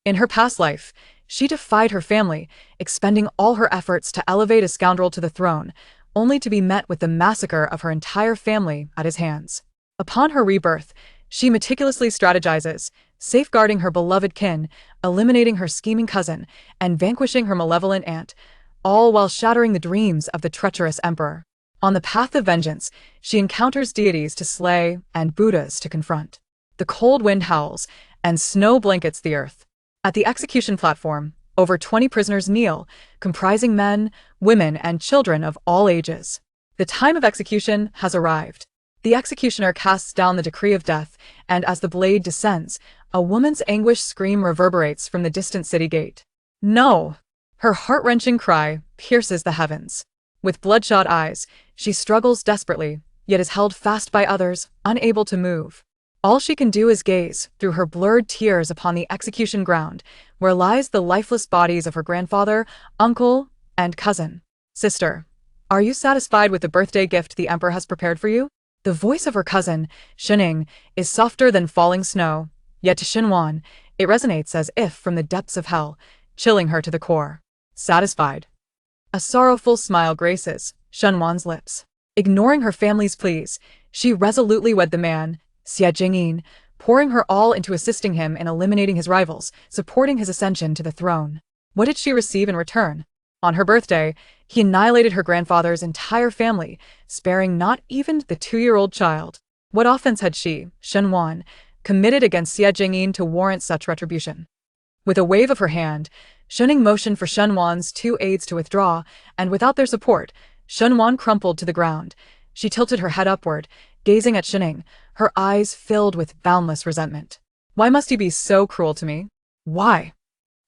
In her past life, she defied her family, expending all her efforts to elevate a scoundrel to the throne, only to be met with the massacre of her entire family at his hands. Upon her rebirth, she meticulously strategizes, safeguarding her beloved kin, eliminating her scheming cousin, and vanquishing her malevolent aunt, all while shattering the dreams of the treacherous emperor. On the path of vengeance, she encounters deities to slay and Buddhas to confront. The cold wind howls, and snow blankets the earth. At the execution platform, over 20 prisoners kneel, comprising men, women, and children of all ages. The time of execution has arrived. The executioner casts down the decree of death, and as the blade descends, a woman's anguished scream reverberates from the distant city gate. No! Her heart-wrenching cry pierces the heavens. With bloodshot eyes, she struggles desperately, yet is held fast by others, unable to move. All she can do is gaze, through her blurred tears, upon the execution ground, where lies the lifeless bodies of her grandfather, uncle, and cousin. Sister, are you satisfied with the birthday gift the emperor has prepared for you? The voice of her cousin, Shening, is softer than falling snow, yet to Xinhuan, it resonates as if from the depths of hell, chilling her to the core. Satisfied. A sorrowful smile graces Xinhuan's lips. Ignoring her family's pleas, she resolutely wed the man, Xie Jingyin, pouring her all into assisting him in eliminating his rivals, supporting his ascension to the throne. What did she receive in return? On her birthday, he annihilated her grandfather's entire family, sparing not even the 2-year-old child. What offense had she, Xinhuan, committed against Xie Jingyin to warrant such retribution? With a wave of her hand, Shening motioned for Xinhuan's 2 aides to withdraw, and without their support, Xinhuan crumpled to the ground. She tilted her head upward, gazing at Shening, her eyes filled with boundless resentment. Why must he be so cruel to me? Why?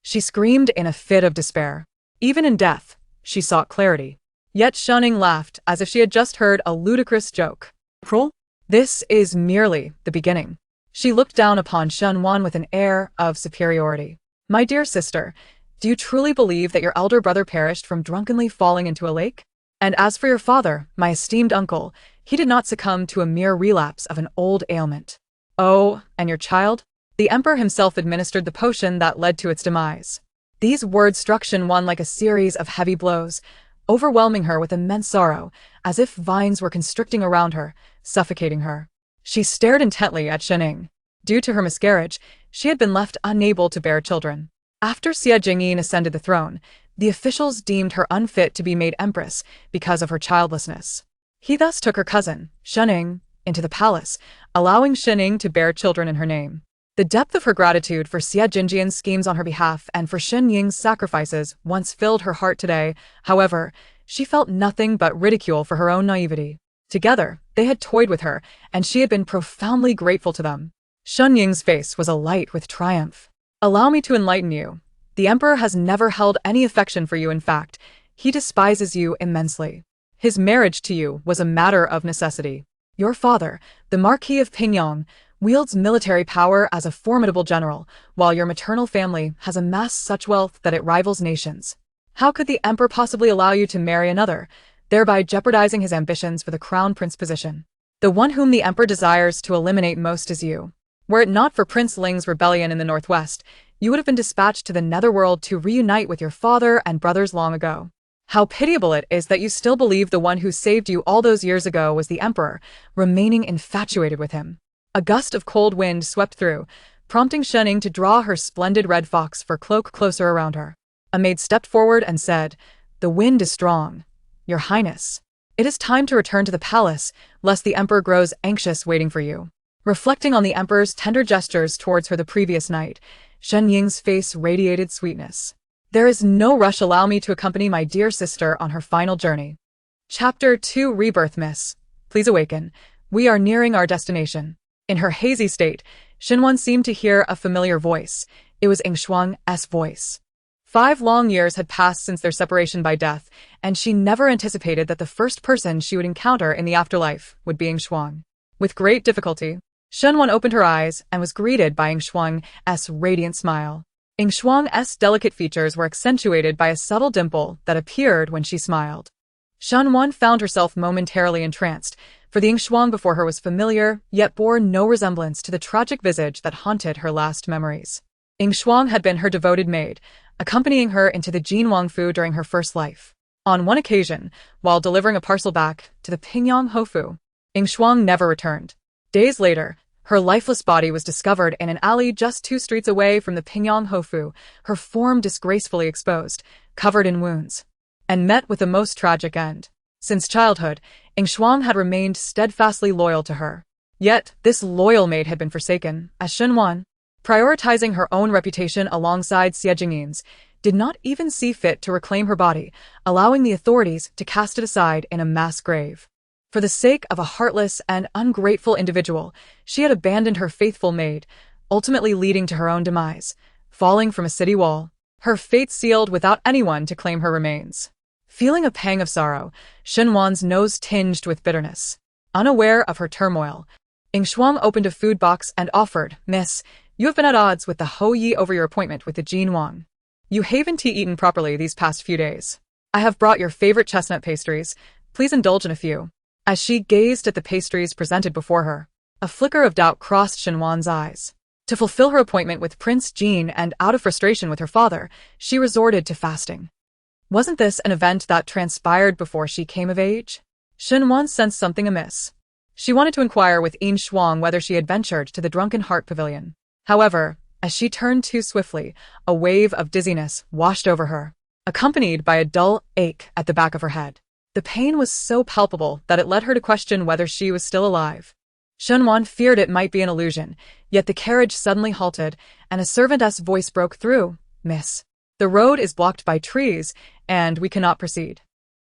She screamed in a fit of despair. Even in death, she sought clarity. Yet Shening laughed as if she had just heard a ludicrous joke. Cruel? This is merely the beginning. She looked down upon Xinhuan with an air of superiority. My dear sister, do you truly believe that your elder brother perished from drunkenly falling into a lake? And as for your father, my esteemed uncle, he did not succumb to a mere relapse of an old ailment. Oh, and your child? The emperor himself administered the potion that led to its demise. These words struck Xinhuan like a series of heavy blows, overwhelming her with immense sorrow, as if vines were constricting around her, suffocating her. She stared intently at Shening. Due to her miscarriage, she had been left unable to bear children. After Xie Jingyin ascended the throne, the officials deemed her unfit to be made empress because of her childlessness. He thus took her cousin, Shening, into the palace, allowing Shening to bear children in her name. The depth of her gratitude for Xie Jingyian's schemes on her behalf and for Shen Ying's sacrifices once filled her heart today. However, she felt nothing but ridicule for her own naivety. Together, they had toyed with her, and she had been profoundly grateful to them. Shen Ying's face was alight with triumph. Allow me to enlighten you. The emperor has never held any affection for you. In fact, he despises you immensely. His marriage to you was a matter of necessity. Your father, the Marquis of Pingyang, wields military power as a formidable general, while your maternal family has amassed such wealth that it rivals nations. How could the emperor possibly allow you to marry another, thereby jeopardizing his ambitions for the crown prince position? The one whom the emperor desires to eliminate most is you. Were it not for Prince Ling's rebellion in the northwest, you would have been dispatched to the netherworld to reunite with your father and brothers long ago. How pitiable it is that you still believe the one who saved you all those years ago was the emperor, remaining infatuated with him. A gust of cold wind swept through, prompting Shening to draw her splendid red fox fur cloak closer around her. A maid stepped forward and said, "The wind is strong. Your Highness, it is time to return to the palace, lest the emperor grows anxious waiting for you." Reflecting on the emperor's tender gestures towards her the previous night, Shen Ying's face radiated sweetness. There is no rush. Allow me to accompany my dear sister on her final journey. Chapter 2 Rebirth Miss. Please awaken. We are nearing our destination. In her hazy state, Xinhuan seemed to hear a familiar voice. It was Shuang's voice. 5 long years had passed since their separation by death, and she never anticipated that the first person she would encounter in the afterlife would be Shuang. With great difficulty, Xinhuan opened her eyes and was greeted by Shuang's radiant smile. Shuang's delicate features were accentuated by a subtle dimple that appeared when she smiled. Xinhuan found herself momentarily entranced, for the Shuang before her was familiar, yet bore no resemblance to the tragic visage that haunted her last memories. Ying Shuang had been her devoted maid, accompanying her into the Jin Wangfu during her first life. On one occasion, while delivering a parcel back to the Pingyang Hofu, Ying Shuang never returned. Days later, her lifeless body was discovered in an alley just 2 streets away from the Pingyang Hofu, her form disgracefully exposed, covered in wounds, and met with the most tragic end. Since childhood, Ying Shuang had remained steadfastly loyal to her. Yet, this loyal maid had been forsaken, as Shenwan, prioritizing her own reputation alongside Xie Jingyin's, did not even see fit to reclaim her body, allowing the authorities to cast it aside in a mass grave. For the sake of a heartless and ungrateful individual, she had abandoned her faithful maid, ultimately leading to her own demise, falling from a city wall, her fate sealed without anyone to claim her remains. Feeling a pang of sorrow, Shenwan's nose tinged with bitterness. Unaware of her turmoil, Ying Shuang opened a food box and offered, "Miss, you have been at odds with the Ho Yi over your appointment with the Jin Wang. You haven't eaten properly these past few days. I have brought your favorite chestnut pastries. Please indulge in a few." As she gazed at the pastries presented before her, a flicker of doubt crossed Shenwan's eyes. To fulfill her appointment with Prince Jin and out of frustration with her father, she resorted to fasting. Wasn't this an event that transpired before she came of age? Shenwan sensed something amiss. She wanted to inquire with Ying Shuang whether she had ventured to the Drunken Heart Pavilion. However, as she turned too swiftly, a wave of dizziness washed over her, accompanied by a dull ache at the back of her head. The pain was so palpable that it led her to question whether she was still alive. Shenwan feared it might be an illusion, yet the carriage suddenly halted, and a servantess voice broke through. "Miss, the road is blocked by trees, and we cannot proceed."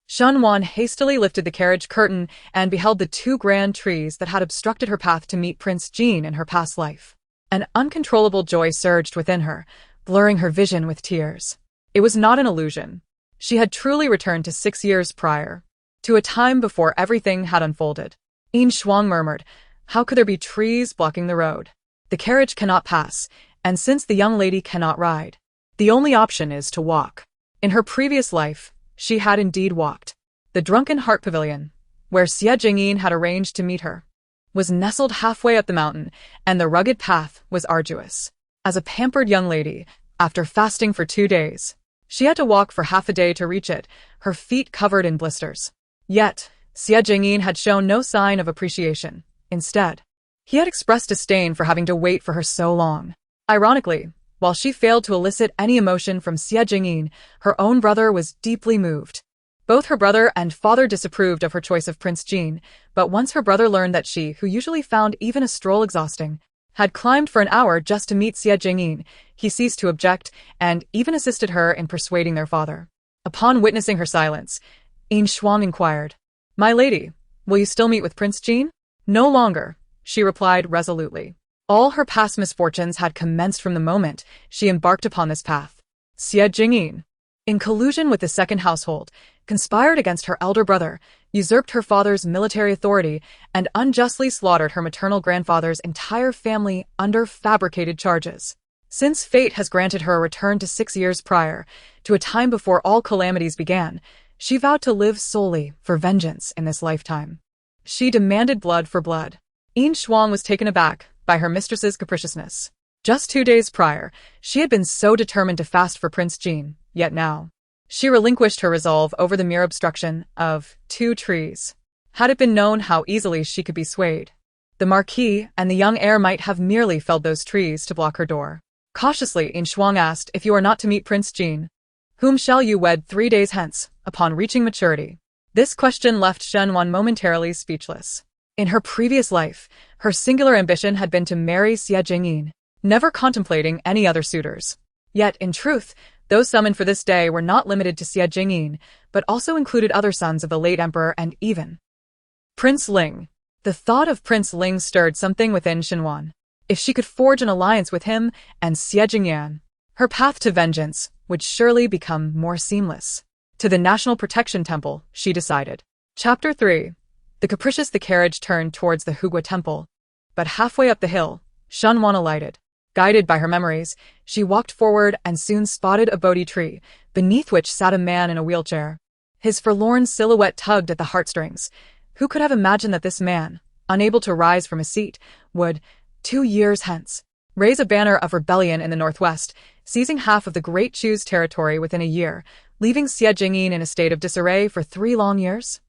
Shenwan hastily lifted the carriage curtain and beheld the 2 grand trees that had obstructed her path to meet Prince Jin in her past life. An uncontrollable joy surged within her, blurring her vision with tears. It was not an illusion. She had truly returned to 6 years prior, to a time before everything had unfolded. Ying Shuang murmured, "How could there be trees blocking the road? The carriage cannot pass, and since the young lady cannot ride, the only option is to walk." In her previous life, she had indeed walked. The Drunken Heart Pavilion, where Xie Jingyin had arranged to meet her, was nestled halfway up the mountain, and the rugged path was arduous. As a pampered young lady, after fasting for 2 days, she had to walk for half a day to reach it, her feet covered in blisters. Yet, Xie Jingyin had shown no sign of appreciation. Instead, he had expressed disdain for having to wait for her so long. Ironically, while she failed to elicit any emotion from Xie Jingyin, her own brother was deeply moved. Both her brother and father disapproved of her choice of Prince Jin, but once her brother learned that she, who usually found even a stroll exhausting, had climbed for an hour just to meet Xie Jingyin, he ceased to object and even assisted her in persuading their father. Upon witnessing her silence, Ying Shuang inquired, "My lady, will you still meet with Prince Jin?" "No longer," she replied resolutely. All her past misfortunes had commenced from the moment she embarked upon this path. Xie Jingyin, in collusion with the second household, conspired against her elder brother, usurped her father's military authority, and unjustly slaughtered her maternal grandfather's entire family under fabricated charges. Since fate has granted her a return to 6 years prior, to a time before all calamities began, she vowed to live solely for vengeance in this lifetime. She demanded blood for blood. Ying Shuang was taken aback by her mistress's capriciousness. Just 2 days prior, she had been so determined to fast for Prince Jin, yet now, she relinquished her resolve over the mere obstruction of 2 trees. Had it been known how easily she could be swayed, the Marquis and the young heir might have merely felled those trees to block her door. Cautiously, Ying Shuang asked, "If you are not to meet Prince Jin, whom shall you wed 3 days hence, upon reaching maturity?" This question left Shenwan momentarily speechless. In her previous life, her singular ambition had been to marry Xie Jingyin, never contemplating any other suitors. Yet, in truth, those summoned for this day were not limited to Xie Jingyin, but also included other sons of the late emperor and even Prince Ling. The thought of Prince Ling stirred something within Shenwan. If she could forge an alliance with him and Xie Jingyan, her path to vengeance would surely become more seamless. To the National Protection Temple, she decided. Chapter 3. The carriage turned towards the Hugua Temple, but halfway up the hill, Shenwan alighted. Guided by her memories, she walked forward and soon spotted a Bodhi tree, beneath which sat a man in a wheelchair. His forlorn silhouette tugged at the heartstrings. Who could have imagined that this man, unable to rise from his seat, would, 2 years hence, raise a banner of rebellion in the northwest, seizing half of the Great Chu's territory within a year, leaving Xie Jingyin in a state of disarray for 3 long years?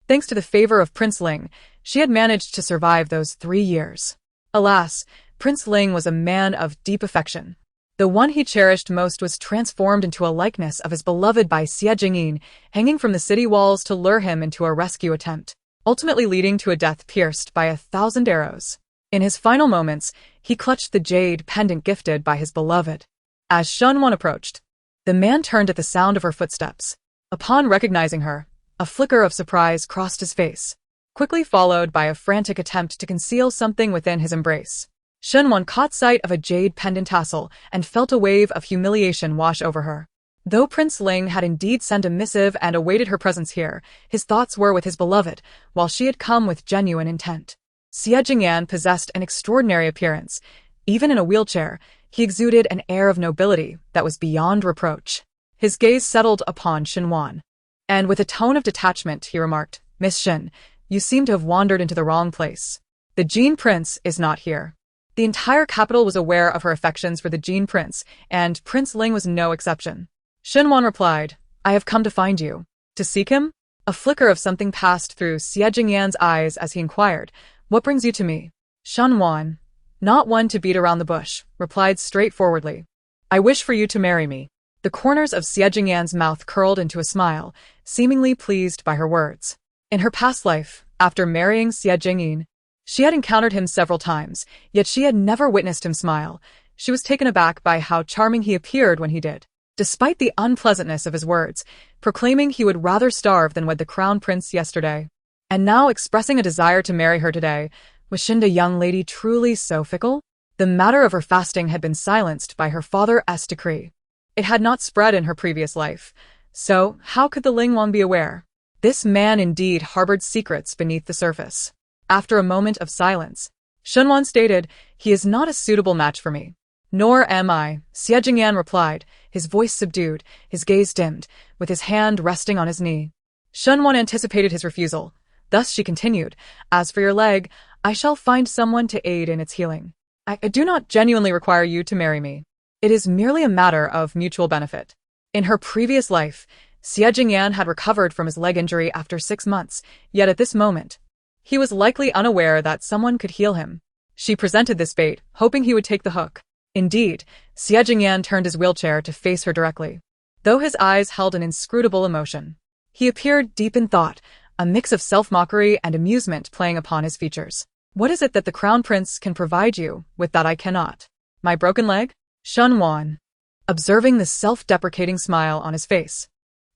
Thanks to the favor of Prince Ling, she had managed to survive those 3 years. Alas, Prince Ling was a man of deep affection. The one he cherished most was transformed into a likeness of his beloved by Xie Jingyin, hanging from the city walls to lure him into a rescue attempt, ultimately leading to a death pierced by 1,000 arrows. In his final moments, he clutched the jade pendant gifted by his beloved. As Shunwan approached, the man turned at the sound of her footsteps. Upon recognizing her, a flicker of surprise crossed his face, quickly followed by a frantic attempt to conceal something within his embrace. Shunwan caught sight of a jade pendant tassel and felt a wave of humiliation wash over her. Though Prince Ling had indeed sent a missive and awaited her presence here, his thoughts were with his beloved, while she had come with genuine intent. Xie Jingyan possessed an extraordinary appearance. Even in a wheelchair, he exuded an air of nobility that was beyond reproach. His gaze settled upon Shunwan, and with a tone of detachment he remarked, "Miss Shin, you seem to have wandered into the wrong place. The Jin Prince is not here." The entire capital was aware of her affections for the Jin Prince, and Prince Ling was no exception. Shunwan replied, "I have come to find you." "To seek him?" A flicker of something passed through Xie Jingyan's eyes as he inquired, "What brings you to me?" Shunwan, not one to beat around the bush, replied straightforwardly, "I wish for you to marry me." The corners of Xie Jingyan's mouth curled into a smile, seemingly pleased by her words. In her past life, after marrying Xie Jingyin, she had encountered him several times, yet she had never witnessed him smile. She was taken aback by how charming he appeared when he did. Despite the unpleasantness of his words, proclaiming he would rather starve than wed the crown prince yesterday, and now expressing a desire to marry her today, was Shinda young lady truly so fickle? The matter of her fasting had been silenced by her father's decree. It had not spread in her previous life, so how could the Lingwang be aware? This man indeed harbored secrets beneath the surface. After a moment of silence, Shunwan stated, "He is not a suitable match for me." "Nor am I," Xie Jingyan replied, his voice subdued, his gaze dimmed, with his hand resting on his knee. Shunwan anticipated his refusal. Thus she continued, "As for your leg, I shall find someone to aid in its healing. I do not genuinely require you to marry me. It is merely a matter of mutual benefit." In her previous life, Xie Jingyan had recovered from his leg injury after 6 months, yet at this moment, he was likely unaware that someone could heal him. She presented this bait, hoping he would take the hook. Indeed, Xie Jingyan turned his wheelchair to face her directly. Though his eyes held an inscrutable emotion, he appeared deep in thought, a mix of self-mockery and amusement playing upon his features. "What is it that the crown prince can provide you with that I cannot?" "My broken leg?" Shunwan, observing the self-deprecating smile on his face.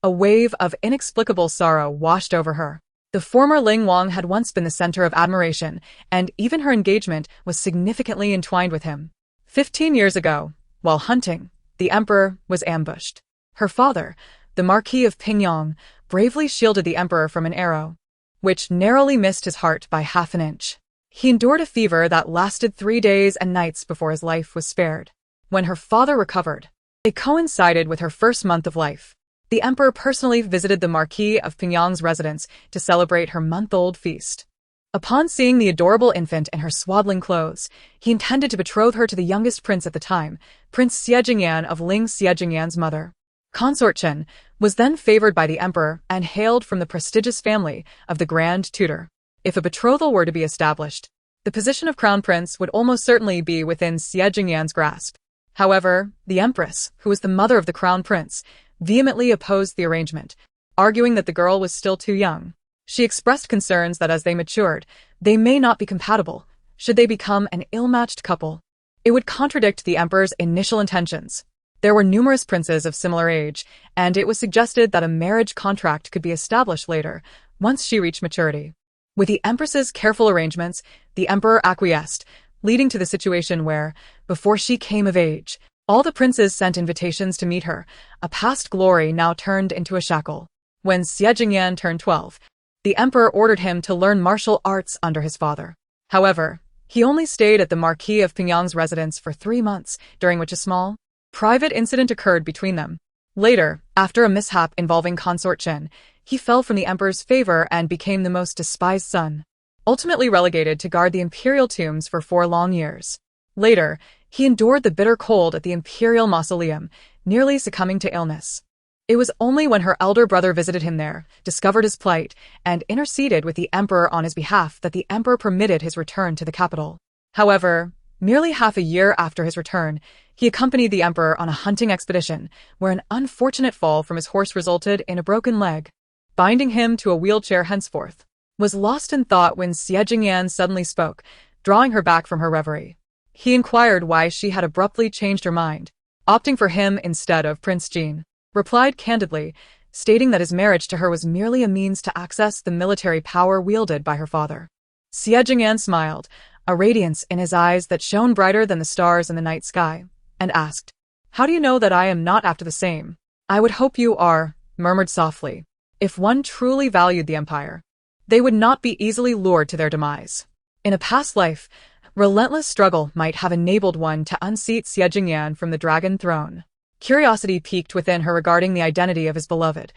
A wave of inexplicable sorrow washed over her. The former Lingwang had once been the center of admiration, and even her engagement was significantly entwined with him. 15 years ago, while hunting, the emperor was ambushed. Her father, the Marquis of Pingyang, bravely shielded the emperor from an arrow, which narrowly missed his heart by half an inch. He endured a fever that lasted 3 days and nights before his life was spared. When her father recovered, it coincided with her first month of life. The emperor personally visited the Marquis of Pingyang's residence to celebrate her month-old feast. Upon seeing the adorable infant in her swaddling clothes, he intended to betroth her to the youngest prince at the time, Prince Xie Jingyan of Ling Xie Jingyan's mother. Consort Chen was then favored by the emperor and hailed from the prestigious family of the Grand Tutor. If a betrothal were to be established, the position of crown prince would almost certainly be within Xie Jingyan's grasp. However, the empress, who was the mother of the crown prince, vehemently opposed the arrangement, arguing that the girl was still too young. She expressed concerns that as they matured, they may not be compatible, should they become an ill-matched couple. It would contradict the emperor's initial intentions. There were numerous princes of similar age, and it was suggested that a marriage contract could be established later, once she reached maturity. With the empress's careful arrangements, the emperor acquiesced, leading to the situation where, before she came of age, all the princes sent invitations to meet her, a past glory now turned into a shackle. When Xie Jingyan turned 12, the emperor ordered him to learn martial arts under his father. However, he only stayed at the Marquis of Pingyang's residence for 3 months, during which a small, private incident occurred between them. Later, after a mishap involving Consort Chen, he fell from the emperor's favor and became the most despised son, ultimately relegated to guard the imperial tombs for 4 long years. Later, He endured the bitter cold at the imperial mausoleum, nearly succumbing to illness. It was only when her elder brother visited him there, discovered his plight, and interceded with the emperor on his behalf that the emperor permitted his return to the capital. However, merely half a year after his return, he accompanied the emperor on a hunting expedition, where an unfortunate fall from his horse resulted in a broken leg, binding him to a wheelchair henceforth. Was lost in thought when Xie Jingyan suddenly spoke, drawing her back from her reverie. He inquired why she had abruptly changed her mind, opting for him instead of Prince Jin. Replied candidly, stating that his marriage to her was merely a means to access the military power wielded by her father. Xie Jingyan smiled, a radiance in his eyes that shone brighter than the stars in the night sky, and asked, "How do you know that I am not after the same?" "I would hope you are," murmured softly. "If one truly valued the empire, they would not be easily lured to their demise. In a past life, relentless struggle might have enabled one to unseat Xie Jingyan from the dragon throne." Curiosity piqued within her regarding the identity of his beloved.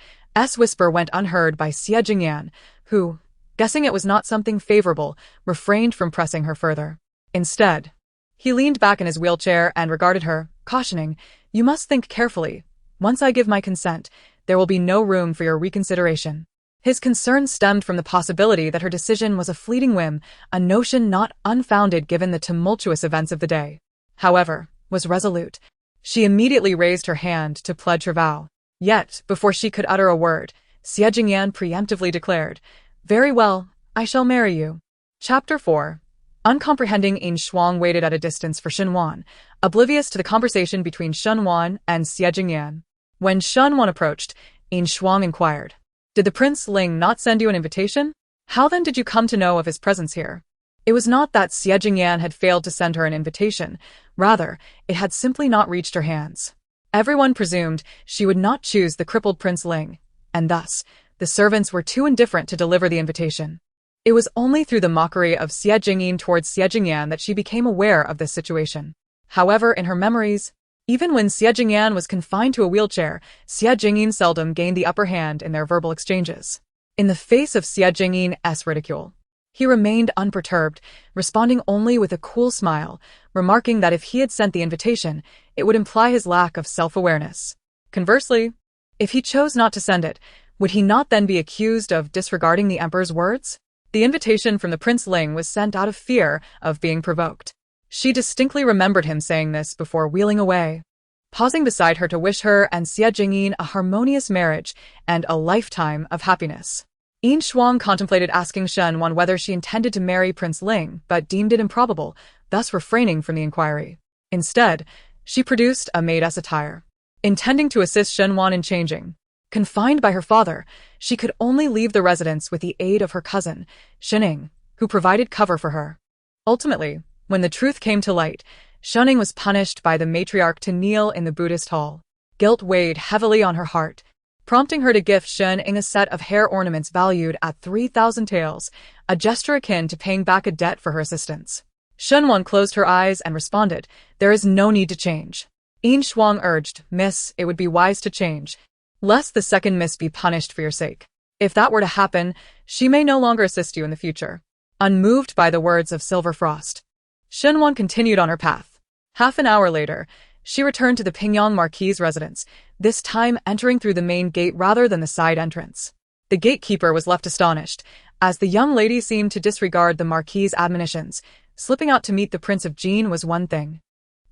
Whisper went unheard by Xie Jingyan, who, guessing it was not something favorable, refrained from pressing her further. Instead, he leaned back in his wheelchair and regarded her, cautioning, "You must think carefully. Once I give my consent, there will be no room for your reconsideration." His concern stemmed from the possibility that her decision was a fleeting whim, a notion not unfounded given the tumultuous events of the day. However, was resolute. She immediately raised her hand to pledge her vow. Yet, before she could utter a word, Xie Jingyan preemptively declared, "Very well, I shall marry you." Chapter 4. Uncomprehending, Yin Shuang waited at a distance for Shen Wan, oblivious to the conversation between Shen Wan and Xie Jingyan. When Shen Wan approached, Yin Shuang inquired, "Did the Prince Ling not send you an invitation? How then did you come to know of his presence here?" It was not that Xie Jingyan had failed to send her an invitation, rather, it had simply not reached her hands. Everyone presumed she would not choose the crippled Prince Ling, and thus, the servants were too indifferent to deliver the invitation. It was only through the mockery of Xie Jingyin towards Xie Jingyan that she became aware of this situation. However, in her memories, even when Xie Jingyan was confined to a wheelchair, Xie Jingyin seldom gained the upper hand in their verbal exchanges. In the face of Xie Jingyin's ridicule, he remained unperturbed, responding only with a cool smile, remarking that if he had sent the invitation, it would imply his lack of self-awareness. Conversely, if he chose not to send it, would he not then be accused of disregarding the emperor's words? The invitation from the Prince Ling was sent out of fear of being provoked. She distinctly remembered him saying this before wheeling away, pausing beside her to wish her and Xie Jingyin a harmonious marriage and a lifetime of happiness. Yin Shuang contemplated asking Shen Wan whether she intended to marry Prince Ling, but deemed it improbable, thus refraining from the inquiry. Instead, she produced a maid's attire, intending to assist Shen Wan in changing. Confined by her father, she could only leave the residence with the aid of her cousin, Shening, who provided cover for her. Ultimately, when the truth came to light, Shening was punished by the matriarch to kneel in the Buddhist hall. Guilt weighed heavily on her heart, prompting her to gift Shening a set of hair ornaments valued at 3,000 taels, a gesture akin to paying back a debt for her assistance. Shen Wan closed her eyes and responded, "There is no need to change." Yin Shuang urged, "Miss, it would be wise to change, lest the second miss be punished for your sake. If that were to happen, she may no longer assist you in the future." Unmoved by the words of Silver Frost, Shen Wan continued on her path. Half an hour later, she returned to the Pingyang Marquis's residence, this time entering through the main gate rather than the side entrance. The gatekeeper was left astonished, as the young lady seemed to disregard the Marquis's admonitions. Slipping out to meet the Prince of Jin was one thing,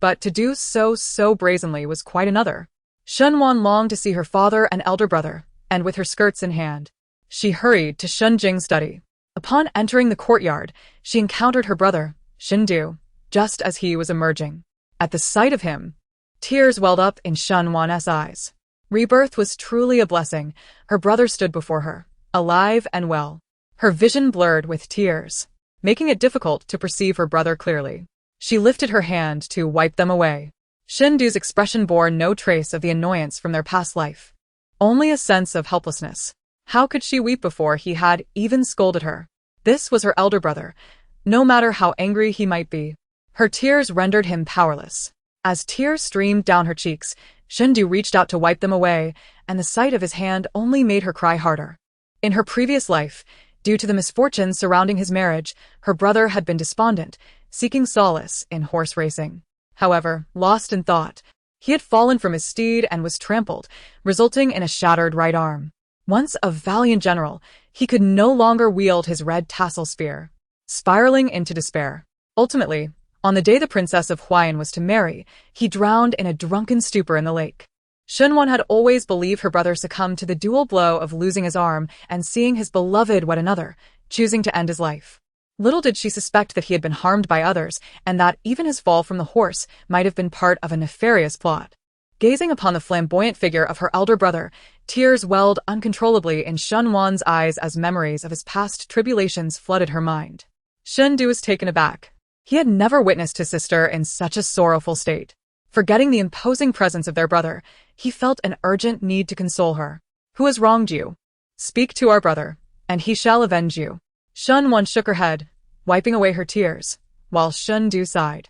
but to do so brazenly was quite another. Shen Wan longed to see her father and elder brother, and with her skirts in hand, she hurried to Shen Jing's study. Upon entering the courtyard, she encountered her brother, Shen Du, just as he was emerging. At the sight of him, tears welled up in Shen Wan's eyes. Rebirth was truly a blessing. Her brother stood before her, alive and well, her vision blurred with tears, making it difficult to perceive her brother clearly. She lifted her hand to wipe them away. Shen Du's expression bore no trace of the annoyance from their past life, only a sense of helplessness. How could she weep before he had even scolded her? This was her elder brother, no matter how angry he might be. Her tears rendered him powerless. As tears streamed down her cheeks, Shen Du reached out to wipe them away, and the sight of his hand only made her cry harder. In her previous life, due to the misfortunes surrounding his marriage, her brother had been despondent, seeking solace in horse racing. However, lost in thought, he had fallen from his steed and was trampled, resulting in a shattered right arm. Once a valiant general, he could no longer wield his red tassel spear, spiraling into despair. Ultimately, on the day the princess of Huayan was to marry, he drowned in a drunken stupor in the lake. Shunwan had always believed her brother succumbed to the dual blow of losing his arm and seeing his beloved wed another, choosing to end his life. Little did she suspect that he had been harmed by others, and that even his fall from the horse might have been part of a nefarious plot. Gazing upon the flamboyant figure of her elder brother, tears welled uncontrollably in Shunwan's eyes as memories of his past tribulations flooded her mind. Shundu was taken aback. He had never witnessed his sister in such a sorrowful state. Forgetting the imposing presence of their brother, he felt an urgent need to console her. "Who has wronged you? Speak to our brother, and he shall avenge you." Shunwan shook her head, wiping away her tears, while Shundu sighed.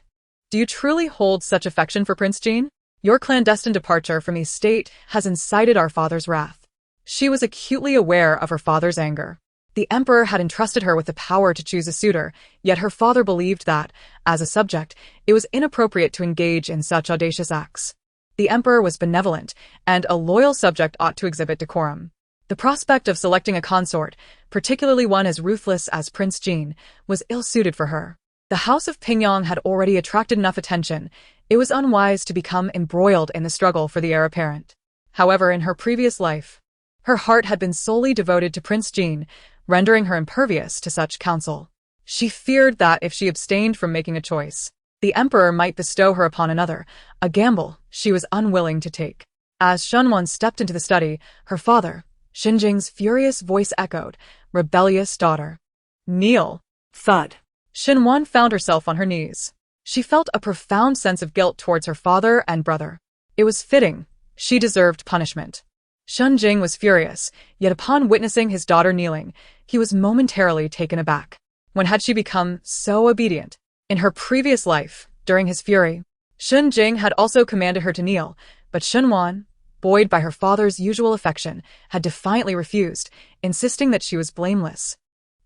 "Do you truly hold such affection for Prince Jin? Your clandestine departure from the estate has incited our father's wrath." She was acutely aware of her father's anger. The emperor had entrusted her with the power to choose a suitor, yet her father believed that, as a subject, it was inappropriate to engage in such audacious acts. The emperor was benevolent, and a loyal subject ought to exhibit decorum. The prospect of selecting a consort, particularly one as ruthless as Prince Jin, was ill-suited for her. The House of Pingyang had already attracted enough attention. It was unwise to become embroiled in the struggle for the heir apparent. However, in her previous life, her heart had been solely devoted to Prince Jin, rendering her impervious to such counsel. She feared that if she abstained from making a choice, the emperor might bestow her upon another, a gamble she was unwilling to take. As Shunwan stepped into the study, her father, Xinjing's furious voice echoed, "Rebellious daughter. Kneel." Thud. Xinwan found herself on her knees. She felt a profound sense of guilt towards her father and brother. It was fitting. She deserved punishment. Xinjing was furious, yet upon witnessing his daughter kneeling, he was momentarily taken aback. When had she become so obedient? In her previous life, during his fury, Xinjing had also commanded her to kneel, but Xinwan, buoyed by her father's usual affection, had defiantly refused, insisting that she was blameless.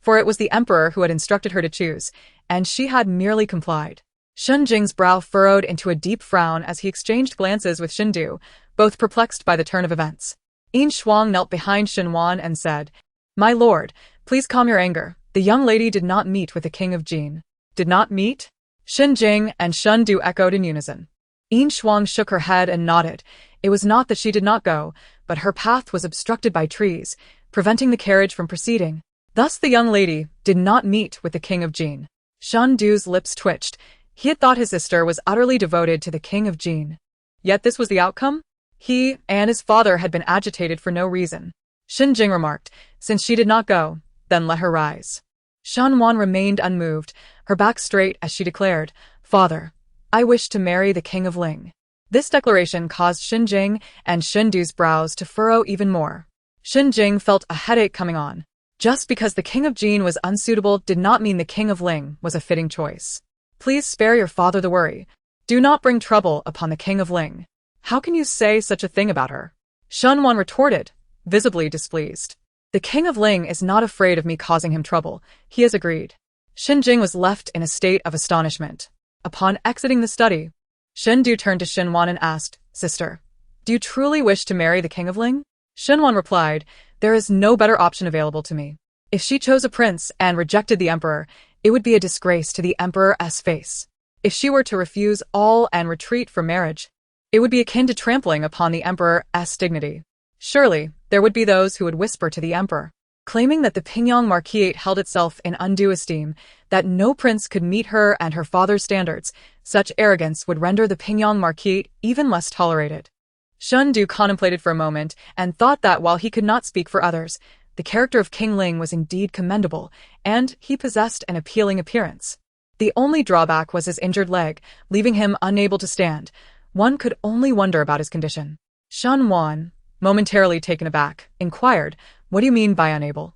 For it was the emperor who had instructed her to choose, and she had merely complied. Xinjing's brow furrowed into a deep frown as he exchanged glances with Xindu, both perplexed by the turn of events. Yin Shuang knelt behind Xinwan and said, "My lord, please calm your anger. The young lady did not meet with the king of Jin." "Did not meet?" Xinjing and Shundu echoed in unison. Yin Shuang shook her head and nodded. It was not that she did not go, but her path was obstructed by trees, preventing the carriage from proceeding. Thus the young lady did not meet with the king of Jin. Shundu's lips twitched. He had thought his sister was utterly devoted to the king of Jin. Yet this was the outcome? He and his father had been agitated for no reason. Xinjing remarked, "Since she did not go, then let her rise." Shunwan remained unmoved, her back straight as she declared, "Father, I wish to marry the king of Ling." This declaration caused Xinjing and Xindu's brows to furrow even more. Xinjing felt a headache coming on. Just because the king of Jin was unsuitable did not mean the king of Ling was a fitting choice. "Please spare your father the worry. Do not bring trouble upon the king of Ling." "How can you say such a thing about her?" Shunwan retorted, visibly displeased. "The king of Ling is not afraid of me causing him trouble. He has agreed." Xinjing was left in a state of astonishment. Upon exiting the study, Xindu turned to Xinwan and asked, "Sister, do you truly wish to marry the king of Ling?" Xinwan replied, "There is no better option available to me. If she chose a prince and rejected the emperor, it would be a disgrace to the emperor's face. If she were to refuse all and retreat from marriage, it would be akin to trampling upon the emperor's dignity. Surely, there would be those who would whisper to the emperor, claiming that the Pingyang Marquisate held itself in undue esteem, that no prince could meet her and her father's standards. Such arrogance would render the Pingyang Marquisate even less tolerated." Shundu contemplated for a moment and thought that while he could not speak for others, the character of King Ling was indeed commendable, and he possessed an appealing appearance. The only drawback was his injured leg, leaving him unable to stand. One could only wonder about his condition. Shunwan, momentarily taken aback, inquired, "What do you mean by unable?"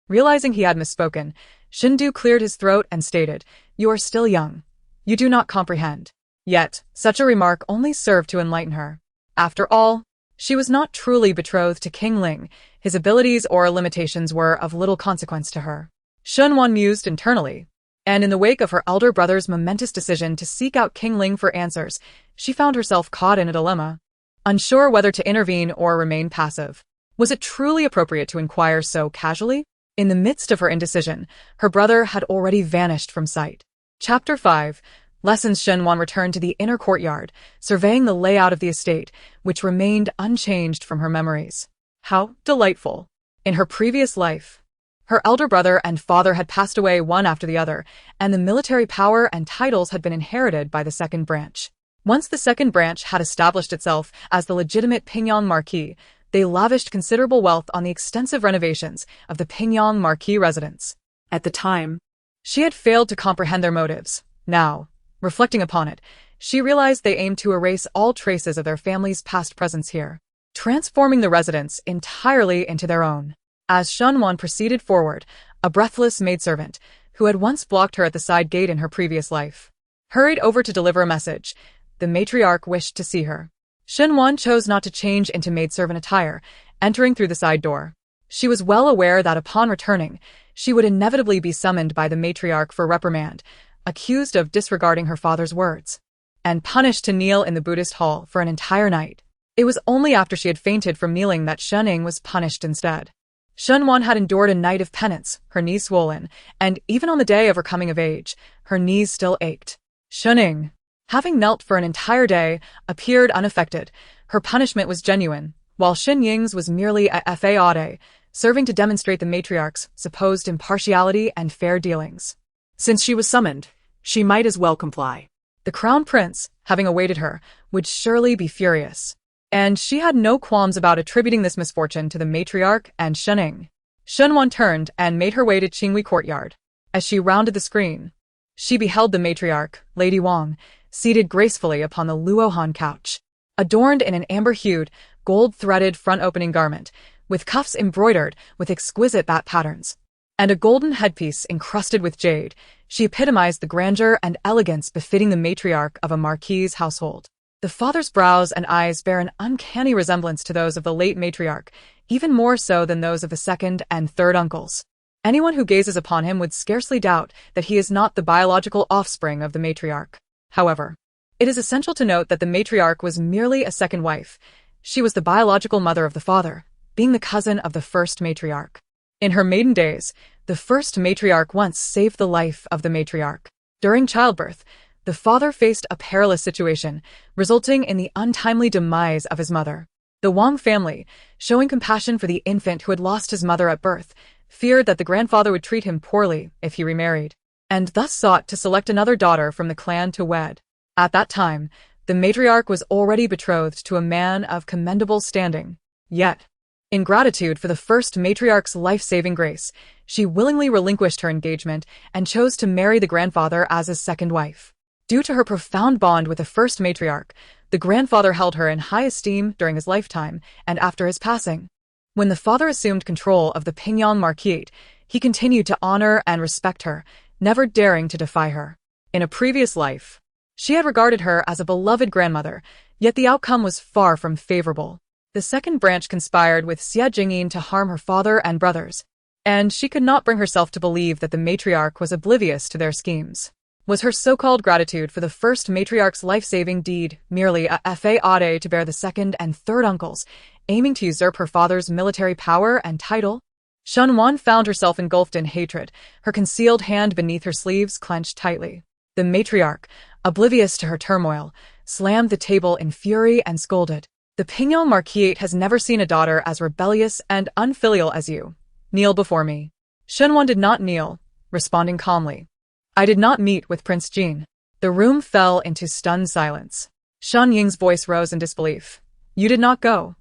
Realizing he had misspoken, Xindu cleared his throat and stated, "You are still young. You do not comprehend." Yet, such a remark only served to enlighten her. After all, she was not truly betrothed to King Ling. His abilities or limitations were of little consequence to her. Shunwan mused internally. And in the wake of her elder brother's momentous decision to seek out King Ling for answers, she found herself caught in a dilemma, unsure whether to intervene or remain passive. Was it truly appropriate to inquire so casually? In the midst of her indecision, her brother had already vanished from sight. Chapter 5. Lessons. Shenwan returned to the inner courtyard, surveying the layout of the estate, which remained unchanged from her memories. How delightful. In her previous life, her elder brother and father had passed away one after the other, and the military power and titles had been inherited by the second branch. Once the second branch had established itself as the legitimate Pingyang Marquis, they lavished considerable wealth on the extensive renovations of the Pingyang Marquis residence. At the time, she had failed to comprehend their motives. Now, reflecting upon it, she realized they aimed to erase all traces of their family's past presence here, transforming the residence entirely into their own. As Shenwan proceeded forward, a breathless maidservant, who had once blocked her at the side gate in her previous life, hurried over to deliver a message. The matriarch wished to see her. Shenwan chose not to change into maidservant attire, entering through the side door. She was well aware that upon returning, she would inevitably be summoned by the matriarch for reprimand, accused of disregarding her father's words, and punished to kneel in the Buddhist hall for an entire night. It was only after she had fainted from kneeling that Shening was punished instead. Shenwan had endured a night of penance, her knees swollen, and even on the day of her coming of age, her knees still ached. Shening, having knelt for an entire day, appeared unaffected. Her punishment was genuine, while Xin Ying's was merely a fade, serving to demonstrate the matriarch's supposed impartiality and fair dealings. Since she was summoned, she might as well comply. The crown prince, having awaited her, would surely be furious. And she had no qualms about attributing this misfortune to the matriarch and Shening. Shenwan turned and made her way to Qinghui courtyard. As she rounded the screen, she beheld the matriarch, Lady Wang, seated gracefully upon the Luohan couch, adorned in an amber-hued, gold-threaded front-opening garment, with cuffs embroidered with exquisite bat patterns, and a golden headpiece encrusted with jade. She epitomized the grandeur and elegance befitting the matriarch of a marquis's household. The father's brows and eyes bear an uncanny resemblance to those of the late matriarch, even more so than those of the second and third uncles. Anyone who gazes upon him would scarcely doubt that he is not the biological offspring of the matriarch. However, it is essential to note that the matriarch was merely a second wife. She was the biological mother of the father, being the cousin of the first matriarch. In her maiden days, the first matriarch once saved the life of the matriarch. During childbirth, the father faced a perilous situation, resulting in the untimely demise of his mother. The Wang family, showing compassion for the infant who had lost his mother at birth, feared that the grandfather would treat him poorly if he remarried, and thus sought to select another daughter from the clan to wed. At that time, the matriarch was already betrothed to a man of commendable standing. Yet, in gratitude for the first matriarch's life-saving grace, she willingly relinquished her engagement and chose to marry the grandfather as his second wife. Due to her profound bond with the first matriarch, the grandfather held her in high esteem during his lifetime and after his passing. When the father assumed control of the Pingyang Marquis, he continued to honor and respect her, never daring to defy her. In a previous life, she had regarded her as a beloved grandmother, yet the outcome was far from favorable. The second branch conspired with Xie Jingyin to harm her father and brothers, and she could not bring herself to believe that the matriarch was oblivious to their schemes. Was her so-called gratitude for the first matriarch's life-saving deed merely a fade to bear the second and third uncles, aiming to usurp her father's military power and title? Shenwan found herself engulfed in hatred, her concealed hand beneath her sleeves clenched tightly. The matriarch, oblivious to her turmoil, slammed the table in fury and scolded. The Pingyang Marquis has never seen a daughter as rebellious and unfilial as you. Kneel before me. Shenwan did not kneel, responding calmly. I did not meet with Prince Jin. The room fell into stunned silence. Shen Ying's voice rose in disbelief. You did not go.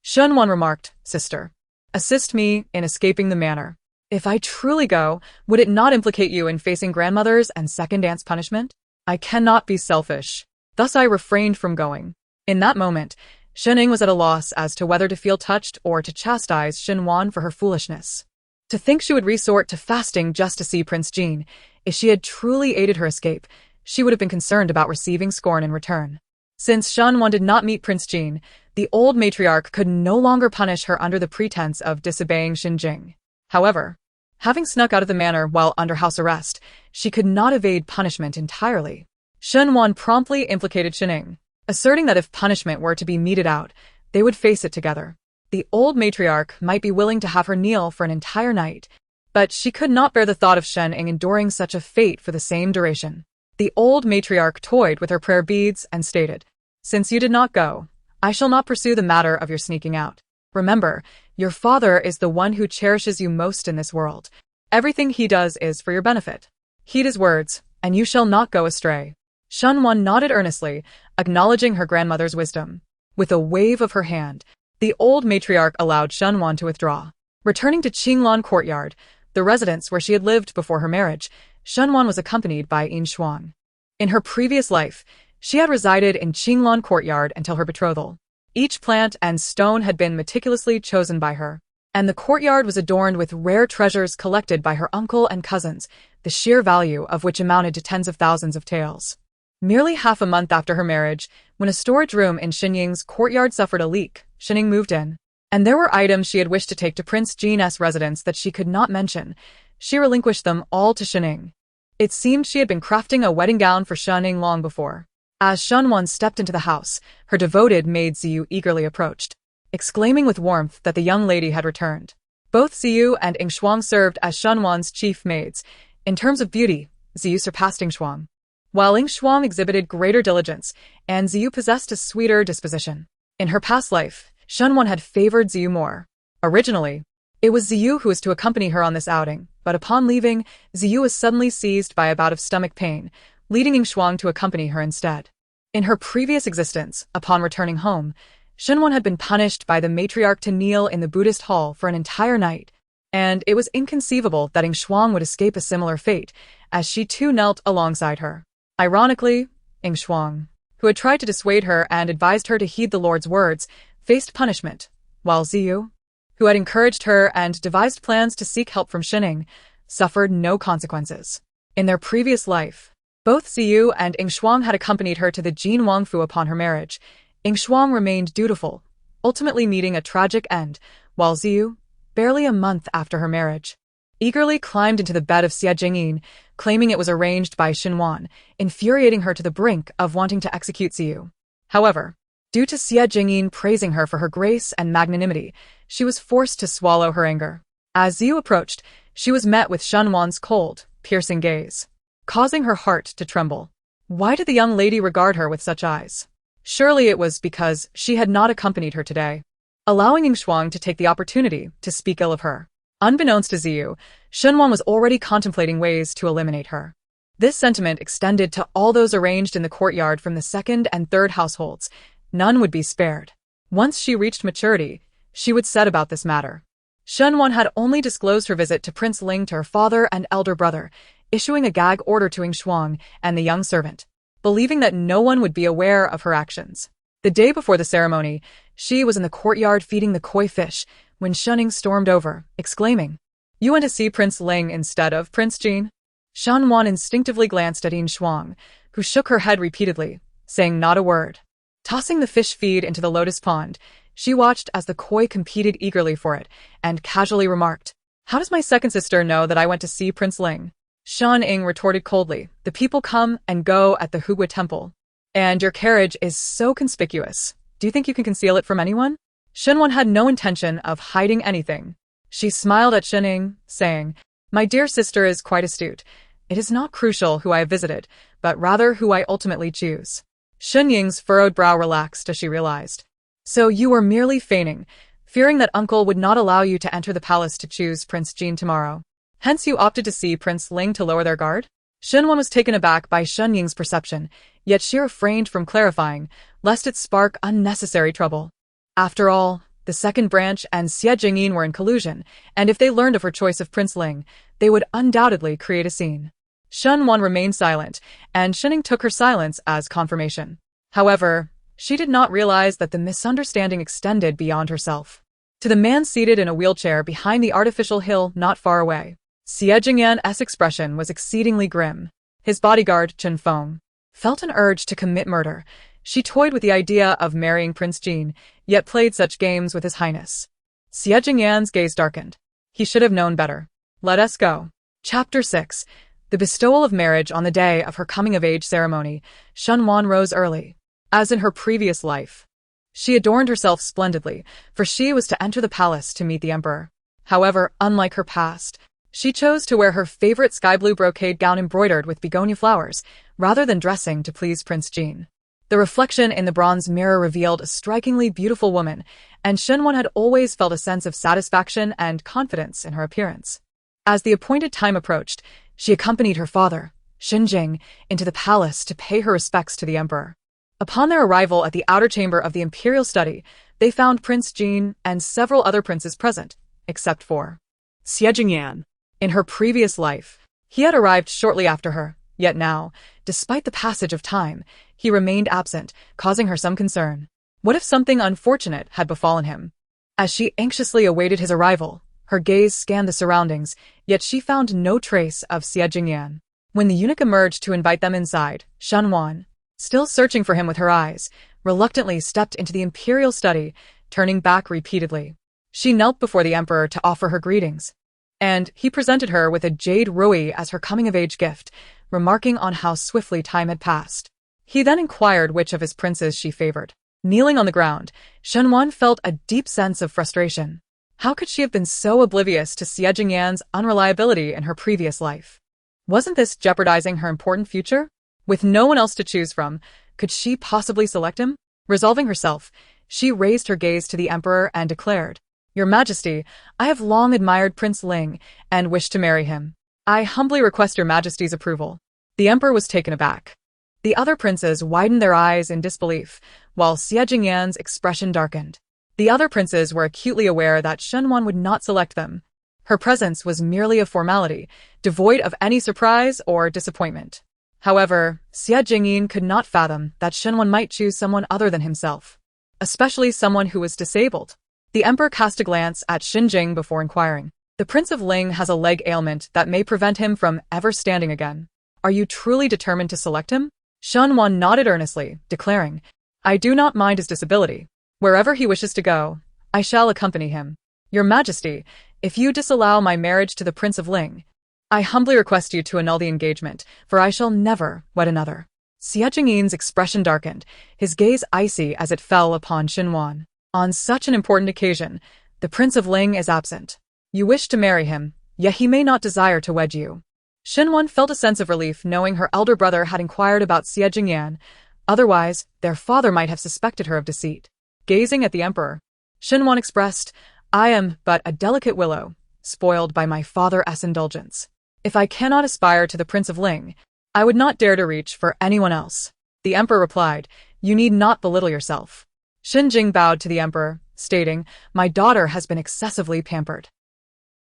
Shenwan remarked, Sister, assist me in escaping the manor. If I truly go, would it not implicate you in facing grandmother's and second aunt's punishment? I cannot be selfish. Thus I refrained from going. In that moment, Shening was at a loss as to whether to feel touched or to chastise Shenwan for her foolishness. To think she would resort to fasting just to see Prince Jin. If she had truly aided her escape, she would have been concerned about receiving scorn in return. Since Shenwan did not meet Prince Jin, the old matriarch could no longer punish her under the pretense of disobeying Xinjing. However, Having snuck out of the manor while under house arrest, she could not evade punishment entirely. Shenwan promptly implicated Shining, asserting that if punishment were to be meted out, they would face it together. The old matriarch might be willing to have her kneel for an entire night, but she could not bear the thought of Shen-ing enduring such a fate for the same duration. The old matriarch toyed with her prayer beads and stated, "Since you did not go, I shall not pursue the matter of your sneaking out. Remember, your father is the one who cherishes you most in this world. Everything he does is for your benefit. Heed his words, and you shall not go astray." Shunwan nodded earnestly, acknowledging her grandmother's wisdom. With a wave of her hand, the old matriarch allowed Shunwan to withdraw. Returning to Qinglan Courtyard, the residence where she had lived before her marriage, Shunwan was accompanied by Yin Shuang. In her previous life, she had resided in Qinglan Courtyard until her betrothal. Each plant and stone had been meticulously chosen by her, and the courtyard was adorned with rare treasures collected by her uncle and cousins, the sheer value of which amounted to tens of thousands of taels. Merely half a month after her marriage, when a storage room in Xinying's courtyard suffered a leak, Xining moved in, and there were items she had wished to take to Prince Jin's residence that she could not mention. She relinquished them all to Xining. It seemed she had been crafting a wedding gown for Xining long before. As Shunwan stepped into the house, her devoted maid Ziyu eagerly approached, exclaiming with warmth that the young lady had returned. Both Ziyu and Ing Shuang served as Shunwan's chief maids. In terms of beauty, Ziyu surpassed Ing Shuang, while Ing Shuang exhibited greater diligence, and Ziyu possessed a sweeter disposition. In her past life, Shunwan had favored Ziyu more. Originally, it was Ziyu who was to accompany her on this outing, but upon leaving, Ziyu was suddenly seized by a bout of stomach pain, leading Ing Shuang to accompany her instead. In her previous existence, upon returning home, Shunwan had been punished by the matriarch to kneel in the Buddhist hall for an entire night, and it was inconceivable that Ing Shuang would escape a similar fate, as she too knelt alongside her. Ironically, Ing Shuang, who had tried to dissuade her and advised her to heed the Lord's words, faced punishment, while Ziyu, who had encouraged her and devised plans to seek help from Xining, suffered no consequences. In their previous life, both Ziyu and Ing Shuang had accompanied her to the Jin Wangfu upon her marriage. Ing Shuang remained dutiful, ultimately meeting a tragic end, while Ziyu, barely a month after her marriage, eagerly climbed into the bed of Xie Jingyin, claiming it was arranged by Xinwan, infuriating her to the brink of wanting to execute Ziyu. However, due to Xie Jingyin praising her for her grace and magnanimity, she was forced to swallow her anger. As Ziyu approached, she was met with Shunwan's cold, piercing gaze, causing her heart to tremble. Why did the young lady regard her with such eyes? Surely it was because she had not accompanied her today, allowing Ing Shuang to take the opportunity to speak ill of her. Unbeknownst to Ziyu, Shunwan was already contemplating ways to eliminate her. This sentiment extended to all those arranged in the courtyard from the second and third households. None would be spared. Once she reached maturity, she would set about this matter. Shunwan had only disclosed her visit to Prince Ling to her father and elder brother, issuing a gag order to Ing Shuang and the young servant, believing that no one would be aware of her actions. The day before the ceremony, she was in the courtyard feeding the koi fish when Xining stormed over, exclaiming, "You went to see Prince Ling instead of Prince Jin?" Shunwan instinctively glanced at Yin Shuang, who shook her head repeatedly, saying not a word. Tossing the fish feed into the lotus pond, she watched as the koi competed eagerly for it, and casually remarked, "How does my second sister know that I went to see Prince Ling?" Shan Ing retorted coldly, "The people come and go at the Hugua temple, and your carriage is so conspicuous. Do you think you can conceal it from anyone?" Shunwan had no intention of hiding anything. She smiled at Xining, saying, "My dear sister is quite astute. It is not crucial who I have visited, but rather who I ultimately choose." Xinying's furrowed brow relaxed as she realized. "So you were merely feigning, fearing that uncle would not allow you to enter the palace to choose Prince Jin tomorrow. Hence you opted to see Prince Ling to lower their guard?" Xinwan was taken aback by Xinying's perception, yet she refrained from clarifying, lest it spark unnecessary trouble. After all, the second branch and Xie Jingyin were in collusion, and if they learned of her choice of Prince Ling, they would undoubtedly create a scene. Shunwan remained silent, and Xining took her silence as confirmation. However, she did not realize that the misunderstanding extended beyond herself. To the man seated in a wheelchair behind the artificial hill not far away, Xie Jingyan's expression was exceedingly grim. His bodyguard, Chen Feng, felt an urge to commit murder. She toyed with the idea of marrying Prince Jin, yet played such games with His Highness. Xie Jingyan's gaze darkened. He should have known better. Let us go. Chapter 6. The bestowal of marriage. On the day of her coming-of-age ceremony, Shunwan rose early. As in her previous life, she adorned herself splendidly, for she was to enter the palace to meet the emperor. However, unlike her past, she chose to wear her favorite sky-blue brocade gown embroidered with begonia flowers, rather than dressing to please Prince Jean. The reflection in the bronze mirror revealed a strikingly beautiful woman, and Shunwan had always felt a sense of satisfaction and confidence in her appearance. As the appointed time approached, she accompanied her father, Shinjing, into the palace to pay her respects to the emperor. Upon their arrival at the outer chamber of the imperial study, they found Prince Jean and several other princes present, except for Xie. In her previous life, he had arrived shortly after her, yet now, despite the passage of time, he remained absent, causing her some concern. What if something unfortunate had befallen him? As she anxiously awaited his arrival, her gaze scanned the surroundings, yet she found no trace of Xie. When the eunuch emerged to invite them inside, Shunwan, still searching for him with her eyes, reluctantly stepped into the imperial study, turning back repeatedly. She knelt before the emperor to offer her greetings, and he presented her with a jade ruby as her coming-of-age gift, remarking on how swiftly time had passed. He then inquired which of his princes she favored. Kneeling on the ground, Shunwan felt a deep sense of frustration. How could she have been so oblivious to Xie unreliability in her previous life? Wasn't this jeopardizing her important future? With no one else to choose from, could she possibly select him? Resolving herself, she raised her gaze to the emperor and declared, "Your Majesty, I have long admired Prince Ling and wish to marry him. I humbly request your Majesty's approval." The emperor was taken aback. The other princes widened their eyes in disbelief, while Xie expression darkened. The other princes were acutely aware that Shunwan would not select them. Her presence was merely a formality, devoid of any surprise or disappointment. However, Xie could not fathom that Shunwan might choose someone other than himself, especially someone who was disabled. The emperor cast a glance at Shinjing before inquiring, "The Prince of Ling has a leg ailment that may prevent him from ever standing again. Are you truly determined to select him?" Shunwan nodded earnestly, declaring, "I do not mind his disability. Wherever he wishes to go, I shall accompany him. Your Majesty, if you disallow my marriage to the Prince of Ling, I humbly request you to annul the engagement, for I shall never wed another." Xie expression darkened, his gaze icy as it fell upon Shunwan. "On such an important occasion, the Prince of Ling is absent. You wish to marry him, yet he may not desire to wed you." Shunwan felt a sense of relief knowing her elder brother had inquired about Xie. Otherwise, their father might have suspected her of deceit. Gazing at the emperor, Shunwan expressed, "I am but a delicate willow, spoiled by my father's indulgence. If I cannot aspire to the Prince of Ling, I would not dare to reach for anyone else." The emperor replied, "You need not belittle yourself." Shinjing bowed to the emperor, stating, "My daughter has been excessively pampered."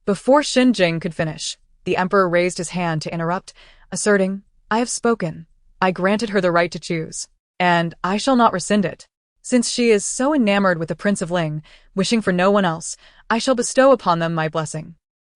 Before Shinjing could finish, the emperor raised his hand to interrupt, asserting, "I have spoken. I granted her the right to choose, and I shall not rescind it. Since she is so enamored with the Prince of Ling, wishing for no one else, I shall bestow upon them my blessing."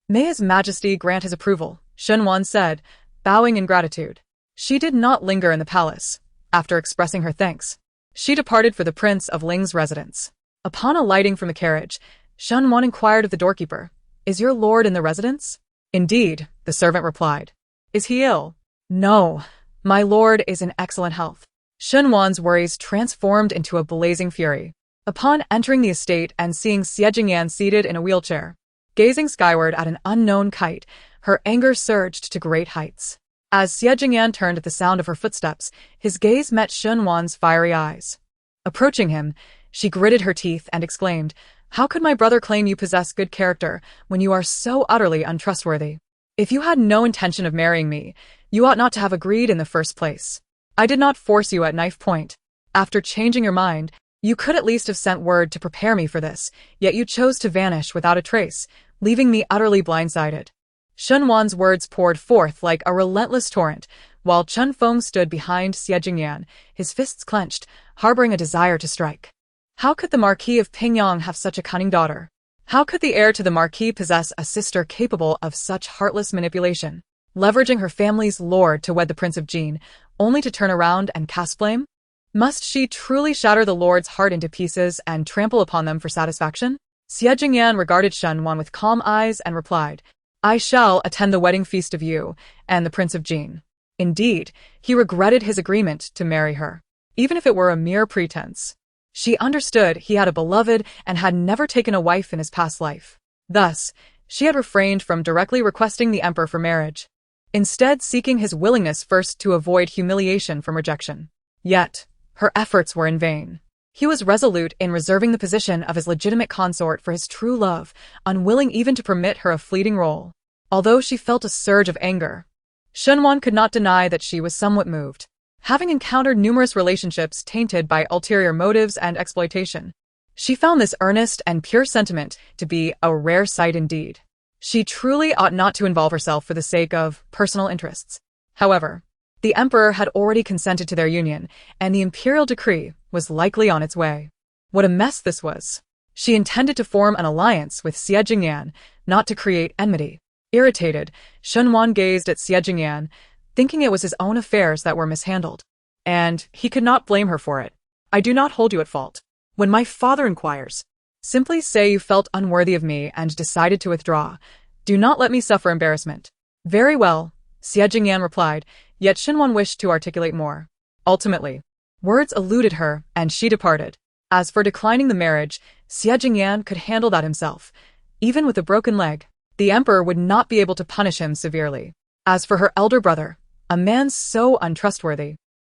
"May His Majesty grant his approval," Shunwan said, bowing in gratitude. She did not linger in the palace. After expressing her thanks, she departed for the Prince of Ling's residence. Upon alighting from the carriage, Shunwan inquired of the doorkeeper, "Is your lord in the residence?" "Indeed," the servant replied. "Is he ill?" "No, my lord is in excellent health." Shunwan's worries transformed into a blazing fury. Upon entering the estate and seeing Xie seated in a wheelchair, gazing skyward at an unknown kite, her anger surged to great heights. As Xie turned at the sound of her footsteps, his gaze met Shunwan's fiery eyes. Approaching him, she gritted her teeth and exclaimed, "How could my brother claim you possess good character when you are so utterly untrustworthy? If you had no intention of marrying me, you ought not to have agreed in the first place. I did not force you at knife point. After changing your mind, you could at least have sent word to prepare me for this, yet you chose to vanish without a trace, leaving me utterly blindsided." Shunwan's words poured forth like a relentless torrent, while Chun Feng stood behind Xie, his fists clenched, harboring a desire to strike. How could the Marquis of Pingyang have such a cunning daughter? How could the heir to the Marquis possess a sister capable of such heartless manipulation, leveraging her family's lord to wed the Prince of Jin, only to turn around and cast blame? Must she truly shatter the lord's heart into pieces and trample upon them for satisfaction? Xie regarded Shunwan with calm eyes and replied, I shall attend the wedding feast of you and the Prince of Jin. Indeed, he regretted his agreement to marry her, even if it were a mere pretense. She understood he had a beloved and had never taken a wife in his past life. Thus, she had refrained from directly requesting the emperor for marriage, instead seeking his willingness first to avoid humiliation from rejection. Yet, her efforts were in vain. He was resolute in reserving the position of his legitimate consort for his true love, unwilling even to permit her a fleeting role. Although she felt a surge of anger, Shunwan could not deny that she was somewhat moved. Having encountered numerous relationships tainted by ulterior motives and exploitation, she found this earnest and pure sentiment to be a rare sight indeed. She truly ought not to involve herself for the sake of personal interests. However, the emperor had already consented to their union, and the imperial decree was likely on its way. What a mess this was! She intended to form an alliance with Xie Jingyan, not to create enmity. Irritated, Shunwan gazed at Xie Jingyan, thinking it was his own affairs that were mishandled. And he could not blame her for it. I do not hold you at fault. When my father inquires, simply say you felt unworthy of me and decided to withdraw. Do not let me suffer embarrassment. Very well, Xie Jingyan replied, yet Shunwan wished to articulate more. Ultimately, words eluded her, and she departed. As for declining the marriage, Xie Jingyan could handle that himself. Even with a broken leg, the emperor would not be able to punish him severely. As for her elder brother, a man so untrustworthy,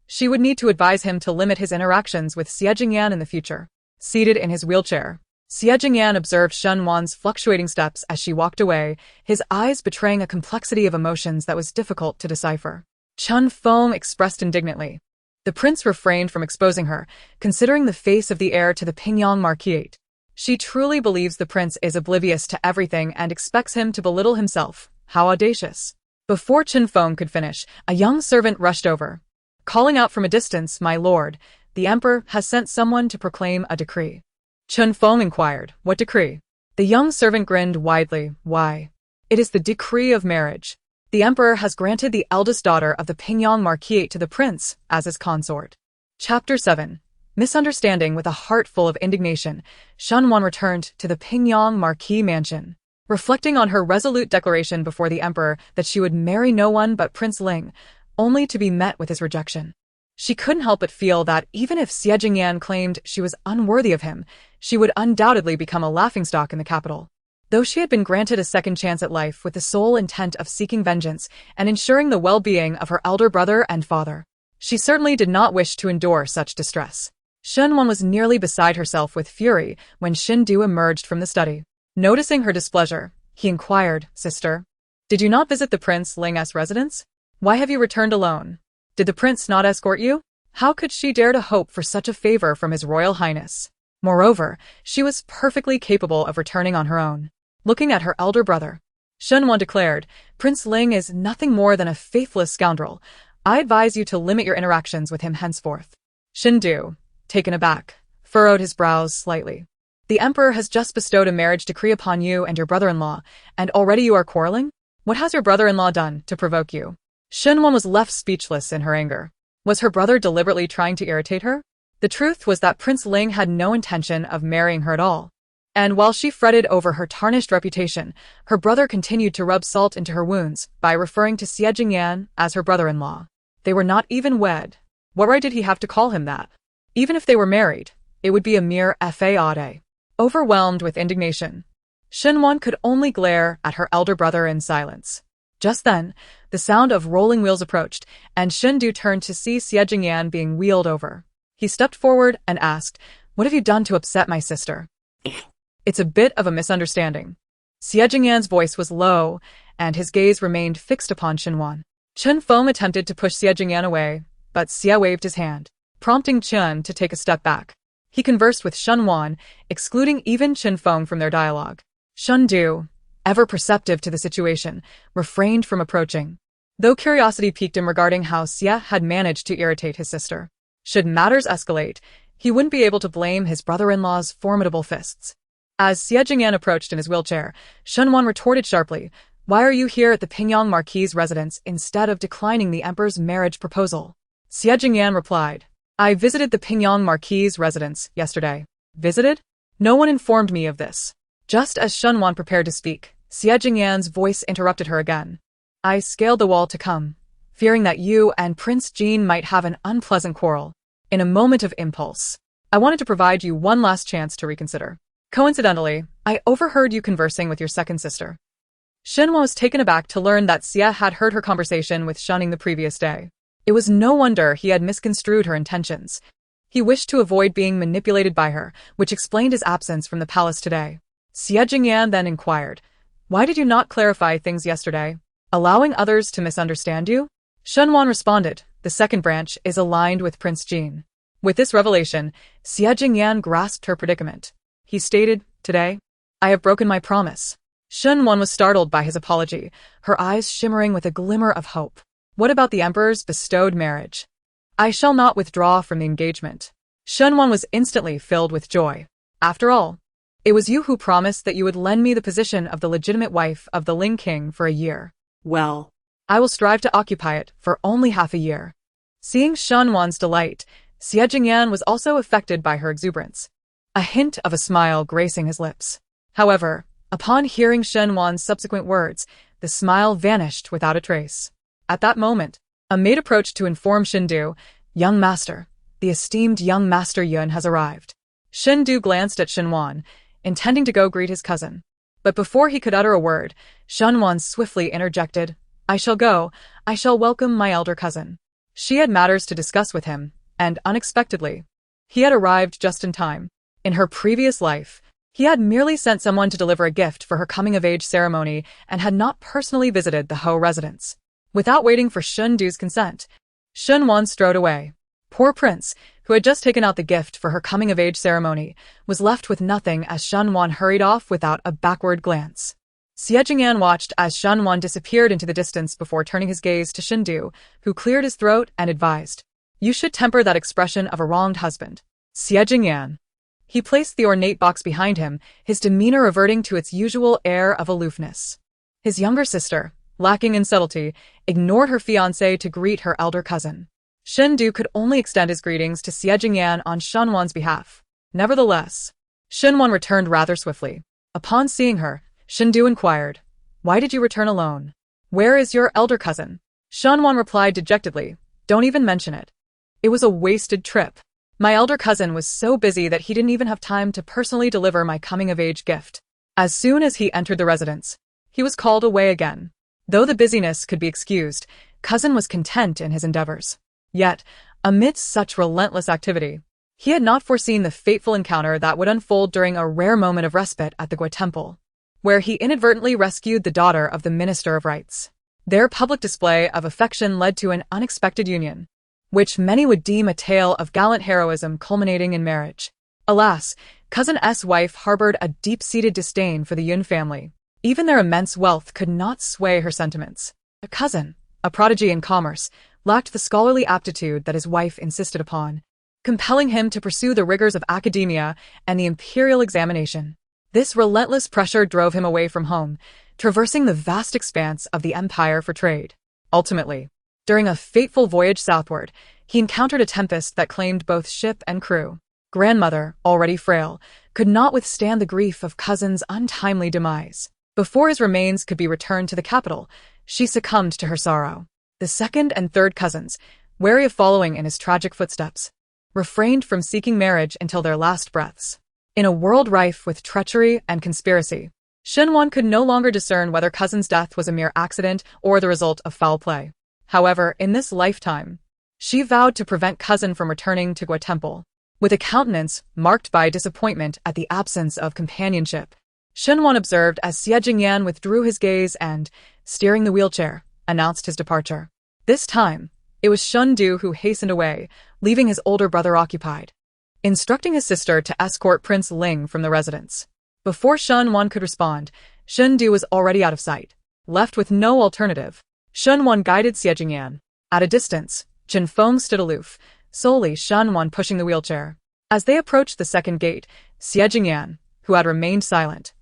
she would need to advise him to limit his interactions with Xie Jingyan in the future. Seated in his wheelchair, Xie Jingyan observed Shunwan's fluctuating steps as she walked away, his eyes betraying a complexity of emotions that was difficult to decipher. Chun Feng expressed indignantly. The prince refrained from exposing her, considering the face of the heir to the Pingyang Marquisate. She truly believes the prince is oblivious to everything and expects him to belittle himself. How audacious. Before Chun Feng could finish, a young servant rushed over, calling out from a distance, "My lord, the emperor has sent someone to proclaim a decree." Chun Feng inquired, "What decree?" The young servant grinned widely. "Why, it is the decree of marriage. The emperor has granted the eldest daughter of the Pingyang Marquisate to the prince as his consort." Chapter 7. Misunderstanding. With a heart full of indignation, Shunwan returned to the Pingyang Marquis mansion. Reflecting on her resolute declaration before the emperor that she would marry no one but Prince Ling, only to be met with his rejection. She couldn't help but feel that even if Xie Jingyan claimed she was unworthy of him, she would undoubtedly become a laughingstock in the capital. Though she had been granted a second chance at life with the sole intent of seeking vengeance and ensuring the well-being of her elder brother and father, she certainly did not wish to endure such distress. Shunwan was nearly beside herself with fury when Shindu emerged from the study. Noticing her displeasure, he inquired, "Sister, did you not visit the Prince Ling's residence? Why have you returned alone? Did the prince not escort you?" How could she dare to hope for such a favor from his royal highness? Moreover, she was perfectly capable of returning on her own. Looking at her elder brother, Shunwan declared, "Prince Ling is nothing more than a faithless scoundrel. I advise you to limit your interactions with him henceforth." Shindu, taken aback, furrowed his brows slightly. "The emperor has just bestowed a marriage decree upon you and your brother-in-law, and already you are quarreling? What has your brother-in-law done to provoke you?" Shunwan was left speechless in her anger. Was her brother deliberately trying to irritate her? The truth was that Prince Ling had no intention of marrying her at all. And while she fretted over her tarnished reputation, her brother continued to rub salt into her wounds by referring to Xie Jingyan as her brother-in-law. They were not even wed. What right did he have to call him that? Even if they were married, it would be a mere fade. Overwhelmed with indignation, Shunwan could only glare at her elder brother in silence. Just then, the sound of rolling wheels approached, and Shindu turned to see Xie Jingyan being wheeled over. He stepped forward and asked, "What have you done to upset my sister?" "It's a bit of a misunderstanding." Xie Jingyan's voice was low, and his gaze remained fixed upon Shunwan. Chun Feng attempted to push Xie Jingyan away, but Xie waved his hand, prompting Chun to take a step back. He conversed with Shunwan, excluding even Chun Feng from their dialogue. Shundu, ever perceptive to the situation, refrained from approaching, though curiosity piqued him regarding how Xie had managed to irritate his sister. Should matters escalate, he wouldn't be able to blame his brother-in-law's formidable fists. As Xie Jingyan approached in his wheelchair, Shunwan retorted sharply, "Why are you here at the Pingyang Marquis' residence instead of declining the emperor's marriage proposal?" Xie Jingyan replied, "I visited the Pingyang Marquis' residence yesterday." "Visited? No one informed me of this." Just as Shunwan prepared to speak, Xie Jingyan's voice interrupted her again. I scaled the wall to come, fearing that you and Prince Jean might have an unpleasant quarrel. In a moment of impulse, I wanted to provide you one last chance to reconsider. Coincidentally, I overheard you conversing with your second sister. Shenhua was taken aback to learn that Xie had heard her conversation with Shunning the previous day. It was no wonder he had misconstrued her intentions. He wished to avoid being manipulated by her, which explained his absence from the palace today. Xie Jingyan then inquired, why did you not clarify things yesterday, allowing others to misunderstand you? Shenhuan responded, the second branch is aligned with Prince Jean. With this revelation, Xie Jingyan grasped her predicament. He stated, today, I have broken my promise. Shenhuan was startled by his apology, her eyes shimmering with a glimmer of hope. What about the emperor's bestowed marriage? I shall not withdraw from the engagement. Shenhuan was instantly filled with joy. After all, it was you who promised that you would lend me the position of the legitimate wife of the Ling King for a year. Well, I will strive to occupy it for only half a year. Seeing Shenhuan's delight, Xie Jingyan was also affected by her exuberance, a hint of a smile gracing his lips. However, upon hearing Shenhuan's subsequent words, the smile vanished without a trace. At that moment, a maid approached to inform Shindu, young master, the esteemed young master Yun has arrived. Shindu glanced at Shenhuan, intending to go greet his cousin. But before he could utter a word, Shenhuan swiftly interjected, I shall go, I shall welcome my elder cousin. She had matters to discuss with him, and unexpectedly, he had arrived just in time. In her previous life, he had merely sent someone to deliver a gift for her coming-of-age ceremony and had not personally visited the Ho residence. Without waiting for Shindu's consent, Shenhuan strode away. Poor prince, who had just taken out the gift for her coming-of-age ceremony, was left with nothing as Shenhuan hurried off without a backward glance. Xie Jingyan watched as Shenhuan disappeared into the distance before turning his gaze to Shindu, who cleared his throat and advised, you should temper that expression of a wronged husband. Xie Jingyan. He placed the ornate box behind him, his demeanor reverting to its usual air of aloofness. His younger sister, lacking in subtlety, ignored her fiancé to greet her elder cousin. Shindu could only extend his greetings to Xie Jingyan on Shenhuan's behalf. Nevertheless, Shenhuan returned rather swiftly. Upon seeing her, Shindu inquired, why did you return alone? Where is your elder cousin? Shenhuan replied dejectedly, don't even mention it. It was a wasted trip. My elder cousin was so busy that he didn't even have time to personally deliver my coming-of-age gift. As soon as he entered the residence, he was called away again. Though the busyness could be excused, cousin was content in his endeavors. Yet, amidst such relentless activity, he had not foreseen the fateful encounter that would unfold during a rare moment of respite at the Gua Temple, where he inadvertently rescued the daughter of the Minister of Rites. Their public display of affection led to an unexpected union, which many would deem a tale of gallant heroism culminating in marriage. Alas, Cousin S' wife harbored a deep-seated disdain for the Yun family. Even their immense wealth could not sway her sentiments. A cousin, a prodigy in commerce, lacked the scholarly aptitude that his wife insisted upon, compelling him to pursue the rigors of academia and the imperial examination. This relentless pressure drove him away from home, traversing the vast expanse of the empire for trade. Ultimately, during a fateful voyage southward, he encountered a tempest that claimed both ship and crew. Grandmother, already frail, could not withstand the grief of cousin's untimely demise. Before his remains could be returned to the capital, she succumbed to her sorrow. The second and third cousins, wary of following in his tragic footsteps, refrained from seeking marriage until their last breaths. In a world rife with treachery and conspiracy, Shenhuan could no longer discern whether cousin's death was a mere accident or the result of foul play. However, in this lifetime, she vowed to prevent cousin from returning to Gua Temple. With a countenance marked by disappointment at the absence of companionship, Shenhuan observed as Xie Jingyan withdrew his gaze and, steering the wheelchair, announced his departure. This time, it was Shindu who hastened away, leaving his older brother occupied, instructing his sister to escort Prince Ling from the residence. Before Shenhuan could respond, Shindu was already out of sight. Left with no alternative, Shenhuan guided Xie Jingyan. At a distance, Chen Feng stood aloof, solely Shenhuan pushing the wheelchair. As they approached the second gate, Xie Jingyan, who had remained silent,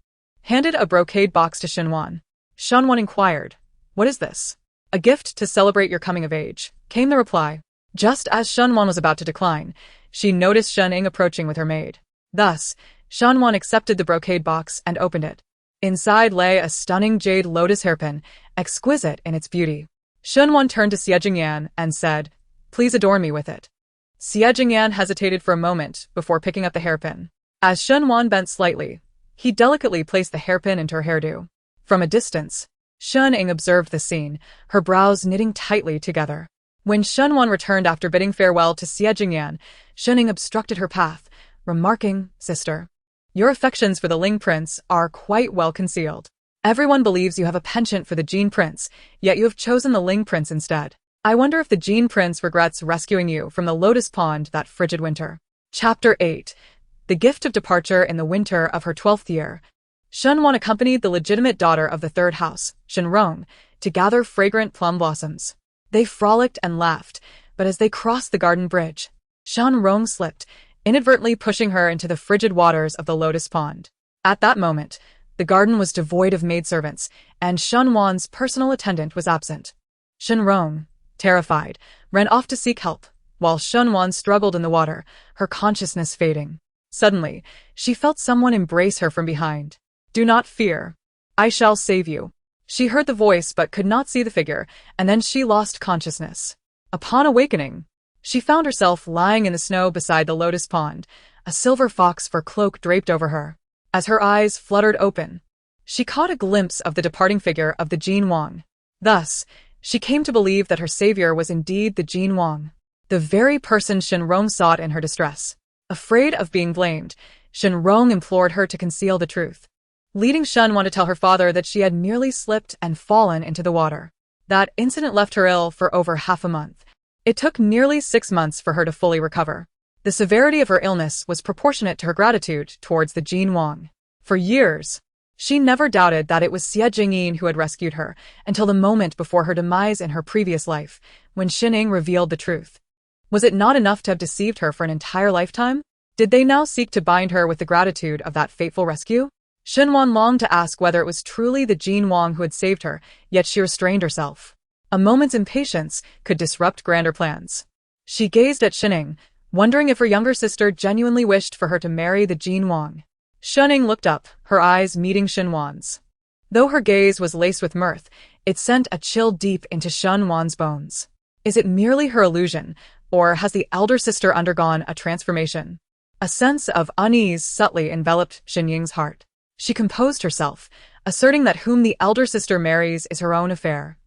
handed a brocade box to Shenhuan. Shenhuan inquired, what is this? A gift to celebrate your coming of age, came the reply. Just as Shenhuan was about to decline, she noticed Shen Ying approaching with her maid. Thus, Shenhuan accepted the brocade box and opened it. Inside lay a stunning jade lotus hairpin, exquisite in its beauty. Shunwan turned to Xie Jingyan and said, "Please adorn me with it." Xie Jingyan hesitated for a moment before picking up the hairpin. As Shunwan bent slightly, he delicately placed the hairpin into her hairdo. From a distance, Shun-ing observed the scene, her brows knitting tightly together. When Shunwan returned after bidding farewell to Xie Jingyan, Shun-ing obstructed her path, remarking, "Sister, your affections for the Ling Prince are quite well concealed. Everyone believes you have a penchant for the Jean Prince, yet you have chosen the Ling Prince instead. I wonder if the Jean Prince regrets rescuing you from the Lotus Pond that frigid winter." Chapter 8. The Gift of Departure in the Winter of her 12th year. Shunwan accompanied the legitimate daughter of the third house, Shenrong, to gather fragrant plum blossoms. They frolicked and laughed, but as they crossed the garden bridge, Shenrong slipped, inadvertently pushing her into the frigid waters of the Lotus Pond. At that moment, the garden was devoid of maidservants, and Shunwan's personal attendant was absent. Shenrong, terrified, ran off to seek help, while Shunwan struggled in the water, her consciousness fading. Suddenly, she felt someone embrace her from behind. "Do not fear. I shall save you." She heard the voice but could not see the figure, and then she lost consciousness. Upon awakening, she found herself lying in the snow beside the Lotus Pond, a silver fox fur cloak draped over her. As her eyes fluttered open, she caught a glimpse of the departing figure of the Jin Wang. Thus, she came to believe that her savior was indeed the Jin Wang, the very person Shenrong sought in her distress. Afraid of being blamed, Shenrong implored her to conceal the truth, leading Shunwan to tell her father that she had merely slipped and fallen into the water. That incident left her ill for over half a month. It took nearly 6 months for her to fully recover. The severity of her illness was proportionate to her gratitude towards the Jin Wang. For years, she never doubted that it was Xie Jingyin who had rescued her, until the moment before her demise in her previous life, when Xin-ing revealed the truth. Was it not enough to have deceived her for an entire lifetime? Did they now seek to bind her with the gratitude of that fateful rescue? Shunwan longed to ask whether it was truly the Jin Wang who had saved her, yet she restrained herself. A moment's impatience could disrupt grander plans. She gazed at Xin-ing, wondering if her younger sister genuinely wished for her to marry the Jin Wang. Xin-ing looked up, her eyes meeting Xinwan's. Though her gaze was laced with mirth, it sent a chill deep into Shunwan's bones. Is it merely her illusion, or has the elder sister undergone a transformation? A sense of unease subtly enveloped Xinying's heart. She composed herself, asserting that whom the elder sister marries is her own affair.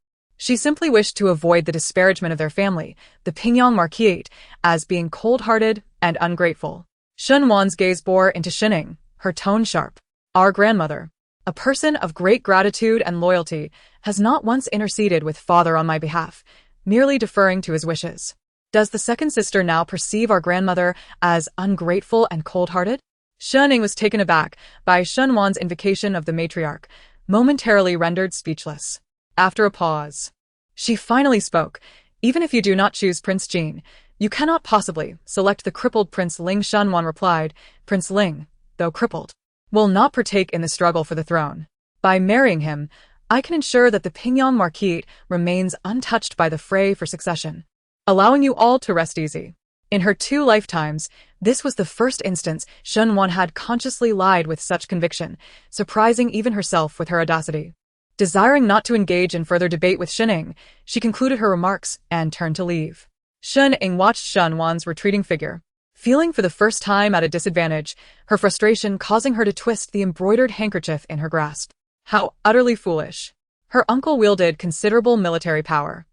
She simply wished to avoid the disparagement of their family, the Pingyang Marquis, as being cold-hearted and ungrateful. Shunwan's gaze bore into Xining, her tone sharp. "Our grandmother, a person of great gratitude and loyalty, has not once interceded with father on my behalf, merely deferring to his wishes. Does the second sister now perceive our grandmother as ungrateful and cold-hearted?" Xining was taken aback by Shunwan's invocation of the matriarch, momentarily rendered speechless. After a pause, she finally spoke. "Even if you do not choose Prince Jin, you cannot possibly select the crippled Prince Ling." Shunwan replied, "Prince Ling, though crippled, will not partake in the struggle for the throne. By marrying him, I can ensure that the Pingyang Marquis remains untouched by the fray for succession, allowing you all to rest easy." In her 2 lifetimes, this was the first instance Shunwan had consciously lied with such conviction, surprising even herself with her audacity. Desiring not to engage in further debate with Xining, she concluded her remarks and turned to leave. Xin-ing watched Shunwan's retreating figure, feeling for the first time at a disadvantage, her frustration causing her to twist the embroidered handkerchief in her grasp. How utterly foolish. Her uncle wielded considerable military power.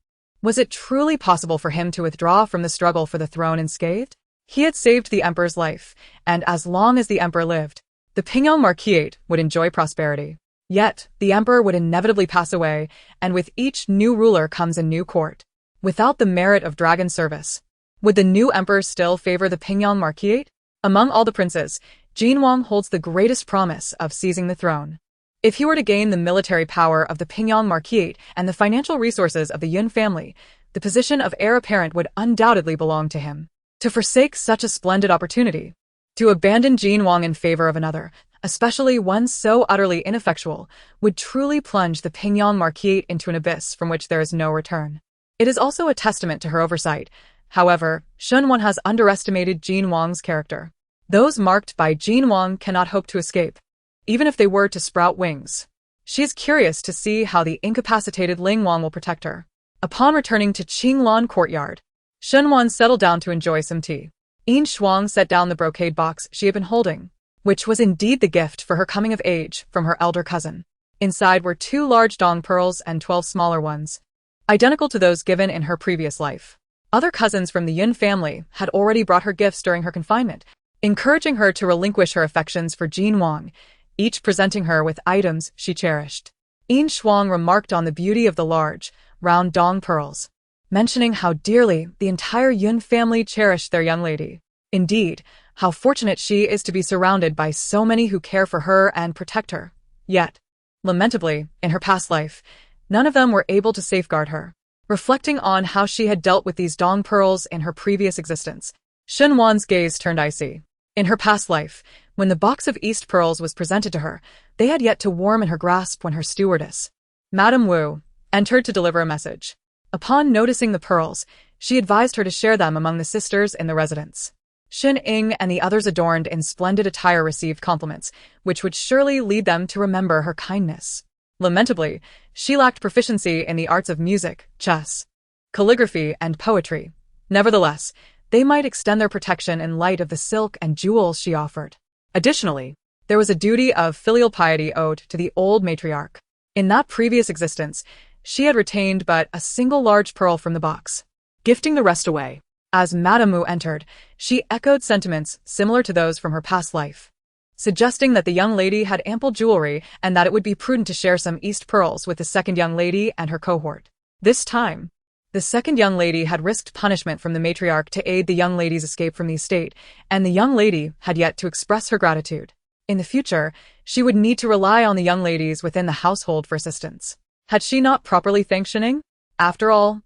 Was it truly possible for him to withdraw from the struggle for the throne unscathed? He had saved the emperor's life, and as long as the emperor lived, the Pingyang Marquis would enjoy prosperity. Yet, the emperor would inevitably pass away, and with each new ruler comes a new court. Without the merit of dragon service, would the new emperor still favor the Pingyang Marquis? Among all the princes, Jin Wang holds the greatest promise of seizing the throne. If he were to gain the military power of the Pingyang Marquis and the financial resources of the Yun family, the position of heir apparent would undoubtedly belong to him. To forsake such a splendid opportunity, to abandon Jin Wang in favor of another, especially one so utterly ineffectual, would truly plunge the Pingyang Marquis into an abyss from which there is no return. It is also a testament to her oversight. However, Shunwan has underestimated Jin Wang's character. Those marked by Jin Wang cannot hope to escape. even if they were to sprout wings. She is curious to see how the incapacitated Ling Wang will protect her. Upon returning to Qinglan courtyard, Shen Wan settled down to enjoy some tea. Yin Shuang set down the brocade box she had been holding, which was indeed the gift for her coming of age from her elder cousin. Inside were 2 large dong pearls and 12 smaller ones, identical to those given in her previous life. Other cousins from the Yun family had already brought her gifts during her confinement, encouraging her to relinquish her affections for Jin Wang, each presenting her with items she cherished. Yin Shuang remarked on the beauty of the large, round dong pearls, mentioning how dearly the entire Yun family cherished their young lady. Indeed, how fortunate she is to be surrounded by so many who care for her and protect her. Yet, lamentably, in her past life, none of them were able to safeguard her. Reflecting on how she had dealt with these dong pearls in her previous existence, Shen Wan's gaze turned icy. In her past life, when the box of East pearls was presented to her, they had yet to warm in her grasp when her stewardess, Madame Wu, entered to deliver a message. Upon noticing the pearls, she advised her to share them among the sisters in the residence. Xin Ying and the others adorned in splendid attire received compliments, which would surely lead them to remember her kindness. Lamentably, she lacked proficiency in the arts of music, chess, calligraphy, and poetry. Nevertheless, they might extend their protection in light of the silk and jewels she offered. Additionally, there was a duty of filial piety owed to the old matriarch. In that previous existence, she had retained but a single large pearl from the box, gifting the rest away. As Madame Wu entered, she echoed sentiments similar to those from her past life, suggesting that the young lady had ample jewelry and that it would be prudent to share some East pearls with the second young lady and her cohort. This time, the second young lady had risked punishment from the matriarch to aid the young lady's escape from the estate, and the young lady had yet to express her gratitude. In the future, she would need to rely on the young ladies within the household for assistance. Had she not properly thanked Shening? After all,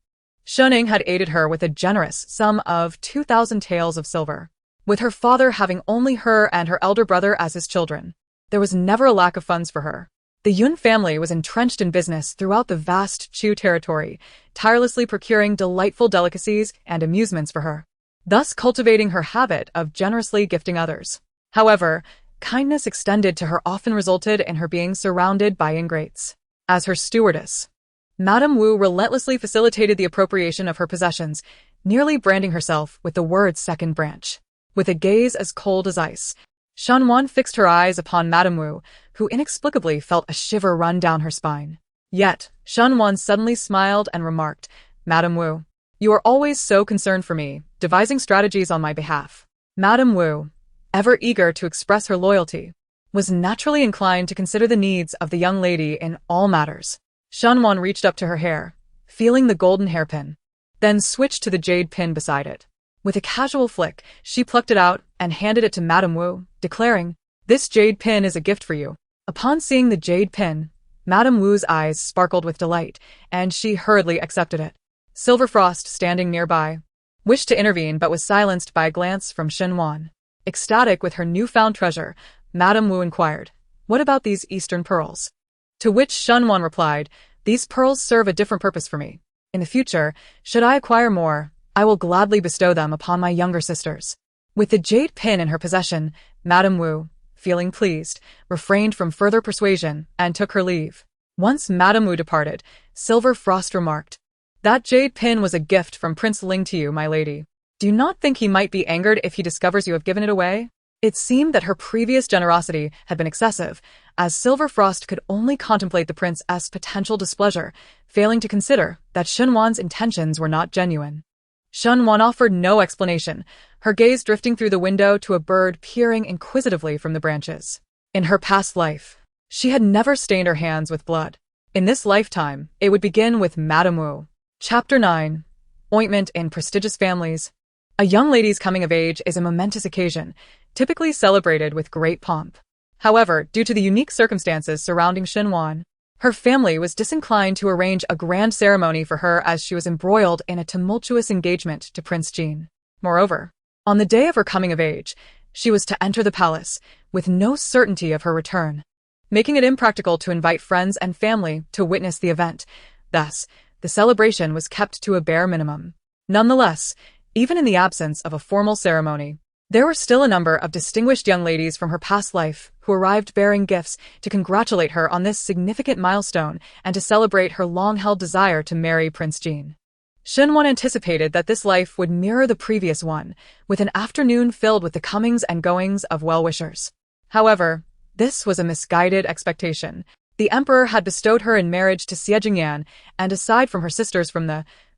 Shening had aided her with a generous sum of 2,000 taels of silver. With her father having only her and her elder brother as his children, there was never a lack of funds for her. The Yun family was entrenched in business throughout the vast Chu territory, tirelessly procuring delightful delicacies and amusements for her, thus cultivating her habit of generously gifting others. However, kindness extended to her often resulted in her being surrounded by ingrates. As her stewardess, Madame Wu relentlessly facilitated the appropriation of her possessions, nearly branding herself with the word second branch. With a gaze as cold as ice, Shen Wan fixed her eyes upon Madame Wu, who inexplicably felt a shiver run down her spine. Yet, Shen Wan suddenly smiled and remarked, "Madame Wu, you are always so concerned for me, devising strategies on my behalf." Madame Wu, ever eager to express her loyalty, was naturally inclined to consider the needs of the young lady in all matters. Shen Wan reached up to her hair, feeling the golden hairpin, then switched to the jade pin beside it. With a casual flick, she plucked it out and handed it to Madame Wu, declaring, "This jade pin is a gift for you." Upon seeing the jade pin, Madame Wu's eyes sparkled with delight, and she hurriedly accepted it. Silver Frost, standing nearby, wished to intervene but was silenced by a glance from Shen Wan. Ecstatic with her newfound treasure, Madame Wu inquired, "What about these Eastern pearls?" To which Shen Wan replied, "These pearls serve a different purpose for me. In the future, should I acquire more, I will gladly bestow them upon my younger sisters." With the jade pin in her possession, Madame Wu, feeling pleased, refrained from further persuasion and took her leave. Once Madame Wu departed, Silver Frost remarked, "That jade pin was a gift from Prince Ling to you, my lady. Do you not think he might be angered if he discovers you have given it away?" It seemed that her previous generosity had been excessive, as Silver Frost could only contemplate the prince's potential displeasure, failing to consider that Shen Wan's intentions were not genuine. Shen Wan offered no explanation, her gaze drifting through the window to a bird peering inquisitively from the branches. In her past life, she had never stained her hands with blood. In this lifetime, it would begin with Madame Wu. Chapter 9. Ointment in Prestigious Families. A young lady's coming of age is a momentous occasion, typically celebrated with great pomp. However, due to the unique circumstances surrounding Shen Wan, her family was disinclined to arrange a grand ceremony for her as she was embroiled in a tumultuous engagement to Prince Jin. Moreover, on the day of her coming of age, she was to enter the palace, with no certainty of her return, making it impractical to invite friends and family to witness the event. Thus, the celebration was kept to a bare minimum. Nonetheless, even in the absence of a formal ceremony, There were still a number of distinguished young ladies from her past life who arrived bearing gifts to congratulate her on this significant milestone and to celebrate her long-held desire to marry Prince Jean. Shinwon anticipated that this life would mirror the previous one, with an afternoon filled with the comings and goings of well-wishers. However, this was a misguided expectation. The emperor had bestowed her in marriage to Xie Jingyan, and aside from her sisters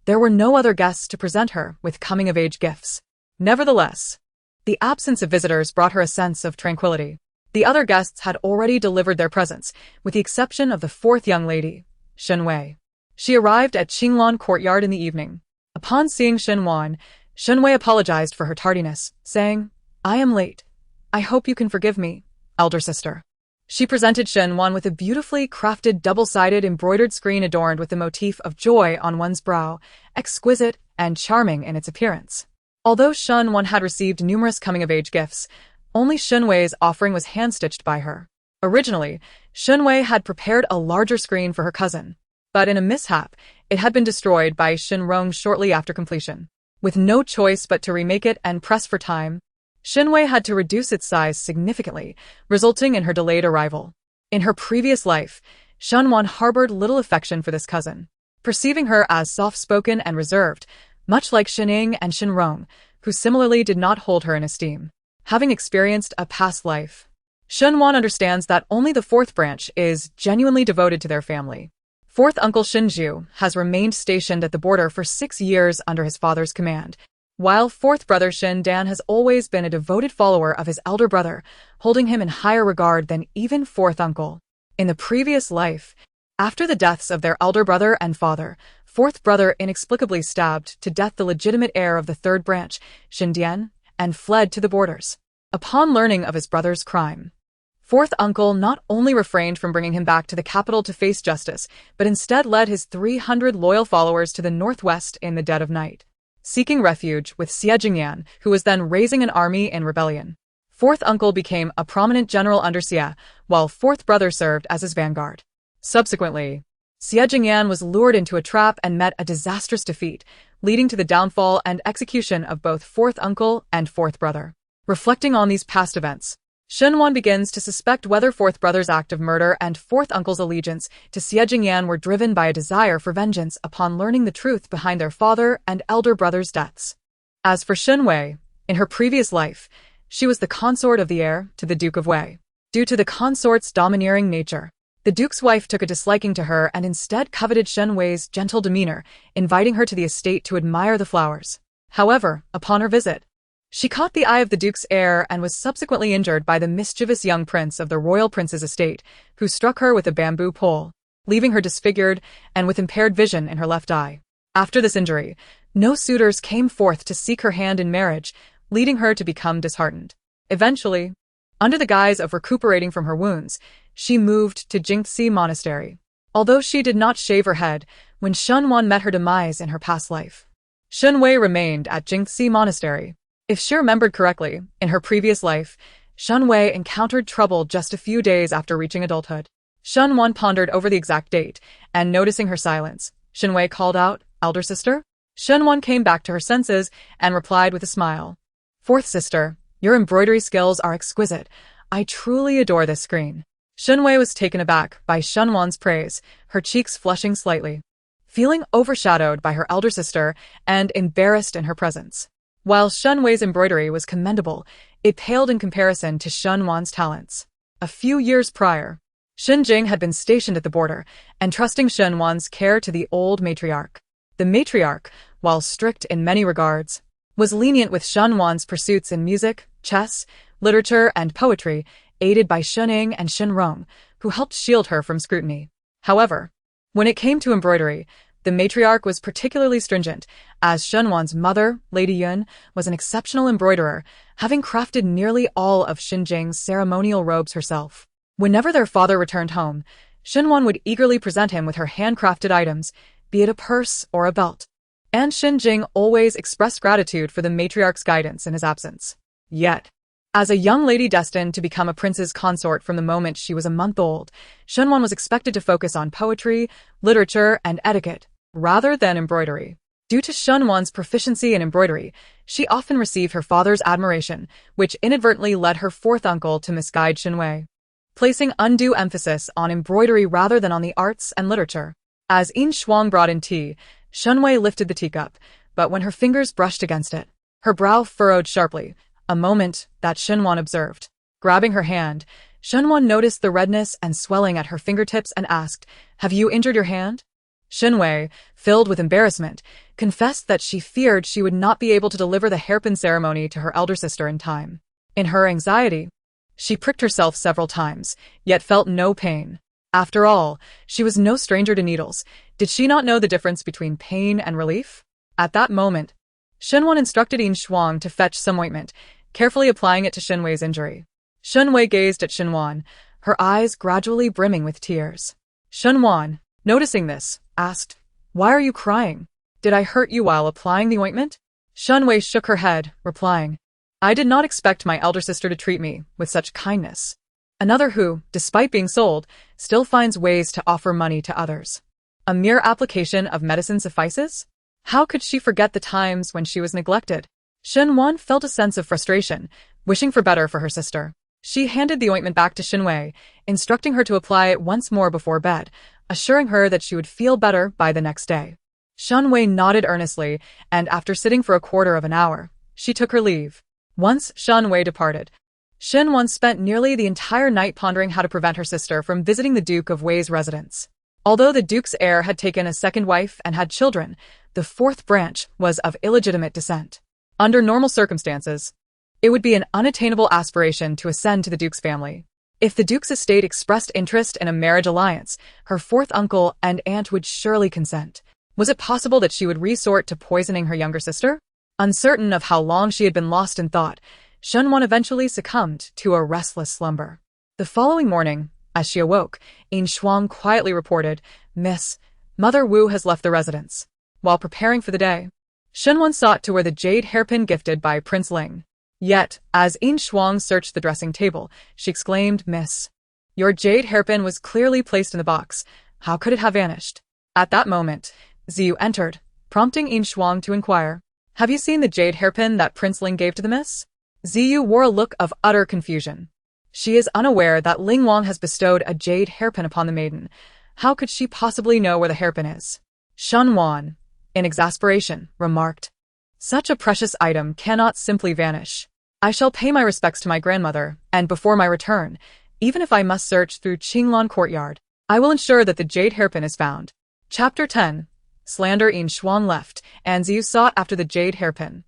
there were no other guests to present her with coming-of-age gifts. Nevertheless, the absence of visitors brought her a sense of tranquility. The other guests had already delivered their presents, with the exception of the fourth young lady, Shenwei. She arrived at Qinglan courtyard in the evening. Upon seeing Shenwan, Shenwei apologized for her tardiness, saying, "I am late. I hope you can forgive me, elder sister." She presented Shenwan with a beautifully crafted double-sided embroidered screen adorned with the motif of joy on one's brow, exquisite and charming in its appearance. Although Shenwan had received numerous coming-of-age gifts, only Shenwei's offering was hand-stitched by her. Originally, Shenwei had prepared a larger screen for her cousin, but in a mishap, it had been destroyed by Shinrong shortly after completion. With no choice but to remake it and press for time, Shenwei had to reduce its size significantly, resulting in her delayed arrival. In her previous life, Shenwan harbored little affection for this cousin, perceiving her as soft-spoken and reserved, much like Shining and Shinrong, who similarly did not hold her in esteem. Having experienced a past life, Shenwan understands that only the fourth branch is genuinely devoted to their family. Fourth uncle Shinju has remained stationed at the border for 6 years under his father's command, while fourth brother Shin Dan has always been a devoted follower of his elder brother, holding him in higher regard than even fourth uncle. In the previous life, after the deaths of their elder brother and father, fourth brother inexplicably stabbed to death the legitimate heir of the third branch, Shindian, and fled to the borders. Upon learning of his brother's crime, fourth uncle not only refrained from bringing him back to the capital to face justice, but instead led his 300 loyal followers to the northwest in the dead of night, seeking refuge with Xie Jingyan, who was then raising an army in rebellion. Fourth uncle became a prominent general under Xie, while fourth brother served as his vanguard. Subsequently, Xie Jingyan was lured into a trap and met a disastrous defeat, leading to the downfall and execution of both fourth uncle and fourth brother. Reflecting on these past events, Shenwan begins to suspect whether fourth brother's act of murder and fourth uncle's allegiance to Xie Jingyan were driven by a desire for vengeance upon learning the truth behind their father and elder brother's deaths. As for Shenwei, in her previous life, she was the consort of the heir to the Duke of Wei. Due to the consort's domineering nature, the Duke's wife took a disliking to her and instead coveted Shenwei's gentle demeanor, inviting her to the estate to admire the flowers. However, upon her visit, she caught the eye of the Duke's heir and was subsequently injured by the mischievous young prince of the royal prince's estate, who struck her with a bamboo pole, leaving her disfigured and with impaired vision in her left eye. After this injury, no suitors came forth to seek her hand in marriage, leading her to become disheartened. Eventually, under the guise of recuperating from her wounds, she moved to Jingxi Monastery. Although she did not shave her head when Shenwan met her demise in her past life, Shenwei remained at Jingxi Monastery. If she remembered correctly, in her previous life, Shenwei encountered trouble just a few days after reaching adulthood. Shenwan pondered over the exact date, and noticing her silence, Shenwei called out, "Elder sister?" Shenwan came back to her senses and replied with a smile, "Fourth sister, your embroidery skills are exquisite. I truly adore this screen." Shenwei was taken aback by Shenwan's praise, her cheeks flushing slightly, feeling overshadowed by her elder sister and embarrassed in her presence. While Shenwei's embroidery was commendable, it paled in comparison to Shenwan's talents. A few years prior, Shinjing had been stationed at the border, entrusting Shenwan's care to the old matriarch. The matriarch, while strict in many regards, was lenient with Shenwan's pursuits in music, chess, literature, and poetry, aided by Shening and Shinrong, who helped shield her from scrutiny. However, when it came to embroidery, the matriarch was particularly stringent, as Shenwan's mother, Lady Yun, was an exceptional embroiderer, having crafted nearly all of Shinjing's ceremonial robes herself. Whenever their father returned home, Shenwan would eagerly present him with her handcrafted items, be it a purse or a belt. And Shinjing always expressed gratitude for the matriarch's guidance in his absence. Yet, as a young lady destined to become a prince's consort from the moment she was a month old, Shenwan was expected to focus on poetry, literature, and etiquette, rather than embroidery. Due to Shunwan's proficiency in embroidery, she often received her father's admiration, which inadvertently led her fourth uncle to misguide Shinwei, placing undue emphasis on embroidery rather than on the arts and literature. As In Shuang brought in tea, Shinwei lifted the teacup, but when her fingers brushed against it, her brow furrowed sharply, a moment that Shinwan observed. Grabbing her hand, Shinwan noticed the redness and swelling at her fingertips and asked, "Have you injured your hand?" Shinwei, filled with embarrassment, confessed that she feared she would not be able to deliver the hairpin ceremony to her elder sister in time. In her anxiety, she pricked herself several times, yet felt no pain. After all, she was no stranger to needles. Did she not know the difference between pain and relief? At that moment, Shinwan instructed In Shuang to fetch some ointment, carefully applying it to Shinwei's injury. Shinwei gazed at Shinwan, her eyes gradually brimming with tears. Shinwan, noticing this, asked, "Why are you crying? Did I hurt you while applying the ointment?" Shinwei shook her head, replying, "I did not expect my elder sister to treat me with such kindness. Another who, despite being sold, still finds ways to offer money to others. A mere application of medicine suffices? How could she forget the times when she was neglected?" Shinwan felt a sense of frustration, wishing for better for her sister. She handed the ointment back to Shinwei, instructing her to apply it once more before bed, assuring her that she would feel better by the next day. Shinwei nodded earnestly, and after sitting for a quarter of an hour, she took her leave. Once Shinwei departed, Shinwan spent nearly the entire night pondering how to prevent her sister from visiting the Duke of Wei's residence. Although the Duke's heir had taken a second wife and had children, the fourth branch was of illegitimate descent. Under normal circumstances, it would be an unattainable aspiration to ascend to the Duke's family. If the Duke's estate expressed interest in a marriage alliance, her fourth uncle and aunt would surely consent. Was it possible that she would resort to poisoning her younger sister? Uncertain of how long she had been lost in thought, Shinwan eventually succumbed to a restless slumber. The following morning, as she awoke, In Shuang quietly reported, "Miss, Mother Wu has left the residence." While preparing for the day, Shinwan sought to wear the jade hairpin gifted by Prince Ling. Yet, as In Shuang searched the dressing table, she exclaimed, "Miss, your jade hairpin was clearly placed in the box. How could it have vanished?" At that moment, Ziyu entered, prompting In Shuang to inquire, "Have you seen the jade hairpin that Prince Ling gave to the miss?" Ziyu wore a look of utter confusion. She is unaware that Ling Wang has bestowed a jade hairpin upon the maiden. How could she possibly know where the hairpin is? Shinwan, in exasperation, remarked, "Such a precious item cannot simply vanish. I shall pay my respects to my grandmother, and before my return, even if I must search through Qinglan Courtyard, I will ensure that the jade hairpin is found." Chapter 10. Slander. In Shuang left, and Ziyu sought after the jade hairpin.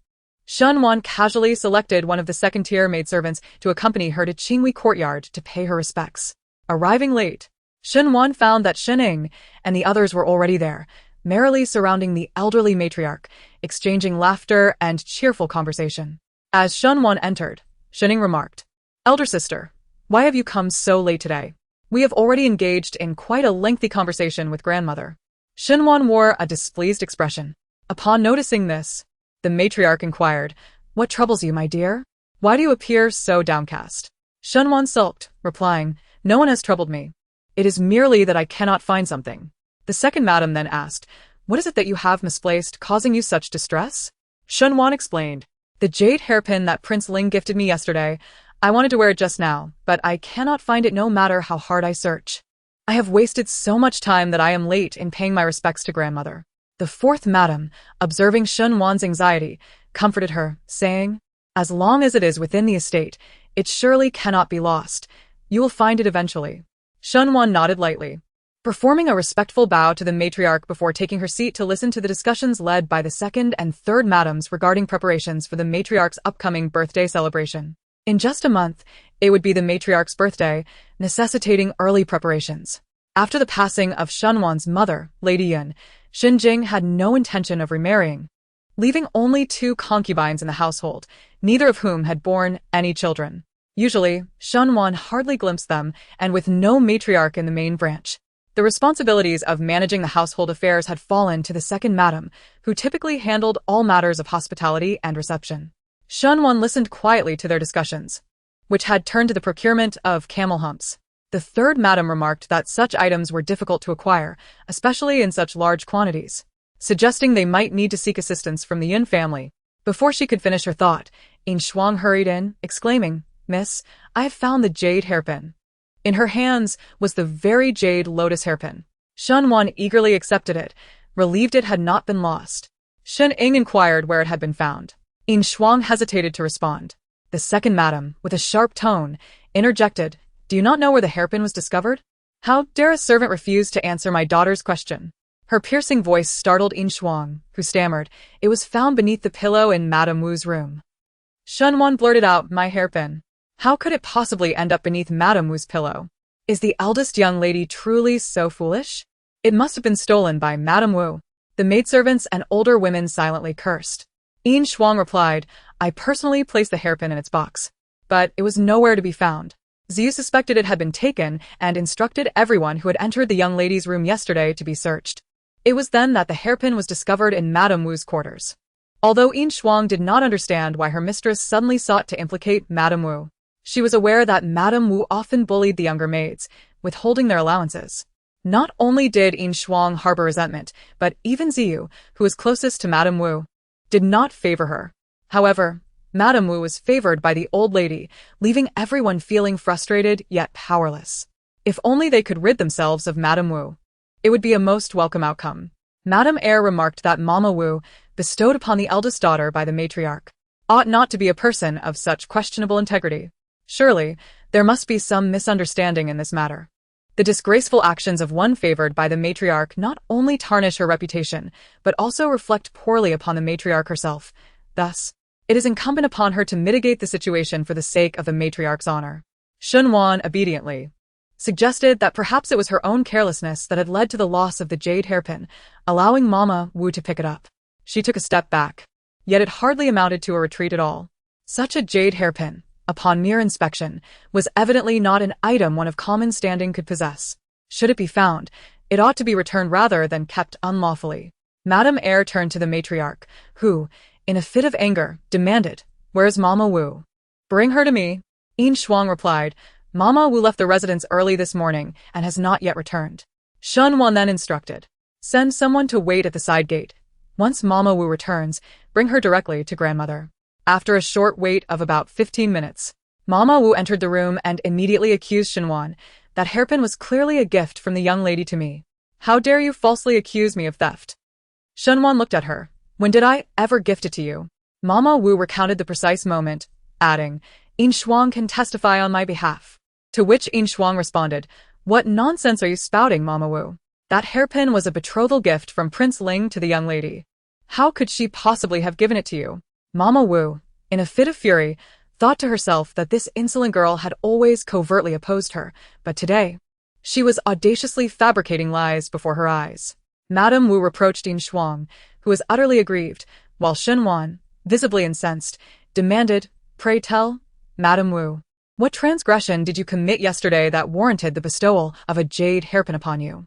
Shinwan casually selected one of the second-tier maidservants to accompany her to Qingwei Courtyard to pay her respects. Arriving late, Shinwan found that Shining and the others were already there, merrily surrounding the elderly matriarch, exchanging laughter and cheerful conversation. As Shinwan entered, Shining remarked, "Elder sister, why have you come so late today? We have already engaged in quite a lengthy conversation with grandmother." Shinwan wore a displeased expression. Upon noticing this, the matriarch inquired, "What troubles you, my dear? Why do you appear so downcast?" Shinwan sulked, replying, "No one has troubled me. It is merely that I cannot find something." The second madam then asked, "What is it that you have misplaced, causing you such distress?" Shinwan explained, "The jade hairpin that Prince Ling gifted me yesterday. I wanted to wear it just now, but I cannot find it no matter how hard I search. I have wasted so much time that I am late in paying my respects to grandmother." The fourth madam, observing Shinwan's anxiety, comforted her, saying, "As long as it is within the estate, it surely cannot be lost. You will find it eventually." Shinwan nodded lightly, performing a respectful bow to the matriarch before taking her seat to listen to the discussions led by the second and third madams regarding preparations for the matriarch's upcoming birthday celebration. In just a month, it would be the matriarch's birthday, necessitating early preparations. After the passing of Shinwan's mother, Lady Yun, Xinjing had no intention of remarrying, leaving only 2 concubines in the household, neither of whom had borne any children. Usually, Shinwan hardly glimpsed them, and with no matriarch in the main branch, the responsibilities of managing the household affairs had fallen to the second madam, who typically handled all matters of hospitality and reception. Shinwan listened quietly to their discussions, which had turned to the procurement of camel humps. The third madam remarked that such items were difficult to acquire, especially in such large quantities. suggesting they might need to seek assistance from the Yin family. Before she could finish her thought, Yin Shuang hurried in, exclaiming, "Miss, I have found the jade hairpin." In her hands was the very jade lotus hairpin. Shun Wan eagerly accepted it, relieved it had not been lost. Shun Ying inquired where it had been found. Yin Shuang hesitated to respond. The second madam, with a sharp tone, interjected, "Do you not know where the hairpin was discovered? How dare a servant refuse to answer my daughter's question?" Her piercing voice startled Yin Shuang, who stammered, "It was found beneath the pillow in Madame Wu's room." Shun Wan blurted out, "My hairpin. How could it possibly end up beneath Madame Wu's pillow? Is the eldest young lady truly so foolish? It must have been stolen by Madame Wu." The maidservants and older women silently cursed. Yin Shuang replied, "I personally placed the hairpin in its box, but it was nowhere to be found. Ziyu suspected it had been taken and instructed everyone who had entered the young lady's room yesterday to be searched. It was then that the hairpin was discovered in Madame Wu's quarters." Although Yin Shuang did not understand why her mistress suddenly sought to implicate Madame Wu, she was aware that Madame Wu often bullied the younger maids, withholding their allowances. Not only did Yin Shuang harbor resentment, but even Ziyu, who was closest to Madame Wu, did not favor her. However, Madame Wu was favored by the old lady, leaving everyone feeling frustrated yet powerless. If only they could rid themselves of Madame Wu, it would be a most welcome outcome. Madame Eyre remarked that Mama Wu, bestowed upon the eldest daughter by the matriarch, ought not to be a person of such questionable integrity. Surely, there must be some misunderstanding in this matter. The disgraceful actions of one favored by the matriarch not only tarnish her reputation, but also reflect poorly upon the matriarch herself. Thus, it is incumbent upon her to mitigate the situation for the sake of the matriarch's honor. Shun Wan obediently suggested that perhaps it was her own carelessness that had led to the loss of the jade hairpin, allowing Mama Wu to pick it up. She took a step back, yet it hardly amounted to a retreat at all. Such a jade hairpin, upon mere inspection, was evidently not an item one of common standing could possess. Should it be found, it ought to be returned rather than kept unlawfully. Madame Eyre turned to the matriarch, who, in a fit of anger, demanded, "Where's Mama Wu?" "Bring her to me." Yin Shuang replied, "Mama Wu left the residence early this morning and has not yet returned." Shun Wan then instructed, "Send someone to wait at the side gate. Once Mama Wu returns, bring her directly to grandmother." After a short wait of about 15 minutes, Mama Wu entered the room and immediately accused Shun Wan. "That hairpin was clearly a gift from the young lady to me. How dare you falsely accuse me of theft?" Shun Wan looked at her. "When did I ever gift it to you?" Mama Wu recounted the precise moment, adding, "Yin Shuang can testify on my behalf." To which Yin Shuang responded, "What nonsense are you spouting, Mama Wu? That hairpin was a betrothal gift from Prince Ling to the young lady. How could she possibly have given it to you?" Mama Wu, in a fit of fury, thought to herself that this insolent girl had always covertly opposed her, but today, she was audaciously fabricating lies before her eyes. Madame Wu reproached Yin Shuang, who was utterly aggrieved, while Shun Wan, visibly incensed, demanded, "Pray tell, Madame Wu, what transgression did you commit yesterday that warranted the bestowal of a jade hairpin upon you?"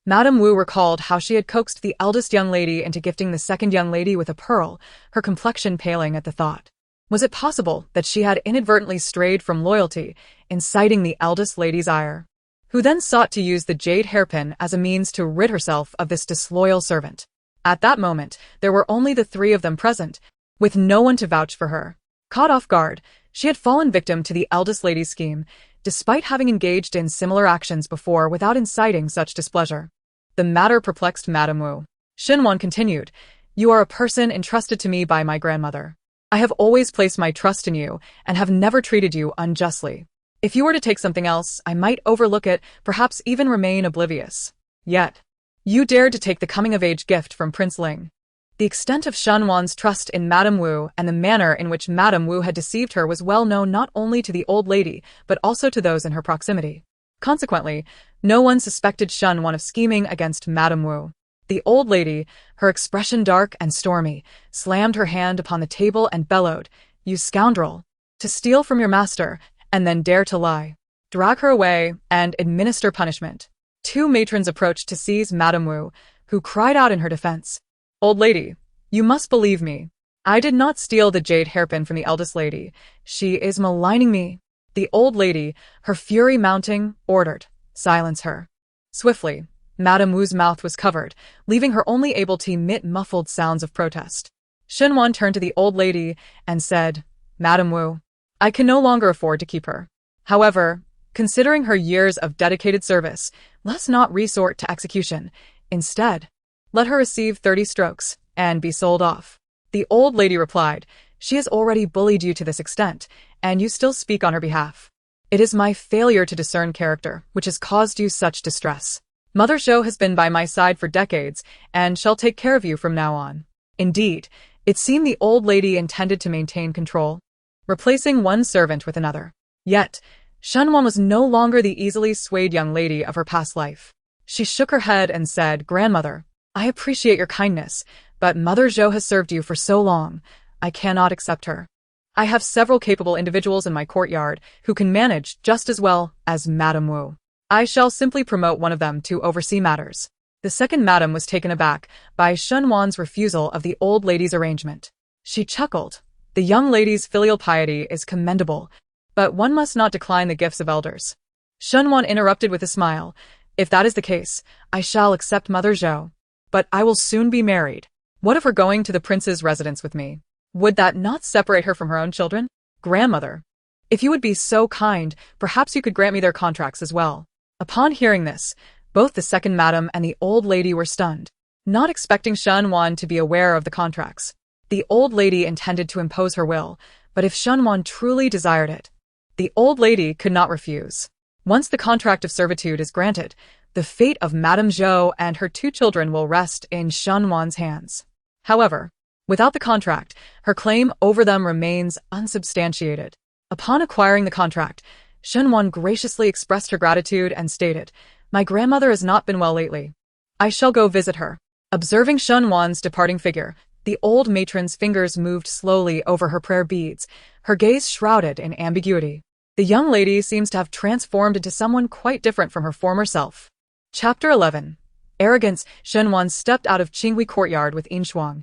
Madame Wu recalled how she had coaxed the eldest young lady into gifting the second young lady with a pearl, her complexion paling at the thought. Was it possible that she had inadvertently strayed from loyalty, inciting the eldest lady's ire, who then sought to use the jade hairpin as a means to rid herself of this disloyal servant? At that moment, there were only the three of them present, with no one to vouch for her. Caught off guard, she had fallen victim to the eldest lady's scheme, despite having engaged in similar actions before without inciting such displeasure. The matter perplexed Madame Wu. Shun Wan continued, "You are a person entrusted to me by my grandmother. I have always placed my trust in you and have never treated you unjustly. If you were to take something else, I might overlook it, perhaps even remain oblivious. Yet, you dared to take the coming-of-age gift from Prince Ling." The extent of Shun Wan's trust in Madame Wu and the manner in which Madame Wu had deceived her was well known not only to the old lady, but also to those in her proximity. Consequently, no one suspected Shun Wan of scheming against Madame Wu. The old lady, her expression dark and stormy, slammed her hand upon the table and bellowed, "You scoundrel! To steal from your master, and then dare to lie. Drag her away and administer punishment." Two matrons approached to seize Madame Wu, who cried out in her defense, "Old lady, you must believe me. I did not steal the jade hairpin from the eldest lady. She is maligning me." The old lady, her fury mounting, ordered, "Silence her." Swiftly, Madame Wu's mouth was covered, leaving her only able to emit muffled sounds of protest. Shenwan turned to the old lady and said, "Madame Wu, I can no longer afford to keep her. However, considering her years of dedicated service, let's not resort to execution. Instead, let her receive 30 strokes and be sold off." The old lady replied, "She has already bullied you to this extent, and you still speak on her behalf. It is my failure to discern character which has caused you such distress. Mother Zhou has been by my side for decades and shall take care of you from now on." Indeed, it seemed the old lady intended to maintain control, replacing one servant with another. Yet, Shenwan was no longer the easily swayed young lady of her past life. She shook her head and said, "Grandmother, I appreciate your kindness, but Mother Zhou has served you for so long, I cannot accept her. I have several capable individuals in my courtyard who can manage just as well as Madame Wu. I shall simply promote one of them to oversee matters." The second madam was taken aback by Shenwan's refusal of the old lady's arrangement. She chuckled. "The young lady's filial piety is commendable, but one must not decline the gifts of elders." Shenwan interrupted with a smile. "If that is the case, I shall accept Mother Zhou. But I will soon be married. What of her going to the prince's residence with me? Would that not separate her from her own children? Grandmother, if you would be so kind, perhaps you could grant me their contracts as well." Upon hearing this, both the second madam and the old lady were stunned, not expecting Shenwan to be aware of the contracts. The old lady intended to impose her will, but if Shenwan truly desired it, the old lady could not refuse. Once the contract of servitude is granted, the fate of Madame Zhou and her 2 children will rest in Shenwan's hands. However, without the contract, her claim over them remains unsubstantiated. Upon acquiring the contract, Shenwan graciously expressed her gratitude and stated, "My grandmother has not been well lately. I shall go visit her." Observing Shenwan's departing figure, the old matron's fingers moved slowly over her prayer beads, her gaze shrouded in ambiguity. The young lady seems to have transformed into someone quite different from her former self. Chapter 11. Arrogance. Shenwan stepped out of Qinghui courtyard with Yinshuang,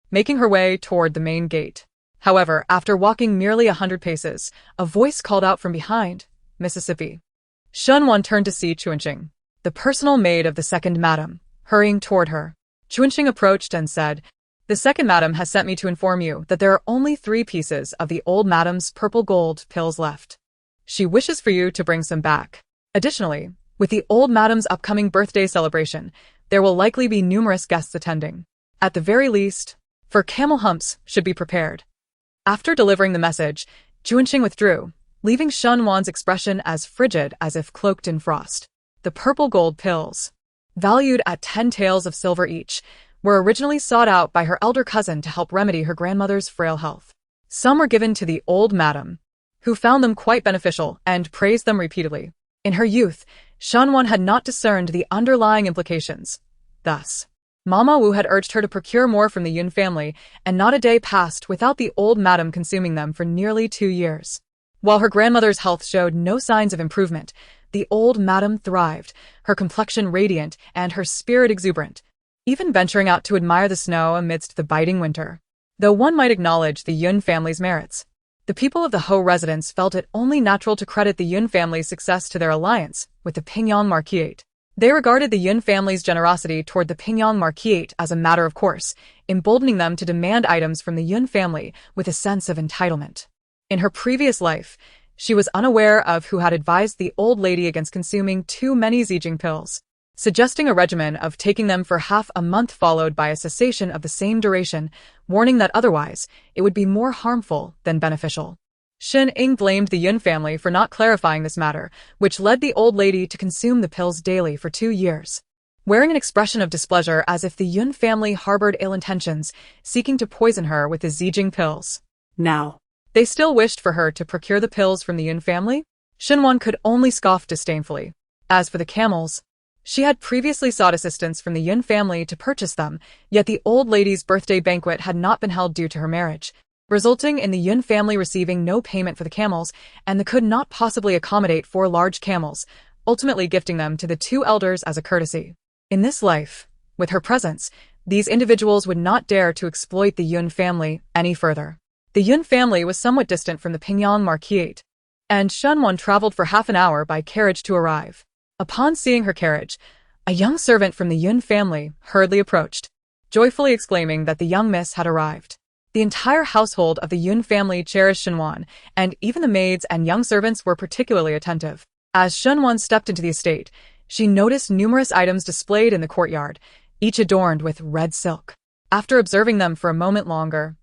making her way toward the main gate. However, after walking merely 100 paces, a voice called out from behind, "Mississippi." Shenwan turned to see Chuanqing, the personal maid of the second madam, hurrying toward her. Chuanqing approached and said, "The second madam has sent me to inform you that there are only 3 pieces of the old madam's purple gold pills left. She wishes for you to bring some back. Additionally, with the old madam's upcoming birthday celebration, there will likely be numerous guests attending. At the very least, 4 camel humps should be prepared." After delivering the message, Chuanqing withdrew, leaving Shenwan's expression as frigid as if cloaked in frost. The purple gold pills, valued at 10 taels of silver each, were originally sought out by her elder cousin to help remedy her grandmother's frail health. Some were given to the old madam, who found them quite beneficial and praised them repeatedly. In her youth, Shenwan had not discerned the underlying implications. Thus, Mama Wu had urged her to procure more from the Yun family, and not a day passed without the old madam consuming them for nearly 2 years. While her grandmother's health showed no signs of improvement, the old madam thrived, her complexion radiant and her spirit exuberant, even venturing out to admire the snow amidst the biting winter. Though one might acknowledge the Yun family's merits, the people of the Ho residence felt it only natural to credit the Yun family's success to their alliance with the Pingyang Marquisate. They regarded the Yun family's generosity toward the Pingyang Marquisate as a matter of course, emboldening them to demand items from the Yun family with a sense of entitlement. In her previous life, she was unaware of who had advised the old lady against consuming too many Zijing pills, suggesting a regimen of taking them for half a month followed by a cessation of the same duration, warning that otherwise it would be more harmful than beneficial. Shen Ying blamed the Yun family for not clarifying this matter, which led the old lady to consume the pills daily for 2 years. Wearing an expression of displeasure as if the Yun family harbored ill intentions, seeking to poison her with the Zijing pills. Now, they still wished for her to procure the pills from the Yun family? Shenwan could only scoff disdainfully. As for the camels, she had previously sought assistance from the Yun family to purchase them, yet the old lady's birthday banquet had not been held due to her marriage, resulting in the Yun family receiving no payment for the camels, and they could not possibly accommodate 4 large camels, ultimately gifting them to the 2 elders as a courtesy. In this life, with her presence, these individuals would not dare to exploit the Yun family any further. The Yun family was somewhat distant from the Pingyang Marquisate, and Shenwan traveled for half an hour by carriage to arrive. Upon seeing her carriage, A young servant from the Yun family hurriedly approached, joyfully exclaiming that the young miss had arrived. The entire household of the Yun family cherished Shenwan, and even the maids and young servants were particularly attentive. As Shenwan stepped into the estate, she noticed numerous items displayed in the courtyard, each adorned with red silk. After observing them for a moment longer,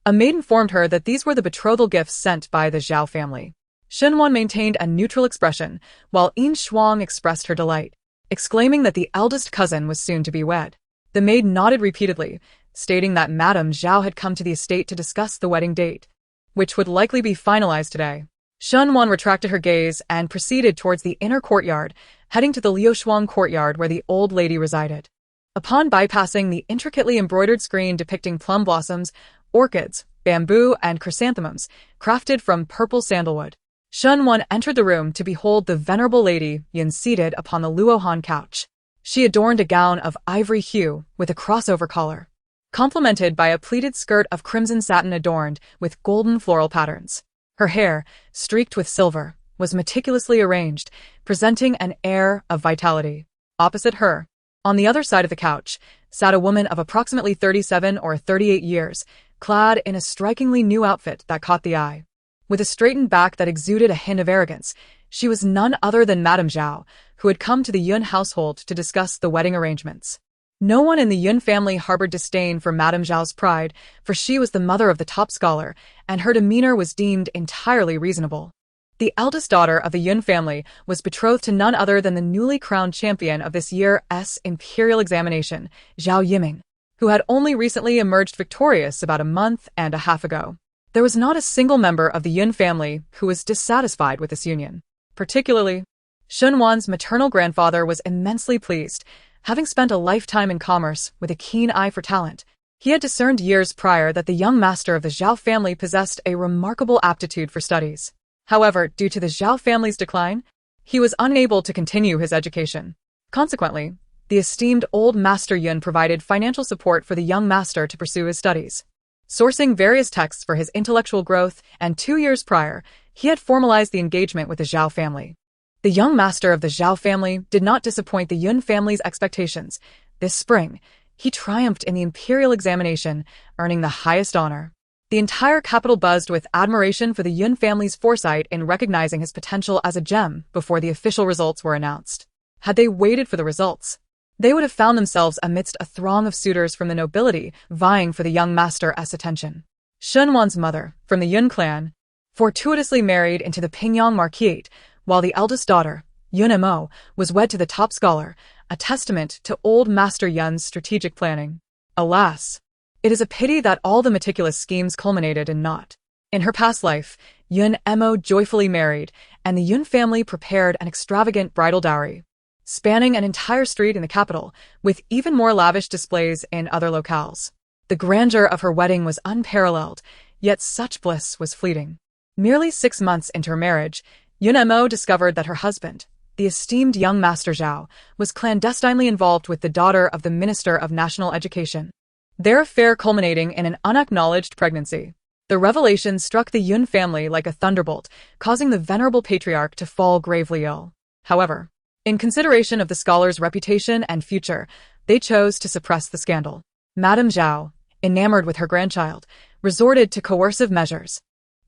a maid informed her that these were the betrothal gifts sent by the Zhao family. Shenwan maintained a neutral expression, while Yin Shuang expressed her delight, exclaiming that the eldest cousin was soon to be wed. The maid nodded repeatedly, stating that Madame Zhao had come to the estate to discuss the wedding date, which would likely be finalized today. Shenwan retracted her gaze and proceeded towards the inner courtyard, heading to the Liushuang courtyard where the old lady resided. Upon bypassing the intricately embroidered screen depicting plum blossoms, orchids, bamboo, and chrysanthemums, crafted from purple sandalwood, Shenwan entered the room to behold the venerable lady Yin seated upon the Luohan couch. She adorned a gown of ivory hue with a crossover collar, complemented by a pleated skirt of crimson satin adorned with golden floral patterns. Her hair, streaked with silver, was meticulously arranged, presenting an air of vitality. Opposite her, on the other side of the couch, sat a woman of approximately 37 or 38 years, clad in a strikingly new outfit that caught the eye. With a straightened back that exuded a hint of arrogance, she was none other than Madame Zhao, who had come to the Yun household to discuss the wedding arrangements. No one in the Yun family harbored disdain for Madame Zhao's pride, for she was the mother of the top scholar, and her demeanor was deemed entirely reasonable. The eldest daughter of the Yun family was betrothed to none other than the newly crowned champion of this year's imperial examination, Zhao Yiming, who had only recently emerged victorious about a month and a half ago. There was not a single member of the Yun family who was dissatisfied with this union. Particularly, Shenwan's maternal grandfather was immensely pleased. Having spent a lifetime in commerce with a keen eye for talent, he had discerned years prior that the young master of the Zhao family possessed a remarkable aptitude for studies. However, due to the Zhao family's decline, he was unable to continue his education. Consequently, the esteemed old master Yun provided financial support for the young master to pursue his studies. Sourcing various texts for his intellectual growth, and 2 years prior, he had formalized the engagement with the Zhao family. The young master of the Zhao family did not disappoint the Yun family's expectations. This spring, he triumphed in the imperial examination, earning the highest honor. The entire capital buzzed with admiration for the Yun family's foresight in recognizing his potential as a gem before the official results were announced. Had they waited for the results, they would have found themselves amidst a throng of suitors from the nobility vying for the young master's attention. Shenwan's mother, from the Yun clan, fortuitously married into the Pingyang marquisate, while the eldest daughter, Yun Mo, was wed to the top scholar, a testament to old Master Yun's strategic planning. Alas, it is a pity that all the meticulous schemes culminated in naught. In her past life, Yun Mo joyfully married, and the Yun family prepared an extravagant bridal dowry, spanning an entire street in the capital, with even more lavish displays in other locales. The grandeur of her wedding was unparalleled, yet such bliss was fleeting. Merely 6 months into her marriage, Yun Mo discovered that her husband, the esteemed young Master Zhao, was clandestinely involved with the daughter of the Minister of National Education, their affair culminating in an unacknowledged pregnancy. The revelation struck the Yun family like a thunderbolt, causing the venerable patriarch to fall gravely ill. However, in consideration of the scholar's reputation and future, they chose to suppress the scandal. Madame Zhao, enamored with her grandchild, resorted to coercive measures,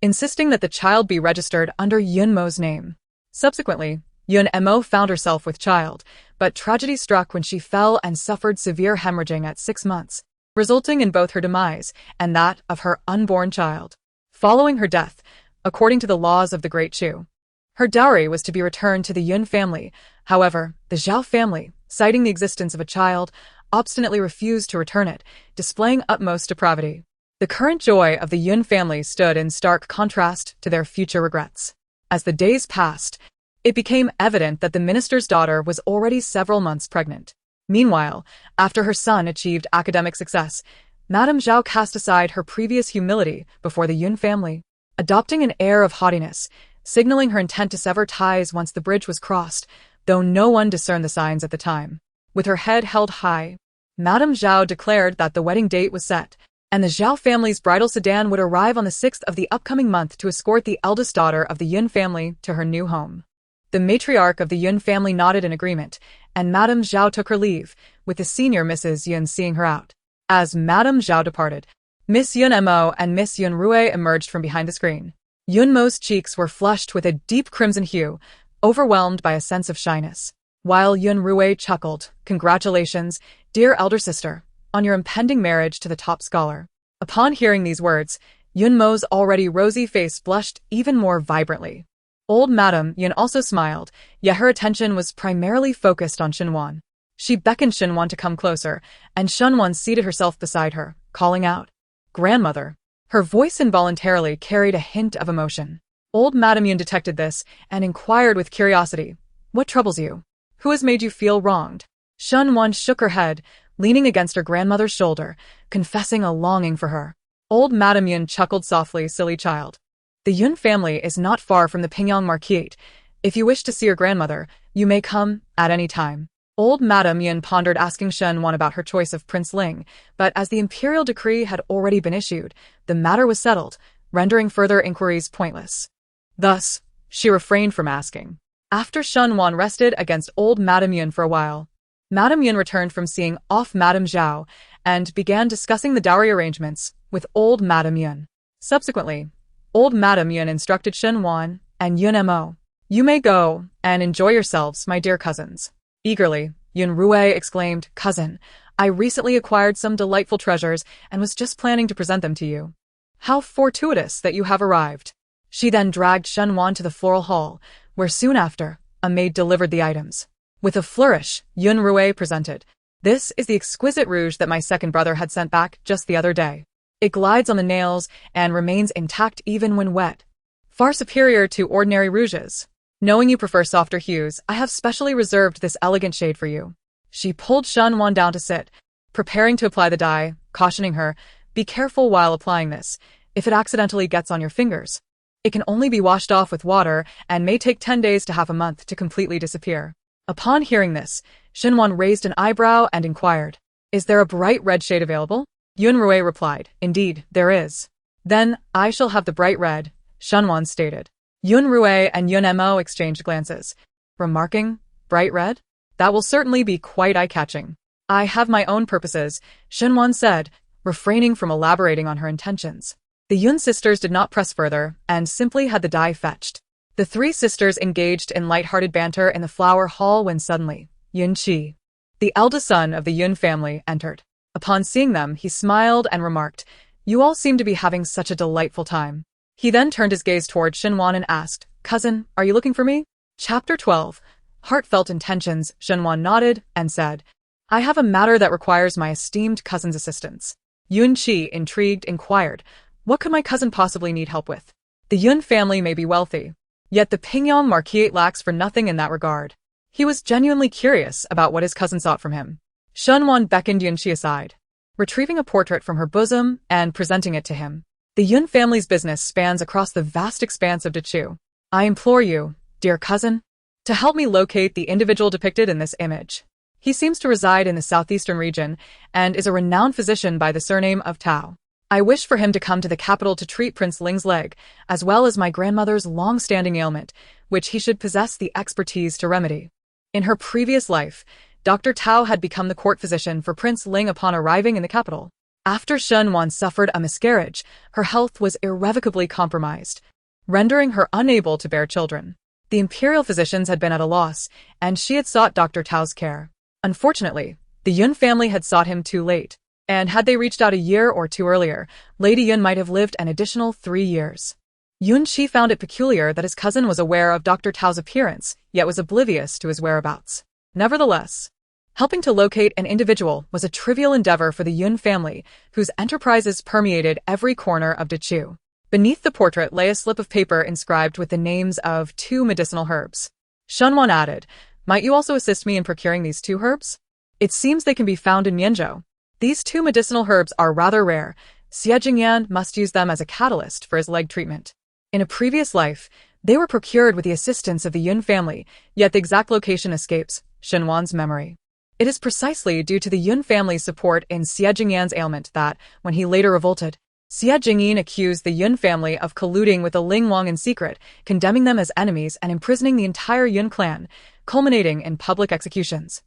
insisting that the child be registered under Yun Mo's name. Subsequently, Yun Mo found herself with child, but tragedy struck when she fell and suffered severe hemorrhaging at 6 months, resulting in both her demise and that of her unborn child. Following her death, according to the laws of the Great Chu, her dowry was to be returned to the Yun family. However, the Zhao family, citing the existence of a child, obstinately refused to return it, displaying utmost depravity. The current joy of the Yun family stood in stark contrast to their future regrets. As the days passed, it became evident that the minister's daughter was already several months pregnant. Meanwhile, after her son achieved academic success, Madame Zhao cast aside her previous humility before the Yun family, adopting an air of haughtiness, signaling her intent to sever ties once the bridge was crossed, though no one discerned the signs at the time. With her head held high, Madame Zhao declared that the wedding date was set, and the Zhao family's bridal sedan would arrive on the 6th of the upcoming month to escort the eldest daughter of the Yun family to her new home. The matriarch of the Yun family nodded in agreement, and Madame Zhao took her leave, with the senior Mrs. Yun seeing her out. As Madame Zhao departed, Miss Yun Mo and Miss Yun Rui emerged from behind the screen. Yun Mo's cheeks were flushed with a deep crimson hue, overwhelmed by a sense of shyness. While Yun Rui chuckled, "Congratulations, dear elder sister, on your impending marriage to the top scholar." Upon hearing these words, Yun Mo's already rosy face blushed even more vibrantly. Old Madame Yun also smiled, yet her attention was primarily focused on Shenwan. She beckoned Shenwan to come closer, and Shenwan seated herself beside her, calling out, "Grandmother." Her voice involuntarily carried a hint of emotion. Old Madame Yun detected this and inquired with curiosity, "What troubles you? Who has made you feel wronged?" Shenwan shook her head, leaning against her grandmother's shoulder, confessing a longing for her. Old Madame Yun chuckled softly, "Silly child. The Yun family is not far from the Pingyang Marquette. If you wish to see your grandmother, you may come at any time." Old Madame Yun pondered asking Shenwan about her choice of Prince Ling, but as the imperial decree had already been issued, the matter was settled, rendering further inquiries pointless. Thus, she refrained from asking. After Shenwan rested against old Madame Yun for a while, Madame Yun returned from seeing off Madame Zhao and began discussing the dowry arrangements with old Madame Yun. Subsequently, old Madame Yun instructed Shenwan and Yun Mo, "You may go and enjoy yourselves, my dear cousins." Eagerly, Yun Rui exclaimed, "Cousin, I recently acquired some delightful treasures and was just planning to present them to you. How fortuitous that you have arrived." She then dragged Shenwan to the floral hall, where soon after, a maid delivered the items. With a flourish, Yun Rui presented, "This is the exquisite rouge that my second brother had sent back just the other day. It glides on the nails and remains intact even when wet. Far superior to ordinary rouges. Knowing you prefer softer hues, I have specially reserved this elegant shade for you." She pulled Shenwan down to sit, preparing to apply the dye, cautioning her, "Be careful while applying this. If it accidentally gets on your fingers, it can only be washed off with water and may take 10 days to half a month to completely disappear." Upon hearing this, Shenwan raised an eyebrow and inquired, "Is there a bright red shade available?" Yun Rui replied, "Indeed, there is." "Then I shall have the bright red," Shenwan stated. Yun Rui and Yun Mo exchanged glances, remarking, "Bright red? That will certainly be quite eye-catching." "I have my own purposes," Shenwan said, refraining from elaborating on her intentions. The Yun sisters did not press further and simply had the dye fetched. The three sisters engaged in light-hearted banter in the flower hall when suddenly, Yun Qi, the eldest son of the Yun family, entered. Upon seeing them, he smiled and remarked, "You all seem to be having such a delightful time." He then turned his gaze toward Shenwan and asked, "Cousin, are you looking for me?" Chapter 12. Heartfelt Intentions. Shenwan nodded and said, "I have a matter that requires my esteemed cousin's assistance." Yun Qi, intrigued, inquired, "What could my cousin possibly need help with?" The Yun family may be wealthy, yet the Pingyang Marquette lacks for nothing in that regard. He was genuinely curious about what his cousin sought from him. Shenwan beckoned Yun Qi aside, retrieving a portrait from her bosom and presenting it to him. The Yun family's business spans across the vast expanse of Dachu. I implore you, dear cousin, to help me locate the individual depicted in this image. He seems to reside in the southeastern region and is a renowned physician by the surname of Tao. I wish for him to come to the capital to treat Prince Ling's leg, as well as my grandmother's long-standing ailment, which he should possess the expertise to remedy. In her previous life, Dr. Tao had become the court physician for Prince Ling upon arriving in the capital. After Shenwan suffered a miscarriage, her health was irrevocably compromised, rendering her unable to bear children. The imperial physicians had been at a loss, and she had sought Dr. Tao's care. Unfortunately, the Yun family had sought him too late, and had they reached out a year or two earlier, Lady Yun might have lived an additional 3 years. Yun Qi found it peculiar that his cousin was aware of Dr. Tao's appearance, yet was oblivious to his whereabouts. Nevertheless, helping to locate an individual was a trivial endeavor for the Yun family, whose enterprises permeated every corner of Dachu. Beneath the portrait lay a slip of paper inscribed with the names of 2 medicinal herbs. Shenwan added, "Might you also assist me in procuring these 2 herbs? It seems they can be found in Mianzhou. These 2 medicinal herbs are rather rare. Xie Jingyan must use them as a catalyst for his leg treatment. In a previous life, they were procured with the assistance of the Yun family, yet the exact location escapes Shenwan's memory. It is precisely due to the Yun family's support in Xie Jingyan's ailment that, when he later revolted, Xie Jingyan accused the Yun family of colluding with the Ling Wang in secret, condemning them as enemies and imprisoning the entire Yun clan, culminating in public executions.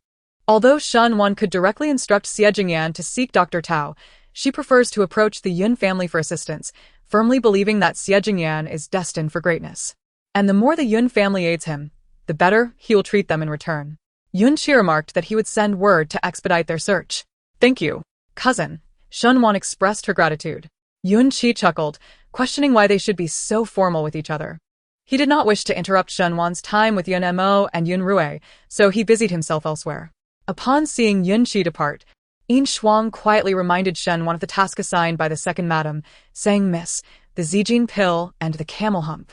Although Shen Wan could directly instruct Xie Jingyan to seek Dr. Tao, she prefers to approach the Yun family for assistance, firmly believing that Xie Jingyan is destined for greatness. And the more the Yun family aids him, the better he will treat them in return. Yun Qi remarked that he would send word to expedite their search. "Thank you, cousin." Shen Wan expressed her gratitude. Yun Qi chuckled, questioning why they should be so formal with each other. He did not wish to interrupt Shen Wan's time with Yun Mo and Yun Rui, so he busied himself elsewhere. Upon seeing Yun Qi depart, Yin Shuang quietly reminded Shen Wan of the task assigned by the second madam, saying Miss, the Zijin pill, and the camel hump.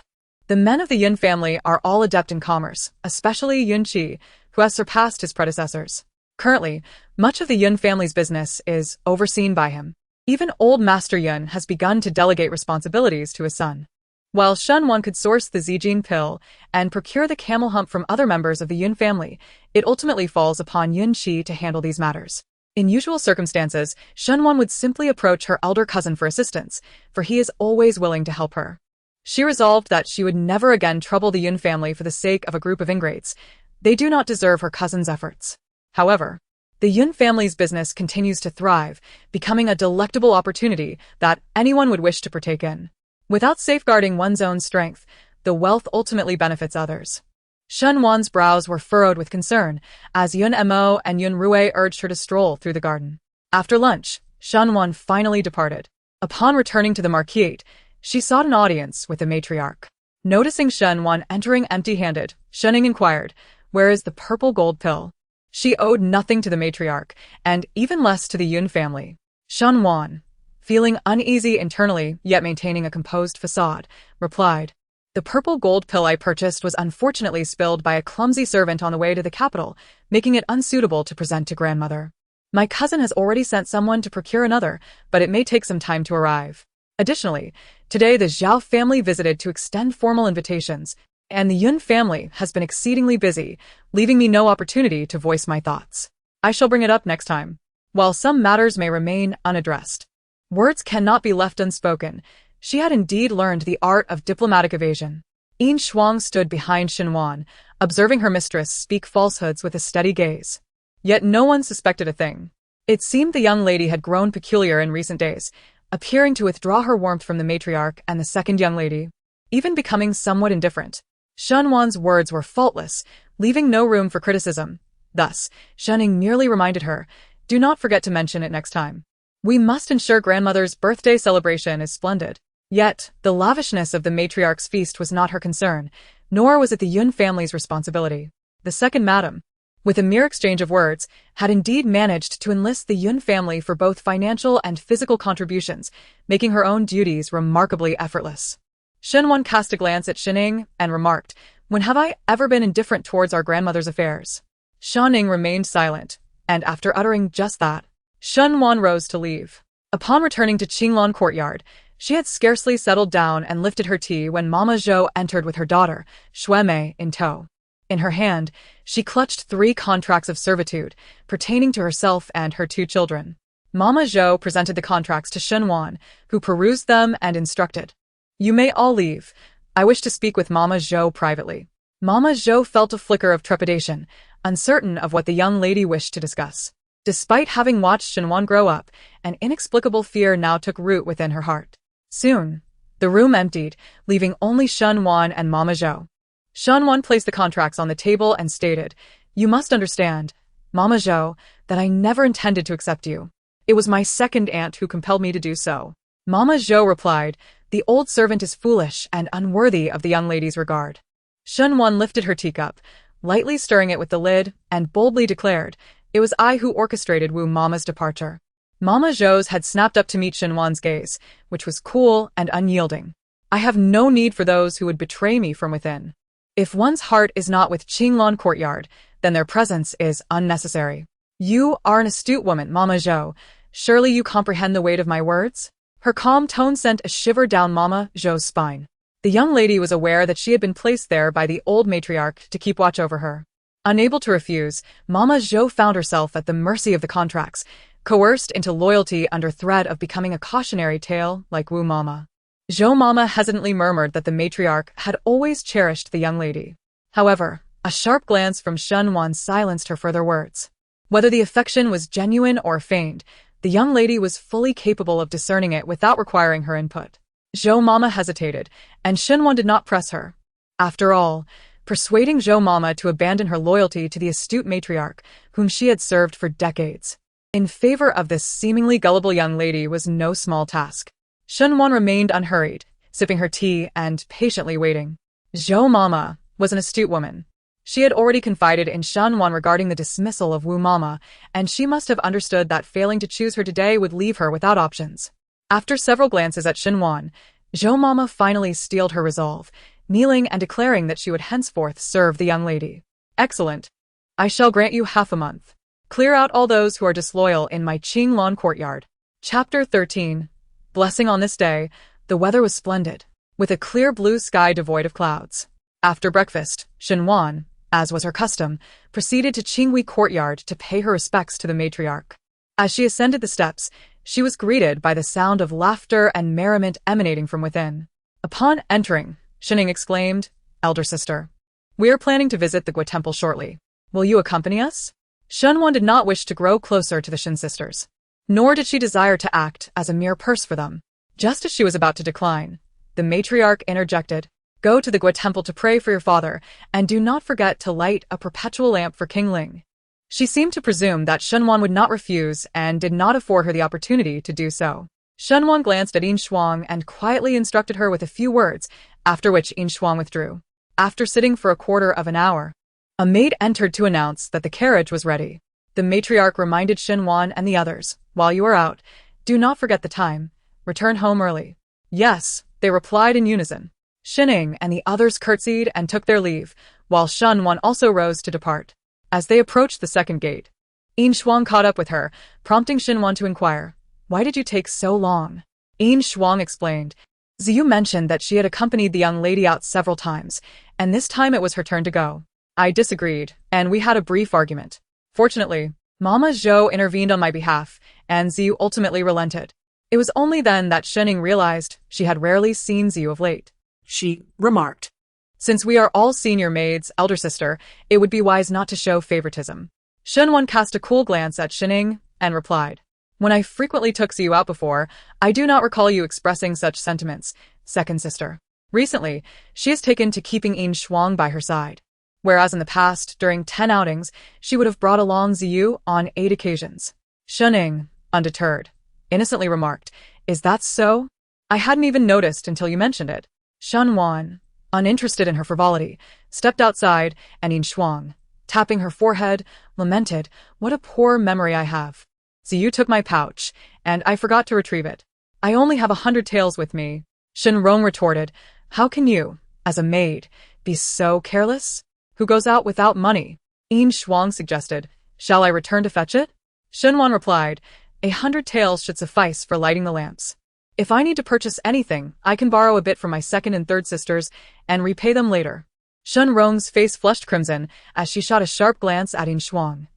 The men of the Yun family are all adept in commerce, especially Yun Qi, who has surpassed his predecessors. Currently, much of the Yun family's business is overseen by him. Even old Master Yun has begun to delegate responsibilities to his son. While Shen Wan could source the Zijin pill and procure the camel hump from other members of the Yun family, it ultimately falls upon Yun Qi to handle these matters. In usual circumstances, Shen Wan would simply approach her elder cousin for assistance, for he is always willing to help her. She resolved that she would never again trouble the Yun family for the sake of a group of ingrates. They do not deserve her cousin's efforts. However, the Yun family's business continues to thrive, becoming a delectable opportunity that anyone would wish to partake in. Without safeguarding one's own strength, the wealth ultimately benefits others. Shen Wan's brows were furrowed with concern as Yun Mo and Yun Rui urged her to stroll through the garden. After lunch, Shen Wan finally departed. Upon returning to the marquise, she sought an audience with the matriarch. Noticing Shen Wan entering empty-handed, Shenning inquired, "Where is the purple gold pill?" She owed nothing to the matriarch, and even less to the Yun family. Shen Wan, feeling uneasy internally yet maintaining a composed facade, replied, "The purple gold pill I purchased was unfortunately spilled by a clumsy servant on the way to the capital, making it unsuitable to present to grandmother. My cousin has already sent someone to procure another, but it may take some time to arrive." Additionally, today the Zhao family visited to extend formal invitations, and the Yun family has been exceedingly busy, leaving me no opportunity to voice my thoughts. I shall bring it up next time. While some matters may remain unaddressed, words cannot be left unspoken. She had indeed learned the art of diplomatic evasion. Yin Shuang stood behind Shen Wan, observing her mistress speak falsehoods with a steady gaze. Yet no one suspected a thing. It seemed the young lady had grown peculiar in recent days, appearing to withdraw her warmth from the matriarch and the second young lady, even becoming somewhat indifferent. Shen Wan's words were faultless, leaving no room for criticism. Thus, Shenning merely reminded her, "Do not forget to mention it next time. We must ensure grandmother's birthday celebration is splendid." Yet, the lavishness of the matriarch's feast was not her concern, nor was it the Yun family's responsibility. The second madam, with a mere exchange of words, had indeed managed to enlist the Yun family for both financial and physical contributions, making her own duties remarkably effortless. Shen Wan cast a glance at Shenning and remarked, "When have I ever been indifferent towards our grandmother's affairs?" Shenning remained silent, and after uttering just that, Shen Wan rose to leave. Upon returning to Qinglan courtyard, she had scarcely settled down and lifted her tea when Mama Zhou entered with her daughter, Shuemei, in tow. In her hand, she clutched 3 contracts of servitude, pertaining to herself and her 2 children. Mama Zhou presented the contracts to Shen Wan, who perused them and instructed, "You may all leave. I wish to speak with Mama Zhou privately." Mama Zhou felt a flicker of trepidation, uncertain of what the young lady wished to discuss. Despite having watched Shen Wan grow up, an inexplicable fear now took root within her heart. Soon, the room emptied, leaving only Shen Wan and Mama Zhou. Shen Wan placed the contracts on the table and stated, "You must understand, Mama Zhou, that I never intended to accept you. It was my second aunt who compelled me to do so." Mama Zhou replied, "The old servant is foolish and unworthy of the young lady's regard." Shen Wan lifted her teacup, lightly stirring it with the lid, and boldly declared, "It was I who orchestrated Wu Mama's departure." Mama Zhou's had snapped up to meet Shen Wan's gaze, which was cool and unyielding. "I have no need for those who would betray me from within. If one's heart is not with Qinglan courtyard, then their presence is unnecessary. You are an astute woman, Mama Zhou. Surely you comprehend the weight of my words?" Her calm tone sent a shiver down Mama Zhou's spine. The young lady was aware that she had been placed there by the old matriarch to keep watch over her. Unable to refuse, Mama Zhou found herself at the mercy of the contracts, coerced into loyalty under threat of becoming a cautionary tale like Wu Mama. Zhou Mama hesitantly murmured that the matriarch had always cherished the young lady. However, A sharp glance from Shenwan silenced her further words. Whether the affection was genuine or feigned, the young lady was fully capable of discerning it without requiring her input. Zhou Mama hesitated, and Shenwan did not press her. After all, persuading Zhou Mama to abandon her loyalty to the astute matriarch, whom she had served for decades, in favor of this seemingly gullible young lady was no small task. Shenwan remained unhurried, sipping her tea and patiently waiting. Zhou Mama was an astute woman. She had already confided in Shenwan regarding the dismissal of Wu Mama, and she must have understood that failing to choose her today would leave her without options. After several glances at Shenwan, Zhou Mama finally steeled her resolve, kneeling and declaring that she would henceforth serve the young lady. Excellent. I shall grant you half a month. Clear out all those who are disloyal in my Qinglan courtyard. Chapter 13. Blessing on this day, the weather was splendid, with a clear blue sky devoid of clouds. After breakfast, Shenwan, as was her custom, proceeded to Qinghui courtyard to pay her respects to the matriarch. As she ascended the steps, she was greeted by the sound of laughter and merriment emanating from within. Upon entering, Shining exclaimed, "Elder sister, we are planning to visit the Gua temple shortly. Will you accompany us?" Shenwan did not wish to grow closer to the Shin sisters, nor did she desire to act as a mere purse for them. Just as she was about to decline, the matriarch interjected, "Go to the Gua temple to pray for your father, and do not forget to light a perpetual lamp for King Ling." She seemed to presume that Shenwan would not refuse and did not afford her the opportunity to do so. Shenwan glanced at Yin Shuang and quietly instructed her with a few words, after which Yin Shuang withdrew. After sitting for a quarter of an hour, a maid entered to announce that the carriage was ready. The matriarch reminded Shenwan and the others, "While you are out, do not forget the time. Return home early." "Yes," they replied in unison. Shining and the others curtsied and took their leave, while Shenwan also rose to depart. As they approached the second gate, Yin Shuang caught up with her, prompting Shenwan to inquire, "Why did you take so long?" Yin Shuang explained, "Ziyu mentioned that she had accompanied the young lady out several times, and this time it was her turn to go. I disagreed, and we had a brief argument. Fortunately, Mama Zhou intervened on my behalf, and Ziyu ultimately relented." It was only then that Shening realized she had rarely seen Ziyu of late. She remarked, "Since we are all senior maids, elder sister, it would be wise not to show favoritism." Shenwan cast a cool glance at Shining and replied, "When I frequently took Ziyu out before, I do not recall you expressing such sentiments, second sister. Recently, she has taken to keeping Yin Shuang by her side, whereas in the past, during 10 outings, she would have brought along Ziyu on 8 occasions." Shining, undeterred, innocently remarked, "Is that so? I hadn't even noticed until you mentioned it." Shenwan, uninterested in her frivolity, stepped outside, and Yin Shuang, tapping her forehead, lamented, "What a poor memory I have. Ziyu took my pouch, and I forgot to retrieve it. I only have 100 taels with me." Shenrong retorted, "How can you, as a maid, be so careless? Who goes out without money?" Yin Shuang suggested, "Shall I return to fetch it?" Shenwan replied, 100 taels should suffice for lighting the lamps. If I need to purchase anything, I can borrow a bit from my second and third sisters and repay them later." Shenrong's face flushed crimson as she shot a sharp glance at Yin Shuang.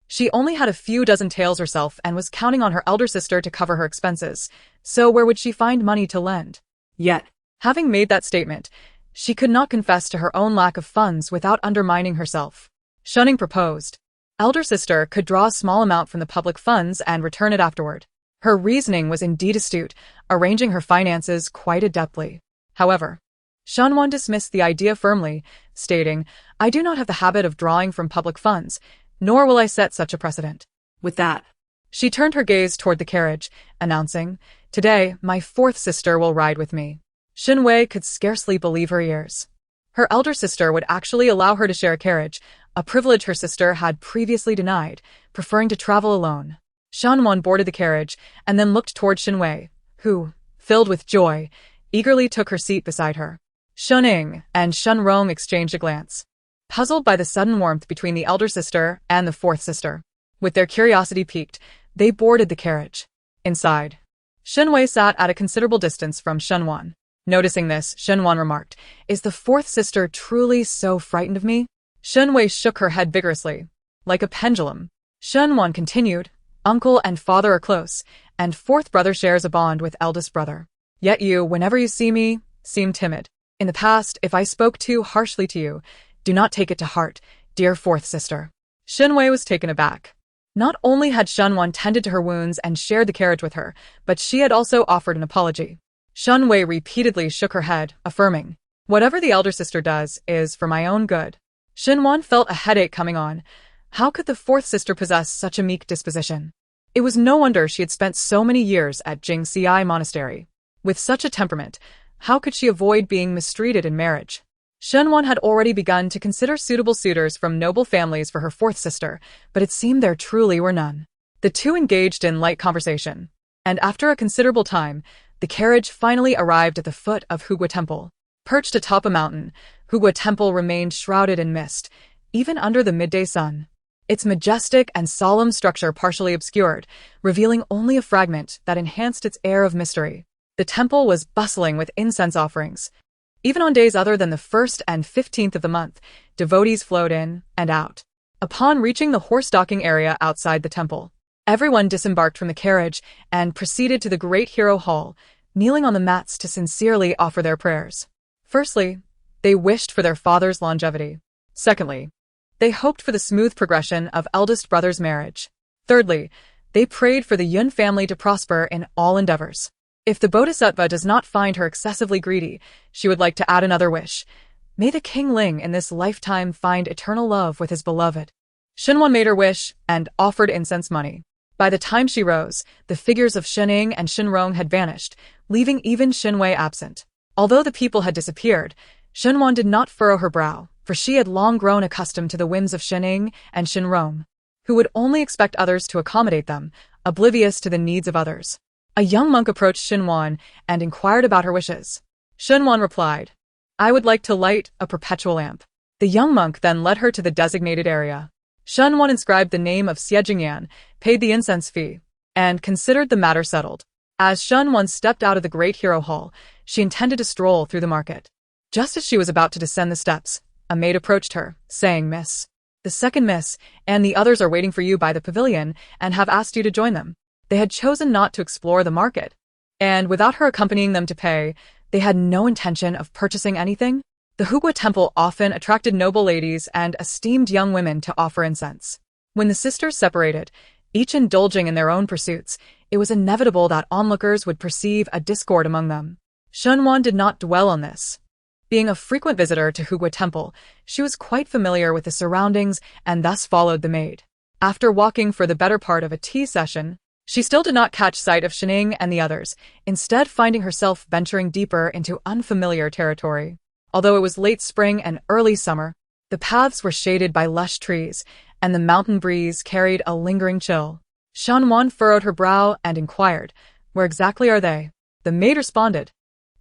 She only had a few dozen taels herself and was counting on her elder sister to cover her expenses, so where would she find money to lend? Yet, having made that statement, she could not confess to her own lack of funds without undermining herself. Shunning proposed. Elder sister could draw a small amount from the public funds and return it afterward. Her reasoning was indeed astute, arranging her finances quite adeptly. However, Shenwan dismissed the idea firmly, stating, "I do not have the habit of drawing from public funds, nor will I set such a precedent." With that, she turned her gaze toward the carriage, announcing, "Today, my 4th sister will ride with me." Xinwei could scarcely believe her ears. Her elder sister would actually allow her to share a carriage, a privilege her sister had previously denied, preferring to travel alone. Shenwan boarded the carriage and then looked toward Xinwei, who, filled with joy, eagerly took her seat beside her. Shenning and Shenrong exchanged a glance, puzzled by the sudden warmth between the elder sister and the 4th sister. With their curiosity piqued, they boarded the carriage. Inside, Xinwei sat at a considerable distance from Shenwan. Noticing this, Shenwan remarked, "Is the 4th sister truly so frightened of me?" Xinwei shook her head vigorously, like a pendulum. Shenwan continued, "Uncle and father are close, and 4th brother shares a bond with eldest brother. Yet you, whenever you see me, seem timid. In the past, if I spoke too harshly to you, Do not take it to heart, dear fourth sister. Shinwei was taken aback. Not only had Shunwan tended to her wounds and shared the carriage with her, but she had also offered an apology. Shunwei repeatedly shook her head, affirming, "Whatever the elder sister does is for my own good." Shinwan felt a headache coming on. How could the fourth sister possess such a meek disposition? It was no wonder she had spent so many years at Jingxiai Monastery. With such a temperament, how could she avoid being mistreated in marriage? Shenwan had already begun to consider suitable suitors from noble families for her fourth sister, but it seemed there truly were none. The two engaged in light conversation, and after a considerable time, the carriage finally arrived at the foot of Hugua Temple. Perched atop a mountain, Hugua Temple remained shrouded in mist, even under the midday sun. Its majestic and solemn structure partially obscured, revealing only a fragment that enhanced its air of mystery. The temple was bustling with incense offerings. Even on days other than the 1st and 15th of the month, devotees flowed in and out. Upon reaching the horse-docking area outside the temple, everyone disembarked from the carriage and proceeded to the Great Hero Hall, kneeling on the mats to sincerely offer their prayers. Firstly, they wished for their father's longevity. Secondly, they hoped for the smooth progression of eldest brother's marriage. Thirdly, they prayed for the Yun family to prosper in all endeavors. If the Bodhisattva does not find her excessively greedy, she would like to add another wish. May the King Ling in this lifetime find eternal love with his beloved. Shinwan made her wish and offered incense money. By the time she rose, the figures of Shining and Shinrong had vanished, leaving even Shinwei absent. Although the people had disappeared, Shinwan did not furrow her brow, for she had long grown accustomed to the whims of Shining and Shinrong, who would only expect others to accommodate them, oblivious to the needs of others. A young monk approached Shinwan and inquired about her wishes. Shinwan replied, "I would like to light a perpetual lamp." The young monk then led her to the designated area. Shinwan inscribed the name of Xie Jingyan, paid the incense fee, and considered the matter settled. As Shinwan stepped out of the Great Hero Hall, she intended to stroll through the market. Just as she was about to descend the steps, a maid approached her, saying, "Miss, the second miss and the others are waiting for you by the pavilion and have asked you to join them." They had chosen not to explore the market, and without her accompanying them to pay, they had no intention of purchasing anything. The Hugua Temple often attracted noble ladies and esteemed young women to offer incense. When the sisters separated, each indulging in their own pursuits, it was inevitable that onlookers would perceive a discord among them. Shenwan did not dwell on this. Being a frequent visitor to Hugua Temple, she was quite familiar with the surroundings and thus followed the maid. After walking for the better part of a tea session, she still did not catch sight of Shining and the others, instead finding herself venturing deeper into unfamiliar territory. Although it was late spring and early summer, the paths were shaded by lush trees, and the mountain breeze carried a lingering chill. Shanwan furrowed her brow and inquired, "Where exactly are they?" The maid responded,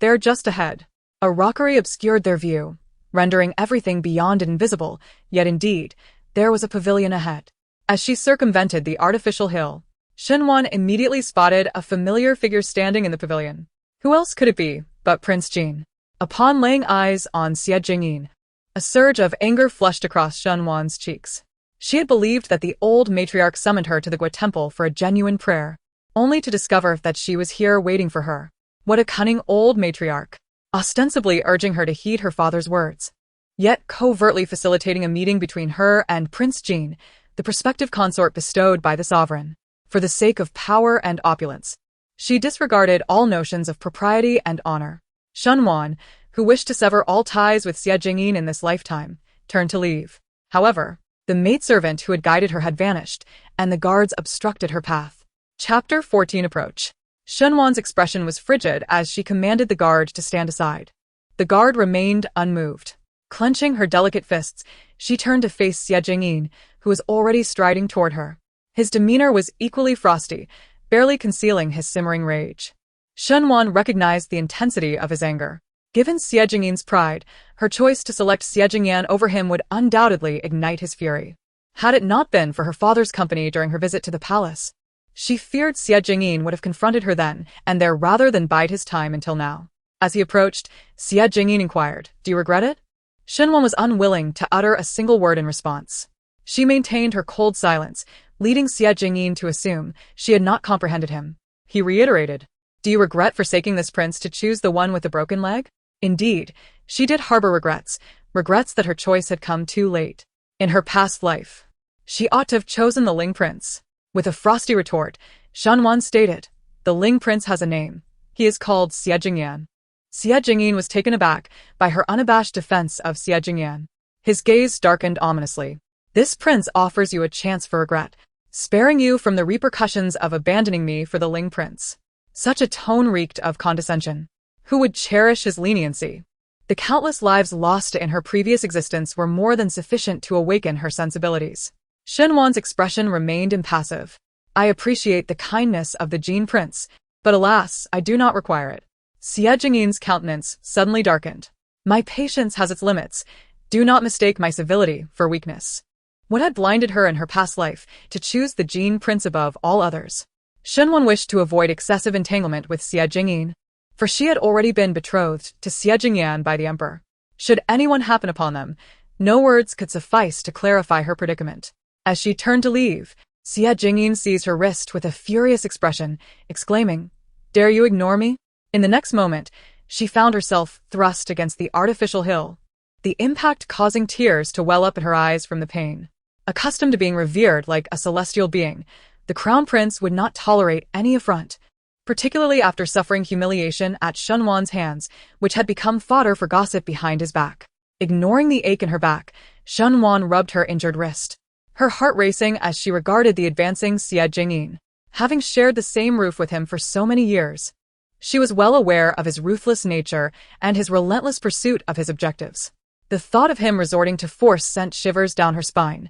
"They're just ahead." A rockery obscured their view, rendering everything beyond it invisible, yet indeed, there was a pavilion ahead. As she circumvented the artificial hill, Shinwan immediately spotted a familiar figure standing in the pavilion. Who else could it be but Prince Jin? Upon laying eyes on Xie Jingyin, a surge of anger flushed across Shinwan's cheeks. She had believed that the old matriarch summoned her to the Gua Temple for a genuine prayer, only to discover that she was here waiting for her. What a cunning old matriarch, ostensibly urging her to heed her father's words, yet covertly facilitating a meeting between her and Prince Jin, the prospective consort bestowed by the sovereign. For the sake of power and opulence, she disregarded all notions of propriety and honor. Shenwan, who wished to sever all ties with Xie Jingyin in this lifetime, turned to leave. However, the maidservant who had guided her had vanished, and the guards obstructed her path. Chapter 14 Approach. Shenwan's expression was frigid as she commanded the guard to stand aside. The guard remained unmoved. Clenching her delicate fists, she turned to face Xie Jingyin, who was already striding toward her. His demeanor was equally frosty, barely concealing his simmering rage. Shenwan recognized the intensity of his anger. Given Xie Jingyin's pride, her choice to select Xie Jingyan over him would undoubtedly ignite his fury. Had it not been for her father's company during her visit to the palace, she feared Xie Jingyin would have confronted her then and there rather than bide his time until now. As he approached, Xie Jingyin inquired, "Do you regret it?" Shenwan was unwilling to utter a single word in response. She maintained her cold silence, leading Xie Jingyin to assume she had not comprehended him. He reiterated, "Do you regret forsaking this prince to choose the one with the broken leg?" Indeed, she did harbor regrets, regrets that her choice had come too late. In her past life, she ought to have chosen the Ling Prince. With a frosty retort, Shenwan stated, "The Ling Prince has a name. He is called Xie Jingyan." Xie Jingyan was taken aback by her unabashed defense of Xie Jingyan. His gaze darkened ominously. "This prince offers you a chance for regret, sparing you from the repercussions of abandoning me for the Ling Prince." Such a tone reeked of condescension. Who would cherish his leniency? The countless lives lost in her previous existence were more than sufficient to awaken her sensibilities. Shenwan's expression remained impassive. "I appreciate the kindness of the Jin Prince, but alas, I do not require it." Xie Jingyan's countenance suddenly darkened. "My patience has its limits. Do not mistake my civility for weakness." What had blinded her in her past life to choose the Jin Prince above all others? Shenwan wished to avoid excessive entanglement with Xie Jingyan, for she had already been betrothed to Xie Jingyan by the emperor. Should anyone happen upon them, no words could suffice to clarify her predicament. As she turned to leave, Xie Jingyan seized her wrist with a furious expression, exclaiming, "Dare you ignore me?" In the next moment, she found herself thrust against the artificial hill, the impact causing tears to well up in her eyes from the pain. Accustomed to being revered like a celestial being, the Crown Prince would not tolerate any affront, particularly after suffering humiliation at Shenwan's hands, which had become fodder for gossip behind his back. Ignoring the ache in her back, Shenwan rubbed her injured wrist, her heart racing as she regarded the advancing Xie Jingyan. Having shared the same roof with him for so many years, she was well aware of his ruthless nature and his relentless pursuit of his objectives. The thought of him resorting to force sent shivers down her spine.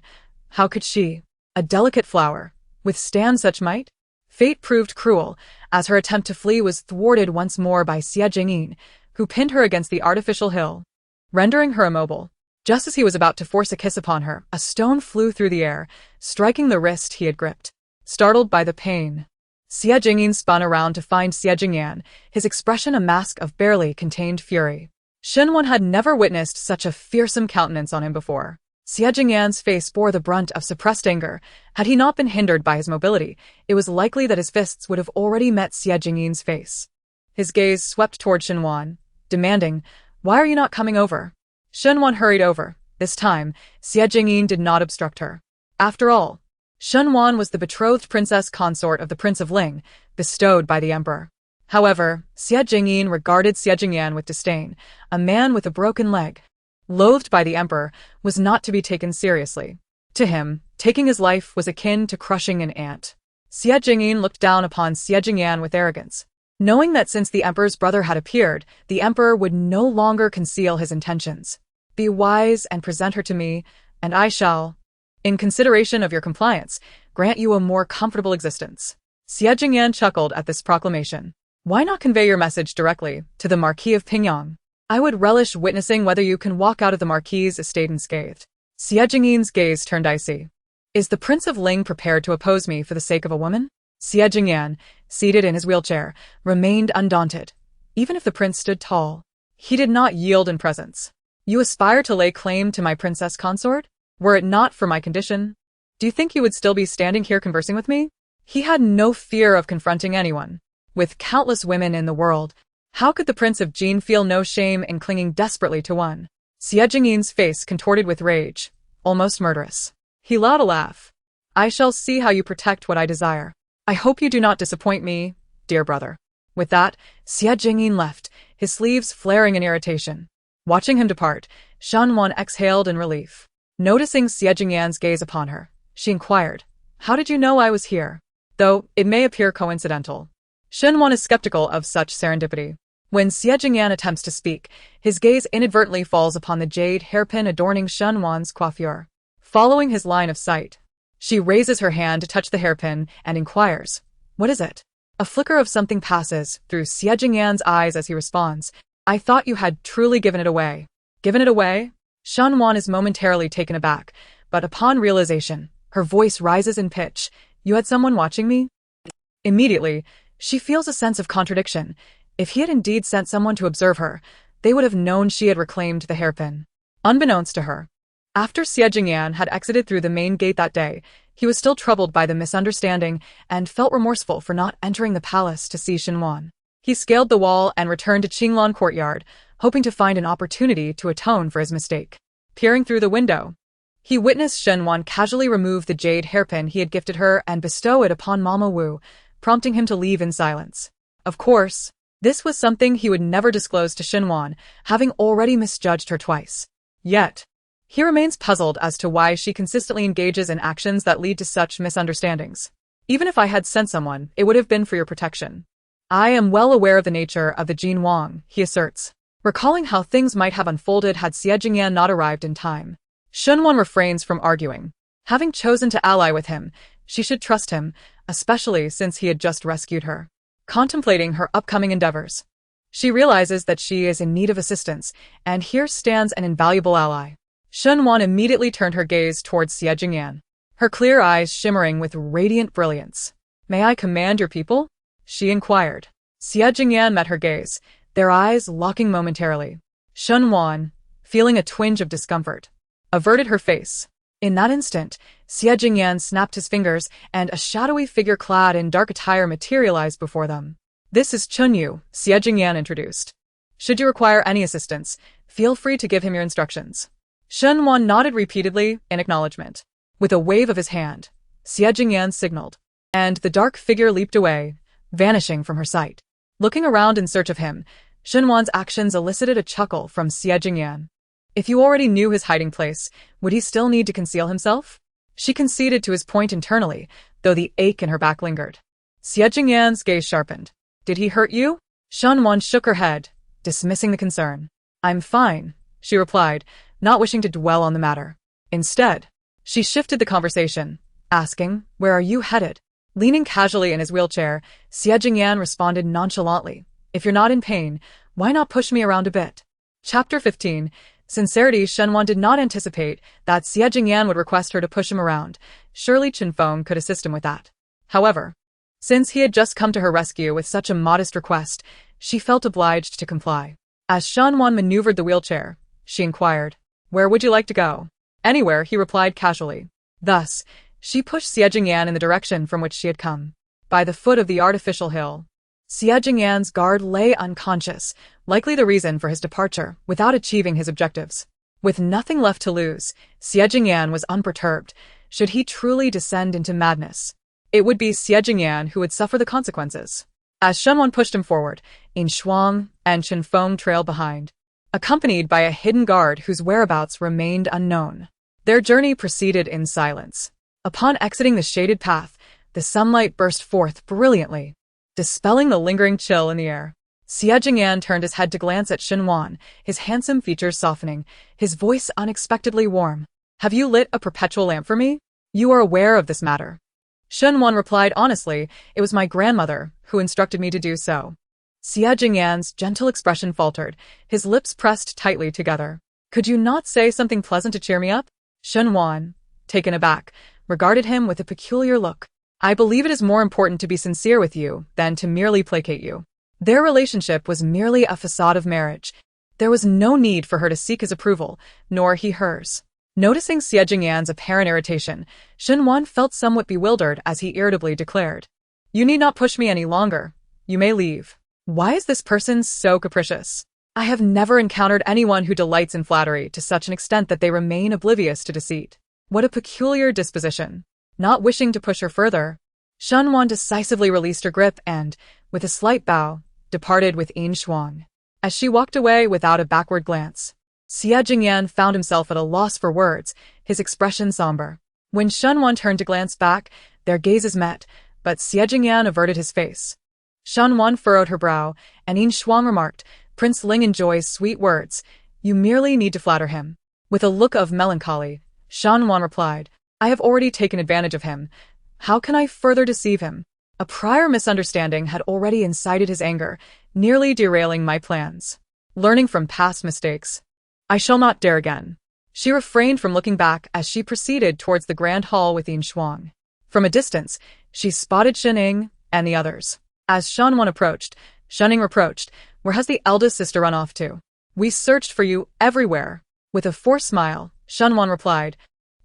How could she, a delicate flower, withstand such might? Fate proved cruel, as her attempt to flee was thwarted once more by Xie Jingyan, who pinned her against the artificial hill, rendering her immobile. Just as he was about to force a kiss upon her, a stone flew through the air, striking the wrist he had gripped. Startled by the pain, Xie Jingyan spun around to find Xie Jingyan, his expression a mask of barely contained fury. Shenwan had never witnessed such a fearsome countenance on him before. Xie Jingyan's face bore the brunt of suppressed anger. Had he not been hindered by his mobility, it was likely that his fists would have already met Xie Jingyan's face. His gaze swept toward Shenwan, demanding, "Why are you not coming over?" Shenwan hurried over. This time, Xie Jingyan did not obstruct her. After all, Shenwan was the betrothed princess consort of the Prince of Ling, bestowed by the emperor. However, Xie Jingyan regarded Xie Jingyan with disdain, a man with a broken leg, loathed by the emperor, was not to be taken seriously. To him, taking his life was akin to crushing an ant. Xie Jingyan looked down upon Xie Jingyan with arrogance, knowing that since the emperor's brother had appeared, the emperor would no longer conceal his intentions. "Be wise and present her to me, and I shall, in consideration of your compliance, grant you a more comfortable existence." Xie Jingyan chuckled at this proclamation. "Why not convey your message directly to the Marquis of Pingyang? I would relish witnessing whether you can walk out of the Marquis's estate unscathed." Xie Jingyan's gaze turned icy. "Is the Prince of Ling prepared to oppose me for the sake of a woman?" Xie Jingyan, seated in his wheelchair, remained undaunted. Even if the prince stood tall, he did not yield in presence. "You aspire to lay claim to my princess consort? Were it not for my condition, do you think you would still be standing here conversing with me?" He had no fear of confronting anyone. With countless women in the world, how could the Prince of Jin feel no shame in clinging desperately to one? Xie Jingyan's face contorted with rage, almost murderous. He allowed a laugh. "I shall see how you protect what I desire. I hope you do not disappoint me, dear brother." With that, Xie Jingyan left, his sleeves flaring in irritation. Watching him depart, Shenwan exhaled in relief. Noticing Xie Jingyan's gaze upon her, she inquired, "How did you know I was here?" Though it may appear coincidental, Shenwan is skeptical of such serendipity. When Xie Jingyan attempts to speak, his gaze inadvertently falls upon the jade hairpin adorning Shenwan's coiffure. Following his line of sight, she raises her hand to touch the hairpin and inquires, "What is it?" A flicker of something passes through Xie Jingyan's eyes as he responds, "I thought you had truly given it away." "Given it away?" Shenwan is momentarily taken aback, but upon realization, her voice rises in pitch. "You had someone watching me?" Immediately, she feels a sense of contradiction. If he had indeed sent someone to observe her, they would have known she had reclaimed the hairpin. Unbeknownst to her, after Xie Jingyan had exited through the main gate that day, he was still troubled by the misunderstanding and felt remorseful for not entering the palace to see Shenwan. He scaled the wall and returned to Qinglan Courtyard, hoping to find an opportunity to atone for his mistake. Peering through the window, he witnessed Shen Wan casually remove the jade hairpin he had gifted her and bestow it upon Mama Wu, prompting him to leave in silence. Of course, this was something he would never disclose to Shen Wan, having already misjudged her twice. Yet, he remains puzzled as to why she consistently engages in actions that lead to such misunderstandings. Even if I had sent someone, it would have been for your protection. I am well aware of the nature of the Jin Wang, he asserts, recalling how things might have unfolded had Xie Jingyan not arrived in time. Shen Wan refrains from arguing. Having chosen to ally with him, she should trust him, especially since he had just rescued her. Contemplating her upcoming endeavors, she realizes that she is in need of assistance, and here stands an invaluable ally. Shen Wan immediately turned her gaze towards Xie Jingyan, her clear eyes shimmering with radiant brilliance. May I command your people? She inquired. Xie Jingyan met her gaze, their eyes locking momentarily. Shen Wan, feeling a twinge of discomfort, averted her face. In that instant, Xie Jingyan snapped his fingers, and a shadowy figure clad in dark attire materialized before them. This is Chunyu, Xie Jingyan introduced. Should you require any assistance, feel free to give him your instructions. Shen Wan nodded repeatedly in acknowledgement. With a wave of his hand, Xie Jingyan signaled, and the dark figure leaped away, vanishing from her sight. Looking around in search of him, Shen Wan's actions elicited a chuckle from Xie Jingyan. If you already knew his hiding place, would he still need to conceal himself? She conceded to his point internally, though the ache in her back lingered. Xie Jingyan's gaze sharpened. Did he hurt you? Shen Wan shook her head, dismissing the concern. I'm fine, she replied, not wishing to dwell on the matter. Instead, she shifted the conversation, asking, where are you headed? Leaning casually in his wheelchair, Xie Jingyan responded nonchalantly. If you're not in pain, why not push me around a bit? Chapter 15. Sincerity. Shen Wan did not anticipate that Xie Jingyan would request her to push him around. Surely Chen Feng could assist him with that. However, since he had just come to her rescue with such a modest request, she felt obliged to comply. As Shen Wan maneuvered the wheelchair, she inquired, where would you like to go? Anywhere, he replied casually. Thus, she pushed Xie Jingyan in the direction from which she had come. By the foot of the artificial hill, Xie Jingyan's guard lay unconscious, likely the reason for his departure, without achieving his objectives. With nothing left to lose, Xie Jingyan was unperturbed. Should he truly descend into madness, it would be Xie Jingyan who would suffer the consequences. As Shen Wan pushed him forward, Yin Shuang and Chen Feng trailed behind, accompanied by a hidden guard whose whereabouts remained unknown. Their journey proceeded in silence. Upon exiting the shaded path, the sunlight burst forth brilliantly, dispelling the lingering chill in the air. Xie Jingyan turned his head to glance at Shen Wan, his handsome features softening, his voice unexpectedly warm. Have you lit a perpetual lamp for me? You are aware of this matter. Shen Wan replied honestly, it was my grandmother who instructed me to do so. Xie Jingyan's gentle expression faltered, his lips pressed tightly together. Could you not say something pleasant to cheer me up? Shen Wan, taken aback, regarded him with a peculiar look. I believe it is more important to be sincere with you than to merely placate you. Their relationship was merely a facade of marriage. There was no need for her to seek his approval, nor he hers. Noticing Xie Jingyan's apparent irritation, Shen Wan felt somewhat bewildered as he irritably declared, you need not push me any longer. You may leave. Why is this person so capricious? I have never encountered anyone who delights in flattery to such an extent that they remain oblivious to deceit. What a peculiar disposition. Not wishing to push her further, Shen Wan decisively released her grip and, with a slight bow, departed with Yin Shuang. As she walked away without a backward glance, Xie Jingyan found himself at a loss for words, his expression somber. When Shen Wan turned to glance back, their gazes met, but Xie Jingyan averted his face. Shen Wan furrowed her brow, and Yin Shuang remarked, Prince Ling enjoys sweet words. You merely need to flatter him. With a look of melancholy, Shen Wan replied, I have already taken advantage of him. How can I further deceive him? A prior misunderstanding had already incited his anger, nearly derailing my plans. Learning from past mistakes, I shall not dare again. She refrained from looking back as she proceeded towards the grand hall with Yin Shuang. From a distance, she spotted Shen Ning and the others. As Shen Wan approached, Shen Ning reproached, where has the eldest sister run off to? We searched for you everywhere. With a forced smile, Shen Wan replied,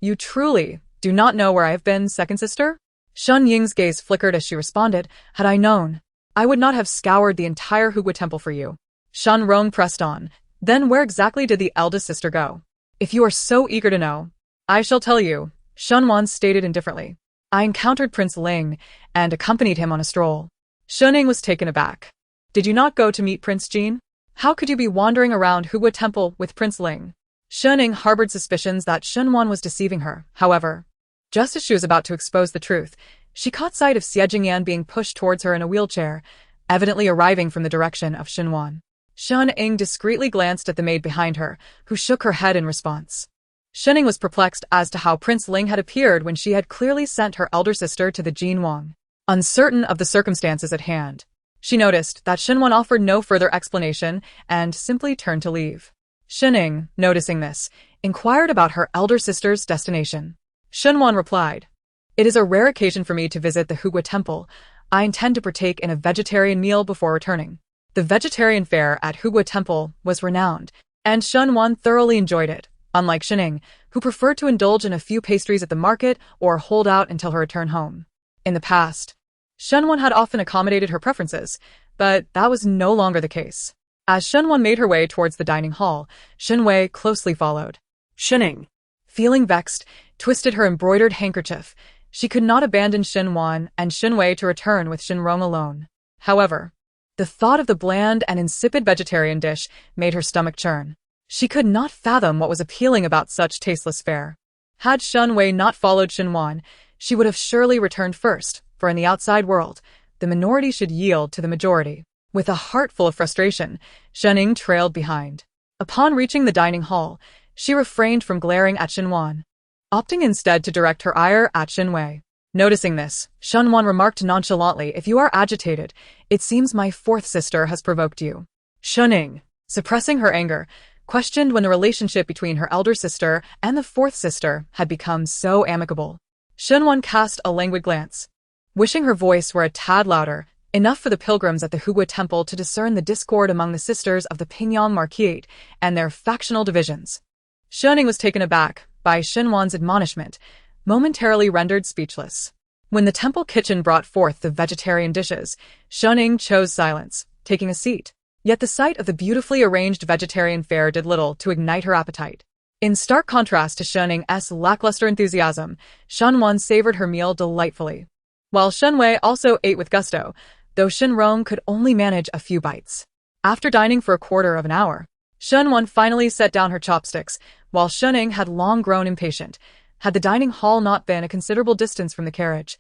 you truly do not know where I have been, second sister? Shen Ying's gaze flickered as she responded, had I known, I would not have scoured the entire Hugua temple for you. Shen Rong pressed on, Then where exactly did the eldest sister go? If you are so eager to know, I shall tell you, Shunwan stated indifferently. I encountered Prince Ling and accompanied him on a stroll. Shuning was taken aback. Did you not go to meet Prince Jin? How could you be wandering around Hugua Temple with Prince Ling? Shuning harbored suspicions that Shunwan was deceiving her, however. Just as she was about to expose the truth, she caught sight of Xie Jingyan being pushed towards her in a wheelchair, evidently arriving from the direction of Shunwan. Shun Ying discreetly glanced at the maid behind her, who shook her head in response. Shuning was perplexed as to how Prince Ling had appeared when she had clearly sent her elder sister to the Jin Wang. Uncertain of the circumstances at hand, she noticed that Shunwan offered no further explanation and simply turned to leave. Shuning, noticing this, inquired about her elder sister's destination. Shunwan replied, It is a rare occasion for me to visit the Hugua Temple. I intend to partake in a vegetarian meal before returning. The vegetarian fare at Hugua Temple was renowned, and Shunwan thoroughly enjoyed it, unlike Shuning, who preferred to indulge in a few pastries at the market or hold out until her return home. In the past, Shunwan had often accommodated her preferences, but that was no longer the case. As Shunwan made her way towards the dining hall, Shunwei closely followed. Shuning, Feeling vexed, twisted her embroidered handkerchief. She could not abandon Shunwan and Shunwei to return with Shinrong alone. However, the thought of the bland and insipid vegetarian dish made her stomach churn. She could not fathom what was appealing about such tasteless fare. Had Shunwei not followed Shunwan, she would have surely returned first, for in the outside world, the minority should yield to the majority. With a heart full of frustration, Shuning trailed behind. Upon reaching the dining hall, she refrained from glaring at Shunwan, opting instead to direct her ire at Shunwei. Noticing this, Shunwan remarked nonchalantly, If you are agitated, it seems my fourth sister has provoked you. Shuning, suppressing her anger, questioned when the relationship between her elder sister and the fourth sister had become so amicable. Shunwan cast a languid glance, wishing her voice were a tad louder, enough for the pilgrims at the Hugua Temple to discern the discord among the sisters of the Pingyang Marquette and their factional divisions. Shuning was taken aback by Shunwan's admonishment, momentarily rendered speechless. When the temple kitchen brought forth the vegetarian dishes, Shuning chose silence, taking a seat. Yet the sight of the beautifully arranged vegetarian fare did little to ignite her appetite. In stark contrast to Shuning's lackluster enthusiasm, Shunwan savored her meal delightfully, while Shunwei also ate with gusto, though Shinrong could only manage a few bites. After dining for a quarter of an hour, Shunwan finally set down her chopsticks, while Shuning had long grown impatient. Had the dining hall not been a considerable distance from the carriage,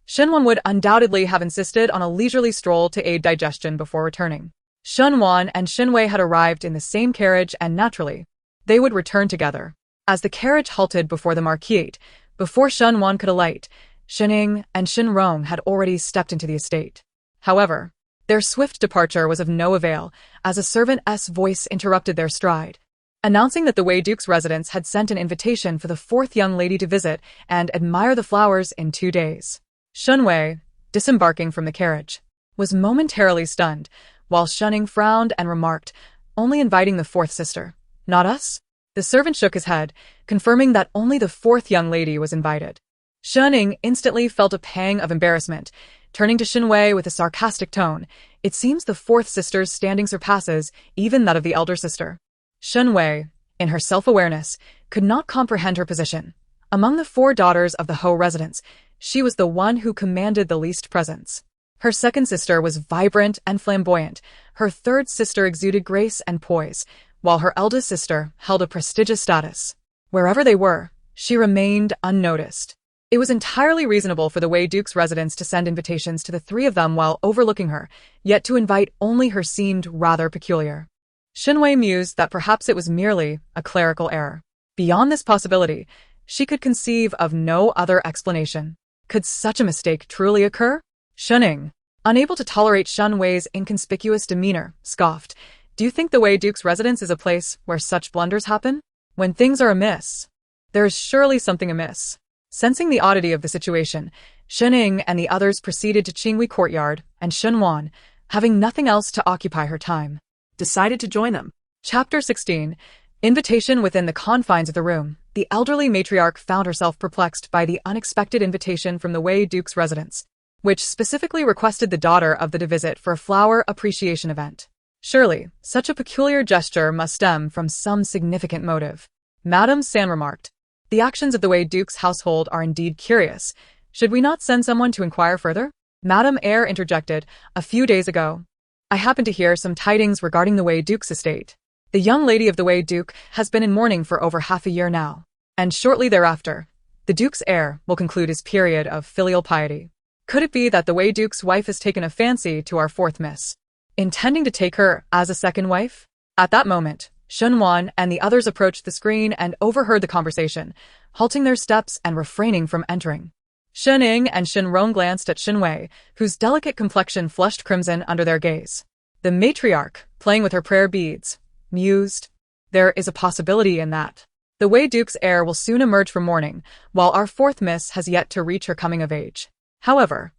Shunwan would undoubtedly have insisted on a leisurely stroll to aid digestion before returning. Shunwan and Shinwei had arrived in the same carriage and naturally, they would return together. As the carriage halted before the Marquette, before Shunwan could alight, Shuning and Shinrong had already stepped into the estate. However, their swift departure was of no avail, as a servant's voice interrupted their stride, announcing that the Wei Duke's residence had sent an invitation for the fourth young lady to visit and admire the flowers in 2 days. Shunwei, disembarking from the carriage, was momentarily stunned, while Shuning frowned and remarked, Only inviting the fourth sister, not us? The servant shook his head, confirming that only the fourth young lady was invited. Shuning instantly felt a pang of embarrassment, turning to Shinwei with a sarcastic tone, It seems the fourth sister's standing surpasses even that of the elder sister. Shinwei, in her self-awareness, could not comprehend her position. Among the 4 daughters of the Ho residence, she was the one who commanded the least presence. Her second sister was vibrant and flamboyant, her third sister exuded grace and poise, while her eldest sister held a prestigious status. Wherever they were, she remained unnoticed. It was entirely reasonable for the Wei Duke's residence to send invitations to the 3 of them while overlooking her, yet to invite only her seemed rather peculiar. Shinwei mused that perhaps it was merely a clerical error. Beyond this possibility, she could conceive of no other explanation. Could such a mistake truly occur? Shuning, unable to tolerate Shunwei's inconspicuous demeanor, scoffed, Do you think the Wei Duke's residence is a place where such blunders happen? When things are amiss, there is surely something amiss. Sensing the oddity of the situation, Shuning and the others proceeded to Qinghui Courtyard, and Shunwan, having nothing else to occupy her time, decided to join them. Chapter 16. Invitation. Within the confines of the room, the elderly matriarch found herself perplexed by the unexpected invitation from the Wei Duke's residence, which specifically requested the daughter of the to visit for a flower appreciation event. Surely, such a peculiar gesture must stem from some significant motive. Madame San remarked. The actions of the Wei Duke's household are indeed curious. Should we not send someone to inquire further? Madame Eyre interjected. A few days ago, I happened to hear some tidings regarding the Wei Duke's estate. The young lady of the Wei Duke has been in mourning for over half a year now, and shortly thereafter, the Duke's heir will conclude his period of filial piety. Could it be that the Wei Duke's wife has taken a fancy to our fourth miss, intending to take her as a second wife? At that moment, Shunwan and the others approached the screen and overheard the conversation, halting their steps and refraining from entering. Shening and Shinrong glanced at Shinwei, whose delicate complexion flushed crimson under their gaze. The matriarch, playing with her prayer beads, mused. There is a possibility in that. The Wei Duke's heir will soon emerge from mourning, while our fourth miss has yet to reach her coming of age. However,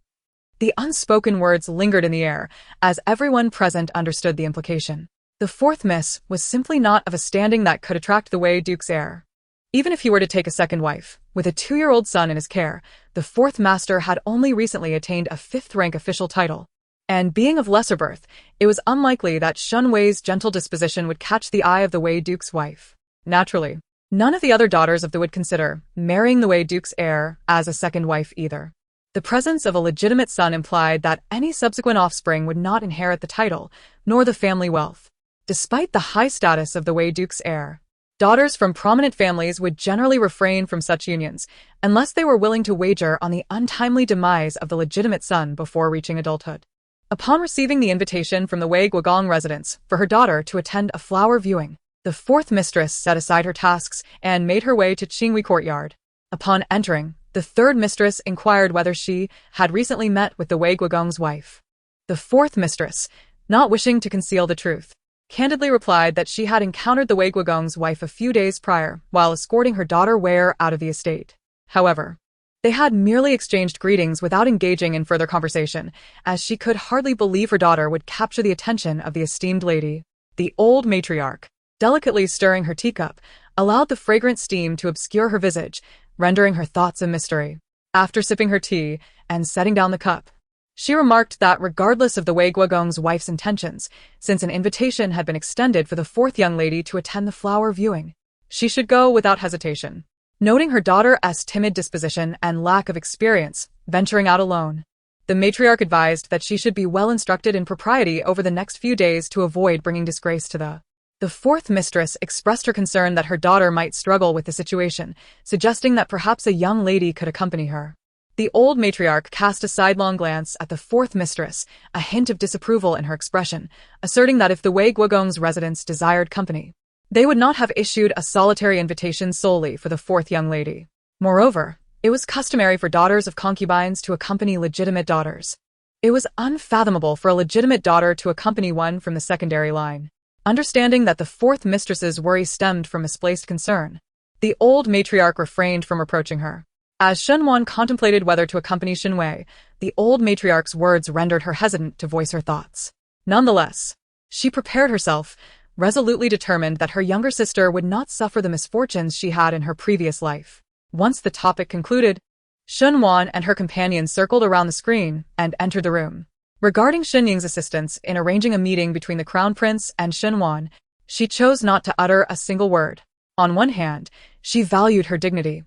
the unspoken words lingered in the air, as everyone present understood the implication. The fourth miss was simply not of a standing that could attract the Wei Duke's heir. Even if he were to take a second wife, with a 2-year-old son in his care, the fourth master had only recently attained a 5th-rank official title. And being of lesser birth, it was unlikely that Shun Wei's gentle disposition would catch the eye of the Wei Duke's wife. Naturally, none of the other daughters of the would consider marrying the Wei Duke's heir as a second wife either. The presence of a legitimate son implied that any subsequent offspring would not inherit the title, nor the family wealth. Despite the high status of the Wei Duke's heir, daughters from prominent families would generally refrain from such unions, unless they were willing to wager on the untimely demise of the legitimate son before reaching adulthood. Upon receiving the invitation from the Wei Guogong residence for her daughter to attend a flower viewing, the fourth mistress set aside her tasks and made her way to Qinghui Courtyard. Upon entering, the third mistress inquired whether she had recently met with the Wei Guogong's wife. The fourth mistress, not wishing to conceal the truth, candidly replied that she had encountered the Wei Guogong's wife a few days prior while escorting her daughter Wei out of the estate. However, they had merely exchanged greetings without engaging in further conversation, as she could hardly believe her daughter would capture the attention of the esteemed lady. The old matriarch, delicately stirring her teacup, allowed the fragrant steam to obscure her visage, rendering her thoughts a mystery. After sipping her tea and setting down the cup, she remarked that regardless of the Wei Guogong's wife's intentions, since an invitation had been extended for the fourth young lady to attend the flower viewing, she should go without hesitation. Noting her daughter's timid disposition and lack of experience venturing out alone, the matriarch advised that she should be well instructed in propriety over the next few days to avoid bringing disgrace to the fourth mistress expressed her concern that her daughter might struggle with the situation, suggesting that perhaps a young lady could accompany her. The old matriarch cast a sidelong glance at the fourth mistress, a hint of disapproval in her expression, asserting that if the Wei Guogong's residents desired company, they would not have issued a solitary invitation solely for the fourth young lady. Moreover, it was customary for daughters of concubines to accompany legitimate daughters. It was unfathomable for a legitimate daughter to accompany one from the secondary line. Understanding that the fourth mistress's worry stemmed from misplaced concern, the old matriarch refrained from reproaching her. As Shunwan contemplated whether to accompany Shinwei, the old matriarch's words rendered her hesitant to voice her thoughts. Nonetheless, she prepared herself, resolutely determined that her younger sister would not suffer the misfortunes she had in her previous life. Once the topic concluded, Shunwan and her companions circled around the screen and entered the room. Regarding Xinying's assistance in arranging a meeting between the Crown Prince and Shunwan, she chose not to utter a single word. On one hand, she valued her dignity.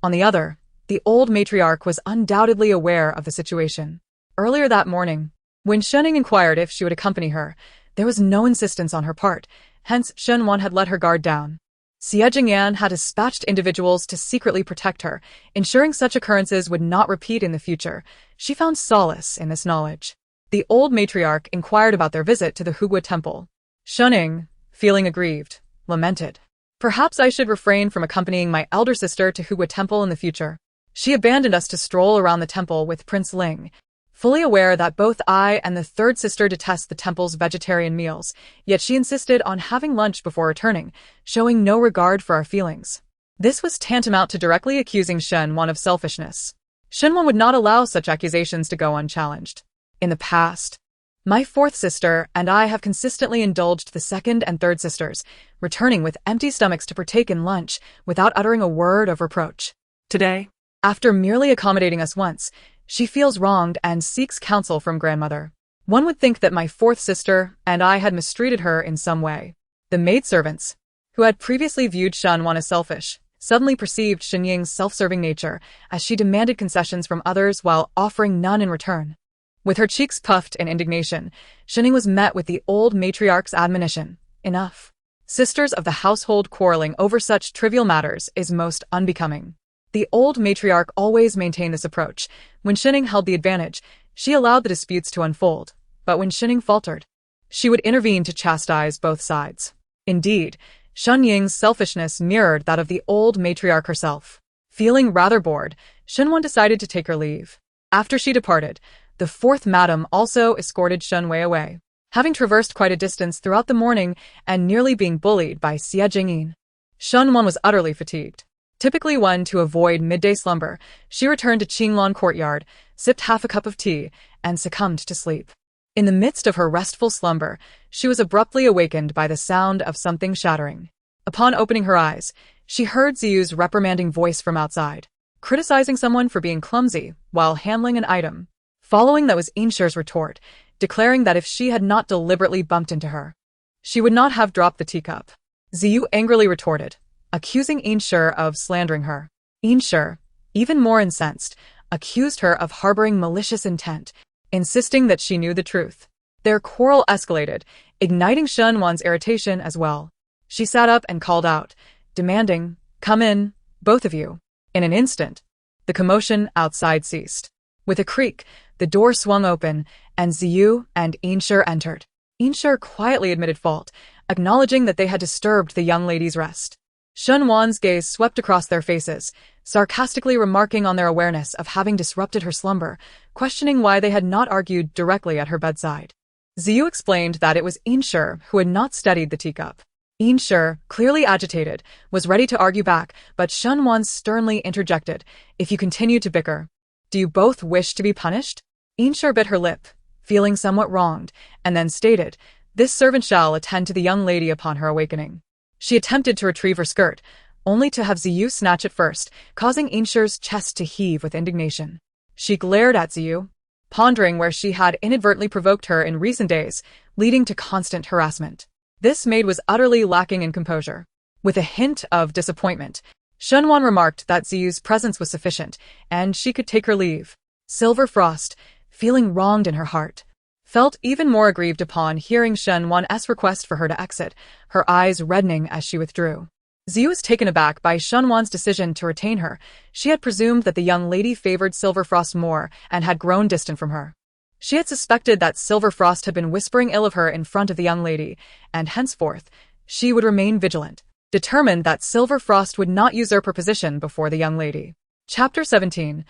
On the other, the old matriarch was undoubtedly aware of the situation. Earlier that morning, when Xinying inquired if she would accompany her, there was no insistence on her part, hence Shunwan had let her guard down. Xie Jingyan had dispatched individuals to secretly protect her, ensuring such occurrences would not repeat in the future. She found solace in this knowledge. The old matriarch inquired about their visit to the Hugua temple. Xinying, feeling aggrieved, lamented. Perhaps I should refrain from accompanying my elder sister to Hugua temple in the future. She abandoned us to stroll around the temple with Prince Ling, fully aware that both I and the third sister detest the temple's vegetarian meals, yet she insisted on having lunch before returning, showing no regard for our feelings. This was tantamount to directly accusing Shunwan of selfishness. Shunwan would not allow such accusations to go unchallenged. In the past, my fourth sister and I have consistently indulged the second and third sisters, returning with empty stomachs to partake in lunch without uttering a word of reproach. Today, After merely accommodating us once, she feels wronged and seeks counsel from grandmother. One would think that my fourth sister and I had mistreated her in some way. The maidservants, who had previously viewed Shenwan as selfish, suddenly perceived Shenying's self-serving nature as she demanded concessions from others while offering none in return. With her cheeks puffed in indignation, Shenying was met with the old matriarch's admonition, "Enough. Sisters of the household quarreling over such trivial matters is most unbecoming." The old matriarch always maintained this approach. When Shenying held the advantage, she allowed the disputes to unfold, but when Shenying faltered, she would intervene to chastise both sides. Indeed, Shenying's selfishness mirrored that of the old matriarch herself. Feeling rather bored, Shenwan decided to take her leave. After she departed, the fourth madam also escorted Shenwei away. Having traversed quite a distance throughout the morning and nearly being bullied by Xie Jingyin, Shenwan was utterly fatigued. Typically one to avoid midday slumber, she returned to Qinglan courtyard, sipped half a cup of tea, and succumbed to sleep. In the midst of her restful slumber, she was abruptly awakened by the sound of something shattering. Upon opening her eyes, she heard Ziyu's reprimanding voice from outside, criticizing someone for being clumsy while handling an item. Following that was Inshir's retort, declaring that if she had not deliberately bumped into her, she would not have dropped the teacup. Ziyu angrily retorted, accusing Inshir of slandering her. Inshir, even more incensed, accused her of harboring malicious intent, insisting that she knew the truth. Their quarrel escalated, igniting Shenwan's irritation as well. She sat up and called out, demanding, "Come in, both of you." In an instant, the commotion outside ceased. With a creak, the door swung open, and Ziyu and Inshir entered. Inshir quietly admitted fault, acknowledging that they had disturbed the young lady's rest. Shenwan's gaze swept across their faces, sarcastically remarking on their awareness of having disrupted her slumber, questioning why they had not argued directly at her bedside. Ziyu explained that it was Inshir who had not steadied the teacup. Inshir, clearly agitated, was ready to argue back, but Shenwan sternly interjected, "If you continue to bicker, do you both wish to be punished?" Inshir bit her lip, feeling somewhat wronged, and then stated, "This servant shall attend to the young lady upon her awakening." She attempted to retrieve her skirt, only to have Ziyu snatch it first, causing Inshir's chest to heave with indignation. She glared at Ziyu, pondering where she had inadvertently provoked her in recent days, leading to constant harassment. This maid was utterly lacking in composure. With a hint of disappointment, Shenwan remarked that Ziyu's presence was sufficient, and she could take her leave. Silver Frost, feeling wronged in her heart, felt even more aggrieved upon hearing Shenwan's request for her to exit, her eyes reddening as she withdrew. Ziyu was taken aback by Shenwan's decision to retain her. She had presumed that the young lady favored Silver Frost more and had grown distant from her. She had suspected that Silver Frost had been whispering ill of her in front of the young lady, and henceforth, she would remain vigilant, determined that Silver Frost would not usurp her position before the young lady. Chapter 17.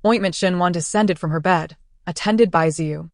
Ointment. Shenwan descended from her bed, attended by Ziyu,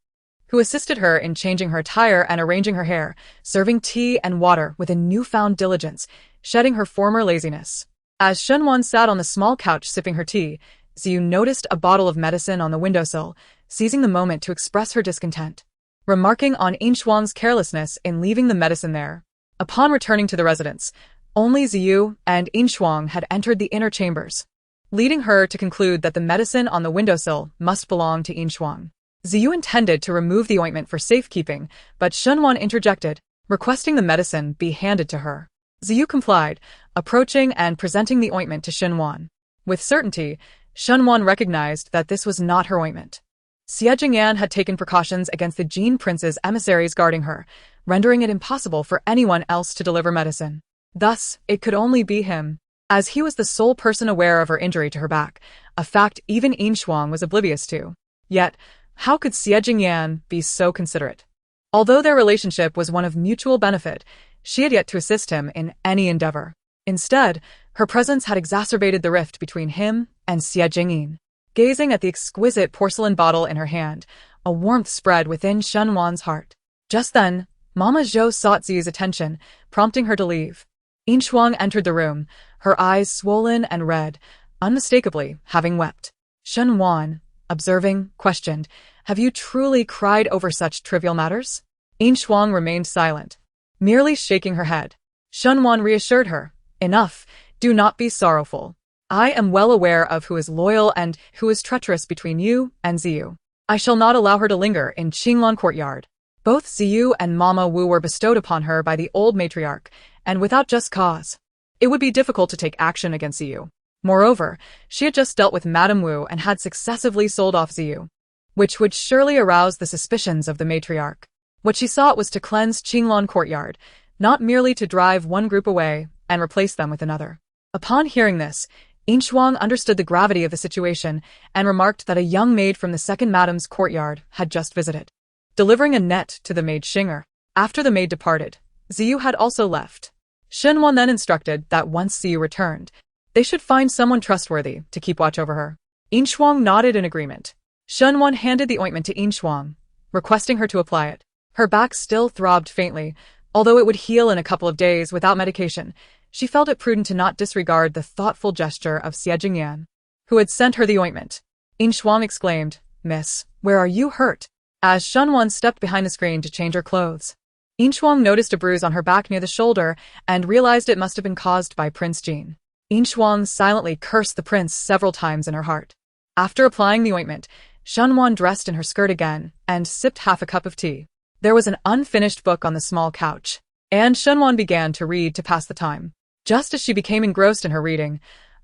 who assisted her in changing her attire and arranging her hair, serving tea and water with a newfound diligence, shedding her former laziness. As Shenwan sat on the small couch sipping her tea, Ziyu noticed a bottle of medicine on the windowsill, seizing the moment to express her discontent, remarking on Inshwang's carelessness in leaving the medicine there. Upon returning to the residence, only Ziyu and Inshwang had entered the inner chambers, leading her to conclude that the medicine on the windowsill must belong to Inshwang. Ziyu intended to remove the ointment for safekeeping, but Shenwan interjected, requesting the medicine be handed to her. Ziyu complied, approaching and presenting the ointment to Shenwan. With certainty, Shenwan recognized that this was not her ointment. Xie Jingyan had taken precautions against the Jin Prince's emissaries guarding her, rendering it impossible for anyone else to deliver medicine. Thus, it could only be him, as he was the sole person aware of her injury to her back, a fact even Inshwang was oblivious to. Yet, how could Xie Jingyan be so considerate? Although their relationship was one of mutual benefit, she had yet to assist him in any endeavor. Instead, her presence had exacerbated the rift between him and Xie Jingyan. Gazing at the exquisite porcelain bottle in her hand, a warmth spread within Shenwan's heart. Just then, Mama Zhou sought Ziyu's attention, prompting her to leave. Inshwang entered the room, her eyes swollen and red, unmistakably having wept. Shenwan, observing, questioned, "Have you truly cried over such trivial matters?" Inshwang remained silent, merely shaking her head. Shenwan reassured her, "Enough, do not be sorrowful. I am well aware of who is loyal and who is treacherous between you and Ziyu. I shall not allow her to linger in Qinglan courtyard. Both Ziyu and Mama Wu were bestowed upon her by the old matriarch, and without just cause. It would be difficult to take action against Ziyu. Moreover, she had just dealt with Madame Wu and had successively sold off Ziyu, which would surely arouse the suspicions of the matriarch. What she sought was to cleanse Qinglan courtyard, not merely to drive one group away and replace them with another. Upon hearing this, Shuang understood the gravity of the situation and remarked that a young maid from the second madame's courtyard had just visited, delivering a net to the maid Xinger. After the maid departed, Ziyu had also left. Shenwan then instructed that once Ziyu returned, they should find someone trustworthy to keep watch over her. Shuang nodded in agreement. Shenwan handed the ointment to Shuang, requesting her to apply it. Her back still throbbed faintly, although it would heal in a couple of days without medication. She felt it prudent to not disregard the thoughtful gesture of Xie Jingyan, who had sent her the ointment. Shuang exclaimed, "Miss, where are you hurt?" as Shenwan stepped behind the screen to change her clothes. Shuang noticed a bruise on her back near the shoulder and realized it must have been caused by Prince Jin. Shuang silently cursed the prince several times in her heart. After applying the ointment, Shenwan dressed in her skirt again and sipped half a cup of tea. There was an unfinished book on the small couch, and Shenwan began to read to pass the time. Just as she became engrossed in her reading,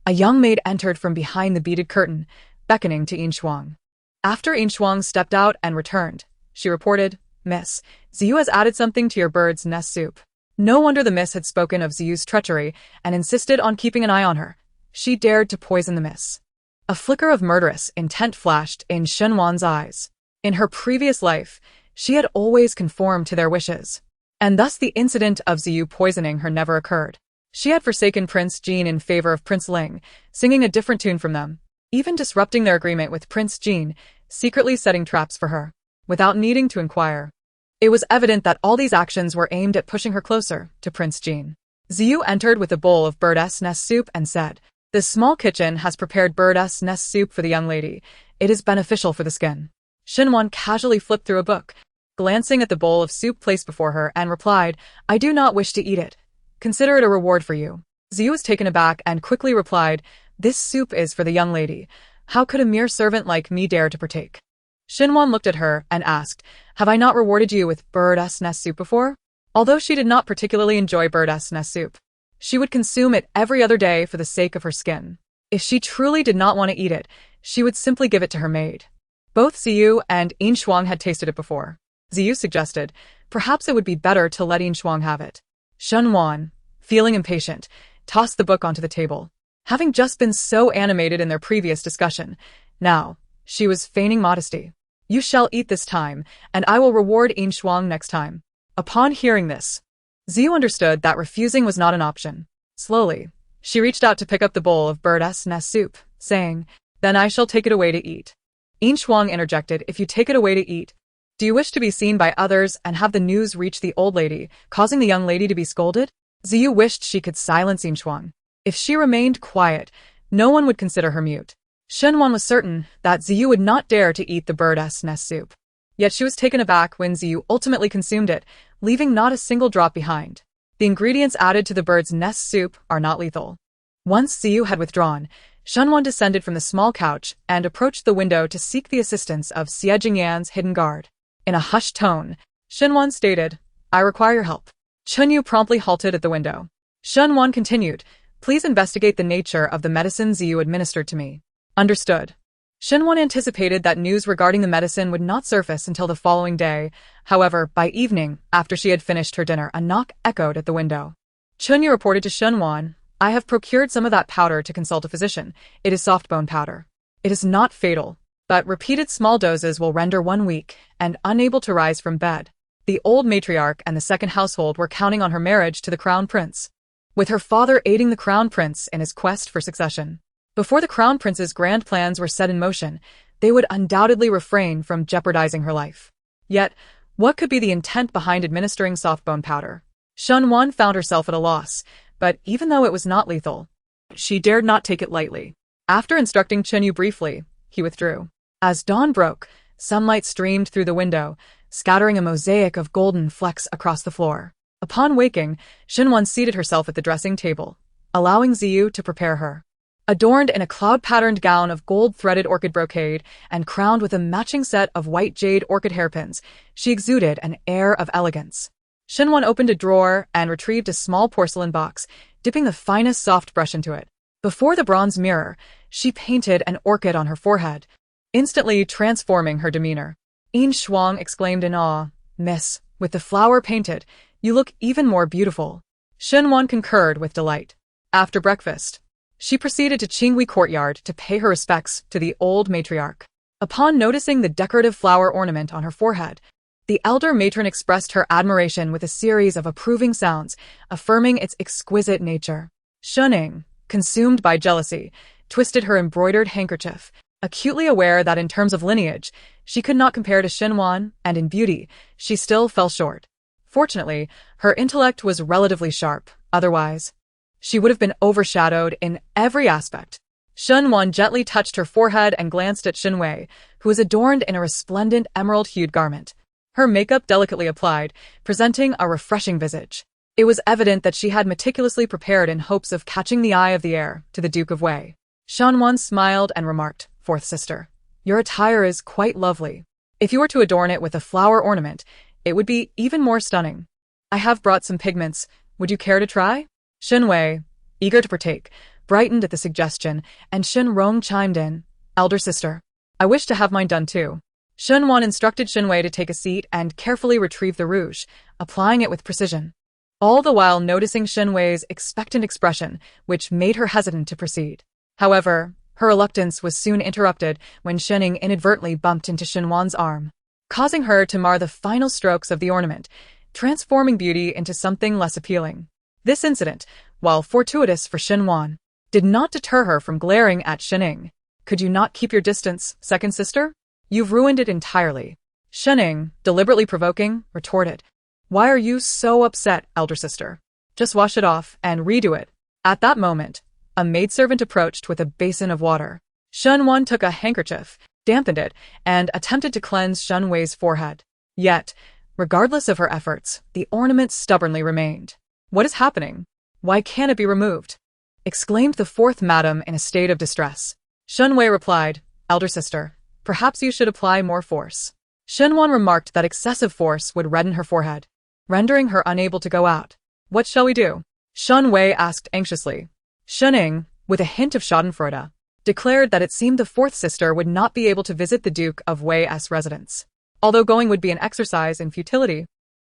a young maid entered from behind the beaded curtain, beckoning to Shuang. After Shuang stepped out and returned, she reported, "Miss, Ziyu has added something to your bird's nest soup." No wonder the miss had spoken of Ziyu's treachery and insisted on keeping an eye on her. She dared to poison the miss. A flicker of murderous intent flashed in Shenwan's eyes. In her previous life, she had always conformed to their wishes, and thus the incident of Ziyu poisoning her never occurred. She had forsaken Prince Jin in favor of Prince Ling, singing a different tune from them, even disrupting their agreement with Prince Jin, secretly setting traps for her, without needing to inquire. It was evident that all these actions were aimed at pushing her closer to Prince Jin. Ziyu entered with a bowl of bird's nest soup and said, "This small kitchen has prepared bird's nest soup for the young lady. It is beneficial for the skin." Shenwan casually flipped through a book, glancing at the bowl of soup placed before her, and replied, "I do not wish to eat it. Consider it a reward for you." Ziyu was taken aback and quickly replied, "This soup is for the young lady. How could a mere servant like me dare to partake?" Shenwan looked at her and asked, "Have I not rewarded you with bird's nest soup before?" Although she did not particularly enjoy bird's nest soup, she would consume it every other day for the sake of her skin. If she truly did not want to eat it, she would simply give it to her maid. Both Ziyu and Shuang had tasted it before. Ziyu suggested, perhaps it would be better to let Shuang have it. Shenwan, feeling impatient, tossed the book onto the table. Having just been so animated in their previous discussion, now, she was feigning modesty. "You shall eat this time, and I will reward Shuang next time." Upon hearing this, Ziyu understood that refusing was not an option. Slowly, she reached out to pick up the bowl of bird's nest soup, saying, "Then I shall take it away to eat." Shuang interjected, "If you take it away to eat, do you wish to be seen by others and have the news reach the old lady, causing the young lady to be scolded?" Ziyu wished she could silence Shuang. If she remained quiet, no one would consider her mute. Shenwan was certain that Ziyu would not dare to eat the bird's nest soup. Yet she was taken aback when Ziyu ultimately consumed it, leaving not a single drop behind. The ingredients added to the bird's nest soup are not lethal. Once Ziyu had withdrawn, Shenwan descended from the small couch and approached the window to seek the assistance of Xie Jingyan's hidden guard. In a hushed tone, Shenwan stated, "I require your help." Chunyu promptly halted at the window. Shenwan continued, "Please investigate the nature of the medicine Ziyu administered to me." Understood. Shenwan anticipated that news regarding the medicine would not surface until the following day. However, by evening, after she had finished her dinner, a knock echoed at the window. Chunyu reported to Shenwan, "I have procured some of that powder to consult a physician. It is soft bone powder. It is not fatal, but repeated small doses will render one weak and unable to rise from bed." The old matriarch and the second household were counting on her marriage to the crown prince, with her father aiding the crown prince in his quest for succession. Before the crown prince's grand plans were set in motion, they would undoubtedly refrain from jeopardizing her life. Yet, what could be the intent behind administering soft bone powder? Shenwan found herself at a loss, but even though it was not lethal, she dared not take it lightly. After instructing Chunyu briefly, he withdrew. As dawn broke, sunlight streamed through the window, scattering a mosaic of golden flecks across the floor. Upon waking, Shenwan seated herself at the dressing table, allowing Ziyu to prepare her. Adorned in a cloud-patterned gown of gold-threaded orchid brocade and crowned with a matching set of white jade orchid hairpins, she exuded an air of elegance. Shinwon opened a drawer and retrieved a small porcelain box, dipping the finest soft brush into it. Before the bronze mirror, she painted an orchid on her forehead, instantly transforming her demeanor. In Shuang exclaimed in awe, "Miss, with the flower painted, you look even more beautiful." Shinwon concurred with delight. After breakfast, she proceeded to Qinghui Courtyard to pay her respects to the old matriarch. Upon noticing the decorative flower ornament on her forehead, the elder matron expressed her admiration with a series of approving sounds, affirming its exquisite nature. Shuning, consumed by jealousy, twisted her embroidered handkerchief, acutely aware that in terms of lineage, she could not compare to Shinwan, and in beauty, she still fell short. Fortunately, her intellect was relatively sharp, otherwise, she would have been overshadowed in every aspect. Shinwan gently touched her forehead and glanced at Xinwei, who was adorned in a resplendent emerald-hued garment. Her makeup delicately applied, presenting a refreshing visage. It was evident that she had meticulously prepared in hopes of catching the eye of the heir to the Duke of Wei. Shanwan smiled and remarked, "Fourth sister, your attire is quite lovely. If you were to adorn it with a flower ornament, it would be even more stunning. I have brought some pigments. Would you care to try?" Shinwei, eager to partake, brightened at the suggestion, and Shinrong chimed in, "Elder sister, I wish to have mine done too." Shinwan instructed Shinwei to take a seat and carefully retrieve the rouge, applying it with precision, all the while noticing Shinwei's expectant expression, which made her hesitant to proceed. However, her reluctance was soon interrupted when Shinning inadvertently bumped into Shinwan's arm, causing her to mar the final strokes of the ornament, transforming beauty into something less appealing. This incident, while fortuitous for Shinwan, did not deter her from glaring at Shinning. "Could you not keep your distance, second sister? You've ruined it entirely." Shinning, deliberately provoking, retorted, "Why are you so upset, elder sister? Just wash it off and redo it." At that moment, a maidservant approached with a basin of water. Shinwan took a handkerchief, dampened it, and attempted to cleanse Shinwei's forehead. Yet, regardless of her efforts, the ornament stubbornly remained. "What is happening? Why can't it be removed?" exclaimed the fourth madam in a state of distress. Shinwei replied, "Elder sister, perhaps you should apply more force." Shinwan remarked that excessive force would redden her forehead, rendering her unable to go out. "What shall we do?" Shinwei asked anxiously. Shinning, with a hint of schadenfreude, declared that it seemed the fourth sister would not be able to visit the Duke of Wei's residence, although going would be an exercise in futility.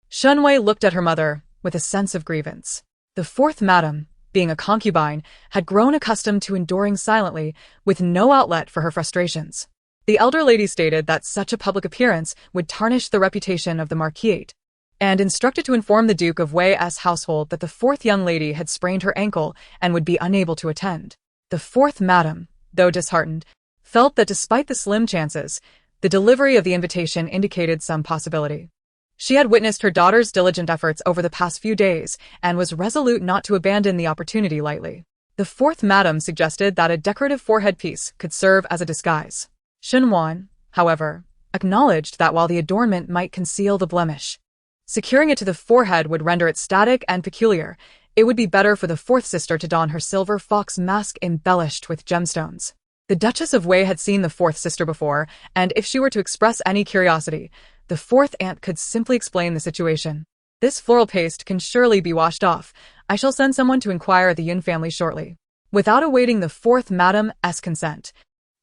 Shinwei looked at her mother with a sense of grievance. The fourth madam, being a concubine, had grown accustomed to enduring silently, with no outlet for her frustrations. The elder lady stated that such a public appearance would tarnish the reputation of the marquisate, and instructed to inform the Duke of Wei's household that the fourth young lady had sprained her ankle and would be unable to attend. The fourth madam, though disheartened, felt that despite the slim chances, the delivery of the invitation indicated some possibility. She had witnessed her daughter's diligent efforts over the past few days and was resolute not to abandon the opportunity lightly. The fourth madam suggested that a decorative forehead piece could serve as a disguise. Shinwan, however, acknowledged that while the adornment might conceal the blemish, securing it to the forehead would render it static and peculiar. It would be better for the fourth sister to don her silver fox mask embellished with gemstones. The Duchess of Wei had seen the fourth sister before, and if she were to express any curiosity, the fourth aunt could simply explain the situation. "This floral paste can surely be washed off. I shall send someone to inquire at the Yun family shortly." Without awaiting the fourth madam's consent,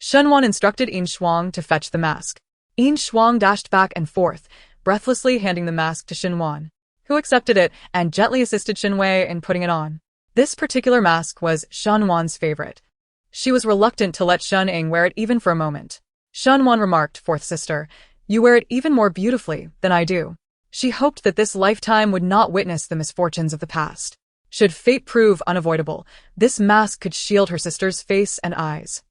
Shenwan instructed Yin Shuang to fetch the mask. Yin Shuang dashed back and forth, breathlessly handing the mask to Shinwan, who accepted it and gently assisted Shinwei in putting it on. This particular mask was Shanwan's favorite. She was reluctant to let Shun Ying wear it even for a moment. Shanwan remarked, "Fourth sister, you wear it even more beautifully than I do." She hoped that this lifetime would not witness the misfortunes of the past. Should fate prove unavoidable, this mask could shield her sister's face and eyes,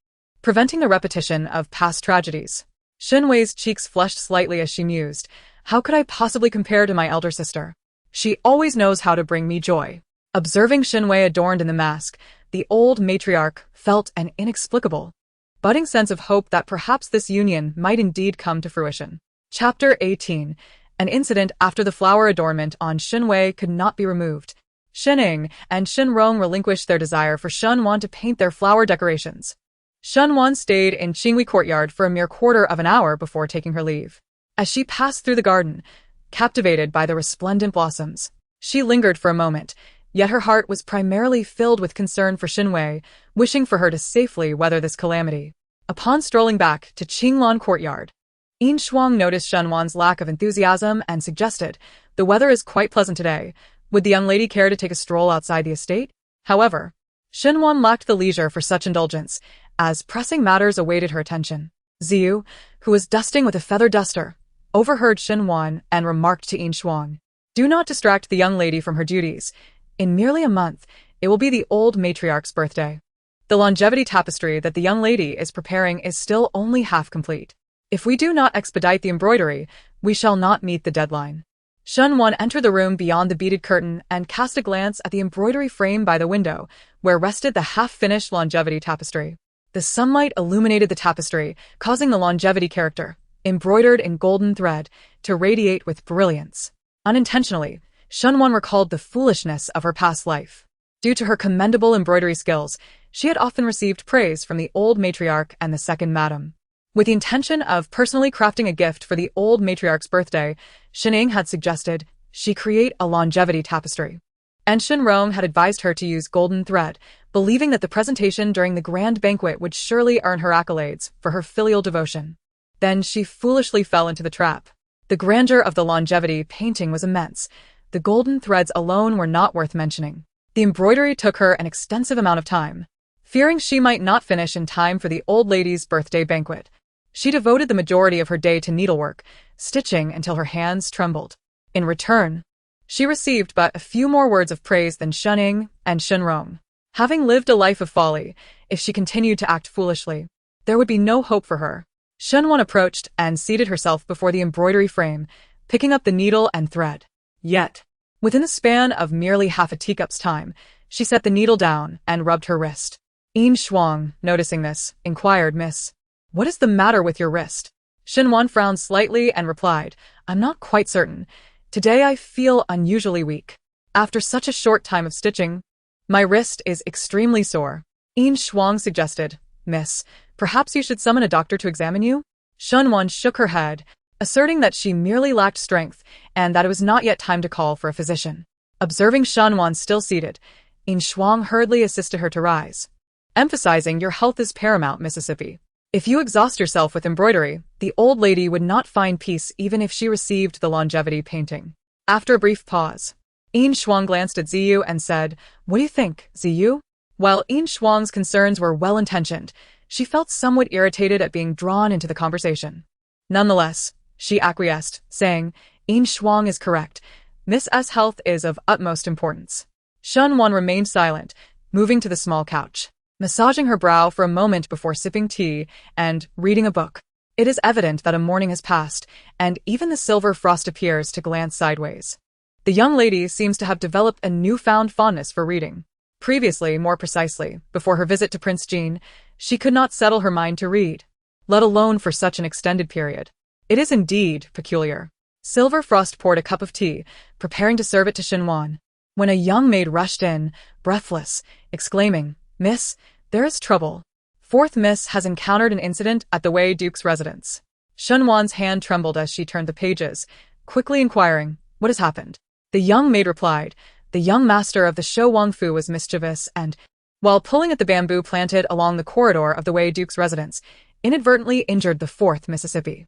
preventing the repetition of past tragedies. Shinwei's cheeks flushed slightly as she mused, "How could I possibly compare to my elder sister? She always knows how to bring me joy." Observing Shinwei adorned in the mask, the old matriarch felt an inexplicable, budding sense of hope that perhaps this union might indeed come to fruition. Chapter 18. An incident after the flower adornment on Shinwei could not be removed. Shining and Shinrong relinquished their desire for Shunwan to paint their flower decorations. Shunwan stayed in Qinghui courtyard for a mere quarter of an hour before taking her leave. As she passed through the garden, captivated by the resplendent blossoms, she lingered for a moment, yet her heart was primarily filled with concern for Xinwei, wishing for her to safely weather this calamity. Upon strolling back to Qinglan courtyard, Yin Shuang noticed Shunwan's lack of enthusiasm and suggested, "The weather is quite pleasant today. Would the young lady care to take a stroll outside the estate?" However, Xinwan lacked the leisure for such indulgence, as pressing matters awaited her attention. Ziyu, who was dusting with a feather duster, overheard Xinwan and remarked to Yin Shuang, "Do not distract the young lady from her duties. In merely a month, it will be the old matriarch's birthday. The longevity tapestry that the young lady is preparing is still only half complete. If we do not expedite the embroidery, we shall not meet the deadline." Shunwan entered the room beyond the beaded curtain and cast a glance at the embroidery frame by the window, where rested the half-finished longevity tapestry. The sunlight illuminated the tapestry, causing the longevity character, embroidered in golden thread, to radiate with brilliance. Unintentionally, Shunwan recalled the foolishness of her past life. Due to her commendable embroidery skills, she had often received praise from the old matriarch and the second madam. With the intention of personally crafting a gift for the old matriarch's birthday, Shining had suggested she create a longevity tapestry. And Shinrong had advised her to use golden thread, believing that the presentation during the grand banquet would surely earn her accolades for her filial devotion. Then she foolishly fell into the trap. The grandeur of the longevity painting was immense. The golden threads alone were not worth mentioning. The embroidery took her an extensive amount of time. Fearing she might not finish in time for the old lady's birthday banquet, she devoted the majority of her day to needlework, stitching until her hands trembled. In return, she received but a few more words of praise than Shining and Shinrong. Having lived a life of folly, if she continued to act foolishly, there would be no hope for her. Shunwan approached and seated herself before the embroidery frame, picking up the needle and thread. Yet, within the span of merely half a teacup's time, she set the needle down and rubbed her wrist. Yin Shuang, noticing this, inquired, "Miss, what is the matter with your wrist?" Shinwan frowned slightly and replied, "I'm not quite certain. Today I feel unusually weak. After such a short time of stitching, my wrist is extremely sore." Yin Shuang suggested, "Miss, perhaps you should summon a doctor to examine you?" Shinwan shook her head, asserting that she merely lacked strength and that it was not yet time to call for a physician. Observing Shinwan still seated, Yin Shuang hurriedly assisted her to rise, emphasizing, "Your health is paramount, Mississippi. If you exhaust yourself with embroidery, the old lady would not find peace even if she received the longevity painting." After a brief pause, Yin Shuang glanced at Ziyu and said, "What do you think, Ziyu?" While Yin Shuang's concerns were well-intentioned, she felt somewhat irritated at being drawn into the conversation. Nonetheless, she acquiesced, saying, "Yin Shuang is correct. Miss S' health is of utmost importance." Shunwan remained silent, moving to the small couch, massaging her brow for a moment before sipping tea and reading a book. It is evident that a morning has passed, and even the silver frost appears to glance sideways. The young lady seems to have developed a newfound fondness for reading. Previously, more precisely, before her visit to Prince Jean, she could not settle her mind to read, let alone for such an extended period. It is indeed peculiar. Silver Frost poured a cup of tea, preparing to serve it to Shinwan, when a young maid rushed in, breathless, exclaiming, "Miss, there is trouble. Fourth Miss has encountered an incident at the Wei Duke's residence." Shinwan's hand trembled as she turned the pages, quickly inquiring, "What has happened?" The young maid replied, "The young master of the Shou Wangfu was mischievous and, while pulling at the bamboo planted along the corridor of the Wei Duke's residence, inadvertently injured the fourth Mississippi.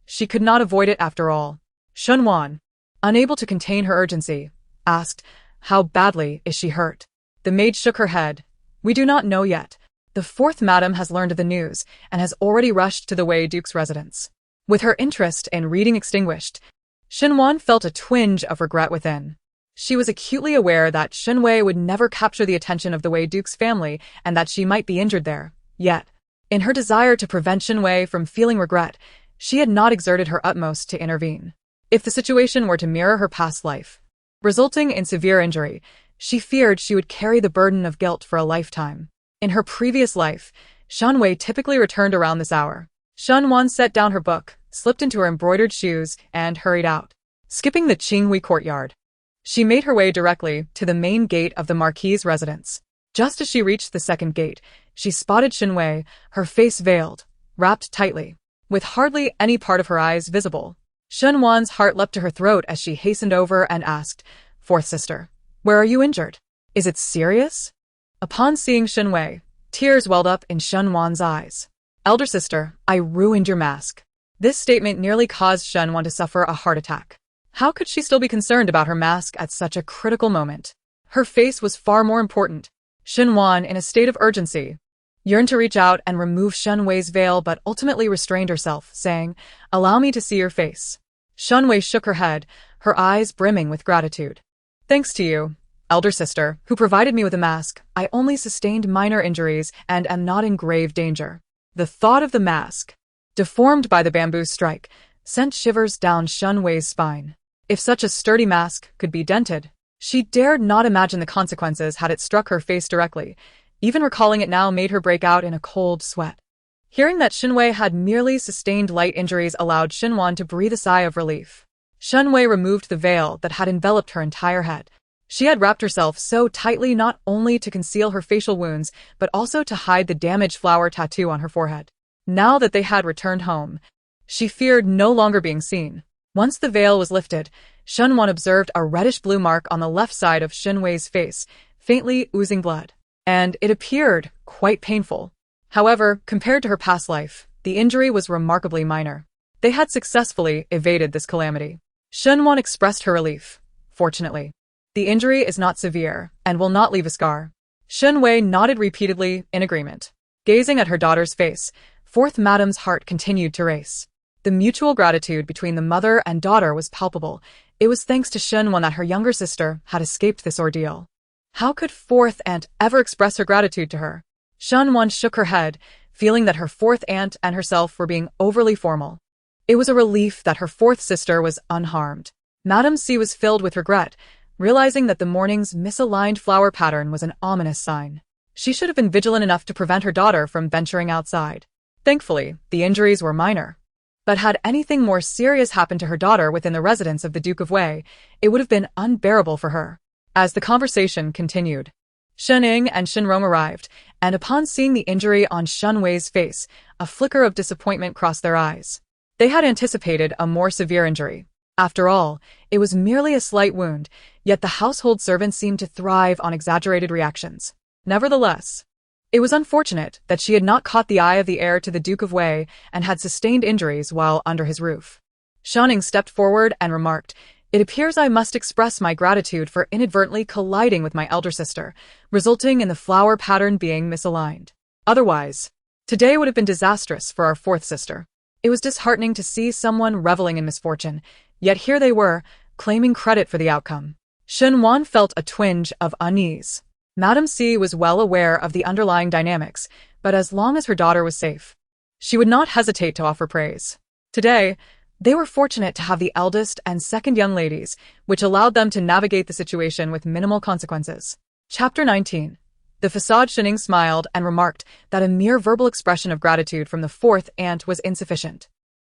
She could not avoid it after all." Shunwan, unable to contain her urgency, asked, "How badly is she hurt?" The maid shook her head. "We do not know yet. The fourth madam has learned of the news and has already rushed to the Wei Duke's residence." With her interest in reading extinguished, Shinwan felt a twinge of regret within. She was acutely aware that Shinwei would never capture the attention of the Wei Duke's family and that she might be injured there. Yet, in her desire to prevent Shinwei from feeling regret, she had not exerted her utmost to intervene. If the situation were to mirror her past life, resulting in severe injury, she feared she would carry the burden of guilt for a lifetime. In her previous life, Shanwei typically returned around this hour. Shunwan set down her book, slipped into her embroidered shoes, and hurried out, skipping the Qinghui courtyard. She made her way directly to the main gate of the Marquis's residence. Just as she reached the second gate, she spotted Shinwei, her face veiled, wrapped tightly, with hardly any part of her eyes visible. Shenwan's heart leapt to her throat as she hastened over and asked, "Fourth sister, where are you injured? Is it serious?" Upon seeing Shinwei, tears welled up in Shenwan's eyes. "Elder sister, I ruined your mask." This statement nearly caused Shenwan to suffer a heart attack. How could she still be concerned about her mask at such a critical moment? Her face was far more important. Shenwan, in a state of urgency, yearned to reach out and remove Shenwei's veil but ultimately restrained herself, saying, "Allow me to see your face." Shenwei shook her head, her eyes brimming with gratitude. "Thanks to you, elder sister, who provided me with a mask, I only sustained minor injuries and am not in grave danger." The thought of the mask, deformed by the bamboo strike, sent shivers down Shenwei's spine. If such a sturdy mask could be dented, she dared not imagine the consequences had it struck her face directly. Even recalling it now made her break out in a cold sweat. Hearing that Shinwei had merely sustained light injuries allowed Shinwan to breathe a sigh of relief. Shinwei removed the veil that had enveloped her entire head. She had wrapped herself so tightly not only to conceal her facial wounds, but also to hide the damaged flower tattoo on her forehead. Now that they had returned home, she feared no longer being seen. Once the veil was lifted, Shenwan observed a reddish-blue mark on the left side of Shinwei's face, faintly oozing blood, and it appeared quite painful. However, compared to her past life, the injury was remarkably minor. They had successfully evaded this calamity. Shenwan expressed her relief. "Fortunately, the injury is not severe and will not leave a scar." Shinwei nodded repeatedly in agreement. Gazing at her daughter's face, Fourth Madam's heart continued to race. The mutual gratitude between the mother and daughter was palpable. It was thanks to Shenwan that her younger sister had escaped this ordeal. How could Fourth Aunt ever express her gratitude to her? Shenwan shook her head, feeling that her fourth aunt and herself were being overly formal. It was a relief that her fourth sister was unharmed. Madame C was filled with regret, realizing that the morning's misaligned flower pattern was an ominous sign. She should have been vigilant enough to prevent her daughter from venturing outside. Thankfully, the injuries were minor. But had anything more serious happened to her daughter within the residence of the Duke of Wei, it would have been unbearable for her. As the conversation continued, Shening and Shinrong arrived, and upon seeing the injury on Shenwei's face, a flicker of disappointment crossed their eyes. They had anticipated a more severe injury. After all, it was merely a slight wound, yet the household servants seemed to thrive on exaggerated reactions. Nevertheless, it was unfortunate that she had not caught the eye of the heir to the Duke of Wei and had sustained injuries while under his roof. Shening stepped forward and remarked, "It appears I must express my gratitude for inadvertently colliding with my elder sister, resulting in the flower pattern being misaligned. Otherwise, today would have been disastrous for our fourth sister." It was disheartening to see someone reveling in misfortune, yet here they were, claiming credit for the outcome. Shenwan felt a twinge of unease. Madame C was well aware of the underlying dynamics, but as long as her daughter was safe, she would not hesitate to offer praise. Today, they were fortunate to have the eldest and second young ladies, which allowed them to navigate the situation with minimal consequences. Chapter 19. The facade. Shining smiled and remarked that a mere verbal expression of gratitude from the fourth aunt was insufficient.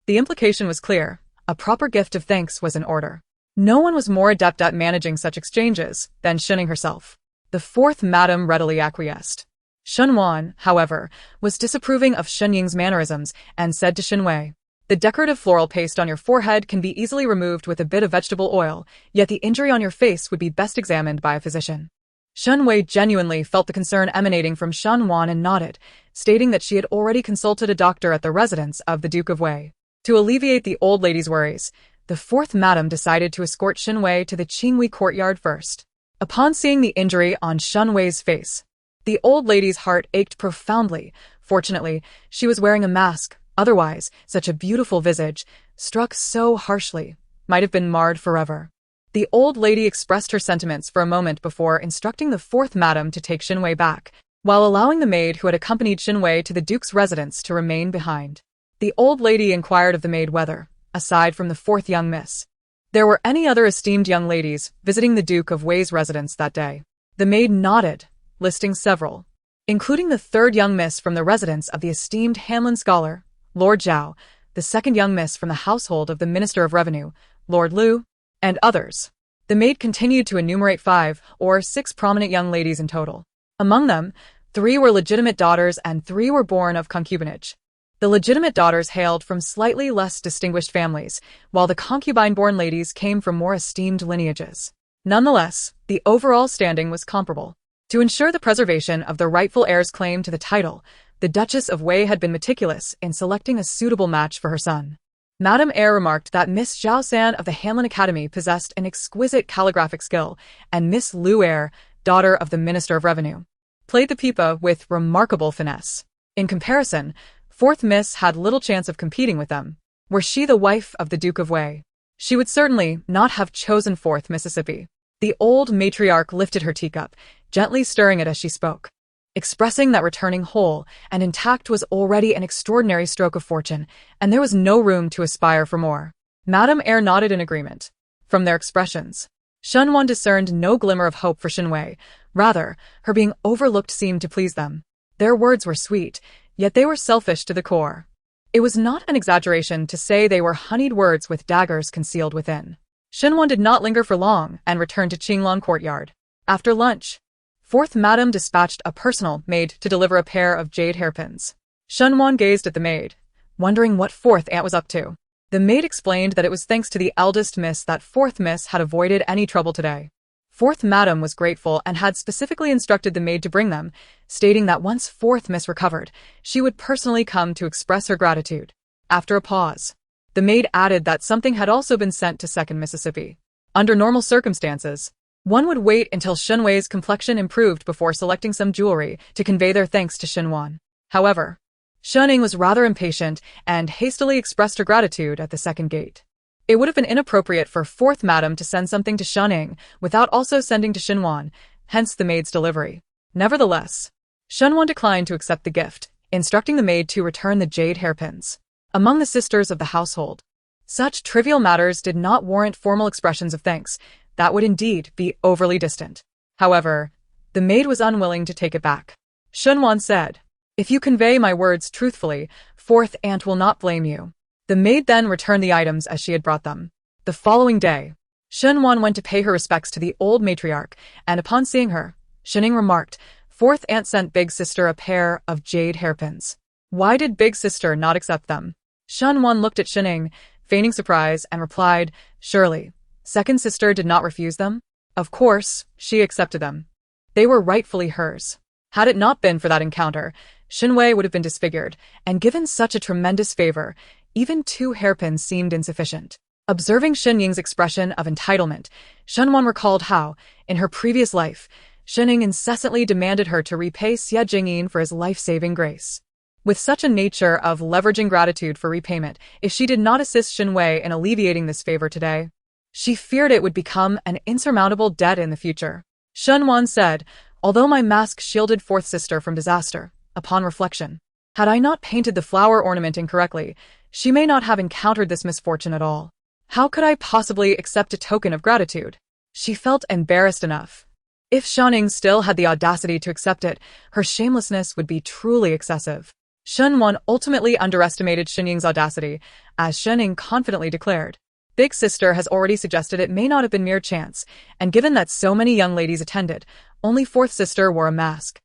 The implication was clear. A proper gift of thanks was in order. No one was more adept at managing such exchanges than Shining herself. The fourth madam readily acquiesced. Shenwan, however, was disapproving of Shenying's mannerisms and said to Shinwei, "The decorative floral paste on your forehead can be easily removed with a bit of vegetable oil, yet the injury on your face would be best examined by a physician." Shenwei genuinely felt the concern emanating from Shenwan and nodded, stating that she had already consulted a doctor at the residence of the Duke of Wei. To alleviate the old lady's worries, the fourth madam decided to escort Shinwei to the Qingwei courtyard first. Upon seeing the injury on Shenwei's face, the old lady's heart ached profoundly. Fortunately, she was wearing a mask. Otherwise, such a beautiful visage, struck so harshly, might have been marred forever. The old lady expressed her sentiments for a moment before instructing the fourth madam to take Shinwei back, while allowing the maid who had accompanied Shinwei to the duke's residence to remain behind. The old lady inquired of the maid whether, aside from the fourth young miss, there were any other esteemed young ladies visiting the Duke of Wei's residence that day. The maid nodded, listing several, including the third young miss from the residence of the esteemed Hanlon scholar, Lord Zhao, the second young miss from the household of the Minister of Revenue, Lord Liu, and others. The maid continued to enumerate 5 or 6 prominent young ladies in total. Among them, 3 were legitimate daughters and 3 were born of concubinage. The legitimate daughters hailed from slightly less distinguished families, while the concubine-born ladies came from more esteemed lineages. Nonetheless, the overall standing was comparable. To ensure the preservation of the rightful heir's claim to the title, the Duchess of Wei had been meticulous in selecting a suitable match for her son. Madame Eyre remarked that Miss Zhao San of the Hanlin Academy possessed an exquisite calligraphic skill, and Miss Lu Eyre, daughter of the Minister of Revenue, played the pipa with remarkable finesse. In comparison, fourth Miss had little chance of competing with them. Were she the wife of the Duke of Wei, she would certainly not have chosen fourth Mississippi. The old matriarch lifted her teacup, gently stirring it as she spoke, expressing that returning whole and intact was already an extraordinary stroke of fortune, and there was no room to aspire for more. Madame Eyre nodded in agreement. From their expressions, Shunwan discerned no glimmer of hope for Shinwei. Rather, her being overlooked seemed to please them. Their words were sweet, yet they were selfish to the core. It was not an exaggeration to say they were honeyed words with daggers concealed within. Shinwan did not linger for long and returned to Qinglong Courtyard. After lunch, fourth Madame dispatched a personal maid to deliver a pair of jade hairpins. Shunwan gazed at the maid, wondering what fourth aunt was up to. The maid explained that it was thanks to the eldest miss that fourth miss had avoided any trouble today. Fourth Madame was grateful and had specifically instructed the maid to bring them, stating that once fourth miss recovered, she would personally come to express her gratitude. After a pause, the maid added that something had also been sent to second Mississippi. Under normal circumstances, one would wait until Shenwei's complexion improved before selecting some jewelry to convey their thanks to Shinwan. However, Shuning was rather impatient and hastily expressed her gratitude at the second gate. It would have been inappropriate for fourth Madame to send something to Shuning without also sending to Shinwan, hence the maid's delivery. Nevertheless, Shinwan declined to accept the gift, instructing the maid to return the jade hairpins. Among the sisters of the household, such trivial matters did not warrant formal expressions of thanks. That would indeed be overly distant. However, the maid was unwilling to take it back. Shunwan said, "If you convey my words truthfully, fourth aunt will not blame you." The maid then returned the items as she had brought them. The following day, Shunwan went to pay her respects to the old matriarch, and upon seeing her, Shuning remarked, "Fourth aunt sent big sister a pair of jade hairpins. Why did big sister not accept them?" Shunwan looked at Shuning, feigning surprise, and replied, "Surely, second sister did not refuse them? Of course, she accepted them. They were rightfully hers." Had it not been for that encounter, Shinwei would have been disfigured, and given such a tremendous favor, even 2 hairpins seemed insufficient. Observing Shenying's expression of entitlement, Shunwan recalled how, in her previous life, Shenying incessantly demanded her to repay Xie Jingyin for his life-saving grace. With such a nature of leveraging gratitude for repayment, if she did not assist Shinwei in alleviating this favor today, she feared it would become an insurmountable debt in the future. Shunwan said, "Although my mask shielded fourth sister from disaster, upon reflection, had I not painted the flower ornament incorrectly, she may not have encountered this misfortune at all. How could I possibly accept a token of gratitude?" She felt embarrassed enough. If Shuning still had the audacity to accept it, her shamelessness would be truly excessive. Shunwan ultimately underestimated Shenying's audacity, as Shenying confidently declared, "Big sister has already suggested it may not have been mere chance, and given that so many young ladies attended, only fourth sister wore a mask.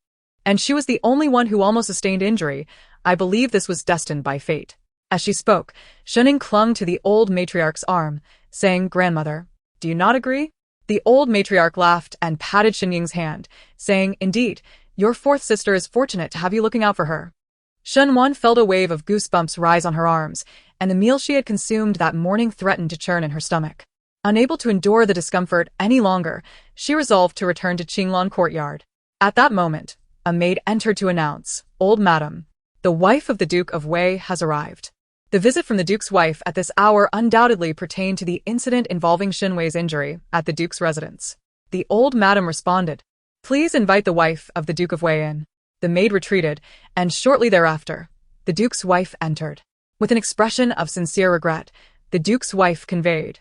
And she was the only one who almost sustained injury. I believe this was destined by fate." As she spoke, Shenying clung to the old matriarch's arm, saying, "Grandmother, do you not agree?" The old matriarch laughed and patted Shenying's hand, saying, "Indeed, your fourth sister is fortunate to have you looking out for her." Shunwan felt a wave of goosebumps rise on her arms, and the meal she had consumed that morning threatened to churn in her stomach. Unable to endure the discomfort any longer, she resolved to return to Qinglong Courtyard. At that moment, a maid entered to announce, "Old Madam, the wife of the Duke of Wei has arrived." The visit from the Duke's wife at this hour undoubtedly pertained to the incident involving Shinwei's injury at the Duke's residence. The old madam responded, "Please invite the wife of the Duke of Wei in." The maid retreated, and shortly thereafter, the Duke's wife entered. With an expression of sincere regret, the Duke's wife conveyed,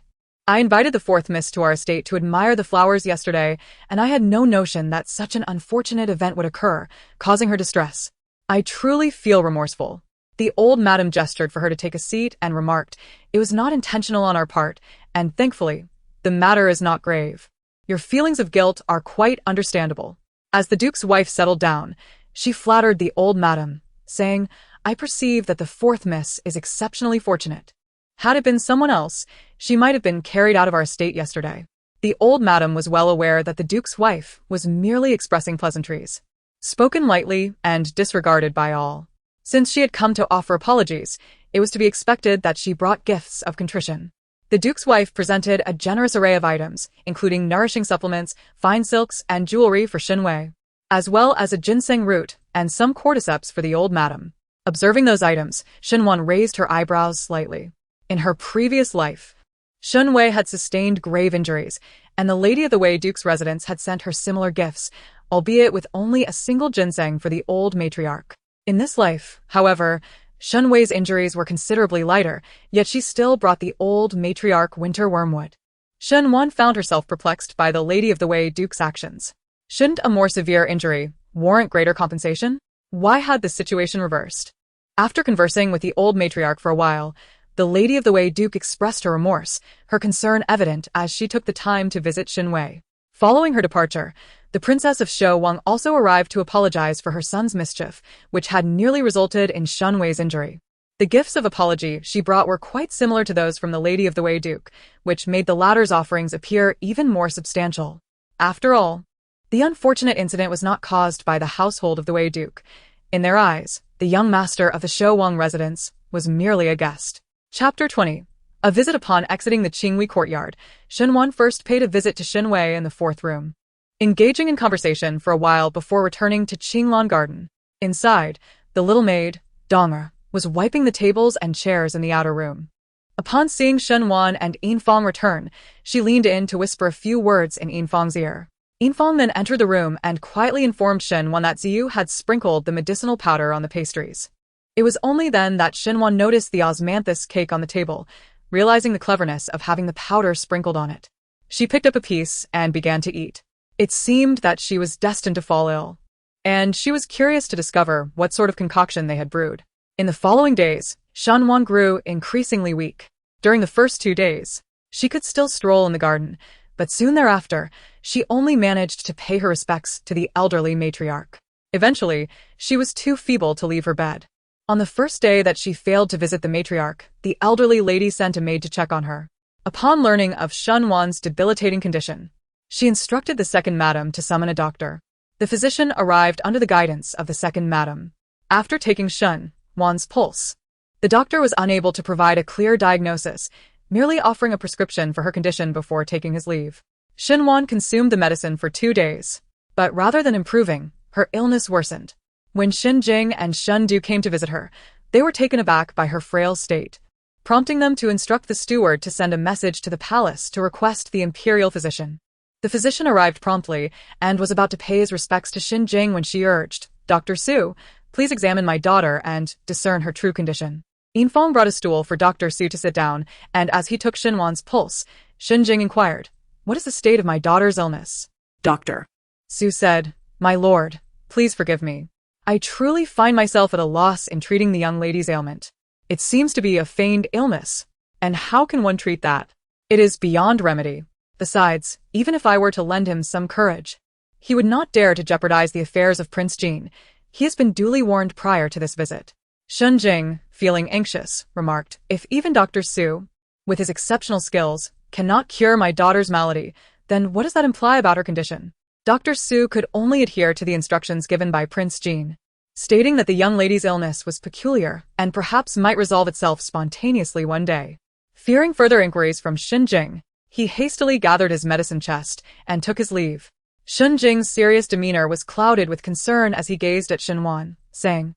"I invited the fourth miss to our estate to admire the flowers yesterday, and I had no notion that such an unfortunate event would occur, causing her distress. I truly feel remorseful." The old madam gestured for her to take a seat and remarked, "It was not intentional on our part, and thankfully, The matter is not grave. Your feelings of guilt are quite understandable. As the Duke's wife settled down, she flattered the old madam, saying, I perceive that the fourth miss is exceptionally fortunate. Had it been someone else, she might have been carried out of our estate yesterday. The old madam was well aware that the Duke's wife was merely expressing pleasantries, spoken lightly and disregarded by all. Since she had come to offer apologies, it was to be expected that she brought gifts of contrition. The Duke's wife presented a generous array of items, including nourishing supplements, fine silks, and jewelry for Shinwei, as well as a ginseng root and some cordyceps for the old madam. Observing those items, Shinwan raised her eyebrows slightly. In her previous life, Shinwei had sustained grave injuries, and the Lady of the Wei Duke's residence had sent her similar gifts, albeit with only a single ginseng for the old matriarch. In this life, however, Shinwei's injuries were considerably lighter, yet she still brought the old matriarch winter wormwood. Shinwan found herself perplexed by the Lady of the Wei Duke's actions. Shouldn't a more severe injury warrant greater compensation? Why had the situation reversed? After conversing with the old matriarch for a while, the Lady of the Wei Duke expressed her remorse, her concern evident as she took the time to visit Shinwei. Following her departure, the Princess of Shou Wang also arrived to apologize for her son's mischief, which had nearly resulted in Shinwei's injury. The gifts of apology she brought were quite similar to those from the Lady of the Wei Duke, which made the latter's offerings appear even more substantial. After all, the unfortunate incident was not caused by the household of the Wei Duke. In their eyes, the young master of the Shou Wang residence was merely a guest. Chapter 20. A visit. Upon exiting the Qinghui courtyard, Shinwan first paid a visit to Shinwei in the fourth room, engaging in conversation for a while before returning to Qinglan Garden. Inside, the little maid, Donger, was wiping the tables and chairs in the outer room. Upon seeing Shinwan and Yinfang return, she leaned in to whisper a few words in Yinfang's ear. Yinfang then entered the room and quietly informed Shinwan that Ziyu had sprinkled the medicinal powder on the pastries. It was only then that Shinwan noticed the osmanthus cake on the table, realizing the cleverness of having the powder sprinkled on it. She picked up a piece and began to eat. It seemed that she was destined to fall ill, and she was curious to discover what sort of concoction they had brewed. In the following days, Shinwan grew increasingly weak. During the first 2 days, she could still stroll in the garden, but soon thereafter, she only managed to pay her respects to the elderly matriarch. Eventually, she was too feeble to leave her bed. On the first day that she failed to visit the matriarch, the elderly lady sent a maid to check on her. Upon learning of Shinwan's debilitating condition, she instructed the second madam to summon a doctor. The physician arrived under the guidance of the second madam. After taking Shinwan's pulse, the doctor was unable to provide a clear diagnosis, merely offering a prescription for her condition before taking his leave. Shinwan consumed the medicine for 2 days, but rather than improving, her illness worsened. When Xin Jing and Shun Du came to visit her, they were taken aback by her frail state, prompting them to instruct the steward to send a message to the palace to request the imperial physician. The physician arrived promptly and was about to pay his respects to Xin Jing when she urged, Dr. Su, please examine my daughter and discern her true condition. Yinfang brought a stool for Dr. Su to sit down, and as he took Shinwan's pulse, Xin Jing inquired, what is the state of my daughter's illness? Doctor. Su said, my lord, please forgive me. I truly find myself at a loss in treating the young lady's ailment. It seems to be a feigned illness. And how can one treat that? It is beyond remedy. Besides, even if I were to lend him some courage, he would not dare to jeopardize the affairs of Prince Jin. He has been duly warned prior to this visit. Shun Jing, feeling anxious, remarked, if even Dr. Su, with his exceptional skills, cannot cure my daughter's malady, then what does that imply about her condition? Dr. Su could only adhere to the instructions given by Prince Jin, stating that the young lady's illness was peculiar and perhaps might resolve itself spontaneously one day. Fearing further inquiries from Xin Jing, he hastily gathered his medicine chest and took his leave. Xin Jing's serious demeanor was clouded with concern as he gazed at Shinwan, saying,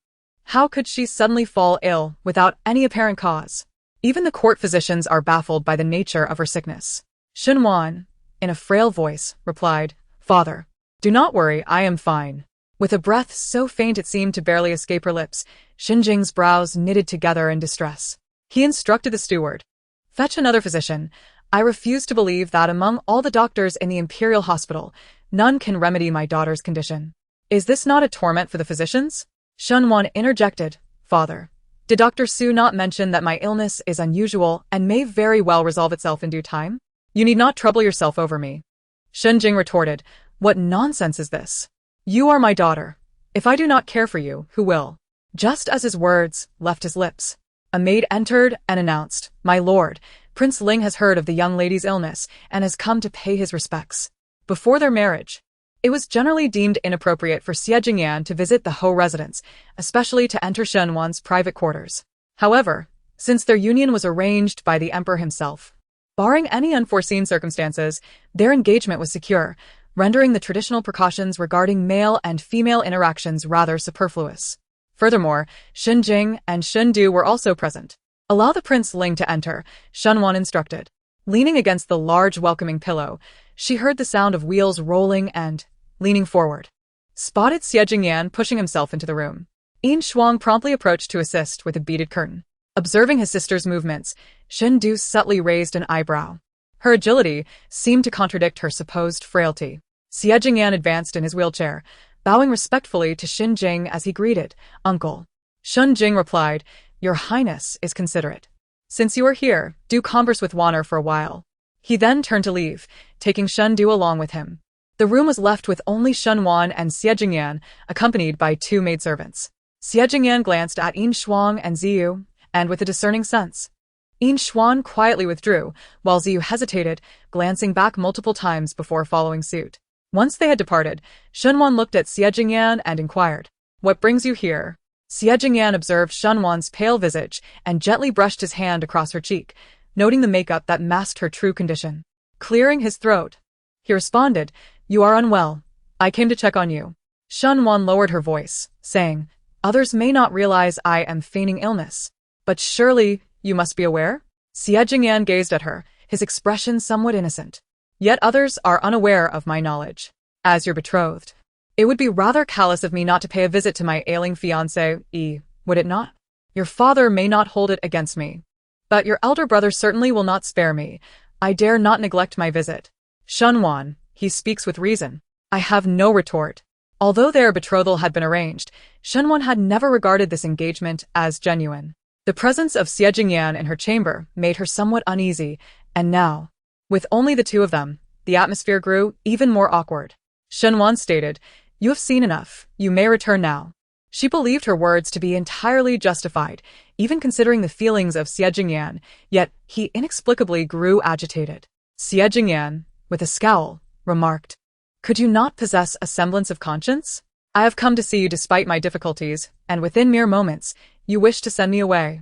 how could she suddenly fall ill without any apparent cause? Even the court physicians are baffled by the nature of her sickness. Shinwan, in a frail voice, replied, Father, do not worry, I am fine. With a breath so faint it seemed to barely escape her lips, Xin Jing's brows knitted together in distress. He instructed the steward, fetch another physician. I refuse to believe that among all the doctors in the imperial hospital, none can remedy my daughter's condition. Is this not a torment for the physicians? Shinwan interjected, Father, did Dr. Su not mention that my illness is unusual and may very well resolve itself in due time? You need not trouble yourself over me. Shen Jing retorted, what nonsense is this? You are my daughter. If I do not care for you, who will? Just as his words left his lips, a maid entered and announced, My lord, Prince Ling has heard of the young lady's illness and has come to pay his respects. Before their marriage, it was generally deemed inappropriate for Xie Jingyan to visit the Ho residence, especially to enter Shen Wan's private quarters. However, since their union was arranged by the emperor himself, barring any unforeseen circumstances, their engagement was secure, rendering the traditional precautions regarding male and female interactions rather superfluous. Furthermore, Shen Jing and Shen Du were also present. Allow the Prince Ling to enter, Shen Wan instructed. Leaning against the large welcoming pillow, she heard the sound of wheels rolling and, leaning forward, spotted Xie Jingyan pushing himself into the room. Yin Shuang promptly approached to assist with a beaded curtain. Observing his sister's movements, Shen Du subtly raised an eyebrow. Her agility seemed to contradict her supposed frailty. Xie Jingyan advanced in his wheelchair, bowing respectfully to Shen Jing as he greeted, Uncle. Shen Jing replied, Your Highness is considerate. Since you are here, do converse with Wanner for a while. He then turned to leave, taking Shen Du along with him. The room was left with only Shen Wan and Xie Jingyan, accompanied by 2 maidservants. Xie Jingyan glanced at Yin Shuang and Ziyu, and with a discerning sense, Yin Shuang quietly withdrew, while Ziyu hesitated, glancing back multiple times before following suit. Once they had departed, Shen Wan looked at Xie Jingyan and inquired, What brings you here? Xie Jingyan observed Shen Wan's pale visage and gently brushed his hand across her cheek, noting the makeup that masked her true condition. Clearing his throat, he responded, You are unwell. I came to check on you. Shen Wan lowered her voice, saying, Others may not realize I am feigning illness. But surely, you must be aware? Xie Jingyan gazed at her, his expression somewhat innocent. Yet others are unaware of my knowledge. As your betrothed, it would be rather callous of me not to pay a visit to my ailing fiancé, would it not? Your father may not hold it against me, but your elder brother certainly will not spare me. I dare not neglect my visit. Shen Wan, he speaks with reason. I have no retort. Although their betrothal had been arranged, Shen Wan had never regarded this engagement as genuine. The presence of Xie Jingyan in her chamber made her somewhat uneasy, and now, with only the 2 of them, the atmosphere grew even more awkward. Shen Wan stated, You have seen enough, you may return now. She believed her words to be entirely justified, even considering the feelings of Xie Jingyan, yet he inexplicably grew agitated. Xie Jingyan, with a scowl, remarked, Could you not possess a semblance of conscience? I have come to see you despite my difficulties, and within mere moments, you wish to send me away.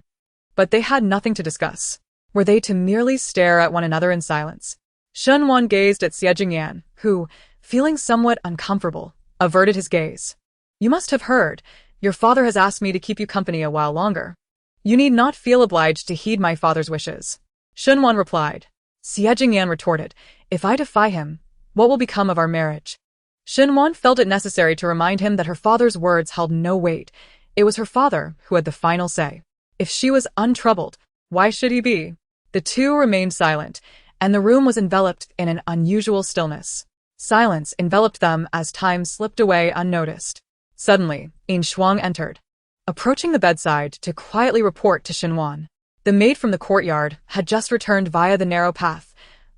But they had nothing to discuss. Were they to merely stare at one another in silence? Shen Wan gazed at Xie Jingyan, who, feeling somewhat uncomfortable, averted his gaze. You must have heard. Your father has asked me to keep you company a while longer. You need not feel obliged to heed my father's wishes. Shen Wan replied. Xie Jingyan retorted, If I defy him, what will become of our marriage? Shen Wan felt it necessary to remind him that her father's words held no weight. It was her father who had the final say. If she was untroubled, why should he be? The 2 remained silent, and the room was enveloped in an unusual stillness. Silence enveloped them as time slipped away unnoticed. Suddenly, Yin Shuang entered, approaching the bedside to quietly report to Shen Wan. The maid from the courtyard had just returned via the narrow path,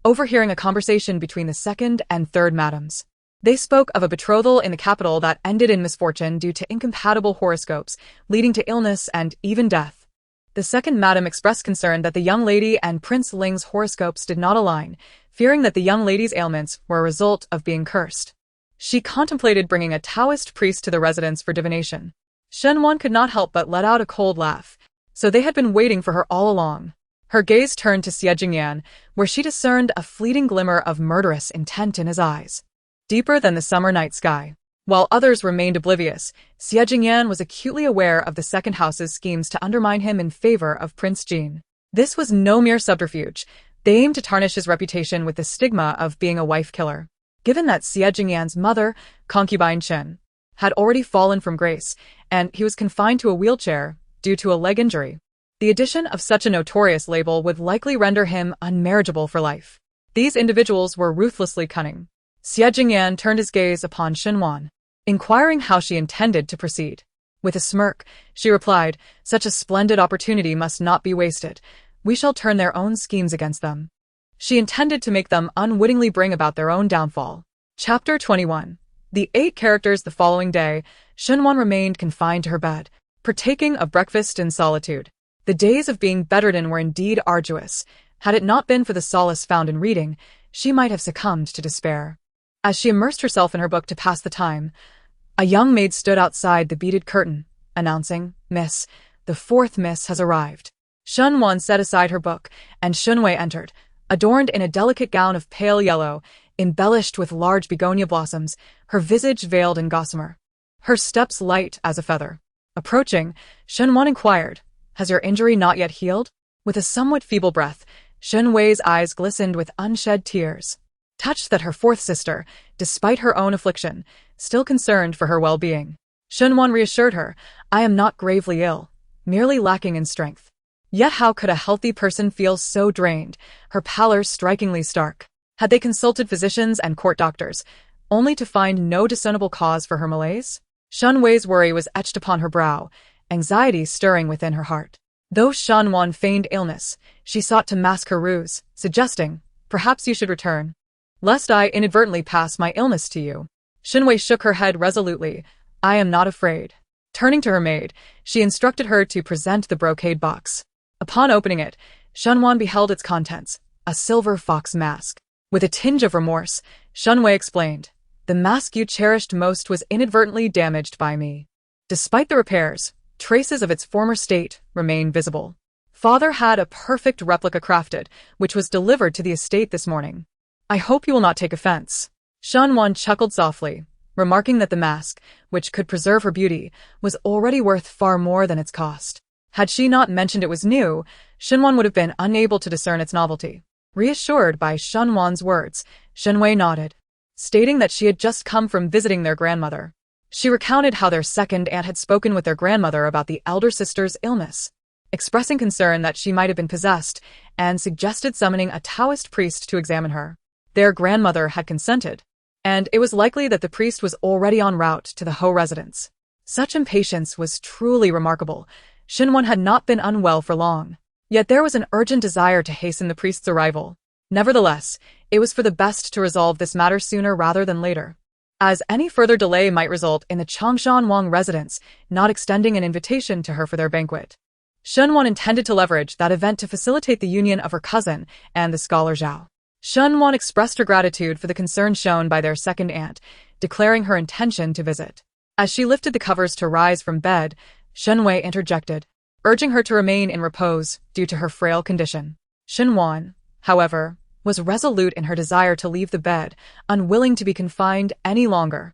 overhearing a conversation between the 2nd and 3rd madams. They spoke of a betrothal in the capital that ended in misfortune due to incompatible horoscopes, leading to illness and even death. The 2nd madam expressed concern that the young lady and Prince Ling's horoscopes did not align, fearing that the young lady's ailments were a result of being cursed. She contemplated bringing a Taoist priest to the residence for divination. Shen Wan could not help but let out a cold laugh. So they had been waiting for her all along. Her gaze turned to Xie Jingyan, where she discerned a fleeting glimmer of murderous intent in his eyes, deeper than the summer night sky. While others remained oblivious, Xie Jingyan was acutely aware of the 2nd house's schemes to undermine him in favor of Prince Jin. This was no mere subterfuge. They aimed to tarnish his reputation with the stigma of being a wife killer. Given that Xie Jingyan's mother, concubine Chen, had already fallen from grace, and he was confined to a wheelchair due to a leg injury, the addition of such a notorious label would likely render him unmarriageable for life. These individuals were ruthlessly cunning. Xie Jingyan turned his gaze upon Shen Wan, inquiring how she intended to proceed. With a smirk, she replied, Such a splendid opportunity must not be wasted. We shall turn their own schemes against them. She intended to make them unwittingly bring about their own downfall. Chapter 21. The 8 characters. The following day, Shinwon remained confined to her bed, partaking of breakfast in solitude. The days of being bedridden were indeed arduous. Had it not been for the solace found in reading, she might have succumbed to despair. As she immersed herself in her book to pass the time, a young maid stood outside the beaded curtain, announcing, "Miss, the 4th miss has arrived." Shinwon set aside her book, and Shunwei entered, adorned in a delicate gown of pale yellow, embellished with large begonia blossoms, her visage veiled in gossamer, her steps light as a feather. Approaching, Shinwon inquired, "Has your injury not yet healed?" With a somewhat feeble breath, Shunwei's eyes glistened with unshed tears, touched that her 4th sister, despite her own affliction, still concerned for her well-being. Shinwon reassured her, "I am not gravely ill, merely lacking in strength." Yet how could a healthy person feel so drained, her pallor strikingly stark? Had they consulted physicians and court doctors, only to find no discernible cause for her malaise? Shunwei's worry was etched upon her brow, anxiety stirring within her heart. Though Shinwon feigned illness, she sought to mask her ruse, suggesting, "Perhaps you should return, lest I inadvertently pass my illness to you." Shinwei shook her head resolutely. "I am not afraid." Turning to her maid, she instructed her to present the brocade box. Upon opening it, Shinwon beheld its contents, a silver fox mask. With a tinge of remorse, Shunwei explained, "The mask you cherished most was inadvertently damaged by me. Despite the repairs, traces of its former state remain visible. Father had a perfect replica crafted, which was delivered to the estate this morning. I hope you will not take offense." Shinwon chuckled softly, remarking that the mask, which could preserve her beauty, was already worth far more than its cost. Had she not mentioned it was new, Shinwon would have been unable to discern its novelty. Reassured by Shinwon's words, Shunwei nodded, stating that she had just come from visiting their grandmother. She recounted how their second aunt had spoken with their grandmother about the elder sister's illness, expressing concern that she might have been possessed, and suggested summoning a Taoist priest to examine her. Their grandmother had consented, and it was likely that the priest was already en route to the Ho residence. Such impatience was truly remarkable. Shinwon had not been unwell for long, yet there was an urgent desire to hasten the priest's arrival. Nevertheless, it was for the best to resolve this matter sooner rather than later, as any further delay might result in the Changshan Wang residents not extending an invitation to her for their banquet. Shinwon intended to leverage that event to facilitate the union of her cousin and the scholar Zhao. Shinwon expressed her gratitude for the concern shown by their second aunt, declaring her intention to visit. As she lifted the covers to rise from bed, Shunwei interjected, urging her to remain in repose due to her frail condition. Shinwon, however, was resolute in her desire to leave the bed, unwilling to be confined any longer.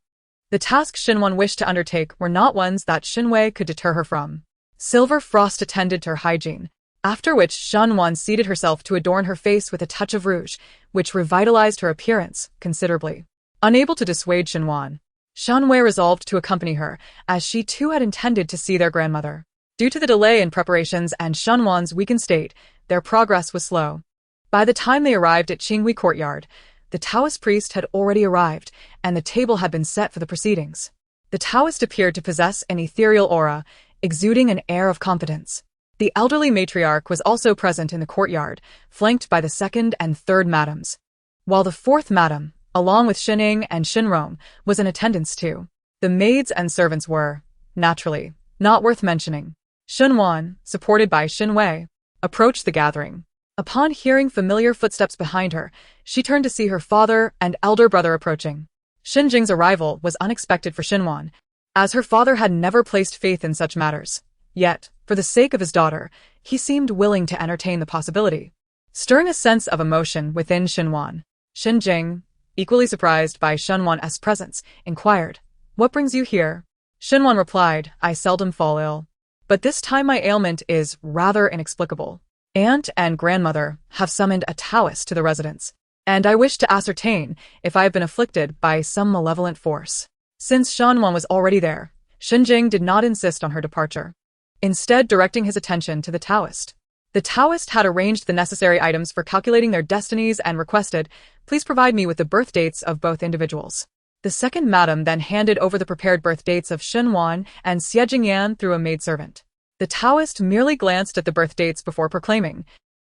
The tasks Shinwon wished to undertake were not ones that Shunwei could deter her from. Silver Frost attended to her hygiene, after which Shinwon seated herself to adorn her face with a touch of rouge, which revitalized her appearance considerably. Unable to dissuade Shinwon, Shunwei resolved to accompany her, as she too had intended to see their grandmother. Due to the delay in preparations and Shinwon's weakened state, their progress was slow. By the time they arrived at Qinghui Courtyard, the Taoist priest had already arrived, and the table had been set for the proceedings. The Taoist appeared to possess an ethereal aura, exuding an air of competence. The elderly matriarch was also present in the courtyard, flanked by the second and third madams, while the fourth madam, along with Shining and Shinrong, was in attendance too. The maids and servants were, naturally, not worth mentioning. Shinwon, supported by Shinwei, approached the gathering. Upon hearing familiar footsteps behind her, she turned to see her father and elder brother approaching. Shinjing's arrival was unexpected for Shinwon, as her father had never placed faith in such matters. Yet, for the sake of his daughter, he seemed willing to entertain the possibility. Stirring a sense of emotion within Shinwon, Shinjing, equally surprised by Shinwon's presence, inquired, "What brings you here?" Shinwon replied, "I seldom fall ill, but this time my ailment is rather inexplicable. Aunt and grandmother have summoned a Taoist to the residence, and I wish to ascertain if I have been afflicted by some malevolent force." Since Shinwon was already there, Shinjing did not insist on her departure, instead directing his attention to the Taoist. The Taoist had arranged the necessary items for calculating their destinies and requested, "Please provide me with the birth dates of both individuals." The second madam then handed over the prepared birth dates of Shinwon and Xie Jingyan through a maidservant. The Taoist merely glanced at the birth dates before proclaiming,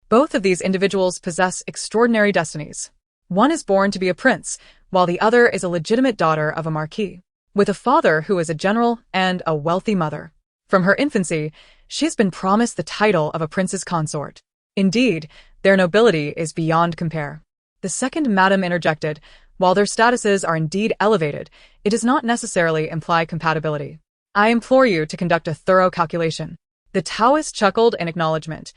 Both of these individuals possess extraordinary destinies. One is born to be a prince, while the other is a legitimate daughter of a marquis, with a father who is a general and a wealthy mother. From her infancy, she has been promised the title of a prince's consort. Indeed, their nobility is beyond compare. The second madam interjected, while their statuses are indeed elevated, it does not necessarily imply compatibility. I implore you to conduct a thorough calculation. The Taoist chuckled in acknowledgement.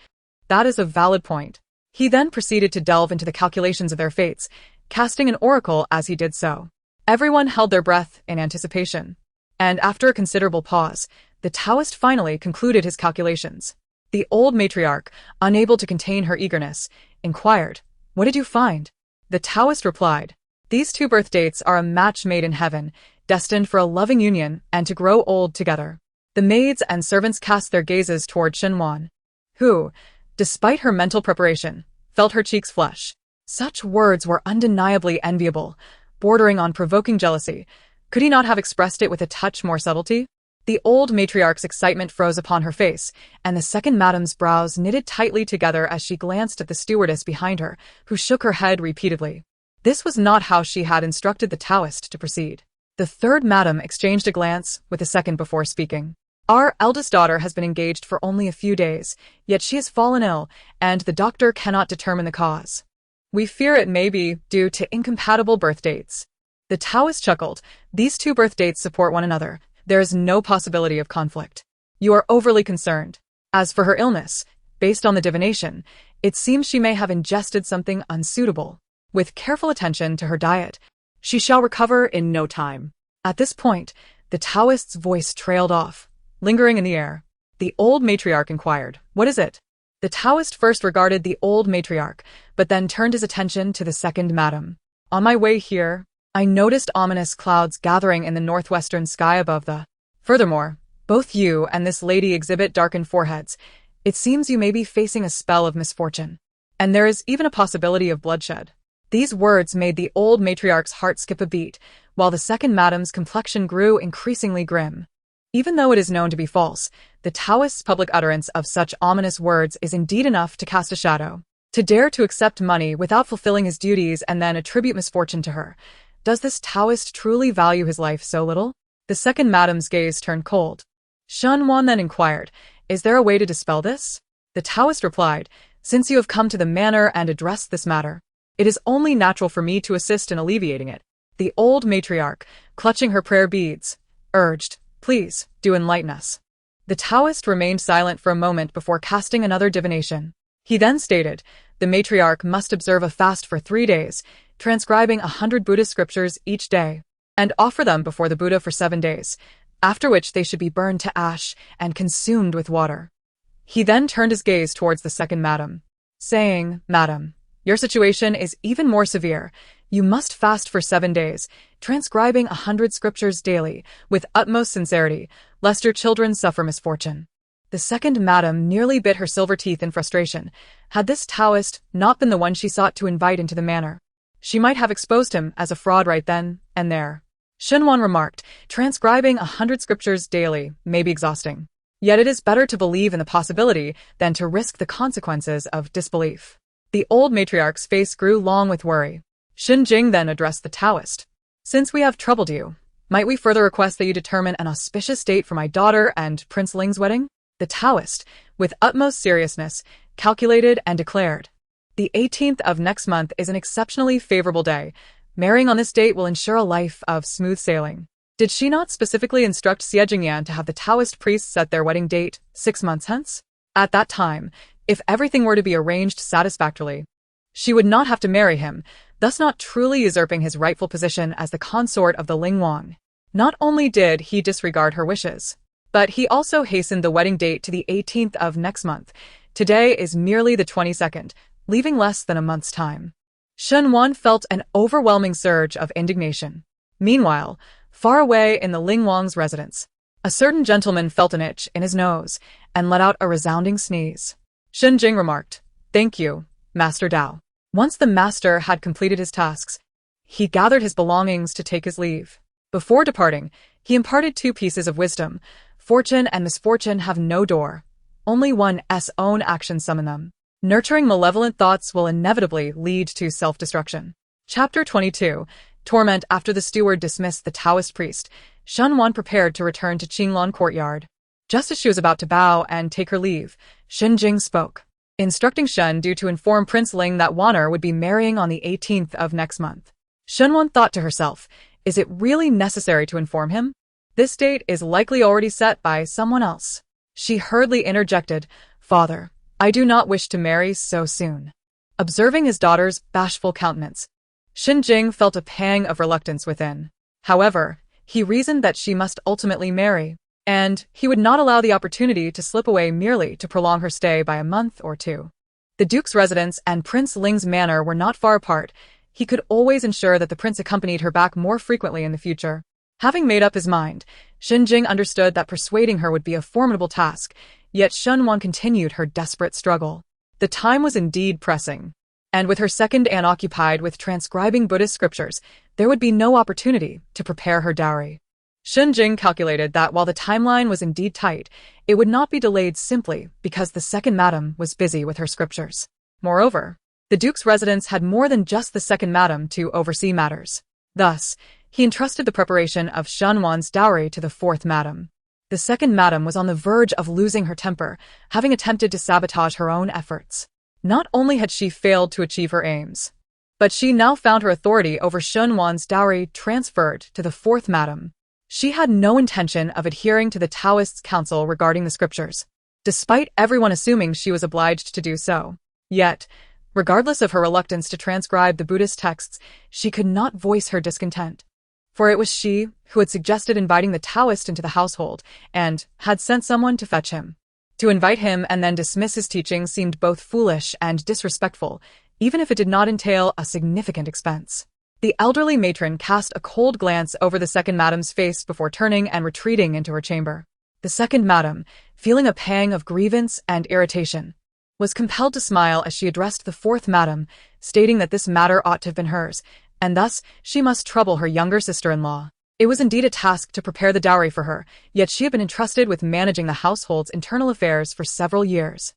That is a valid point. He then proceeded to delve into the calculations of their fates, casting an oracle as he did so. Everyone held their breath in anticipation. And after a considerable pause, the Taoist finally concluded his calculations. The old matriarch, unable to contain her eagerness, inquired, "What did you find?" The Taoist replied, "These two birth dates are a match made in heaven, destined for a loving union and to grow old together." The maids and servants cast their gazes toward Shenwan, who, despite her mental preparation, felt her cheeks flush. Such words were undeniably enviable, bordering on provoking jealousy. Could he not have expressed it with a touch more subtlety? The old matriarch's excitement froze upon her face, and the second madam's brows knitted tightly together as she glanced at the stewardess behind her, who shook her head repeatedly. This was not how she had instructed the Taoist to proceed. The third madam exchanged a glance with the second before speaking. "Our eldest daughter has been engaged for only a few days, yet she has fallen ill, and the doctor cannot determine the cause. We fear it may be due to incompatible birth dates." The Taoist chuckled. "These two birth dates support one another. There is no possibility of conflict. You are overly concerned. As for her illness, based on the divination, it seems she may have ingested something unsuitable. With careful attention to her diet, she shall recover in no time." At this point, the Taoist's voice trailed off, lingering in the air. The old matriarch inquired, "What is it?" The Taoist first regarded the old matriarch, but then turned his attention to the second madam. "On my way here, I noticed ominous clouds gathering in the northwestern sky above the. Furthermore, both you and this lady exhibit darkened foreheads. It seems you may be facing a spell of misfortune. And there is even a possibility of bloodshed." These words made the old matriarch's heart skip a beat, while the second madam's complexion grew increasingly grim. Even though it is known to be false, the Taoist's public utterance of such ominous words is indeed enough to cast a shadow. To dare to accept money without fulfilling his duties and then attribute misfortune to her. Does this Taoist truly value his life so little? The second madam's gaze turned cold. Shen Wan then inquired, "Is there a way to dispel this?" The Taoist replied, "Since you have come to the manor and addressed this matter, it is only natural for me to assist in alleviating it." The old matriarch, clutching her prayer beads, urged, "Please, do enlighten us." The Taoist remained silent for a moment before casting another divination. He then stated, "The matriarch must observe a fast for 3 days, transcribing 100 Buddhist scriptures each day, and offer them before the Buddha for 7 days, after which they should be burned to ash and consumed with water." He then turned his gaze towards the second madam, saying, "Madam, your situation is even more severe. You must fast for 7 days, transcribing 100 scriptures daily, with utmost sincerity, lest your children suffer misfortune." The second madam nearly bit her silver teeth in frustration. Had this Taoist not been the one she sought to invite into the manor, she might have exposed him as a fraud right then and there. Shenwan remarked, "Transcribing 100 scriptures daily may be exhausting. Yet it is better to believe in the possibility than to risk the consequences of disbelief." The old matriarch's face grew long with worry. Shin Jing then addressed the Taoist. "Since we have troubled you, might we further request that you determine an auspicious date for my daughter and Prince Ling's wedding?" The Taoist, with utmost seriousness, calculated and declared, "The 18th of next month is an exceptionally favorable day. Marrying on this date will ensure a life of smooth sailing." Did she not specifically instruct Xie Jingyan to have the Taoist priests set their wedding date 6 months hence? At that time, if everything were to be arranged satisfactorily, she would not have to marry him, thus not truly usurping his rightful position as the consort of the Ling Wang. Not only did he disregard her wishes, but he also hastened the wedding date to the 18th of next month. Today is merely the 22nd, leaving less than a month's time. Shen Wan felt an overwhelming surge of indignation. Meanwhile, far away in the Ling Wang's residence, a certain gentleman felt an itch in his nose and let out a resounding sneeze. Shen Jing remarked, "Thank you, Master Dao." Once the master had completed his tasks, he gathered his belongings to take his leave. Before departing, he imparted 2 pieces of wisdom. Fortune and misfortune have no door. Only one's own actions summon them. Nurturing malevolent thoughts will inevitably lead to self-destruction. Chapter 22. Torment. After the steward dismissed the Taoist priest, Shunwan prepared to return to Qinglan courtyard. Just as she was about to bow and take her leave, Shen Jing spoke, instructing Shun Du to inform Prince Ling that Wan'er would be marrying on the 18th of next month. Shunwan thought to herself, is it really necessary to inform him? This date is likely already set by someone else. She hurriedly interjected, Father, I do not wish to marry so soon. Observing his daughter's bashful countenance, Shen Jing felt a pang of reluctance within. However, he reasoned that she must ultimately marry, and he would not allow the opportunity to slip away merely to prolong her stay by a month or two. The Duke's residence and Prince Ling's manor were not far apart. He could always ensure that the prince accompanied her back more frequently in the future. Having made up his mind, Shen Jing understood that persuading her would be a formidable task, yet Shunwan continued her desperate struggle. The time was indeed pressing, and with her second aunt occupied with transcribing Buddhist scriptures, there would be no opportunity to prepare her dowry. Shen Jing calculated that while the timeline was indeed tight, it would not be delayed simply because the second madam was busy with her scriptures. Moreover, the Duke's residence had more than just the second madam to oversee matters. Thus, he entrusted the preparation of Shunwan's dowry to the fourth madam. The second madam was on the verge of losing her temper, having attempted to sabotage her own efforts. Not only had she failed to achieve her aims, but she now found her authority over Shunwan's dowry transferred to the fourth madam. She had no intention of adhering to the Taoists' counsel regarding the scriptures, despite everyone assuming she was obliged to do so. Yet, regardless of her reluctance to transcribe the Buddhist texts, she could not voice her discontent. For it was she who had suggested inviting the Taoist into the household and had sent someone to fetch him. To invite him and then dismiss his teaching seemed both foolish and disrespectful, even if it did not entail a significant expense. The elderly matron cast a cold glance over the second madam's face before turning and retreating into her chamber. The second madam, feeling a pang of grievance and irritation, was compelled to smile as she addressed the fourth madam, stating that this matter ought to have been hers, and thus she must trouble her younger sister-in-law. It was indeed a task to prepare the dowry for her, yet she had been entrusted with managing the household's internal affairs for several years,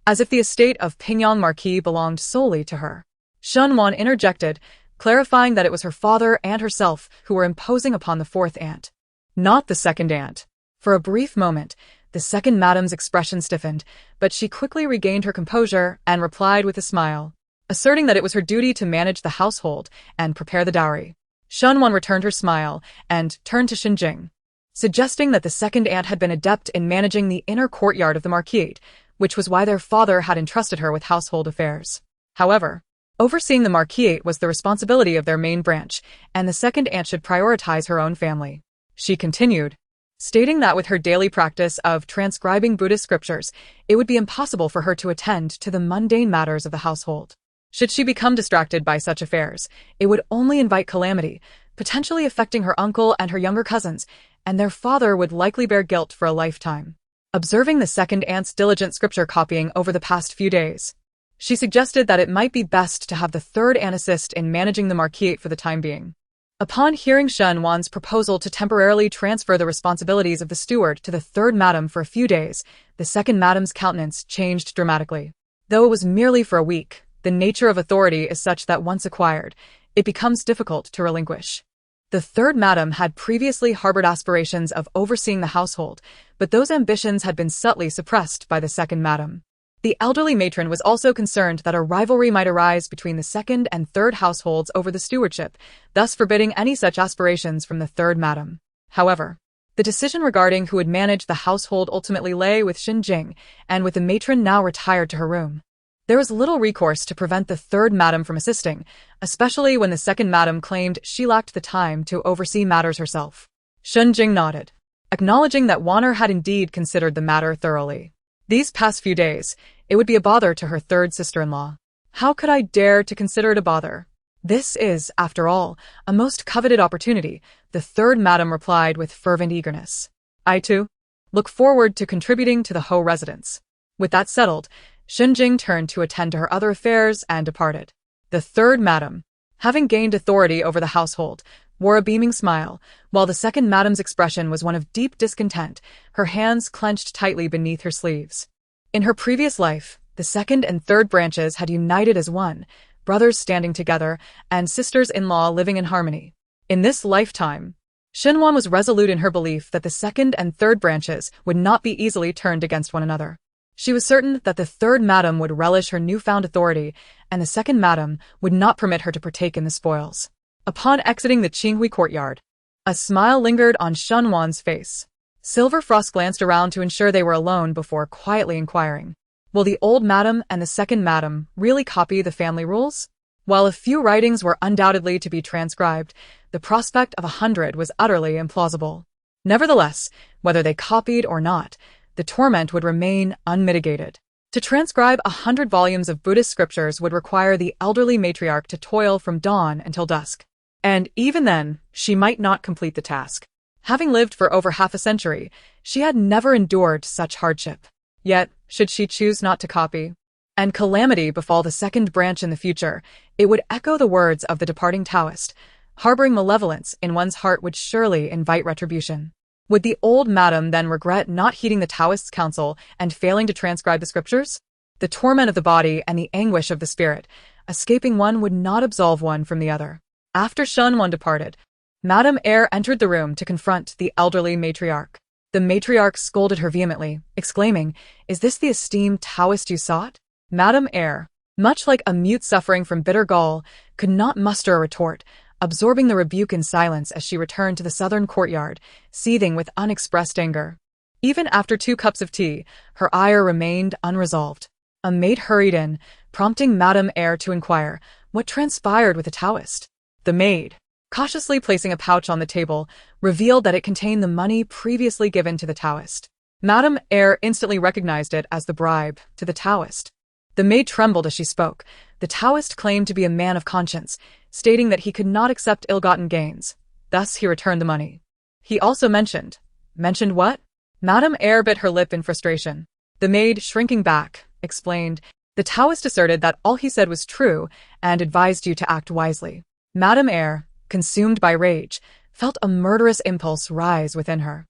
as if the estate of Pingyang Marquis belonged solely to her. Shunwan interjected, clarifying that it was her father and herself who were imposing upon the fourth aunt, not the second aunt. For a brief moment, the second madam's expression stiffened, but she quickly regained her composure and replied with a smile, asserting that it was her duty to manage the household and prepare the dowry. Shunwan returned her smile and turned to Shen Jing, suggesting that the second aunt had been adept in managing the inner courtyard of the marquise, which was why their father had entrusted her with household affairs. However, overseeing the marquise was the responsibility of their main branch, and the second aunt should prioritize her own family. She continued, stating that with her daily practice of transcribing Buddhist scriptures, it would be impossible for her to attend to the mundane matters of the household. Should she become distracted by such affairs, it would only invite calamity, potentially affecting her uncle and her younger cousins, and their father would likely bear guilt for a lifetime. Observing the second aunt's diligent scripture copying over the past few days, she suggested that it might be best to have the third aunt assist in managing the marquise for the time being. Upon hearing Shunwan's proposal to temporarily transfer the responsibilities of the steward to the third madam for a few days, the second madam's countenance changed dramatically. Though it was merely for a week, the nature of authority is such that once acquired, it becomes difficult to relinquish. The third madam had previously harbored aspirations of overseeing the household, but those ambitions had been subtly suppressed by the second madam. The elderly matron was also concerned that a rivalry might arise between the second and third households over the stewardship, thus forbidding any such aspirations from the third madam. However, the decision regarding who would manage the household ultimately lay with Shen Jing, and with the matron now retired to her room, there was little recourse to prevent the third madam from assisting, especially when the second madam claimed she lacked the time to oversee matters herself. Shen Jing nodded, acknowledging that Wan'er had indeed considered the matter thoroughly. These past few days, it would be a bother to her third sister-in-law. How could I dare to consider it a bother? This is, after all, a most coveted opportunity, the third madam replied with fervent eagerness. I, too, look forward to contributing to the Ho residence. With that settled, Shen Jing turned to attend to her other affairs and departed. The third madam, having gained authority over the household, wore a beaming smile, while the second madam's expression was one of deep discontent, her hands clenched tightly beneath her sleeves. In her previous life, the The second and third branches had united as one, brothers standing together, and sisters-in-law living in harmony. In this lifetime, Shinwan was resolute in her belief that the second and third branches would not be easily turned against one another. She was certain that the third madam would relish her newfound authority, and the second madam would not permit her to partake in the spoils. Upon exiting the Qinghui courtyard, a smile lingered on Shinwan's face. Silver Frost glanced around to ensure they were alone before quietly inquiring, "Will the old madam and the second madam really copy the family rules?" While a few writings were undoubtedly to be transcribed, the prospect of 100 was utterly implausible. Nevertheless, whether they copied or not, the torment would remain unmitigated. To transcribe 100 volumes of Buddhist scriptures would require the elderly matriarch to toil from dawn until dusk. And even then, she might not complete the task. Having lived for over half a century, she had never endured such hardship. Yet, should she choose not to copy, and calamity befall the second branch in the future, it would echo the words of the departing Taoist. Harboring malevolence in one's heart would surely invite retribution. Would the old madam then regret not heeding the Taoist's counsel and failing to transcribe the scriptures? The torment of the body and the anguish of the spirit, escaping one would not absolve one from the other. After Shinwan departed, Madame Eyre entered the room to confront the elderly matriarch. The matriarch scolded her vehemently, exclaiming, "Is this the esteemed Taoist you sought?" Madame Eyre, much like a mute suffering from bitter gall, could not muster a retort, absorbing the rebuke in silence as she returned to the southern courtyard, seething with unexpressed anger. Even after 2 cups of tea, her ire remained unresolved. A maid hurried in, prompting Madame Eyre to inquire what transpired with the Taoist. The maid, cautiously placing a pouch on the table, revealed that it contained the money previously given to the Taoist. Madame Eyre instantly recognized it as the bribe to the Taoist. The maid trembled as she spoke. The Taoist claimed to be a man of conscience, stating that he could not accept ill-gotten gains. Thus he returned the money. He also mentioned what? Madame Eyre bit her lip in frustration. The maid, shrinking back, explained, "The Taoist asserted that all he said was true and advised you to act wisely." Madame Eyre, consumed by rage, felt a murderous impulse rise within her.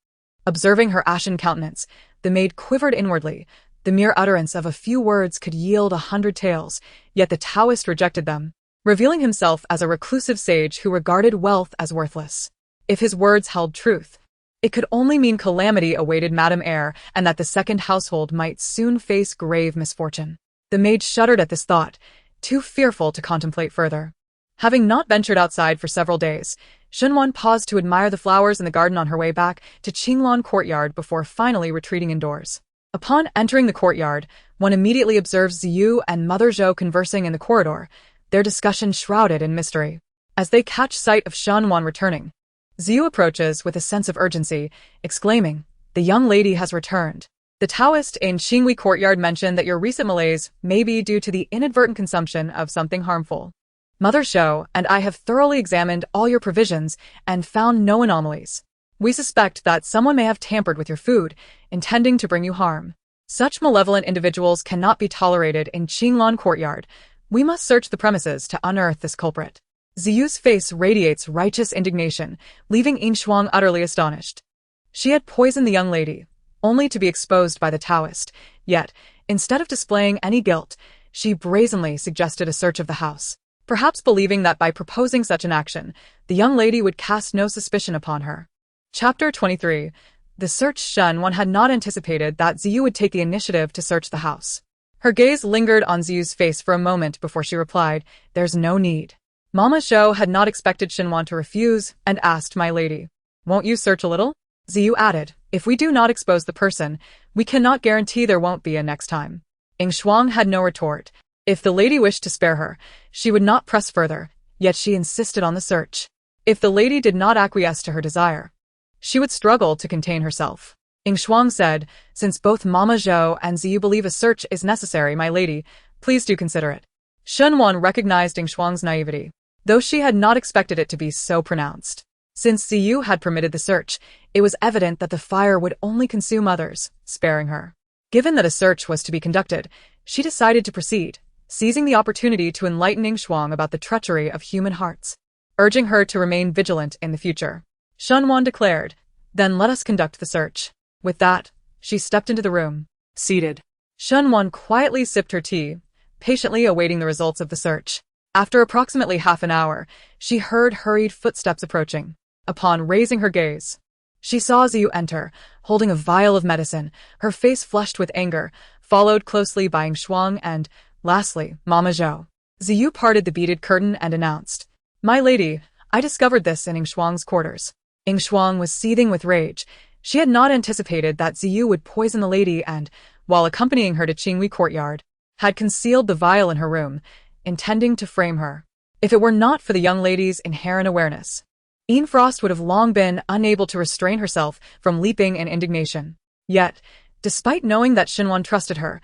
Observing her ashen countenance, the maid quivered inwardly. The mere utterance of a few words could yield 100 tales, yet the Taoist rejected them, revealing himself as a reclusive sage who regarded wealth as worthless. If his words held truth, it could only mean calamity awaited Madame Eyre and that the second household might soon face grave misfortune. The maid shuddered at this thought, too fearful to contemplate further. Having not ventured outside for several days, Shinwan paused to admire the flowers in the garden on her way back to Qinglan Courtyard before finally retreating indoors. Upon entering the courtyard, one immediately observes Ziyu and Mother Zhou conversing in the corridor, their discussion shrouded in mystery. As they catch sight of Shinwan returning, Ziyu approaches with a sense of urgency, exclaiming, "The young lady has returned. The Taoist in Qinghui Courtyard mentioned that your recent malaise may be due to the inadvertent consumption of something harmful. Mother Zhou and I have thoroughly examined all your provisions and found no anomalies. We suspect that someone may have tampered with your food, intending to bring you harm. Such malevolent individuals cannot be tolerated in Qinglan Courtyard. We must search the premises to unearth this culprit." Ziyu's face radiates righteous indignation, leaving Yinshuang utterly astonished. She had poisoned the young lady, only to be exposed by the Taoist, yet, instead of displaying any guilt, she brazenly suggested a search of the house, perhaps believing that by proposing such an action, the young lady would cast no suspicion upon her. Chapter 23. The search. Shinwan had not anticipated that Ziyu would take the initiative to search the house. Her gaze lingered on Ziyu's face for a moment before she replied, "There's no need." Mama Zhou had not expected Shinwan to refuse and asked, "My lady, won't you search a little?" Ziyu added, "If we do not expose the person, we cannot guarantee there won't be a next time." Yinshuang had no retort. If the lady wished to spare her, she would not press further, yet she insisted on the search. If the lady did not acquiesce to her desire, she would struggle to contain herself. Yinshuang said, "Since both Mama Zhou and Ziyu believe a search is necessary, my lady, please do consider it." Shinwan recognized Yinshuang's naivety, though she had not expected it to be so pronounced. Since Ziyu had permitted the search, it was evident that the fire would only consume others, sparing her. Given that a search was to be conducted, she decided to proceed, seizing the opportunity to enlighten Yinshuang about the treachery of human hearts, urging her to remain vigilant in the future. Shinwan declared, "Then let us conduct the search." With that, she stepped into the room. Seated, Shunwan quietly sipped her tea, patiently awaiting the results of the search. After approximately half an hour, she heard hurried footsteps approaching. Upon raising her gaze, she saw Ziyu enter, holding a vial of medicine, her face flushed with anger, followed closely by Shuang and, lastly, Mama Zhou. Ziyu parted the beaded curtain and announced, "My lady, I discovered this in Shuang's quarters." Shuang was seething with rage. She had not anticipated that Ziyu would poison the lady and, while accompanying her to Qinghui courtyard, had concealed the vial in her room, intending to frame her. If it were not for the young lady's inherent awareness, Frost would have long been unable to restrain herself from leaping in indignation. Yet, despite knowing that Xinwan trusted her,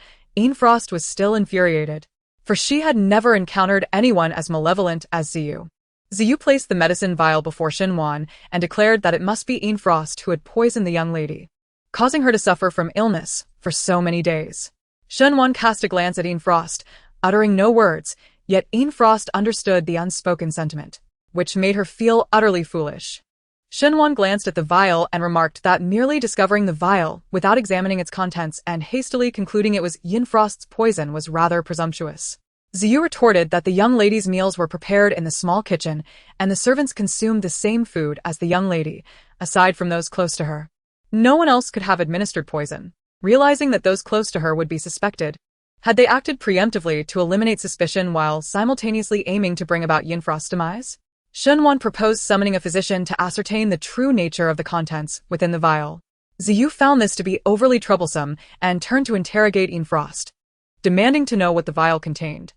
Frost was still infuriated, for she had never encountered anyone as malevolent as Ziyu. Ziyu placed the medicine vial before Xinwan and declared that it must be Frost who had poisoned the young lady, causing her to suffer from illness for so many days. Xinwan cast a glance at Frost, uttering no words, yet Frost understood the unspoken sentiment, which made her feel utterly foolish. Xinwan glanced at the vial and remarked that merely discovering the vial without examining its contents and hastily concluding it was Frost's poison was rather presumptuous. Ziyu retorted that the young lady's meals were prepared in the small kitchen and the servants consumed the same food as the young lady, aside from those close to her. No one else could have administered poison. Realizing that those close to her would be suspected, had they acted preemptively to eliminate suspicion while simultaneously aiming to bring about Frost's demise? Xinwan proposed summoning a physician to ascertain the true nature of the contents within the vial. Ziyu found this to be overly troublesome and turned to interrogate Frost, demanding to know what the vial contained.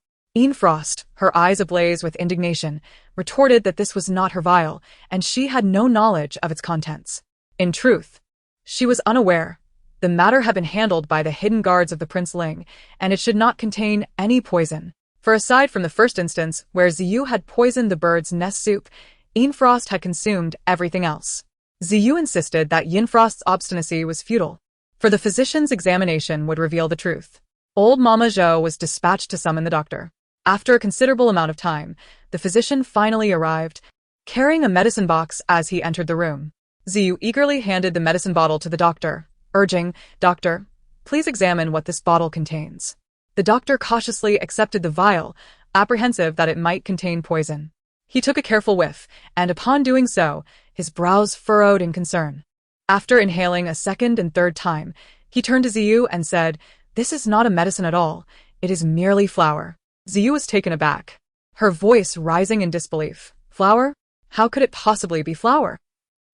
Frost, her eyes ablaze with indignation, retorted that this was not her vial, and she had no knowledge of its contents. In truth, she was unaware. The matter had been handled by the hidden guards of the Prince Ling, and it should not contain any poison. For aside from the first instance, where Ziyu had poisoned the bird's nest soup, Frost had consumed everything else. Ziyu insisted that Frost's obstinacy was futile, for the physician's examination would reveal the truth. Old Mama Zhou was dispatched to summon the doctor. After a considerable amount of time, the physician finally arrived, carrying a medicine box as he entered the room. Ziyu eagerly handed the medicine bottle to the doctor, urging, "Doctor, please examine what this bottle contains." The doctor cautiously accepted the vial, apprehensive that it might contain poison. He took a careful whiff, and upon doing so, his brows furrowed in concern. After inhaling a second and third time, he turned to Ziyu and said, "This is not a medicine at all, it is merely flour." Ziyu was taken aback, her voice rising in disbelief. "Flour? How could it possibly be flour?"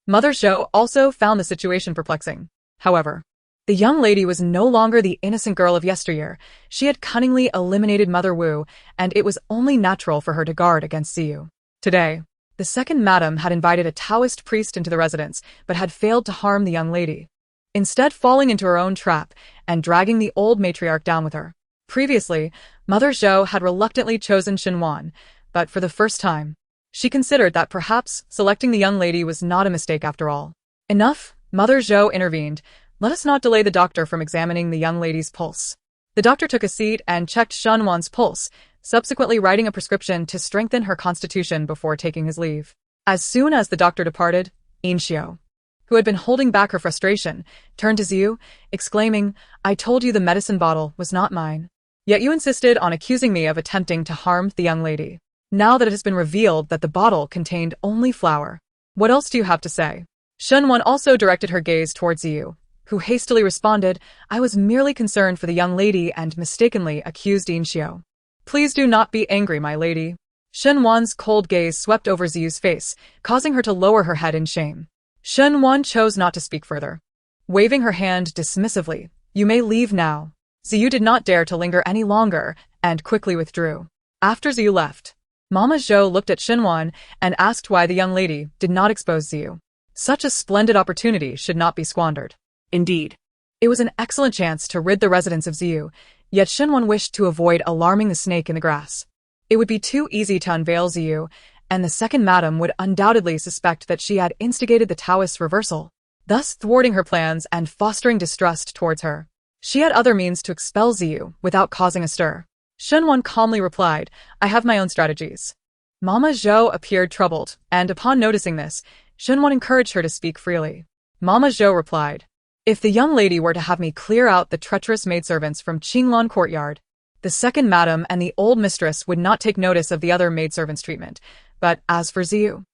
Mother Zhou also found the situation perplexing. However, the young lady was no longer the innocent girl of yesteryear. She had cunningly eliminated Mother Wu, and it was only natural for her to guard against Ziyu. Today, the second madam had invited a Taoist priest into the residence, but had failed to harm the young lady, instead falling into her own trap and dragging the old matriarch down with her. Previously, Mother Zhou had reluctantly chosen Xinwan, but for the first time, she considered that perhaps selecting the young lady was not a mistake after all. "Enough," Mother Zhou intervened. "Let us not delay the doctor from examining the young lady's pulse." The doctor took a seat and checked Xinwan's pulse, subsequently writing a prescription to strengthen her constitution before taking his leave. As soon as the doctor departed, Xiao, who had been holding back her frustration, turned to Ziyu, exclaiming, "I told you the medicine bottle was not mine. Yet you insisted on accusing me of attempting to harm the young lady. Now that it has been revealed that the bottle contained only flour, what else do you have to say?" Xinwan also directed her gaze towards Ziyu, who hastily responded, "I was merely concerned for the young lady and mistakenly accused Xiao." "Please do not be angry, my lady." Xinwan's cold gaze swept over Ziyu's face, causing her to lower her head in shame. Xinwan chose not to speak further. Waving her hand dismissively, "You may leave now." Ziyu did not dare to linger any longer and quickly withdrew. After Ziyu left, Mama Zhou looked at Xinwan and asked why the young lady did not expose Ziyu. Such a splendid opportunity should not be squandered. Indeed, it was an excellent chance to rid the residents of Ziyu, yet Xinwan wished to avoid alarming the snake in the grass. It would be too easy to unveil Ziyu, and the second madam would undoubtedly suspect that she had instigated the Taoist's reversal, thus thwarting her plans and fostering distrust towards her. She had other means to expel Ziyu without causing a stir. Xinwan calmly replied, "I have my own strategies." Mama Zhou appeared troubled, and upon noticing this, Xinwan encouraged her to speak freely. Mama Zhou replied, If the young lady were to have me clear out the treacherous maidservants from Qinglan courtyard, the second madam and the old mistress would not take notice of the other maidservants' treatment. But as for Ziyu,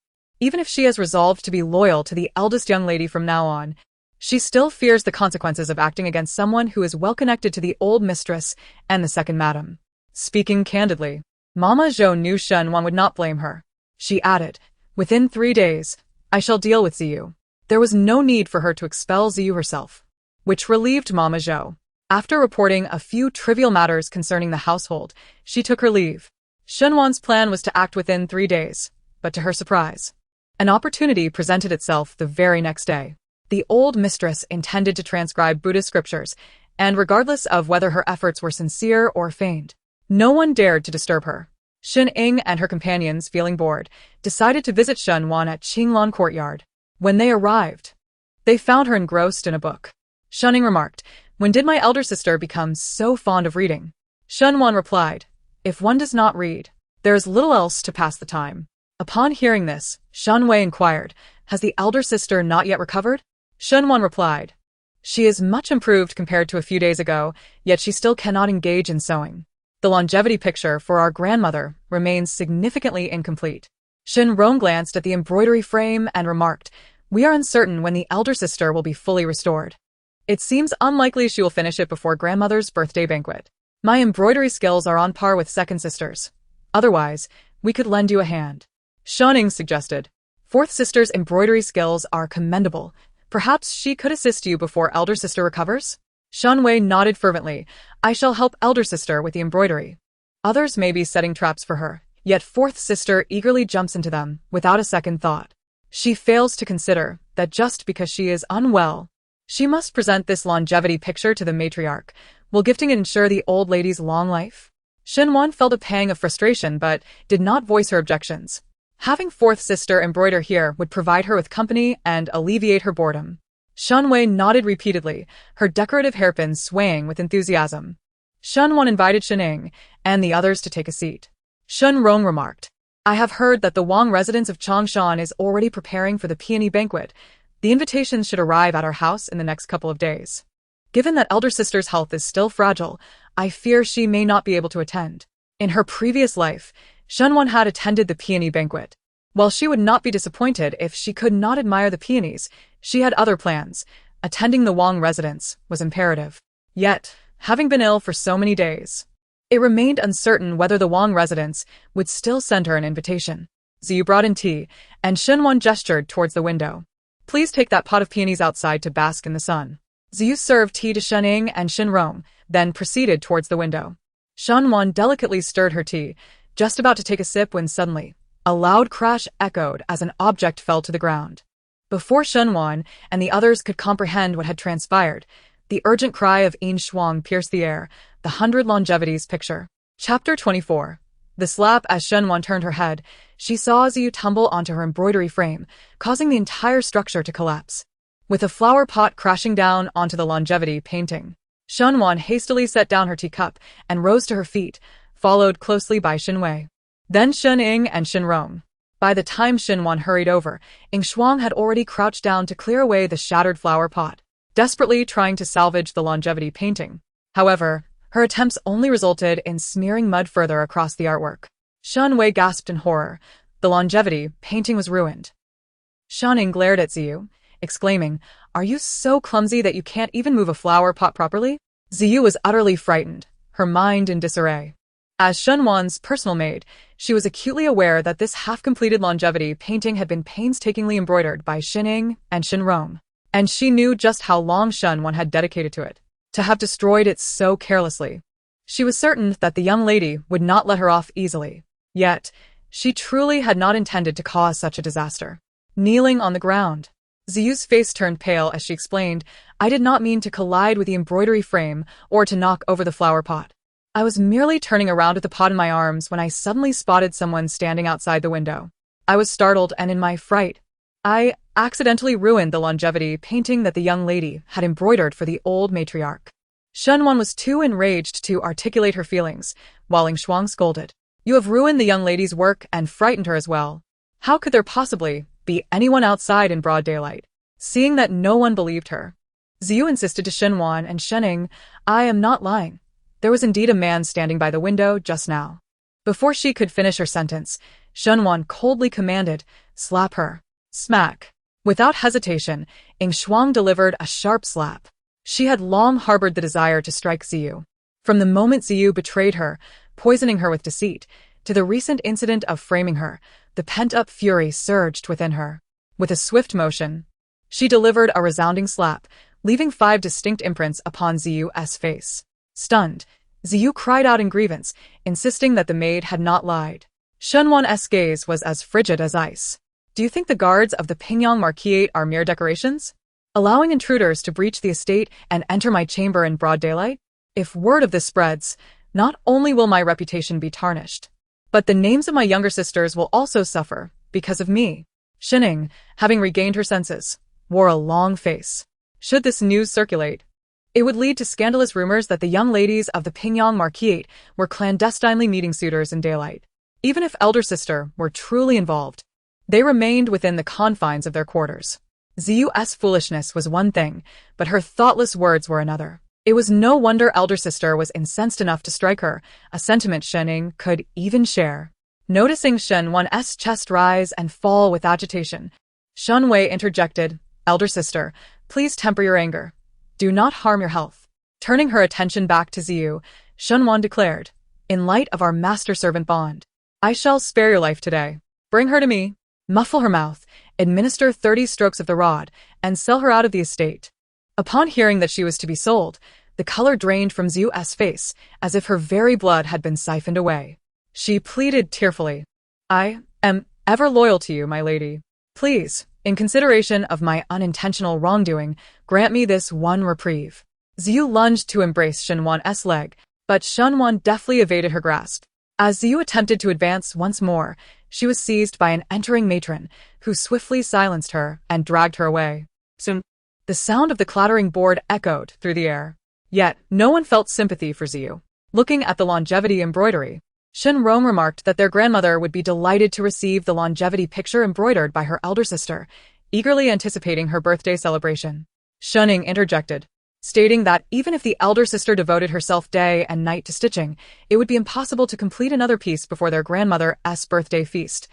even if she has resolved to be loyal to the eldest young lady from now on, she still fears the consequences of acting against someone who is well connected to the old mistress and the second madam. Speaking candidly, Mama Zhou knew Shen Wan would not blame her. She added, "Within 3 days, I shall deal with Ziyu." There was no need for her to expel Ziyu herself, which relieved Mama Zhou. After reporting a few trivial matters concerning the household, she took her leave. Shen Wan's plan was to act within 3 days, but to her surprise, an opportunity presented itself the very next day. The old mistress intended to transcribe Buddhist scriptures, and regardless of whether her efforts were sincere or feigned, no one dared to disturb her. Shen Ying and her companions, feeling bored, decided to visit Shen Wan at Qinglan courtyard. When they arrived, they found her engrossed in a book. Shen Ying remarked, "When did my elder sister become so fond of reading?" Shen Wan replied, "If one does not read, there is little else to pass the time." Upon hearing this, Shen Wei inquired, "Has the elder sister not yet recovered?" Shen Wan replied, "She is much improved compared to a few days ago, yet she still cannot engage in sewing. The longevity picture for our grandmother remains significantly incomplete." Shen Rong glanced at the embroidery frame and remarked, "We are uncertain when the elder sister will be fully restored. It seems unlikely she will finish it before grandmother's birthday banquet. My embroidery skills are on par with second sister's. Otherwise, we could lend you a hand." Shen Ying suggested, "Fourth sister's embroidery skills are commendable. Perhaps she could assist you before elder sister recovers?" Shen Wei nodded fervently, "I shall help elder sister with the embroidery. Others may be setting traps for her, yet fourth sister eagerly jumps into them without a second thought. She fails to consider that just because she is unwell, she must present this longevity picture to the matriarch. Will gifting it ensure the old lady's long life?" Shen Wan felt a pang of frustration but did not voice her objections. Having fourth sister embroider here would provide her with company and alleviate her boredom. Shen Wei nodded repeatedly, her decorative hairpins swaying with enthusiasm. Shen Wan invited Shen Ying and the others to take a seat. Shen Rong remarked, "I have heard that the Wang residence of Changshan is already preparing for the peony banquet. The invitations should arrive at our house in the next couple of days. Given that elder sister's health is still fragile, I fear she may not be able to attend." In her previous life, Shen Wan had attended the peony banquet. While she would not be disappointed if she could not admire the peonies, she had other plans. Attending the Wang residence was imperative. Yet, having been ill for so many days, it remained uncertain whether the Wang residence would still send her an invitation. Ziyu brought in tea, and Shen Wan gestured towards the window. "Please take that pot of peonies outside to bask in the sun." Ziyu served tea to Shen Ying and Shen Rong, then proceeded towards the window. Shen Wan delicately stirred her tea, just about to take a sip when suddenly, a loud crash echoed as an object fell to the ground. Before Shen Wan and the others could comprehend what had transpired, the urgent cry of Yin Shuang pierced the air, the 100 longevities picture. Chapter 24. The slap. As Shen Wan turned her head, she saw Ziyu tumble onto her embroidery frame, causing the entire structure to collapse. With a flower pot crashing down onto the longevity painting, Shen Wan hastily set down her teacup and rose to her feet, followed closely by Shen Wei. Then Shen Ying and Shen Rong. By the time Shen Wan hurried over, Yin Shuang had already crouched down to clear away the shattered flower pot, desperately trying to salvage the longevity painting. However, her attempts only resulted in smearing mud further across the artwork. Shen Wei gasped in horror. The longevity painting was ruined. Shen Ying glared at Ziyu, exclaiming, "Are you so clumsy that you can't even move a flower pot properly?" Ziyu was utterly frightened, her mind in disarray. As Shen Wan's personal maid, she was acutely aware that this half-completed longevity painting had been painstakingly embroidered by Shen Ying and Shen Rong, and she knew just how long Shen Wan had dedicated to it. To have destroyed it so carelessly, she was certain that the young lady would not let her off easily. Yet, she truly had not intended to cause such a disaster. Kneeling on the ground, Ziyu's face turned pale as she explained, "I did not mean to collide with the embroidery frame or to knock over the flower pot. I was merely turning around with the pot in my arms when I suddenly spotted someone standing outside the window. I was startled, and in my fright, I accidentally ruined the longevity painting that the young lady had embroidered for the old matriarch." Shen Wan was too enraged to articulate her feelings, while Yin Shuang scolded, "You have ruined the young lady's work and frightened her as well. How could there possibly be anyone outside in broad daylight?" Seeing that no one believed her, Ziyu insisted to Shenwan and Shening, I am not lying. There was indeed a man standing by the window just now. Before she could finish her sentence, Shenwan coldly commanded, slap her. Smack. Without hesitation, Ing Shuang delivered a sharp slap. She had long harbored the desire to strike Ziyu. From the moment Ziyu betrayed her, poisoning her with deceit, to the recent incident of framing her, the pent-up fury surged within her. With a swift motion, she delivered a resounding slap, leaving 5 distinct imprints upon Ziyu's face. Stunned, Ziyu cried out in grievance, insisting that the maid had not lied. Shenwan's gaze was as frigid as ice. Do you think the guards of the Pingyang Marquis are mere decorations? Allowing intruders to breach the estate and enter my chamber in broad daylight? If word of this spreads, not only will my reputation be tarnished, but the names of my younger sisters will also suffer because of me. Shining, having regained her senses, wore a long face. Should this news circulate, it would lead to scandalous rumors that the young ladies of the Pingyang Marquis were clandestinely meeting suitors in daylight. Even if elder sister were truly involved, they remained within the confines of their quarters. Ziyu's foolishness was one thing, but her thoughtless words were another. It was no wonder elder sister was incensed enough to strike her, a sentiment Shening could even share. Noticing Shenwan's chest rise and fall with agitation, Shunwei interjected, elder sister, please temper your anger. Do not harm your health. Turning her attention back to Ziyu, Shunwan declared, in light of our master-servant bond, I shall spare your life today. Bring her to me, muffle her mouth, administer 30 strokes of the rod, and sell her out of the estate. Upon hearing that she was to be sold, the color drained from Ziyu's face, as if her very blood had been siphoned away. She pleaded tearfully, I am ever loyal to you, my lady. Please, in consideration of my unintentional wrongdoing, grant me this one reprieve. Ziyu lunged to embrace Shenwan's leg, but Shenwan deftly evaded her grasp. As Ziyu attempted to advance once more, she was seized by an entering matron, who swiftly silenced her and dragged her away. Soon, the sound of the clattering board echoed through the air. Yet, no one felt sympathy for Ziyu. Looking at the longevity embroidery, Shenrong remarked that their grandmother would be delighted to receive the longevity picture embroidered by her elder sister, eagerly anticipating her birthday celebration. Shuning interjected, stating that even if the elder sister devoted herself day and night to stitching, it would be impossible to complete another piece before their grandmother's birthday feast.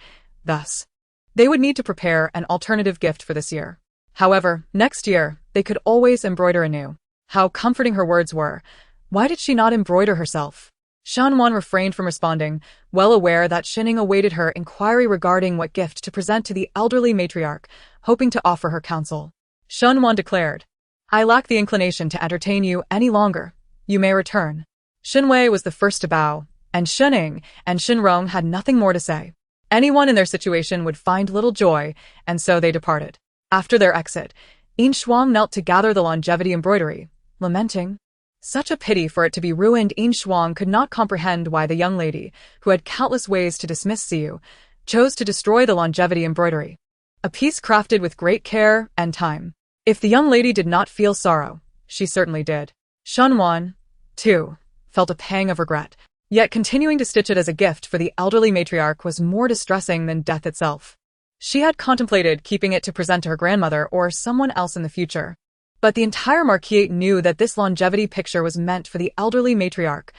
Thus, they would need to prepare an alternative gift for this year. However, next year, they could always embroider anew. How comforting her words were. Why did she not embroider herself? Shanwan refrained from responding, well aware that Shining awaited her inquiry regarding what gift to present to the elderly matriarch, hoping to offer her counsel. Shanwan declared, I lack the inclination to entertain you any longer. You may return. Shinwei was the first to bow, and Shining and Shinrong had nothing more to say. Anyone in their situation would find little joy, and so they departed. After their exit, Yin Shuang knelt to gather the longevity embroidery, lamenting, such a pity for it to be ruined. Yin Shuang could not comprehend why the young lady, who had countless ways to dismiss Ziyu, chose to destroy the longevity embroidery. A piece crafted with great care and time. If the young lady did not feel sorrow, she certainly did. Shenwan, too, felt a pang of regret, yet continuing to stitch it as a gift for the elderly matriarch was more distressing than death itself. She had contemplated keeping it to present to her grandmother or someone else in the future. But the entire Marquis knew that this longevity picture was meant for the elderly matriarch.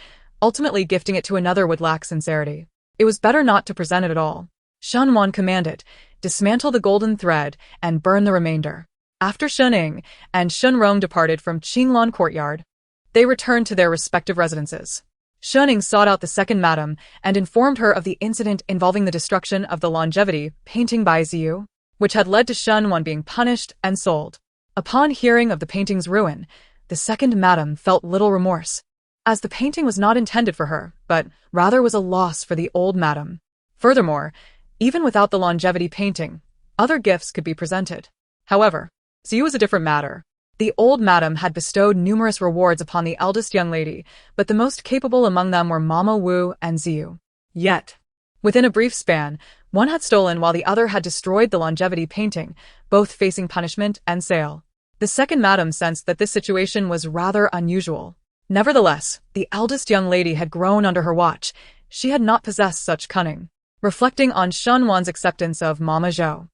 Ultimately gifting it to another would lack sincerity. It was better not to present it at all. Shenwan commanded, dismantle the golden thread and burn the remainder. After Shening and Shenrong departed from Qinglan courtyard, they returned to their respective residences. Shening sought out the second madam and informed her of the incident involving the destruction of the longevity painting by Ziyu, which had led to Shenwan being punished and sold. Upon hearing of the painting's ruin, the second madam felt little remorse, as the painting was not intended for her, but rather was a loss for the old madam. Furthermore, even without the longevity painting, other gifts could be presented. However, Ziyu was a different matter. The old madam had bestowed numerous rewards upon the eldest young lady, but the most capable among them were Mama Wu and Ziyu. Yet, within a brief span, one had stolen while the other had destroyed the longevity painting, both facing punishment and sale. The second madam sensed that this situation was rather unusual. Nevertheless, the eldest young lady had grown under her watch. She had not possessed such cunning. Reflecting on Shenwan's acceptance of Mama Zhou,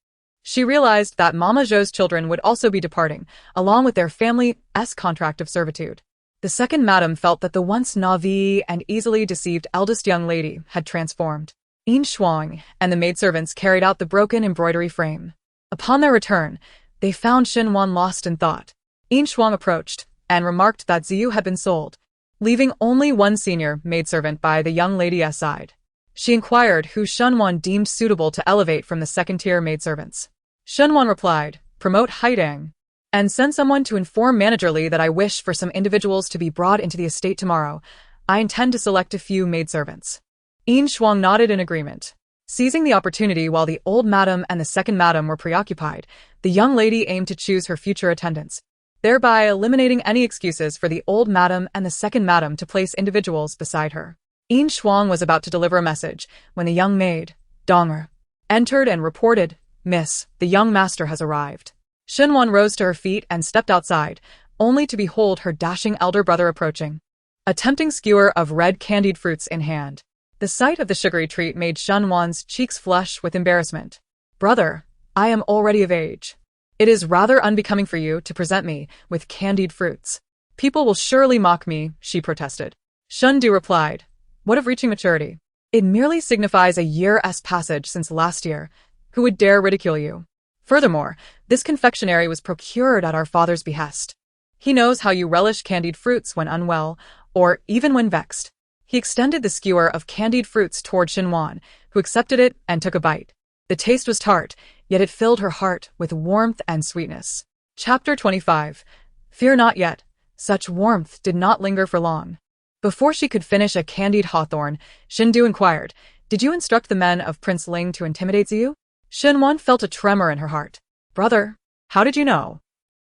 She realized that Mama Zhou's children would also be departing, along with their family's contract of servitude. The second madam felt that the once naive and easily deceived eldest young lady had transformed. Yin Shuang and the maidservants carried out the broken embroidery frame. Upon their return, they found Xinwan lost in thought. Yin Shuang approached and remarked that Ziyu had been sold, leaving only one senior maidservant by the young lady's side. She inquired who Xinwan deemed suitable to elevate from the second-tier maidservants. Xinwan replied, "Promote Haidang, and send someone to inform Manager Li that I wish for some individuals to be brought into the estate tomorrow. I intend to select a few maidservants." Yin Shuang nodded in agreement. Seizing the opportunity while the old madam and the second madam were preoccupied, the young lady aimed to choose her future attendants, thereby eliminating any excuses for the old madam and the second madam to place individuals beside her. Yin Shuang was about to deliver a message when the young maid, Donger, entered and reported, "Miss, the young master has arrived." Xinwan rose to her feet and stepped outside, only to behold her dashing elder brother approaching, a tempting skewer of red candied fruits in hand. The sight of the sugary treat made Xinwan's cheeks flush with embarrassment. "Brother, I am already of age. It is rather unbecoming for you to present me with candied fruits. People will surely mock me," she protested. Shundu replied, "What of reaching maturity? It merely signifies a year's passage since last year. Who would dare ridicule you? Furthermore, this confectionery was procured at our father's behest. He knows how you relish candied fruits when unwell, or even when vexed." He extended the skewer of candied fruits toward Xinwan, who accepted it and took a bite. The taste was tart, yet it filled her heart with warmth and sweetness. Chapter 25. Fear not yet. Such warmth did not linger for long. Before she could finish a candied hawthorn, Xindu inquired, "Did you instruct the men of Prince Ling to intimidate Ziyu?" Xinwan felt a tremor in her heart. "Brother, how did you know?"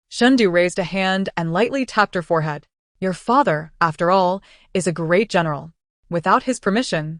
Xindu raised a hand and lightly tapped her forehead. "Your father, after all, is a great general. Without his permission,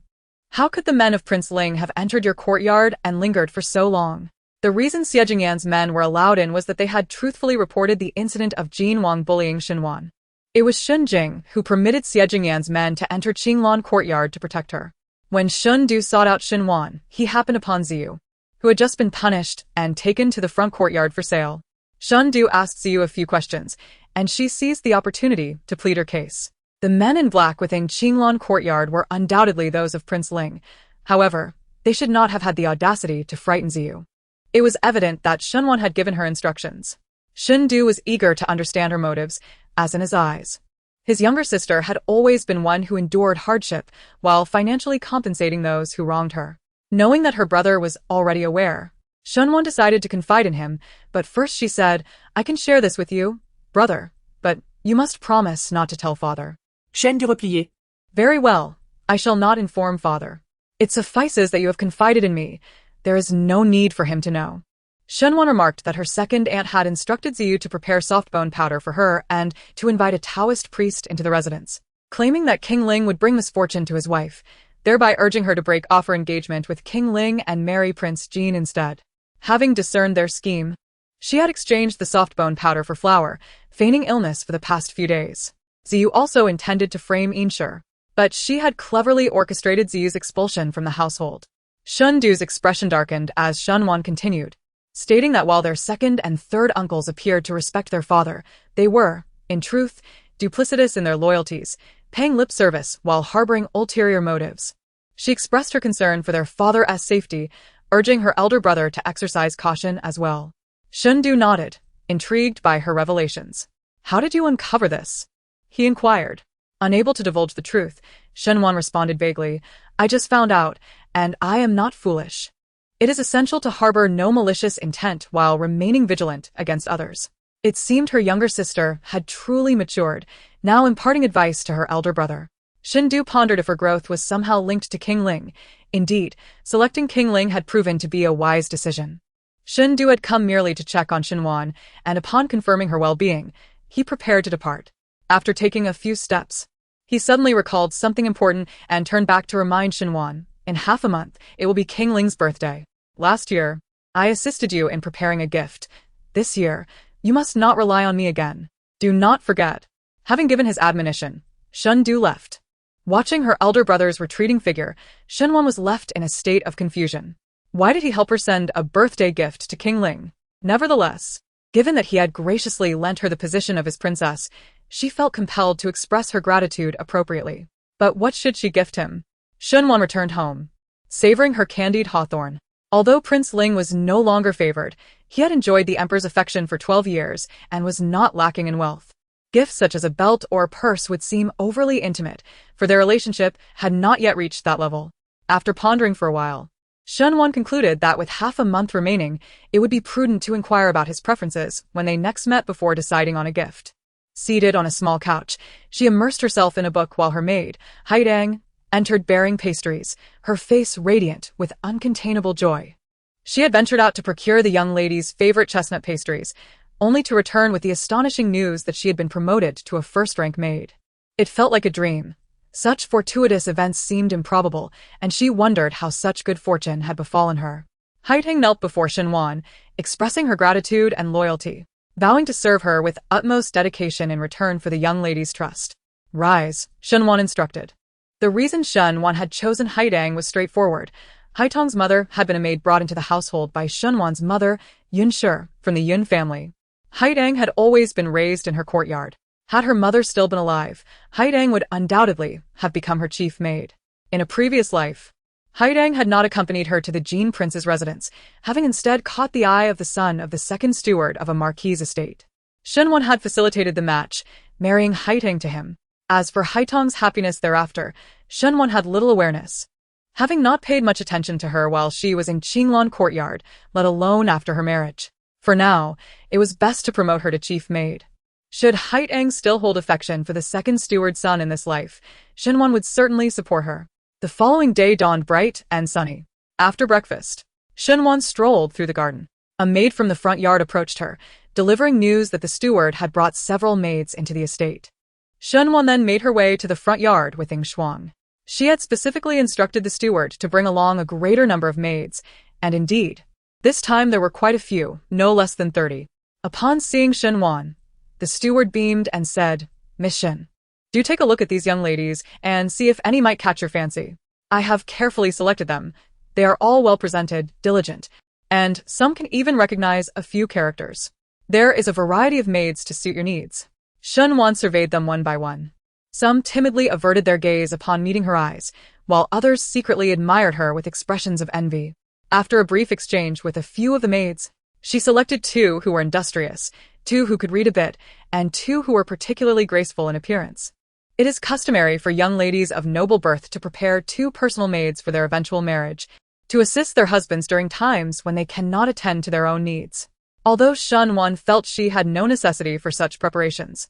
how could the men of Prince Ling have entered your courtyard and lingered for so long?" The reason Xie Jingyan's men were allowed in was that they had truthfully reported the incident of Jin Wang bullying Xinwan. It was Shun Jing who permitted Xie Jingyan's men to enter Qinglan courtyard to protect her. When Shun Du sought out Xinwan, he happened upon Ziyu, who had just been punished and taken to the front courtyard for sale. Shun Du asked Ziyu a few questions, and she seized the opportunity to plead her case. The men in black within Qinglan courtyard were undoubtedly those of Prince Ling. However, they should not have had the audacity to frighten Ziyu. It was evident that Xinwan had given her instructions. Shun Du was eager to understand her motives, as in his eyes. His younger sister had always been one who endured hardship while financially compensating those who wronged her. Knowing that her brother was already aware, Xinwan decided to confide in him, but first she said, "I can share this with you, brother, but you must promise not to tell father." Chaîne du replié. "Very well, I shall not inform father. It suffices that you have confided in me. There is no need for him to know." Xinwan remarked that her second aunt had instructed Ziyu to prepare soft-bone powder for her and to invite a Taoist priest into the residence, claiming that King Ling would bring misfortune to his wife, thereby urging her to break off her engagement with King Ling and marry Prince Jin instead. Having discerned their scheme, she had exchanged the soft-bone powder for flour, feigning illness for the past few days. Ziyu also intended to frame Inshur, but she had cleverly orchestrated Ziyu's expulsion from the household. Shun Du's expression darkened as Xinwan continued, stating that while their second and third uncles appeared to respect their father, they were, in truth, duplicitous in their loyalties, paying lip service while harboring ulterior motives. She expressed her concern for their father's safety, urging her elder brother to exercise caution as well. Shun Du nodded, intrigued by her revelations. "How did you uncover this?" he inquired. Unable to divulge the truth, Xinwan responded vaguely, "I just found out, and I am not foolish. It is essential to harbor no malicious intent while remaining vigilant against others." It seemed her younger sister had truly matured, now imparting advice to her elder brother. Xindu pondered if her growth was somehow linked to King Ling. Indeed, selecting King Ling had proven to be a wise decision. Xindu had come merely to check on Xinwan, and upon confirming her well-being, he prepared to depart. After taking a few steps, he suddenly recalled something important and turned back to remind Xinwan, "In half a month, it will be King Ling's birthday. Last year, I assisted you in preparing a gift. This year, you must not rely on me again. Do not forget." Having given his admonition, Shun Du left. Watching her elder brother's retreating figure, Xinwan was left in a state of confusion. Why did he help her send a birthday gift to King Ling? Nevertheless, given that he had graciously lent her the position of his princess, she felt compelled to express her gratitude appropriately. But what should she gift him? Shunwan returned home, savoring her candied hawthorn. Although Prince Ling was no longer favored, he had enjoyed the emperor's affection for 12 years and was not lacking in wealth. Gifts such as a belt or purse would seem overly intimate, for their relationship had not yet reached that level. After pondering for a while, Shunwan concluded that with half a month remaining, it would be prudent to inquire about his preferences when they next met before deciding on a gift. Seated on a small couch, she immersed herself in a book while her maid, Haidang, entered bearing pastries, her face radiant with uncontainable joy. She had ventured out to procure the young lady's favorite chestnut pastries, only to return with the astonishing news that she had been promoted to a first-rank maid. It felt like a dream. Such fortuitous events seemed improbable, and she wondered how such good fortune had befallen her. Haidang knelt before Shunwan, expressing her gratitude and loyalty, vowing to serve her with utmost dedication in return for the young lady's trust. Rise, Shunwan instructed. The reason Shunwan had chosen Haidang was straightforward. Haitong's mother had been a maid brought into the household by Shunwan's mother, Yun Shi, from the Yun family. Haidang had always been raised in her courtyard. Had her mother still been alive, Haidang would undoubtedly have become her chief maid. In a previous life, Haidang had not accompanied her to the Jean Prince's residence, having instead caught the eye of the son of the second steward of a marquis' estate. Shunwan had facilitated the match, marrying Haidang to him. As for Haitong's happiness thereafter, Shunwan had little awareness, having not paid much attention to her while she was in Qinglan courtyard, let alone after her marriage. For now, it was best to promote her to chief maid. Should Haidang still hold affection for the second steward's son in this life, Shunwan would certainly support her. The following day dawned bright and sunny. After breakfast, Shunwan strolled through the garden. A maid from the front yard approached her, delivering news that the steward had brought several maids into the estate. Shunwan then made her way to the front yard with Ying Shuang. She had specifically instructed the steward to bring along a greater number of maids, and indeed, this time there were quite a few, no less than 30. Upon seeing Shunwan, the steward beamed and said, "Miss Shen, do take a look at these young ladies and see if any might catch your fancy. I have carefully selected them. They are all well presented, diligent, and some can even recognize a few characters. There is a variety of maids to suit your needs." Shunwan surveyed them one by one. Some timidly averted their gaze upon meeting her eyes, while others secretly admired her with expressions of envy. After a brief exchange with a few of the maids, she selected 2 who were industrious, 2 who could read a bit, and 2 who were particularly graceful in appearance. It is customary for young ladies of noble birth to prepare 2 personal maids for their eventual marriage, to assist their husbands during times when they cannot attend to their own needs. Although Shunwan felt she had no necessity for such preparations,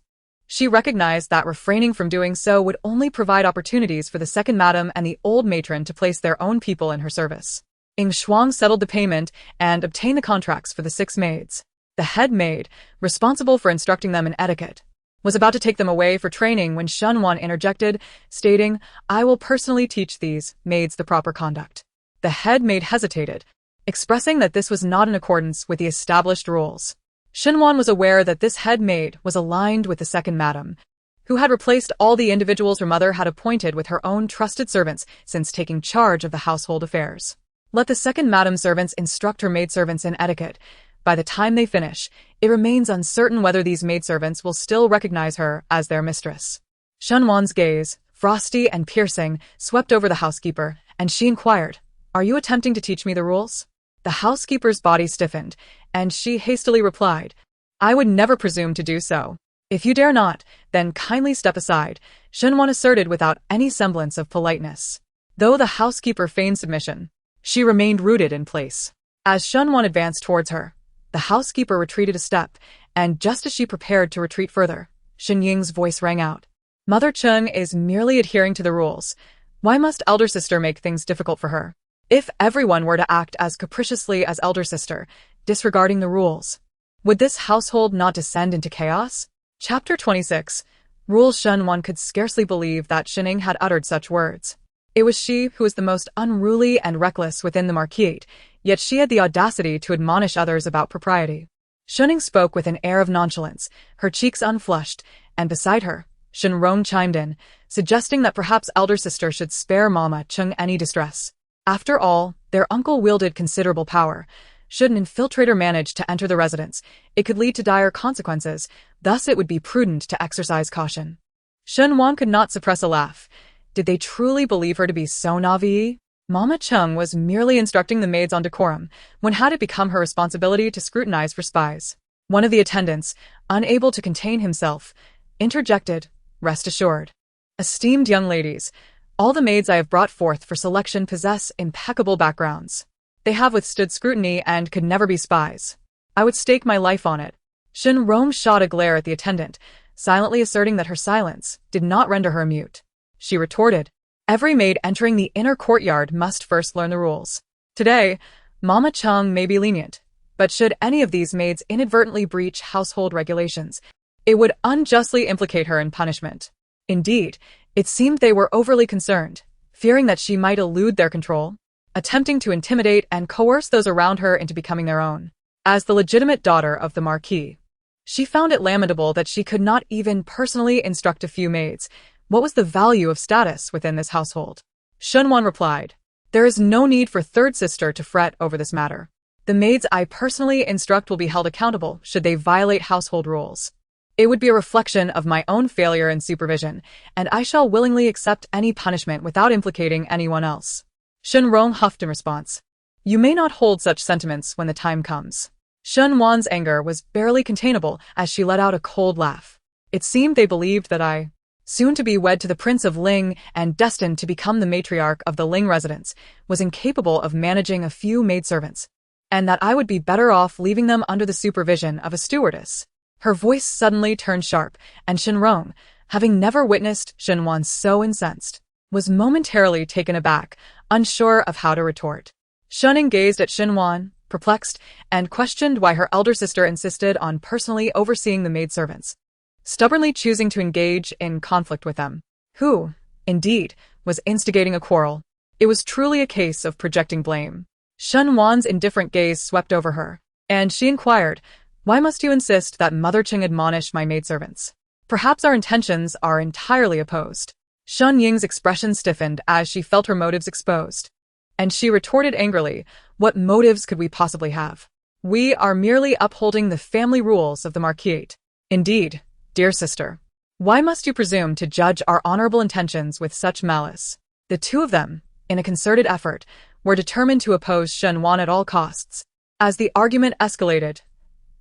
she recognized that refraining from doing so would only provide opportunities for the second madam and the old matron to place their own people in her service. Ying Shuang settled the payment and obtained the contracts for the 6 maids. The head maid, responsible for instructing them in etiquette, was about to take them away for training when Shunwan interjected, stating, "I will personally teach these maids the proper conduct." The head maid hesitated, expressing that this was not in accordance with the established rules. Shunwan was aware that this head maid was aligned with the second madam, who had replaced all the individuals her mother had appointed with her own trusted servants since taking charge of the household affairs. Let the second madam's servants instruct her maidservants in etiquette. By the time they finish, it remains uncertain whether these maidservants will still recognize her as their mistress. Shunwan's gaze, frosty and piercing, swept over the housekeeper, and she inquired, "Are you attempting to teach me the rules?" The housekeeper's body stiffened, and she hastily replied, "I would never presume to do so. If you dare not, then kindly step aside," Shunwan asserted without any semblance of politeness. Though the housekeeper feigned submission, she remained rooted in place. As Shunwan advanced towards her, the housekeeper retreated a step, and just as she prepared to retreat further, Shen Ying's voice rang out. "Mother Chung is merely adhering to the rules. Why must elder sister make things difficult for her? If everyone were to act as capriciously as elder sister, disregarding the rules, would this household not descend into chaos?" Chapter 26. Rule. Shunwan could scarcely believe that Shening had uttered such words. It was she who was the most unruly and reckless within the marquis, yet she had the audacity to admonish others about propriety. Shening spoke with an air of nonchalance, her cheeks unflushed, and beside her, Shenron chimed in, suggesting that perhaps elder sister should spare Mama Chung any distress. After all, their uncle wielded considerable power. Should an infiltrator manage to enter the residence, it could lead to dire consequences, thus it would be prudent to exercise caution. Shenwan could not suppress a laugh. Did they truly believe her to be so naive? Mama Chung was merely instructing the maids on decorum, when had it become her responsibility to scrutinize for spies. One of the attendants, unable to contain himself, interjected, "Rest assured. Esteemed young ladies, all the maids I have brought forth for selection possess impeccable backgrounds. They have withstood scrutiny and could never be spies. I would stake my life on it." Shin Rong shot a glare at the attendant, silently asserting that her silence did not render her mute. She retorted, "Every maid entering the inner courtyard must first learn the rules. Today, Mama Chung may be lenient, but should any of these maids inadvertently breach household regulations, it would unjustly implicate her in punishment." Indeed, it seemed they were overly concerned, fearing that she might elude their control, attempting to intimidate and coerce those around her into becoming their own. As the legitimate daughter of the Marquis, she found it lamentable that she could not even personally instruct a few maids. What was the value of status within this household? Shunwan replied, "There is no need for third sister to fret over this matter. The maids I personally instruct will be held accountable should they violate household rules. It would be a reflection of my own failure in supervision, and I shall willingly accept any punishment without implicating anyone else." Shun Rong huffed in response, "You may not hold such sentiments when the time comes." Shun Wan's anger was barely containable as she let out a cold laugh. "It seemed they believed that I, soon to be wed to the Prince of Ling and destined to become the matriarch of the Ling residence, was incapable of managing a few maidservants, and that I would be better off leaving them under the supervision of a stewardess." Her voice suddenly turned sharp, and Shinrong, having never witnessed Shinwan so incensed, was momentarily taken aback, unsure of how to retort. Shuning gazed at Shinwan, perplexed, and questioned why her elder sister insisted on personally overseeing the maidservants, stubbornly choosing to engage in conflict with them. Who, indeed, was instigating a quarrel? It was truly a case of projecting blame. Shun Wan's indifferent gaze swept over her, and she inquired, "Why must you insist that Mother Ching admonish my maidservants? Perhaps our intentions are entirely opposed." Shun Ying's expression stiffened as she felt her motives exposed, and she retorted angrily, "What motives could we possibly have? We are merely upholding the family rules of the Marquis. Indeed, dear sister, why must you presume to judge our honorable intentions with such malice?" The two of them, in a concerted effort, were determined to oppose Shun Wan at all costs. As the argument escalated,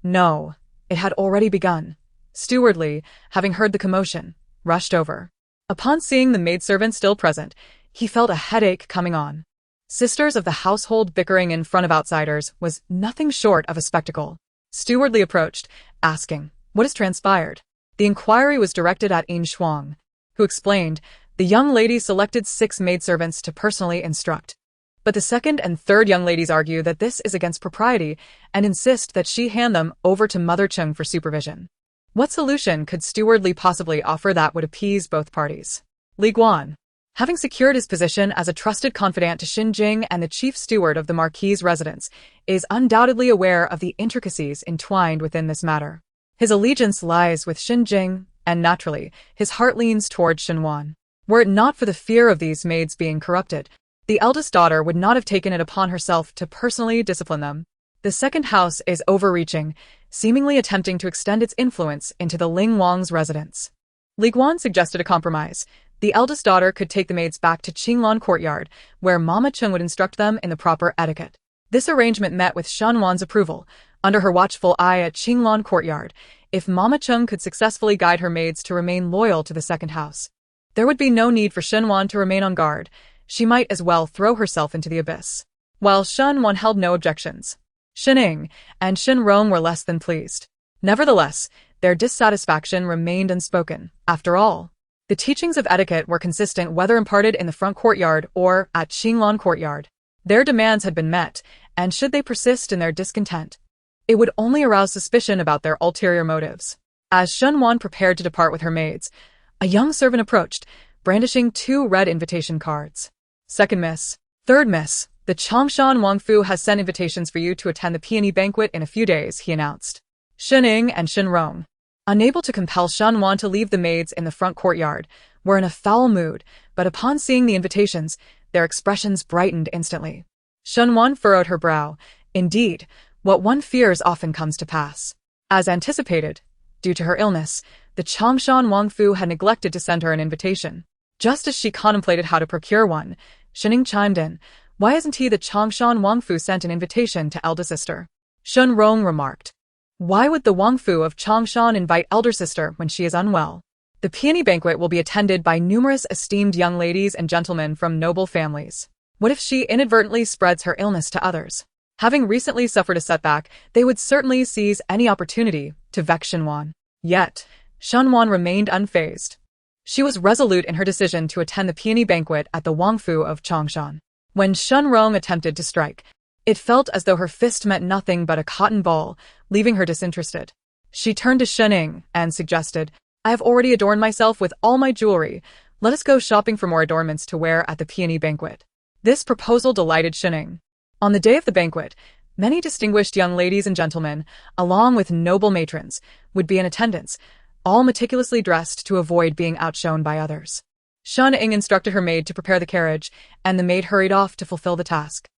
no, it had already begun. Steward Li, having heard the commotion, rushed over. Upon seeing the maidservant still present, he felt a headache coming on. Sisters of the household bickering in front of outsiders was nothing short of a spectacle. Steward Li approached, asking, "What has transpired?" The inquiry was directed at Yin Shuang, who explained, "The young lady selected 6 maidservants to personally instruct. But the second and third young ladies argue that this is against propriety and insist that she hand them over to Mother Chung for supervision. What solution could Steward Li possibly offer that would appease both parties?" Li Guan, having secured his position as a trusted confidant to Xin Jing and the chief steward of the Marquis' residence, is undoubtedly aware of the intricacies entwined within this matter. His allegiance lies with Xin Jing, and naturally, his heart leans toward Shinwan. Were it not for the fear of these maids being corrupted, the eldest daughter would not have taken it upon herself to personally discipline them. The second house is overreaching, seemingly attempting to extend its influence into the Ling Wang's residence. Li Guan suggested a compromise. The eldest daughter could take the maids back to Qinglan Courtyard, where Mama Chung would instruct them in the proper etiquette. This arrangement met with Shan Wan's approval. Under her watchful eye at Qinglan Courtyard, if Mama Chung could successfully guide her maids to remain loyal to the second house, there would be no need for Shen Wan to remain on guard. She might as well throw herself into the abyss. While Shen Wan held no objections, Shin Ying and Shin Rong were less than pleased. Nevertheless, their dissatisfaction remained unspoken. After all, the teachings of etiquette were consistent whether imparted in the front courtyard or at Qinglan Courtyard. Their demands had been met, and should they persist in their discontent, it would only arouse suspicion about their ulterior motives. As Shun Wan prepared to depart with her maids, a young servant approached, brandishing 2 red invitation cards. "Second miss, third miss, the Changshan Wangfu has sent invitations for you to attend the peony banquet in a few days," he announced. Shin Ying and Shin Rong, unable to compel Shun Wan to leave the maids in the front courtyard, were in a foul mood, but upon seeing the invitations, their expressions brightened instantly. Shunwan furrowed her brow. Indeed, what one fears often comes to pass. As anticipated, due to her illness, the Changshan Wangfu had neglected to send her an invitation. Just as she contemplated how to procure one, Shining chimed in. Why hasn't he the Changshan Wangfu sent an invitation to elder sister? Shun Rong remarked. Why would the Wangfu of Changshan invite elder sister when she is unwell? The peony banquet will be attended by numerous esteemed young ladies and gentlemen from noble families. What if she inadvertently spreads her illness to others? Having recently suffered a setback, they would certainly seize any opportunity to vex Shenwan. Yet, Shenwan remained unfazed. She was resolute in her decision to attend the peony banquet at the Wangfu of Changshan. When Shunrong attempted to strike, it felt as though her fist meant nothing but a cotton ball, leaving her disinterested. She turned to Shening and suggested, I have already adorned myself with all my jewelry. Let us go shopping for more adornments to wear at the peony banquet. This proposal delighted Shening. On the day of the banquet, many distinguished young ladies and gentlemen, along with noble matrons, would be in attendance, all meticulously dressed to avoid being outshone by others. Shening instructed her maid to prepare the carriage, and the maid hurried off to fulfill the task.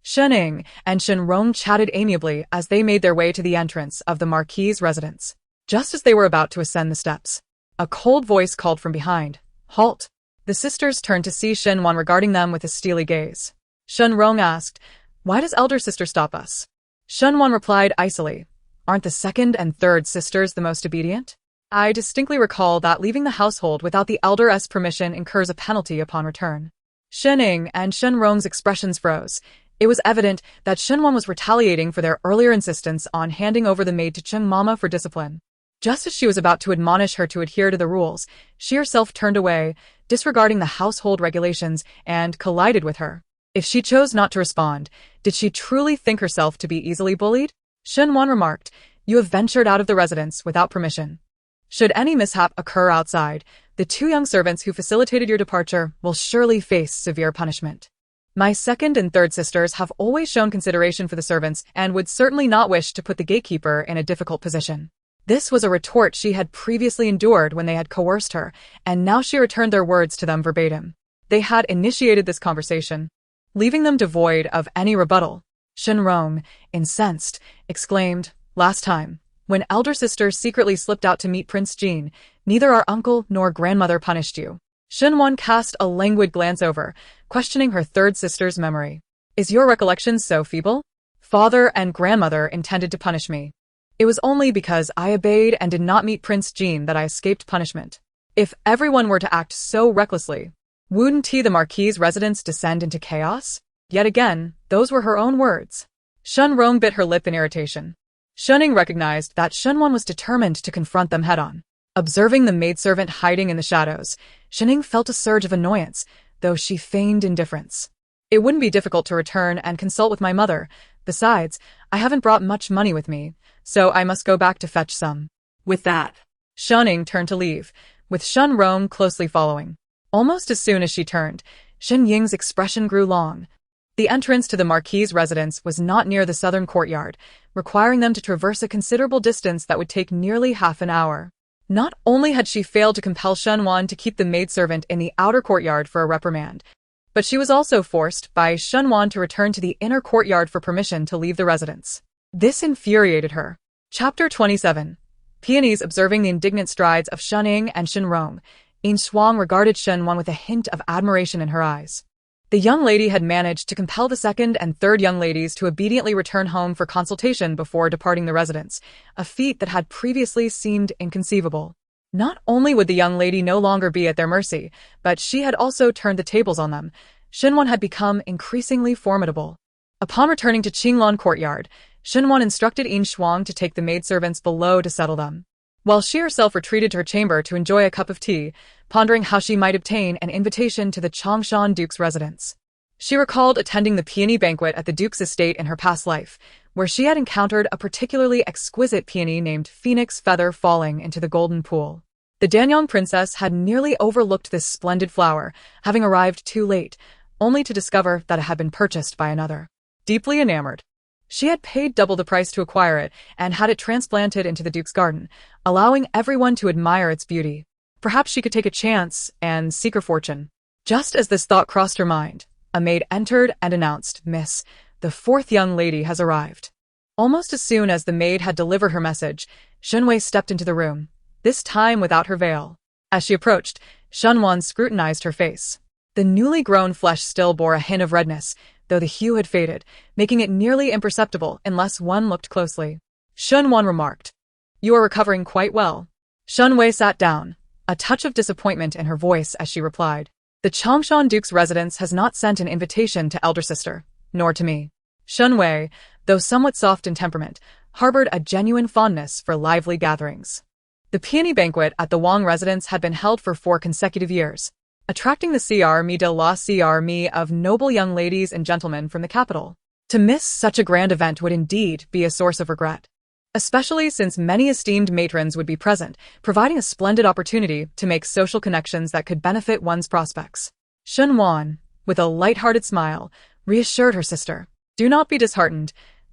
Shening and Shenrong chatted amiably as they made their way to the entrance of the Marquis's residence. Just as they were about to ascend the steps, a cold voice called from behind, Halt! The sisters turned to see Shenwan regarding them with a steely gaze. Shenrong asked, Why does elder sister stop us? Shenwan replied icily, Aren't the second and third sisters the most obedient? I distinctly recall that leaving the household without the elder's permission incurs a penalty upon return. Shening and Shenrong's expressions froze. It was evident that Shenwan was retaliating for their earlier insistence on handing over the maid to Cheng Mama for discipline. Just as she was about to admonish her to adhere to the rules, she herself turned away, disregarding the household regulations, and collided with her. If she chose not to respond, did she truly think herself to be easily bullied? Shenwan remarked, You have ventured out of the residence without permission. Should any mishap occur outside, the 2 young servants who facilitated your departure will surely face severe punishment. My second and third sisters have always shown consideration for the servants and would certainly not wish to put the gatekeeper in a difficult position. This was a retort she had previously endured when they had coerced her, and now she returned their words to them verbatim. They had initiated this conversation, leaving them devoid of any rebuttal. Shenrong, incensed, exclaimed, Last time, when elder sister secretly slipped out to meet Prince Jean, neither our uncle nor grandmother punished you. Shenwan cast a languid glance over, questioning her third sister's memory. Is your recollection so feeble? Father and grandmother intended to punish me. It was only because I obeyed and did not meet Prince Jean that I escaped punishment. If everyone were to act so recklessly, wouldn't the Marquis's residence descend into chaos? Yet again, those were her own words. Shenrong bit her lip in irritation. Shening recognized that Shenwan was determined to confront them head-on. Observing the maidservant hiding in the shadows, Shening felt a surge of annoyance, though she feigned indifference. It wouldn't be difficult to return and consult with my mother. Besides, I haven't brought much money with me, so I must go back to fetch some. With that, Shening turned to leave, with Shenrong closely following. Almost as soon as she turned, Shen Ying's expression grew long. The entrance to the Marquis's residence was not near the southern courtyard, requiring them to traverse a considerable distance that would take nearly half an hour. Not only had she failed to compel Shenwan to keep the maidservant in the outer courtyard for a reprimand, but she was also forced by Shenwan to return to the inner courtyard for permission to leave the residence. This infuriated her. Chapter 27. Peonies observing the indignant strides of Shening and Shenrong, Yin Shuang regarded Shenwan with a hint of admiration in her eyes. The young lady had managed to compel the second and third young ladies to obediently return home for consultation before departing the residence, a feat that had previously seemed inconceivable. Not only would the young lady no longer be at their mercy, but she had also turned the tables on them. Shenwan had become increasingly formidable. Upon returning to Qinglan Courtyard, Shenwan instructed Yin Shuang to take the maidservants below to settle them, while she herself retreated to her chamber to enjoy a cup of tea, pondering how she might obtain an invitation to the Changshan Duke's residence. She recalled attending the peony banquet at the Duke's estate in her past life, where she had encountered a particularly exquisite peony named Phoenix Feather falling into the golden pool. The Danyang princess had nearly overlooked this splendid flower, having arrived too late, only to discover that it had been purchased by another. Deeply enamored, she had paid double the price to acquire it and had it transplanted into the Duke's garden, allowing everyone to admire its beauty. Perhaps she could take a chance and seek her fortune. Just as this thought crossed her mind, a maid entered and announced, "Miss, the fourth young lady has arrived." Almost as soon as the maid had delivered her message, Shunwei stepped into the room, this time without her veil. As she approached, Shunwan scrutinized her face. The newly grown flesh still bore a hint of redness, though the hue had faded, making it nearly imperceptible unless one looked closely. Shunwan remarked, "You are recovering quite well." Shunwei sat down, a touch of disappointment in her voice as she replied, "The Changshan Duke's residence has not sent an invitation to elder sister, nor to me." Shunwei, though somewhat soft in temperament, harbored a genuine fondness for lively gatherings. The peony banquet at the Wang residence had been held for 4 consecutive years, attracting the CR de la CR of noble young ladies and gentlemen from the capital. To miss such a grand event would indeed be a source of regret, especially since many esteemed matrons would be present, providing a splendid opportunity to make social connections that could benefit one's prospects. Shunwan, with a light-hearted smile, reassured her sister, "Do not be disheartened.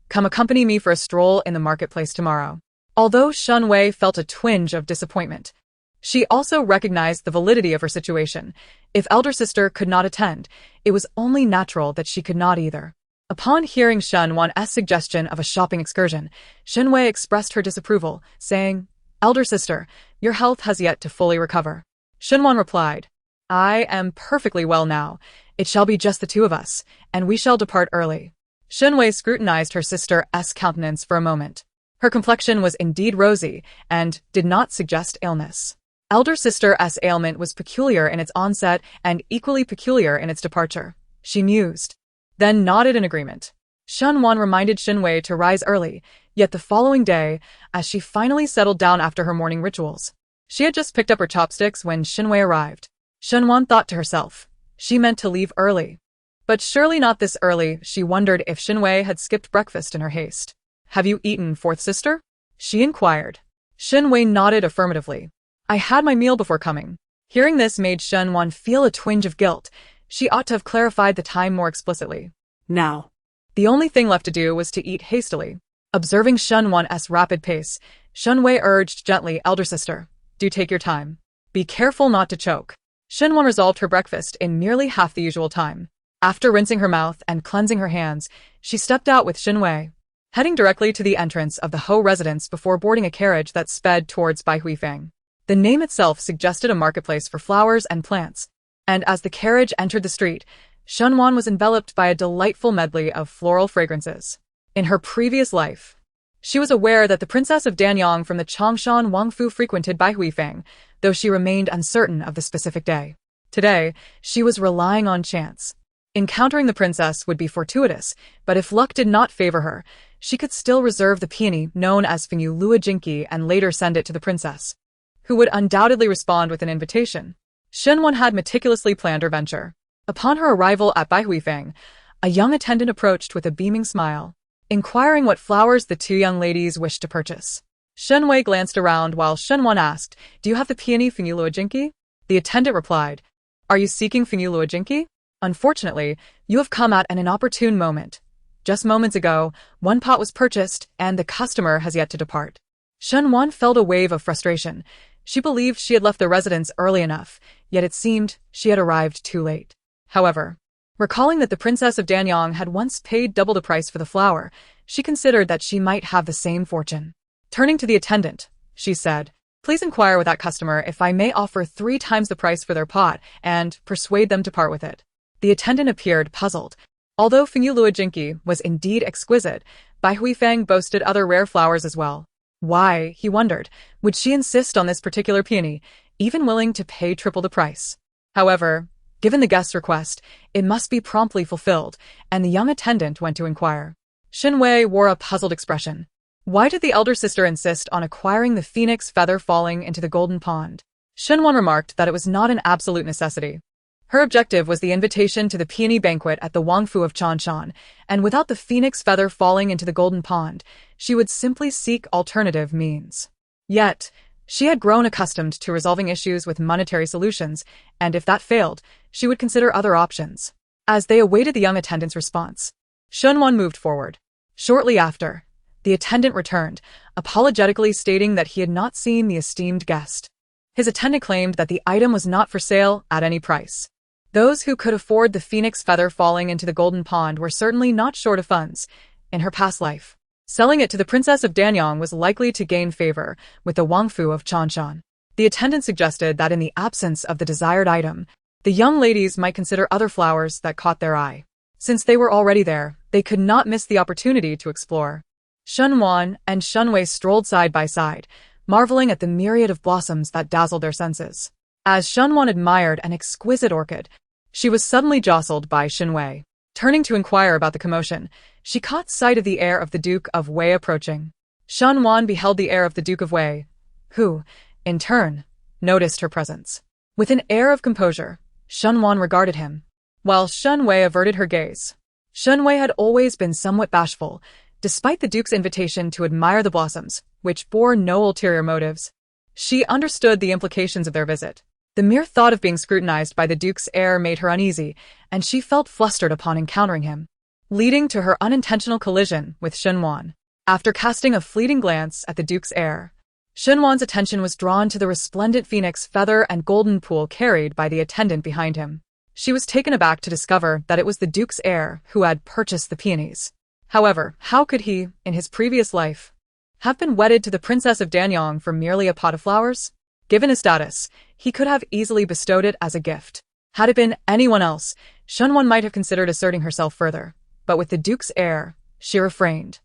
Come accompany me for a stroll in the marketplace tomorrow." Although Shunwei felt a twinge of disappointment, she also recognized the validity of her situation. If elder sister could not attend, it was only natural that she could not either. Upon hearing Shunwan's suggestion of a shopping excursion, Shunwei expressed her disapproval, saying, "Elder sister, your health has yet to fully recover." Shunwan replied, "I am perfectly well now. It shall be just the 2 of us, and we shall depart early." Shunwei scrutinized her sister's countenance for a moment. Her complexion was indeed rosy and did not suggest illness. Elder sister's ailment was peculiar in its onset and equally peculiar in its departure. She mused, then nodded in agreement. Shunwan reminded Shunwei to rise early, yet the following day, as she finally settled down after her morning rituals, she had just picked up her chopsticks when Shunwei arrived. Shunwan thought to herself, she meant to leave early. But surely not this early. She wondered if Shunwei had skipped breakfast in her haste. "Have you eaten, fourth sister?" she inquired. Shunwei nodded affirmatively. "I had my meal before coming." Hearing this made Shunwan feel a twinge of guilt. She ought to have clarified the time more explicitly. Now. The only thing left to do was to eat hastily. Observing Shunwan's rapid pace, Shunwei urged gently, "Elder sister, do take your time. Be careful not to choke." Shunwan resolved her breakfast in nearly half the usual time. After rinsing her mouth and cleansing her hands, she stepped out with Shunwei, heading directly to the entrance of the Ho residence before boarding a carriage that sped towards Baihuifang. The name itself suggested a marketplace for flowers and plants, and as the carriage entered the street, Shunwan was enveloped by a delightful medley of floral fragrances. In her previous life, she was aware that the princess of Danyang from the Changshan Wangfu frequented Baihuifang, though she remained uncertain of the specific day. Today, she was relying on chance. Encountering the princess would be fortuitous, but if luck did not favor her, she could still reserve the peony known as Fingyu Lua Jinki and later send it to the princess, who would undoubtedly respond with an invitation. Shunwan had meticulously planned her venture. Upon her arrival at Baihuifang, a young attendant approached with a beaming smile, inquiring what flowers the 2 young ladies wished to purchase. Shunwei glanced around while Shunwan asked, "Do you have the peony Fingyu Lua Jinki?" The attendant replied, "Are you seeking Fingyu Lua Jinki? Unfortunately, you have come at an inopportune moment. Just moments ago, 1 pot was purchased, and the customer has yet to depart." Shunwan felt a wave of frustration. She believed she had left the residence early enough, yet it seemed she had arrived too late. However, recalling that the princess of Danyang had once paid double the price for the flower, she considered that she might have the same fortune. Turning to the attendant, she said, "Please inquire with that customer if I may offer 3 times the price for their pot and persuade them to part with it." The attendant appeared puzzled. Although Fingyu Lua Jinki was indeed exquisite, Baihuifang boasted other rare flowers as well. Why, he wondered, would she insist on this particular peony, even willing to pay triple the price? However, given the guest's request, it must be promptly fulfilled, and the young attendant went to inquire. Shunwei wore a puzzled expression. Why did the elder sister insist on acquiring the phoenix feather falling into the golden pond? Shunwan remarked that it was not an absolute necessity. Her objective was the invitation to the peony banquet at the Wangfu of Chanshan, and without the phoenix feather falling into the golden pond, she would simply seek alternative means. Yet, she had grown accustomed to resolving issues with monetary solutions, and if that failed, she would consider other options. As they awaited the young attendant's response, Shunwan moved forward. Shortly after, the attendant returned, apologetically stating that he had not seen the esteemed guest. His attendant claimed that the item was not for sale at any price. Those who could afford the phoenix feather falling into the golden pond were certainly not short of funds. In her past life, selling it to the princess of Danyang was likely to gain favor with the Wangfu of Chanshan. The attendant suggested that in the absence of the desired item, the young ladies might consider other flowers that caught their eye. Since they were already there, they could not miss the opportunity to explore. Shunwan and Shunwei strolled side by side, marveling at the myriad of blossoms that dazzled their senses. As Shunwan admired an exquisite orchid, she was suddenly jostled by Shunwei. Turning to inquire about the commotion, she caught sight of the heir of the Duke of Wei approaching. Shunwan beheld the heir of the Duke of Wei, who, in turn, noticed her presence. With an air of composure, Shunwan regarded him, while Shunwei averted her gaze. Shunwei had always been somewhat bashful, despite the Duke's invitation to admire the blossoms, which bore no ulterior motives. She understood the implications of their visit. The mere thought of being scrutinized by the Duke's heir made her uneasy, and she felt flustered upon encountering him, leading to her unintentional collision with Shunwan. After casting a fleeting glance at the Duke's heir, Shunwan's attention was drawn to the resplendent phoenix feather and golden pool carried by the attendant behind him. She was taken aback to discover that it was the Duke's heir who had purchased the peonies. However, how could he, in his previous life, have been wedded to the Princess of Danyang for merely a pot of flowers? Given his status, he could have easily bestowed it as a gift. Had it been anyone else, Shunwan might have considered asserting herself further, but with the Duke's heir, she refrained.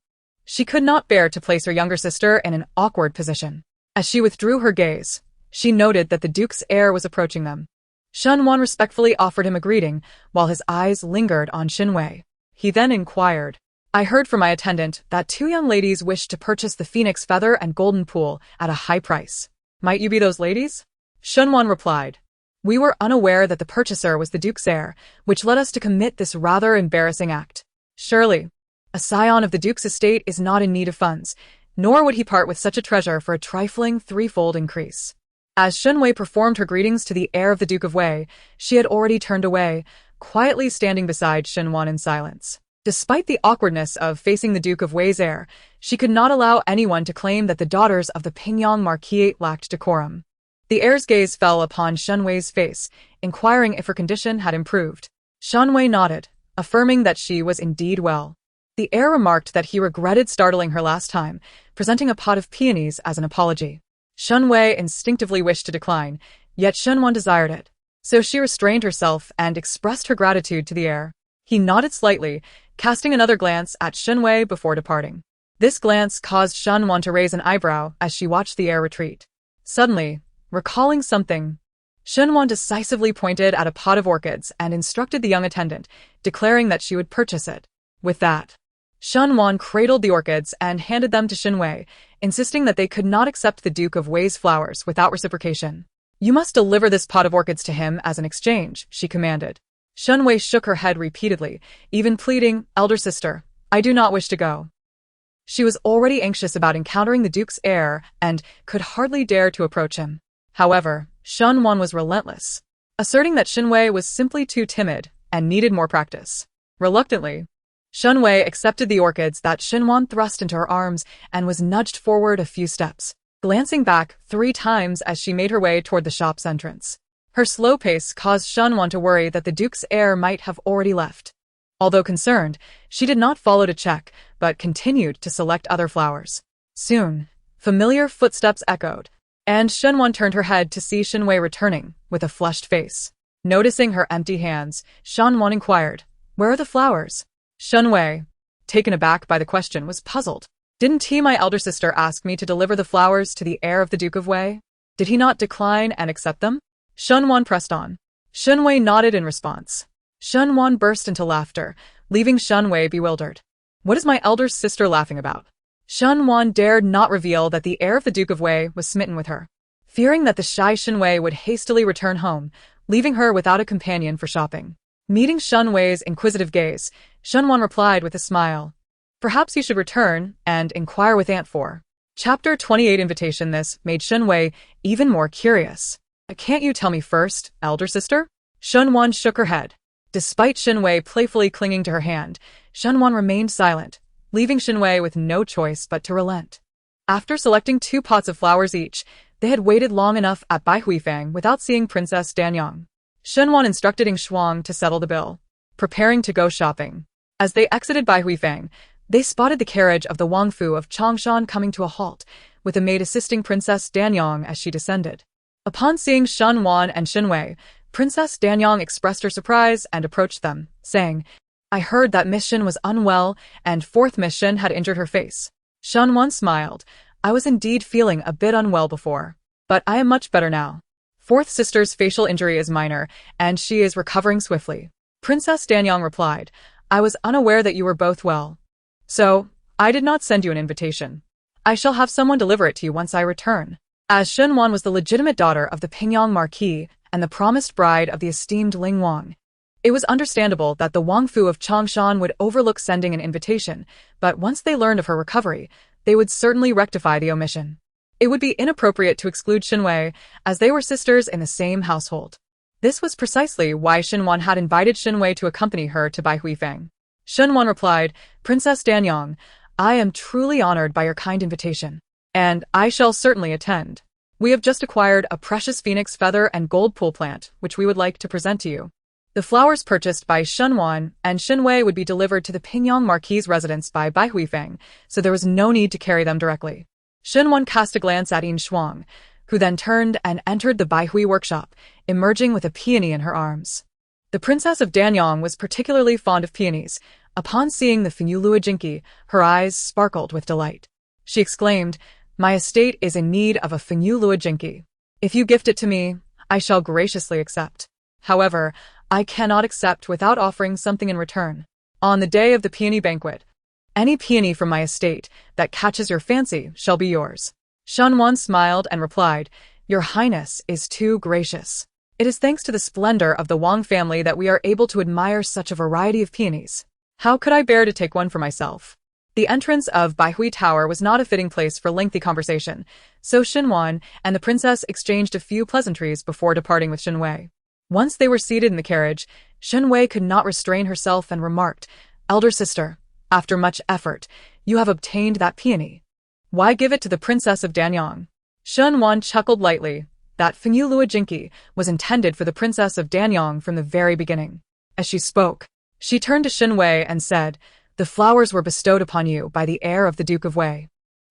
She could not bear to place her younger sister in an awkward position. As she withdrew her gaze, she noted that the Duke's heir was approaching them. Shunwan respectfully offered him a greeting, while his eyes lingered on Shunwei. He then inquired, "I heard from my attendant that 2 young ladies wished to purchase the phoenix feather and golden pool at a high price. Might you be those ladies?" Shunwan replied, "We were unaware that the purchaser was the Duke's heir, which led us to commit this rather embarrassing act. Surely, a scion of the Duke's estate is not in need of funds, nor would he part with such a treasure for a trifling 3-fold increase." As Shunwei performed her greetings to the heir of the Duke of Wei, she had already turned away, quietly standing beside Shunwan in silence. Despite the awkwardness of facing the Duke of Wei's heir, she could not allow anyone to claim that the daughters of the Pingyang Marquisate lacked decorum. The heir's gaze fell upon Shunwei's face, inquiring if her condition had improved. Shunwei nodded, affirming that she was indeed well. The heir remarked that he regretted startling her last time, presenting a pot of peonies as an apology. Shunwei instinctively wished to decline, yet Shunwan desired it, so she restrained herself and expressed her gratitude to the heir. He nodded slightly, casting another glance at Shunwei before departing. This glance caused Shunwan to raise an eyebrow as she watched the heir retreat. Suddenly, recalling something, Shunwan decisively pointed at a pot of orchids and instructed the young attendant, declaring that she would purchase it. With that, Shunwan cradled the orchids and handed them to Shunwei, insisting that they could not accept the Duke of Wei's flowers without reciprocation. "You must deliver this pot of orchids to him as an exchange," she commanded. Shunwei shook her head repeatedly, even pleading, "Elder sister, I do not wish to go." She was already anxious about encountering the Duke's heir and could hardly dare to approach him. However, Shunwan was relentless, asserting that Shunwei was simply too timid and needed more practice. Reluctantly, Shunwei accepted the orchids that Shunwan thrust into her arms and was nudged forward a few steps, glancing back 3 times as she made her way toward the shop's entrance. Her slow pace caused Shunwan to worry that the Duke's heir might have already left. Although concerned, she did not follow to check, but continued to select other flowers. Soon, familiar footsteps echoed, and Shunwan turned her head to see Shunwei returning, with a flushed face. Noticing her empty hands, Shunwan inquired, "Where are the flowers?" Shunwei, taken aback by the question, was puzzled. "Didn't he, my elder sister, ask me to deliver the flowers to the heir of the Duke of Wei? Did he not decline and accept them?" Shunwan pressed on. Shunwei nodded in response. Shunwan burst into laughter, leaving Shunwei bewildered. "What is my elder sister laughing about?" Shunwan dared not reveal that the heir of the Duke of Wei was smitten with her, fearing that the shy Shunwei would hastily return home, leaving her without a companion for shopping. Meeting Shunwei's inquisitive gaze, Shunwan replied with a smile, "Perhaps you should return and inquire with Aunt For." Chapter 28 Invitation. This made Shunwei even more curious. "Can't you tell me first, elder sister?" Shunwan shook her head. Despite Shunwei playfully clinging to her hand, Shunwan remained silent, leaving Shunwei with no choice but to relent. After selecting 2 pots of flowers each, they had waited long enough at Bai Huifang without seeing Princess Danyang. Shenwan instructed Ing Shuang to settle the bill, preparing to go shopping. As they exited Bai Huifeng, they spotted the carriage of the Wang Fu of Changshan coming to a halt, with a maid assisting Princess Danyang as she descended. Upon seeing Shen Wan and Shen Wei, Princess Danyang expressed her surprise and approached them, saying, "I heard that Miss Shen was unwell and fourth Miss Shen had injured her face." Shen Wan smiled. "I was indeed feeling a bit unwell before, but I am much better now. Fourth sister's facial injury is minor, and she is recovering swiftly." Princess Danyang replied, "I was unaware that you were both well. So, I did not send you an invitation. I shall have someone deliver it to you once I return." As Shen Wan was the legitimate daughter of the Pingyang Marquis and the promised bride of the esteemed Ling Wang, it was understandable that the Wang Fu of Changshan would overlook sending an invitation, but once they learned of her recovery, they would certainly rectify the omission. It would be inappropriate to exclude Shen Wei, as they were sisters in the same household. This was precisely why Shen Wan had invited Shen Wei to accompany her to Bai Huifeng. Shen Wan replied, "Princess Danyang, I am truly honored by your kind invitation, and I shall certainly attend. We have just acquired a precious phoenix feather and gold pool plant, which we would like to present to you." The flowers purchased by Shen Wan and Shen Wei would be delivered to the Pingyang Marquis' residence by Bai Huifeng, so there was no need to carry them directly. Shen Wan cast a glance at Yin Shuang, who then turned and entered the Bai Hui workshop, emerging with a peony in her arms. The princess of Danyang was particularly fond of peonies. Upon seeing the Fenyulua Jinki, her eyes sparkled with delight. She exclaimed, "My estate is in need of a Fenyulua Jinki. If you gift it to me, I shall graciously accept. However, I cannot accept without offering something in return. On the day of the peony banquet, any peony from my estate that catches your fancy shall be yours." Shen Wan smiled and replied, "Your Highness is too gracious. It is thanks to the splendor of the Wang family that we are able to admire such a variety of peonies. How could I bear to take one for myself?" The entrance of Baihui Tower was not a fitting place for lengthy conversation, so Shen Wan and the princess exchanged a few pleasantries before departing with Shen Wei. Once they were seated in the carriage, Shen Wei could not restrain herself and remarked, "Elder sister, after much effort, you have obtained that peony. Why give it to the princess of Danyang?" Shen Wan chuckled lightly. That Fenyulua Jinki was intended for the princess of Danyang from the very beginning. As she spoke, she turned to Shen Wei and said, "The flowers were bestowed upon you by the heir of the Duke of Wei.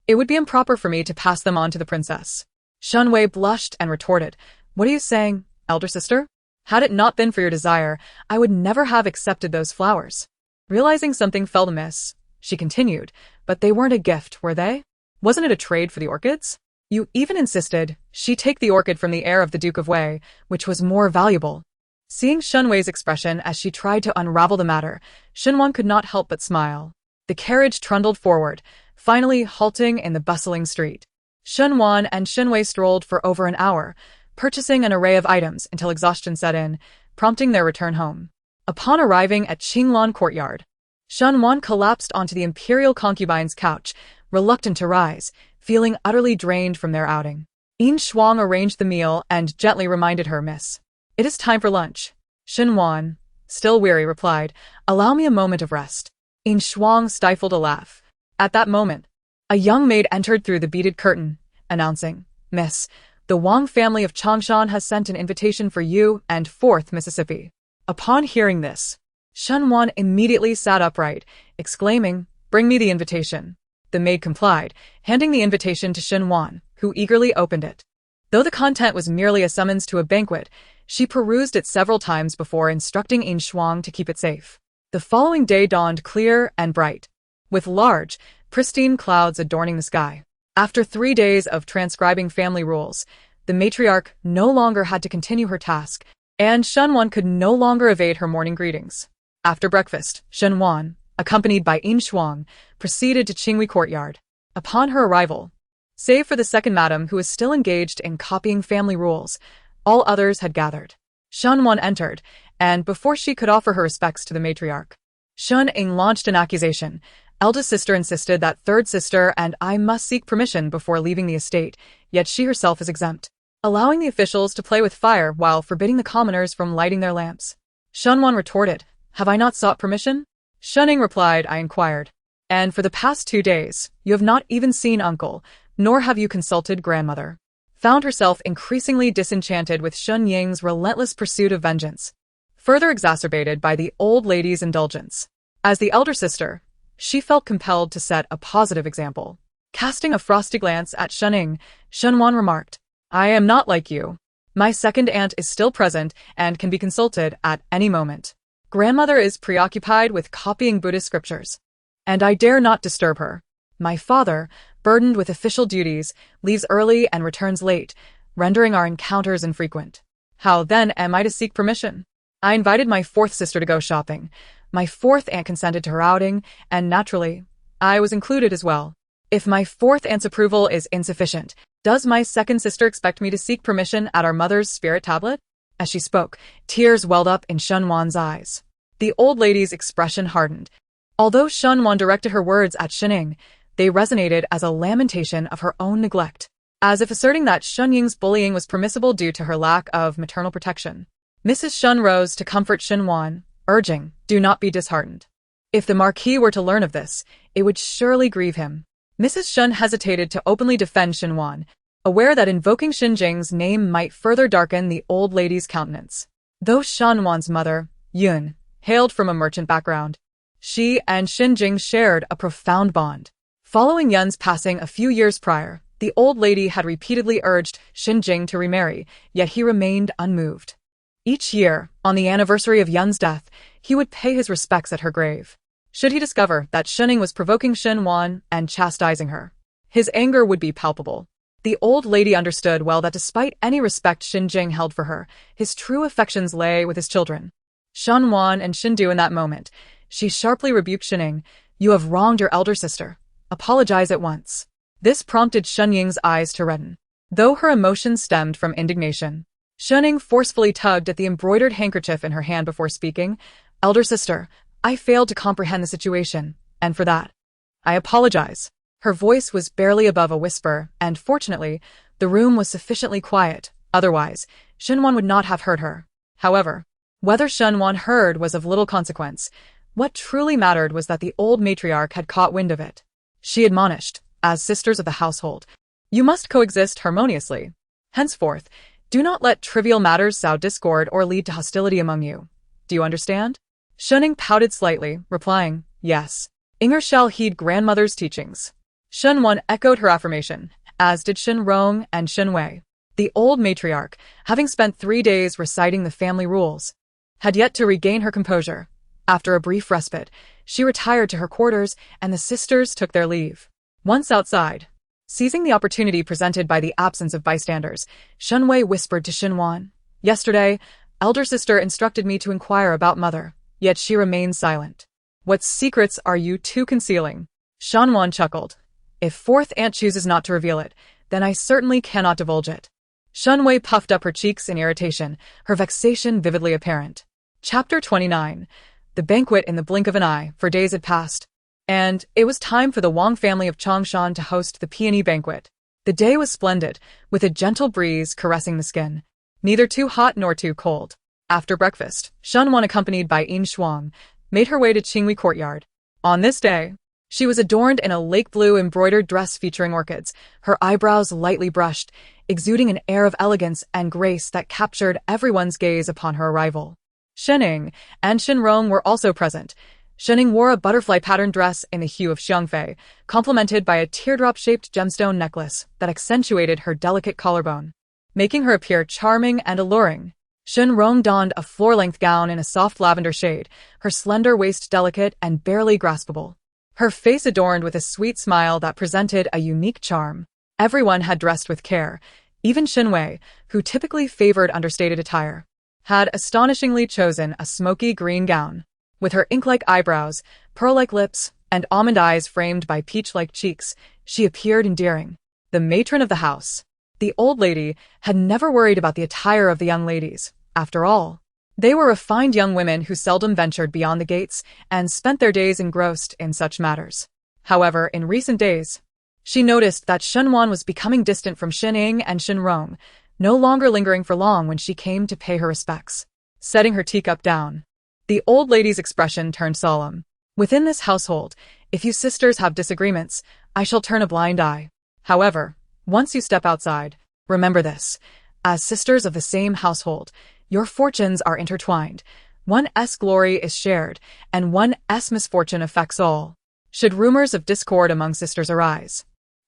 It would be improper for me to pass them on to the princess." Shen Wei blushed and retorted, "What are you saying, elder sister? Had it not been for your desire, I would never have accepted those flowers." Realizing something felt amiss, she continued, "But they weren't a gift, were they? Wasn't it a trade for the orchids? You even insisted she take the orchid from the heir of the Duke of Wei, which was more valuable." Seeing Shen Wei's expression as she tried to unravel the matter, Shen Wan could not help but smile. The carriage trundled forward, finally halting in the bustling street. Shen Wan and Shen Wei strolled for over an hour, purchasing an array of items until exhaustion set in, prompting their return home. Upon arriving at Qinglan Courtyard, Shen Wan collapsed onto the imperial concubine's couch, reluctant to rise, feeling utterly drained from their outing. Yin Shuang arranged the meal and gently reminded her, "Miss, it is time for lunch." Shen Wan, still weary, replied, "Allow me a moment of rest." Yin Shuang stifled a laugh. At that moment, a young maid entered through the beaded curtain, announcing, "Miss, the Wang family of Changshan has sent an invitation for you and 4th Mississippi." Upon hearing this, Shen Wan immediately sat upright, exclaiming, "Bring me the invitation." The maid complied, handing the invitation to Shen Wan, who eagerly opened it. Though the content was merely a summons to a banquet, she perused it several times before instructing Yin Shuang to keep it safe. The following day dawned clear and bright, with large, pristine clouds adorning the sky. After 3 days of transcribing family rules, the matriarch no longer had to continue her task, and Shen Wan could no longer evade her morning greetings. After breakfast, Shen Wan, accompanied by Yin Shuang, proceeded to Qinghui Courtyard. Upon her arrival, save for the second madam who was still engaged in copying family rules, all others had gathered. Shen Wan entered, and before she could offer her respects to the matriarch, Shen Ying launched an accusation. Eldest sister insisted that third sister and I must seek permission before leaving the estate, yet she herself is exempt, allowing the officials to play with fire while forbidding the commoners from lighting their lamps. Shen Wan retorted, "Have I not sought permission?" Shen Ying replied, "I inquired. And for the past 2 days, you have not even seen uncle, nor have you consulted grandmother. found herself increasingly disenchanted with Shun Ying's relentless pursuit of vengeance, further exacerbated by the old lady's indulgence. As the elder sister, she felt compelled to set a positive example. Casting a frosty glance at Shunning, Shunwan remarked, "I am not like you. My second aunt is still present and can be consulted at any moment. Grandmother is preoccupied with copying Buddhist scriptures, and I dare not disturb her. My father, burdened with official duties, leaves early and returns late, rendering our encounters infrequent. How then am I to seek permission? I invited my fourth sister to go shopping. My fourth aunt consented to her outing, and naturally, I was included as well. If my fourth aunt's approval is insufficient, does my second sister expect me to seek permission at our mother's spirit tablet?" As she spoke, tears welled up in Shunwan's eyes. The old lady's expression hardened. Although Shunwan directed her words at Shining, they resonated as a lamentation of her own neglect, as if asserting that Shun Ying's bullying was permissible due to her lack of maternal protection. Mrs. Shun rose to comfort Shunwan, urging, "Do not be disheartened. If the Marquis were to learn of this, it would surely grieve him." Mrs. Shun hesitated to openly defend Shunwan, aware that invoking Xinjing's name might further darken the old lady's countenance. Though Shunwan's mother, Yun, hailed from a merchant background, she and Xinjing shared a profound bond. Following Yun's passing a few years prior, the old lady had repeatedly urged Xinjing to remarry, yet he remained unmoved. Each year, on the anniversary of Yun's death, he would pay his respects at her grave. Should he discover that Shining was provoking Xinwan and chastising her, his anger would be palpable. The old lady understood well that despite any respect Xinjing held for her, his true affections lay with his children, Shunwan and Xindu. In that moment, she sharply rebuked Shining, "You have wronged your elder sister. Apologize at once." This prompted Shunying's eyes to redden. Though her emotions stemmed from indignation, Shuning forcefully tugged at the embroidered handkerchief in her hand before speaking. "Elder sister, I failed to comprehend the situation, and for that, I apologize." Her voice was barely above a whisper, and fortunately, the room was sufficiently quiet. Otherwise, Shunwan would not have heard her. However, whether Shunwan heard was of little consequence. What truly mattered was that the old matriarch had caught wind of it. She admonished, as sisters of the household, "You must coexist harmoniously. Henceforth, do not let trivial matters sow discord or lead to hostility among you. Do you understand?" Shuning pouted slightly, replying, "Yes. Inger shall heed grandmother's teachings." Shunwan echoed her affirmation, as did Shinrong and Shinwei. The old matriarch, having spent 3 days reciting the family rules, had yet to regain her composure. After a brief respite, she retired to her quarters and the sisters took their leave. Once outside, seizing the opportunity presented by the absence of bystanders, Shunwei whispered to Shinwan, "Yesterday, elder sister instructed me to inquire about mother, yet she remains silent. What secrets are you two concealing?" Shanwan chuckled. "If fourth aunt chooses not to reveal it, then I certainly cannot divulge it." Shunwei puffed up her cheeks in irritation, her vexation vividly apparent. Chapter 29. The banquet in the blink of an eye, for days had passed, and it was time for the Wang family of Changshan to host the peony banquet. The day was splendid, with a gentle breeze caressing the skin, neither too hot nor too cold. After breakfast, Shunwan, accompanied by Yin Shuang, made her way to Qinghui Courtyard. On this day, she was adorned in a lake blue embroidered dress featuring orchids, her eyebrows lightly brushed, exuding an air of elegance and grace that captured everyone's gaze upon her arrival. Shening and Shinrong were also present. Shening wore a butterfly-patterned dress in the hue of xiangfei, complemented by a teardrop-shaped gemstone necklace that accentuated her delicate collarbone, making her appear charming and alluring. Shinrong donned a floor-length gown in a soft lavender shade, her slender waist delicate and barely graspable, her face adorned with a sweet smile that presented a unique charm. Everyone had dressed with care. Even Shinwei, who typically favored understated attire, had astonishingly chosen a smoky green gown. With her ink-like eyebrows, pearl-like lips, and almond eyes framed by peach-like cheeks, she appeared endearing. The matron of the house, the old lady, had never worried about the attire of the young ladies. After all, they were refined young women who seldom ventured beyond the gates and spent their days engrossed in such matters. However, in recent days, she noticed that Shunwan was becoming distant from Shining and Shinrong, no longer lingering for long when she came to pay her respects. Setting her teacup down, the old lady's expression turned solemn. "Within this household, if you sisters have disagreements, I shall turn a blind eye. However, once you step outside, Remember this. As sisters of the same household, your fortunes are intertwined. One's glory is shared, and one's misfortune affects all. Should rumors of discord among sisters arise,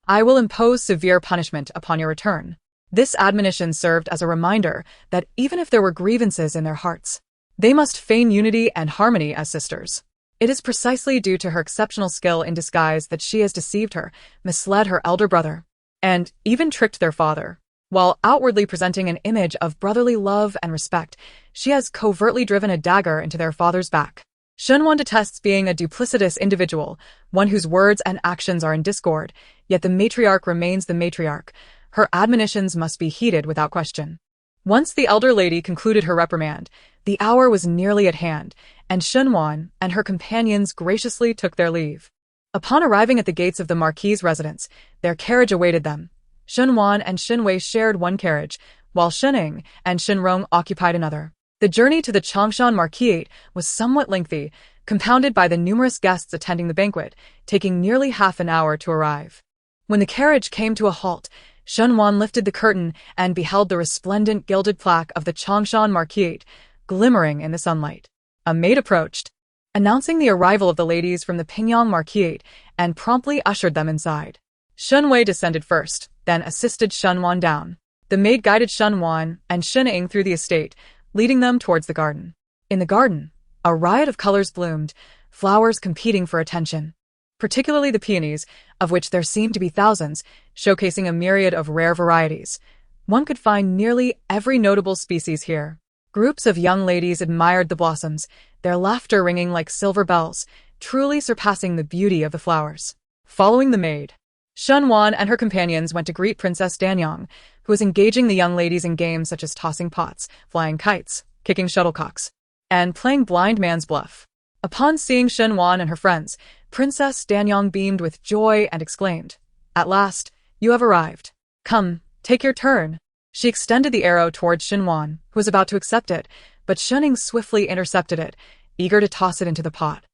I will impose severe punishment upon your return. This admonition served as a reminder that even if there were grievances in their hearts, they must feign unity and harmony as sisters. It is precisely due to her exceptional skill in disguise that she has deceived her, misled her elder brother, and even tricked their father. While outwardly presenting an image of brotherly love and respect, she has covertly driven a dagger into their father's back. Shunwan detests being a duplicitous individual, one whose words and actions are in discord, yet the matriarch remains the matriarch. Her admonitions must be heeded without question. Once the elder lady concluded her reprimand, the hour was nearly at hand, and Shunwan and her companions graciously took their leave. Upon arriving at the gates of the Marquis's residence, their carriage awaited them. Shunwan and Shinwei shared one carriage, while Shining and Shinrong occupied another. The journey to the Changshan Marquis was somewhat lengthy, compounded by the numerous guests attending the banquet, taking nearly half an hour to arrive. When the carriage came to a halt, Shunwan lifted the curtain and beheld the resplendent gilded plaque of the Changshan Marquis glimmering in the sunlight. A maid approached, announcing the arrival of the ladies from the Pingyang Marquis, and promptly ushered them inside. Shunwei descended first, then assisted Shunwan down. The maid guided Shunwan and Shining through the estate, leading them towards the garden. In the garden, a riot of colors bloomed, flowers competing for attention. Particularly the peonies, of which there seemed to be thousands, showcasing a myriad of rare varieties. One could find nearly every notable species here. Groups of young ladies admired the blossoms, their laughter ringing like silver bells, truly surpassing the beauty of the flowers. Following the maid, Shunwan and her companions went to greet Princess Danyang, who was engaging the young ladies in games such as tossing pots, flying kites, kicking shuttlecocks, and playing blind man's bluff. Upon seeing Shunwan and her friends, Princess Danyang beamed with joy and exclaimed, "At last, you have arrived. Come, take your turn." She extended the arrow towards Shunwan, who was about to accept it, but Shining swiftly intercepted it, eager to toss it into the pot.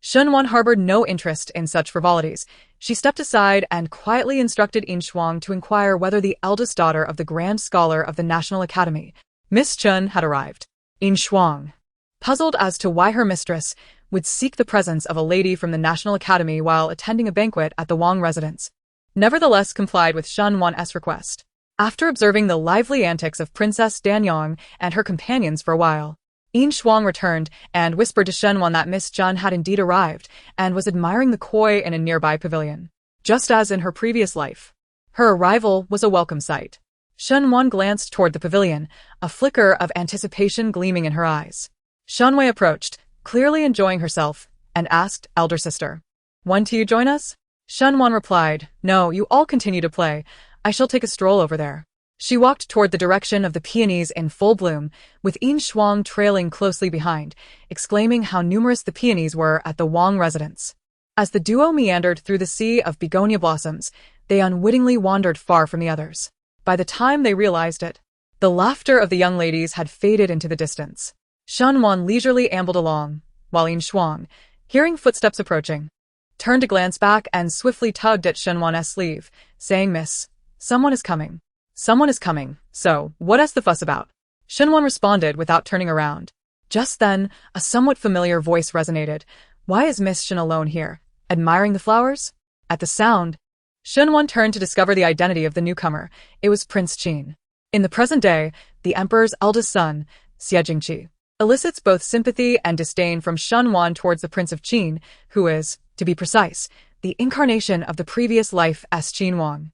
Shunwan harbored no interest in such frivolities. She stepped aside and quietly instructed In Shuang to inquire whether the eldest daughter of the Grand Scholar of the National Academy, Miss Chun, had arrived. In Shuang, puzzled as to why her mistress would seek the presence of a lady from the National Academy while attending a banquet at the Wang residence, nevertheless complied with Shunwan's request. After observing the lively antics of Princess Danyang and her companions for a while, In Shuang returned and whispered to Shunwan that Miss Chun had indeed arrived and was admiring the koi in a nearby pavilion. Just as in her previous life, her arrival was a welcome sight. Shunwan glanced toward the pavilion, a flicker of anticipation gleaming in her eyes. Shunwei approached, clearly enjoying herself, and asked, "Elder sister, want to you join us?" Shunwan replied, "No, you all continue to play. I shall take a stroll over there." She walked toward the direction of the peonies in full bloom, with In Shuang trailing closely behind, exclaiming how numerous the peonies were at the Wang residence. As the duo meandered through the sea of begonia blossoms, they unwittingly wandered far from the others. By the time they realized it, the laughter of the young ladies had faded into the distance. Shunwan leisurely ambled along, while In Shuang, hearing footsteps approaching, turned to glance back and swiftly tugged at Shunwan's sleeve, saying, "Miss, someone is coming. Someone is coming, so what's the fuss about?" Shunwan responded without turning around. Just then, a somewhat familiar voice resonated. "Why is Miss Shin alone here, admiring the flowers?" At the sound, Shunwan turned to discover the identity of the newcomer. It was Prince Qin. In the present day, the emperor's eldest son, Xie Jingqi, elicits both sympathy and disdain from Shunwan towards the Prince of Qin, who is, to be precise, the incarnation of the previous life as Qin Wang.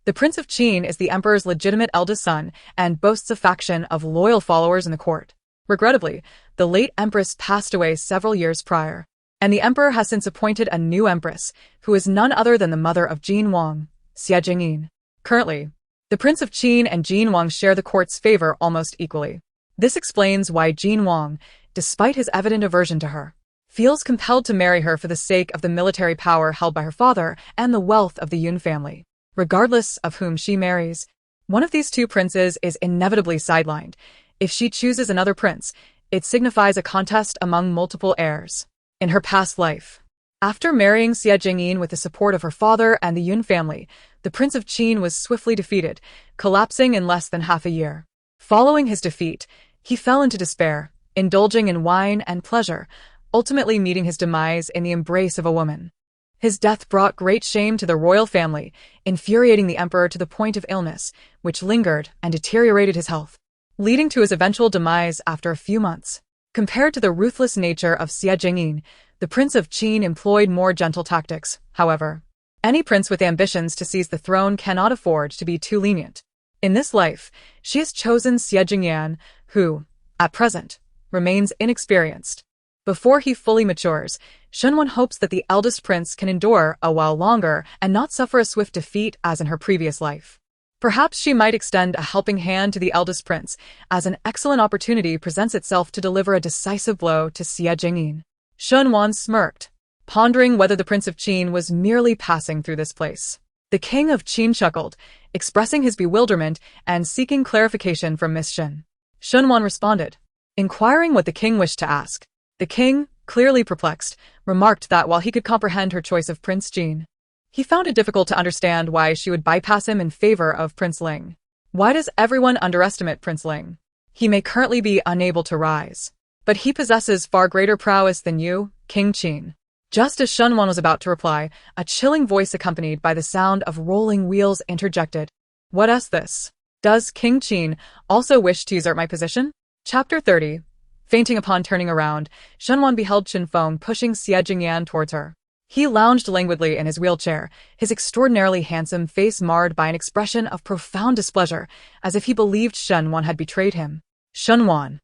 The Prince of Qin is the emperor's legitimate eldest son and boasts a faction of loyal followers in the court. Regrettably, the late empress passed away several years prior, and the emperor has since appointed a new empress, who is none other than the mother of Jin Wang, Xie Jingyin. Currently, the Prince of Qin and Jin Wang share the court's favor almost equally. This explains why Jin Wang, despite his evident aversion to her, feels compelled to marry her for the sake of the military power held by her father and the wealth of the Yun family. Regardless of whom she marries, one of these two princes is inevitably sidelined. If she chooses another prince, it signifies a contest among multiple heirs. In her past life, after marrying Xie Jingyin with the support of her father and the Yun family, the Prince of Qin was swiftly defeated, collapsing in less than half a year. Following his defeat, he fell into despair, indulging in wine and pleasure, ultimately meeting his demise in the embrace of a woman. His death brought great shame to the royal family, infuriating the emperor to the point of illness, which lingered and deteriorated his health, leading to his eventual demise after a few months. Compared to the ruthless nature of Xie Jingyin, the Prince of Qin employed more gentle tactics, however. Any prince with ambitions to seize the throne cannot afford to be too lenient. In this life, she has chosen Xie Jingyan, who, at present, remains inexperienced. Before he fully matures, Shunwan hopes that the eldest prince can endure a while longer and not suffer a swift defeat as in her previous life. Perhaps she might extend a helping hand to the eldest prince, as an excellent opportunity presents itself to deliver a decisive blow to Xie Jingyin. Shunwan smirked, pondering whether the Prince of Qin was merely passing through this place. The King of Qin chuckled, expressing his bewilderment and seeking clarification from Miss Shen. Shunwan responded, inquiring what the king wished to ask. The king, clearly perplexed, remarked that while he could comprehend her choice of Prince Jin, he found it difficult to understand why she would bypass him in favor of Prince Ling. Why does everyone underestimate Prince Ling? He may currently be unable to rise, but he possesses far greater prowess than you, King Qin. Just as Shunwan was about to reply, a chilling voice accompanied by the sound of rolling wheels interjected. What is this? Does King Qin also wish to usurp my position? Chapter 30. Fainting upon turning around, Shunwan beheld Qin Feng pushing Xie Jingyan towards her. He lounged languidly in his wheelchair, his extraordinarily handsome face marred by an expression of profound displeasure, as if he believed Shunwan had betrayed him. Shunwan.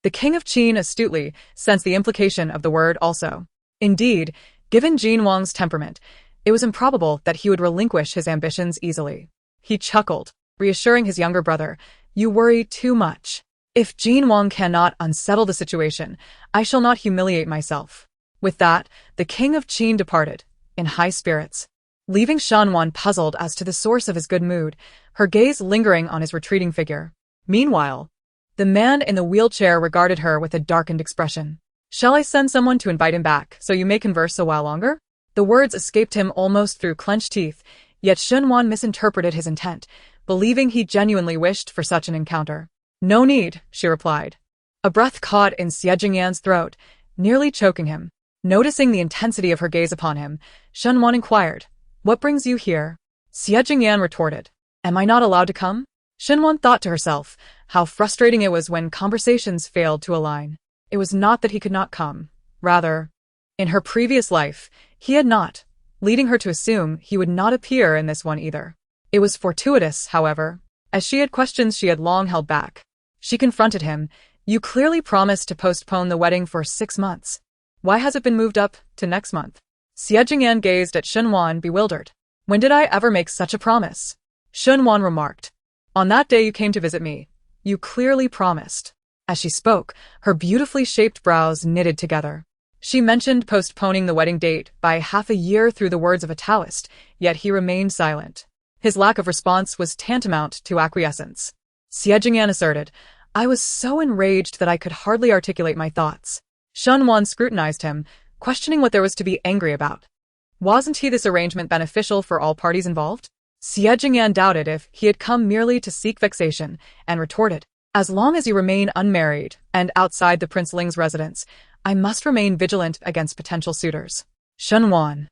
The King of Qin astutely sensed the implication of the word also. Indeed, given Jin Wang's temperament, it was improbable that he would relinquish his ambitions easily. He chuckled, reassuring his younger brother, "You worry too much. If Jin Wang cannot unsettle the situation, I shall not humiliate myself." With that, the King of Qin departed, in high spirits, leaving Shunwan puzzled as to the source of his good mood, her gaze lingering on his retreating figure. Meanwhile, the man in the wheelchair regarded her with a darkened expression. "Shall I send someone to invite him back, so you may converse a while longer?" The words escaped him almost through clenched teeth, yet Shunwan misinterpreted his intent, believing he genuinely wished for such an encounter. "No need," she replied. A breath caught in Xie Jingyan's throat, nearly choking him. Noticing the intensity of her gaze upon him, Shunwan inquired, "What brings you here?" Xie Jingyan retorted, "Am I not allowed to come?" Shunwan thought to herself how frustrating it was when conversations failed to align. It was not that he could not come. Rather, in her previous life, he had not, leading her to assume he would not appear in this one either. It was fortuitous, however, as she had questions she had long held back. She confronted him. "You clearly promised to postpone the wedding for 6 months. Why has it been moved up to next month?" Xie Jingyan gazed at Shunwan, bewildered. "When did I ever make such a promise?" Shunwan remarked, "On that day you came to visit me. You clearly promised." As she spoke, her beautifully shaped brows knitted together. She mentioned postponing the wedding date by half a year through the words of a Taoist, yet he remained silent. His lack of response was tantamount to acquiescence. Xie Jingyan asserted, "I was so enraged that I could hardly articulate my thoughts." Shunwan scrutinized him, questioning what there was to be angry about. Wasn't this arrangement beneficial for all parties involved? Xie Jingyan doubted if he had come merely to seek vexation, and retorted, "As long as you remain unmarried and outside the Prince Ling's residence, I must remain vigilant against potential suitors." Shunwan.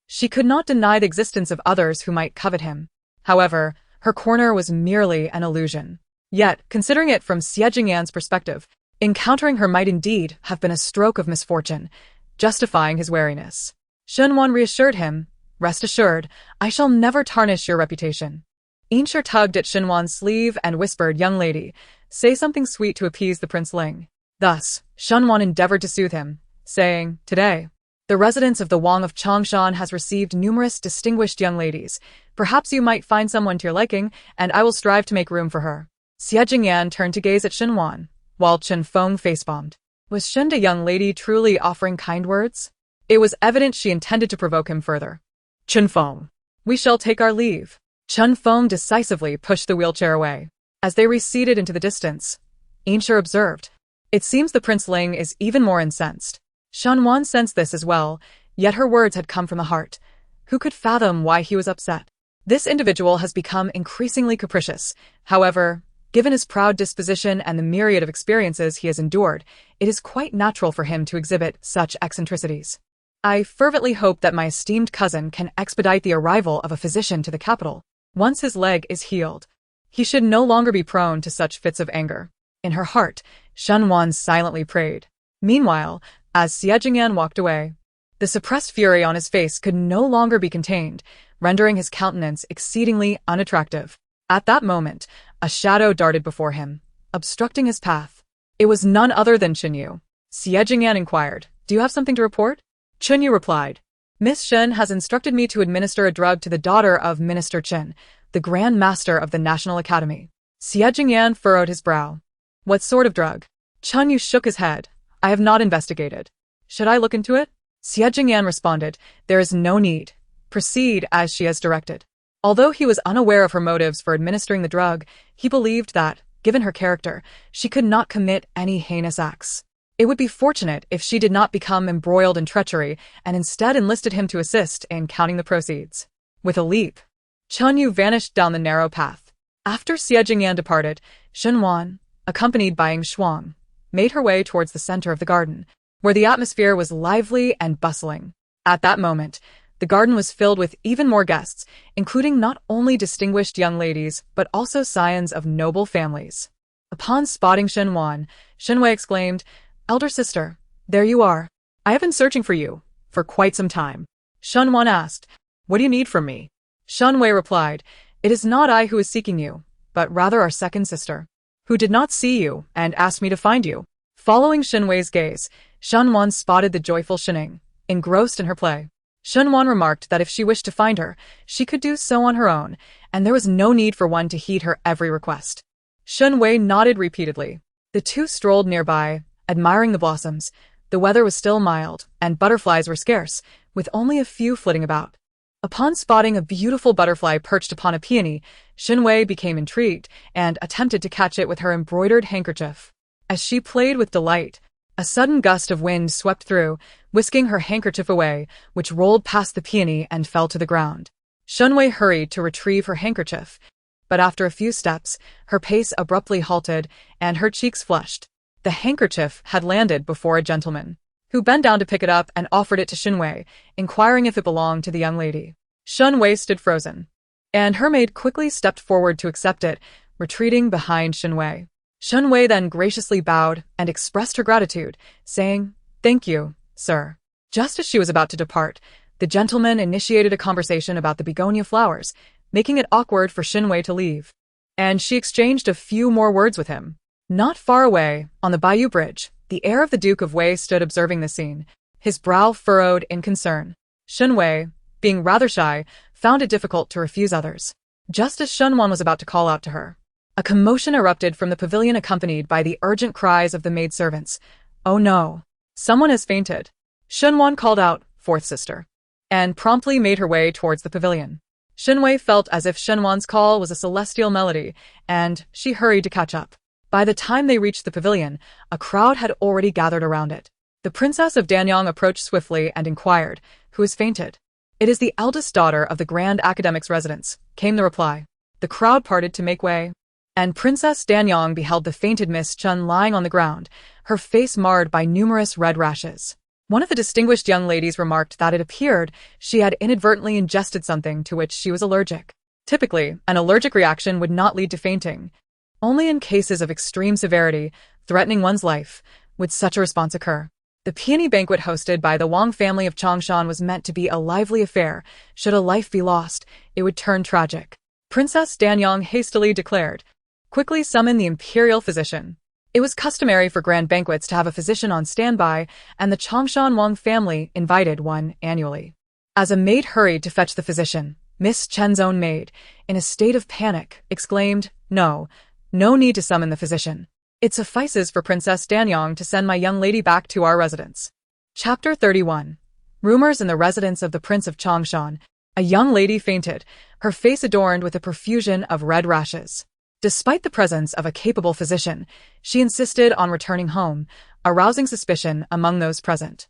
She could not deny the existence of others who might covet him. However, her corner was merely an illusion. Yet, considering it from Xie Jingyan's perspective, encountering her might indeed have been a stroke of misfortune, justifying his wariness. Shunwan reassured him, "Rest assured, I shall never tarnish your reputation." Insher tugged at Shunwan's sleeve and whispered, "Young lady, say something sweet to appease the Prince Ling." Thus, Shunwan endeavored to soothe him, saying, "Today, the residence of the Wang of Changshan has received numerous distinguished young ladies. Perhaps you might find someone to your liking, and I will strive to make room for her." Xie Jingyan turned to gaze at Shunwan, while Qin Feng facepalmed. Was Shen, a young lady, truly offering kind words? It was evident she intended to provoke him further. "Qin Feng, we shall take our leave." Qin Feng decisively pushed the wheelchair away. As they receded into the distance, Insher observed, "It seems the Prince Ling is even more incensed." Shunwan sensed this as well, yet her words had come from the heart. Who could fathom why he was upset? This individual has become increasingly capricious. However, given his proud disposition and the myriad of experiences he has endured, it is quite natural for him to exhibit such eccentricities. I fervently hope that my esteemed cousin can expedite the arrival of a physician to the capital. Once his leg is healed, he should no longer be prone to such fits of anger. In her heart, Shenwan silently prayed. Meanwhile, as Xie Jingyan walked away, the suppressed fury on his face could no longer be contained, rendering his countenance exceedingly unattractive. At that moment, a shadow darted before him, obstructing his path. It was none other than Chenyu. Xie Jingyan inquired, "Do you have something to report?" Chenyu replied, "Miss Shen has instructed me to administer a drug to the daughter of Minister Chen, the Grand Master of the National Academy." Xie Jingyan furrowed his brow. "What sort of drug?" Chenyu shook his head. "I have not investigated. Should I look into it?" Xie Jingyan responded, "There is no need. Proceed as she has directed." Although he was unaware of her motives for administering the drug, he believed that, given her character, she could not commit any heinous acts. It would be fortunate if she did not become embroiled in treachery and instead enlisted him to assist in counting the proceeds. With a leap, Chenyu vanished down the narrow path. After Xie Jingyan departed, Shenwan, accompanied by Ying Shuang, made her way towards the center of the garden, where the atmosphere was lively and bustling. At that moment, the garden was filled with even more guests, including not only distinguished young ladies, but also scions of noble families. Upon spotting Shenwan, Shenwei exclaimed, "Elder sister, there you are. I have been searching for you for quite some time." Shenwan asked, "What do you need from me?" Shenwei replied, "It is not I who is seeking you, but rather our second sister, who did not see you and asked me to find you." Following Shenwei's gaze, Shenwan spotted the joyful Shening, engrossed in her play. Shenwan remarked that if she wished to find her, she could do so on her own, and there was no need for one to heed her every request. Shenwei nodded repeatedly. The two strolled nearby, admiring the blossoms. The weather was still mild, and butterflies were scarce, with only a few flitting about. Upon spotting a beautiful butterfly perched upon a peony, Shenwei became intrigued and attempted to catch it with her embroidered handkerchief. As she played with delight, a sudden gust of wind swept through, whisking her handkerchief away, which rolled past the peony and fell to the ground. Shenwei hurried to retrieve her handkerchief, but after a few steps, her pace abruptly halted, and her cheeks flushed. The handkerchief had landed before a gentleman, who bent down to pick it up and offered it to Shenwei, inquiring if it belonged to the young lady. Shenwei stood frozen, and her maid quickly stepped forward to accept it, retreating behind Shenwei. Shenwei then graciously bowed and expressed her gratitude, saying, "Thank you, sir." Just as she was about to depart, the gentleman initiated a conversation about the begonia flowers, making it awkward for Shenwei to leave. And she exchanged a few more words with him. Not far away, on the Bayou Bridge, the heir of the Duke of Wei stood observing the scene, his brow furrowed in concern. Shenwei, being rather shy, found it difficult to refuse others. Just as Shenwan was about to call out to her, a commotion erupted from the pavilion accompanied by the urgent cries of the maidservants. "Oh no! Someone has fainted!" Shenwan called out, "Fourth sister," and promptly made her way towards the pavilion. Shenwei felt as if Shenwan's call was a celestial melody, and she hurried to catch up. By the time they reached the pavilion, a crowd had already gathered around it. The princess of Danyang approached swiftly and inquired, "Who has fainted?" "It is the eldest daughter of the Grand Academic's residence," came the reply. The crowd parted to make way, and Princess Danyang beheld the fainted Miss Chen lying on the ground, her face marred by numerous red rashes. One of the distinguished young ladies remarked that it appeared she had inadvertently ingested something to which she was allergic. Typically, an allergic reaction would not lead to fainting. Only in cases of extreme severity, threatening one's life, would such a response occur. The peony banquet hosted by the Wang family of Changshan was meant to be a lively affair. Should a life be lost, it would turn tragic. Princess Danyang hastily declared, "Quickly summon the imperial physician." It was customary for grand banquets to have a physician on standby, and the Changshan Wang family invited one annually. As a maid hurried to fetch the physician, Miss Chen's own maid, in a state of panic, exclaimed, No need to summon the physician. It suffices for Princess Danyang to send my young lady back to our residence." Chapter 31. Rumors in the residence of the Prince of Changshan. A young lady fainted, her face adorned with a profusion of red rashes. Despite the presence of a capable physician, she insisted on returning home, arousing suspicion among those present.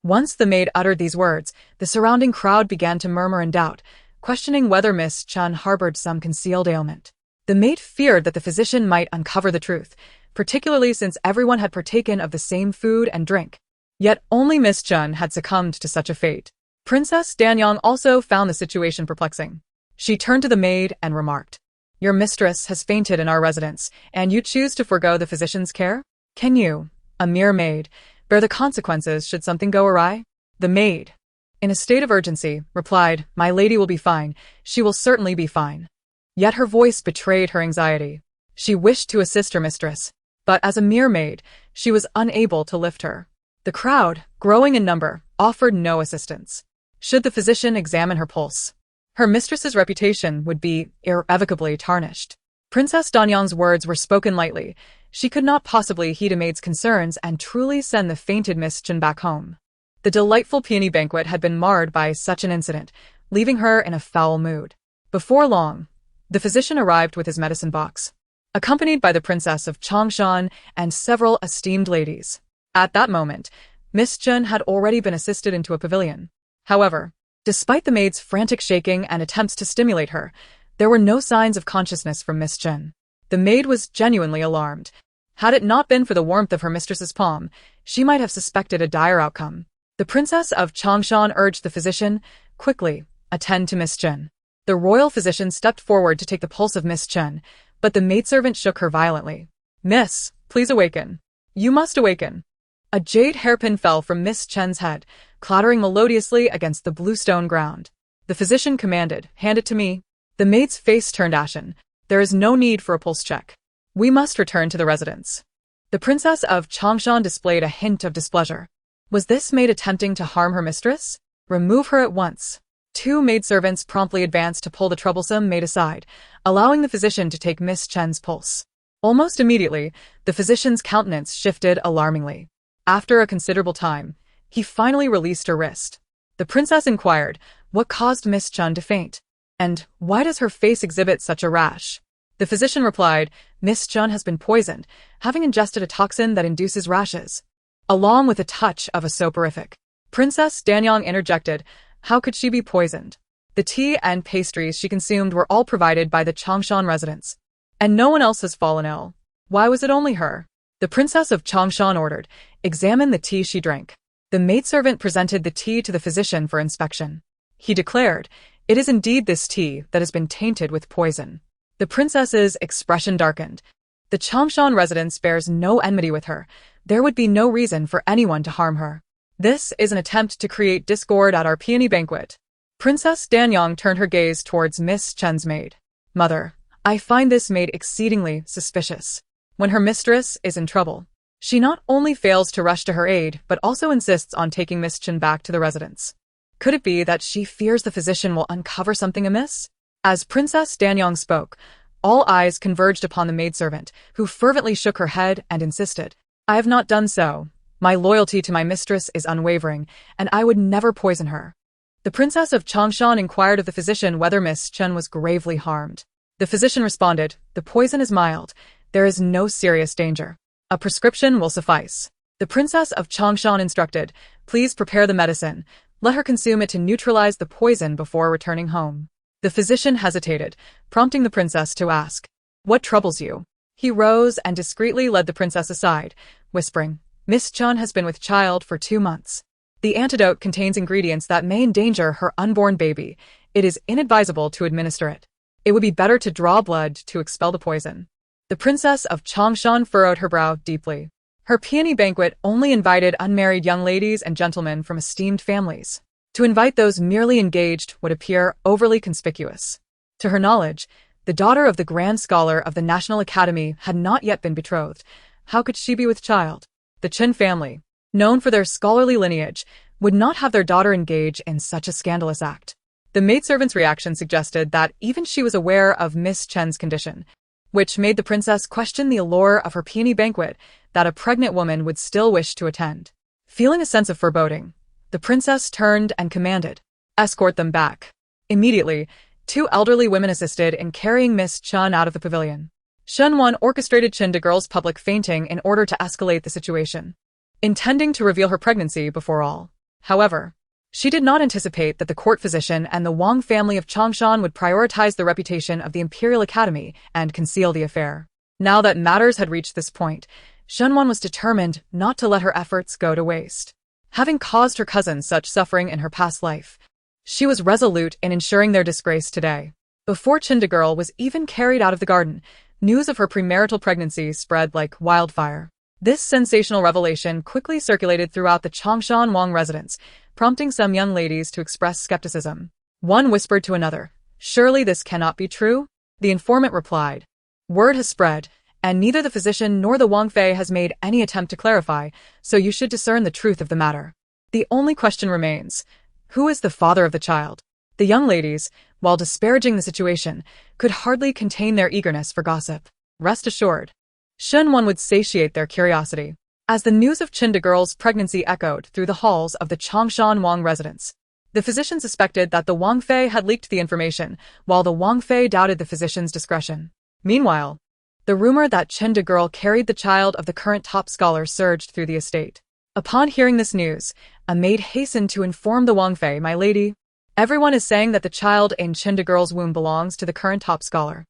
Once the maid uttered these words, the surrounding crowd began to murmur in doubt, questioning whether Miss Chun harbored some concealed ailment. The maid feared that the physician might uncover the truth, particularly since everyone had partaken of the same food and drink. Yet only Miss Chun had succumbed to such a fate. Princess Danyang also found the situation perplexing. She turned to the maid and remarked, "Your mistress has fainted in our residence, and you choose to forego the physician's care? Can you, a mere maid, bear the consequences should something go awry?" The maid, in a state of urgency, replied, "My lady will be fine. She will certainly be fine." Yet her voice betrayed her anxiety. She wished to assist her mistress, but as a mere maid, she was unable to lift her. The crowd, growing in number, offered no assistance. Should the physician examine her pulse, her mistress's reputation would be irrevocably tarnished. Princess Danyang's words were spoken lightly. She could not possibly heed a maid's concerns and truly send the fainted Miss Chun back home. The delightful peony banquet had been marred by such an incident, leaving her in a foul mood. Before long, the physician arrived with his medicine box, accompanied by the Princess of Changshan and several esteemed ladies. At that moment, Miss Chun had already been assisted into a pavilion. However, despite the maid's frantic shaking and attempts to stimulate her, there were no signs of consciousness from Miss Chun. The maid was genuinely alarmed. Had it not been for the warmth of her mistress's palm, she might have suspected a dire outcome. The Princess of Changshan urged the physician, "Quickly, attend to Miss Chun." The royal physician stepped forward to take the pulse of Miss Chun, but the maidservant shook her violently. "Miss, please awaken. You must awaken." A jade hairpin fell from Miss Chun's head, clattering melodiously against the blue stone ground. The physician commanded, "Hand it to me." The maid's face turned ashen. "There is no need for a pulse check. We must return to the residence." The Princess of Changshan displayed a hint of displeasure. Was this maid attempting to harm her mistress? Remove her at once. Two maidservants promptly advanced to pull the troublesome maid aside, allowing the physician to take Miss Chun's pulse. Almost immediately, the physician's countenance shifted alarmingly. After a considerable time, he finally released her wrist. The princess inquired, "What caused Miss Chun to faint? And why does her face exhibit such a rash?" The physician replied, "Miss Chun has been poisoned, having ingested a toxin that induces rashes, along with a touch of a soporific." Princess Danyang interjected, "How could she be poisoned? The tea and pastries she consumed were all provided by the Changshan residents, and no one else has fallen ill. Why was it only her?" The Princess of Changshan ordered, "Examine the tea she drank." The maidservant presented the tea to the physician for inspection. He declared, "It is indeed this tea that has been tainted with poison." The princess's expression darkened. The Changshan residence bears no enmity with her. There would be no reason for anyone to harm her. This is an attempt to create discord at our peony banquet. Princess Danyang turned her gaze towards Miss Chun's maid. "Mother, I find this maid exceedingly suspicious. When her mistress is in trouble, she not only fails to rush to her aid, but also insists on taking Miss Chun back to the residence. Could it be that she fears the physician will uncover something amiss?" As Princess Danyang spoke, all eyes converged upon the maidservant, who fervently shook her head and insisted, "I have not done so. My loyalty to my mistress is unwavering, and I would never poison her." The Princess of Changshan inquired of the physician whether Miss Chun was gravely harmed. The physician responded, "The poison is mild. There is no serious danger. A prescription will suffice." The Princess of Changshan instructed, "Please prepare the medicine. Let her consume it to neutralize the poison before returning home." The physician hesitated, prompting the princess to ask, "What troubles you?" He rose and discreetly led the princess aside, whispering, "Miss Chun has been with child for 2 months. The antidote contains ingredients that may endanger her unborn baby. It is inadvisable to administer it. It would be better to draw blood to expel the poison." The Princess of Changshan furrowed her brow deeply. Her peony banquet only invited unmarried young ladies and gentlemen from esteemed families. To invite those merely engaged would appear overly conspicuous. To her knowledge, the daughter of the Grand Scholar of the National Academy had not yet been betrothed. How could she be with child? The Chen family, known for their scholarly lineage, would not have their daughter engage in such a scandalous act. The maidservant's reaction suggested that even she was aware of Miss Chen's condition, which made the princess question the allure of her peony banquet that a pregnant woman would still wish to attend. Feeling a sense of foreboding, the princess turned and commanded, "Escort them back." Immediately, 2 elderly women assisted in carrying Miss Chun out of the pavilion. Shen Wan orchestrated Chin De Girl's public fainting in order to escalate the situation, intending to reveal her pregnancy before all. However, She did not anticipate that the court physician and the Wang family of Changshan would prioritize the reputation of the Imperial Academy and conceal the affair. Now that matters had reached this point, Shunwan was determined not to let her efforts go to waste. Having caused her cousin such suffering in her past life, she was resolute in ensuring their disgrace today. Before Chindagirl was even carried out of the garden, news of her premarital pregnancy spread like wildfire. This sensational revelation quickly circulated throughout the Changshan Wang residence, prompting some young ladies to express skepticism. One whispered to another, "Surely this cannot be true?" The informant replied, "Word has spread, and neither the physician nor the Wang Fei has made any attempt to clarify, so you should discern the truth of the matter. The only question remains, who is the father of the child?" The young ladies, while disparaging the situation, could hardly contain their eagerness for gossip. Rest assured, Shunwan would satiate their curiosity. As the news of Chindagirl's pregnancy echoed through the halls of the Changshan Wang residence, the physician suspected that the Wang Fei had leaked the information, while the Wang Fei doubted the physician's discretion. Meanwhile, the rumor that Chindagirl carried the child of the current top scholar surged through the estate. Upon hearing this news, a maid hastened to inform the Wang Fei, "My lady, everyone is saying that the child in Chindagirl's womb belongs to the current top scholar."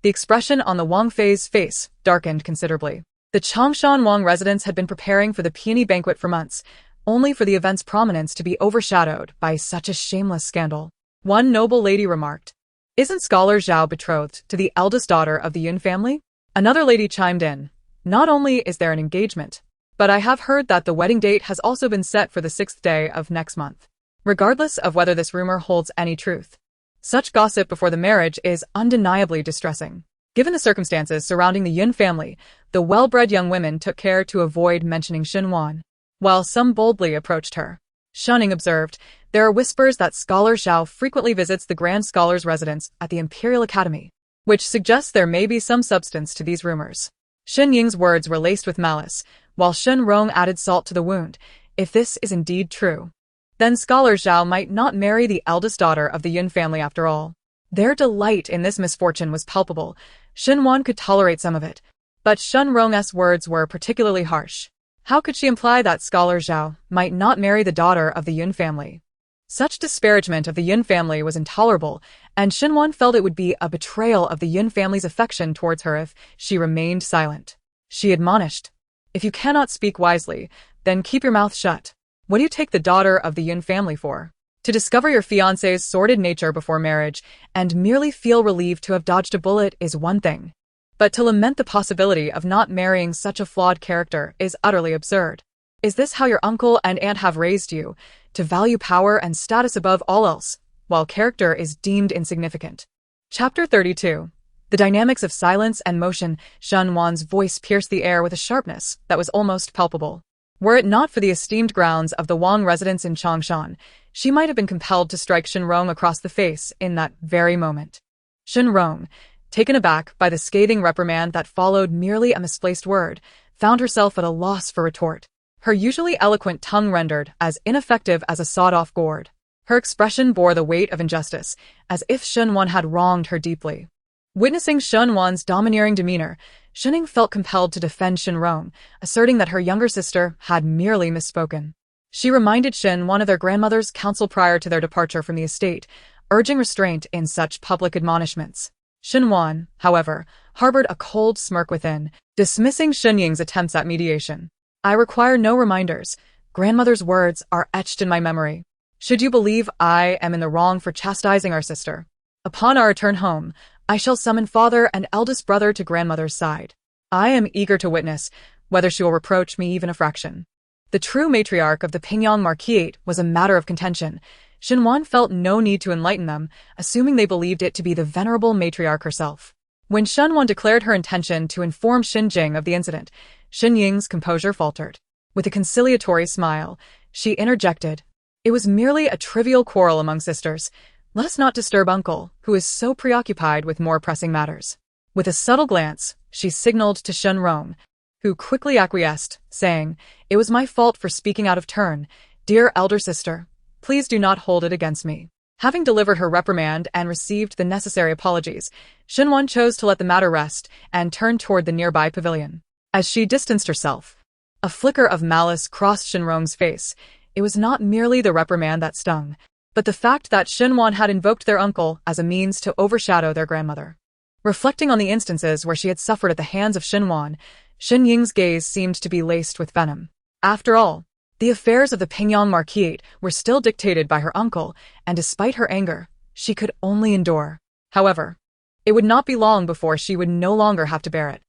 The expression on the Wang Fei's face darkened considerably. The Changshan Wang residents had been preparing for the peony banquet for months, only for the event's prominence to be overshadowed by such a shameless scandal. One noble lady remarked, "Isn't Scholar Zhao betrothed to the eldest daughter of the Yun family?" Another lady chimed in, "Not only is there an engagement, but I have heard that the wedding date has also been set for the 6th day of next month." Regardless of whether this rumor holds any truth, such gossip before the marriage is undeniably distressing. Given the circumstances surrounding the Yun family, the well-bred young women took care to avoid mentioning Xinhuan, while some boldly approached her. Shunning observed, "There are whispers that Scholar Zhao frequently visits the Grand Scholar's residence at the Imperial Academy, which suggests there may be some substance to these rumors." Shen Ying's words were laced with malice, while Shen Rong added salt to the wound. If this is indeed true, then Scholar Zhao might not marry the eldest daughter of the Yun family after all. Their delight in this misfortune was palpable. Xinhuan could tolerate some of it, but Shen Rong's words were particularly harsh. How could she imply that Scholar Zhao might not marry the daughter of the Yun family? Such disparagement of the Yun family was intolerable, and Xinhuan felt it would be a betrayal of the Yun family's affection towards her if she remained silent. She admonished, "If you cannot speak wisely, then keep your mouth shut. What do you take the daughter of the Yun family for? To discover your fiancé's sordid nature before marriage and merely feel relieved to have dodged a bullet is one thing, but to lament the possibility of not marrying such a flawed character is utterly absurd. Is this how your uncle and aunt have raised you, to value power and status above all else, while character is deemed insignificant?" Chapter 32. The dynamics of silence and motion. Xinhuan's voice pierced the air with a sharpness that was almost palpable. Were it not for the esteemed grounds of the Wang residence in Changshan, she might have been compelled to strike Shenrong across the face in that very moment. Shenrong, taken aback by the scathing reprimand that followed merely a misplaced word, found herself at a loss for retort. Her usually eloquent tongue rendered as ineffective as a sawed-off gourd. Her expression bore the weight of injustice, as if Shenwan had wronged her deeply. Witnessing Shenwan's domineering demeanor, Shening felt compelled to defend Shenrong, asserting that her younger sister had merely misspoken. She reminded Shen one of their grandmother's counsel prior to their departure from the estate, urging restraint in such public admonishments. Shenwan, however, harbored a cold smirk within, dismissing Shenying's attempts at mediation. "I require no reminders. Grandmother's words are etched in my memory. Should you believe I am in the wrong for chastising our sister, upon our return home, I shall summon father and eldest brother to grandmother's side. I am eager to witness whether she will reproach me even a fraction." The true matriarch of the Pingyang Marquisate was a matter of contention. Xinhuan felt no need to enlighten them, assuming they believed it to be the venerable matriarch herself. When Shenwan declared her intention to inform Xinjing of the incident, Xinying's composure faltered. With a conciliatory smile, she interjected, "It was merely a trivial quarrel among sisters. Let us not disturb uncle, who is so preoccupied with more pressing matters." With a subtle glance, she signaled to Shenrong, who quickly acquiesced, saying, "It was my fault for speaking out of turn. Dear elder sister, please do not hold it against me." Having delivered her reprimand and received the necessary apologies, Shenwan chose to let the matter rest and turned toward the nearby pavilion. As she distanced herself, a flicker of malice crossed Shenrong's face. it was not merely the reprimand that stung, but the fact that Shinwan had invoked their uncle as a means to overshadow their grandmother. Reflecting on the instances where she had suffered at the hands of Shinwan, Shin Ying's gaze seemed to be laced with venom. After all, the affairs of the Pingyang Marquise were still dictated by her uncle, and despite her anger, she could only endure. However, it would not be long before she would no longer have to bear it.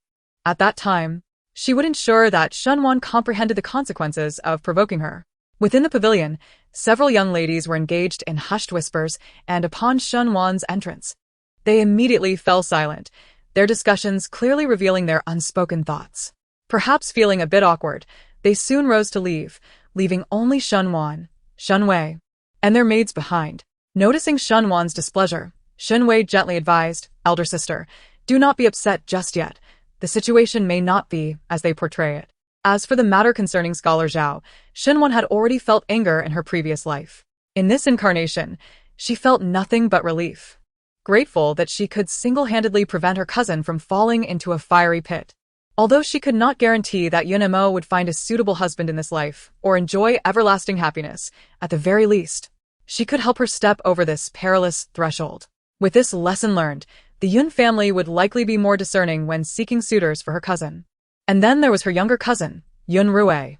At that time, she would ensure that Shinwan comprehended the consequences of provoking her. Within the pavilion, several young ladies were engaged in hushed whispers, and upon Shinwan's entrance, they immediately fell silent, their discussions clearly revealing their unspoken thoughts. Perhaps feeling a bit awkward, they soon rose to leave, leaving only Shinwan, Shenwei, and their maids behind. Noticing Shinwan's displeasure, Shenwei gently advised, "Elder sister, do not be upset just yet. The situation may not be as they portray it." As for the matter concerning Scholar Zhao, Shinwan had already felt anger in her previous life. In this incarnation, she felt nothing but relief, grateful that she could single-handedly prevent her cousin from falling into a fiery pit. Although she could not guarantee that Yunemo would find a suitable husband in this life or enjoy everlasting happiness, at the very least, she could help her step over this perilous threshold. With this lesson learned, the Yun family would likely be more discerning when seeking suitors for her cousin. And then there was her younger cousin, Yun Rui.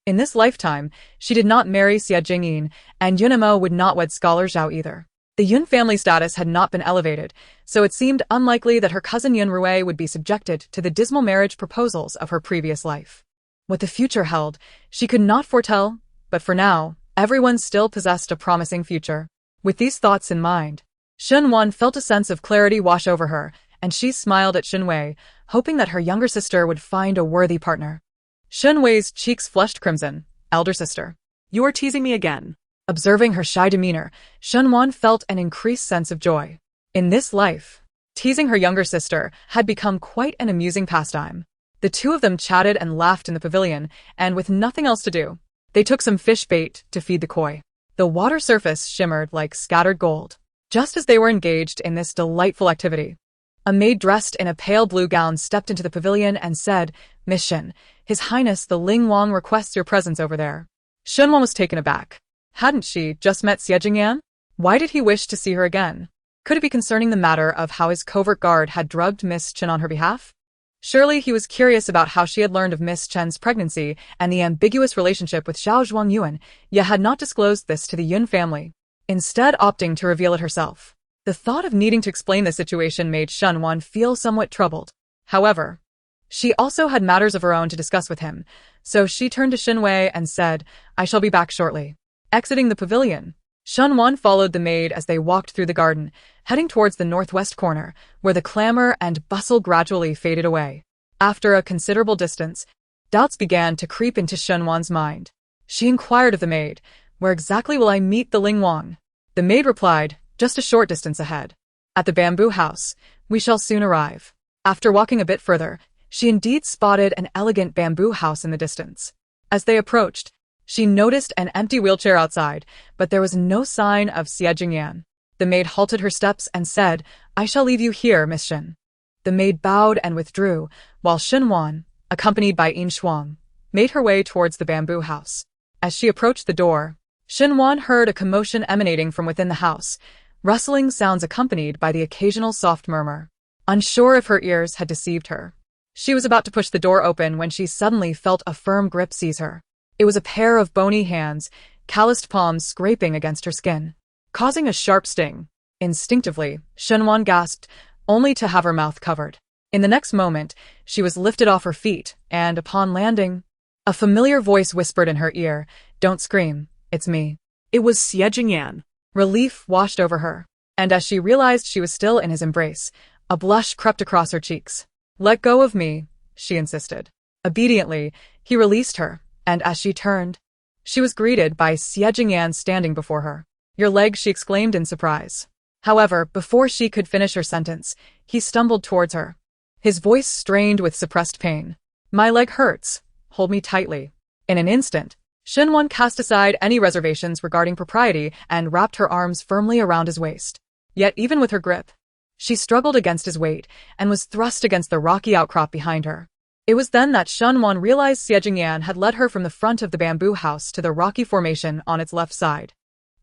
In this lifetime, she did not marry Xie Jingyin, and Yunemo would not wed Scholar Zhao either. The Yun family status had not been elevated, so it seemed unlikely that her cousin Yun Rui would be subjected to the dismal marriage proposals of her previous life. What the future held, she could not foretell, but for now, everyone still possessed a promising future. With these thoughts in mind, Shinwan felt a sense of clarity wash over her, and she smiled at Shinwei, hoping that her younger sister would find a worthy partner. Shinwei's cheeks flushed crimson. "Elder sister, You are teasing me again." observing her shy demeanor, Shinwan felt an increased sense of joy. In this life, teasing her younger sister had become quite an amusing pastime. The two of them chatted and laughed in the pavilion, and with nothing else to do, they took some fish bait to feed the koi. The water surface shimmered like scattered gold. Just as they were engaged in this delightful activity, a maid dressed in a pale blue gown stepped into the pavilion and said, "Miss Shin, His Highness the Ling Wang requests your presence over there." Shinwan was taken aback. Hadn't she just met Xie Jingyan? Why did he wish to see her again? Could it be concerning the matter of how his covert guard had drugged Miss Chen on her behalf? Surely he was curious about how she had learned of Miss Chen's pregnancy and the ambiguous relationship with Xiao Zhuangyuan, yet had not disclosed this to the Yun family, instead opting to reveal it herself. The thought of needing to explain the situation made Shinwan feel somewhat troubled. However, she also had matters of her own to discuss with him, so she turned to Shinwei and said, "I shall be back shortly." Exiting the pavilion, Shinwan followed the maid as they walked through the garden, heading towards the northwest corner, where the clamor and bustle gradually faded away. After a considerable distance, doubts began to creep into Shinwan's mind. She inquired of the maid, "Where exactly will I meet the Ling Wang?" The maid replied, "Just a short distance ahead. At the bamboo house, we shall soon arrive." After walking a bit further, she indeed spotted an elegant bamboo house in the distance. As they approached, she noticed an empty wheelchair outside, but there was no sign of Xie Jingyan. The maid halted her steps and said, "I shall leave you here, Miss Shin." The maid bowed and withdrew, while Shinwan, accompanied by Yin Shuang, made her way towards the bamboo house. As she approached the door, Shinwan heard a commotion emanating from within the house, rustling sounds accompanied by the occasional soft murmur. Unsure if her ears had deceived her, she was about to push the door open when she suddenly felt a firm grip seize her. It was a pair of bony hands, calloused palms scraping against her skin, causing a sharp sting. Instinctively, Shinwan gasped, only to have her mouth covered. In the next moment, she was lifted off her feet, and upon landing, a familiar voice whispered in her ear, "Don't scream, it's me." It was Xie Jingyan. Relief washed over her, and as she realized she was still in his embrace, a blush crept across her cheeks. "Let go of me," she insisted. Obediently, he released her, and as she turned, she was greeted by Xie Jingyan standing before her. "Your leg," she exclaimed in surprise. However, before she could finish her sentence, he stumbled towards her, his voice strained with suppressed pain. "My leg hurts. Hold me tightly." In an instant, Shinwan cast aside any reservations regarding propriety and wrapped her arms firmly around his waist. Yet even with her grip, she struggled against his weight and was thrust against the rocky outcrop behind her. It was then that Shunwan realized Xie had led her from the front of the bamboo house to the rocky formation on its left side.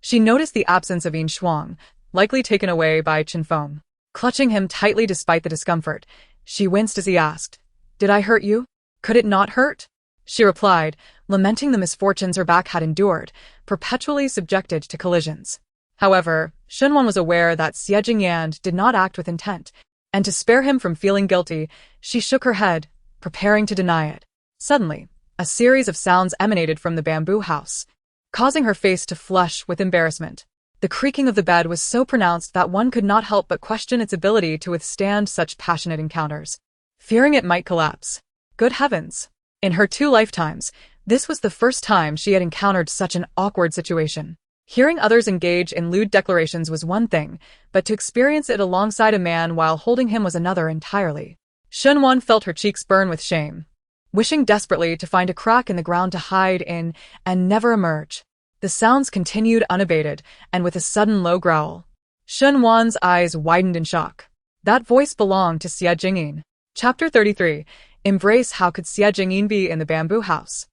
She noticed the absence of Yin Shuang, likely taken away by Chen Feng. Clutching him tightly despite the discomfort, she winced as he asked, "Did I hurt you? Could it not hurt?" She replied, lamenting the misfortunes her back had endured, perpetually subjected to collisions. However, Shunwan was aware that Xie did not act with intent, and to spare him from feeling guilty, she shook her head, preparing to deny it. Suddenly, a series of sounds emanated from the bamboo house, causing her face to flush with embarrassment. The creaking of the bed was so pronounced that one could not help but question its ability to withstand such passionate encounters, fearing it might collapse. Good heavens! In her 2 lifetimes, this was the first time she had encountered such an awkward situation. Hearing others engage in lewd declarations was one thing, but to experience it alongside a man while holding him was another entirely. Shunwan felt her cheeks burn with shame, wishing desperately to find a crack in the ground to hide in and never emerge. The sounds continued unabated, and with a sudden low growl, Shunwan's eyes widened in shock. That voice belonged to Xie Jingyin. Chapter 33. Embrace. How could Xie Jingyin be in the bamboo house?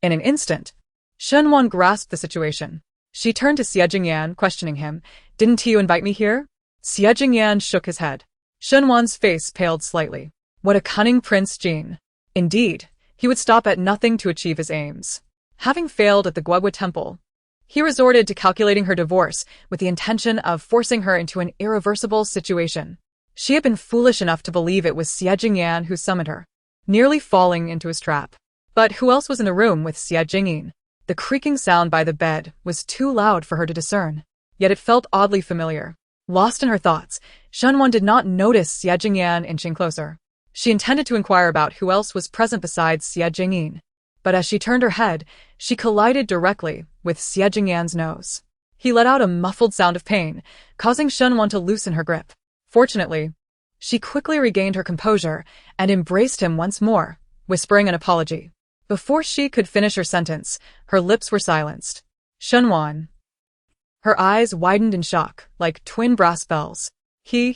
In an instant, Shunwan grasped the situation. She turned to Xie Jingyan, questioning him. "Didn't you invite me here?" Xie Jingyan shook his head. Shunwan's face paled slightly. What a cunning Prince Jin. Indeed, he would stop at nothing to achieve his aims. Having failed at the Guogua Temple, he resorted to calculating her divorce with the intention of forcing her into an irreversible situation. She had been foolish enough to believe it was Xie Jingyan who summoned her, nearly falling into his trap. But who else was in the room with Xie Jingyin? The creaking sound by the bed was too loud for her to discern, yet it felt oddly familiar. Lost in her thoughts, Shunwan did not notice Xie Jingyan inching closer. She intended to inquire about who else was present besides Xie Jingyin, but as she turned her head, she collided directly with Xie Jingyan's nose. He let out a muffled sound of pain, causing Shunwan to loosen her grip. Fortunately, she quickly regained her composure and embraced him once more, whispering an apology. Before she could finish her sentence, her lips were silenced. Shunwan. Her eyes widened in shock, like twin brass bells. He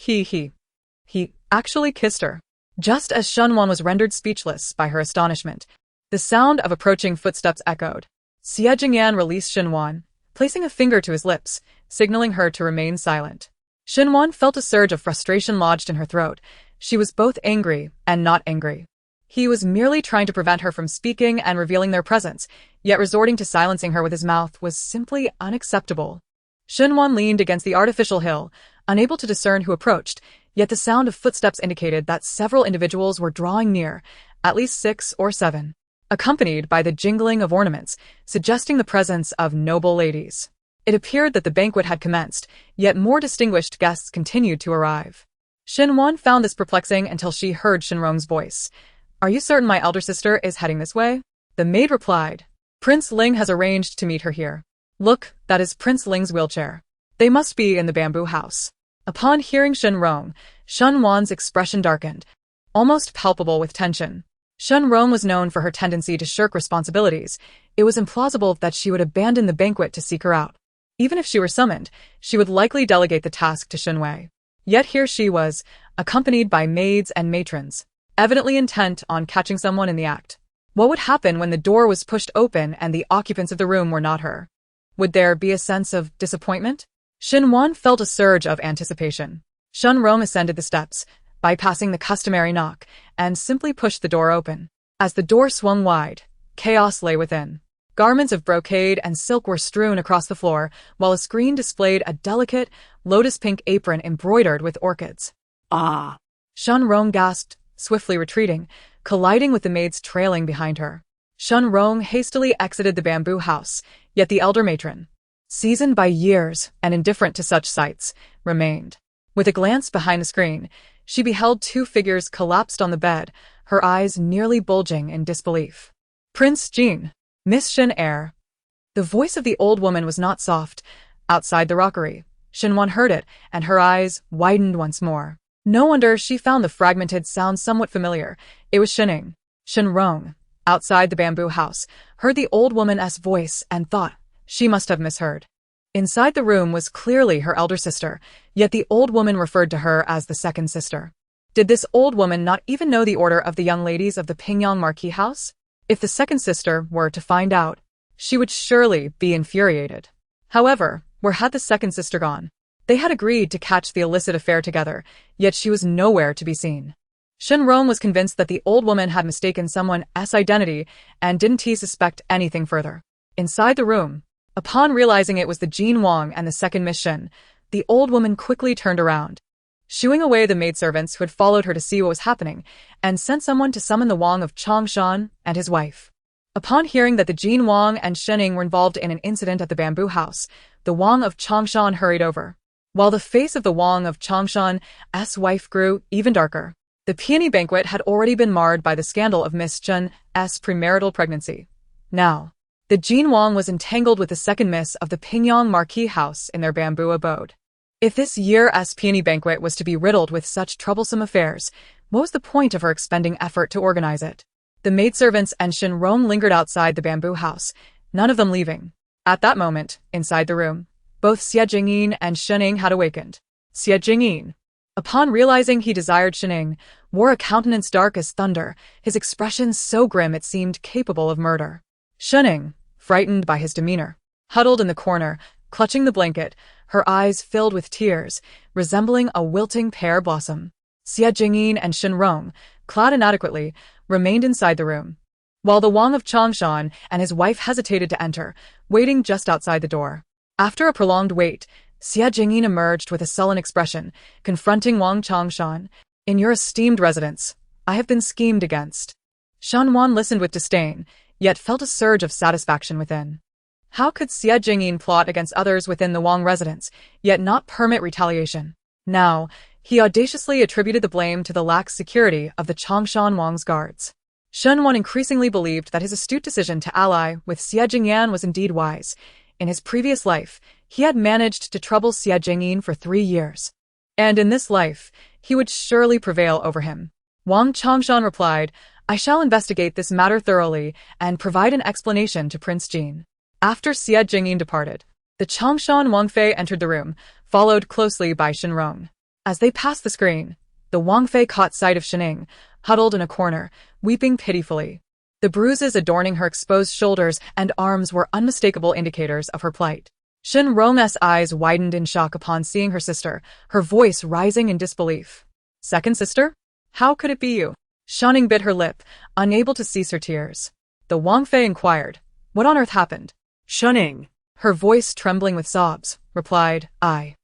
actually kissed her. Just as Shunwan was rendered speechless by her astonishment, the sound of approaching footsteps echoed. Xie Jingyan released Shunwan, placing a finger to his lips, signaling her to remain silent. Shunwan felt a surge of frustration lodged in her throat. She was both angry and not angry. He was merely trying to prevent her from speaking and revealing their presence, yet resorting to silencing her with his mouth was simply unacceptable. Shunwan leaned against the artificial hill, unable to discern who approached, yet the sound of footsteps indicated that several individuals were drawing near, at least 6 or 7, accompanied by the jingling of ornaments, suggesting the presence of noble ladies. It appeared that the banquet had commenced, yet more distinguished guests continued to arrive. Shunwan found this perplexing until she heard Shinrong's voice. "Are you certain my elder sister is heading this way?" The maid replied. "Prince Ling has arranged to meet her here. Look, that is Prince Ling's wheelchair. They must be in the bamboo house." Upon hearing Shinrong, Shunwan's expression darkened, almost palpable with tension. Shinrong was known for her tendency to shirk responsibilities. It was implausible that she would abandon the banquet to seek her out. Even if she were summoned, she would likely delegate the task to Xunwei. Yet here she was, accompanied by maids and matrons, evidently intent on catching someone in the act. What would happen when the door was pushed open and the occupants of the room were not her? Would there be a sense of disappointment? Xinwan felt a surge of anticipation. Shunrong ascended the steps, bypassing the customary knock, and simply pushed the door open. As the door swung wide, chaos lay within. Garments of brocade and silk were strewn across the floor, while a screen displayed a delicate, lotus-pink apron embroidered with orchids. Ah! Shunrong gasped, swiftly retreating, colliding with the maids trailing behind her. Shunrong hastily exited the bamboo house, yet the elder matron, seasoned by years and indifferent to such sights, remained. With a glance behind the screen, she beheld 2 figures collapsed on the bed, her eyes nearly bulging in disbelief. Prince Jin, Miss Shin Air. The voice of the old woman was not soft. Outside the rockery, Shinwan heard it, and her eyes widened once more. No wonder she found the fragmented sound somewhat familiar. It was Shining. Shinrong, outside the bamboo house, heard the old woman's voice and thought she must have misheard. Inside the room was clearly her elder sister, yet the old woman referred to her as the second sister. Did this old woman not even know the order of the young ladies of the Pingyang Marquis house? If the second sister were to find out, she would surely be infuriated. However, where had the second sister gone? They had agreed to catch the illicit affair together, yet she was nowhere to be seen. Shenrong was convinced that the old woman had mistaken someone's identity and didn't he suspect anything further. Inside the room, upon realizing it was the Jean Wang and the second Miss Shen, the old woman quickly turned around, shooing away the maidservants who had followed her to see what was happening, and sent someone to summon the Wang of Changshan and his wife. Upon hearing that the Jean Wang and Shening were involved in an incident at the bamboo house, the Wang of Changshan hurried over. While the face of the Wang of Changshan's wife grew even darker, the peony banquet had already been marred by the scandal of Miss Chen's premarital pregnancy. Now, the Jean Wang was entangled with the second miss of the Pingyang Marquis house in their bamboo abode. If this year's peony banquet was to be riddled with such troublesome affairs, what was the point of her expending effort to organize it? The maidservants and Shenrong lingered outside the bamboo house, none of them leaving. At that moment, inside the room, both Xie Jingyin and Shening had awakened. Xie Jingyin, upon realizing he desired Shening, wore a countenance dark as thunder, his expression so grim it seemed capable of murder. Shening, frightened by his demeanor, huddled in the corner, clutching the blanket, her eyes filled with tears, resembling a wilting pear blossom. Xie Jingyin and Shenrong, clad inadequately, remained inside the room, while the Wang of Changshan and his wife hesitated to enter, waiting just outside the door. After a prolonged wait, Xie Jingyin emerged with a sullen expression, confronting Wang Changshan. "In your esteemed residence, I have been schemed against." Shanwan listened with disdain, yet felt a surge of satisfaction within. How could Xie Jingyin plot against others within the Wang residence, yet not permit retaliation? Now, he audaciously attributed the blame to the lax security of the Changshan Wang's guards. Shenwan increasingly believed that his astute decision to ally with Xie Jingyan was indeed wise. In his previous life, he had managed to trouble Xie Jingyin for 3 years. And in this life, he would surely prevail over him. Wang Changshan replied, "I shall investigate this matter thoroughly and provide an explanation to Prince Jin." After Xie Jingyin departed, the Changshan Wangfei entered the room, followed closely by Shenrong. As they passed the screen, the Wangfei caught sight of Shening, huddled in a corner, weeping pitifully. The bruises adorning her exposed shoulders and arms were unmistakable indicators of her plight. Shenrong's eyes widened in shock upon seeing her sister, her voice rising in disbelief. "Second sister? How could it be you?" Shening bit her lip, unable to cease her tears. The Wangfei inquired, "What on earth happened?" Shening, her voice trembling with sobs, replied, I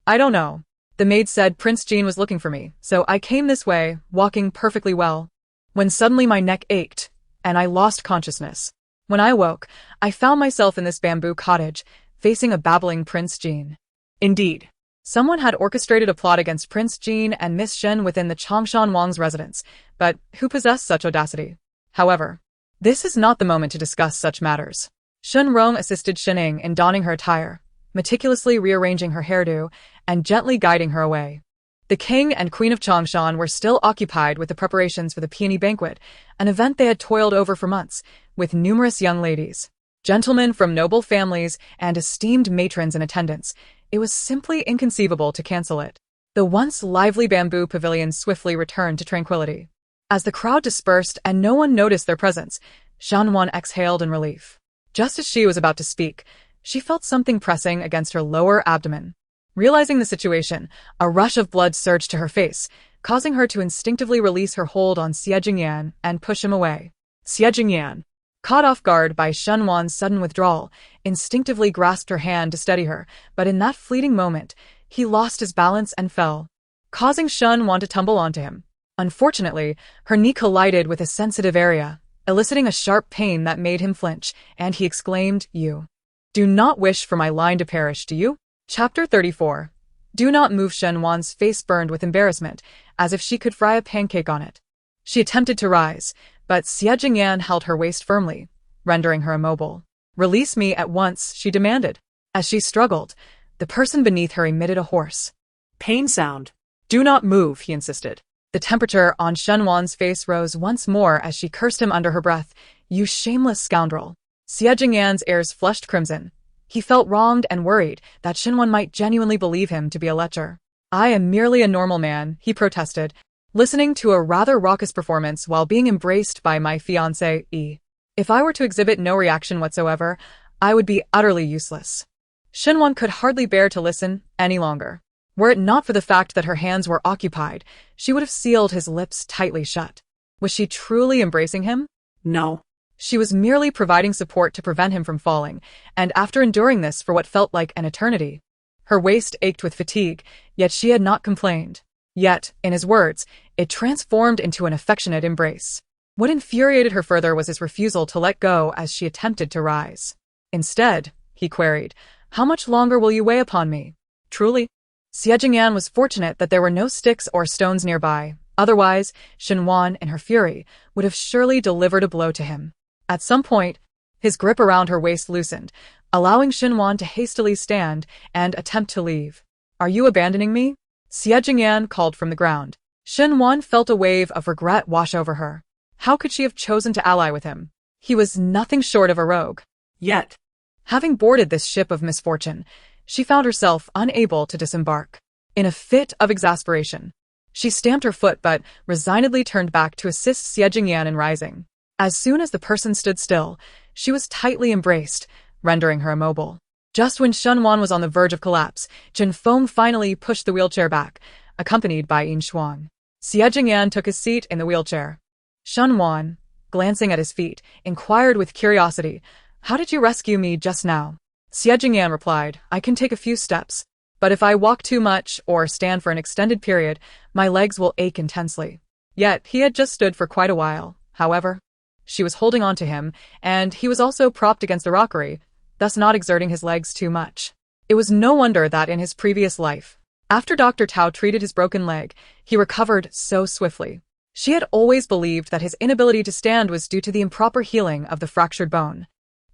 don't know. The maid said Prince Jean was looking for me, so I came this way, walking perfectly well, when suddenly my neck ached, and I lost consciousness. When I awoke, I found myself in this bamboo cottage, facing a babbling Prince Jean. Indeed, someone had orchestrated a plot against Prince Jean and Miss Shen within the Changshan Wang's residence, but who possessed such audacity? However, this is not the moment to discuss such matters. Shenrong assisted Shening in donning her attire, meticulously rearranging her hairdo, and gently guiding her away. The king and queen of Changshan were still occupied with the preparations for the peony banquet, an event they had toiled over for months, with numerous young ladies, gentlemen from noble families, and esteemed matrons in attendance. It was simply inconceivable to cancel it. The once lively bamboo pavilion swiftly returned to tranquility. As the crowd dispersed and no one noticed their presence, Shanwan exhaled in relief. Just as she was about to speak, she felt something pressing against her lower abdomen. Realizing the situation, a rush of blood surged to her face, causing her to instinctively release her hold on Xie Jingyan and push him away. Xie Jingyan, caught off guard by Shenwan's sudden withdrawal, instinctively grasped her hand to steady her, but in that fleeting moment, he lost his balance and fell, causing Shenwan to tumble onto him. Unfortunately, her knee collided with a sensitive area, eliciting a sharp pain that made him flinch, and he exclaimed, "You do not wish for my line to perish, do you?" Chapter 34. Do not move. Shenwan's face burned with embarrassment, as if she could fry a pancake on it. She attempted to rise, but Xie Jingyan held her waist firmly, rendering her immobile. "Release me at once," she demanded. As she struggled, the person beneath her emitted a hoarse pain sound. "Do not move," he insisted. The temperature on Shenwan's face rose once more as she cursed him under her breath. "You shameless scoundrel." Xie Jingyan's ears flushed crimson. He felt wronged and worried that Shenwan might genuinely believe him to be a lecher. "I am merely a normal man," he protested, listening to a rather raucous performance while being embraced by my fiancé E. If I were to exhibit no reaction whatsoever, I would be utterly useless. Shinwon could hardly bear to listen any longer. Were it not for the fact that her hands were occupied, she would have sealed his lips tightly shut. Was she truly embracing him? No. She was merely providing support to prevent him from falling, and after enduring this for what felt like an eternity, her waist ached with fatigue, yet she had not complained. Yet, in his words, it transformed into an affectionate embrace. What infuriated her further was his refusal to let go as she attempted to rise. Instead, he queried, "How much longer will you weigh upon me?" Truly? Xie was fortunate that there were no sticks or stones nearby. Otherwise, Shinwon, in her fury, would have surely delivered a blow to him. At some point, his grip around her waist loosened, allowing Shinwon to hastily stand and attempt to leave. "Are you abandoning me?" Xie called from the ground. Shinwon felt a wave of regret wash over her. How could she have chosen to ally with him? He was nothing short of a rogue. Yet. Having boarded this ship of misfortune, she found herself unable to disembark. In a fit of exasperation, she stamped her foot but resignedly turned back to assist Xie in rising. As soon as the person stood still, she was tightly embraced, rendering her immobile. Just when Shinwon was on the verge of collapse, Jin Feng finally pushed the wheelchair back, accompanied by Yin Shuang. Xie took his seat in the wheelchair. Shinwon, glancing at his feet, inquired with curiosity, "How did you rescue me just now?" Xie replied, "I can take a few steps, but if I walk too much or stand for an extended period, my legs will ache intensely." Yet he had just stood for quite a while, however. She was holding on to him, and he was also propped against the rockery, thus not exerting his legs too much. It was no wonder that in his previous life, after Dr. Tao treated his broken leg, he recovered so swiftly. She had always believed that his inability to stand was due to the improper healing of the fractured bone.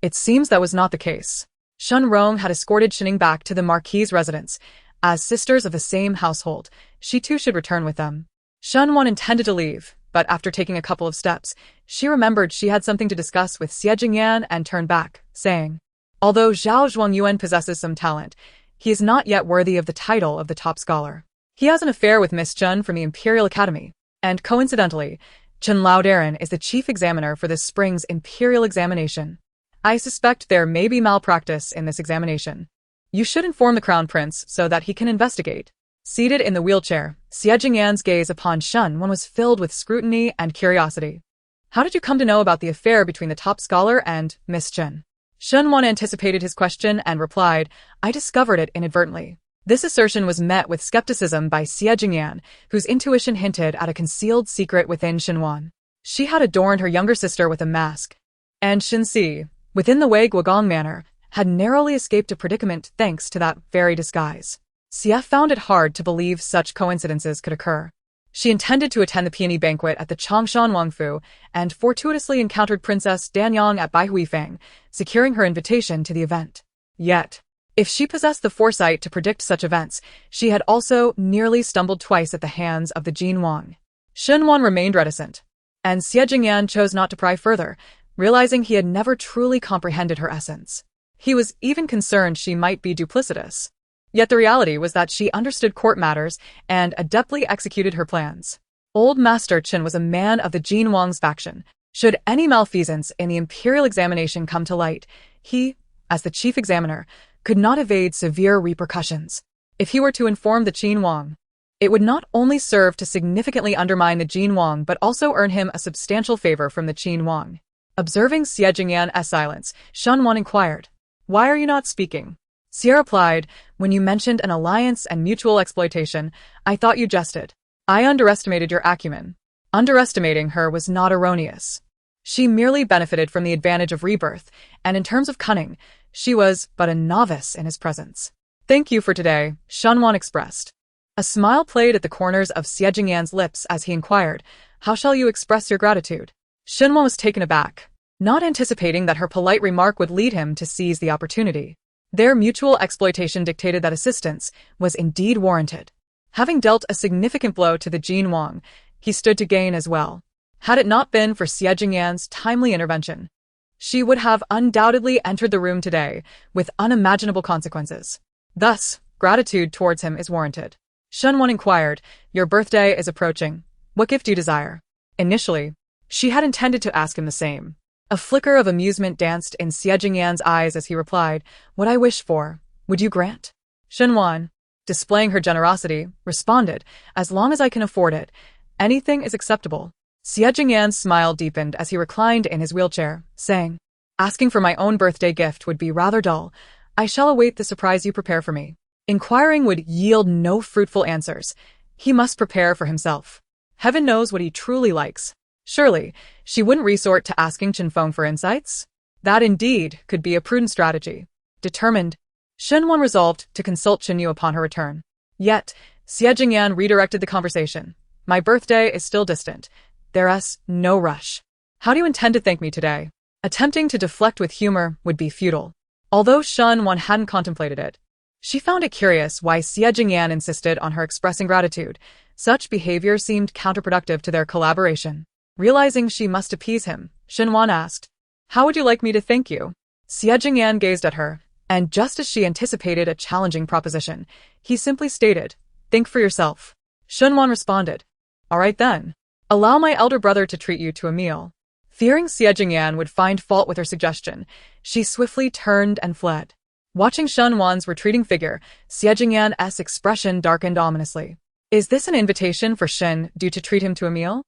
It seems that was not the case. Shun Rong had escorted Shining back to the Marquis's residence. As sisters of the same household, she too should return with them. Shunwon intended to leave, but after taking a couple of steps, she remembered she had something to discuss with Xie Jingyan and turned back, saying, "Although Zhao Zhuangyuan possesses some talent, he is not yet worthy of the title of the top scholar. He has an affair with Miss Chun from the Imperial Academy, and coincidentally, Chen Laodaran is the chief examiner for this spring's Imperial examination. I suspect there may be malpractice in this examination. You should inform the Crown Prince so that he can investigate." Seated in the wheelchair, Xie Jingyan's gaze upon Shunwon was filled with scrutiny and curiosity. "How did you come to know about the affair between the top scholar and Miss Chen?" Shunwon anticipated his question and replied, "I discovered it inadvertently." This assertion was met with skepticism by Xie Jingyan, whose intuition hinted at a concealed secret within Shinwon. She had adorned her younger sister with a mask, and Shinsi, within the Wei Guogong manor, had narrowly escaped a predicament thanks to that very disguise. Xie found it hard to believe such coincidences could occur. She intended to attend the peony banquet at the Changshan Wangfu and fortuitously encountered Princess Danyang at Baihuifang, securing her invitation to the event. Yet, if she possessed the foresight to predict such events, she had also nearly stumbled twice at the hands of the Jin Wang. Shinwon remained reticent, and Xie Jingyan chose not to pry further, realizing he had never truly comprehended her essence. He was even concerned she might be duplicitous. Yet the reality was that she understood court matters and adeptly executed her plans. Old Master Chen was a man of the Jin Wang's faction. Should any malfeasance in the imperial examination come to light, he, as the chief examiner, could not evade severe repercussions. If he were to inform the Jin Wang, it would not only serve to significantly undermine the Jin Wang but also earn him a substantial favor from the Jin Wang. Observing Xie Jingyan's silence, Shunwon inquired, "Why are you not speaking?" Xie replied, "When you mentioned an alliance and mutual exploitation, I thought you jested. I underestimated your acumen." Underestimating her was not erroneous. She merely benefited from the advantage of rebirth, and in terms of cunning, she was but a novice in his presence. "Thank you for today," Shunwon expressed. A smile played at the corners of Xie Jingyan's lips as he inquired, "How shall you express your gratitude?" Shinwon was taken aback, not anticipating that her polite remark would lead him to seize the opportunity. Their mutual exploitation dictated that assistance was indeed warranted. Having dealt a significant blow to the Jin Wang, he stood to gain as well. Had it not been for Xie Jingyan's timely intervention, she would have undoubtedly entered the room today with unimaginable consequences. Thus, gratitude towards him is warranted. Shunwon inquired, "Your birthday is approaching. What gift do you desire? Initially, she had intended to ask him the same. A flicker of amusement danced in Xie Jingyan's eyes as he replied, "What I wish for, would you grant?" Shenwan, displaying her generosity, responded, "As long as I can afford it, anything is acceptable." Xie Jingyan's smile deepened as he reclined in his wheelchair, saying, "Asking for my own birthday gift would be rather dull. I shall await the surprise you prepare for me." Inquiring would yield no fruitful answers. He must prepare for himself. Heaven knows what he truly likes. Surely, she wouldn't resort to asking Chinfeng for insights? That indeed could be a prudent strategy. Determined, Shenwan resolved to consult Chinyu upon her return. Yet, Xie Jingyan redirected the conversation. "My birthday is still distant. There's no rush. How do you intend to thank me today?" Attempting to deflect with humor would be futile. Although Shenwan hadn't contemplated it, she found it curious why Xie Jingyan insisted on her expressing gratitude. Such behavior seemed counterproductive to their collaboration. Realizing she must appease him, Shenwan asked, "How would you like me to thank you?" Xie Jingyan gazed at her, and just as she anticipated a challenging proposition, he simply stated, "Think for yourself." Shenwan responded, "All right then. Allow my elder brother to treat you to a meal." Fearing Xie Jingyan would find fault with her suggestion, she swiftly turned and fled. Watching Shenwan's retreating figure, Xie Jingyan's expression darkened ominously. Is this an invitation for Shen Du to treat him to a meal?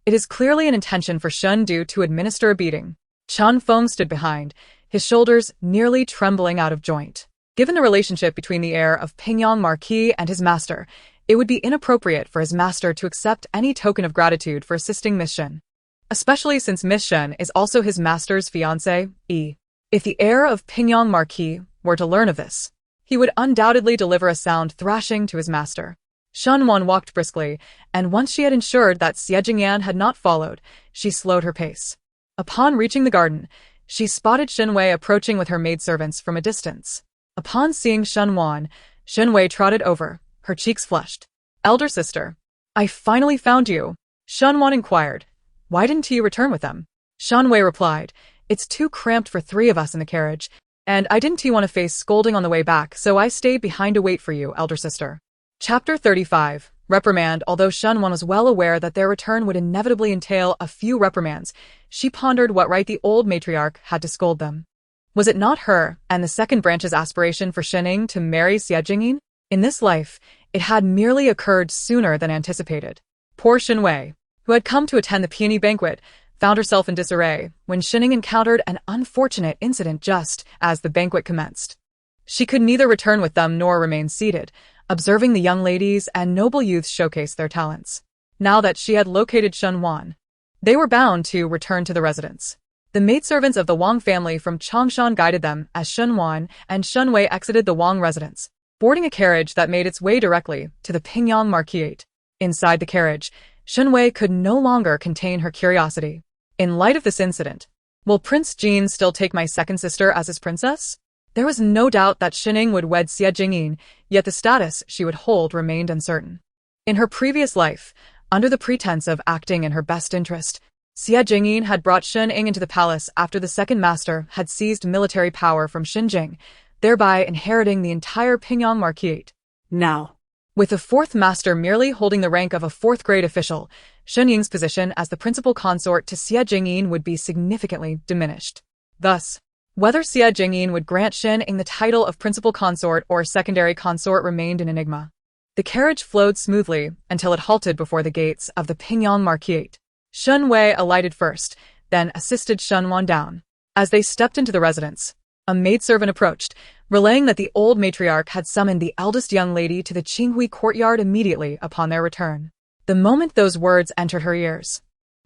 It is clearly an intention for Shen Du to administer a beating. Chan Feng stood behind, his shoulders nearly trembling out of joint. Given the relationship between the heir of Pingyang Marquis and his master, it would be inappropriate for his master to accept any token of gratitude for assisting Miss Shen. Especially since Miss Shen is also his master's fiancée. If the heir of Pingyang Marquis were to learn of this, he would undoubtedly deliver a sound thrashing to his master. Shenwan walked briskly, and once she had ensured that Xie Jingyan had not followed, she slowed her pace. Upon reaching the garden, she spotted Shenwei approaching with her maidservants from a distance. Upon seeing Shenwan, Shenwei trotted over, her cheeks flushed. "Elder sister, I finally found you," Shenwan inquired. "Why didn't you return with them?" Shenwei replied, "It's too cramped for 3 of us in the carriage, and I didn't want to face scolding on the way back, so I stayed behind to wait for you, elder sister." Chapter 35. Reprimand. Although Shenwan was well aware that their return would inevitably entail a few reprimands, she pondered what right the old matriarch had to scold them. Was it not her and the second branch's aspiration for Shening to marry Xie Jingyin? In this life, it had merely occurred sooner than anticipated. Poor Shenwei, who had come to attend the peony banquet, found herself in disarray when Shening encountered an unfortunate incident just as the banquet commenced. She could neither return with them nor remain seated, observing the young ladies and noble youths showcase their talents. Now that she had located Shenwan, they were bound to return to the residence. The maidservants of the Wang family from Changshan guided them as Shenwan and Shenwei exited the Wang residence, boarding a carriage that made its way directly to the Pingyang Marquis. Inside the carriage, Shenwei could no longer contain her curiosity. In light of this incident, will Prince Jin still take my second sister as his princess? There was no doubt that Shening would wed Xie Jingyin, yet the status she would hold remained uncertain. In her previous life, under the pretense of acting in her best interest, Xie Jingyin had brought Shening into the palace after the second master had seized military power from Xinjing, thereby inheriting the entire Pingyang Marquis. Now, With the fourth master merely holding the rank of a fourth-grade official, Shen Ying's position as the principal consort to Xie Jingyin would be significantly diminished. Thus, whether Xie Jingyin would grant Shen Ying the title of principal consort or secondary consort remained an enigma. The carriage flowed smoothly until it halted before the gates of the Pingyang Marquis. Shen Wei alighted first, then assisted Shen Wan down. As they stepped into the residence, a maidservant approached, relaying that the old matriarch had summoned the eldest young lady to the Qinghui courtyard immediately upon their return. The moment those words entered her ears,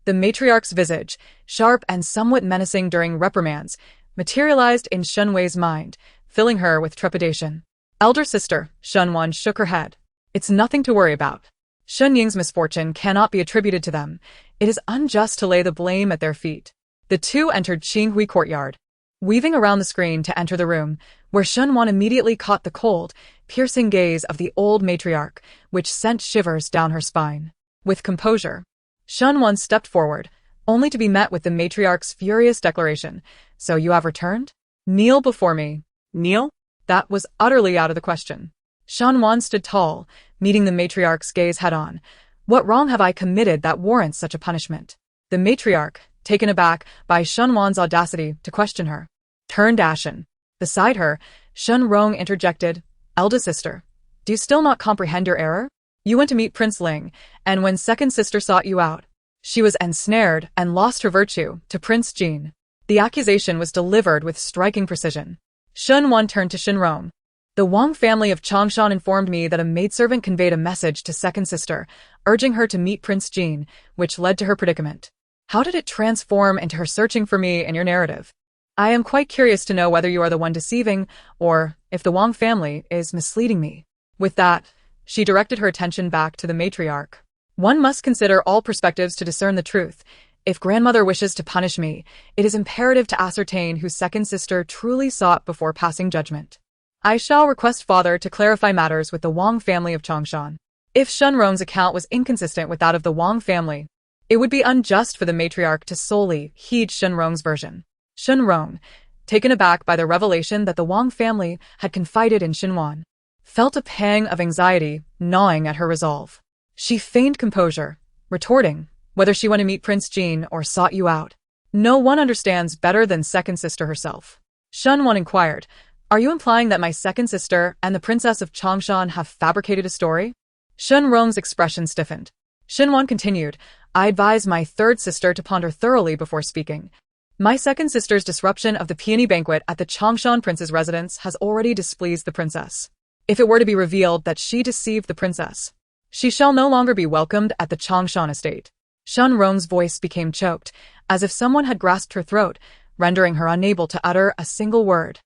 the matriarch's visage, sharp and somewhat menacing during reprimands, materialized in Shen Wei's mind, filling her with trepidation. "Elder sister," Shen Wan shook her head. "It's nothing to worry about. Shen Ying's misfortune cannot be attributed to them. It is unjust to lay the blame at their feet." The two entered Qinghui courtyard, weaving around the screen to enter the room, where Shen Wan immediately caught the cold, piercing gaze of the old matriarch, which sent shivers down her spine. With composure, Shen Wan stepped forward, only to be met with the matriarch's furious declaration, "So you have returned? Kneel before me." kneel? That was utterly out of the question. Shen Wan stood tall, meeting the matriarch's gaze head-on. What wrong have I committed that warrants such a punishment? The matriarch, taken aback by Shunwan's audacity to question her, turned ashen. Beside her, Shun Rong interjected, "Elder sister, do you still not comprehend your error? You went to meet Prince Ling, and when second sister sought you out, she was ensnared and lost her virtue to Prince Jin." The accusation was delivered with striking precision. Shun Wan turned to Shin Rong. "The Wang family of Changshan informed me that a maidservant conveyed a message to second sister, urging her to meet Prince Jin, which led to her predicament. How did it transform into her searching for me in your narrative? I am quite curious to know whether you are the one deceiving, or if the Wang family is misleading me." With that, she directed her attention back to the matriarch. "One must consider all perspectives to discern the truth. If grandmother wishes to punish me, it is imperative to ascertain whose second sister truly sought before passing judgment. I shall request father to clarify matters with the Wang family of Changshan. If Shunrong's account was inconsistent with that of the Wang family, it would be unjust for the matriarch to solely heed Shunrong's version." Shunrong, taken aback by the revelation that the Wang family had confided in Shinwan, felt a pang of anxiety gnawing at her resolve. She feigned composure, retorting, "Whether she went to meet Prince Jin or sought you out, no one understands better than second sister herself." Shunwan inquired, "Are you implying that my second sister and the princess of Changshan have fabricated a story?" Shunrong's expression stiffened. Shinwan continued, "I advise my third sister to ponder thoroughly before speaking. My second sister's disruption of the peony banquet at the Changshan prince's residence has already displeased the princess. If it were to be revealed that she deceived the princess, she shall no longer be welcomed at the Changshan estate." Shunrong's voice became choked, as if someone had grasped her throat, rendering her unable to utter a single word.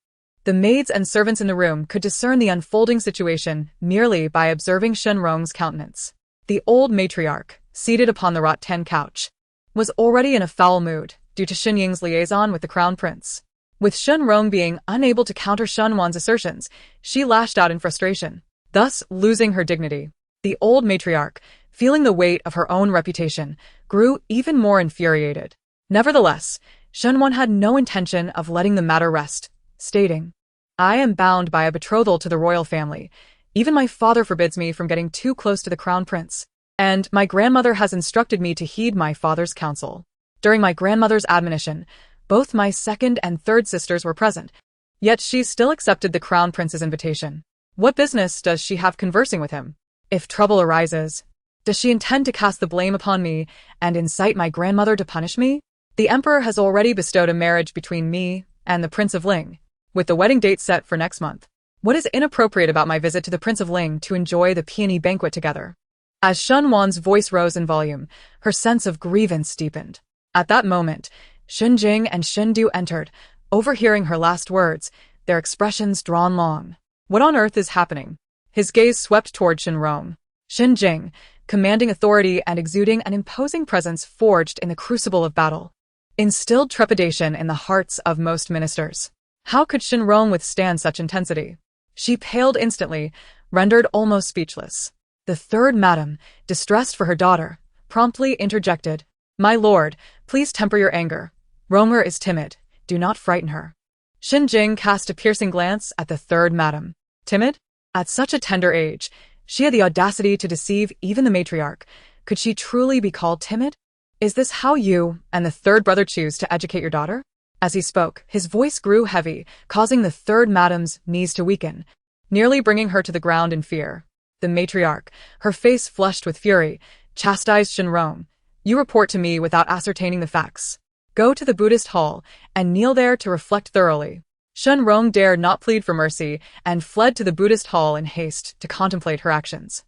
The maids and servants in the room could discern the unfolding situation merely by observing Shunrong's countenance. The old matriarch, seated upon the rattan couch, was already in a foul mood due to Shin Ying's liaison with the crown prince. With Shunrong being unable to counter Shunwan's assertions, she lashed out in frustration, thus losing her dignity. The old matriarch, feeling the weight of her own reputation, grew even more infuriated. Nevertheless, Shunwan had no intention of letting the matter rest, stating, "I am bound by a betrothal to the royal family. Even my father forbids me from getting too close to the crown prince, and my grandmother has instructed me to heed my father's counsel." During my grandmother's admonition, both my second and third sisters were present, yet she still accepted the crown prince's invitation. What business does she have conversing with him? If trouble arises, does she intend to cast the blame upon me and incite my grandmother to punish me? The emperor has already bestowed a marriage between me and the Prince of Ling, with the wedding date set for next month. What is inappropriate about my visit to the Prince of Ling to enjoy the peony banquet together? As Shunwan's voice rose in volume, her sense of grievance deepened. At that moment, Shunjing and Shindu entered, overhearing her last words, their expressions drawn long. "What on earth is happening?" His gaze swept toward Shinrong. Shinjing, commanding authority and exuding an imposing presence forged in the crucible of battle, instilled trepidation in the hearts of most ministers. How could Shinrong withstand such intensity? She paled instantly, rendered almost speechless. The third madam, distressed for her daughter, promptly interjected, "My lord, please temper your anger. Ronger is timid. Do not frighten her." Shinjing cast a piercing glance at the third madam. Timid? At such a tender age, she had the audacity to deceive even the matriarch. Could she truly be called timid? "Is this how you and the third brother choose to educate your daughter?" As he spoke, his voice grew heavy, causing the third madam's knees to weaken, nearly bringing her to the ground in fear. The matriarch, her face flushed with fury, chastised Shinrong. "You report to me without ascertaining the facts. Go to the Buddhist hall and kneel there to reflect thoroughly." Shinrong dared not plead for mercy and fled to the Buddhist hall in haste to contemplate her actions.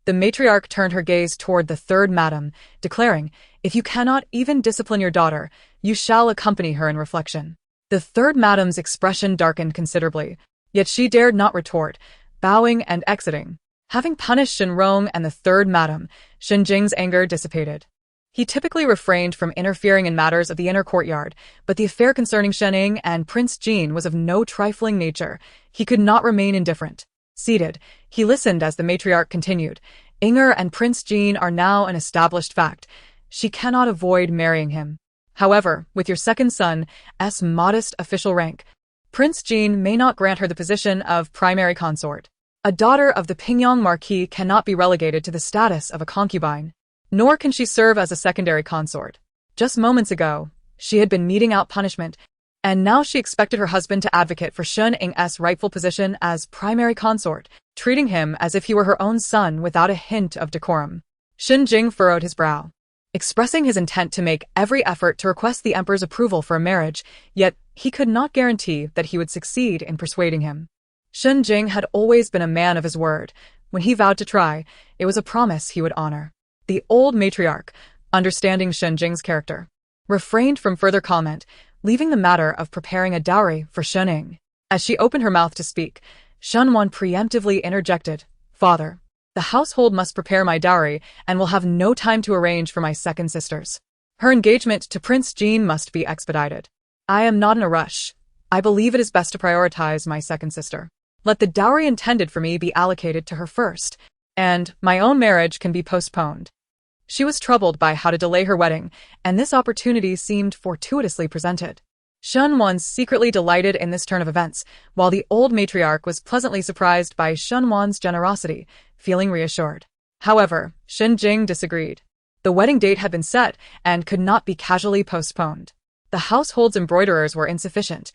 The matriarch turned her gaze toward the third madam, declaring, "If you cannot even discipline your daughter, you shall accompany her in reflection." The third madam's expression darkened considerably, yet she dared not retort, bowing and exiting. Having punished Shinrong and the third madam, Shinjing's anger dissipated. He typically refrained from interfering in matters of the inner courtyard, but the affair concerning Shening and Prince Jin was of no trifling nature. He could not remain indifferent. Seated, he listened as the matriarch continued, "Inger and Prince Jin are now an established fact. She cannot avoid marrying him. However, with your second son's modest official rank, Prince Jin may not grant her the position of primary consort. A daughter of the Pingyang Marquis cannot be relegated to the status of a concubine. nor can she serve as a secondary consort. Just moments ago, she had been meting out punishment, and now she expected her husband to advocate for Shun Ing's rightful position as primary consort, treating him as if he were her own son without a hint of decorum. Shen Jing furrowed his brow, expressing his intent to make every effort to request the emperor's approval for a marriage, yet he could not guarantee that he would succeed in persuading him. Shen Jing had always been a man of his word. When he vowed to try, it was a promise he would honor. The old matriarch, understanding Shen Jing's character, refrained from further comment, leaving the matter of preparing a dowry for Shen Ing. As she opened her mouth to speak, Shen Wan preemptively interjected, "Father, the household must prepare my dowry and will have no time to arrange for my second sisters. Her engagement to Prince Jean must be expedited. I am not in a rush. I believe it is best to prioritize my second sister. Let the dowry intended for me be allocated to her first, and my own marriage can be postponed." She was troubled by how to delay her wedding, and this opportunity seemed fortuitously presented. Shen Wan secretly delighted in this turn of events, while the old matriarch was pleasantly surprised by Shen Wan's generosity, feeling reassured. However, Shen Jing disagreed. The wedding date had been set and could not be casually postponed. The household's embroiderers were insufficient,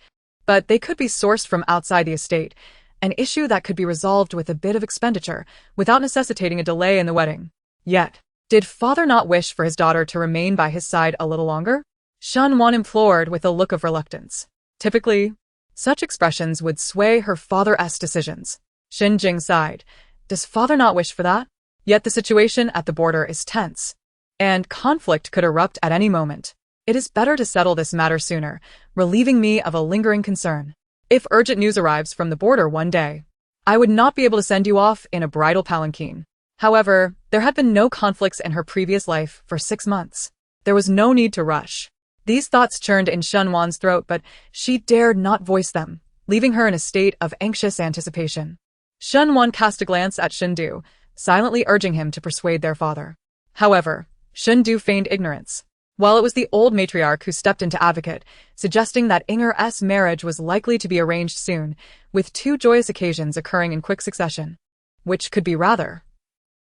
but they could be sourced from outside the estate, an issue that could be resolved with a bit of expenditure without necessitating a delay in the wedding. Yet, did father not wish for his daughter to remain by his side a little longer? Shen Wan implored with a look of reluctance. Typically, such expressions would sway her father's decisions. Shen Jing sighed. Does father not wish for that? Yet the situation at the border is tense, and conflict could erupt at any moment. It is better to settle this matter sooner, relieving me of a lingering concern. If urgent news arrives from the border one day, I would not be able to send you off in a bridal palanquin. However, there had been no conflicts in her previous life for 6 months. There was no need to rush. These thoughts churned in Shen Wan's throat, but she dared not voice them, leaving her in a state of anxious anticipation. Shen Wan cast a glance at Shen Du, silently urging him to persuade their father. However, Shen Du feigned ignorance, while it was the old matriarch who stepped in to advocate, suggesting that Inger's marriage was likely to be arranged soon, with 2 joyous occasions occurring in quick succession. Which could be rather?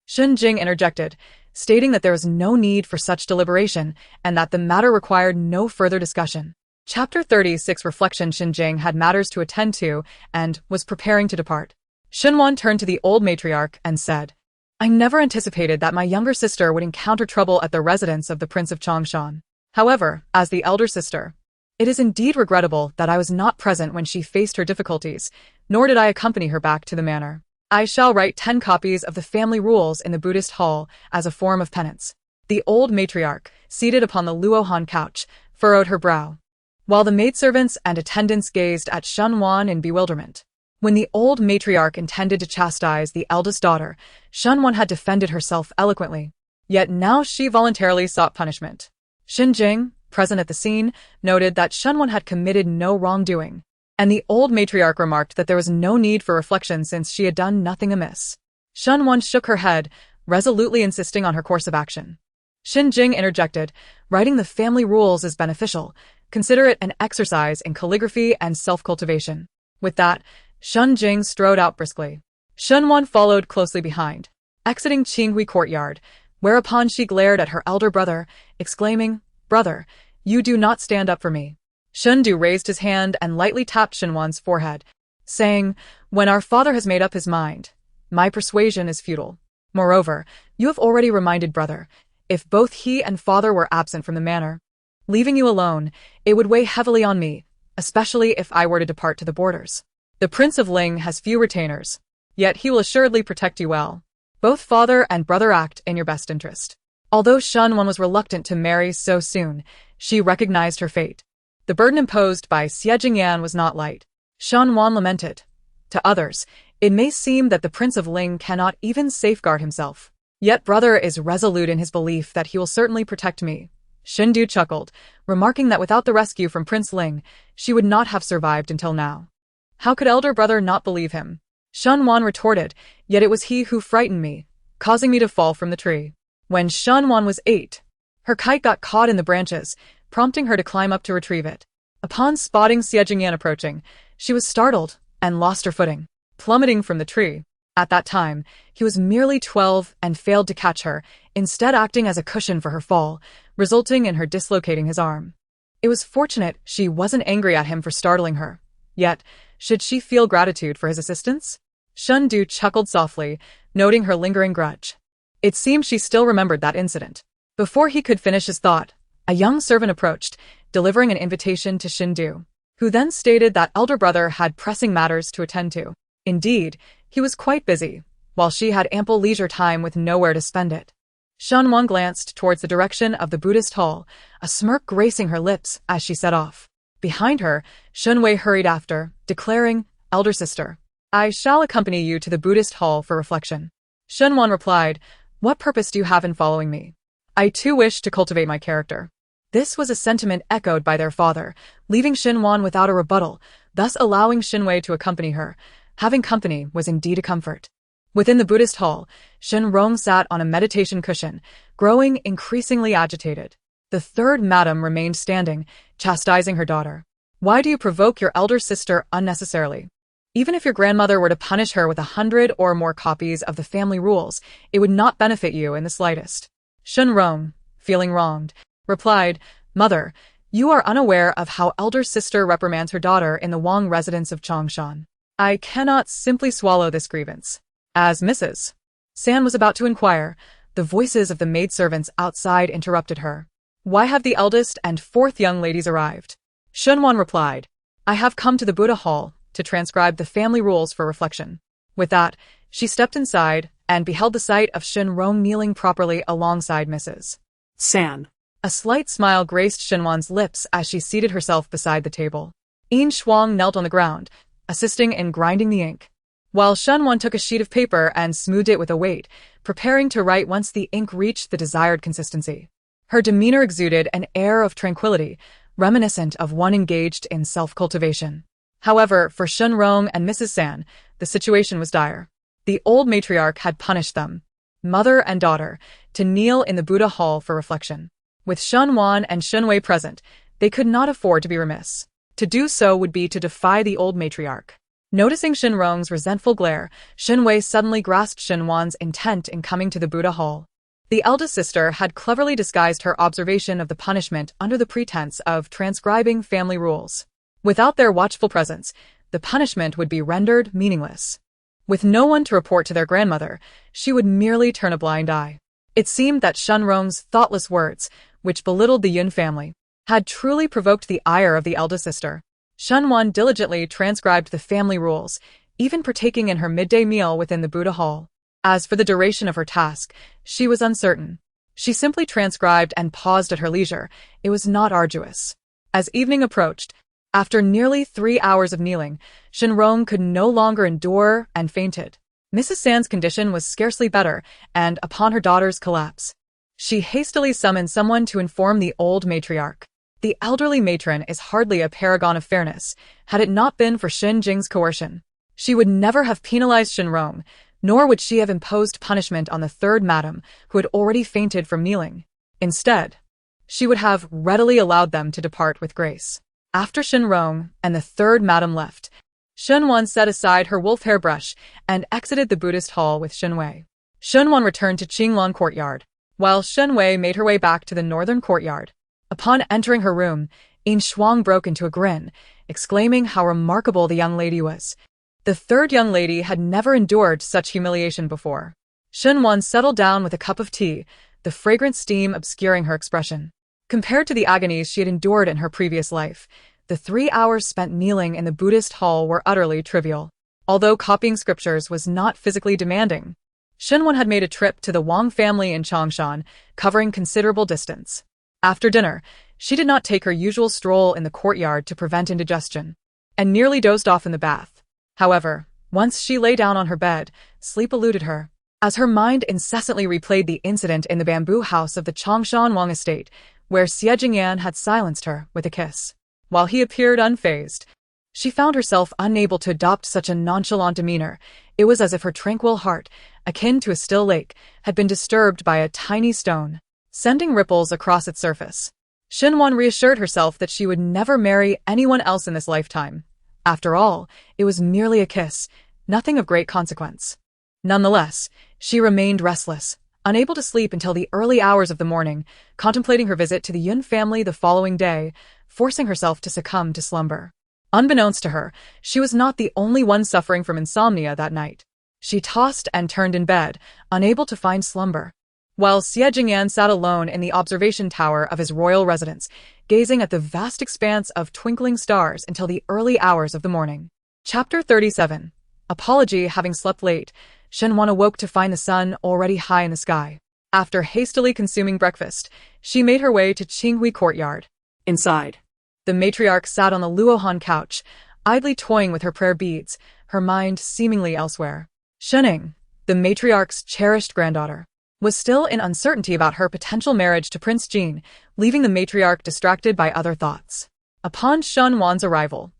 Shen Jing interjected, stating that there was no need for such deliberation and that the matter required no further discussion. Chapter 36 Reflection. Shen Jing had matters to attend to and was preparing to depart. Shen Wan turned to the old matriarch and said, "I never anticipated that my younger sister would encounter trouble at the residence of the Prince of Changshan. However, as the elder sister, it is indeed regrettable that I was not present when she faced her difficulties, nor did I accompany her back to the manor. I shall write 10 copies of the family rules in the Buddhist hall as a form of penance." The old matriarch, seated upon the Luohan couch, furrowed her brow, while the maidservants and attendants gazed at Shen Wan in bewilderment. When the old matriarch intended to chastise the eldest daughter, Shen Wan had defended herself eloquently. Yet now she voluntarily sought punishment. Shen Jing, present at the scene, noted that Shen Wan had committed no wrongdoing, and the old matriarch remarked that there was no need for reflection since she had done nothing amiss. Shen Wan shook her head, resolutely insisting on her course of action. Shen Jing interjected, "Writing the family rules is beneficial. Consider it an exercise in calligraphy and self-cultivation." With that, Shen Jing strode out briskly. Shen Wan followed closely behind, exiting Qinghui courtyard, whereupon she glared at her elder brother, exclaiming, "Brother, you do not stand up for me." Shen Du raised his hand and lightly tapped Shen Wan's forehead, saying, "When our father has made up his mind, my persuasion is futile. Moreover, you have already reminded brother, if both he and father were absent from the manor, leaving you alone, it would weigh heavily on me, especially if I were to depart to the borders. The Prince of Ling has few retainers, yet he will assuredly protect you well. Both father and brother act in your best interest." Although Shen Wan was reluctant to marry so soon, she recognized her fate. The burden imposed by Xie Jingyan was not light. Shen Wan lamented. To others, it may seem that the Prince of Ling cannot even safeguard himself. Yet brother is resolute in his belief that he will certainly protect me. Shen Du chuckled, remarking that without the rescue from Prince Ling, she would not have survived until now. How could elder brother not believe him? Shen Wan retorted, "Yet it was he who frightened me, causing me to fall from the tree." When Shen Wan was 8, her kite got caught in the branches, prompting her to climb up to retrieve it. Upon spotting Xie Jingyan approaching, she was startled and lost her footing, plummeting from the tree. At that time, he was merely 12 and failed to catch her, instead acting as a cushion for her fall, resulting in her dislocating his arm. It was fortunate she wasn't angry at him for startling her. Yet, should she feel gratitude for his assistance? Shundu chuckled softly, noting her lingering grudge. It seemed she still remembered that incident. Before he could finish his thought, a young servant approached, delivering an invitation to Shindu, who then stated that elder brother had pressing matters to attend to. Indeed, he was quite busy, while she had ample leisure time with nowhere to spend it. Shunwan glanced towards the direction of the Buddhist hall, a smirk gracing her lips as she set off. Behind her, Shunwei hurried after, declaring, "Elder sister, I shall accompany you to the Buddhist hall for reflection." Shunwan replied, "What purpose do you have in following me? I too wish to cultivate my character." This was a sentiment echoed by their father, leaving Shinwan without a rebuttal, thus allowing Shinwei to accompany her. Having company was indeed a comfort. Within the Buddhist hall, Shinrong sat on a meditation cushion, growing increasingly agitated. The third madam remained standing, chastising her daughter. "Why do you provoke your elder sister unnecessarily? Even if your grandmother were to punish her with 100 or more copies of the family rules, it would not benefit you in the slightest." Shinrong, feeling wronged, replied, "Mother, you are unaware of how elder sister reprimands her daughter in the Wang residence of Changshan. I cannot simply swallow this grievance." As Mrs. San was about to inquire, the voices of the maidservants outside interrupted her. "Why have the eldest and fourth young ladies arrived?" Shunwan replied, "I have come to the Buddha hall to transcribe the family rules for reflection." With that, she stepped inside and beheld the sight of Shinrong kneeling properly alongside Mrs. San. A slight smile graced Shinwan's lips as she seated herself beside the table. Yin Shuang knelt on the ground, assisting in grinding the ink, while Shinwan took a sheet of paper and smoothed it with a weight, preparing to write once the ink reached the desired consistency. Her demeanor exuded an air of tranquility, reminiscent of one engaged in self-cultivation. However, for Shinrong and Mrs. San, the situation was dire. The old matriarch had punished them, mother and daughter, to kneel in the Buddha hall for reflection. With Shunwan and Shunwei present, they could not afford to be remiss. To do so would be to defy the old matriarch. Noticing Shinrong's resentful glare, Shunwei suddenly grasped Shinwan's intent in coming to the Buddha hall. The eldest sister had cleverly disguised her observation of the punishment under the pretense of transcribing family rules. Without their watchful presence, the punishment would be rendered meaningless. With no one to report to their grandmother, she would merely turn a blind eye. It seemed that Shunrong's thoughtless words, which belittled the Yun family, had truly provoked the ire of the eldest sister. Shunwan diligently transcribed the family rules, even partaking in her midday meal within the Buddha hall. As for the duration of her task, she was uncertain. She simply transcribed and paused at her leisure. It was not arduous. As evening approached, after nearly 3 hours of kneeling, Shinrong could no longer endure and fainted. Mrs. San's condition was scarcely better, and upon her daughter's collapse, she hastily summoned someone to inform the old matriarch. The elderly matron is hardly a paragon of fairness. Had it not been for Shin Jing's coercion, she would never have penalized Shinrong, nor would she have imposed punishment on the third madam, who had already fainted from kneeling. Instead, she would have readily allowed them to depart with grace. After Shinrong and the third madam left, Shunwan set aside her wolf hair brush and exited the Buddhist hall with Shunwei. Shunwan returned to Qinglong courtyard, while Shunwei made her way back to the northern courtyard. Upon entering her room, Yin Shuang broke into a grin, exclaiming how remarkable the young lady was. The third young lady had never endured such humiliation before. Shunwan settled down with a cup of tea, the fragrant steam obscuring her expression. Compared to the agonies she had endured in her previous life, the 3 hours spent kneeling in the Buddhist hall were utterly trivial. Although copying scriptures was not physically demanding, Shinwan had made a trip to the Wang family in Changshan, covering considerable distance. After dinner, she did not take her usual stroll in the courtyard to prevent indigestion, and nearly dozed off in the bath. However, once she lay down on her bed, sleep eluded her, as her mind incessantly replayed the incident in the bamboo house of the Changshan Wang estate, where Xie Jingyan had silenced her with a kiss. While he appeared unfazed, she found herself unable to adopt such a nonchalant demeanor. It was as if her tranquil heart, akin to a still lake, had been disturbed by a tiny stone, sending ripples across its surface. Shinwan reassured herself that she would never marry anyone else in this lifetime. After all, it was merely a kiss, nothing of great consequence. Nonetheless, she remained restless, unable to sleep until the early hours of the morning, contemplating her visit to the Yun family the following day, forcing herself to succumb to slumber. Unbeknownst to her, she was not the only one suffering from insomnia that night. She tossed and turned in bed, unable to find slumber. While Xie Jingyan sat alone in the observation tower of his royal residence, gazing at the vast expanse of twinkling stars until the early hours of the morning. Chapter 37. Apology. Having slept late, Shenwan awoke to find the sun already high in the sky. After hastily consuming breakfast, she made her way to Qinghui Courtyard. Inside. The matriarch sat on the Luohan couch, idly toying with her prayer beads, her mind seemingly elsewhere. Shening, the matriarch's cherished granddaughter, was still in uncertainty about her potential marriage to Prince Jin, leaving the matriarch distracted by other thoughts. Upon Shen Wan's arrival,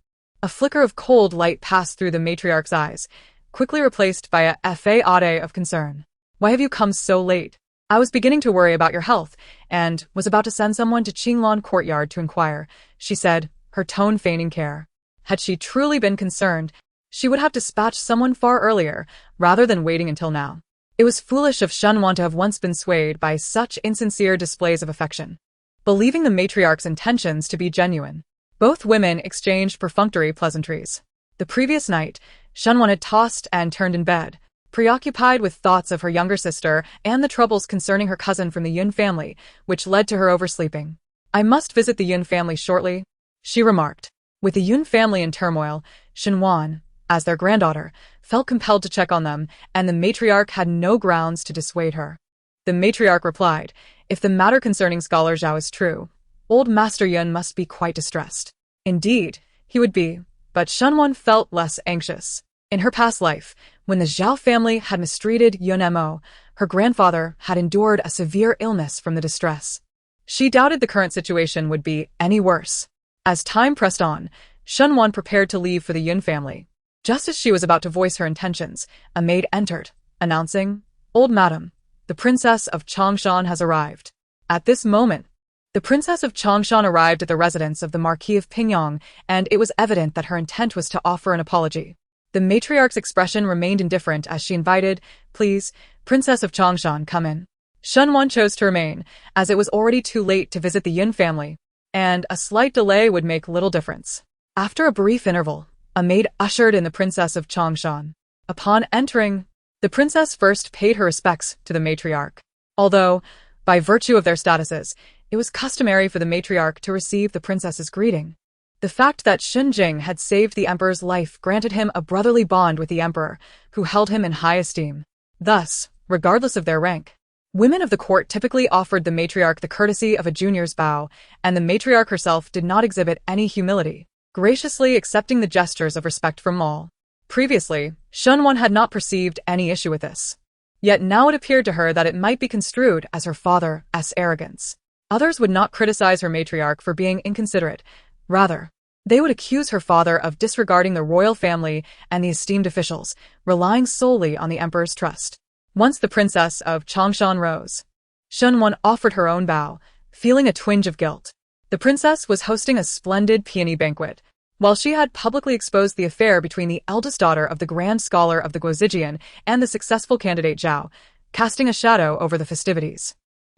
a flicker of cold light passed through the matriarch's eyes, quickly replaced by a fade of concern. "Why have you come so late? I was beginning to worry about your health, and was about to send someone to Qinglan Courtyard to inquire," she said, her tone feigning care. Had she truly been concerned, she would have dispatched someone far earlier, rather than waiting until now. It was foolish of Shen Wan to have once been swayed by such insincere displays of affection. Believing the matriarch's intentions to be genuine, both women exchanged perfunctory pleasantries. The previous night, Shen Wan had tossed and turned in bed, preoccupied with thoughts of her younger sister and the troubles concerning her cousin from the Yun family, which led to her oversleeping. "I must visit the Yun family shortly," she remarked. With the Yun family in turmoil, Shen Wan, as their granddaughter, felt compelled to check on them, and the matriarch had no grounds to dissuade her. The matriarch replied, "If the matter concerning Scholar Zhao is true, old Master Yun must be quite distressed." Indeed, he would be, but Shen Wan felt less anxious. In her past life, when the Zhao family had mistreated Yun Mo, her grandfather had endured a severe illness from the distress. She doubted the current situation would be any worse. As time pressed on, Shen Wan prepared to leave for the Yun family. Just as she was about to voice her intentions, a maid entered, announcing, "Old madam, the princess of Changshan has arrived." At this moment, the princess of Changshan arrived at the residence of the Marquis of Pingyang, and it was evident that her intent was to offer an apology. The matriarch's expression remained indifferent as she invited, "Please, Princess of Changshan, come in." Shen Wan chose to remain, as it was already too late to visit the Yun family, and a slight delay would make little difference. After a brief interval, a maid ushered in the Princess of Changshan. Upon entering, the princess first paid her respects to the matriarch. Although, by virtue of their statuses, it was customary for the matriarch to receive the princess's greeting. The fact that Xinjing had saved the emperor's life granted him a brotherly bond with the emperor, who held him in high esteem. Thus, regardless of their rank, women of the court typically offered the matriarch the courtesy of a junior's bow, and the matriarch herself did not exhibit any humility, graciously accepting the gestures of respect from all. Previously, Shen Wan had not perceived any issue with this. Yet now it appeared to her that it might be construed as her father's arrogance. Others would not criticize her matriarch for being inconsiderate. Rather, they would accuse her father of disregarding the royal family and the esteemed officials, relying solely on the emperor's trust. Once the princess of Changshan rose, Shen Wan offered her own bow, feeling a twinge of guilt. The princess was hosting a splendid peony banquet, while she had publicly exposed the affair between the eldest daughter of the grand scholar of the Guozijian and the successful candidate Zhao, casting a shadow over the festivities.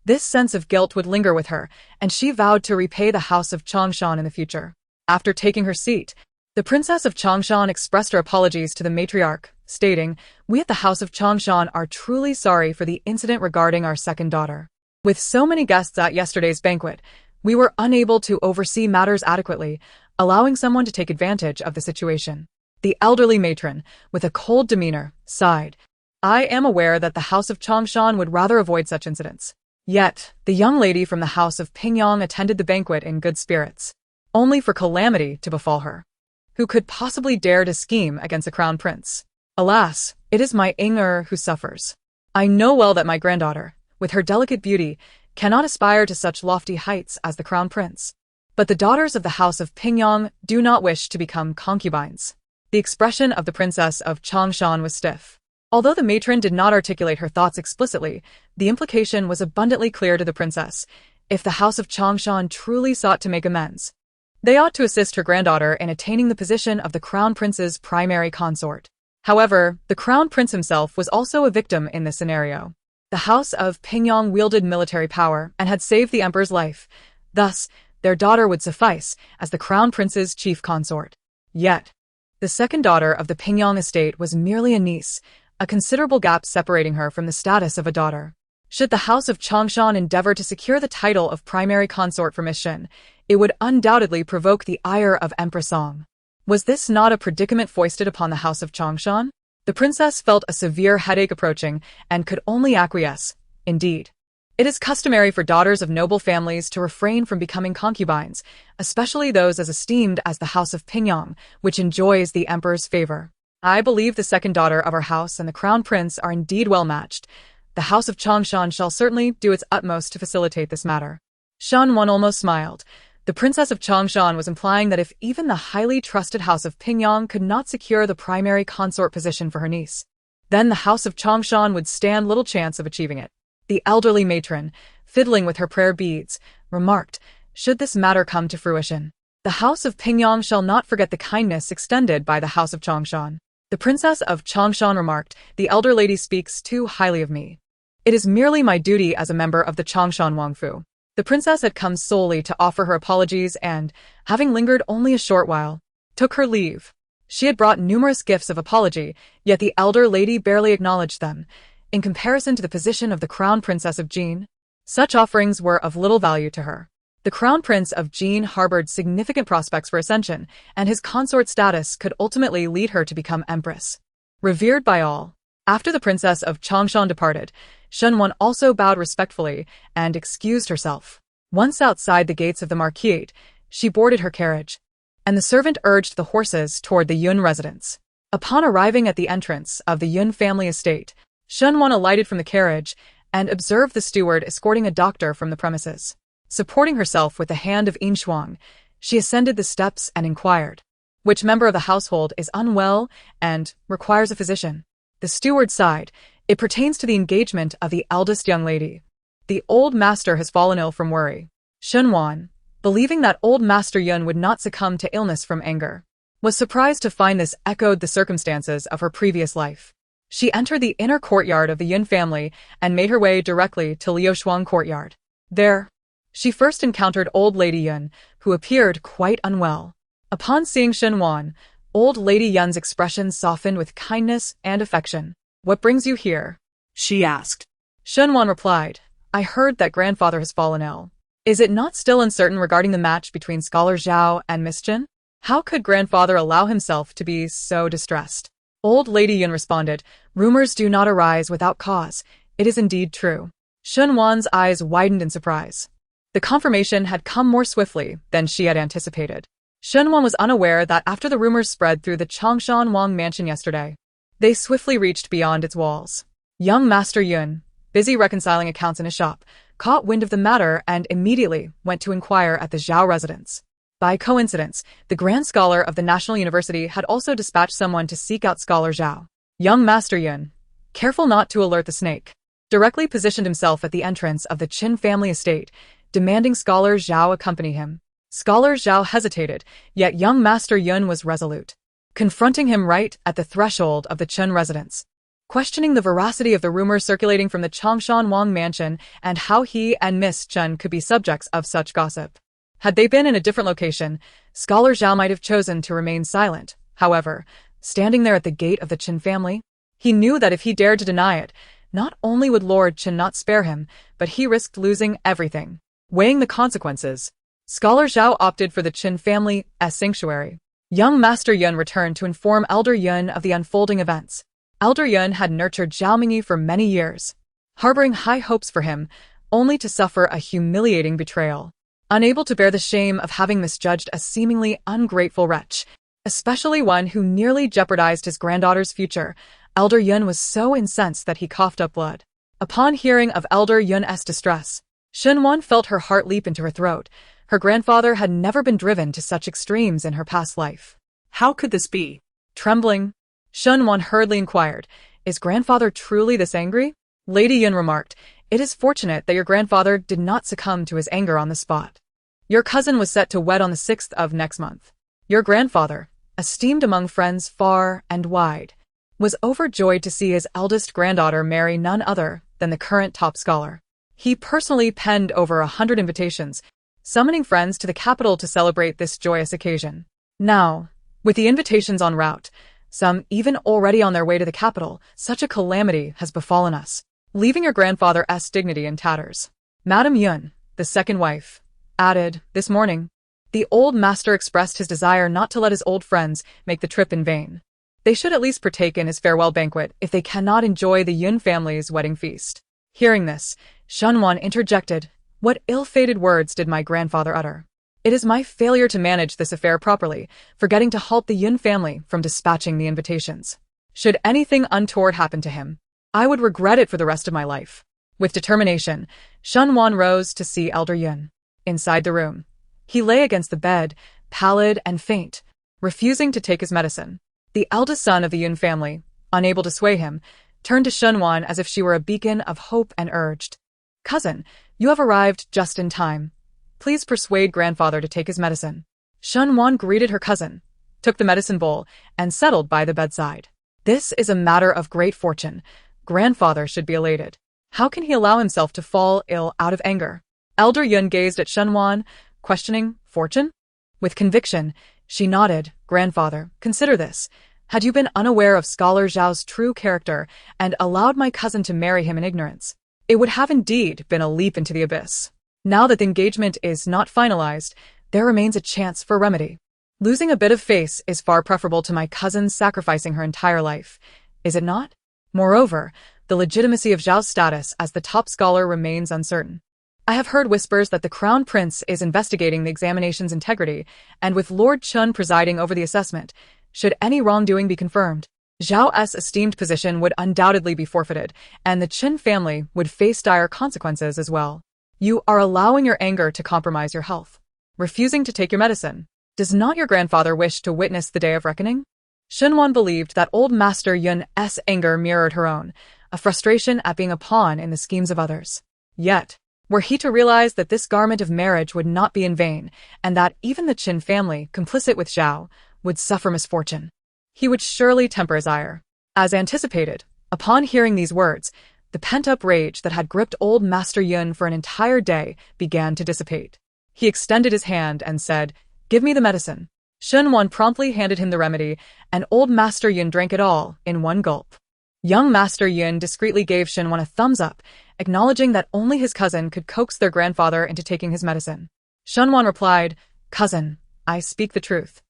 This sense of guilt would linger with her, and she vowed to repay the house of Changshan in the future. After taking her seat, the princess of Changshan expressed her apologies to the matriarch, stating, "We at the house of Changshan are truly sorry for the incident regarding our second daughter. With so many guests at yesterday's banquet, we were unable to oversee matters adequately, allowing someone to take advantage of the situation." The elderly matron, with a cold demeanor, sighed. "I am aware that the house of Changshan would rather avoid such incidents." Yet, the young lady from the house of Pingyang attended the banquet in good spirits, only for calamity to befall her. Who could possibly dare to scheme against a crown prince? Alas, it is my Inger who suffers. I know well that my granddaughter, with her delicate beauty, cannot aspire to such lofty heights as the crown prince. But the daughters of the house of Pingyang do not wish to become concubines. The expression of the princess of Changshan was stiff. Although the matron did not articulate her thoughts explicitly, the implication was abundantly clear to the princess. If the house of Changshan truly sought to make amends, they ought to assist her granddaughter in attaining the position of the crown prince's primary consort. However, the crown prince himself was also a victim in this scenario. The House of Pingyang wielded military power and had saved the emperor's life. Thus, their daughter would suffice as the crown prince's chief consort. Yet, the second daughter of the Pingyang estate was merely a niece, a considerable gap separating her from the status of a daughter. Should the House of Changshan endeavor to secure the title of primary consort for Miss Shen, it would undoubtedly provoke the ire of Empress Song. Was this not a predicament foisted upon the House of Changshan? The princess felt a severe headache approaching and could only acquiesce. Indeed, it is customary for daughters of noble families to refrain from becoming concubines, especially those as esteemed as the House of Pingyang, which enjoys the emperor's favor. I believe the second daughter of our house and the crown prince are indeed well matched. The House of Changshan shall certainly do its utmost to facilitate this matter. Shen Wan almost smiled. The princess of Changshan was implying that if even the highly trusted House of Pingyang could not secure the primary consort position for her niece, then the House of Changshan would stand little chance of achieving it. The elderly matron, fiddling with her prayer beads, remarked, should this matter come to fruition, the House of Pingyang shall not forget the kindness extended by the House of Changshan. The princess of Changshan remarked, the elder lady speaks too highly of me. It is merely my duty as a member of the Changshan Wangfu. The princess had come solely to offer her apologies and, having lingered only a short while, took her leave. She had brought numerous gifts of apology, yet the elder lady barely acknowledged them. In comparison to the position of the crown princess of Jin, such offerings were of little value to her. The crown prince of Jin harbored significant prospects for ascension, and his consort status could ultimately lead her to become empress. Revered by all. After the princess of Changshan departed, Shen Wan also bowed respectfully and excused herself. Once outside the gates of the marquise, she boarded her carriage, and the servant urged the horses toward the Yun residence. Upon arriving at the entrance of the Yun family estate, Shen Wan alighted from the carriage and observed the steward escorting a doctor from the premises. Supporting herself with the hand of In Shuang, she ascended the steps and inquired, which member of the household is unwell and requires a physician? The steward sighed. It pertains to the engagement of the eldest young lady. The old master has fallen ill from worry. Shen Wan, believing that old Master Yun would not succumb to illness from anger, was surprised to find this echoed the circumstances of her previous life. She entered the inner courtyard of the Yun family and made her way directly to Liu Shuang courtyard. There, she first encountered old Lady Yun, who appeared quite unwell. Upon seeing Shen Wan, old Lady Yun's expression softened with kindness and affection. What brings you here? She asked. Shen Wan replied, I heard that grandfather has fallen ill. Is it not still uncertain regarding the match between Scholar Zhao and Miss Jin? How could grandfather allow himself to be so distressed? Old Lady Yun responded, rumors do not arise without cause. It is indeed true. Shen Wan's eyes widened in surprise. The confirmation had come more swiftly than she had anticipated. Shen Wan was unaware that after the rumors spread through the Changshan Wang mansion yesterday, they swiftly reached beyond its walls. Young Master Yun, busy reconciling accounts in his shop, caught wind of the matter and immediately went to inquire at the Zhao residence. By coincidence, the Grand Scholar of the National University had also dispatched someone to seek out Scholar Zhao. Young Master Yun, careful not to alert the snake, directly positioned himself at the entrance of the Qin family estate, demanding Scholar Zhao accompany him. Scholar Zhao hesitated, yet young Master Yun was resolute, confronting him right at the threshold of the Chen residence, questioning the veracity of the rumors circulating from the Changshan Wang mansion and how he and Miss Chen could be subjects of such gossip. Had they been in a different location, Scholar Zhao might have chosen to remain silent. However, standing there at the gate of the Chen family, he knew that if he dared to deny it, not only would Lord Chen not spare him, but he risked losing everything. Weighing the consequences, Scholar Zhao opted for the Chen family as sanctuary. Young Master Yun returned to inform Elder Yun of the unfolding events. Elder Yun had nurtured Zhao Mingyi for many years, harboring high hopes for him, only to suffer a humiliating betrayal. Unable to bear the shame of having misjudged a seemingly ungrateful wretch, especially one who nearly jeopardized his granddaughter's future, Elder Yun was so incensed that he coughed up blood. Upon hearing of Elder Yun's distress, Shen Wan felt her heart leap into her throat. Her grandfather had never been driven to such extremes in her past life. How could this be? Trembling, Shen Wan hurriedly inquired, is grandfather truly this angry? Lady Yun remarked, it is fortunate that your grandfather did not succumb to his anger on the spot. Your cousin was set to wed on the 6th of next month. Your grandfather, esteemed among friends far and wide, was overjoyed to see his eldest granddaughter marry none other than the current top scholar. He personally penned over 100 invitations, summoning friends to the capital to celebrate this joyous occasion. Now, with the invitations en route, some even already on their way to the capital, such a calamity has befallen us, leaving your grandfather's dignity in tatters. Madame Yun, the second wife, added, this morning, the old master expressed his desire not to let his old friends make the trip in vain. They should at least partake in his farewell banquet if they cannot enjoy the Yun family's wedding feast. Hearing this, Shunwan interjected, what ill-fated words did my grandfather utter? It is my failure to manage this affair properly, forgetting to halt the Yun family from dispatching the invitations. Should anything untoward happen to him, I would regret it for the rest of my life. With determination, Shunwan rose to see Elder Yun. Inside the room, he lay against the bed, pallid and faint, refusing to take his medicine. The eldest son of the Yun family, unable to sway him, turned to Shunwan as if she were a beacon of hope and urged, cousin, you have arrived just in time. Please persuade grandfather to take his medicine. Shunwan greeted her cousin, took the medicine bowl, and settled by the bedside. This is a matter of great fortune. Grandfather should be elated. How can he allow himself to fall ill out of anger? Elder Yun gazed at Shunwan, questioning, fortune? With conviction, she nodded, grandfather, consider this. Had you been unaware of Scholar Zhao's true character and allowed my cousin to marry him in ignorance, it would have indeed been a leap into the abyss. Now that the engagement is not finalized, there remains a chance for remedy. Losing a bit of face is far preferable to my cousin sacrificing her entire life, is it not? Moreover, the legitimacy of Zhao's status as the top scholar remains uncertain. I have heard whispers that the Crown Prince is investigating the examination's integrity, and with Lord Chun presiding over the assessment, should any wrongdoing be confirmed, Zhao's esteemed position would undoubtedly be forfeited, and the Qin family would face dire consequences as well. You are allowing your anger to compromise your health, refusing to take your medicine. Does not your grandfather wish to witness the day of reckoning? Shunwan believed that old Master Yun's anger mirrored her own, a frustration at being a pawn in the schemes of others. Yet, were he to realize that this garment of marriage would not be in vain, and that even the Qin family, complicit with Zhao, would suffer misfortune, he would surely temper his ire. As anticipated, upon hearing these words, the pent-up rage that had gripped old Master Yun for an entire day began to dissipate. He extended his hand and said, give me the medicine. Shunwan promptly handed him the remedy, and old Master Yun drank it all in one gulp. Young Master Yun discreetly gave Shunwan a thumbs up, acknowledging that only his cousin could coax their grandfather into taking his medicine. Shunwan replied, cousin, I speak the truth.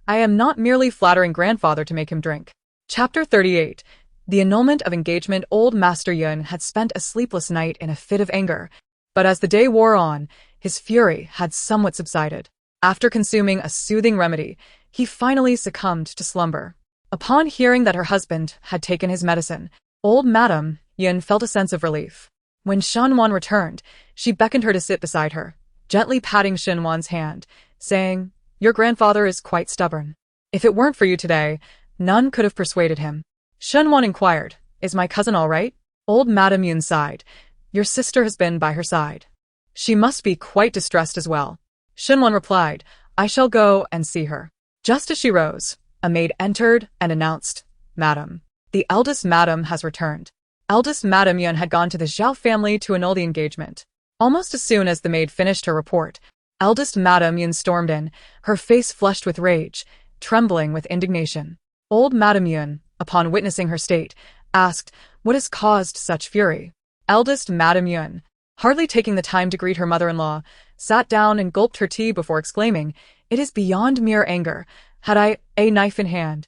I am not merely flattering grandfather to make him drink. Chapter 38. The annulment of engagement. Old Master Yun had spent a sleepless night in a fit of anger, but as the day wore on, his fury had somewhat subsided. After consuming a soothing remedy, he finally succumbed to slumber. Upon hearing that her husband had taken his medicine, old Madame Yun felt a sense of relief. When Shunwan returned, she beckoned her to sit beside her, gently patting Shunwan's hand, saying, your grandfather is quite stubborn. If it weren't for you today, none could have persuaded him. Shunwan inquired, is my cousin all right? Old Madame Yun sighed. Your sister has been by her side. She must be quite distressed as well. Shunwan replied, I shall go and see her. Just as she rose, a maid entered and announced, Madam, the eldest madam has returned. Eldest Madame Yun had gone to the Zhao family to annul the engagement. Almost as soon as the maid finished her report, eldest Madame Yun stormed in, her face flushed with rage, trembling with indignation. Old Madame Yun, upon witnessing her state, asked, what has caused such fury? Eldest Madame Yun, hardly taking the time to greet her mother-in-law, sat down and gulped her tea before exclaiming, it is beyond mere anger. Had I a knife in hand,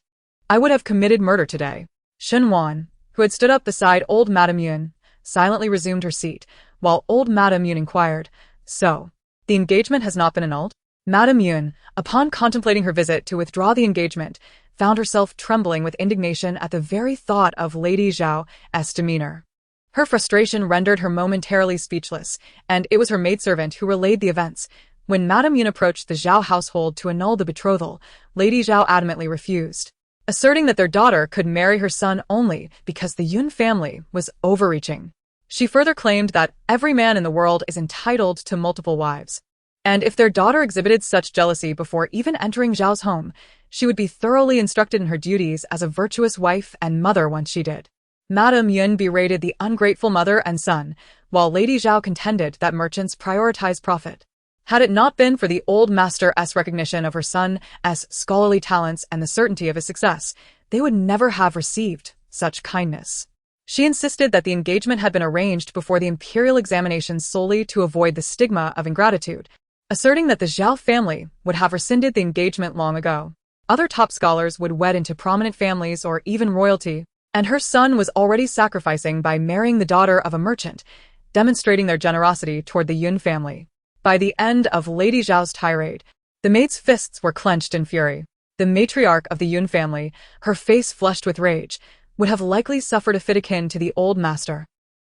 I would have committed murder today. Shunwan, who had stood up beside old Madame Yun, silently resumed her seat, while old Madame Yun inquired, so, the engagement has not been annulled? Madame Yun, upon contemplating her visit to withdraw the engagement, found herself trembling with indignation at the very thought of Lady Zhao's demeanor. Her frustration rendered her momentarily speechless, and it was her maidservant who relayed the events. When Madame Yun approached the Zhao household to annul the betrothal, Lady Zhao adamantly refused, asserting that their daughter could marry her son only because the Yun family was overreaching. She further claimed that every man in the world is entitled to multiple wives, and if their daughter exhibited such jealousy before even entering Zhao's home, She would be thoroughly instructed in her duties as a virtuous wife and mother once she did. Madame Yun berated the ungrateful mother and son, while Lady Zhao contended that merchants prioritize profit. Had it not been for the old master's recognition of her son's scholarly talents and the certainty of his success, they would never have received such kindness. She insisted that the engagement had been arranged before the imperial examinations solely to avoid the stigma of ingratitude, asserting that the Zhao family would have rescinded the engagement long ago. Other top scholars would wed into prominent families or even royalty, and her son was already sacrificing by marrying the daughter of a merchant, demonstrating their generosity toward the Yun family. By the end of Lady Zhao's tirade, the maid's fists were clenched in fury. The matriarch of the Yun family, her face flushed with rage, would have likely suffered a fit akin to the old master.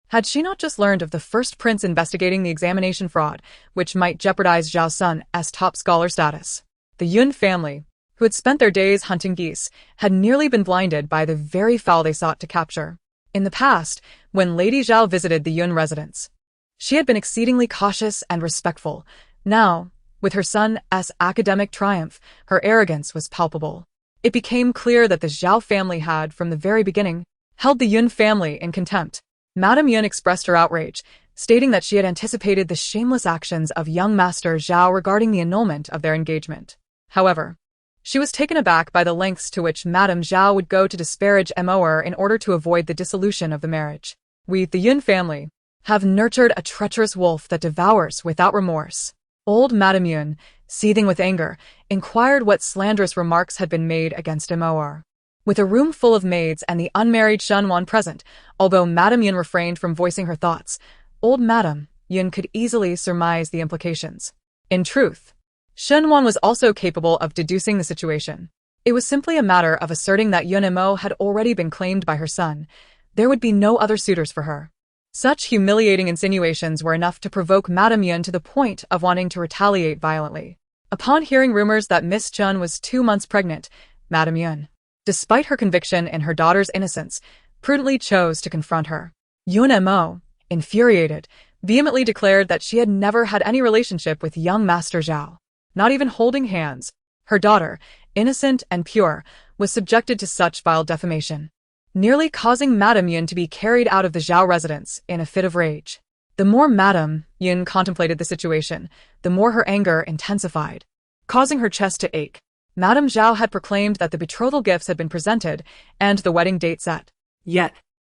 Had she not just learned of the first prince investigating the examination fraud, which might jeopardize Zhao's son's top scholar status? The Yun family, who had spent their days hunting geese, had nearly been blinded by the very fowl they sought to capture. In the past, when Lady Zhao visited the Yun residence, she had been exceedingly cautious and respectful. Now, with her son's academic triumph, her arrogance was palpable. It became clear that the Zhao family had, from the very beginning, held the Yun family in contempt. Madame Yun expressed her outrage, stating that she had anticipated the shameless actions of young Master Zhao regarding the annulment of their engagement. However, she was taken aback by the lengths to which Madame Zhao would go to disparage Moer in order to avoid the dissolution of the marriage. We, the Yun family, have nurtured a treacherous wolf that devours without remorse. Old Madame Yun, seething with anger, inquired what slanderous remarks had been made against Moer. With a room full of maids and the unmarried Shen Wan present, although Madame Yun refrained from voicing her thoughts, old Madame Yun could easily surmise the implications. In truth, Shen Wan was also capable of deducing the situation. It was simply a matter of asserting that Yun Mo had already been claimed by her son. There would be no other suitors for her. Such humiliating insinuations were enough to provoke Madame Yun to the point of wanting to retaliate violently. Upon hearing rumors that Miss Chun was 2 months pregnant, Madame Yun, despite her conviction in her daughter's innocence, prudently chose to confront her. Yun Mo, infuriated, vehemently declared that she had never had any relationship with young Master Zhao. Not even holding hands, her daughter, innocent and pure, was subjected to such vile defamation, nearly causing Madame Yun to be carried out of the Zhao residence in a fit of rage. The more Madame Yun contemplated the situation, the more her anger intensified, causing her chest to ache. Madame Zhao had proclaimed that the betrothal gifts had been presented and the wedding date set. Yet,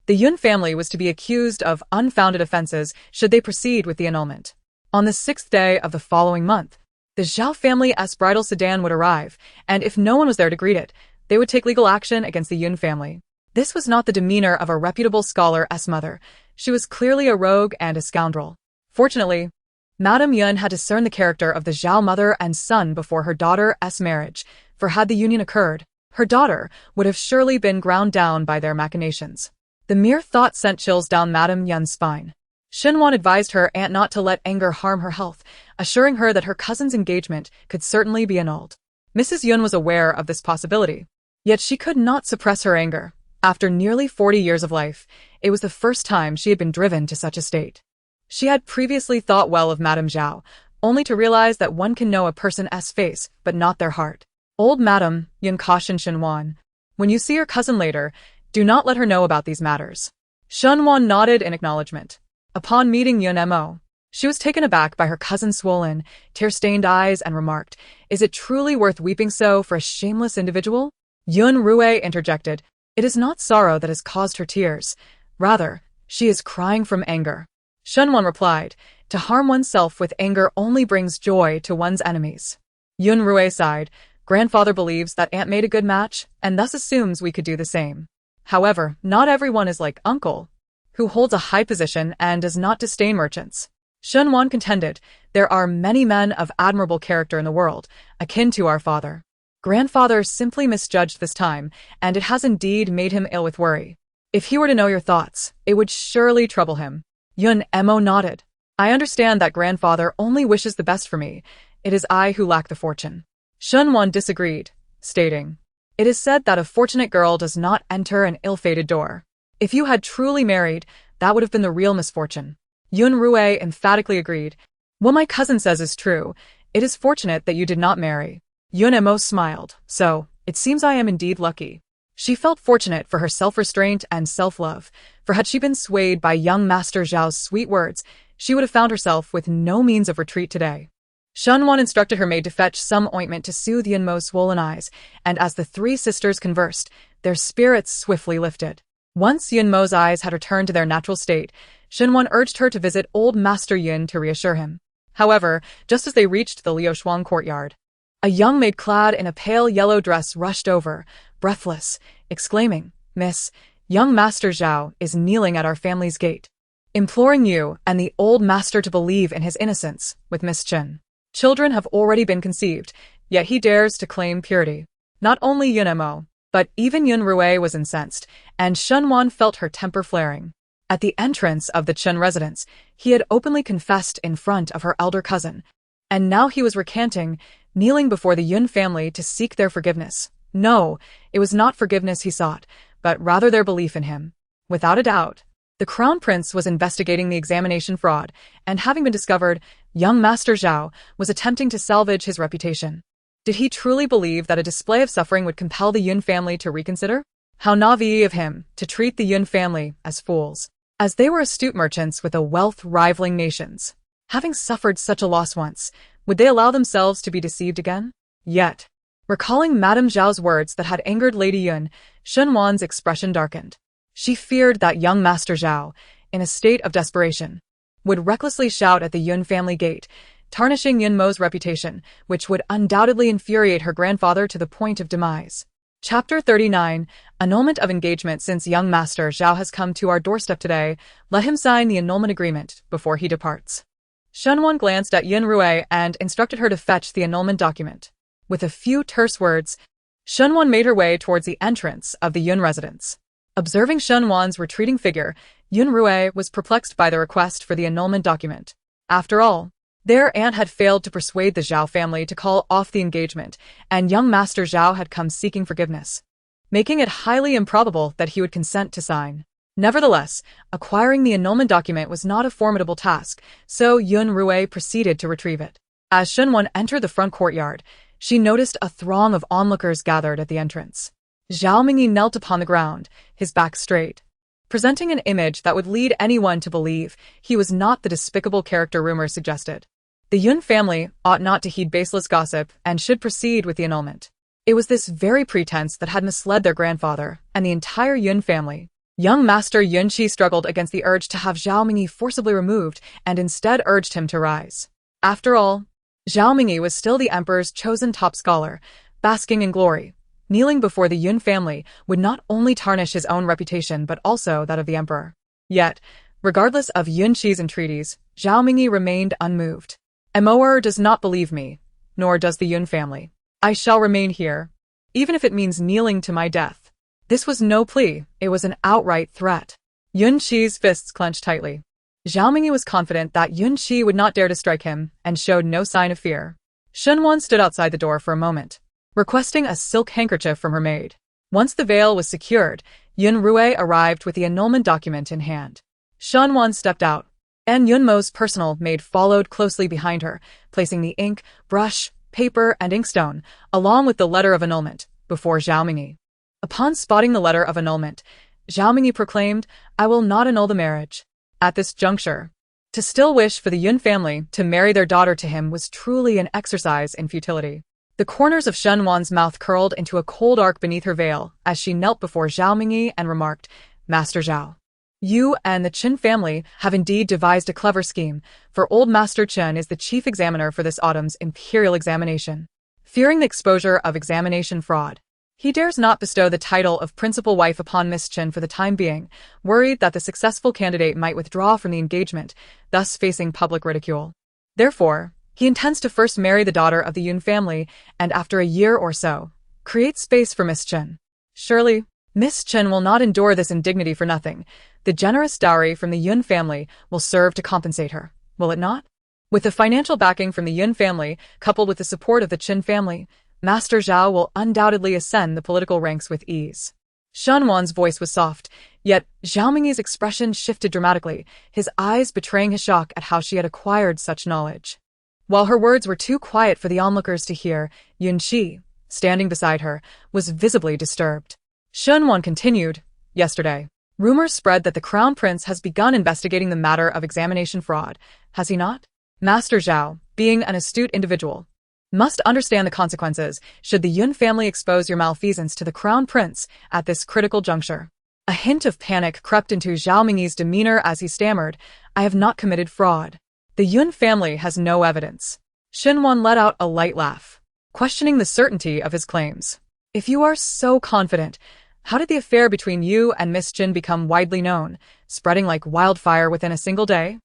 the Yun family was to be accused of unfounded offenses should they proceed with the annulment. On the 6th day of the following month, the Zhao family's bridal sedan would arrive, and if no one was there to greet it, they would take legal action against the Yun family. This was not the demeanor of a reputable scholar's mother. She was clearly a rogue and a scoundrel. Fortunately, Madame Yun had discerned the character of the Zhao mother and son before her daughter's marriage, for had the union occurred, her daughter would have surely been ground down by their machinations. The mere thought sent chills down Madame Yun's spine. Shenwan advised her aunt not to let anger harm her health, assuring her that her cousin's engagement could certainly be annulled. Mrs. Yun was aware of this possibility, yet she could not suppress her anger. After nearly 40 years of life, it was the first time she had been driven to such a state. She had previously thought well of Madame Zhao, only to realize that one can know a person's face but not their heart. Old Madame Yun cautioned Shenwan, "When you see your cousin later, do not let her know about these matters." Shenwan nodded in acknowledgement. Upon meeting Yun Mo, she was taken aback by her cousin's swollen, tear-stained eyes and remarked, "Is it truly worth weeping so for a shameless individual?" Yun Rue interjected, "It is not sorrow that has caused her tears. Rather, she is crying from anger." Shenwan replied, "To harm oneself with anger only brings joy to one's enemies." Yun Rue sighed, "Grandfather believes that aunt made a good match, and thus assumes we could do the same. However, not everyone is like uncle, who holds a high position and does not disdain merchants." Shenwan contended, "There are many men of admirable character in the world, akin to our father. Grandfather simply misjudged this time, and it has indeed made him ill with worry. If he were to know your thoughts, it would surely trouble him." Yun Mo nodded. "I understand that grandfather only wishes the best for me. It is I who lack the fortune." Shenwan disagreed, stating, "It is said that a fortunate girl does not enter an ill-fated door. If you had truly married, that would have been the real misfortune." Yun Rue emphatically agreed. "What my cousin says is true. It is fortunate that you did not marry." Yun Mo smiled. "So, It seems I am indeed lucky. She felt fortunate for her self-restraint and self-love, for had she been swayed by young Master Zhao's sweet words, she would have found herself with no means of retreat today. Shunwan instructed her maid to fetch some ointment to soothe Yunmo's swollen eyes, and as the three sisters conversed, their spirits swiftly lifted. Once Yunmo's eyes had returned to their natural state, Shunwan urged her to visit old Master Yun to reassure him. However, just as they reached the Liuoshuang courtyard, a young maid clad in a pale yellow dress rushed over, breathless, exclaiming, "Miss, young Master Zhao is kneeling at our family's gate, imploring you and the old master to believe in his innocence with Miss Chen. Children have already been conceived, yet he dares to claim purity." Not only Yunmo, but even Yun Rui was incensed, and Shunwan felt her temper flaring. At the entrance of the Chen residence, he had openly confessed in front of her elder cousin, and now he was recanting, kneeling before the Yun family to seek their forgiveness. No, it was not forgiveness he sought, but rather their belief in him. Without a doubt, the Crown Prince was investigating the examination fraud, and having been discovered, young Master Zhao was attempting to salvage his reputation. Did he truly believe that a display of suffering would compel the Yun family to reconsider? How naive of him to treat the Yun family as fools, as they were astute merchants with a wealth rivaling nations. Having suffered such a loss once, would they allow themselves to be deceived again? Yet, recalling Madame Zhao's words that had angered Lady Yun, Shunwan's expression darkened. She feared that young Master Zhao, in a state of desperation, would recklessly shout at the Yun family gate, tarnishing Yunmo's reputation, which would undoubtedly infuriate her grandfather to the point of demise. Chapter 39, Annulment of Engagement. Since young Master Zhao has come to our doorstep today, let him sign the annulment agreement before he departs. Shunwan glanced at Yun Rui and instructed her to fetch the annulment document. With a few terse words, Shunwan made her way towards the entrance of the Yun residence. Observing Shunwan's retreating figure, Yun Rui was perplexed by the request for the annulment document. After all, their aunt had failed to persuade the Zhao family to call off the engagement, and young Master Zhao had come seeking forgiveness, making it highly improbable that he would consent to sign. Nevertheless, acquiring the annulment document was not a formidable task, so Yun Rui proceeded to retrieve it. As Shunwan entered the front courtyard, she noticed a throng of onlookers gathered at the entrance. Zhao Mingyi knelt upon the ground, his back straight, presenting an image that would lead anyone to believe he was not the despicable character rumors suggested. The Yun family ought not to heed baseless gossip and should proceed with the annulment. It was this very pretense that had misled their grandfather and the entire Yun family. Young Master Yunqi struggled against the urge to have Zhao Mingyi forcibly removed and instead urged him to rise. After all, Zhao Mingyi was still the emperor's chosen top scholar, basking in glory. Kneeling before the Yun family would not only tarnish his own reputation but also that of the emperor. Yet, regardless of Yunqi's entreaties, Zhao Mingyi remained unmoved. Emoer does not believe me, nor does the Yun family. I shall remain here, even if it means kneeling to my death. This was no plea, it was an outright threat. Yunqi's fists clenched tightly. Zhao Mingyi was confident that Yunqi would not dare to strike him and showed no sign of fear. Shunwan stood outside the door for a moment, requesting a silk handkerchief from her maid. Once the veil was secured, Yun Rui arrived with the annulment document in hand. Shunwan stepped out, and Yunmo's personal maid followed closely behind her, placing the ink, brush, paper, and inkstone, along with the letter of annulment, before Zhao Mingyi. Upon spotting the letter of annulment, Zhao Mingyi proclaimed, "I will not annul the marriage." At this juncture, to still wish for the Yun family to marry their daughter to him was truly an exercise in futility. The corners of Shunwan's mouth curled into a cold arc beneath her veil as she knelt before Zhao Mingyi and remarked, "Master Zhao, you and the Qin family have indeed devised a clever scheme, for old Master Chen is the chief examiner for this autumn's imperial examination. Fearing the exposure of examination fraud, he dares not bestow the title of principal wife upon Miss Chen for the time being, worried that the successful candidate might withdraw from the engagement, thus facing public ridicule. Therefore, he intends to first marry the daughter of the Yun family, and after a year or so, create space for Miss Chen. Surely, Miss Chen will not endure this indignity for nothing. The generous dowry from the Yun family will serve to compensate her, will it not? With the financial backing from the Yun family, coupled with the support of the Qin family, Master Zhao will undoubtedly ascend the political ranks with ease." Shunwan's voice was soft, yet Zhao Mingyi's expression shifted dramatically, his eyes betraying his shock at how she had acquired such knowledge. While her words were too quiet for the onlookers to hear, Yunqi, standing beside her, was visibly disturbed. Shunwan continued, "Yesterday, rumors spread that the Crown Prince has begun investigating the matter of examination fraud, has he not? Master Zhao, being an astute individual, must understand the consequences should the Yun family expose your malfeasance to the Crown Prince at this critical juncture." A hint of panic crept into Zhao Mingyi's demeanor as he stammered, "I have not committed fraud. The Yun family has no evidence." Xinwan let out a light laugh, questioning the certainty of his claims. "If you are so confident, how did the affair between you and Miss Jin become widely known, spreading like wildfire within a single day?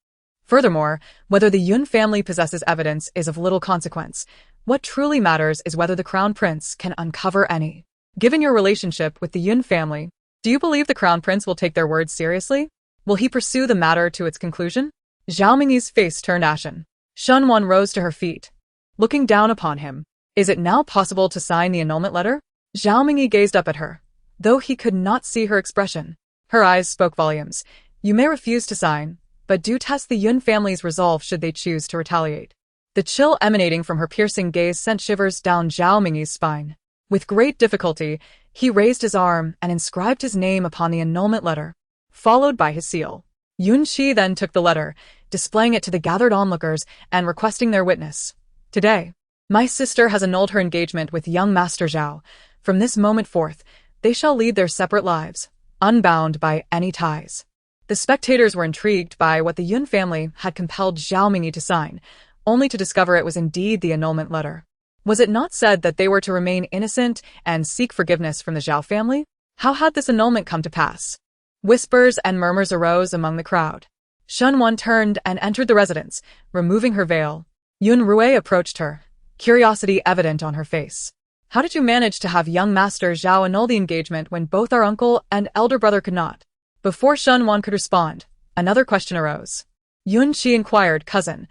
Furthermore, whether the Yun family possesses evidence is of little consequence. What truly matters is whether the Crown Prince can uncover any. Given your relationship with the Yun family, do you believe the Crown Prince will take their words seriously? Will he pursue the matter to its conclusion?" Zhao Mingyi's face turned ashen. Shunwan rose to her feet, looking down upon him. "Is it now possible to sign the annulment letter?" Zhao Mingyi gazed up at her, though he could not see her expression. Her eyes spoke volumes. "You may refuse to sign, but do test the Yun family's resolve should they choose to retaliate." The chill emanating from her piercing gaze sent shivers down Zhao Mingyi's spine. With great difficulty, he raised his arm and inscribed his name upon the annulment letter, followed by his seal. Yun Shi then took the letter, displaying it to the gathered onlookers and requesting their witness. "Today, my sister has annulled her engagement with young Master Zhao. From this moment forth, they shall lead their separate lives, unbound by any ties." The spectators were intrigued by what the Yun family had compelled Zhao Mingyi to sign, only to discover it was indeed the annulment letter. Was it not said that they were to remain innocent and seek forgiveness from the Zhao family? How had this annulment come to pass? Whispers and murmurs arose among the crowd. Shunwan turned and entered the residence, removing her veil. Yun Rui approached her, curiosity evident on her face. "How did you manage to have young Master Zhao annul the engagement when both our uncle and elder brother could not?" Before Shunwan could respond, another question arose. Yun Shi inquired, "Cousin,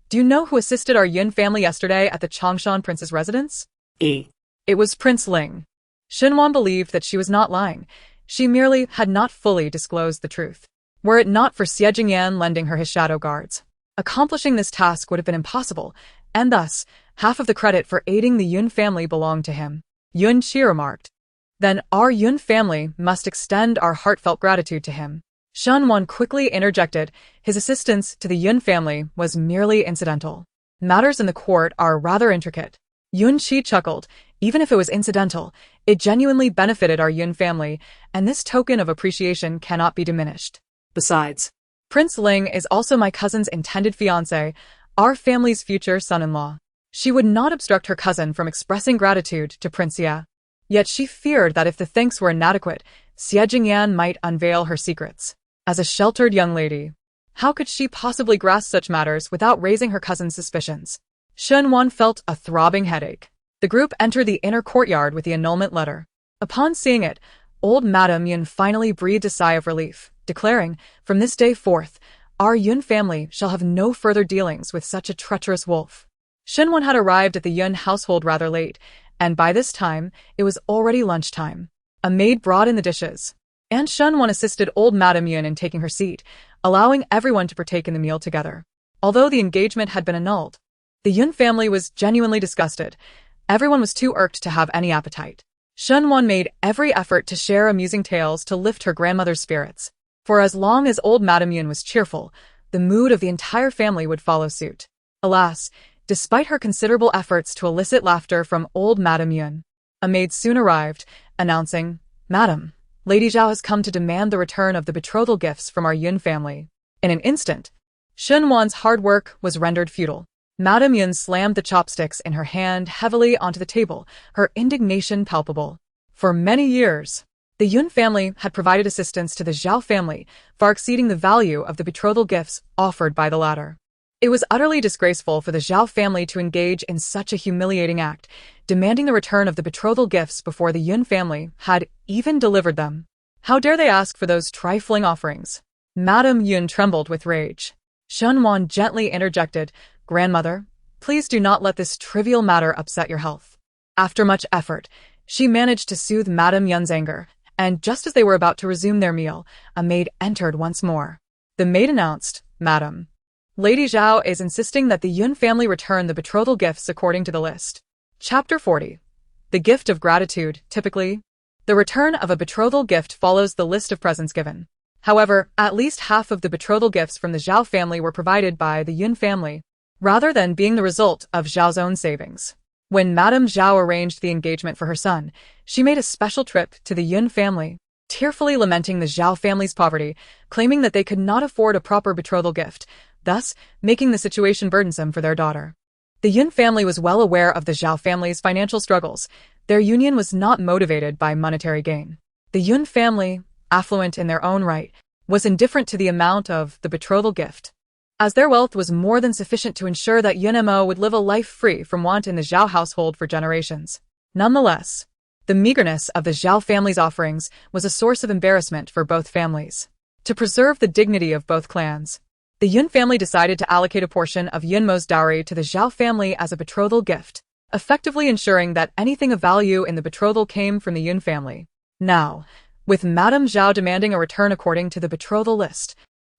do you know who assisted our Yun family yesterday at the Changshan Prince's residence?" It was Prince Ling. Xinwan believed that she was not lying. She merely had not fully disclosed the truth. Were it not for Xie Jingyan lending her his shadow guards, accomplishing this task would have been impossible, and thus, half of the credit for aiding the Yun family belonged to him. Yun Shi remarked. "Then our Yun family must extend our heartfelt gratitude to him." Shunwan quickly interjected, "His assistance to the Yun family was merely incidental. Matters in the court are rather intricate." Yun Shi chuckled. "Even if it was incidental, it genuinely benefited our Yun family, and this token of appreciation cannot be diminished. Besides, Prince Ling is also my cousin's intended fiancé, our family's future son-in-law." She would not obstruct her cousin from expressing gratitude to Prince Ye. Yet she feared that if the thanks were inadequate, Xie Jingyan might unveil her secrets. As a sheltered young lady, how could she possibly grasp such matters without raising her cousin's suspicions? Shunwan felt a throbbing headache. The group entered the inner courtyard with the annulment letter. Upon seeing it, old Madame Yun finally breathed a sigh of relief, declaring, "From this day forth, our Yun family shall have no further dealings with such a treacherous wolf." Shunwan had arrived at the Yun household rather late, and by this time, it was already lunchtime. A maid brought in the dishes, and Shunwan assisted old Madame Yun in taking her seat, allowing everyone to partake in the meal together. Although the engagement had been annulled, the Yun family was genuinely disgusted. Everyone was too irked to have any appetite. Shunwan made every effort to share amusing tales to lift her grandmother's spirits. For as long as old Madame Yun was cheerful, the mood of the entire family would follow suit. Alas, despite her considerable efforts to elicit laughter from old Madame Yun, a maid soon arrived, announcing, "Madam, Lady Zhao has come to demand the return of the betrothal gifts from our Yun family." In an instant, Shunwan's hard work was rendered futile. Madame Yun slammed the chopsticks in her hand heavily onto the table, her indignation palpable. For many years, the Yun family had provided assistance to the Zhao family, far exceeding the value of the betrothal gifts offered by the latter. It was utterly disgraceful for the Zhao family to engage in such a humiliating act, demanding the return of the betrothal gifts before the Yun family had even delivered them. How dare they ask for those trifling offerings? Madame Yun trembled with rage. Shunwan gently interjected, "Grandmother, please do not let this trivial matter upset your health." After much effort, she managed to soothe Madame Yun's anger, and just as they were about to resume their meal, a maid entered once more. The maid announced, "Madam, Lady Zhao is insisting that the Yun family return the betrothal gifts according to the list." Chapter 40. The gift of gratitude, typically. The return of a betrothal gift follows the list of presents given. However, at least half of the betrothal gifts from the Zhao family were provided by the Yun family, rather than being the result of Zhao's own savings. When Madame Zhao arranged the engagement for her son, she made a special trip to the Yun family, tearfully lamenting the Zhao family's poverty, claiming that they could not afford a proper betrothal gift, thus making the situation burdensome for their daughter. The Yun family was well aware of the Zhao family's financial struggles. Their union was not motivated by monetary gain. The Yun family, affluent in their own right, was indifferent to the amount of the betrothal gift, as their wealth was more than sufficient to ensure that Yun Mo would live a life free from want in the Zhao household for generations. Nonetheless, the meagerness of the Zhao family's offerings was a source of embarrassment for both families. To preserve the dignity of both clans, the Yun family decided to allocate a portion of Yun Mo's dowry to the Zhao family as a betrothal gift, effectively ensuring that anything of value in the betrothal came from the Yun family. Now, with Madame Zhao demanding a return according to the betrothal list,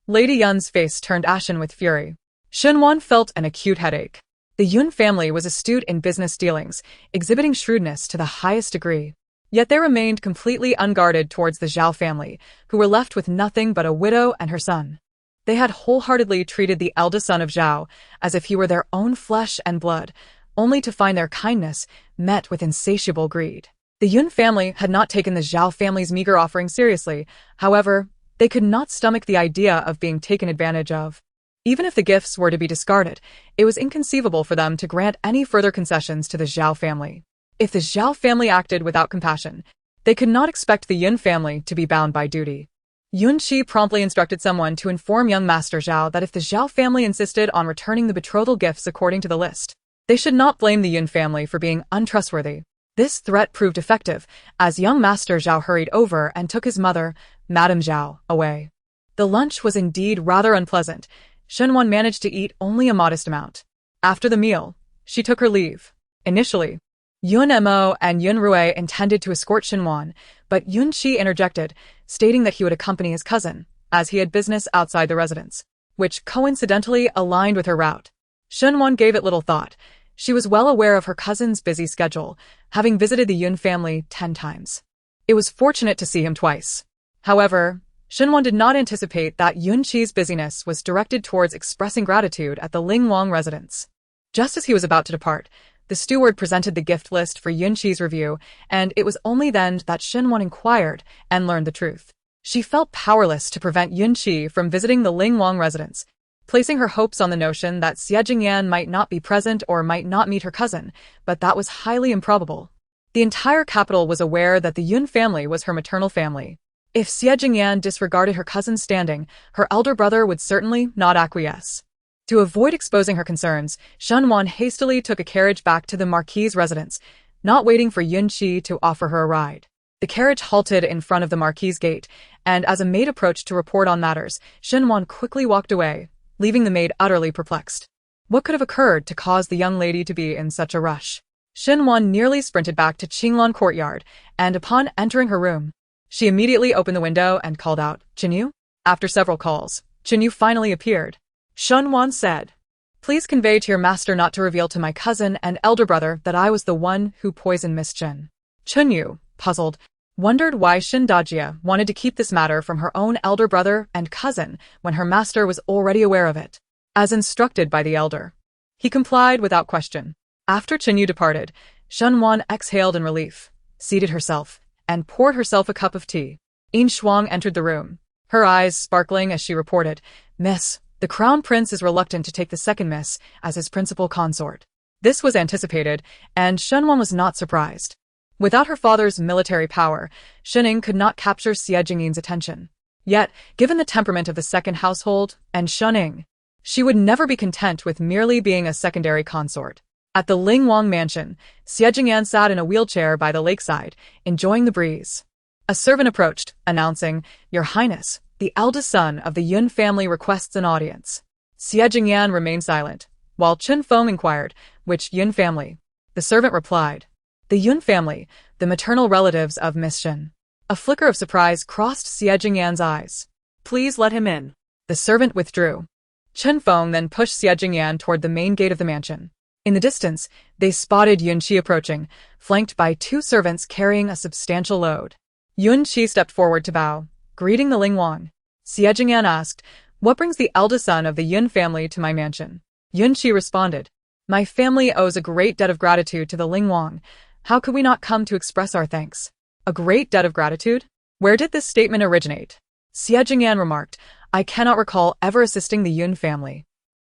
Lady Yun's face turned ashen with fury. Shenwan felt an acute headache. The Yun family was astute in business dealings, exhibiting shrewdness to the highest degree. Yet they remained completely unguarded towards the Zhao family, who were left with nothing but a widow and her son. They had wholeheartedly treated the eldest son of Zhao as if he were their own flesh and blood, only to find their kindness met with insatiable greed. The Yun family had not taken the Zhao family's meager offering seriously. However, they could not stomach the idea of being taken advantage of. Even if the gifts were to be discarded, it was inconceivable for them to grant any further concessions to the Zhao family. If the Zhao family acted without compassion, they could not expect the Yun family to be bound by duty. Yun Qi promptly instructed someone to inform young Master Zhao that if the Zhao family insisted on returning the betrothal gifts according to the list, they should not blame the Yun family for being untrustworthy. This threat proved effective, as young Master Zhao hurried over and took his mother, Madame Zhao, away. The lunch was indeed rather unpleasant. Shenwan managed to eat only a modest amount. After the meal, she took her leave. Initially, Yun Mo and Yun Rui intended to escort Shenwan, but Yun Qi interjected, stating that he would accompany his cousin, as he had business outside the residence, which coincidentally aligned with her route. Shenwan gave it little thought. She was well aware of her cousin's busy schedule, having visited the Yun family 10 times. It was fortunate to see him twice. However, Shenwan did not anticipate that Yun Qi's busyness was directed towards expressing gratitude at the Lingwang residence. Just as he was about to depart, the steward presented the gift list for Yun Qi's review, and it was only then that Shenwan inquired and learned the truth. She felt powerless to prevent Yun Qi from visiting the Lingwang residence, placing her hopes on the notion that Xie Jingyan might not be present or might not meet her cousin, but that was highly improbable. The entire capital was aware that the Yun family was her maternal family. If Xie Jingyan disregarded her cousin's standing, her elder brother would certainly not acquiesce. To avoid exposing her concerns, Shenwan hastily took a carriage back to the Marquis's residence, not waiting for Yun Qi to offer her a ride. The carriage halted in front of the Marquis's gate, and as a maid approached to report on matters, Shenwan quickly walked away, leaving the maid utterly perplexed. What could have occurred to cause the young lady to be in such a rush? Shenwan nearly sprinted back to Qinglan courtyard, and upon entering her room, she immediately opened the window and called out, "Chenyu?" After several calls, Chenyu finally appeared. Shenwan said, "Please convey to your master not to reveal to my cousin and elder brother that I was the one who poisoned Miss Chen." Chenyu, puzzled, wondered why Shin Dajia wanted to keep this matter from her own elder brother and cousin when her master was already aware of it. As instructed by the elder, he complied without question. After Chenyu departed, Shenwan exhaled in relief, seated herself, and poured herself a cup of tea. Yin Shuang entered the room, her eyes sparkling as she reported, "Miss, the crown prince is reluctant to take the second miss as his principal consort." This was anticipated, and Shenwan was not surprised. Without her father's military power, Shening could not capture Xie Jingyan's attention. Yet, given the temperament of the second household and Shening, she would never be content with merely being a secondary consort. At the Lingwang mansion, Xie Jingyan sat in a wheelchair by the lakeside, enjoying the breeze. A servant approached, announcing, "Your Highness, the eldest son of the Yun family requests an audience." Xie Jingyan remained silent, while Chen Feng inquired, "Which Yun family?" The servant replied, "The Yun family, the maternal relatives of Miss Shen." A flicker of surprise crossed Xie Jingyan's eyes. "Please let him in." The servant withdrew. Chen Feng then pushed Xie Jingyan toward the main gate of the mansion. In the distance, they spotted Yunqi approaching, flanked by two servants carrying a substantial load. Yunqi stepped forward to bow, greeting the Lingwang. Xie Jing'an asked, "What brings the eldest son of the Yun family to my mansion?" Yunqi responded, "My family owes a great debt of gratitude to the Lingwang. How could we not come to express our thanks?" "A great debt of gratitude? Where did this statement originate?" Xie Jing'an remarked, "I cannot recall ever assisting the Yun family."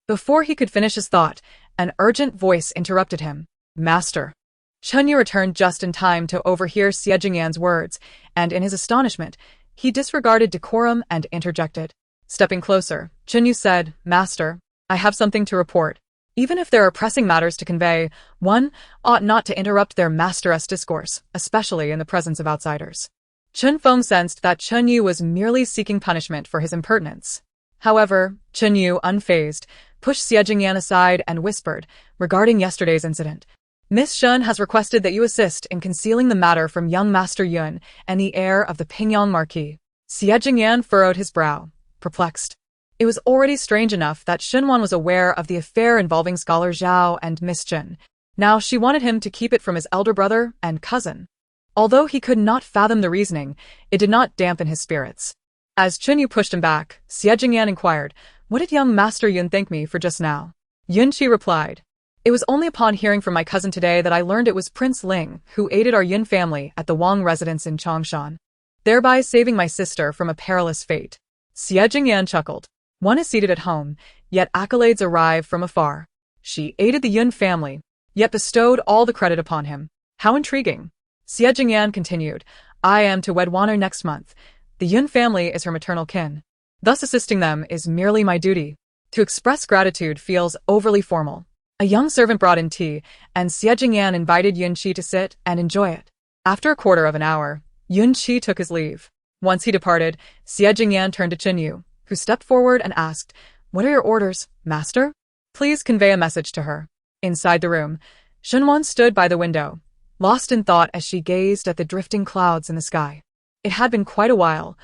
Before he could finish his thought, an urgent voice interrupted him. "Master." Chen Yu returned just in time to overhear Xie Jing'an's words, and in his astonishment, he disregarded decorum and interjected. Stepping closer, Chen Yu said, "Master, I have something to report. Even if there are pressing matters to convey, one ought not to interrupt their master's discourse, especially in the presence of outsiders." Chen Feng sensed that Chen Yu was merely seeking punishment for his impertinence. However, Chen Yu, unfazed, pushed Xie Jing'an aside and whispered, regarding yesterday's incident, "Miss Shen has requested that you assist in concealing the matter from young Master Yun and the heir of the Pingyang Marquis." Xie Jing'an furrowed his brow, perplexed. It was already strange enough that Shenwan was aware of the affair involving Scholar Zhao and Miss Chen. Now she wanted him to keep it from his elder brother and cousin. Although he could not fathom the reasoning, it did not dampen his spirits. As Chen Yu pushed him back, Xie Jing'an inquired, "What did young Master Yun thank me for just now?" Yunqi replied, "It was only upon hearing from my cousin today that I learned it was Prince Ling who aided our Yun family at the Wang residence in Changshan, thereby saving my sister from a perilous fate." Xie Jing'an chuckled. One is seated at home, yet accolades arrive from afar. She aided the Yun family, yet bestowed all the credit upon him. How intriguing. Xie Jing'an continued, "I am to wed Wanner next month. The Yun family is her maternal kin. Thus assisting them is merely my duty. To express gratitude feels overly formal." A young servant brought in tea, and Xie Jing'an invited Yunqi to sit and enjoy it. After a quarter of an hour, Yunqi took his leave. Once he departed, Xie Jing'an turned to Chen Yu, who stepped forward and asked, "What are your orders, master?" "Please convey a message to her." Inside the room, Shenwan stood by the window, lost in thought as she gazed at the drifting clouds in the sky. It had been quite a while.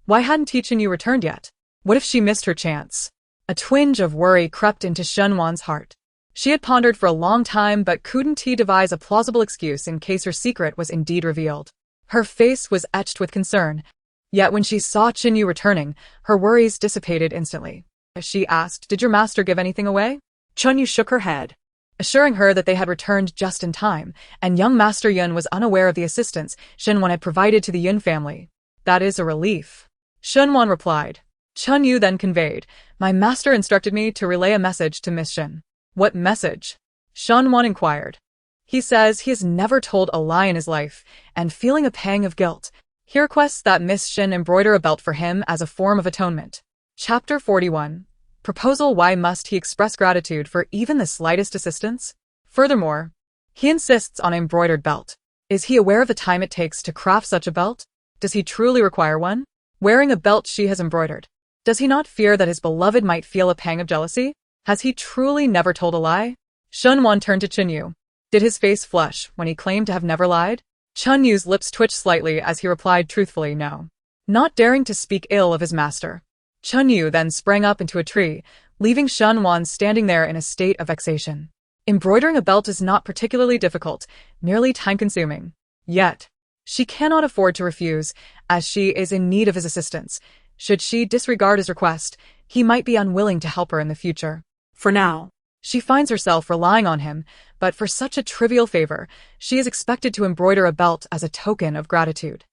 Why hadn't Chen Yu returned yet? What if she missed her chance? A twinge of worry crept into Shenwan's heart. She had pondered for a long time but couldn't devise a plausible excuse in case her secret was indeed revealed. Her face was etched with concern, yet when she saw Chen Yu returning, her worries dissipated instantly. She asked, "Did your master give anything away?" Chen Yu shook her head, assuring her that they had returned just in time, and young Master Yun was unaware of the assistance Shenwan had provided to the Yun family. "That is a relief," Shenwan replied. Chen Yu then conveyed, "My master instructed me to relay a message to Miss Shen." "What message?" Shenwan inquired. "He says he has never told a lie in his life, and feeling a pang of guilt, he requests that Miss Shen embroider a belt for him as a form of atonement." Chapter 41. Proposal. Why must he express gratitude for even the slightest assistance? Furthermore, he insists on an embroidered belt. Is he aware of the time it takes to craft such a belt? Does he truly require one? Wearing a belt she has embroidered, does he not fear that his beloved might feel a pang of jealousy? Has he truly never told a lie? Shenwan turned to Chen Yu. Did his face flush when he claimed to have never lied? Chen Yu's lips twitched slightly as he replied truthfully no, not daring to speak ill of his master. Chen Yu then sprang up into a tree, leaving Shenwan standing there in a state of vexation. Embroidering a belt is not particularly difficult, merely time-consuming. Yet, she cannot afford to refuse, as she is in need of his assistance. Should she disregard his request, he might be unwilling to help her in the future. For now, she finds herself relying on him, but for such a trivial favor, she is expected to embroider a belt as a token of gratitude.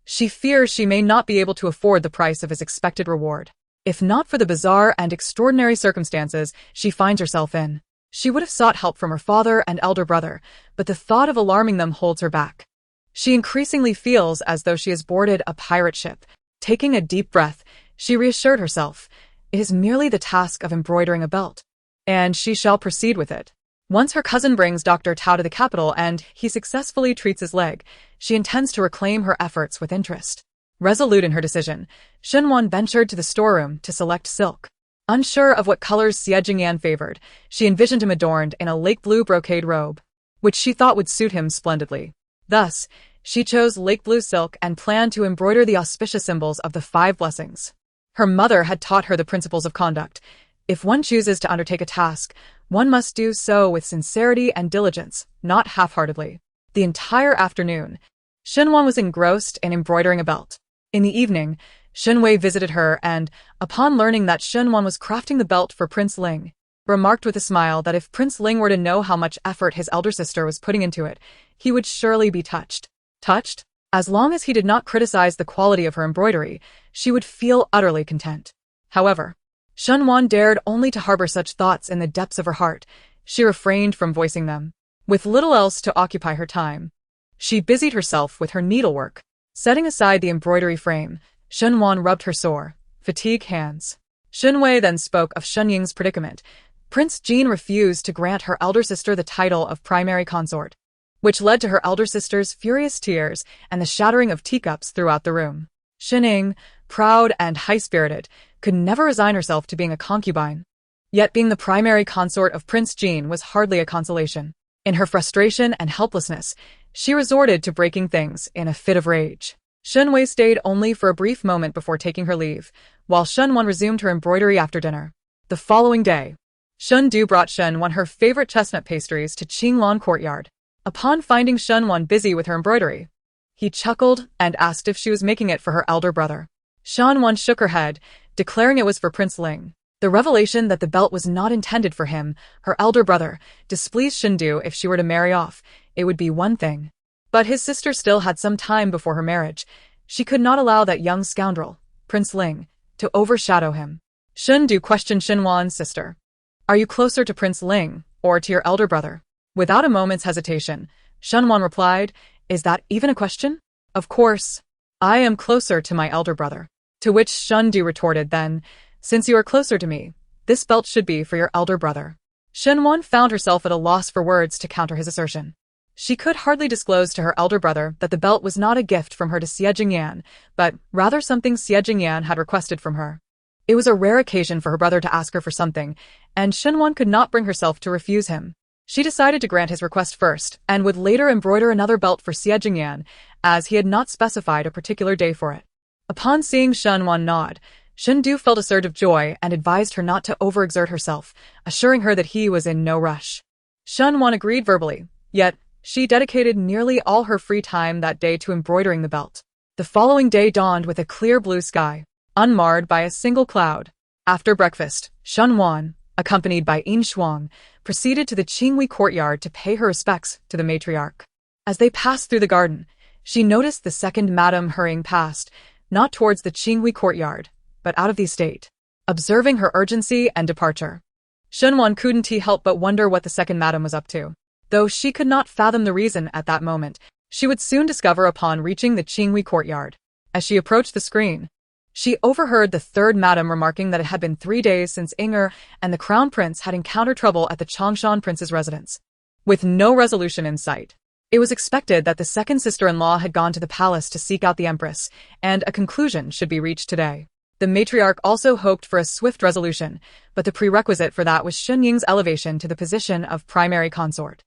She fears she may not be able to afford the price of his expected reward. If not for the bizarre and extraordinary circumstances she finds herself in, she would have sought help from her father and elder brother, but the thought of alarming them holds her back. She increasingly feels as though she has boarded a pirate ship. Taking a deep breath, she reassured herself, it is merely the task of embroidering a belt, and she shall proceed with it. Once her cousin brings Dr. Tao to the capital and he successfully treats his leg, she intends to reclaim her efforts with interest. Resolute in her decision, Shenwan ventured to the storeroom to select silk. Unsure of what colors Xie Jing'an favored, she envisioned him adorned in a lake blue brocade robe, which she thought would suit him splendidly. Thus, she chose lake blue silk and planned to embroider the auspicious symbols of the 5 blessings. Her mother had taught her the principles of conduct. If one chooses to undertake a task, One must do so with sincerity and diligence, not half-heartedly. The entire afternoon, Shenwan was engrossed in embroidering a belt. In the evening, Shenwei visited her and, upon learning that Shenwan was crafting the belt for Prince Ling, remarked with a smile that if Prince Ling were to know how much effort his elder sister was putting into it, he would surely be touched. Touched? As long as he did not criticize the quality of her embroidery, she would feel utterly content. However, Shenwan dared only to harbor such thoughts in the depths of her heart. She refrained from voicing them. With little else to occupy her time, she busied herself with her needlework. Setting aside the embroidery frame, Shenwan rubbed her sore, fatigued hands. Shenwei then spoke of Shenying's predicament. Prince Jean refused to grant her elder sister the title of primary consort, which led to her elder sister's furious tears and the shattering of teacups throughout the room. Shenying, proud and high-spirited, could never resign herself to being a concubine. Yet being the primary consort of Prince Jean was hardly a consolation. In her frustration and helplessness, she resorted to breaking things in a fit of rage. Shenwei stayed only for a brief moment before taking her leave, while Shenwan resumed her embroidery after dinner. The following day, Shendu brought Shenwan her favorite chestnut pastries to Qinglan Courtyard. Upon finding Shenwan busy with her embroidery, he chuckled and asked if she was making it for her elder brother. Shenwan shook her head, declaring it was for Prince Ling. The revelation that the belt was not intended for him, her elder brother, displeased Shendu. If she were to marry off, it would be one thing. But his sister still had some time before her marriage. She could not allow that young scoundrel, Prince Ling, to overshadow him. Shendu questioned Shenwan's sister. Are you closer to Prince Ling, or to your elder brother? Without a moment's hesitation, Shenwan replied, Is that even a question? Of course. I am closer to my elder brother. To which Shendu retorted then, Since you are closer to me, this belt should be for your elder brother. Shenwan found herself at a loss for words to counter his assertion. She could hardly disclose to her elder brother that the belt was not a gift from her to Xie Jingyan, but rather something Xie Jingyan had requested from her. It was a rare occasion for her brother to ask her for something, and Shenwan could not bring herself to refuse him. She decided to grant his request first, and would later embroider another belt for Xie Jingyan, as he had not specified a particular day for it. Upon seeing Shenwan nod, Shendu felt a surge of joy and advised her not to overexert herself, assuring her that he was in no rush. Shenwan agreed verbally, yet she dedicated nearly all her free time that day to embroidering the belt. The following day dawned with a clear blue sky, unmarred by a single cloud. After breakfast, Shenwan, accompanied by Yin Shuang, proceeded to the Qinghui courtyard to pay her respects to the matriarch. As they passed through the garden, she noticed the second madam hurrying past, not towards the Qinghui courtyard, but out of the estate. Observing her urgency and departure, Shenwan couldn't help but wonder what the second madam was up to. Though she could not fathom the reason at that moment, she would soon discover upon reaching the Qinghui courtyard. As she approached the screen, she overheard the third madam remarking that it had been 3 days since Inger and the crown prince had encountered trouble at the Changshan prince's residence. With no resolution in sight, it was expected that the second sister-in-law had gone to the palace to seek out the empress, and a conclusion should be reached today. The matriarch also hoped for a swift resolution, but the prerequisite for that was Shenying's elevation to the position of primary consort.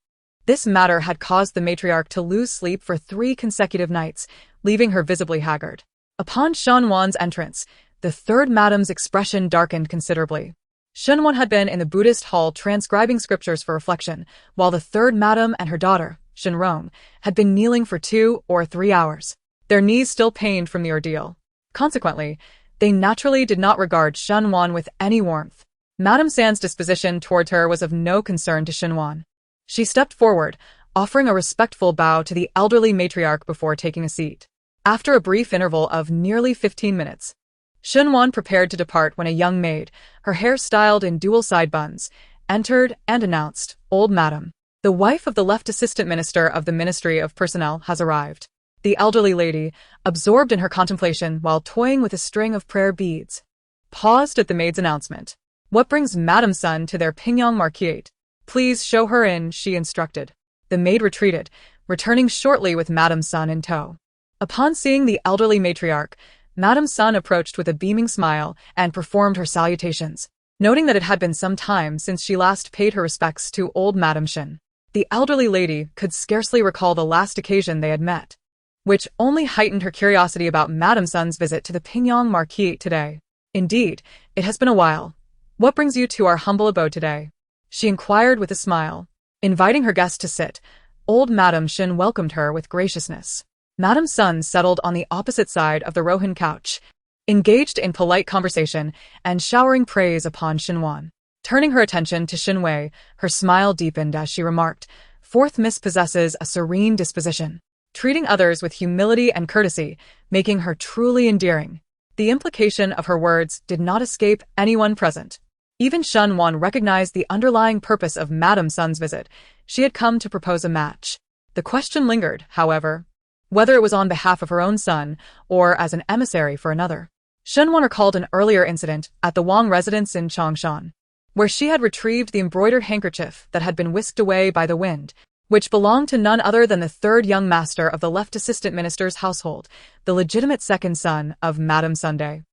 This matter had caused the matriarch to lose sleep for 3 consecutive nights, leaving her visibly haggard. Upon Shenwan's entrance, the third madam's expression darkened considerably. Shenwan had been in the Buddhist hall transcribing scriptures for reflection, while the third madam and her daughter, Shenrong, had been kneeling for 2 or 3 hours. Their knees still pained from the ordeal. Consequently, they naturally did not regard Shenwan with any warmth. Madame San's disposition towards her was of no concern to Shenwan. She stepped forward, offering a respectful bow to the elderly matriarch before taking a seat. After a brief interval of nearly 15 minutes, Shenwan prepared to depart when a young maid, her hair styled in dual side buns, entered and announced, "Old Madam, the wife of the left assistant minister of the Ministry of Personnel has arrived." The elderly lady, absorbed in her contemplation while toying with a string of prayer beads, paused at the maid's announcement. "What brings Madame Sun to their Pingyang Marquette? Please show her in," she instructed. The maid retreated, returning shortly with Madame Sun in tow. Upon seeing the elderly matriarch, Madame Sun approached with a beaming smile and performed her salutations. Noting that it had been some time since she last paid her respects to old Madame Shin, the elderly lady could scarcely recall the last occasion they had met, which only heightened her curiosity about Madame Sun's visit to the Pingyang Marquette today. "Indeed, it has been a while. What brings you to our humble abode today?" she inquired with a smile. Inviting her guest to sit, old Madame Shin welcomed her with graciousness. Madame Sun settled on the opposite side of the Rohan couch, engaged in polite conversation and showering praise upon Xinwan. Turning her attention to Xinwei, her smile deepened as she remarked, "Fourth Miss possesses a serene disposition, treating others with humility and courtesy, making her truly endearing." The implication of her words did not escape anyone present. Even Xinwan recognized the underlying purpose of Madame Sun's visit. She had come to propose a match. The question lingered, however, whether it was on behalf of her own son or as an emissary for another. Xinwan recalled an earlier incident at the Wang residence in Changshan, where she had retrieved the embroidered handkerchief that had been whisked away by the wind, which belonged to none other than the third young master of the left assistant minister's household, the legitimate second son of Madame Sunday.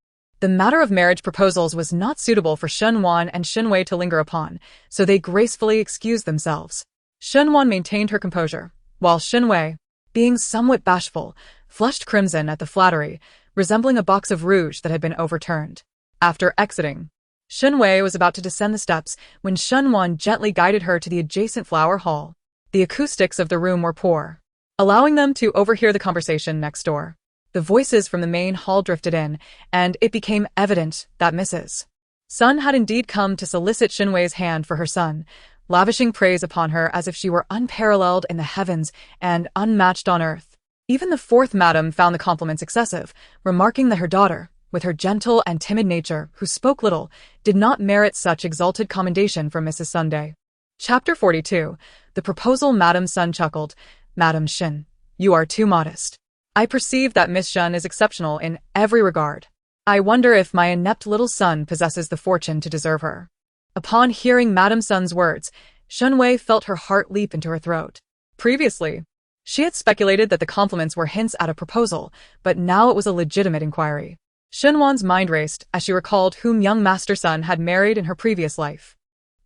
The matter of marriage proposals was not suitable for Xinwan and Xinwei to linger upon, so they gracefully excused themselves. Xinwan maintained her composure, while Xinwei, being somewhat bashful, flushed crimson at the flattery, resembling a box of rouge that had been overturned. After exiting, Xinwei was about to descend the steps when Xinwan gently guided her to the adjacent flower hall. The acoustics of the room were poor, allowing them to overhear the conversation next door. The voices from the main hall drifted in, and it became evident that Mrs. Sun had indeed come to solicit Xinwei's hand for her son, lavishing praise upon her as if she were unparalleled in the heavens and unmatched on earth. Even the fourth madam found the compliments excessive, remarking that her daughter, with her gentle and timid nature, who spoke little, did not merit such exalted commendation from Mrs. Sunday. Chapter 42. The Proposal. Madame Sun chuckled. "Madame Shin, you are too modest. I perceive that Miss Shun is exceptional in every regard. I wonder if my inept little son possesses the fortune to deserve her." Upon hearing Madame Sun's words, Xinwei felt her heart leap into her throat. Previously, she had speculated that the compliments were hints at a proposal, but now it was a legitimate inquiry. Xinwan's mind raced as she recalled whom young Master Sun had married in her previous life.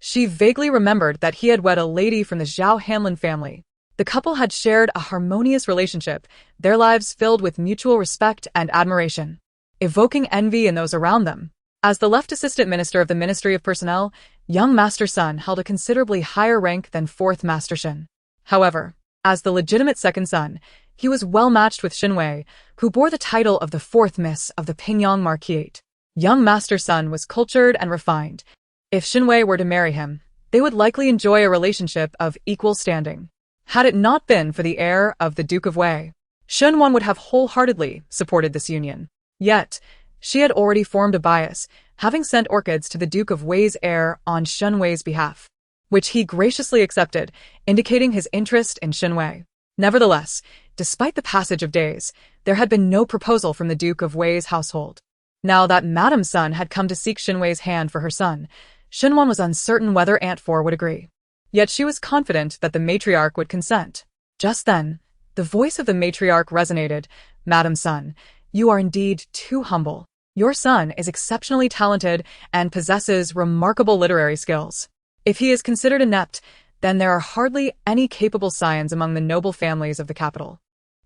She vaguely remembered that he had wed a lady from the Zhao Hanlin family. The couple had shared a harmonious relationship, their lives filled with mutual respect and admiration, evoking envy in those around them. As the left assistant minister of the Ministry of Personnel, young Master Sun held a considerably higher rank than fourth Master Shin. However, as the legitimate second son, he was well matched with Xinwei, who bore the title of the fourth miss of the Pingyang Marquisate. Young Master Sun was cultured and refined. If Xinwei were to marry him, they would likely enjoy a relationship of equal standing. Had it not been for the heir of the Duke of Wei, Xinwan would have wholeheartedly supported this union. Yet, she had already formed a bias, having sent orchids to the Duke of Wei's heir on Xinwei's behalf, which he graciously accepted, indicating his interest in Xinwei. Nevertheless, despite the passage of days, there had been no proposal from the Duke of Wei's household. Now that Madame Sun had come to seek Xinwei's hand for her son, Xinwan was uncertain whether Aunt Four would agree. Yet she was confident that the matriarch would consent. Just then, the voice of the matriarch resonated. "Madame Sun, you are indeed too humble. Your son is exceptionally talented and possesses remarkable literary skills. If he is considered inept, then there are hardly any capable scions among the noble families of the capital."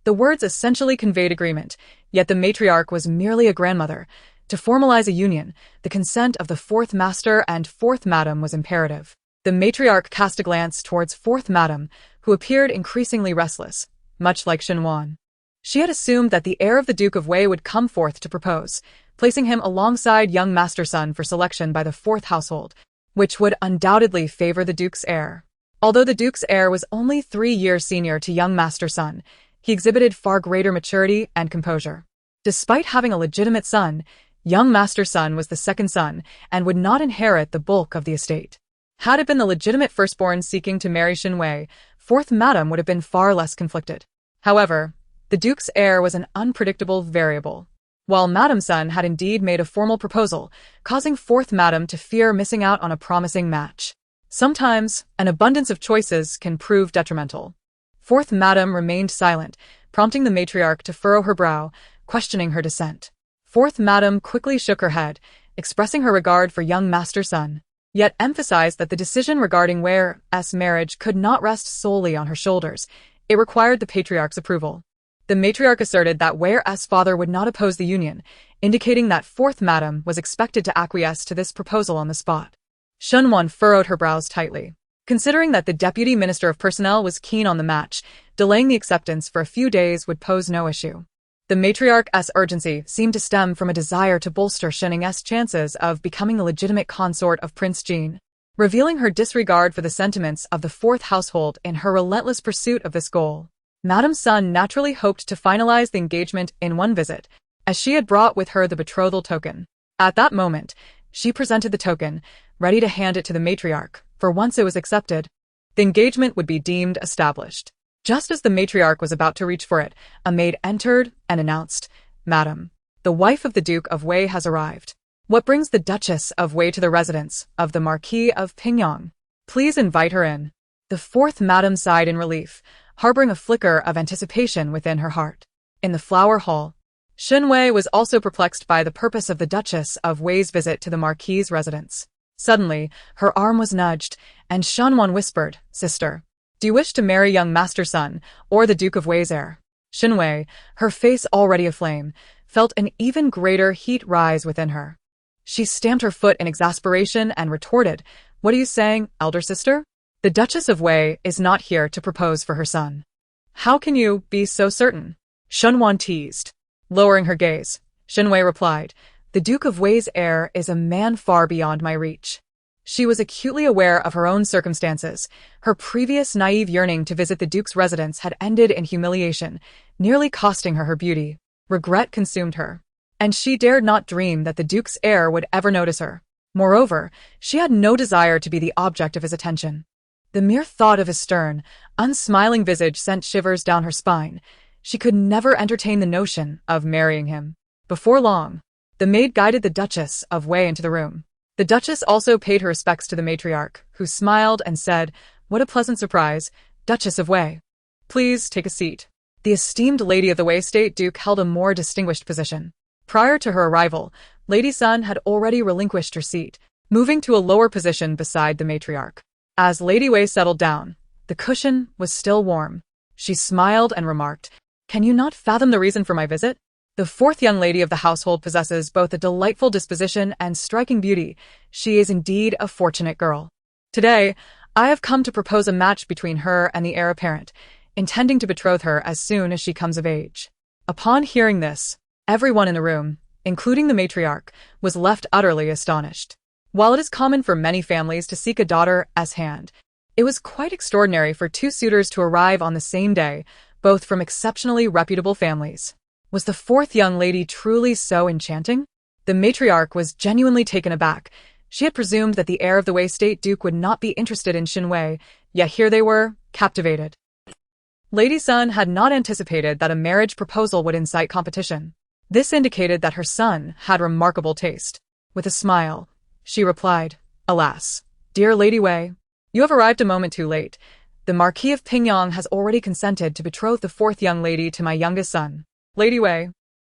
The words essentially conveyed agreement, yet the matriarch was merely a grandmother. To formalize a union, the consent of the fourth master and fourth madam was imperative. The matriarch cast a glance towards fourth madam, who appeared increasingly restless, much like Xinwan. She had assumed that the heir of the Duke of Wei would come forth to propose, placing him alongside young Master Sun for selection by the fourth household, which would undoubtedly favor the Duke's heir. Although the Duke's heir was only 3 years senior to young Master Sun, he exhibited far greater maturity and composure. Despite having a legitimate son, young Master Sun was the second son and would not inherit the bulk of the estate. Had it been the legitimate firstborn seeking to marry Xinwei, fourth madam would have been far less conflicted. However, the Duke's heir was an unpredictable variable. While Madame Sun had indeed made a formal proposal, causing fourth madam to fear missing out on a promising match. Sometimes, an abundance of choices can prove detrimental. Fourth madam remained silent, prompting the matriarch to furrow her brow, questioning her dissent. Fourth madam quickly shook her head, expressing her regard for young Master Sun, yet emphasized that the decision regarding Wei's marriage could not rest solely on her shoulders. It required the patriarch's approval. The matriarch asserted that Wei's father would not oppose the union, indicating that fourth madam was expected to acquiesce to this proposal on the spot. Shunwan furrowed her brows tightly. Considering that the Deputy Minister of Personnel was keen on the match, delaying the acceptance for a few days would pose no issue. The matriarch's urgency seemed to stem from a desire to bolster Shening's chances of becoming the legitimate consort of Prince Jean. Revealing her disregard for the sentiments of the fourth household in her relentless pursuit of this goal, Madame Sun naturally hoped to finalize the engagement in one visit, as she had brought with her the betrothal token. At that moment, she presented the token, ready to hand it to the matriarch, for once it was accepted, the engagement would be deemed established. Just as the matriarch was about to reach for it, a maid entered and announced, "Madam, the wife of the Duke of Wei has arrived. What brings the Duchess of Wei to the residence of the Marquis of Pingyang? Please invite her in." The fourth madam sighed in relief, harboring a flicker of anticipation within her heart. In the flower hall, Shenwei was also perplexed by the purpose of the Duchess of Wei's visit to the Marquis's residence. Suddenly, her arm was nudged, and Shanwan whispered, "Sister, do you wish to marry young Master Sun, or the Duke of Wei's heir?" Shenwei, her face already aflame, felt an even greater heat rise within her. She stamped her foot in exasperation and retorted, "What are you saying, elder sister? The Duchess of Wei is not here to propose for her son." "How can you be so certain?" Shunwan teased. Lowering her gaze, Shenwei replied, "The Duke of Wei's heir is a man far beyond my reach." She was acutely aware of her own circumstances. Her previous naive yearning to visit the Duke's residence had ended in humiliation, nearly costing her her beauty. Regret consumed her, and she dared not dream that the Duke's heir would ever notice her. Moreover, she had no desire to be the object of his attention. The mere thought of his stern, unsmiling visage sent shivers down her spine. She could never entertain the notion of marrying him. Before long, the maid guided the Duchess of Wei into the room. The Duchess also paid her respects to the matriarch, who smiled and said, "What a pleasant surprise, Duchess of Wei. Please take a seat." The esteemed lady of the Wei State Duke held a more distinguished position. Prior to her arrival, Lady Sun had already relinquished her seat, moving to a lower position beside the matriarch. As Lady Wei settled down, the cushion was still warm. She smiled and remarked, "Can you not fathom the reason for my visit? The fourth young lady of the household possesses both a delightful disposition and striking beauty. She is indeed a fortunate girl. Today, I have come to propose a match between her and the heir apparent, intending to betroth her as soon as she comes of age." Upon hearing this, everyone in the room, including the matriarch, was left utterly astonished. While it is common for many families to seek a daughter's hand, it was quite extraordinary for two suitors to arrive on the same day, both from exceptionally reputable families. Was the fourth young lady truly so enchanting? The matriarch was genuinely taken aback. She had presumed that the heir of the Wei State Duke would not be interested in Shenwei, yet here they were, captivated. Lady Sun had not anticipated that a marriage proposal would incite competition. This indicated that her son had remarkable taste. With a smile, she replied, "Alas, dear Lady Wei, you have arrived a moment too late. The Marquis of Pingyang has already consented to betroth the fourth young lady to my youngest son, Lady Wei."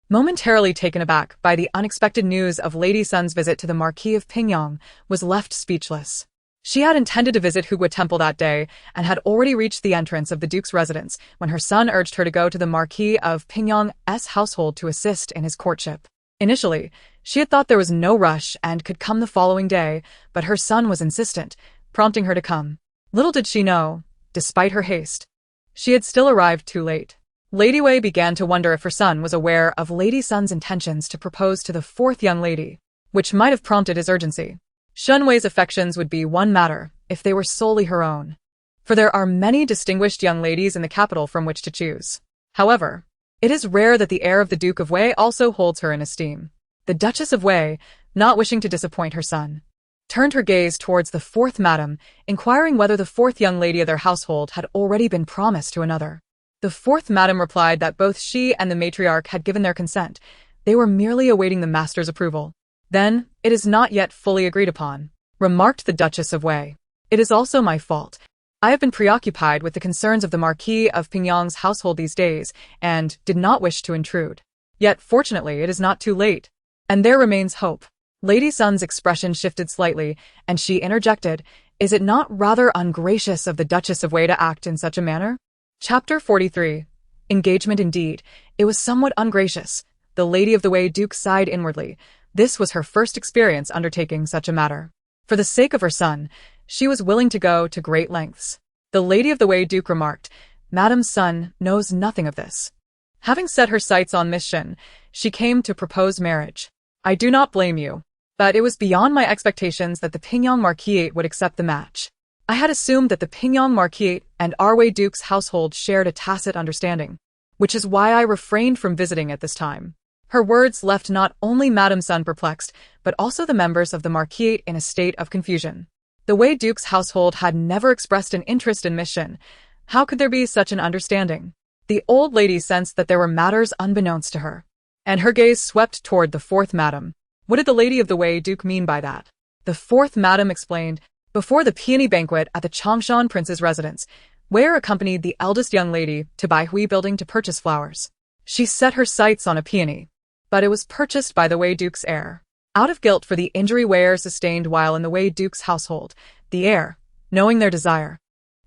Momentarily taken aback by the unexpected news of Lady Sun's visit to the Marquis of Pingyang, was left speechless. She had intended to visit Hugua Temple that day and had already reached the entrance of the Duke's residence when her son urged her to go to the Marquis of Pingyang's household to assist in his courtship. Initially, she had thought there was no rush and could come the following day, but her son was insistent, prompting her to come. Little did she know, despite her haste, she had still arrived too late. Lady Wei began to wonder if her son was aware of Lady Sun's intentions to propose to the fourth young lady, which might have prompted his urgency. Shenwei's affections would be one matter if they were solely her own, for there are many distinguished young ladies in the capital from which to choose. However, it is rare that the heir of the Duke of Wei also holds her in esteem. The Duchess of Wei, not wishing to disappoint her son, turned her gaze towards the fourth madam, inquiring whether the fourth young lady of their household had already been promised to another. The fourth madam replied that both she and the matriarch had given their consent. They were merely awaiting the master's approval. "Then, it is not yet fully agreed upon," remarked the Duchess of Wei. "It is also my fault. I have been preoccupied with the concerns of the Marquis of Pingyang's household these days, and did not wish to intrude. Yet, fortunately, it is not too late, and there remains hope." Lady Sun's expression shifted slightly, and she interjected, "Is it not rather ungracious of the Duchess of Wei to act in such a manner?" Chapter 43. Engagement indeed. It was somewhat ungracious. The lady of the Wei Duke sighed inwardly. This was her first experience undertaking such a matter. For the sake of her son, she was willing to go to great lengths. The lady of the Wei Duke remarked, "Madame's son knows nothing of this." Having set her sights on Miss Shin, she came to propose marriage. I do not blame you, but it was beyond my expectations that the Pingyang Marquis would accept the match. I had assumed that the Pingyang Marquis and our Wei Duke's household shared a tacit understanding, which is why I refrained from visiting at this time. Her words left not only Madame's son perplexed, but also the members of the Marquis in a state of confusion. The Wei Duke's household had never expressed an interest in Miss Shin. How could there be such an understanding? The old lady sensed that there were matters unbeknownst to her, and her gaze swept toward the fourth madam. What did the lady of the Wei Duke mean by that? The fourth madam explained, before the peony banquet at the Changshan prince's residence, Wei accompanied the eldest young lady to Baihui building to purchase flowers. She set her sights on a peony, but it was purchased by the Wei Duke's heir. Out of guilt for the injury Wei sustained while in the Wei Duke's household, the heir, knowing their desire,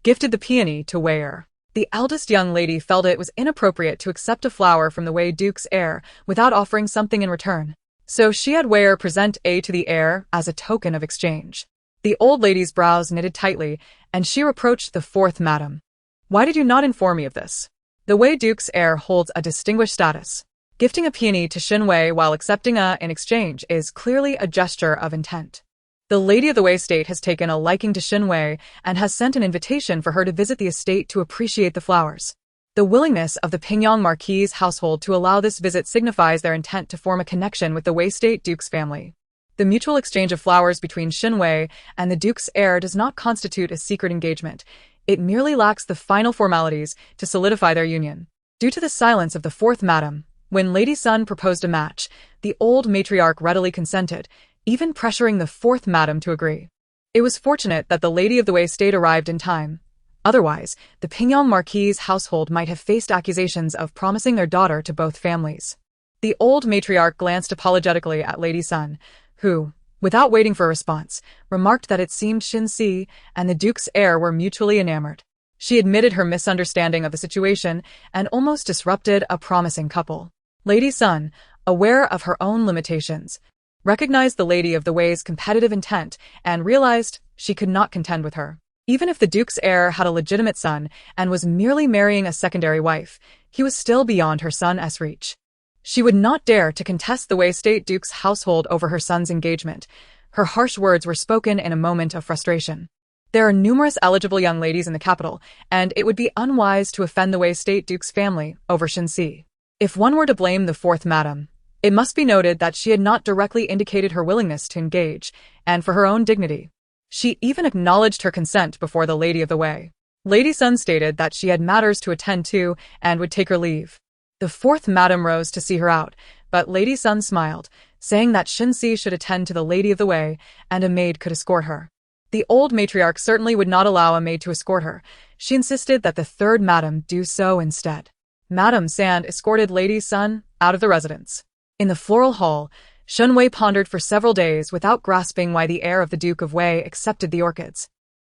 gifted the peony to Wei. The eldest young lady felt it was inappropriate to accept a flower from the Wei Duke's heir without offering something in return. So she had Wei present a to the heir as a token of exchange. The old lady's brows knitted tightly, and she reproached the fourth madam. Why did you not inform me of this? The Wei Duke's heir holds a distinguished status. Gifting a peony to Shin Wei while accepting a in exchange is clearly a gesture of intent. The lady of the Wei estate has taken a liking to Shin Wei and has sent an invitation for her to visit the estate to appreciate the flowers. The willingness of the Pingyang Marquis' household to allow this visit signifies their intent to form a connection with the Wei State Duke's family. The mutual exchange of flowers between Shin Wei and the Duke's heir does not constitute a secret engagement. It merely lacks the final formalities to solidify their union. Due to the silence of the fourth madam, when Lady Sun proposed a match, the old matriarch readily consented, even pressuring the fourth madam to agree. It was fortunate that the lady of the Wei State arrived in time. Otherwise, the Pingyang Marquis' household might have faced accusations of promising their daughter to both families. The old matriarch glanced apologetically at Lady Sun, who, without waiting for a response, remarked that it seemed Shin Si and the Duke's heir were mutually enamored. She admitted her misunderstanding of the situation and almost disrupted a promising couple. Lady Sun, aware of her own limitations, recognized the lady of the Wei's competitive intent and realized she could not contend with her. Even if the Duke's heir had a legitimate son and was merely marrying a secondary wife, he was still beyond her son's reach. She would not dare to contest the Wei State Duke's household over her son's engagement. Her harsh words were spoken in a moment of frustration. There are numerous eligible young ladies in the capital, and it would be unwise to offend the Wei State Duke's family over Shin Si. If one were to blame the fourth madam, it must be noted that she had not directly indicated her willingness to engage, and for her own dignity. She even acknowledged her consent before the lady of the Wei. Lady Sun stated that she had matters to attend to and would take her leave. The fourth madam rose to see her out, but Lady Sun smiled, saying that Shin Si should attend to the lady of the Wei and a maid could escort her. The old matriarch certainly would not allow a maid to escort her. She insisted that the third madam do so instead. Madame Sand escorted Lady Sun out of the residence. In the floral hall, Shen Wei pondered for several days without grasping why the heir of the Duke of Wei accepted the orchids,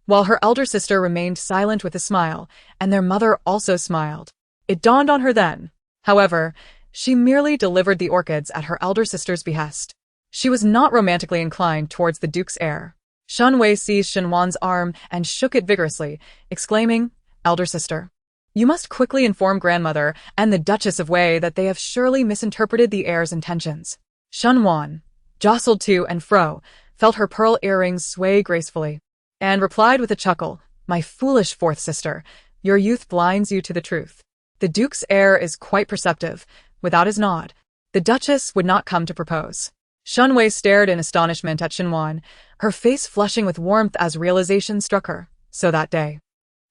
while her elder sister remained silent with a smile, and their mother also smiled. It dawned on her then. However, she merely delivered the orchids at her elder sister's behest. She was not romantically inclined towards the Duke's heir. Shen Wei seized Shenwan's arm and shook it vigorously, exclaiming, "Elder sister, you must quickly inform grandmother and the Duchess of Wei that they have surely misinterpreted the heir's intentions." Shenwan, jostled to and fro, felt her pearl earrings sway gracefully, and replied with a chuckle, "My foolish fourth sister, your youth blinds you to the truth. The Duke's heir is quite perceptive. Without his nod, the Duchess would not come to propose." Shen Wei stared in astonishment at Shenwan, her face flushing with warmth as realization struck her. "So that day,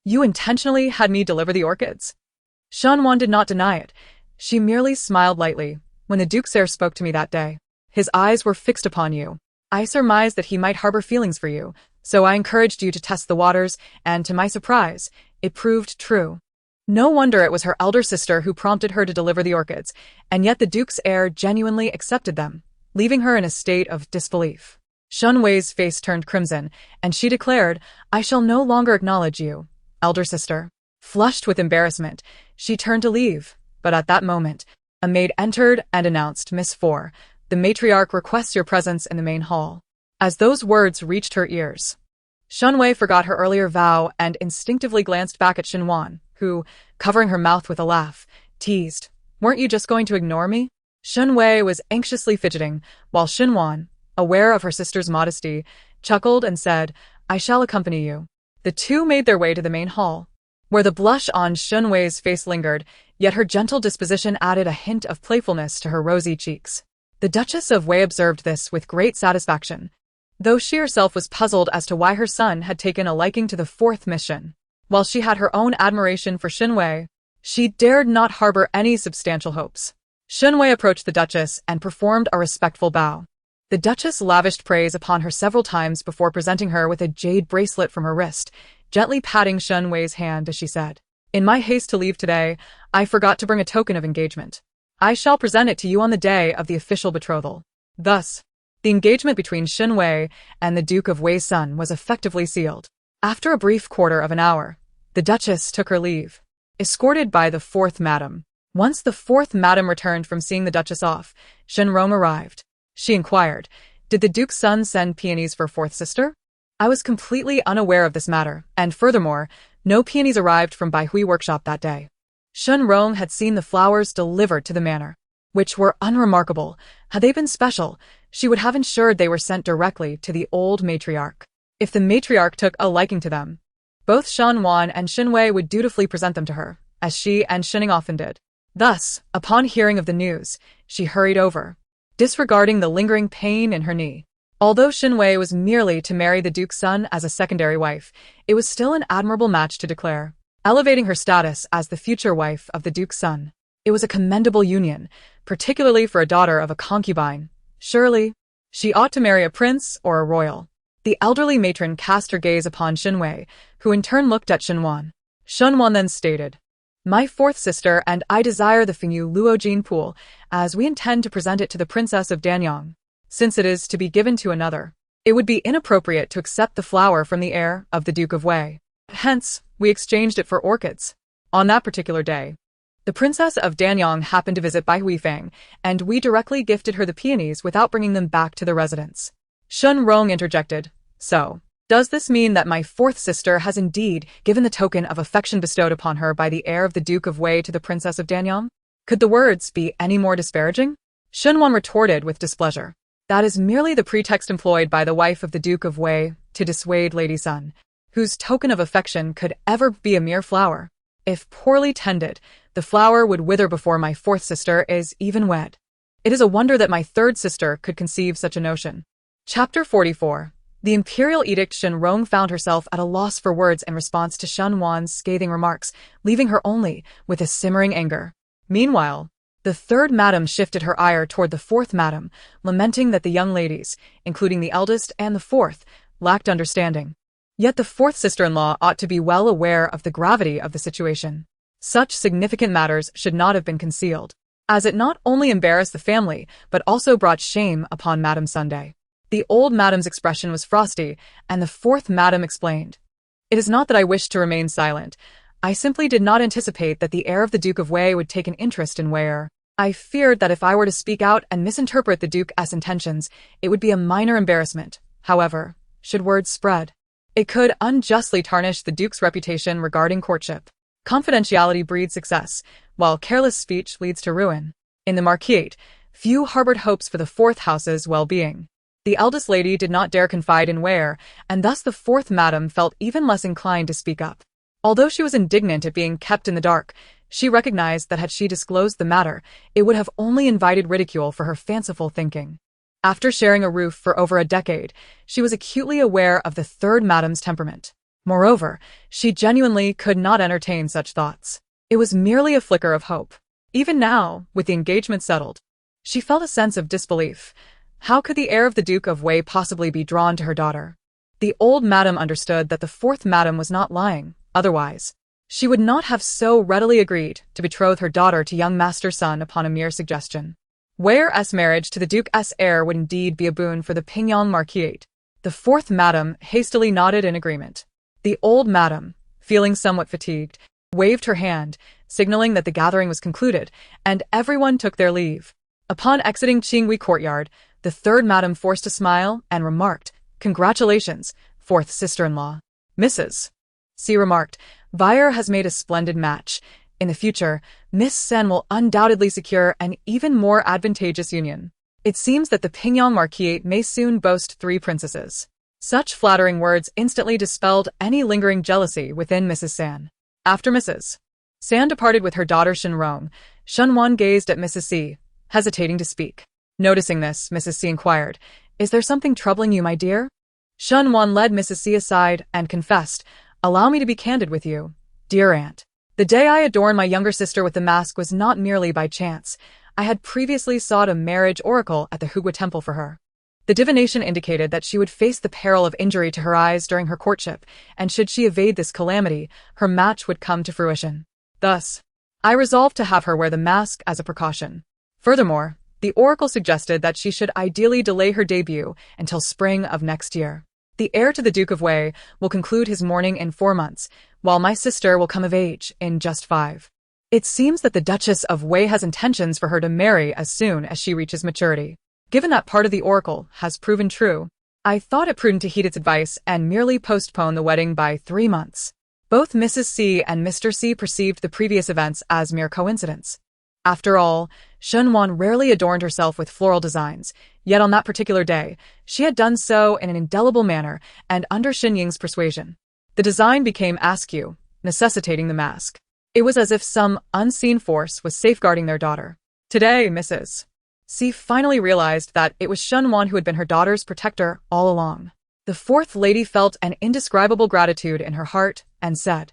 you intentionally had me deliver the orchids?" Shenwan did not deny it. She merely smiled lightly. "When the Duke's heir spoke to me that day, his eyes were fixed upon you. I surmised that he might harbor feelings for you, so I encouraged you to test the waters, and to my surprise, it proved true." No wonder it was her elder sister who prompted her to deliver the orchids, and yet the Duke's heir genuinely accepted them, leaving her in a state of disbelief. Shen Wei's face turned crimson, and she declared, "I shall no longer acknowledge you, elder sister." Flushed with embarrassment, she turned to leave, but at that moment, a maid entered and announced, "Miss 4, the matriarch requests your presence in the main hall." As those words reached her ears, Shunwei forgot her earlier vow and instinctively glanced back at Xinwan, who, covering her mouth with a laugh, teased, "Weren't you just going to ignore me?" Shunwei was anxiously fidgeting, while Xinwan, aware of her sister's modesty, chuckled and said, "I shall accompany you." The two made their way to the main hall, where the blush on Shunwei's face lingered, yet her gentle disposition added a hint of playfulness to her rosy cheeks. The Duchess of Wei observed this with great satisfaction, though she herself was puzzled as to why her son had taken a liking to the fourth mission. While she had her own admiration for Xinwei, she dared not harbor any substantial hopes. Xinwei approached the Duchess and performed a respectful bow. The Duchess lavished praise upon her several times before presenting her with a jade bracelet from her wrist, gently patting Shunwei's hand as she said, "In my haste to leave today, I forgot to bring a token of engagement. I shall present it to you on the day of the official betrothal." Thus, the engagement between Xinwei and the Duke of Wei's son was effectively sealed. After a brief quarter of an hour, the Duchess took her leave, escorted by the fourth madam. Once the fourth madam returned from seeing the Duchess off, Shenrong arrived. She inquired, "Did the Duke's son send peonies for fourth sister?" I was completely unaware of this matter, and furthermore, no peonies arrived from Baihui workshop that day. Shenrong had seen the flowers delivered to the manor, which were unremarkable. Had they been special, she would have ensured they were sent directly to the old matriarch. If the matriarch took a liking to them, both Shanwan and Xinwei would dutifully present them to her, as she and Shining often did. Thus, upon hearing of the news, she hurried over, disregarding the lingering pain in her knee. Although Xinwei was merely to marry the Duke's son as a secondary wife, it was still an admirable match to declare, elevating her status as the future wife of the Duke's son. It was a commendable union, particularly for a daughter of a concubine. Surely, she ought to marry a prince or a royal. The elderly matron cast her gaze upon Xinwei, who in turn looked at Xinwan. Xinwan then stated, "My fourth sister and I desire the Fengyu Luojin pool, as we intend to present it to the Princess of Danyang. Since it is to be given to another, it would be inappropriate to accept the flower from the heir of the Duke of Wei. Hence, we exchanged it for orchids." On that particular day, the Princess of Danyang happened to visit Bai Huifeng, and we directly gifted her the peonies without bringing them back to the residence. Shun Rong interjected, "So, does this mean that my fourth sister has indeed given the token of affection bestowed upon her by the heir of the Duke of Wei to the Princess of Danyang? Could the words be any more disparaging?" Shunwan retorted with displeasure. "That is merely the pretext employed by the wife of the Duke of Wei to dissuade Lady Sun, whose token of affection could ever be a mere flower. If poorly tended, the flower would wither before my fourth sister is even wed. It is a wonder that my third sister could conceive such a notion." Chapter 44. The Imperial Edict. Shenrong found herself at a loss for words in response to Shunwan's scathing remarks, leaving her only with a simmering anger. Meanwhile, the third madam shifted her ire toward the fourth madam, lamenting that the young ladies, including the eldest and the fourth, lacked understanding. Yet the fourth sister-in-law ought to be well aware of the gravity of the situation. Such significant matters should not have been concealed, as it not only embarrassed the family, but also brought shame upon Madame Sunday. The old madam's expression was frosty, and the fourth madam explained, "It is not that I wished to remain silent. I simply did not anticipate that the heir of the Duke of Wei would take an interest in Wei'er. I feared that if I were to speak out and misinterpret the Duke's intentions, it would be a minor embarrassment. However, should words spread, it could unjustly tarnish the Duke's reputation regarding courtship. Confidentiality breeds success, while careless speech leads to ruin. In the Marquisate, few harbored hopes for the fourth house's well-being. The eldest lady did not dare confide in Wei'er, and thus the fourth madam felt even less inclined to speak up. Although she was indignant at being kept in the dark, she recognized that had she disclosed the matter, it would have only invited ridicule for her fanciful thinking. After sharing a roof for over a decade, she was acutely aware of the third madam's temperament. Moreover, she genuinely could not entertain such thoughts. It was merely a flicker of hope. Even now, with the engagement settled, she felt a sense of disbelief. How could the heir of the Duke of Wei possibly be drawn to her daughter? The old madam understood that the fourth madam was not lying. Otherwise, she would not have so readily agreed to betroth her daughter to young Master Sun upon a mere suggestion. Wei'er's marriage to the Duke's heir would indeed be a boon for the Pingyang Marquisate. The fourth madam hastily nodded in agreement. The old madam, feeling somewhat fatigued, waved her hand, signaling that the gathering was concluded, and everyone took their leave. Upon exiting Qinghui Courtyard, The third madam forced a smile and remarked, "Congratulations, fourth sister-in-law." "Mrs. C remarked, "Vire has made a splendid match. In the future, Miss Sen will undoubtedly secure an even more advantageous union. It seems that the Pingyang Marquis may soon boast 3 princesses." Such flattering words instantly dispelled any lingering jealousy within Mrs. San. After Mrs. San departed with her daughter Shinrong, Shunwan gazed at Mrs. C, hesitating to speak. Noticing this, Mrs. C inquired, "Is there something troubling you, my dear?" Shunwan led Mrs. C aside and confessed, "Allow me to be candid with you, dear aunt. The day I adorned my younger sister with the mask was not merely by chance. I had previously sought a marriage oracle at the Hugwa Temple for her. The divination indicated that she would face the peril of injury to her eyes during her courtship, and should she evade this calamity, her match would come to fruition. Thus, I resolved to have her wear the mask as a precaution. Furthermore, the oracle suggested that she should ideally delay her debut until spring of next year. The heir to the Duke of Wei will conclude his mourning in 4 months, while my sister will come of age in just 5. It seems that the Duchess of Wei has intentions for her to marry as soon as she reaches maturity. Given that part of the oracle has proven true, I thought it prudent to heed its advice and merely postpone the wedding by 3 months." Both Mrs. C and Mr. C perceived the previous events as mere coincidence. After all, Shunwan rarely adorned herself with floral designs, yet on that particular day, she had done so in an indelible manner and under Shin Ying's persuasion. The design became askew, necessitating the mask. It was as if some unseen force was safeguarding their daughter. Today, Mrs. C finally realized that it was Shunwan who had been her daughter's protector all along. The fourth lady felt an indescribable gratitude in her heart and said,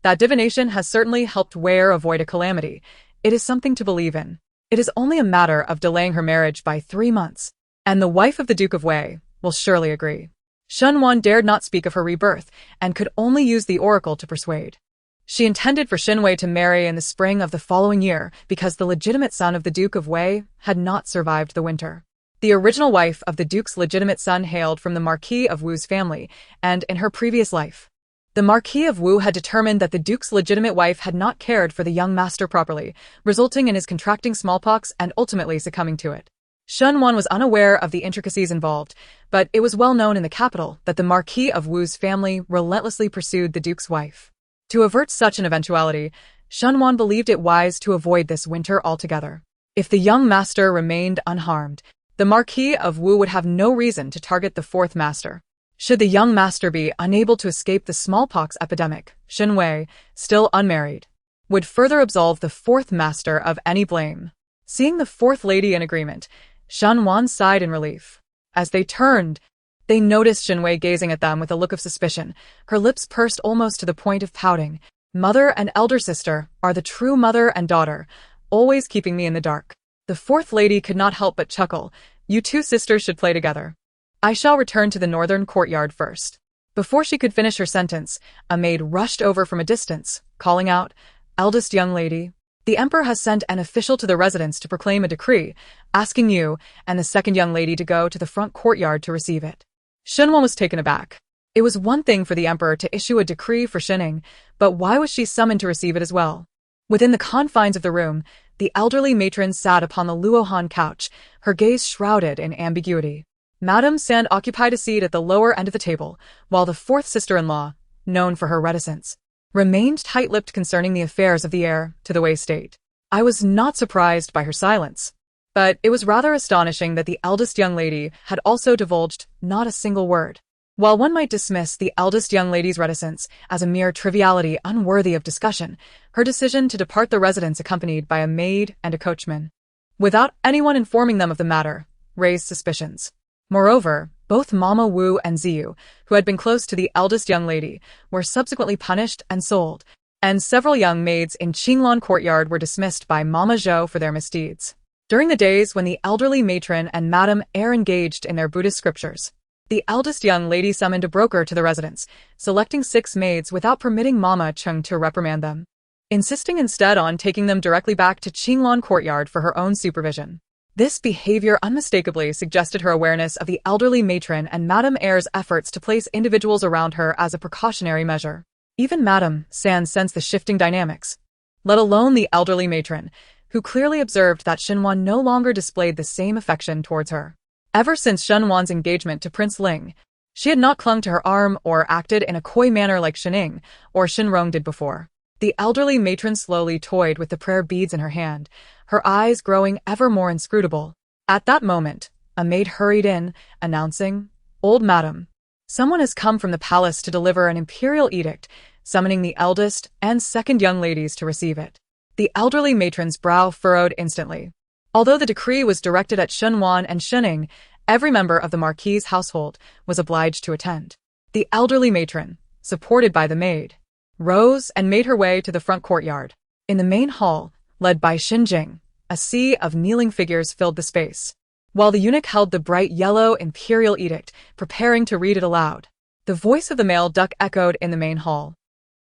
"That divination has certainly helped Wei avoid a calamity. It is something to believe in. It is only a matter of delaying her marriage by 3 months, and the wife of the Duke of Wei will surely agree." Shunwan dared not speak of her rebirth and could only use the oracle to persuade. She intended for Shinwei to marry in the spring of the following year because the legitimate son of the Duke of Wei had not survived the winter. The original wife of the Duke's legitimate son hailed from the Marquis of Wu's family, and in her previous life, the Marquis of Wu had determined that the Duke's legitimate wife had not cared for the young master properly, resulting in his contracting smallpox and ultimately succumbing to it. Shunwan was unaware of the intricacies involved, but it was well known in the capital that the Marquis of Wu's family relentlessly pursued the Duke's wife. To avert such an eventuality, Shunwan believed it wise to avoid this winter altogether. If the young master remained unharmed, the Marquis of Wu would have no reason to target the fourth master. Should the young master be unable to escape the smallpox epidemic, Shinwei, still unmarried, would further absolve the fourth master of any blame. Seeing the fourth lady in agreement, Shunwan sighed in relief. As they turned, they noticed Shinwei gazing at them with a look of suspicion, her lips pursed almost to the point of pouting. "Mother and elder sister are the true mother and daughter, always keeping me in the dark." The fourth lady could not help but chuckle. "You 2 sisters should play together. I shall return to the northern courtyard first." Before she could finish her sentence, a maid rushed over from a distance, calling out, "Eldest young lady, the emperor has sent an official to the residence to proclaim a decree, asking you and the second young lady to go to the front courtyard to receive it." Shunwan was taken aback. It was one thing for the emperor to issue a decree for Shining, but why was she summoned to receive it as well? Within the confines of the room, the elderly matron sat upon the Luohan couch, her gaze shrouded in ambiguity. Madame Sand occupied a seat at the lower end of the table, while the fourth sister-in-law, known for her reticence, remained tight-lipped concerning the affairs of the heir to the Wei state. I was not surprised by her silence, but it was rather astonishing that the eldest young lady had also divulged not a single word. While one might dismiss the eldest young lady's reticence as a mere triviality unworthy of discussion, her decision to depart the residence accompanied by a maid and a coachman, without anyone informing them of the matter, raised suspicions. Moreover, both Mama Wu and Ziyu, who had been close to the eldest young lady, were subsequently punished and sold, and several young maids in Qinglan courtyard were dismissed by Mama Zhou for their misdeeds. During the days when the elderly matron and Madame Eyre engaged in their Buddhist scriptures, the eldest young lady summoned a broker to the residence, selecting 6 maids without permitting Mama Chung to reprimand them, insisting instead on taking them directly back to Qinglan courtyard for her own supervision. This behavior unmistakably suggested her awareness of the elderly matron and Madame Eyre's efforts to place individuals around her as a precautionary measure. Even Madame Sand sensed the shifting dynamics, let alone the elderly matron, who clearly observed that Xinhuan no longer displayed the same affection towards her. Ever since Shen Wan's engagement to Prince Ling, she had not clung to her arm or acted in a coy manner like Xining or Shinrong did before. The elderly matron slowly toyed with the prayer beads in her hand, her eyes growing ever more inscrutable. At that moment, a maid hurried in, announcing, "Old madam, someone has come from the palace to deliver an imperial edict, summoning the eldest and second young ladies to receive it." The elderly matron's brow furrowed instantly. Although the decree was directed at Shen Wan and Shining, every member of the Marquis's household was obliged to attend. The elderly matron, supported by the maid, rose and made her way to the front courtyard. In the main hall, led by Xinjing, a sea of kneeling figures filled the space, while the eunuch held the bright yellow imperial edict, preparing to read it aloud. The voice of the male duck echoed in the main hall.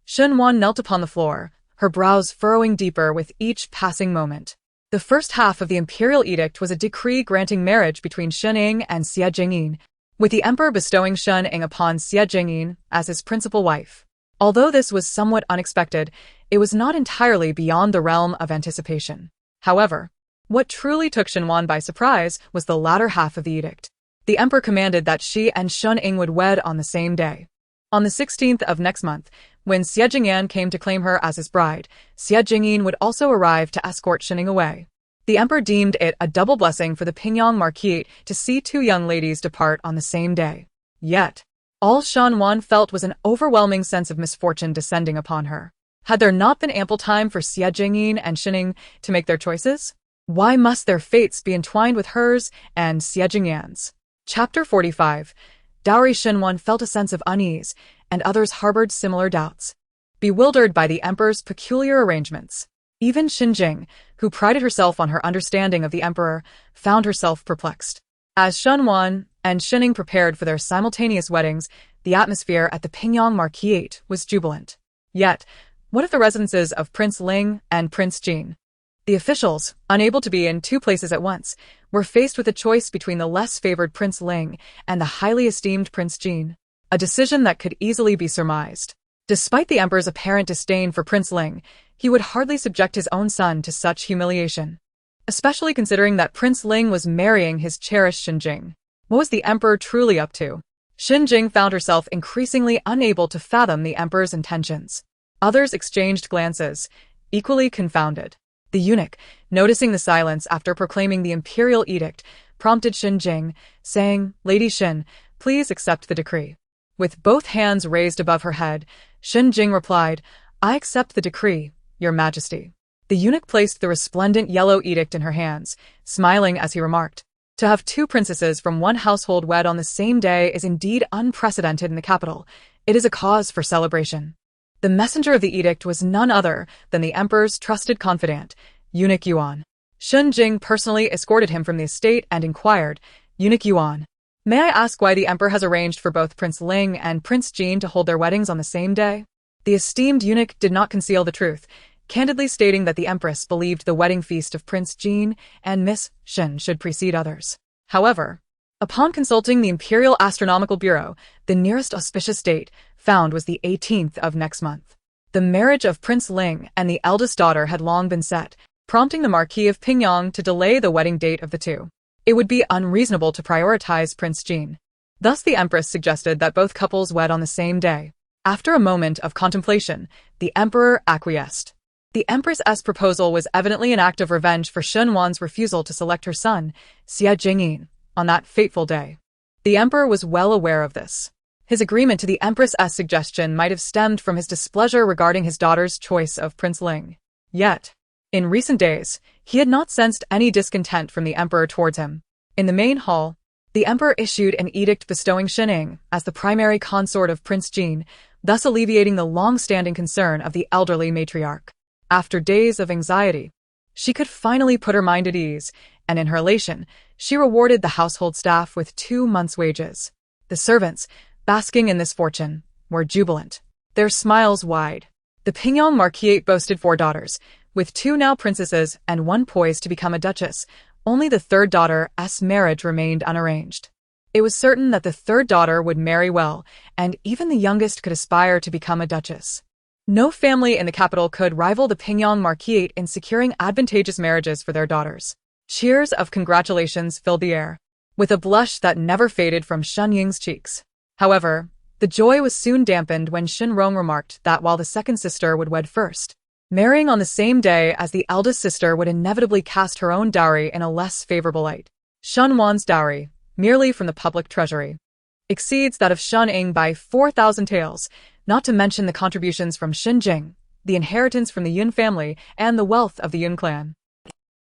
Shen Wan knelt upon the floor, her brows furrowing deeper with each passing moment. The first half of the imperial edict was a decree granting marriage between Shening and Xie Jingyin, with the emperor bestowing Shening upon Xie Jingyin as his principal wife. Although this was somewhat unexpected, it was not entirely beyond the realm of anticipation. However, what truly took Shen Wan by surprise was the latter half of the edict. The emperor commanded that she and Shening would wed on the same day. On the 16th of next month, when Xie Jingyan came to claim her as his bride, Xie Jingyin would also arrive to escort Shining away. The emperor deemed it a double blessing for the Pingyang Marquis to see two young ladies depart on the same day. Yet, all Shen Wan felt was an overwhelming sense of misfortune descending upon her. Had there not been ample time for Xie Jingyin and Shining to make their choices? Why must their fates be entwined with hers and Xie Jingyan's? Chapter 45. Dowry. Shen Wan felt a sense of unease, and others harbored similar doubts. Bewildered by the emperor's peculiar arrangements, even Xinjing, who prided herself on her understanding of the emperor, found herself perplexed. As Shen Wan and Shining prepared for their simultaneous weddings, the atmosphere at the Pingyang Marquis was jubilant. Yet, what of the residences of Prince Ling and Prince Jin? The officials, unable to be in two places at once, were faced with a choice between the less favored Prince Ling and the highly esteemed Prince Jin, a decision that could easily be surmised. Despite the emperor's apparent disdain for Prince Ling, he would hardly subject his own son to such humiliation, especially considering that Prince Ling was marrying his cherished Xinjing. What was the emperor truly up to? Xinjing found herself increasingly unable to fathom the emperor's intentions. Others exchanged glances, equally confounded. The eunuch, noticing the silence after proclaiming the imperial edict, prompted Xinjing, saying, "Lady Xin, please accept the decree." With both hands raised above her head, Xinjing replied, "I accept the decree, Your Majesty." The eunuch placed the resplendent yellow edict in her hands, smiling as he remarked, "To have two princesses from one household wed on the same day is indeed unprecedented in the capital. It is a cause for celebration." The messenger of the edict was none other than the emperor's trusted confidant, Eunuch Yuan. Xinjing personally escorted him from the estate and inquired, "Eunuch Yuan, may I ask why the emperor has arranged for both Prince Ling and Prince Jin to hold their weddings on the same day?" The esteemed eunuch did not conceal the truth, candidly stating that the empress believed the wedding feast of Prince Jin and Miss Xin should precede others. However, upon consulting the Imperial Astronomical Bureau, the nearest auspicious date found was the 18th of next month. The marriage of Prince Ling and the eldest daughter had long been set, prompting the Marquis of Pingyang to delay the wedding date of the two. It would be unreasonable to prioritize Prince Jin. Thus the empress suggested that both couples wed on the same day. After a moment of contemplation, the emperor acquiesced. The empress's proposal was evidently an act of revenge for Shen Wan's refusal to select her son, Xie Jingyin, on that fateful day. The emperor was well aware of this. His agreement to the empress's suggestion might have stemmed from his displeasure regarding his daughter's choice of Prince Ling. Yet, in recent days, he had not sensed any discontent from the emperor towards him. In the main hall, the emperor issued an edict bestowing Shining as the primary consort of Prince Jin, thus alleviating the long-standing concern of the elderly matriarch. After days of anxiety, she could finally put her mind at ease, and in her elation, she rewarded the household staff with 2 months' wages. The servants, basking in this fortune, were jubilant, their smiles wide. The Pingyang Marquis boasted 4 daughters, with 2 now princesses and 1 poised to become a duchess. Only the third daughter's marriage remained unarranged. It was certain that the third daughter would marry well, and even the youngest could aspire to become a duchess. No family in the capital could rival the Pingyang Marquis in securing advantageous marriages for their daughters. Cheers of congratulations filled the air. with a blush that never faded from Shun Ying's cheeks. However, the joy was soon dampened when Shin Rong remarked that while the second sister would wed first, marrying on the same day as the eldest sister would inevitably cast her own dowry in a less favorable light. Shun Wan's dowry, merely from the public treasury, exceeds that of Shun Ying by 4,000 taels, not to mention the contributions from Shin Jing, the inheritance from the Yun family, and the wealth of the Yun clan.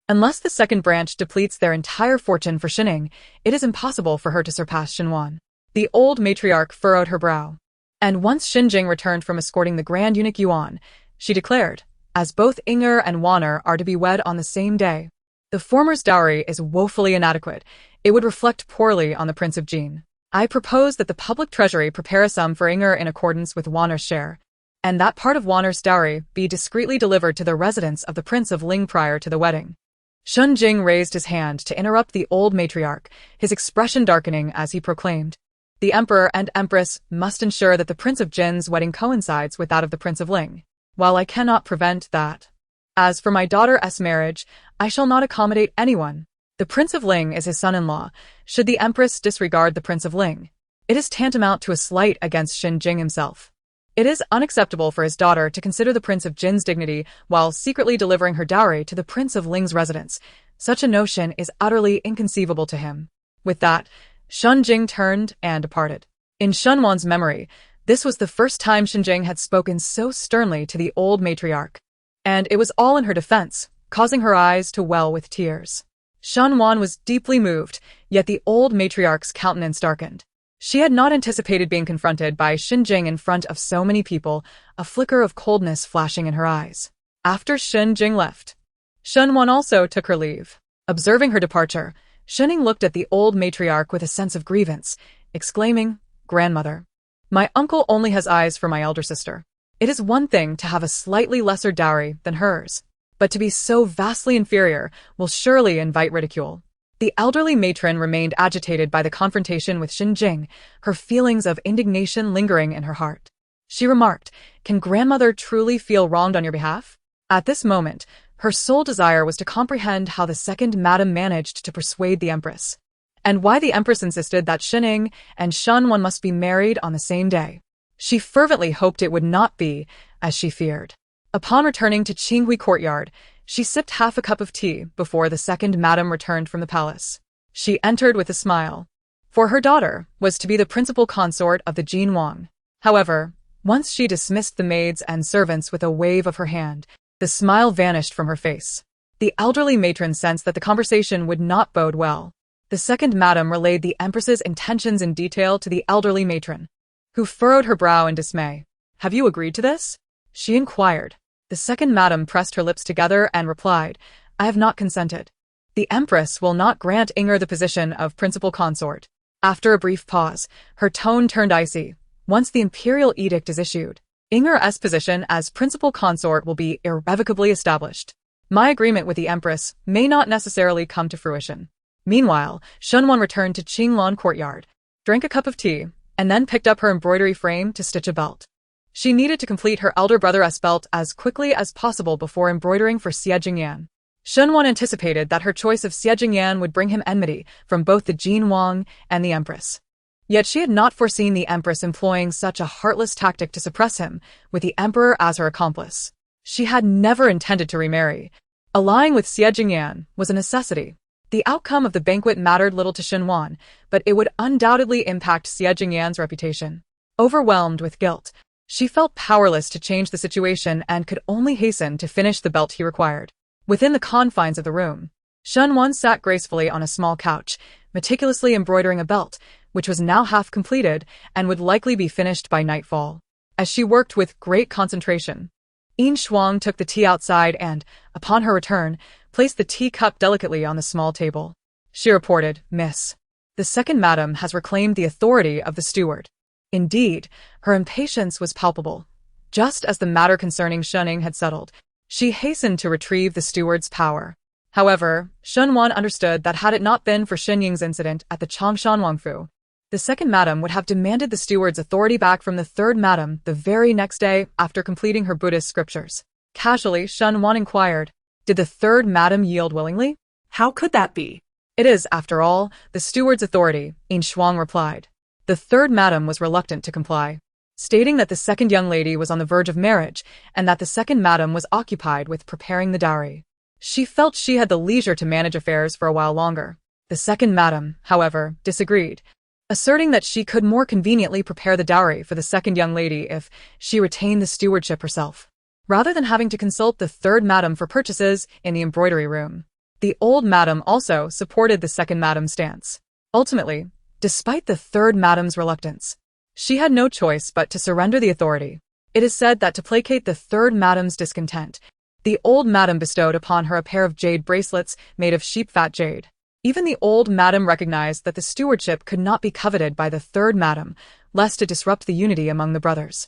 Unless the second branch depletes their entire fortune for Shin Ying, it is impossible for her to surpass Shin Wan. The old matriarch furrowed her brow. And once Shin Jing returned from escorting the Grand Eunuch Yuan, she declared, as both Inger and Waner are to be wed on the same day, the former's dowry is woefully inadequate. It would reflect poorly on the Prince of Jin. I propose that the public treasury prepare a sum for Inger in accordance with Waner's share, and that part of Waner's dowry be discreetly delivered to the residence of the Prince of Ling prior to the wedding. Shun Jing raised his hand to interrupt the old matriarch, his expression darkening as he proclaimed, the Emperor and Empress must ensure that the Prince of Jin's wedding coincides with that of the Prince of Ling, while I cannot prevent that. As for my daughter's marriage, I shall not accommodate anyone. The Prince of Ling is his son-in-law. Should the Empress disregard the Prince of Ling, it is tantamount to a slight against Shin Jing himself. It is unacceptable for his daughter to consider the Prince of Jin's dignity while secretly delivering her dowry to the Prince of Ling's residence. Such a notion is utterly inconceivable to him. With that, Shun Jing turned and departed. In Shun Wan's memory, this was the first time Shun Jing had spoken so sternly to the old matriarch, and it was all in her defense, causing her eyes to well with tears. Shun Wan was deeply moved, yet the old matriarch's countenance darkened. She had not anticipated being confronted by Shin Jing in front of so many people, a flicker of coldness flashing in her eyes. After Shin Jing left, Shun Wan also took her leave. Observing her departure, Shun Ying looked at the old matriarch with a sense of grievance, exclaiming, "Grandmother, my uncle only has eyes for my elder sister. It is one thing to have a slightly lesser dowry than hers, but to be so vastly inferior will surely invite ridicule." The elderly matron remained agitated by the confrontation with Shin Jing, her feelings of indignation lingering in her heart. She remarked, "Can grandmother truly feel wronged on your behalf?" At this moment, her sole desire was to comprehend how the second madam managed to persuade the Empress, and why the Empress insisted that Shin Ying and Shun Wan must be married on the same day. She fervently hoped it would not be, as she feared. Upon returning to Qinghui courtyard, she sipped half a cup of tea before the second madam returned from the palace. She entered with a smile, for her daughter was to be the principal consort of the Jin Wang. However, once she dismissed the maids and servants with a wave of her hand, the smile vanished from her face. The elderly matron sensed that the conversation would not bode well. The second madam relayed the Empress's intentions in detail to the elderly matron, who furrowed her brow in dismay. "Have you agreed to this?" she inquired. The second madam pressed her lips together and replied, "I have not consented. The Empress will not grant Inger the position of principal consort." After a brief pause, her tone turned icy. "Once the imperial edict is issued, Inger's position as principal consort will be irrevocably established. My agreement with the Empress may not necessarily come to fruition." Meanwhile, Shun Wan returned to Qinglan courtyard, drank a cup of tea, and then picked up her embroidery frame to stitch a belt. She needed to complete her elder brother's belt as quickly as possible before embroidering for Xie Jingyan. Shun Wan anticipated that her choice of Xie Jingyan would bring him enmity from both the Jin Wang and the Empress. Yet she had not foreseen the Empress employing such a heartless tactic to suppress him, with the Emperor as her accomplice. She had never intended to remarry. Allying with Xie Jingyan was a necessity. The outcome of the banquet mattered little to Shun Wan, but it would undoubtedly impact Xie Jingyan's reputation. Overwhelmed with guilt, she felt powerless to change the situation and could only hasten to finish the belt he required. Within the confines of the room, Shun Wan sat gracefully on a small couch, meticulously embroidering a belt, which was now half completed and would likely be finished by nightfall. As she worked with great concentration, Yin Shuang took the tea outside and, upon her return, placed the teacup delicately on the small table. She reported, "Miss, the second madam has reclaimed the authority of the steward." Indeed, her impatience was palpable. Just as the matter concerning Shun Ying had settled, she hastened to retrieve the steward's power. However, Shun Wan understood that had it not been for Shin Ying's incident at the Changshan Wangfu, the second madam would have demanded the steward's authority back from the third madam the very next day after completing her Buddhist scriptures. Casually, Shun Wan inquired, "Did the third madam yield willingly?" How could that be? It is, after all, the steward's authority, Yin Shuang replied. The third madam was reluctant to comply, stating that the second young lady was on the verge of marriage and that the second madam was occupied with preparing the dowry. She felt she had the leisure to manage affairs for a while longer. The second madam, however, disagreed, asserting that she could more conveniently prepare the dowry for the second young lady if she retained the stewardship herself, rather than having to consult the third madam for purchases in the embroidery room. The old madam also supported the second madam's stance. Ultimately, despite the third madam's reluctance, she had no choice but to surrender the authority. It is said that to placate the third madam's discontent, the old madam bestowed upon her a pair of jade bracelets made of sheep-fat jade. Even the old madam recognized that the stewardship could not be coveted by the third madam, lest it disrupt the unity among the brothers.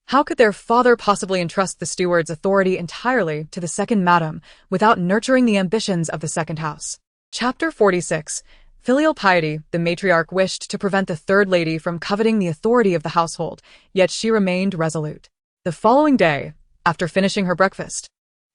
How could their father possibly entrust the steward's authority entirely to the second madam without nurturing the ambitions of the second house? Chapter 46. Filial piety. The matriarch wished to prevent the third lady from coveting the authority of the household, yet she remained resolute. The following day, after finishing her breakfast,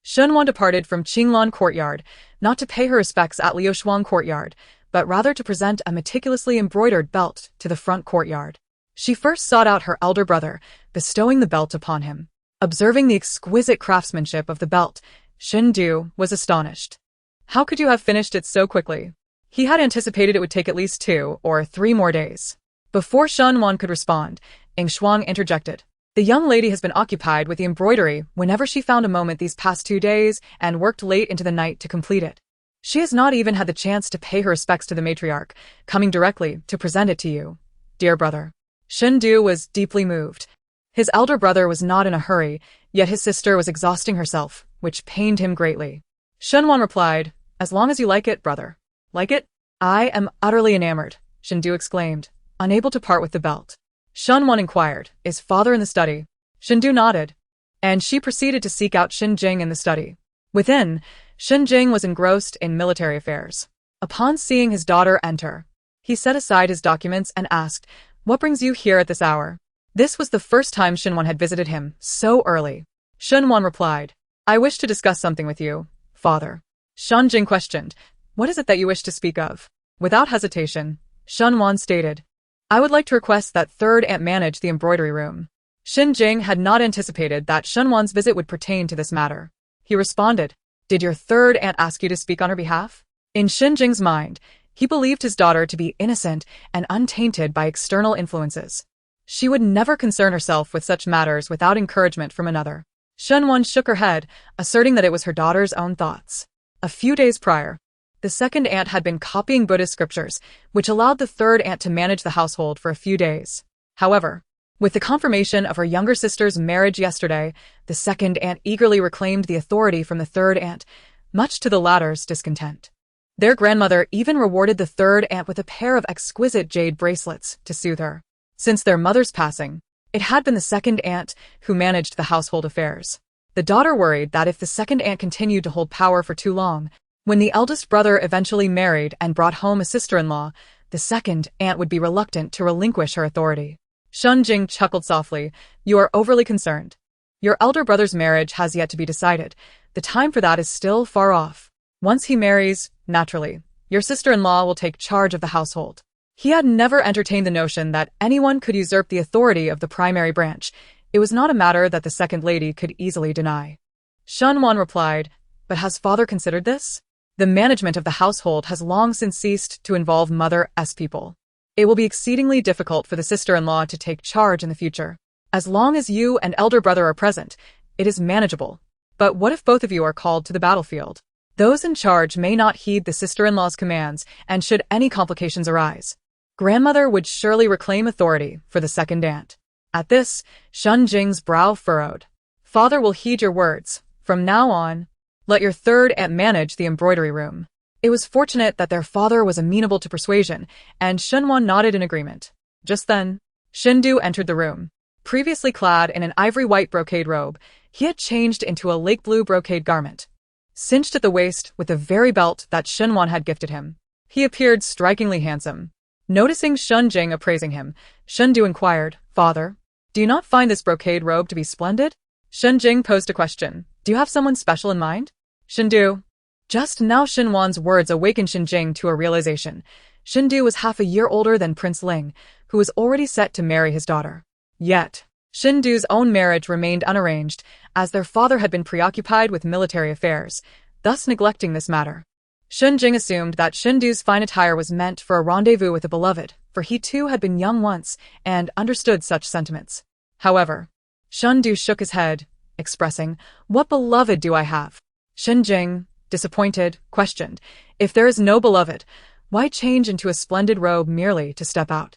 Shunwan departed from Qinglan Courtyard, not to pay her respects at Liushuang Courtyard, but rather to present a meticulously embroidered belt to the front courtyard. She first sought out her elder brother, bestowing the belt upon him. Observing the exquisite craftsmanship of the belt, Shindu was astonished. How could you have finished it so quickly? He had anticipated it would take at least 2 or 3 more days. Before Shunwan could respond, Ing Shuang interjected. The young lady has been occupied with the embroidery whenever she found a moment these past 2 days and worked late into the night to complete it. She has not even had the chance to pay her respects to the matriarch, coming directly to present it to you, dear brother. Shindu was deeply moved. His elder brother was not in a hurry, yet his sister was exhausting herself, which pained him greatly. Shunwan replied, as long as you like it, brother. Like it? I am utterly enamored, Shindu exclaimed, unable to part with the belt. Shunwan inquired, is father in the study? Shindu nodded, and she proceeded to seek out Shinjing in the study. Within, Shinjing was engrossed in military affairs. Upon seeing his daughter enter, he set aside his documents and asked, what brings you here at this hour? This was the first time Shinwan had visited him so early. Shunwan replied, I wish to discuss something with you, father. Shinjing questioned, what is it that you wish to speak of? Without hesitation, Shunwan stated, I would like to request that third aunt manage the embroidery room. Shinjing had not anticipated that Shunwan's visit would pertain to this matter. He responded, did your third aunt ask you to speak on her behalf? In Shinjing's mind, he believed his daughter to be innocent and untainted by external influences. She would never concern herself with such matters without encouragement from another. Shunwan shook her head, asserting that it was her daughter's own thoughts. A few days prior, the second aunt had been copying Buddhist scriptures, which allowed the third aunt to manage the household for a few days. However, with the confirmation of her younger sister's marriage yesterday, the second aunt eagerly reclaimed the authority from the third aunt, much to the latter's discontent. Their grandmother even rewarded the third aunt with a pair of exquisite jade bracelets to soothe her. Since their mother's passing, it had been the second aunt who managed the household affairs. The daughter worried that if the second aunt continued to hold power for too long, when the eldest brother eventually married and brought home a sister-in-law, the second aunt would be reluctant to relinquish her authority. Shunjing chuckled softly, you are overly concerned. Your elder brother's marriage has yet to be decided. The time for that is still far off. Once he marries, naturally, your sister-in-law will take charge of the household. He had never entertained the notion that anyone could usurp the authority of the primary branch. It was not a matter that the second lady could easily deny. Shunwan replied, but has father considered this? The management of the household has long since ceased to involve mother's people. It will be exceedingly difficult for the sister-in-law to take charge in the future. As long as you and elder brother are present, it is manageable. But what if both of you are called to the battlefield? Those in charge may not heed the sister-in-law's commands, and should any complications arise, grandmother would surely reclaim authority for the second aunt. At this, Shunjing's brow furrowed. Father will heed your words. From now on, let your third aunt manage the embroidery room. It was fortunate that their father was amenable to persuasion, and Shunwan nodded in agreement. Just then, Shindu entered the room. Previously clad in an ivory-white brocade robe, he had changed into a lake-blue brocade garment, cinched at the waist with the very belt that Shunwan had gifted him. He appeared strikingly handsome. Noticing Shunjing appraising him, Shindu inquired, Father, do you not find this brocade robe to be splendid? Shunjing posed a question. Do you have someone special in mind? Shindu, Just now Xinwan's words awakened Xinjing to a realization. Xindu was half a year older than Prince Ling, who was already set to marry his daughter. Yet, Xindu's own marriage remained unarranged, as their father had been preoccupied with military affairs, thus neglecting this matter. Xinjing assumed that Xindu's fine attire was meant for a rendezvous with a beloved, for he too had been young once and understood such sentiments. However, Xindu shook his head, expressing, "What beloved do I have?" Xinjing, disappointed, questioned, "If there is no beloved, why change into a splendid robe merely to step out?"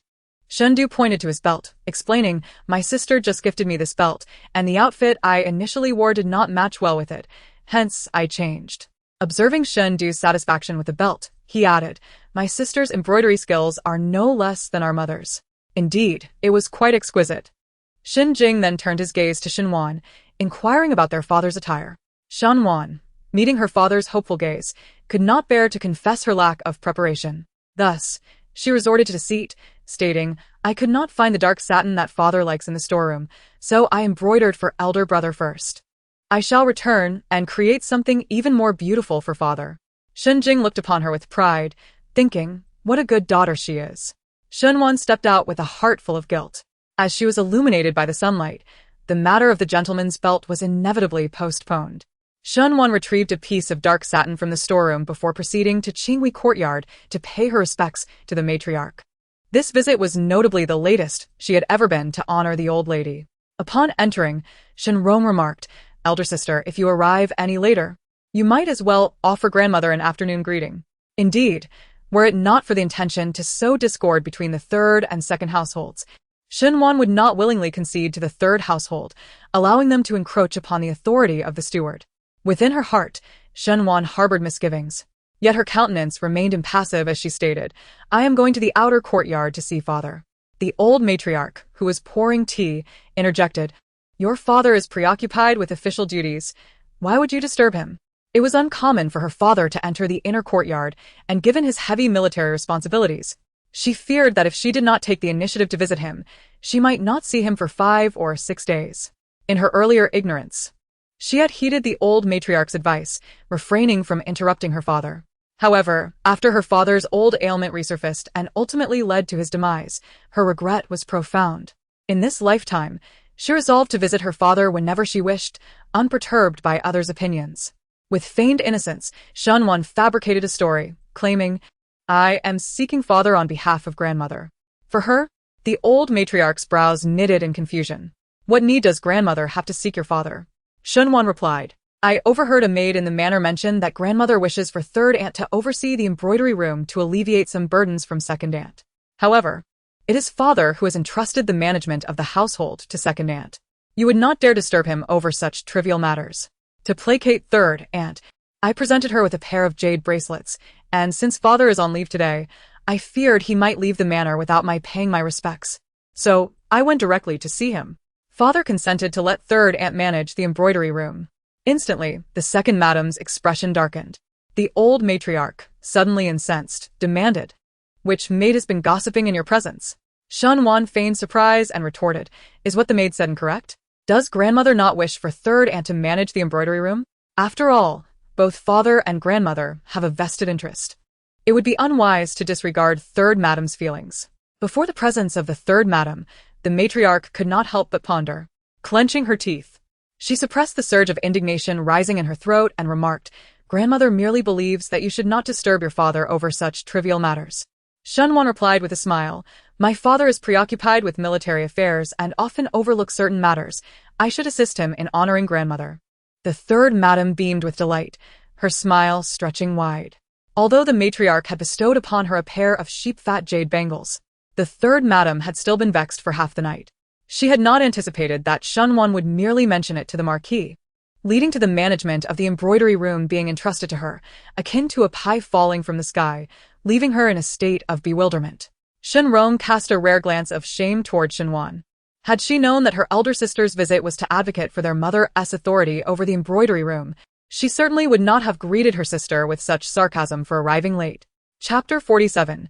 Xindu pointed to his belt, explaining, "My sister just gifted me this belt, and the outfit I initially wore did not match well with it, hence I changed." Observing Xindu's satisfaction with the belt, he added, "My sister's embroidery skills are no less than our mother's." Indeed, it was quite exquisite. Xinjing then turned his gaze to Xinwan, inquiring about their father's attire. Xinwan, meeting her father's hopeful gaze, could not bear to confess her lack of preparation. Thus, she resorted to deceit, stating, "I could not find the dark satin that father likes in the storeroom, so I embroidered for elder brother first. I shall return and create something even more beautiful for father." Xinjing looked upon her with pride, thinking, "What a good daughter she is." Xinwan stepped out with a heart full of guilt. As she was illuminated by the sunlight, the matter of the gentleman's belt was inevitably postponed. Xinwan retrieved a piece of dark satin from the storeroom before proceeding to Qinghui Courtyard to pay her respects to the matriarch. This visit was notably the latest she had ever been to honor the old lady. Upon entering, Shenrong remarked, "Elder sister, if you arrive any later, you might as well offer grandmother an afternoon greeting." Indeed, were it not for the intention to sow discord between the third and second households, Xinwan would not willingly concede to the third household, allowing them to encroach upon the authority of the steward. Within her heart, Xinwan harbored misgivings. Yet her countenance remained impassive as she stated, "I am going to the outer courtyard to see father." The old matriarch, who was pouring tea, interjected, "Your father is preoccupied with official duties. Why would you disturb him?" It was uncommon for her father to enter the inner courtyard, and given his heavy military responsibilities, she feared that if she did not take the initiative to visit him, she might not see him for 5 or 6 days. In her earlier ignorance, she had heeded the old matriarch's advice, refraining from interrupting her father. However, after her father's old ailment resurfaced and ultimately led to his demise, her regret was profound. In this lifetime, she resolved to visit her father whenever she wished, unperturbed by others' opinions. With feigned innocence, Xinwan fabricated a story, claiming, "I am seeking father on behalf of grandmother." For her, the old matriarch's brows knitted in confusion. "What need does grandmother have to seek your father?" Xinwan replied, "I overheard a maid in the manor mention that grandmother wishes for third aunt to oversee the embroidery room to alleviate some burdens from second aunt. However, it is father who has entrusted the management of the household to second aunt. You would not dare disturb him over such trivial matters. To placate third aunt, I presented her with a pair of jade bracelets, and since father is on leave today, I feared he might leave the manor without my paying my respects. So, I went directly to see him. Father consented to let third aunt manage the embroidery room." Instantly, the second madam's expression darkened. The old matriarch, suddenly incensed, demanded, "Which maid has been gossiping in your presence?" Xinwan feigned surprise and retorted, "Is what the maid said incorrect? Does grandmother not wish for third aunt to manage the embroidery room? After all, both father and grandmother have a vested interest. It would be unwise to disregard third madam's feelings." Before the presence of the third madam, the matriarch could not help but ponder. Clenching her teeth, she suppressed the surge of indignation rising in her throat and remarked, "Grandmother merely believes that you should not disturb your father over such trivial matters." Xinwan replied with a smile, "My father is preoccupied with military affairs and often overlooks certain matters. I should assist him in honoring grandmother." The third madam beamed with delight, her smile stretching wide. Although the matriarch had bestowed upon her a pair of sheep-fat jade bangles, the third madam had still been vexed for half the night. She had not anticipated that Xinwan would merely mention it to the marquis, leading to the management of the embroidery room being entrusted to her, akin to a pie falling from the sky, leaving her in a state of bewilderment. Shenrong cast a rare glance of shame toward Xinwan. Had she known that her elder sister's visit was to advocate for their mother's authority over the embroidery room, she certainly would not have greeted her sister with such sarcasm for arriving late. Chapter 47.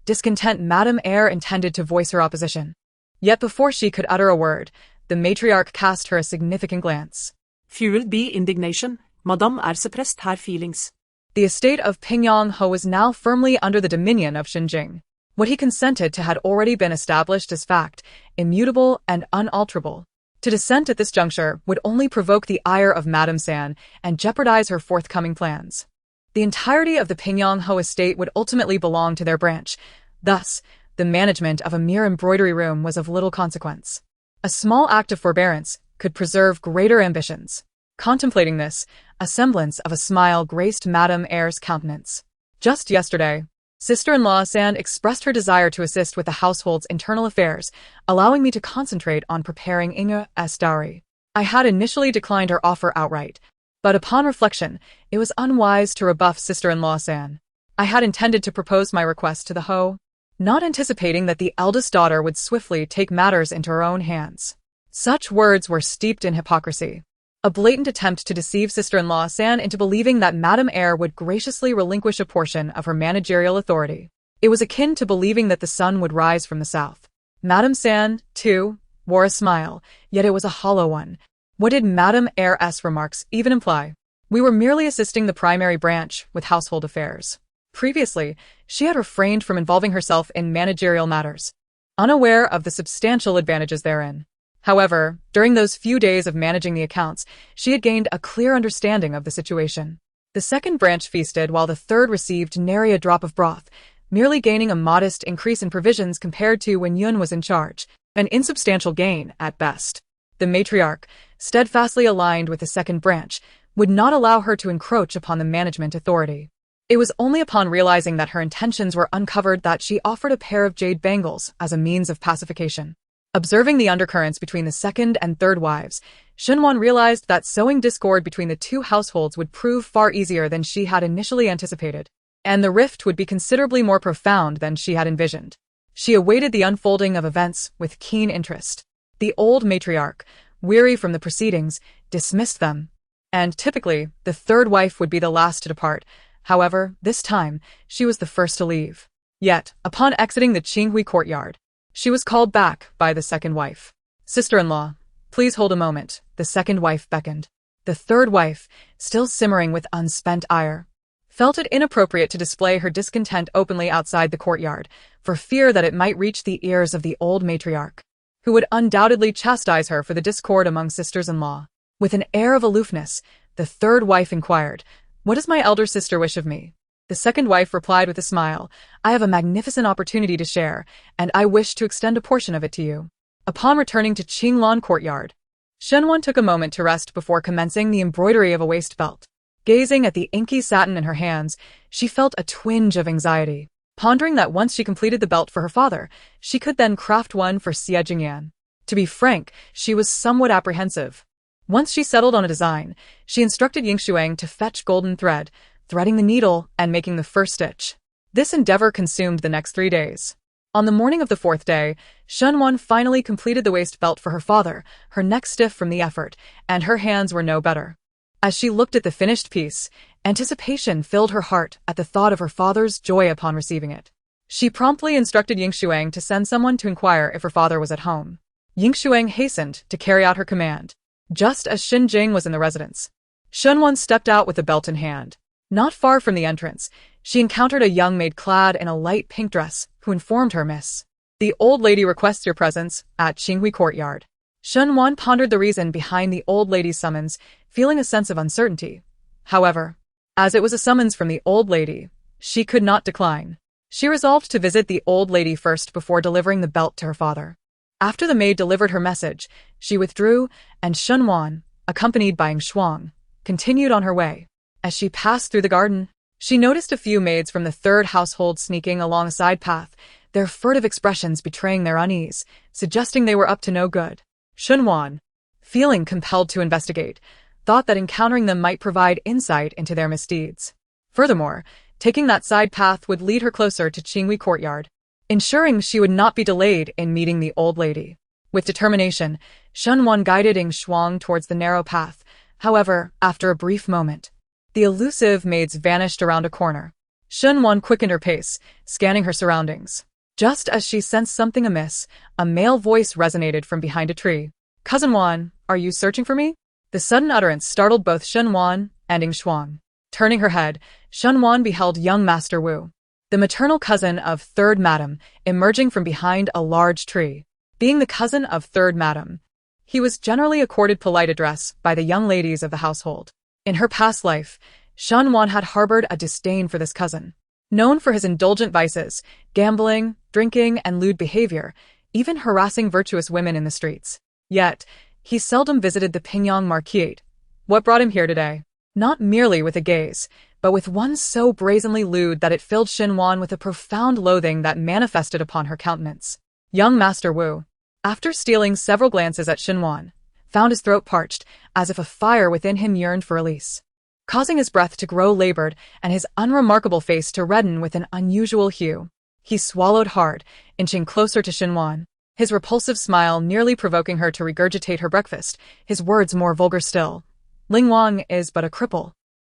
Discontent. Madame Eyre intended to voice her opposition. Yet before she could utter a word, the matriarch cast her a significant glance. Fueled by indignation, Madame er suppressed her feelings. The estate of Pingyang-ho was now firmly under the dominion of Xinjing. What he consented to had already been established as fact, immutable and unalterable. To dissent at this juncture would only provoke the ire of Madame San and jeopardize her forthcoming plans. The entirety of the Pingyang-ho estate would ultimately belong to their branch. Thus, the management of a mere embroidery room was of little consequence. A small act of forbearance could preserve greater ambitions. Contemplating this, a semblance of a smile graced Madame Eyre's countenance. Just yesterday, sister-in-law San expressed her desire to assist with the household's internal affairs, allowing me to concentrate on preparing Inge's dowry. I had initially declined her offer outright, but upon reflection, it was unwise to rebuff sister-in-law San. I had intended to propose my request to the Ho, not anticipating that the eldest daughter would swiftly take matters into her own hands. Such words were steeped in hypocrisy. A blatant attempt to deceive sister-in-law San into believing that Madame Eyre would graciously relinquish a portion of her managerial authority. It was akin to believing that the sun would rise from the south. Madame San, too, wore a smile, yet it was a hollow one. What did Madame Eyre's remarks even imply? We were merely assisting the primary branch with household affairs. Previously, she had refrained from involving herself in managerial matters, unaware of the substantial advantages therein. However, during those few days of managing the accounts, she had gained a clear understanding of the situation. The second branch feasted while the third received nary a drop of broth, merely gaining a modest increase in provisions compared to when Yun was in charge, an insubstantial gain at best. The matriarch, steadfastly aligned with the second branch, would not allow her to encroach upon the management authority. It was only upon realizing that her intentions were uncovered that she offered a pair of jade bangles as a means of pacification. Observing the undercurrents between the second and third wives, Xinwan realized that sowing discord between the two households would prove far easier than she had initially anticipated, and the rift would be considerably more profound than she had envisioned. She awaited the unfolding of events with keen interest. The old matriarch, weary from the proceedings, dismissed them, and typically, the third wife would be the last to depart. However, this time, she was the first to leave. Yet, upon exiting the Qinghui courtyard, she was called back by the second wife. "Sister-in-law, please hold a moment," the second wife beckoned. The third wife, still simmering with unspent ire, felt it inappropriate to display her discontent openly outside the courtyard, for fear that it might reach the ears of the old matriarch, who would undoubtedly chastise her for the discord among sisters-in-law. With an air of aloofness, the third wife inquired, "What does my elder sister wish of me?" The second wife replied with a smile, "I have a magnificent opportunity to share, and I wish to extend a portion of it to you." Upon returning to Qinglan courtyard, Shenwan took a moment to rest before commencing the embroidery of a waist belt. Gazing at the inky satin in her hands, she felt a twinge of anxiety, pondering that once she completed the belt for her father, she could then craft one for Xie Jingyan. To be frank, she was somewhat apprehensive. Once she settled on a design, she instructed Yingshuang to fetch golden thread, threading the needle and making the first stitch. This endeavor consumed the next 3 days. On the morning of the fourth day, Shenwan finally completed the waist belt for her father, her neck stiff from the effort, and her hands were no better. As she looked at the finished piece, anticipation filled her heart at the thought of her father's joy upon receiving it. She promptly instructed Yingshuang to send someone to inquire if her father was at home. Yingshuang hastened to carry out her command. Just as Xinjing was in the residence, Shenwan stepped out with the belt in hand. Not far from the entrance, she encountered a young maid clad in a light pink dress, who informed her, "Miss, the old lady requests your presence at Qinghui courtyard." Shenwan pondered the reason behind the old lady's summons, feeling a sense of uncertainty. However, as it was a summons from the old lady, she could not decline. She resolved to visit the old lady first before delivering the belt to her father. After the maid delivered her message, she withdrew, and Shenwan, accompanied by Shuang, continued on her way. As she passed through the garden, she noticed a few maids from the third household sneaking along a side path, their furtive expressions betraying their unease, suggesting they were up to no good. Shenwan, feeling compelled to investigate, thought that encountering them might provide insight into their misdeeds. Furthermore, taking that side path would lead her closer to Qinghui courtyard, ensuring she would not be delayed in meeting the old lady. With determination, Shenwan guided Shuang towards the narrow path. However, after a brief moment, the elusive maids vanished around a corner. Shenwan quickened her pace, scanning her surroundings. Just as she sensed something amiss, a male voice resonated from behind a tree. "Cousin Wan, are you searching for me?" The sudden utterance startled both Shenwan and Shuang. Turning her head, Shunwan beheld young Master Wu, the maternal cousin of third madam, emerging from behind a large tree. Being the cousin of third madam, he was generally accorded polite address by the young ladies of the household. In her past life, Shunwan had harbored a disdain for this cousin. Known for his indulgent vices, gambling, drinking, and lewd behavior, even harassing virtuous women in the streets. Yet, he seldom visited the Pingyang Marquise. What brought him here today? Not merely with a gaze, but with one so brazenly lewd that it filled Xinhuan with a profound loathing that manifested upon her countenance. Young Master Wu, after stealing several glances at Xinhuan, found his throat parched, as if a fire within him yearned for release, causing his breath to grow labored and his unremarkable face to redden with an unusual hue. He swallowed hard, inching closer to Xinhuan, his repulsive smile nearly provoking her to regurgitate her breakfast, his words more vulgar still. Ling Wang is but a cripple,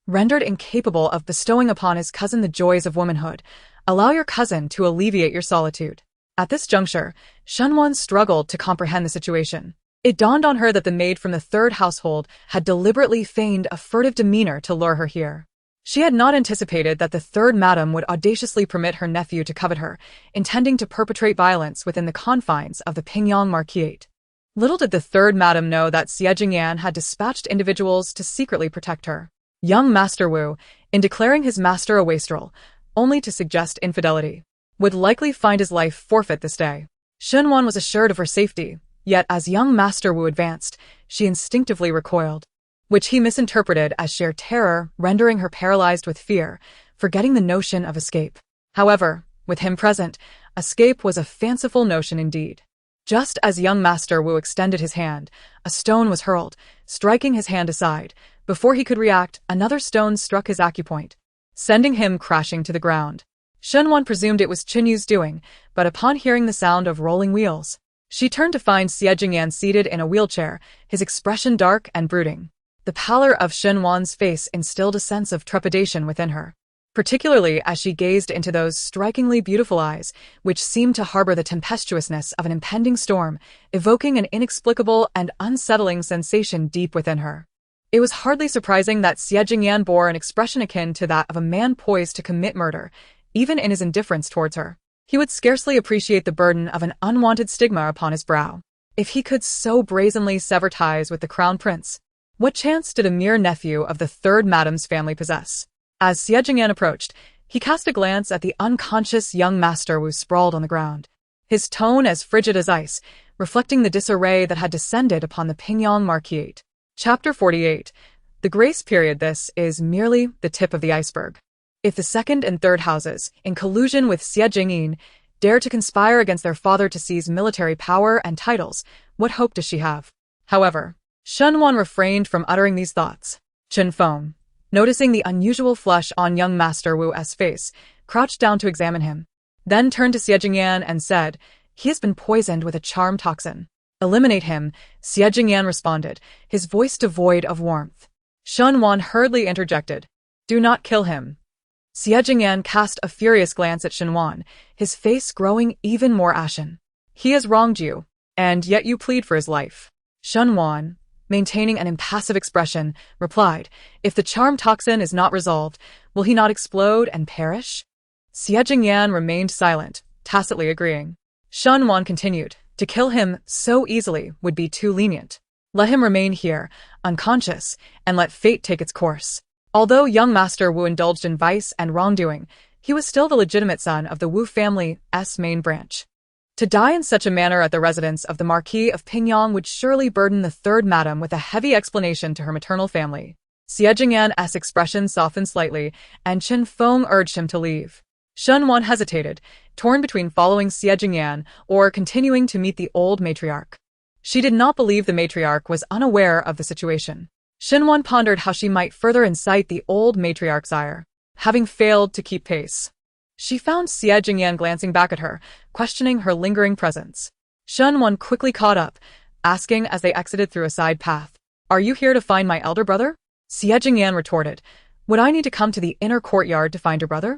rendered incapable of bestowing upon his cousin the joys of womanhood. Allow your cousin to alleviate your solitude. At this juncture, Shunwan struggled to comprehend the situation. It dawned on her that the maid from the third household had deliberately feigned a furtive demeanor to lure her here. She had not anticipated that the third madam would audaciously permit her nephew to covet her, intending to perpetrate violence within the confines of the Pingyang Marquise. Little did the third madam know that Xie Jingyan had dispatched individuals to secretly protect her. Young Master Wu, in declaring his master a wastrel, only to suggest infidelity, would likely find his life forfeit this day. Xinhuan was assured of her safety, yet as young Master Wu advanced, she instinctively recoiled, which he misinterpreted as sheer terror, rendering her paralyzed with fear, forgetting the notion of escape. However, with him present, escape was a fanciful notion indeed. Just as young Master Wu extended his hand, a stone was hurled, striking his hand aside. Before he could react, another stone struck his acupoint, sending him crashing to the ground. Shunwan presumed it was Qinyu's doing, but upon hearing the sound of rolling wheels, she turned to find Xie Jingyan seated in a wheelchair, his expression dark and brooding. The pallor of Shunwan's face instilled a sense of trepidation within her, particularly as she gazed into those strikingly beautiful eyes, which seemed to harbor the tempestuousness of an impending storm, evoking an inexplicable and unsettling sensation deep within her. It was hardly surprising that Xie Jingyan bore an expression akin to that of a man poised to commit murder, even in his indifference towards her. He would scarcely appreciate the burden of an unwanted stigma upon his brow, if he could so brazenly sever ties with the crown prince. What chance did a mere nephew of the third madam's family possess? As Xie Jingyan approached, he cast a glance at the unconscious young Master Wu sprawled on the ground, his tone as frigid as ice, reflecting the disarray that had descended upon the Pingyang Marquise. Chapter 48. The grace period. This is merely the tip of the iceberg. If the second and third houses, in collusion with Xie Jingyin, dare to conspire against their father to seize military power and titles, what hope does she have? However, Shunwan refrained from uttering these thoughts. Chen Feng, noticing the unusual flush on young Master Wu's face, crouched down to examine him, then turned to Xie Jingyan and said, "He has been poisoned with a charm toxin." "Eliminate him," Xie Jingyan responded, his voice devoid of warmth. Shunwan hurriedly interjected, "Do not kill him." Xie Jingyan cast a furious glance at Xinhuan, his face growing even more ashen. "He has wronged you, and yet you plead for his life." Xinhuan, maintaining an impassive expression, replied, "If the charm toxin is not resolved, will he not explode and perish?" Xie Jingyan remained silent, tacitly agreeing. Xinhuan continued, "To kill him so easily would be too lenient. Let him remain here, unconscious, and let fate take its course." Although young Master Wu indulged in vice and wrongdoing, he was still the legitimate son of the Wu family's main branch. To die in such a manner at the residence of the Marquis of Pingyang would surely burden the third madam with a heavy explanation to her maternal family. Xie Jingyan's expression softened slightly, and Chen Feng urged him to leave. Shunwan hesitated, torn between following Xie Jingyan or continuing to meet the old matriarch. She did not believe the matriarch was unaware of the situation. Xinhuan pondered how she might further incite the old matriarch's ire, having failed to keep pace. She found Xie Jingyan glancing back at her, questioning her lingering presence. Xinhuan quickly caught up, asking as they exited through a side path, "Are you here to find my elder brother?" Xie Jingyan retorted, "Would I need to come to the inner courtyard to find your brother?"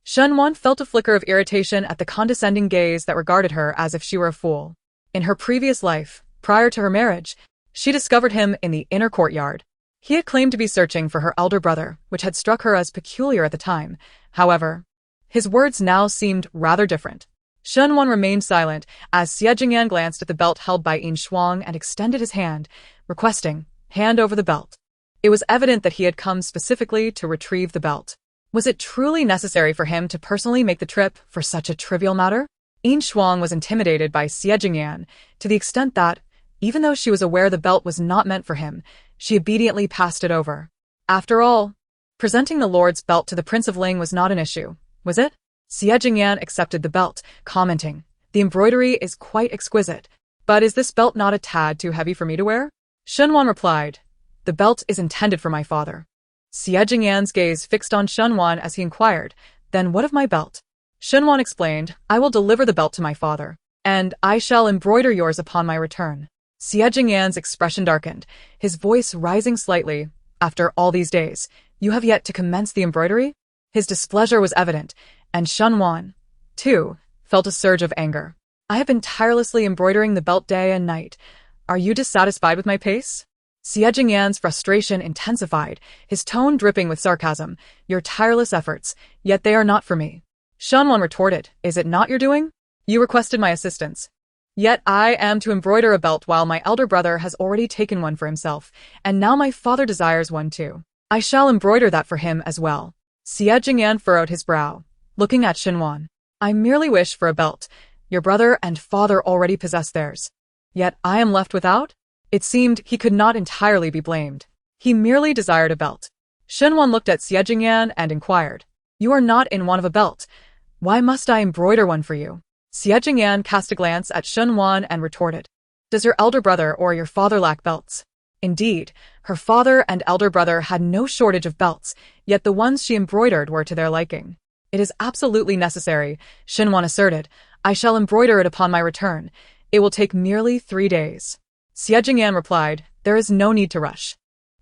Xinhuan felt a flicker of irritation at the condescending gaze that regarded her as if she were a fool. In her previous life, prior to her marriage, she discovered him in the inner courtyard. He had claimed to be searching for her elder brother, which had struck her as peculiar at the time. However, his words now seemed rather different. Shunwan remained silent as Xie Jingyan glanced at the belt held by Yin Shuang and extended his hand, requesting, "Hand over the belt." It was evident that he had come specifically to retrieve the belt. Was it truly necessary for him to personally make the trip for such a trivial matter? Yin Shuang was intimidated by Xie Jingyan to the extent that, even though she was aware the belt was not meant for him, she obediently passed it over. After all, presenting the Lord's belt to the Prince of Ling was not an issue, was it? Xie Jingyan accepted the belt, commenting, "The embroidery is quite exquisite, but is this belt not a tad too heavy for me to wear?" Shunwan replied, "The belt is intended for my father." Xie Jingyan's gaze fixed on Shunwan as he inquired, "Then what of my belt?" Shunwan explained, "I will deliver the belt to my father, and I shall embroider yours upon my return." Xie Jingyan's expression darkened, his voice rising slightly. "After all these days, you have yet to commence the embroidery?" His displeasure was evident, and Shunwan, too, felt a surge of anger. "I have been tirelessly embroidering the belt day and night. Are you dissatisfied with my pace?" Xie Jingyan's frustration intensified, his tone dripping with sarcasm. "Your tireless efforts, yet they are not for me." Shunwan retorted, "Is it not your doing? You requested my assistance. Yet I am to embroider a belt while my elder brother has already taken one for himself, and now my father desires one too. I shall embroider that for him as well." Xie Jingyan furrowed his brow, looking at Shunwan. "I merely wish for a belt. Your brother and father already possess theirs. Yet I am left without?" It seemed he could not entirely be blamed. He merely desired a belt. Shunwan looked at Xie Jingyan and inquired, "You are not in want of a belt. Why must I embroider one for you?" Xie Jingyan cast a glance at Shunwan and retorted, "Does your elder brother or your father lack belts?" Indeed, her father and elder brother had no shortage of belts, yet the ones she embroidered were to their liking. "It is absolutely necessary," Shunwan asserted. "I shall embroider it upon my return. It will take merely 3 days." Xie Jingyan replied, "There is no need to rush.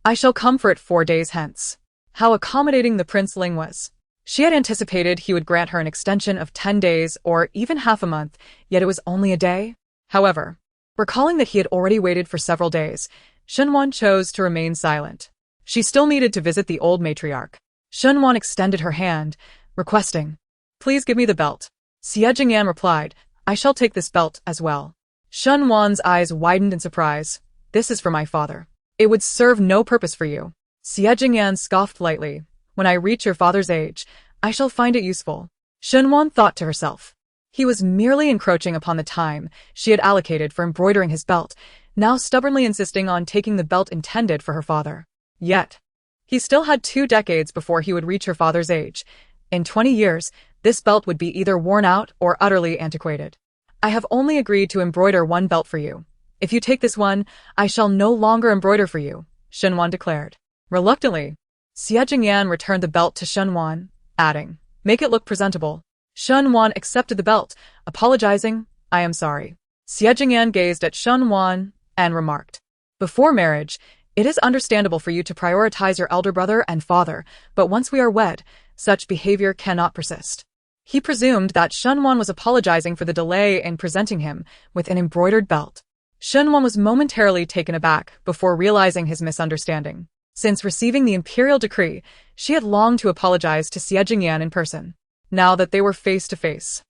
I shall come for it 4 days hence." How accommodating the Prince Ling was. She had anticipated he would grant her an extension of 10 days or even half a month, yet it was only a day. However, recalling that he had already waited for several days, Shunwan chose to remain silent. She still needed to visit the old matriarch. Shunwan extended her hand, requesting, "Please give me the belt." Xie Jingyan replied, "I shall take this belt as well." Shunwan's eyes widened in surprise. "This is for my father. It would serve no purpose for you." Xie Jingyan scoffed lightly. "When I reach your father's age, I shall find it useful." Shunwan thought to herself. He was merely encroaching upon the time she had allocated for embroidering his belt, now stubbornly insisting on taking the belt intended for her father. Yet, he still had 2 decades before he would reach her father's age. In 20 years, this belt would be either worn out or utterly antiquated. "I have only agreed to embroider one belt for you. If you take this one, I shall no longer embroider for you," Shunwan declared. Reluctantly, Xie Jingyan returned the belt to Shunwan, adding, "Make it look presentable." Shunwan accepted the belt, apologizing, "I am sorry." Xie Jingyan gazed at Shunwan and remarked, "Before marriage, it is understandable for you to prioritize your elder brother and father, but once we are wed, such behavior cannot persist." He presumed that Shunwan was apologizing for the delay in presenting him with an embroidered belt. Shunwan was momentarily taken aback before realizing his misunderstanding. Since receiving the imperial decree, she had longed to apologize to Xie Jingyan in person. Now that they were face to face,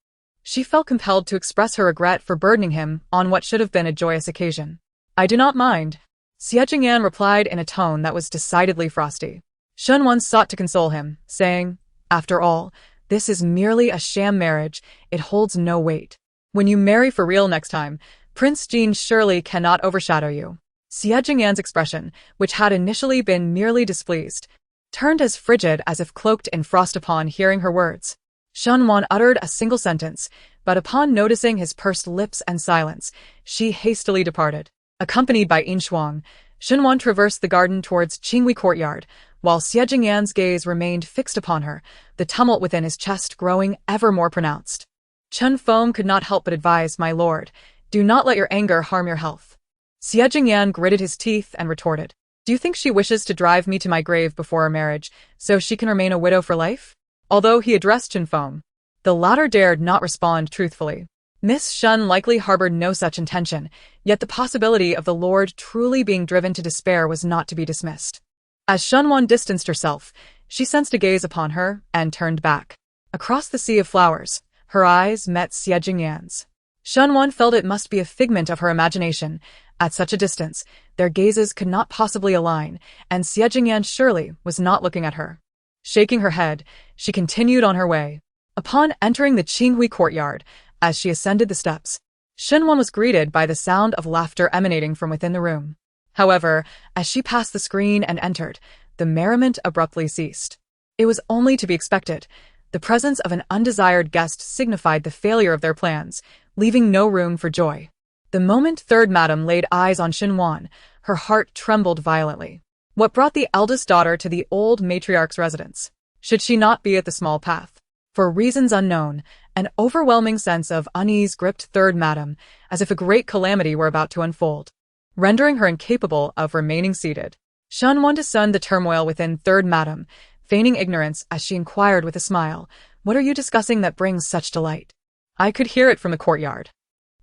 she felt compelled to express her regret for burdening him on what should have been a joyous occasion. "I do not mind," Xie Jingyan replied in a tone that was decidedly frosty. Shunwan sought to console him, saying, "After all, this is merely a sham marriage. It holds no weight. When you marry for real next time, Prince Jin surely cannot overshadow you." Xie Jingyan's expression, which had initially been merely displeased, turned as frigid as if cloaked in frost upon hearing her words. Shunwan uttered a single sentence, but upon noticing his pursed lips and silence, she hastily departed. Accompanied by Yin Shuang, Shunwan traversed the garden towards Qinghui Courtyard, while Xie Jingyan's gaze remained fixed upon her, the tumult within his chest growing ever more pronounced. Chen Feng could not help but advise, "My lord, do not let your anger harm your health." Xie Jingyan gritted his teeth and retorted, "Do you think she wishes to drive me to my grave before our marriage, so she can remain a widow for life?" Although he addressed Chen Feng, the latter dared not respond truthfully. Miss Shun likely harbored no such intention, yet the possibility of the lord truly being driven to despair was not to be dismissed. As Shunwan distanced herself, she sensed a gaze upon her and turned back. Across the sea of flowers, her eyes met Xie Jingyan's. Shunwan felt it must be a figment of her imagination. At such a distance, their gazes could not possibly align, and Xie Jingyan surely was not looking at her. Shaking her head, she continued on her way. Upon entering the Qinghui courtyard, as she ascended the steps, Shunwan was greeted by the sound of laughter emanating from within the room. However, as she passed the screen and entered, the merriment abruptly ceased. It was only to be expected. The presence of an undesired guest signified the failure of their plans, leaving no room for joy. The moment third madam laid eyes on Shunwan, her heart trembled violently. What brought the eldest daughter to the old matriarch's residence? Should she not be at the small path? For reasons unknown, an overwhelming sense of unease gripped third madam, as if a great calamity were about to unfold, rendering her incapable of remaining seated. Shunwan discerned the turmoil within third madam, feigning ignorance as she inquired with a smile, "What are you discussing that brings such delight?" "I could hear it from the courtyard."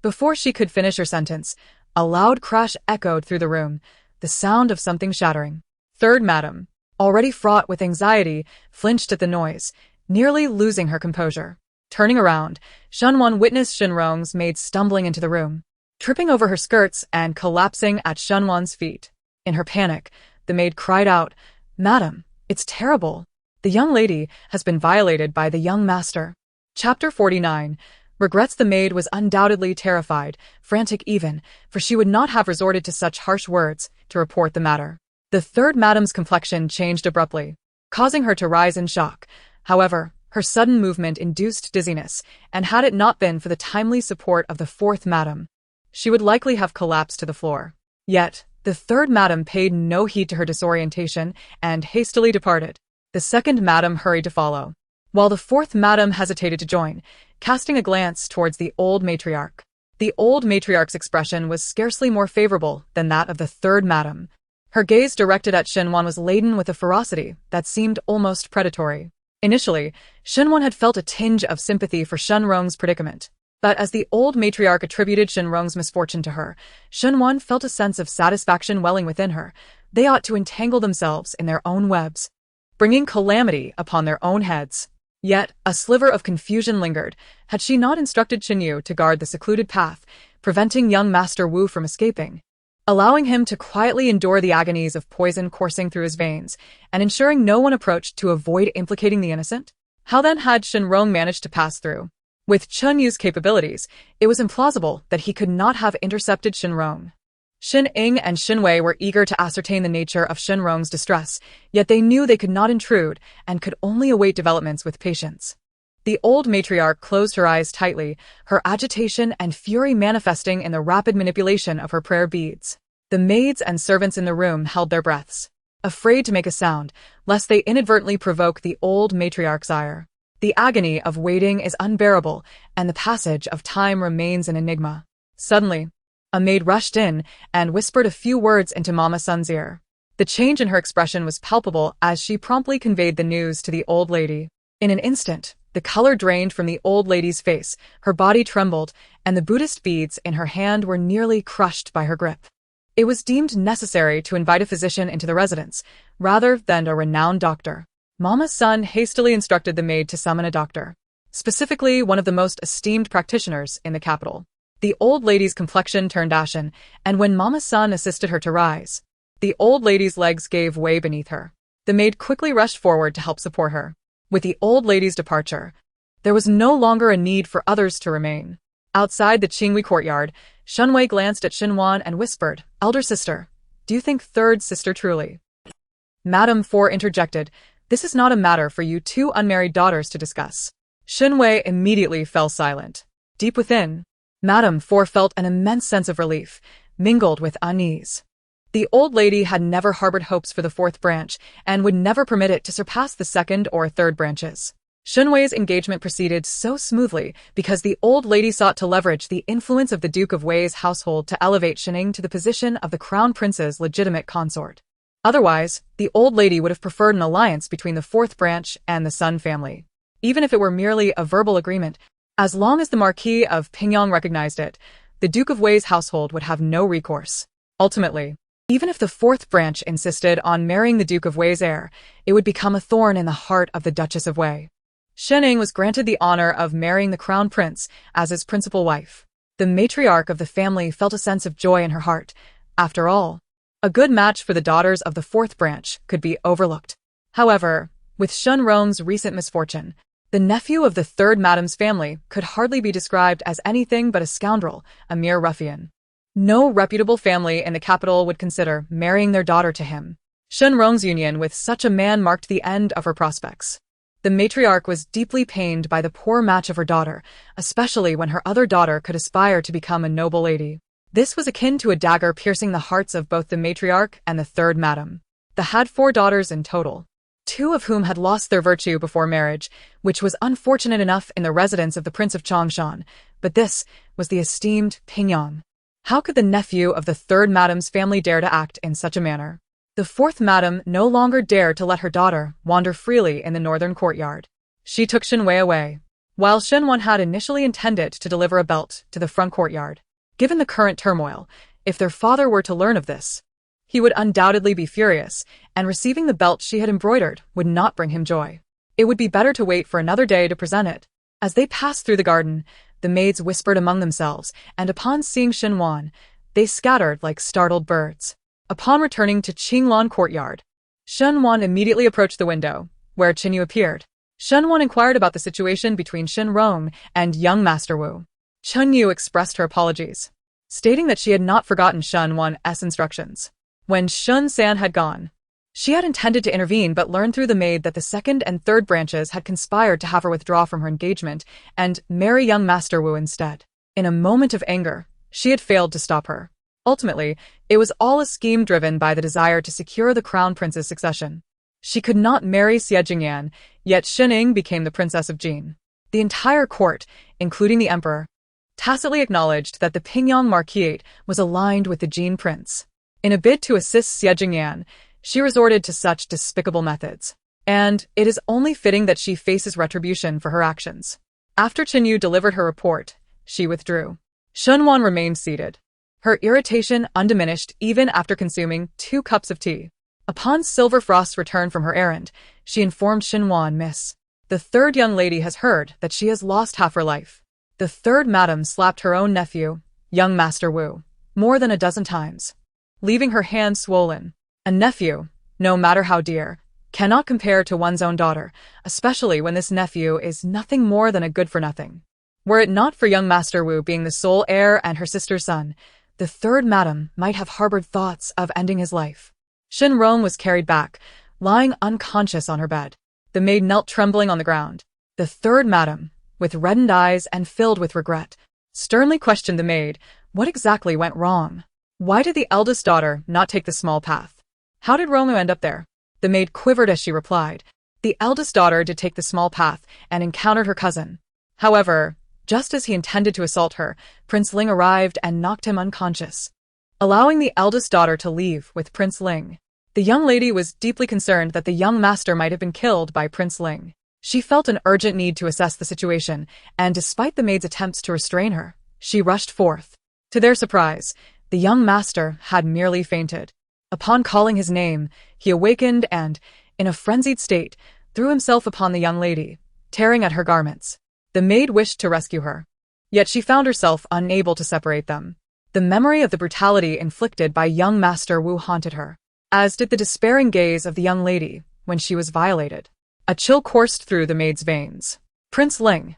Before she could finish her sentence, a loud crash echoed through the room, the sound of something shattering. Third madam, already fraught with anxiety, flinched at the noise, nearly losing her composure. Turning around, Shunwan witnessed Shinrong's maid stumbling into the room, tripping over her skirts and collapsing at Shunwan's feet. In her panic, the maid cried out, "Madam, it's terrible. The young lady has been violated by the young master." Chapter 49. Regrets. The maid was undoubtedly terrified, frantic even, for she would not have resorted to such harsh words to report the matter. The third madam's complexion changed abruptly, causing her to rise in shock. However, her sudden movement induced dizziness, and had it not been for the timely support of the fourth madam, she would likely have collapsed to the floor. Yet, the third madam paid no heed to her disorientation and hastily departed. The second madam hurried to follow, while the fourth madam hesitated to join, casting a glance towards the old matriarch. The old matriarch's expression was scarcely more favorable than that of the third madam. Her gaze directed at Shunwan was laden with a ferocity that seemed almost predatory. Initially, Shunwan had felt a tinge of sympathy for Shunrong's predicament, but as the old matriarch attributed Shinrong's misfortune to her, Shunwan felt a sense of satisfaction welling within her. They ought to entangle themselves in their own webs, bringing calamity upon their own heads. Yet, a sliver of confusion lingered. Had she not instructed Chinyu to guard the secluded path, preventing young Master Wu from escaping, allowing him to quietly endure the agonies of poison coursing through his veins, and ensuring no one approached to avoid implicating the innocent? How then had Shinrong managed to pass through? With Chunyu's capabilities, it was implausible that he could not have intercepted Shinrong. Shin Ying and Shin Wei were eager to ascertain the nature of Shinrong's distress, yet they knew they could not intrude and could only await developments with patience. The old matriarch closed her eyes tightly, her agitation and fury manifesting in the rapid manipulation of her prayer beads. The maids and servants in the room held their breaths, afraid to make a sound, lest they inadvertently provoke the old matriarch's ire. The agony of waiting is unbearable, and the passage of time remains an enigma. Suddenly, a maid rushed in and whispered a few words into Mama Sun's ear. The change in her expression was palpable as she promptly conveyed the news to the old lady. In an instant, the color drained from the old lady's face, her body trembled, and the Buddhist beads in her hand were nearly crushed by her grip. It was deemed necessary to invite a physician into the residence, rather than a renowned doctor. Mama Sun hastily instructed the maid to summon a doctor, specifically one of the most esteemed practitioners in the capital. The old lady's complexion turned ashen, and when Mama Sun assisted her to rise, the old lady's legs gave way beneath her. The maid quickly rushed forward to help support her. With the old lady's departure, there was no longer a need for others to remain. Outside the Qinghui courtyard, Shunwei glanced at Xinwan and whispered, "Elder sister, do you think third sister truly?" Madame Four interjected, "This is not a matter for you two unmarried daughters to discuss." Xinwei immediately fell silent. Deep within, Madame Four felt an immense sense of relief, mingled with unease. The old lady had never harbored hopes for the fourth branch, and would never permit it to surpass the second or third branches. Shunwei's engagement proceeded so smoothly because the old lady sought to leverage the influence of the Duke of Wei's household to elevate Shining to the position of the Crown Prince's legitimate consort. Otherwise, the old lady would have preferred an alliance between the fourth branch and the Sun family. Even if it were merely a verbal agreement, as long as the Marquis of Pingyang recognized it, the Duke of Wei's household would have no recourse. Ultimately, Even if the fourth branch insisted on marrying the Duke of Wei's heir, it would become a thorn in the heart of the Duchess of Wei. Shening was granted the honor of marrying the crown prince as his principal wife. The matriarch of the family felt a sense of joy in her heart. After all, a good match for the daughters of the fourth branch could be overlooked. However, with Shunrong's recent misfortune, the nephew of the third madam's family could hardly be described as anything but a scoundrel, a mere ruffian. No reputable family in the capital would consider marrying their daughter to him. Shunrong's union with such a man marked the end of her prospects. The matriarch was deeply pained by the poor match of her daughter, especially when her other daughter could aspire to become a noble lady. This was akin to a dagger piercing the hearts of both the matriarch and the third madam. They had 4 daughters in total, 2 of whom had lost their virtue before marriage, which was unfortunate enough in the residence of the Prince of Changshan, but this was the esteemed Pingyang. How could the nephew of the third madam's family dare to act in such a manner? The fourth madam no longer dared to let her daughter wander freely in the northern courtyard. She took Shenwei away, while Shenwan had initially intended to deliver a belt to the front courtyard. Given the current turmoil, if their father were to learn of this, he would undoubtedly be furious, and receiving the belt she had embroidered would not bring him joy. It would be better to wait for another day to present it. As they passed through the garden, the maids whispered among themselves, and upon seeing Shenwan, they scattered like startled birds. Upon returning to Qinglan courtyard, Shenwan immediately approached the window, where Qinyu appeared. Shenwan inquired about the situation between Shenrong and young Master Wu. Qinyu expressed her apologies, stating that she had not forgotten Shenwan's instructions. When Shun-san had gone, she had intended to intervene but learned through the maid that the second and third branches had conspired to have her withdraw from her engagement and marry young Master Wu instead. In a moment of anger, she had failed to stop her. Ultimately, it was all a scheme driven by the desire to secure the crown prince's succession. She could not marry Xie Jingyan, yet Shening became the princess of Jin. The entire court, including the emperor, tacitly acknowledged that the Pingyang Marquisate was aligned with the Jin prince. In a bid to assist Xie Jingyan, she resorted to such despicable methods, and it is only fitting that she faces retribution for her actions. After Qinyu delivered her report, she withdrew. Shunwan remained seated, her irritation undiminished even after consuming 2 cups of tea. Upon Silver Frost's return from her errand, she informed Shenwan, "Miss, the third young lady has heard that she has lost half her life." The third madam slapped her own nephew, young Master Wu, more than a dozen times, leaving her hands swollen. A nephew, no matter how dear, cannot compare to one's own daughter, especially when this nephew is nothing more than a good-for-nothing. Were it not for young Master Wu being the sole heir and her sister's son, the third madam might have harbored thoughts of ending his life. Shenrong was carried back, lying unconscious on her bed. The maid knelt trembling on the ground. The third madam, with reddened eyes and filled with regret, sternly questioned the maid, what exactly went wrong? Why did the eldest daughter not take the small path? How did Romeo end up there? The maid quivered as she replied. The eldest daughter did take the small path and encountered her cousin. However, just as he intended to assault her, Prince Ling arrived and knocked him unconscious, allowing the eldest daughter to leave with Prince Ling. The young lady was deeply concerned that the young master might have been killed by Prince Ling. She felt an urgent need to assess the situation, and despite the maid's attempts to restrain her, she rushed forth. To their surprise, the young master had merely fainted. Upon calling his name, he awakened and, in a frenzied state, threw himself upon the young lady, tearing at her garments. The maid wished to rescue her, yet she found herself unable to separate them. The memory of the brutality inflicted by young Master Wu haunted her, as did the despairing gaze of the young lady when she was violated. A chill coursed through the maid's veins. Prince Ling.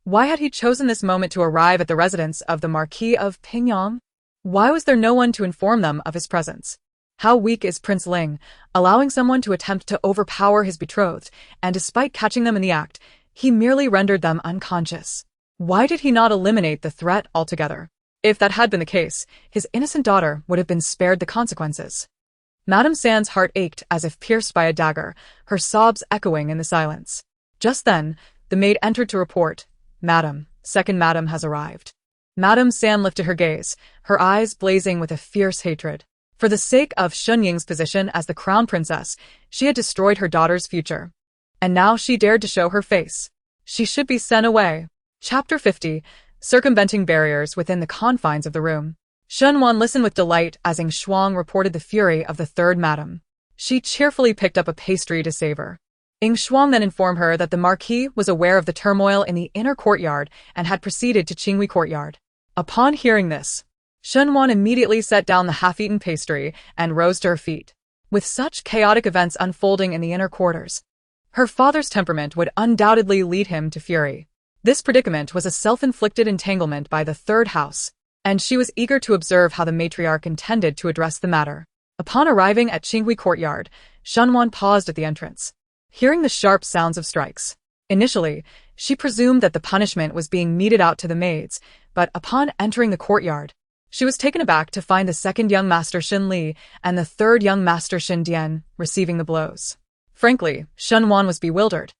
Why had he chosen this moment to arrive at the residence of the Marquis of Pingyang? Why was there no one to inform them of his presence? How weak is Prince Ling, allowing someone to attempt to overpower his betrothed, and despite catching them in the act, he merely rendered them unconscious. Why did he not eliminate the threat altogether? If that had been the case, his innocent daughter would have been spared the consequences. Madame San's heart ached as if pierced by a dagger, her sobs echoing in the silence. Just then, the maid entered to report, "Madam, second madam has arrived." Madame San lifted her gaze, her eyes blazing with a fierce hatred. For the sake of Shenying's position as the crown princess, she had destroyed her daughter's future. And now she dared to show her face. She should be sent away. Chapter 50. Circumventing barriers within the confines of the room. Shunwan listened with delight as Ing Shuang reported the fury of the third madam. She cheerfully picked up a pastry to savor. Ing Shuang then informed her that the Marquis was aware of the turmoil in the inner courtyard and had proceeded to Qinghui courtyard. Upon hearing this, Shunwan immediately set down the half-eaten pastry and rose to her feet. With such chaotic events unfolding in the inner quarters, her father's temperament would undoubtedly lead him to fury. This predicament was a self-inflicted entanglement by the third house, and she was eager to observe how the matriarch intended to address the matter. Upon arriving at Qinghui courtyard, Shunwan paused at the entrance, hearing the sharp sounds of strikes. Initially, she presumed that the punishment was being meted out to the maids, but upon entering the courtyard, she was taken aback to find the second young master Shin Li and the third young master Shin Dian receiving the blows. Frankly, Shunwan was bewildered.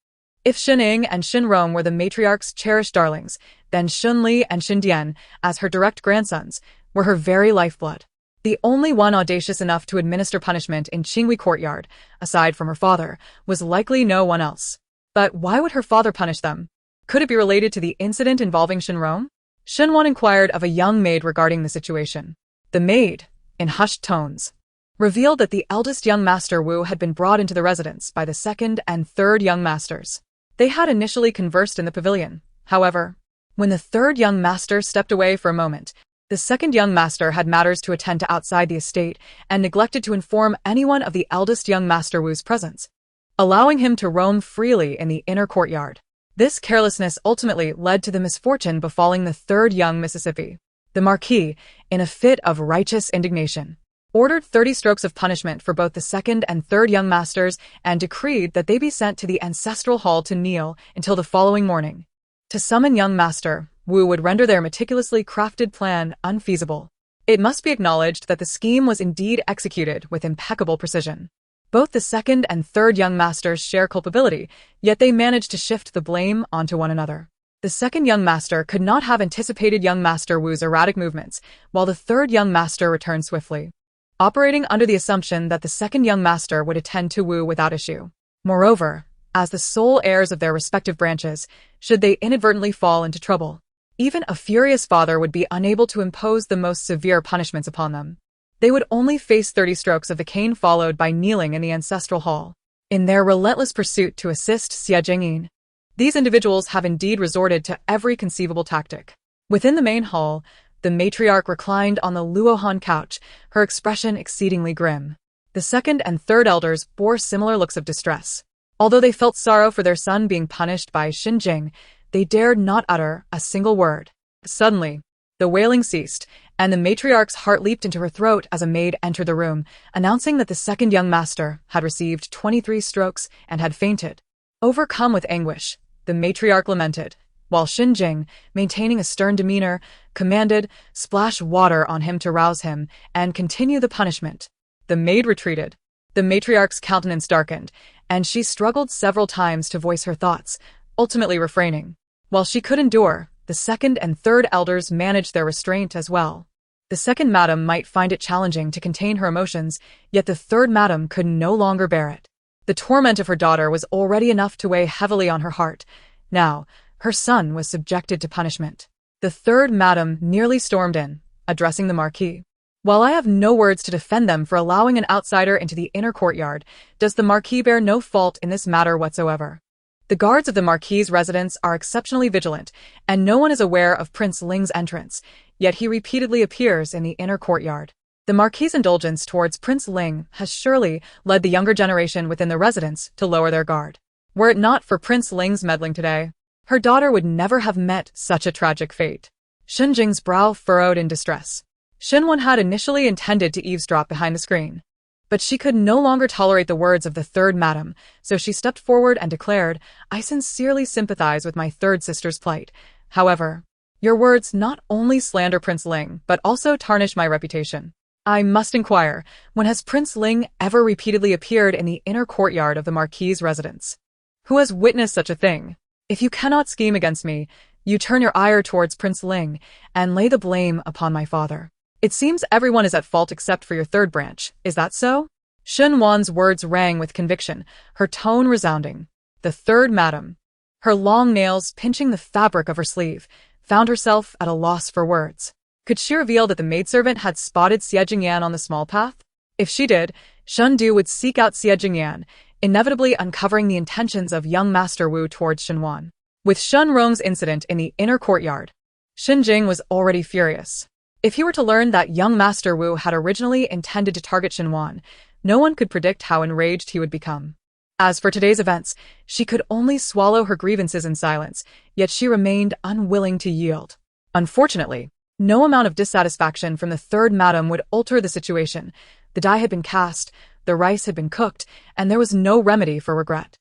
If Shin Ying and Shin Rong were the matriarch's cherished darlings, then Shin Li and Shin Dian, as her direct grandsons, were her very lifeblood. The only one audacious enough to administer punishment in Qinghui courtyard, aside from her father, was likely no one else. But why would her father punish them? Could it be related to the incident involving Shin Rong? Shunwan inquired of a young maid regarding the situation. The maid, in hushed tones, revealed that the eldest young master Wu had been brought into the residence by the second and third young masters. They had initially conversed in the pavilion. However, when the third young master stepped away for a moment, the second young master had matters to attend to outside the estate and neglected to inform anyone of the eldest young master Wu's presence, allowing him to roam freely in the inner courtyard. This carelessness ultimately led to the misfortune befalling the third young Mississippi. The Marquis, in a fit of righteous indignation, ordered 30 strokes of punishment for both the second and third young masters and decreed that they be sent to the ancestral hall to kneel until the following morning. To summon young master, Wu would render their meticulously crafted plan unfeasible. It must be acknowledged that the scheme was indeed executed with impeccable precision. Both the second and third young masters share culpability, yet they managed to shift the blame onto one another. The second young master could not have anticipated young master Wu's erratic movements, while the third young master returned swiftly, operating under the assumption that the second young master would attend to Wu without issue. Moreover, as the sole heirs of their respective branches, should they inadvertently fall into trouble, even a furious father would be unable to impose the most severe punishments upon them. They would only face 30 strokes of the cane followed by kneeling in the ancestral hall. In their relentless pursuit to assist Xie Jingyin, these individuals have indeed resorted to every conceivable tactic. Within the main hall, the matriarch reclined on the Luohan couch, her expression exceedingly grim. The second and third elders bore similar looks of distress. Although they felt sorrow for their son being punished by Xin Jing, they dared not utter a single word. Suddenly, the wailing ceased, and the matriarch's heart leaped into her throat as a maid entered the room, announcing that the second young master had received 23 strokes and had fainted. Overcome with anguish, the matriarch lamented, while Xin Jing, maintaining a stern demeanor, commanded, "Splash water on him to rouse him, and continue the punishment." The maid retreated. The matriarch's countenance darkened, and she struggled several times to voice her thoughts, ultimately refraining. While she could endure, the second and third elders managed their restraint as well. The second madam might find it challenging to contain her emotions, yet the third madam could no longer bear it. The torment of her daughter was already enough to weigh heavily on her heart. Now, her son was subjected to punishment. The third madam nearly stormed in, addressing the Marquis. "While I have no words to defend them for allowing an outsider into the inner courtyard, does the Marquis bear no fault in this matter whatsoever? The guards of the Marquis's residence are exceptionally vigilant, and no one is aware of Prince Ling's entrance, yet he repeatedly appears in the inner courtyard. The Marquis's indulgence towards Prince Ling has surely led the younger generation within the residence to lower their guard. Were it not for Prince Ling's meddling today, her daughter would never have met such a tragic fate." Xin Jing's brow furrowed in distress. Xinwen had initially intended to eavesdrop behind the screen, but she could no longer tolerate the words of the third madam, so she stepped forward and declared, "I sincerely sympathize with my third sister's plight. However, your words not only slander Prince Ling, but also tarnish my reputation. I must inquire, when has Prince Ling ever repeatedly appeared in the inner courtyard of the Marquis's residence? Who has witnessed such a thing? If you cannot scheme against me, you turn your ire towards Prince Ling and lay the blame upon my father. It seems everyone is at fault except for your third branch, is that so?" Shun Wan's words rang with conviction, her tone resounding. The third madam, her long nails pinching the fabric of her sleeve, found herself at a loss for words. Could she reveal that the maidservant had spotted Xie Jingyan on the small path? If she did, Shundu would seek out Xie Jingyan, inevitably uncovering the intentions of young Master Wu towards Shenwan. With Shen Rong's incident in the inner courtyard, Shen Jing was already furious. If he were to learn that young Master Wu had originally intended to target Shenwan, no one could predict how enraged he would become. As for today's events, she could only swallow her grievances in silence, yet she remained unwilling to yield. Unfortunately, no amount of dissatisfaction from the third madam would alter the situation. The die had been cast, the rice had been cooked, and there was no remedy for regret.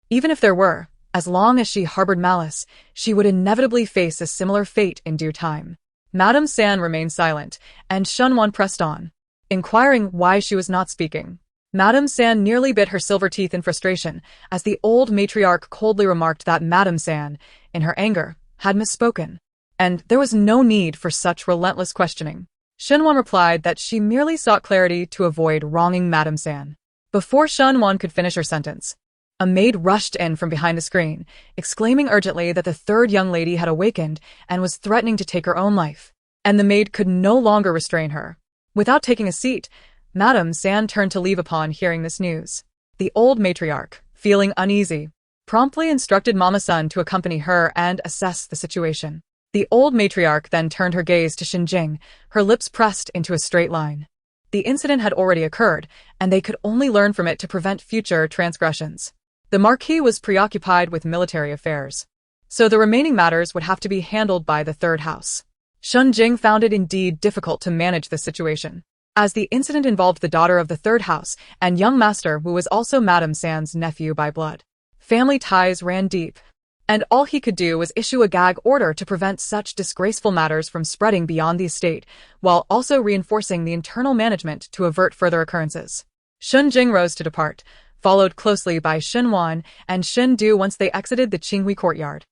Even if there were, as long as she harbored malice, she would inevitably face a similar fate in due time. Madame San remained silent, and Shenwan pressed on, inquiring why she was not speaking. Madame San nearly bit her silver teeth in frustration, as the old matriarch coldly remarked that Madame San, in her anger, had misspoken. And there was no need for such relentless questioning. Shenwan replied that she merely sought clarity to avoid wronging Madame San. Before Shenwan could finish her sentence, a maid rushed in from behind a screen, exclaiming urgently that the third young lady had awakened and was threatening to take her own life. And the maid could no longer restrain her. Without taking a seat, Madame San turned to leave upon hearing this news. The old matriarch, feeling uneasy, promptly instructed Mama Sun to accompany her and assess the situation. The old matriarch then turned her gaze to Xinjing, her lips pressed into a straight line. The incident had already occurred, and they could only learn from it to prevent future transgressions. The Marquis was preoccupied with military affairs, so the remaining matters would have to be handled by the third house. Xinjing found it indeed difficult to manage the situation, as the incident involved the daughter of the third house and young master who was also Madame San's nephew by blood. Family ties ran deep, and all he could do was issue a gag order to prevent such disgraceful matters from spreading beyond the estate, while also reinforcing the internal management to avert further occurrences. Xinjing rose to depart, followed closely by Shenwan and Shendu once they exited the Qinghui courtyard.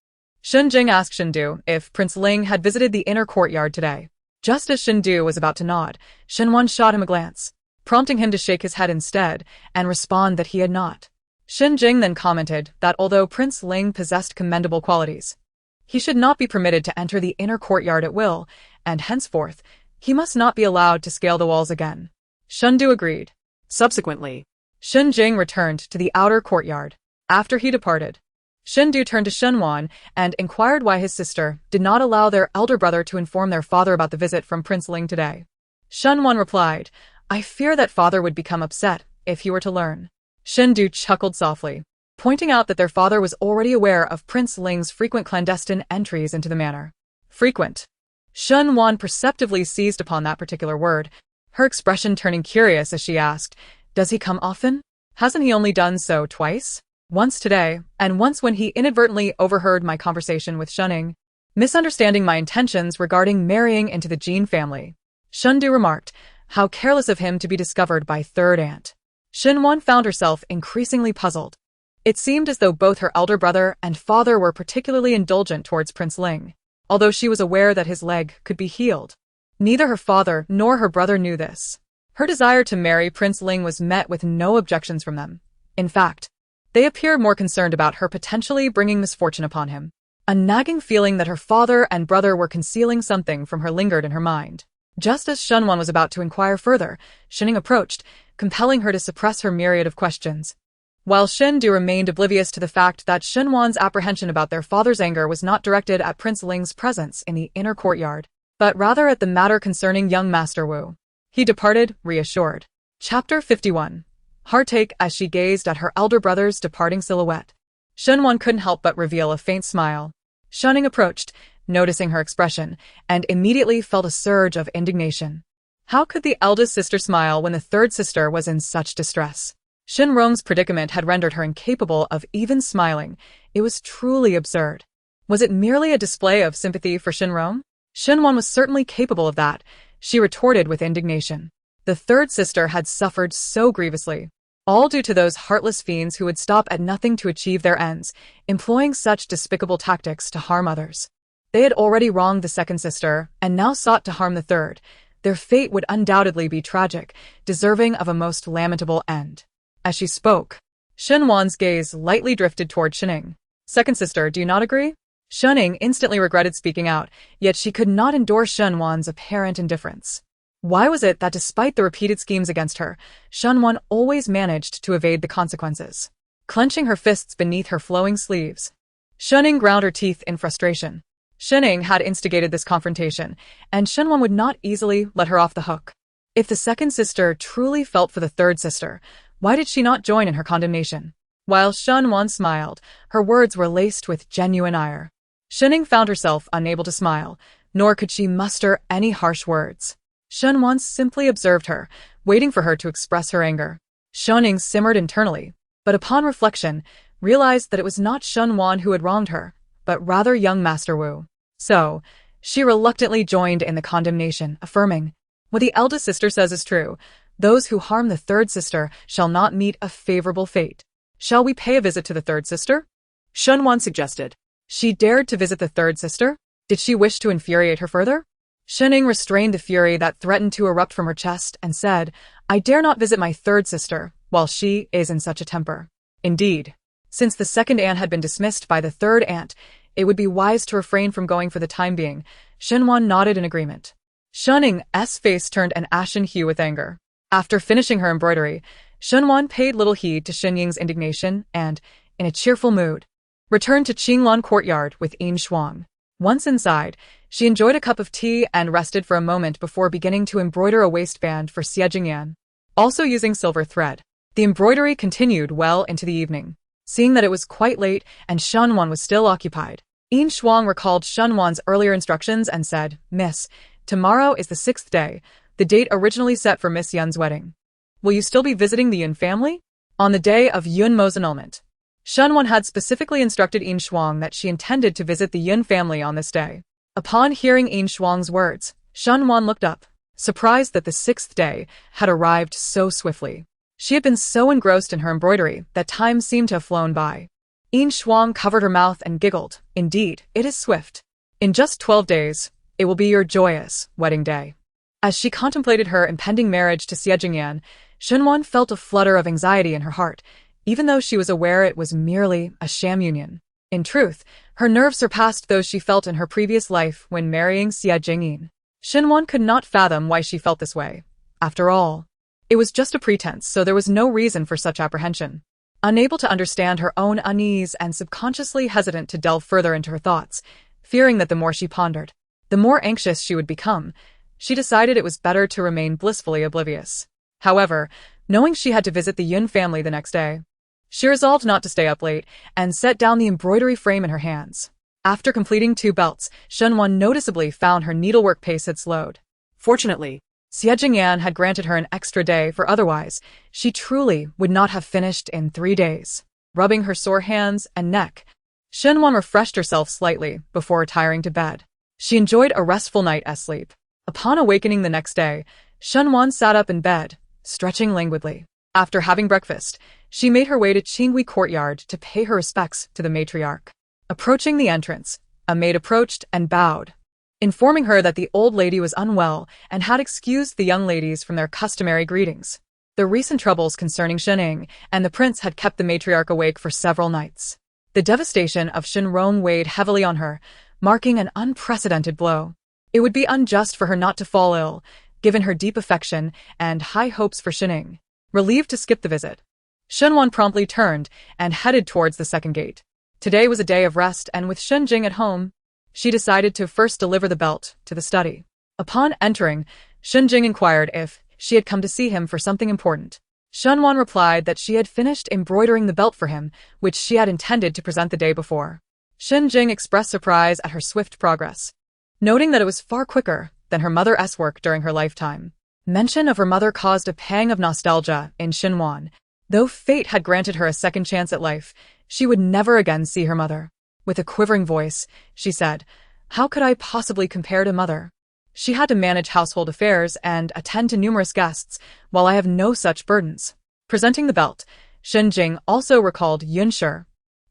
Xinjing asked Shendu if Prince Ling had visited the inner courtyard today. Just as Shendu was about to nod, Shenwan shot him a glance, prompting him to shake his head instead and respond that he had not. Xinjing then commented that although Prince Ling possessed commendable qualities, he should not be permitted to enter the inner courtyard at will, and henceforth, he must not be allowed to scale the walls again. Shendu agreed. Subsequently, Xinjing returned to the outer courtyard. After he departed, Shendu turned to Shenwan and inquired why his sister did not allow their elder brother to inform their father about the visit from Prince Ling today. Shenwan replied, "I fear that father would become upset if he were to learn." Shendu chuckled softly, pointing out that their father was already aware of Prince Ling's frequent clandestine entries into the manor. Frequent. Shenwan perceptively seized upon that particular word, her expression turning curious as she asked, "Does he come often? Hasn't he only done so twice? Once today, and once when he inadvertently overheard my conversation with Shenning, misunderstanding my intentions regarding marrying into the Jean family." Shendu remarked, "How careless of him to be discovered by third aunt." Shenwan found herself increasingly puzzled. It seemed as though both her elder brother and father were particularly indulgent towards Prince Ling, although she was aware that his leg could be healed. Neither her father nor her brother knew this. Her desire to marry Prince Ling was met with no objections from them. In fact, they appeared more concerned about her potentially bringing misfortune upon him. A nagging feeling that her father and brother were concealing something from her lingered in her mind. Just as Shenwan was about to inquire further, Shinning approached, compelling her to suppress her myriad of questions. While Shendu remained oblivious to the fact that Shenwan's apprehension about their father's anger was not directed at Prince Ling's presence in the inner courtyard, but rather at the matter concerning young Master Wu. He departed, reassured. Chapter 51. Heartache as she gazed at her elder brother's departing silhouette. Shenwan couldn't help but reveal a faint smile. Shunning approached, noticing her expression, and immediately felt a surge of indignation. How could the eldest sister smile when the third sister was in such distress? Shinrong's predicament had rendered her incapable of even smiling. It was truly absurd. Was it merely a display of sympathy for Shinrong? Shenwan was certainly capable of that, she retorted with indignation. The third sister had suffered so grievously, all due to those heartless fiends who would stop at nothing to achieve their ends, employing such despicable tactics to harm others. They had already wronged the second sister, and now sought to harm the third. Their fate would undoubtedly be tragic, deserving of a most lamentable end. As she spoke, Shenwan's gaze lightly drifted toward Shining. "Second sister, do you not agree?" Shunning instantly regretted speaking out, yet she could not endure Shunwan's apparent indifference. Why was it that despite the repeated schemes against her, Shunwan always managed to evade the consequences? Clenching her fists beneath her flowing sleeves, Shunning ground her teeth in frustration. Shunning had instigated this confrontation, and Shunwan would not easily let her off the hook. If the second sister truly felt for the third sister, why did she not join in her condemnation? While Shunwan smiled, her words were laced with genuine ire. Shunning found herself unable to smile, nor could she muster any harsh words. Shunwan simply observed her, waiting for her to express her anger. Shunning simmered internally, but upon reflection, realized that it was not Shunwan who had wronged her, but rather young Master Wu. So, she reluctantly joined in the condemnation, affirming, "What the eldest sister says is true. Those who harm the third sister shall not meet a favorable fate. Shall we pay a visit to the third sister?" Shunwan suggested. She dared to visit the third sister? Did she wish to infuriate her further? Shunning restrained the fury that threatened to erupt from her chest and said, "I dare not visit my third sister while she is in such a temper." Indeed, since the second aunt had been dismissed by the third aunt, it would be wise to refrain from going for the time being. Shunwan nodded in agreement. Shunning's face turned an ashen hue with anger. After finishing her embroidery, Shunwan paid little heed to Shenying's indignation and, in a cheerful mood, returned to Qinglan courtyard with Yin Shuang. Once inside, she enjoyed a cup of tea and rested for a moment before beginning to embroider a waistband for Xie Jingyan, also using silver thread. The embroidery continued well into the evening. Seeing that it was quite late and Shunwan was still occupied, Yin Shuang recalled Shunwan's earlier instructions and said, "Miss, tomorrow is the 6th day, the date originally set for Miss Yun's wedding. Will you still be visiting the Yun family?" On the day of Yun Mo's annulment, Shunwan had specifically instructed Yin Shuang that she intended to visit the Yun family on this day. Upon hearing Yin Shuang's words, Shunwan looked up, surprised that the 6th day had arrived so swiftly. She had been so engrossed in her embroidery that time seemed to have flown by. Yin Shuang covered her mouth and giggled. "Indeed, it is swift. In just 12 days, it will be your joyous wedding day." As she contemplated her impending marriage to Xie Jingyan, Shunwan felt a flutter of anxiety in her heart, even though she was aware it was merely a sham union. In truth, her nerves surpassed those she felt in her previous life when marrying Xie Jingyan. Shunwan could not fathom why she felt this way. After all, it was just a pretense, so there was no reason for such apprehension. Unable to understand her own unease and subconsciously hesitant to delve further into her thoughts, fearing that the more she pondered, the more anxious she would become, she decided it was better to remain blissfully oblivious. However, knowing she had to visit the Yun family the next day, she resolved not to stay up late and set down the embroidery frame in her hands. After completing 2 belts, Shunwan noticeably found her needlework pace had slowed. Fortunately, Xie Jingyan had granted her an extra day, for otherwise, she truly would not have finished in 3 days. Rubbing her sore hands and neck, Shunwan refreshed herself slightly before retiring to bed. She enjoyed a restful night's sleep. Upon awakening the next day, Shunwan sat up in bed, stretching languidly. After having breakfast, she made her way to Qinghui courtyard to pay her respects to the matriarch. Approaching the entrance, a maid approached and bowed, informing her that the old lady was unwell and had excused the young ladies from their customary greetings. The recent troubles concerning Shening and the prince had kept the matriarch awake for several nights. The devastation of Shinrong weighed heavily on her, marking an unprecedented blow. It would be unjust for her not to fall ill, given her deep affection and high hopes for Shening. Relieved to skip the visit, Shunwan promptly turned and headed towards the second gate. Today was a day of rest, and with Shenjing at home, she decided to first deliver the belt to the study. Upon entering, Shenjing inquired if she had come to see him for something important. Shunwan replied that she had finished embroidering the belt for him, which she had intended to present the day before. Shenjing expressed surprise at her swift progress, noting that it was far quicker than her mother's work during her lifetime. Mention of her mother caused a pang of nostalgia in Xinhuan. Though fate had granted her a second chance at life, she would never again see her mother. With a quivering voice, she said, "How could I possibly compare to mother? She had to manage household affairs and attend to numerous guests, while I have no such burdens." Presenting the belt, Shenjing also recalled Yunshi,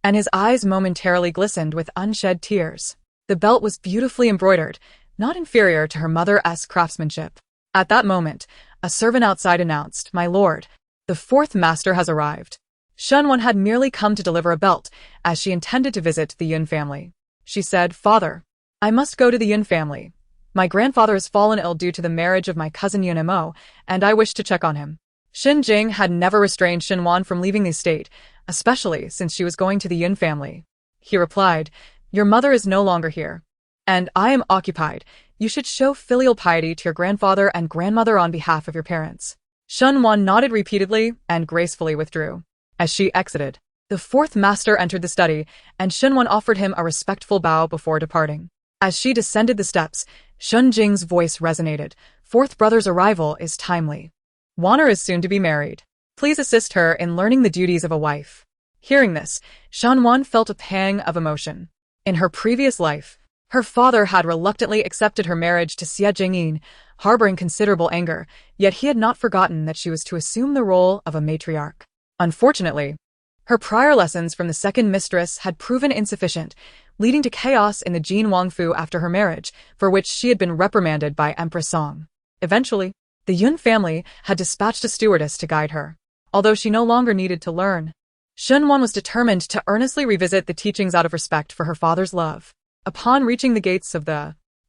and his eyes momentarily glistened with unshed tears. The belt was beautifully embroidered, not inferior to her mother's craftsmanship. At that moment, a servant outside announced, "My lord, the fourth master has arrived." Shunwan had merely come to deliver a belt, as she intended to visit the Yun family. She said, "Father, I must go to the Yun family. My grandfather has fallen ill due to the marriage of my cousin Yun Mo, and I wish to check on him." Xin Jing had never restrained Xinwan from leaving the estate, especially since she was going to the Yun family. He replied, "Your mother is no longer here, and I am occupied. You should show filial piety to your grandfather and grandmother on behalf of your parents." Xinwan nodded repeatedly and gracefully withdrew. As she exited, the fourth master entered the study, and Xinwan offered him a respectful bow before departing. As she descended the steps, Shun Jing's voice resonated. "Fourth brother's arrival is timely. Wanner is soon to be married. Please assist her in learning the duties of a wife." Hearing this, Shanwan felt a pang of emotion. In her previous life, her father had reluctantly accepted her marriage to Xie Jingyin, harboring considerable anger, yet he had not forgotten that she was to assume the role of a matriarch. Unfortunately, her prior lessons from the second mistress had proven insufficient, leading to chaos in the Jin Wangfu after her marriage, for which she had been reprimanded by Empress Song. Eventually, the Yun family had dispatched a stewardess to guide her. Although she no longer needed to learn, Xinwan was determined to earnestly revisit the teachings out of respect for her father's love. Upon reaching the gates of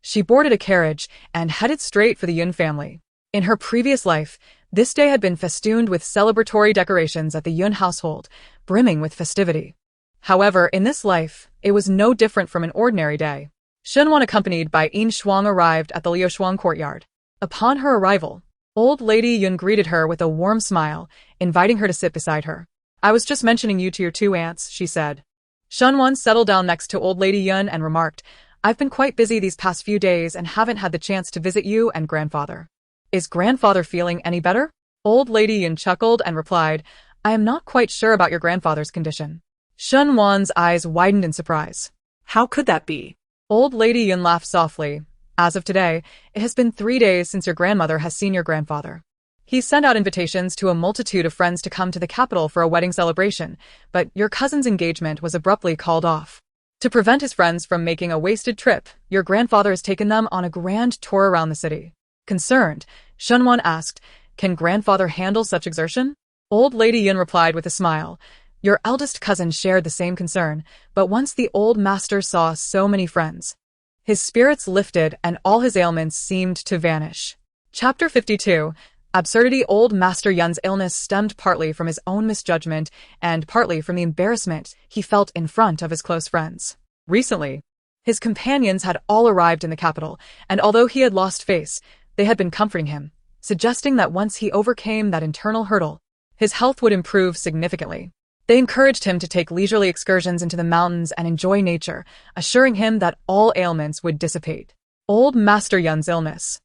she boarded a carriage and headed straight for the Yun family. In her previous life, this day had been festooned with celebratory decorations at the Yun household, brimming with festivity. However, in this life, it was no different from an ordinary day. Xinwan, accompanied by Yin Shuang, arrived at the Liushuang courtyard. Upon her arrival, old lady Yun greeted her with a warm smile, inviting her to sit beside her. "I was just mentioning you to your two aunts," she said. Xinwan settled down next to old lady Yun and remarked, "I've been quite busy these past few days and haven't had the chance to visit you and grandfather. Is grandfather feeling any better?" Old lady Yun chuckled and replied, "I am not quite sure about your grandfather's condition." Xinwan's eyes widened in surprise. How could that be? Old lady Yun laughed softly. "As of today, it has been 3 days since your grandmother has seen your grandfather. He sent out invitations to a multitude of friends to come to the capital for a wedding celebration, but your cousin's engagement was abruptly called off. To prevent his friends from making a wasted trip, your grandfather has taken them on a grand tour around the city." Concerned, Xinwan asked, "Can grandfather handle such exertion?" Old lady Yun replied with a smile, "Your eldest cousin shared the same concern, but once the old master saw so many friends, his spirits lifted and all his ailments seemed to vanish." Chapter 52. Absurdity. Old Master Yun's illness stemmed partly from his own misjudgment and partly from the embarrassment he felt in front of his close friends. Recently, his companions had all arrived in the capital, and although he had lost face, they had been comforting him, suggesting that once he overcame that internal hurdle, his health would improve significantly. They encouraged him to take leisurely excursions into the mountains and enjoy nature, assuring him that all ailments would dissipate. Old Master Yun's illness,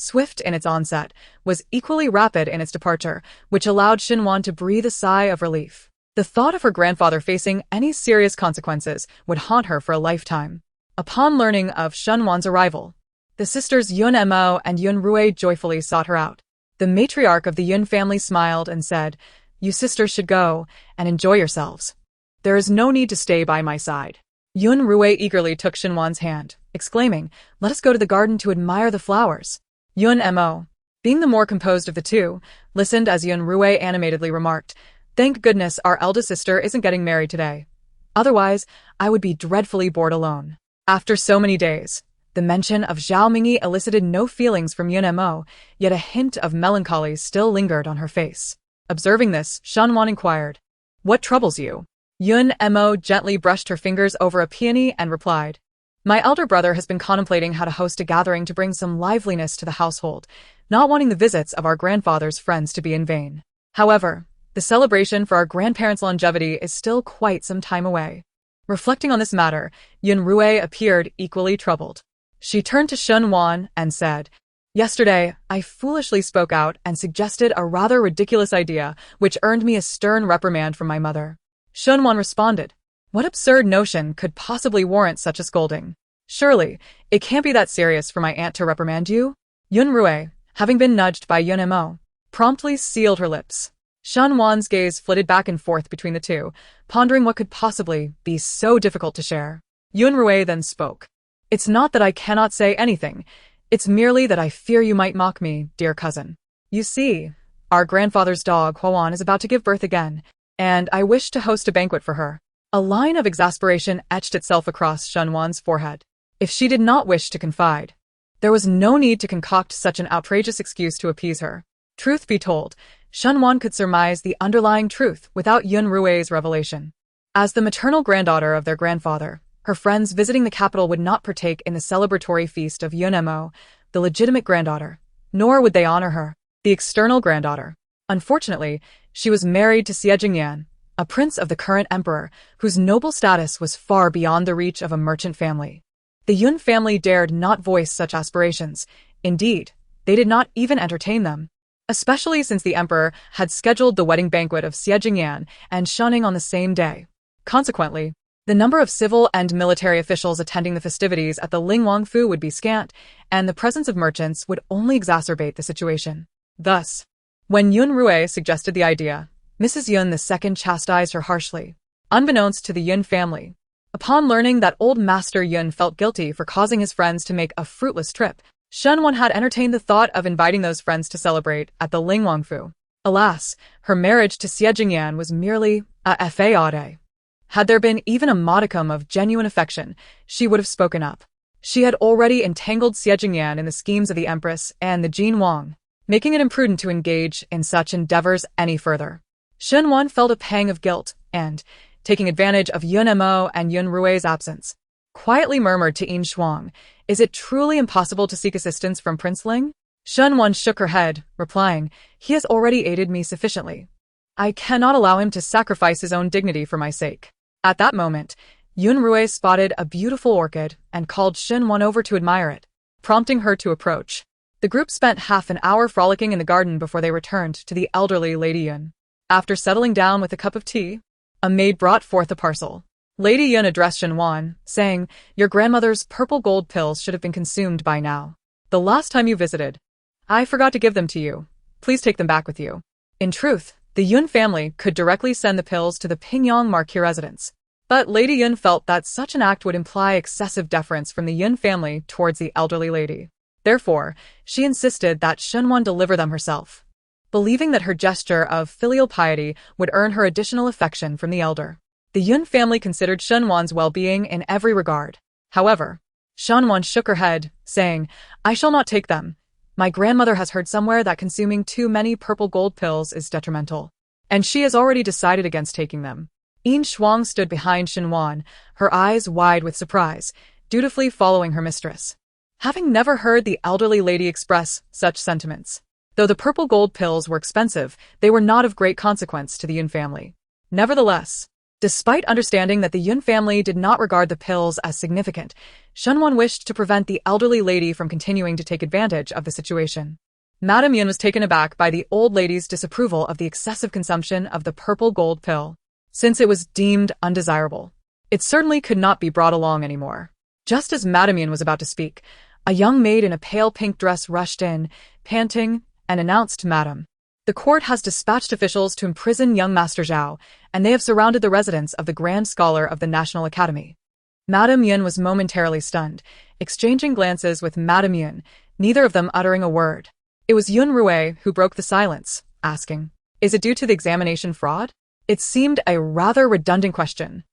swift in its onset, was equally rapid in its departure, which allowed Xinwan to breathe a sigh of relief. The thought of her grandfather facing any serious consequences would haunt her for a lifetime. Upon learning of Xinwan's arrival, the sisters Yun Mo and Yun Rui joyfully sought her out. The matriarch of the Yun family smiled and said, "You sisters should go and enjoy yourselves. There is no need to stay by my side." Yun Rui eagerly took Xinwan's hand, exclaiming, "Let us go to the garden to admire the flowers." Yun Mo, being the more composed of the two, listened as Yun Rui animatedly remarked, "Thank goodness our eldest sister isn't getting married today. Otherwise, I would be dreadfully bored alone." After so many days, the mention of Zhao Mingyi elicited no feelings from Yun Mo, yet a hint of melancholy still lingered on her face. Observing this, Xinwan inquired, "What troubles you?" Yun Mo gently brushed her fingers over a peony and replied, "My elder brother has been contemplating how to host a gathering to bring some liveliness to the household, not wanting the visits of our grandfather's friends to be in vain. However, the celebration for our grandparents' longevity is still quite some time away." Reflecting on this matter, Yun Rui appeared equally troubled. She turned to Xinwan and said, "Yesterday, I foolishly spoke out and suggested a rather ridiculous idea, which earned me a stern reprimand from my mother." Xinwan responded, "What absurd notion could possibly warrant such a scolding? Surely, it can't be that serious for my aunt to reprimand you?" Yun Rui, having been nudged by Yun Mo, promptly sealed her lips. Xinwan's gaze flitted back and forth between the two, pondering what could possibly be so difficult to share. Yun Rui then spoke. "It's not that I cannot say anything. It's merely that I fear you might mock me, dear cousin. You see, our grandfather's dog, Huan, is about to give birth again, and I wish to host a banquet for her. A line of exasperation etched itself across Shunwan's forehead. If she did not wish to confide, there was no need to concoct such an outrageous excuse to appease her. Truth be told, Shunwan could surmise the underlying truth without Yun Rui's revelation. As the maternal granddaughter of their grandfather, her friends visiting the capital would not partake in the celebratory feast of Yun Mo, the legitimate granddaughter, nor would they honor her, the external granddaughter. Unfortunately, she was married to Xie Jingyan, a prince of the current emperor, whose noble status was far beyond the reach of a merchant family. The Yun family dared not voice such aspirations. Indeed, they did not even entertain them, especially since the emperor had scheduled the wedding banquet of Xie Jingyan and Shuning on the same day. Consequently, the number of civil and military officials attending the festivities at the Lingwangfu would be scant, and the presence of merchants would only exacerbate the situation. Thus, when Yun Rui suggested the idea, Mrs. Yun II chastised her harshly, unbeknownst to the Yun family. Upon learning that old Master Yun felt guilty for causing his friends to make a fruitless trip, Shunwan had entertained the thought of inviting those friends to celebrate at the Lingwangfu. Alas, her marriage to Xie Jingyan was merely a fade. Had there been even a modicum of genuine affection, she would have spoken up. She had already entangled Xie Jingyan in the schemes of the Empress and the Jin Wang, making it imprudent to engage in such endeavors any further. Shunwan felt a pang of guilt and, taking advantage of Yun Mo and Yun Rui's absence, quietly murmured to Yin Shuang, "Is it truly impossible to seek assistance from Prince Ling?" Shunwan shook her head, replying, "He has already aided me sufficiently. I cannot allow him to sacrifice his own dignity for my sake." At that moment, Yun Rui spotted a beautiful orchid and called Shunwan over to admire it, prompting her to approach. The group spent half an hour frolicking in the garden before they returned to the elderly Lady Yun. After settling down with a cup of tea, a maid brought forth a parcel. Lady Yun addressed Shunwan, saying, "Your grandmother's purple gold pills should have been consumed by now. The last time you visited, I forgot to give them to you. Please take them back with you." In truth, the Yun family could directly send the pills to the Pingyang Marquis residence. But Lady Yun felt that such an act would imply excessive deference from the Yun family towards the elderly lady. Therefore, she insisted that Shunwan deliver them herself, believing that her gesture of filial piety would earn her additional affection from the elder. The Yun family considered Shunwan's well-being in every regard. However, Shunwan shook her head, saying, "I shall not take them. My grandmother has heard somewhere that consuming too many purple gold pills is detrimental, and she has already decided against taking them." Yin Shuang stood behind Shunwan, her eyes wide with surprise, dutifully following her mistress, having never heard the elderly lady express such sentiments. Though the purple gold pills were expensive, they were not of great consequence to the Yun family. Nevertheless, despite understanding that the Yun family did not regard the pills as significant, Shunwan wished to prevent the elderly lady from continuing to take advantage of the situation. Madame Yun was taken aback by the old lady's disapproval of the excessive consumption of the purple gold pill. Since it was deemed undesirable, it certainly could not be brought along anymore. Just as Madame Yun was about to speak, a young maid in a pale pink dress rushed in, panting, and announced, "Madam, the court has dispatched officials to imprison young Master Zhao, and they have surrounded the residence of the Grand Scholar of the National Academy." Madame Yun was momentarily stunned, exchanging glances with Madame Yun, neither of them uttering a word. It was Yun Rui who broke the silence, asking, "Is it due to the examination fraud?" It seemed a rather redundant question.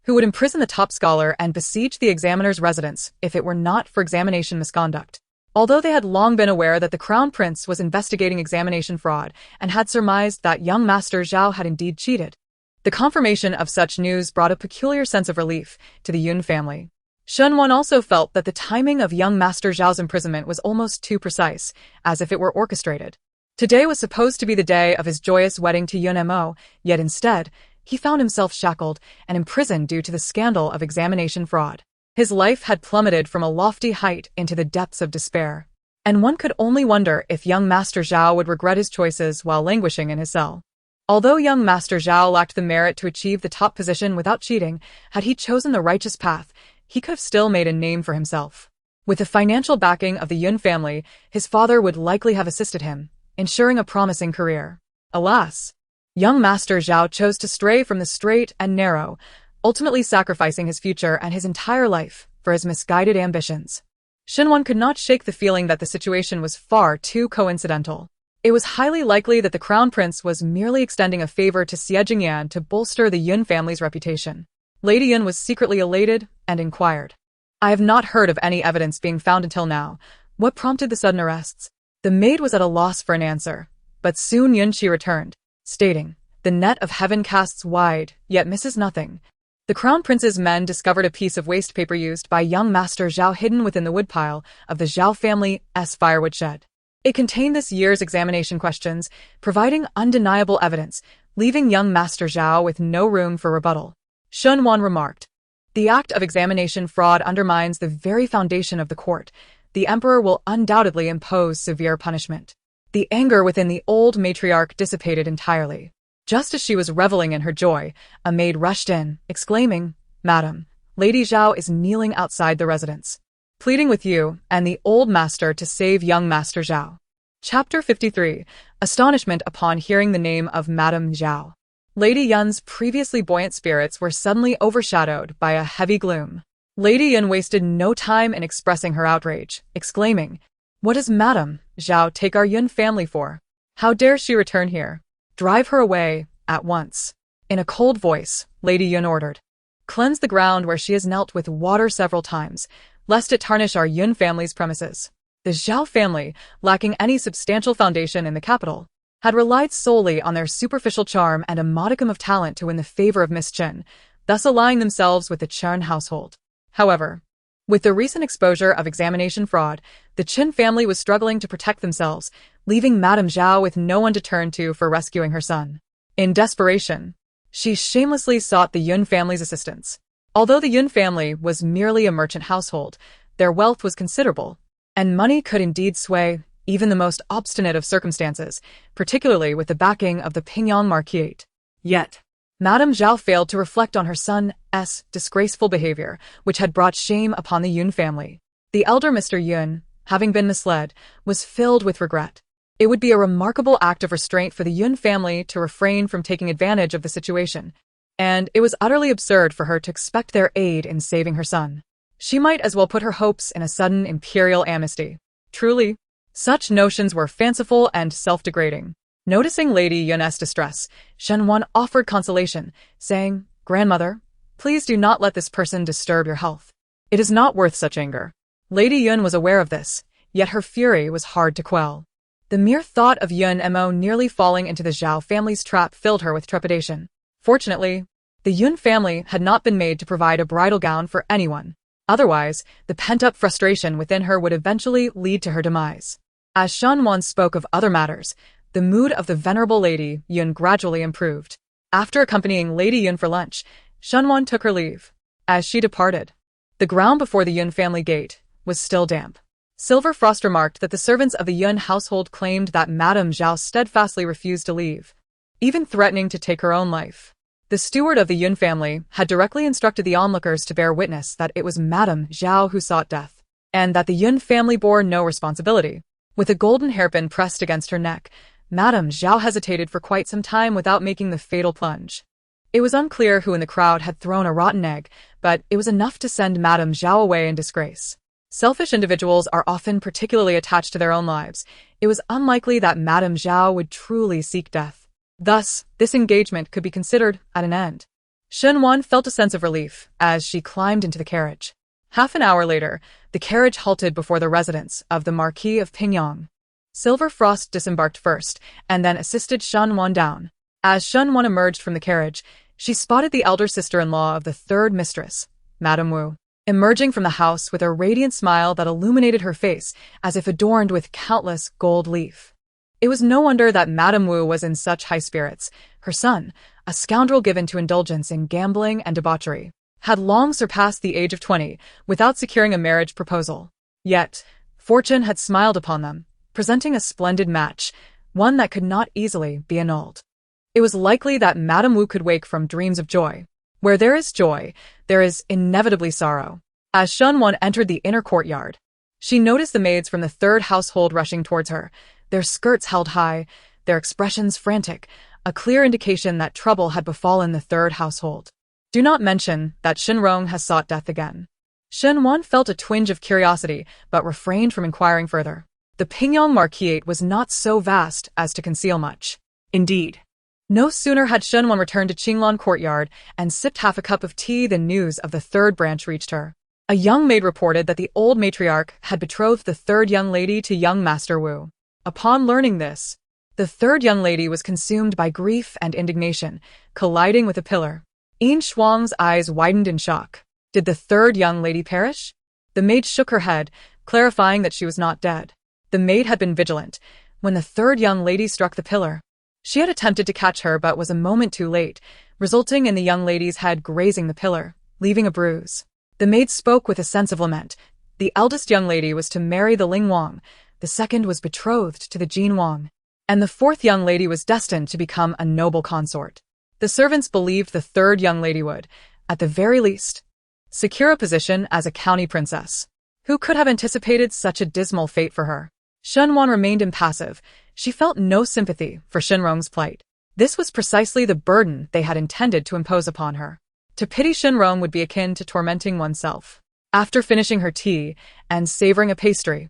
Who would imprison the top scholar and besiege the examiner's residence if it were not for examination misconduct? Although they had long been aware that the Crown Prince was investigating examination fraud and had surmised that young Master Zhao had indeed cheated, the confirmation of such news brought a peculiar sense of relief to the Yun family. Shunwan also felt that the timing of young Master Zhao's imprisonment was almost too precise, as if it were orchestrated. Today was supposed to be the day of his joyous wedding to Yun Mo, yet instead, he found himself shackled and imprisoned due to the scandal of examination fraud. His life had plummeted from a lofty height into the depths of despair, and one could only wonder if young Master Zhao would regret his choices while languishing in his cell. Although young Master Zhao lacked the merit to achieve the top position without cheating, had he chosen the righteous path, he could have still made a name for himself. With the financial backing of the Yun family, his father would likely have assisted him, ensuring a promising career. Alas, young Master Zhao chose to stray from the straight and narrow, ultimately sacrificing his future and his entire life for his misguided ambitions. Shunwan could not shake the feeling that the situation was far too coincidental. It was highly likely that the Crown Prince was merely extending a favor to Xie Jingyan to bolster the Yun family's reputation. Lady Yun was secretly elated and inquired. I have not heard of any evidence being found until now. What prompted the sudden arrests? The maid was at a loss for an answer, but soon Yunqi returned, stating, the net of heaven casts wide, yet misses nothing. The crown prince's men discovered a piece of waste paper used by young Master Zhao hidden within the woodpile of the Zhao family's firewood shed. It contained this year's examination questions, providing undeniable evidence, leaving young Master Zhao with no room for rebuttal. Shun Wan remarked, the act of examination fraud undermines the very foundation of the court. The emperor will undoubtedly impose severe punishment. The anger within the old matriarch dissipated entirely. Just as she was reveling in her joy, a maid rushed in, exclaiming, Madam, Lady Zhao is kneeling outside the residence, pleading with you and the old master to save young Master Zhao. Chapter 53. Astonishment upon hearing the name of Madame Zhao. Lady Yun's previously buoyant spirits were suddenly overshadowed by a heavy gloom. Lady Yun wasted no time in expressing her outrage, exclaiming, what does Madame Zhao take our Yun family for? How dare she return here? Drive her away, at once. In a cold voice, Lady Yun ordered. Cleanse the ground where she has knelt with water several times, lest it tarnish our Yun family's premises. The Zhao family, lacking any substantial foundation in the capital, had relied solely on their superficial charm and a modicum of talent to win the favor of Miss Chen, thus allying themselves with the Chen household. However, with the recent exposure of examination fraud, the Chen family was struggling to protect themselves, leaving Madame Zhao with no one to turn to for rescuing her son. In desperation, she shamelessly sought the Yun family's assistance. Although the Yun family was merely a merchant household, their wealth was considerable, and money could indeed sway even the most obstinate of circumstances, particularly with the backing of the Pingyang Marquis. Yet, Madame Zhao failed to reflect on her son's disgraceful behavior, which had brought shame upon the Yun family. The elder Mr. Yun, having been misled, was filled with regret. It would be a remarkable act of restraint for the Yun family to refrain from taking advantage of the situation, and it was utterly absurd for her to expect their aid in saving her son. She might as well put her hopes in a sudden imperial amnesty. Truly, such notions were fanciful and self-degrading. Noticing Lady Yun's distress, Shen Wan offered consolation, saying, Grandmother, please do not let this person disturb your health. It is not worth such anger. Lady Yun was aware of this, yet her fury was hard to quell. The mere thought of Yun Mo nearly falling into the Zhao family's trap filled her with trepidation. Fortunately, the Yun family had not been made to provide a bridal gown for anyone. Otherwise, the pent-up frustration within her would eventually lead to her demise. As Shen Wan spoke of other matters, the mood of the venerable Lady Yun gradually improved. After accompanying Lady Yun for lunch, Shen Wan took her leave. As she departed, the ground before the Yun family gate was still damp. Silver Frost remarked that the servants of the Yun household claimed that Madame Zhao steadfastly refused to leave, even threatening to take her own life. The steward of the Yun family had directly instructed the onlookers to bear witness that it was Madame Zhao who sought death, and that the Yun family bore no responsibility. With a golden hairpin pressed against her neck, Madame Zhao hesitated for quite some time without making the fatal plunge. It was unclear who in the crowd had thrown a rotten egg, but it was enough to send Madame Zhao away in disgrace. Selfish individuals are often particularly attached to their own lives. It was unlikely that Madame Zhao would truly seek death. Thus, this engagement could be considered at an end. Shen Wan felt a sense of relief as she climbed into the carriage. Half an hour later, the carriage halted before the residence of the Marquis of Pingyang. Silver Frost disembarked first, and then assisted Shen Wan down. As Shen Wan emerged from the carriage, she spotted the elder sister-in-law of the third mistress, Madame Wu, emerging from the house with a radiant smile that illuminated her face as if adorned with countless gold leaf. It was no wonder that Madame Wu was in such high spirits. Her son, a scoundrel given to indulgence in gambling and debauchery, had long surpassed the age of 20 without securing a marriage proposal. Yet, fortune had smiled upon them, presenting a splendid match, one that could not easily be annulled. It was likely that Madame Wu could wake from dreams of joy. Where there is joy, there is inevitably sorrow. As Shen Wan entered the inner courtyard, she noticed the maids from the third household rushing towards her, their skirts held high, their expressions frantic, a clear indication that trouble had befallen the third household. Do not mention that Shinrong has sought death again. Shen Wan felt a twinge of curiosity, but refrained from inquiring further. The Pingyang Marquis was not so vast as to conceal much. Indeed, No sooner had Shunwan returned to Qinglan courtyard and sipped half a cup of tea than news of the third branch reached her. A young maid reported that the old matriarch had betrothed the third young lady to young Master Wu. Upon learning this, the third young lady was consumed by grief and indignation, colliding with a pillar. Yin Shuang's eyes widened in shock. Did the third young lady perish? The maid shook her head, clarifying that she was not dead. The maid had been vigilant when the third young lady struck the pillar. She had attempted to catch her but was a moment too late, resulting in the young lady's head grazing the pillar, leaving a bruise. The maid spoke with a sense of lament. The eldest young lady was to marry the Ling Wang, the second was betrothed to the Jin Wang, and the fourth young lady was destined to become a noble consort. The servants believed the third young lady would, at the very least, secure a position as a county princess. Who could have anticipated such a dismal fate for her? Shunwan remained impassive. She felt no sympathy for Shinrong's plight. This was precisely the burden they had intended to impose upon her. To pity Shinrong would be akin to tormenting oneself. After finishing her tea and savoring a pastry,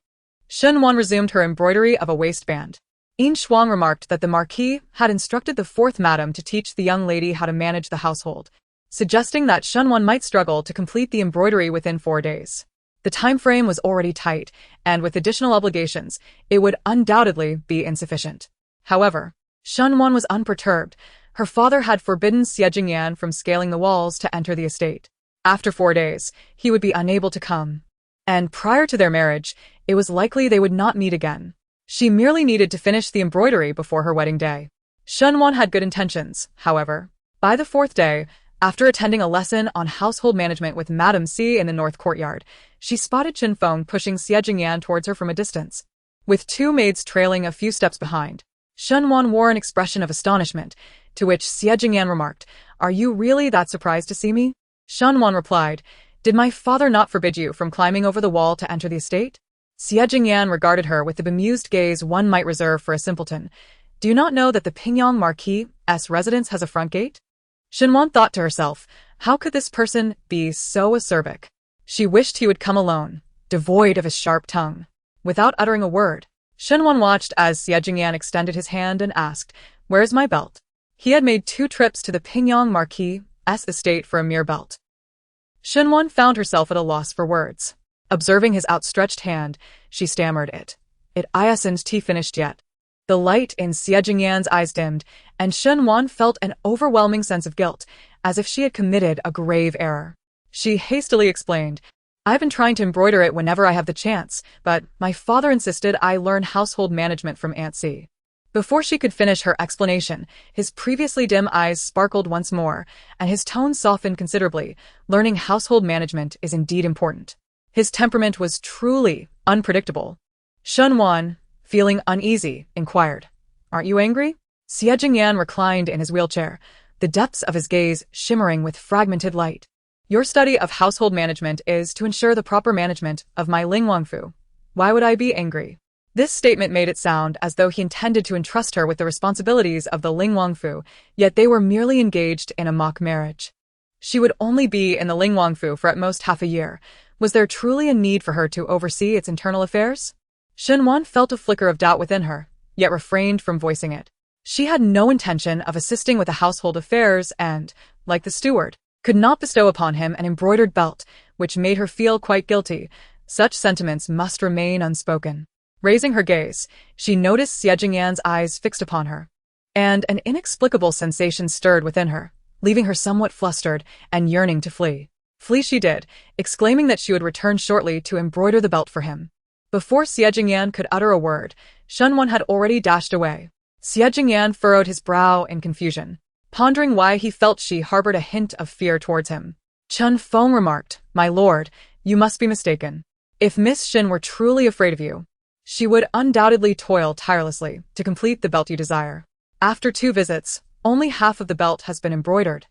Shunwan resumed her embroidery of a waistband. Yin Shuang remarked that the Marquis had instructed the fourth madam to teach the young lady how to manage the household, suggesting that Shunwan might struggle to complete the embroidery within 4 days. The time frame was already tight, and with additional obligations, it would undoubtedly be insufficient. However, Shunwan was unperturbed. Her father had forbidden Xie Jingyan from scaling the walls to enter the estate. After 4 days, he would be unable to come. And prior to their marriage, it was likely they would not meet again. She merely needed to finish the embroidery before her wedding day. Shunwan had good intentions, however. By the 4th day, after attending a lesson on household management with Madame C in the north courtyard, she spotted Chen Feng pushing Xie Jingyan towards her from a distance, with 2 maids trailing a few steps behind. Shunwan wore an expression of astonishment, to which Xie Jingyan remarked, "Are you really that surprised to see me?" Shunwan replied, "Did my father not forbid you from climbing over the wall to enter the estate?" Xie Jingyan regarded her with the bemused gaze one might reserve for a simpleton. "Do you not know that the Pingyang Marquis' residence has a front gate?" Shunwan thought to herself, how could this person be so acerbic? She wished he would come alone, devoid of his sharp tongue. Without uttering a word, Shunwan watched as Xie Jingyan extended his hand and asked, "Where's my belt?" He had made 2 trips to the Pingyang Marquis' estate for a mere belt. Shunwan found herself at a loss for words. Observing his outstretched hand, she stammered It isn't tea finished yet. The light in Xie Jingyan's eyes dimmed, and Shunwan felt an overwhelming sense of guilt, as if she had committed a grave error. She hastily explained, "I've been trying to embroider it whenever I have the chance, but my father insisted I learn household management from Aunt C." Before she could finish her explanation, his previously dim eyes sparkled once more, and his tone softened considerably. Learning household management is indeed important. His temperament was truly unpredictable. Shunwan, feeling uneasy, inquired, "Aren't you angry?" Xie Jingyan reclined in his wheelchair, the depths of his gaze shimmering with fragmented light. "Your study of household management is to ensure the proper management of my Ling Wangfu. Why would I be angry?" This statement made it sound as though he intended to entrust her with the responsibilities of the Ling Wangfu, yet they were merely engaged in a mock marriage. She would only be in the Ling Wangfu for at most half a year. Was there truly a need for her to oversee its internal affairs? Shunwan felt a flicker of doubt within her, yet refrained from voicing it. She had no intention of assisting with the household affairs and, like the steward, could not bestow upon him an embroidered belt, which made her feel quite guilty. Such sentiments must remain unspoken. Raising her gaze, she noticed Xie Jingyan's eyes fixed upon her, and an inexplicable sensation stirred within her, leaving her somewhat flustered and yearning to flee. Flee she did, exclaiming that she would return shortly to embroider the belt for him. Before Xie Jingyan could utter a word, Shunwan had already dashed away. Xie Jingyan furrowed his brow in confusion, pondering why he felt she harbored a hint of fear towards him. Chen Feng remarked, "My lord, you must be mistaken. If Miss Shin were truly afraid of you, she would undoubtedly toil tirelessly to complete the belt you desire. After 2 visits, only half of the belt has been embroidered,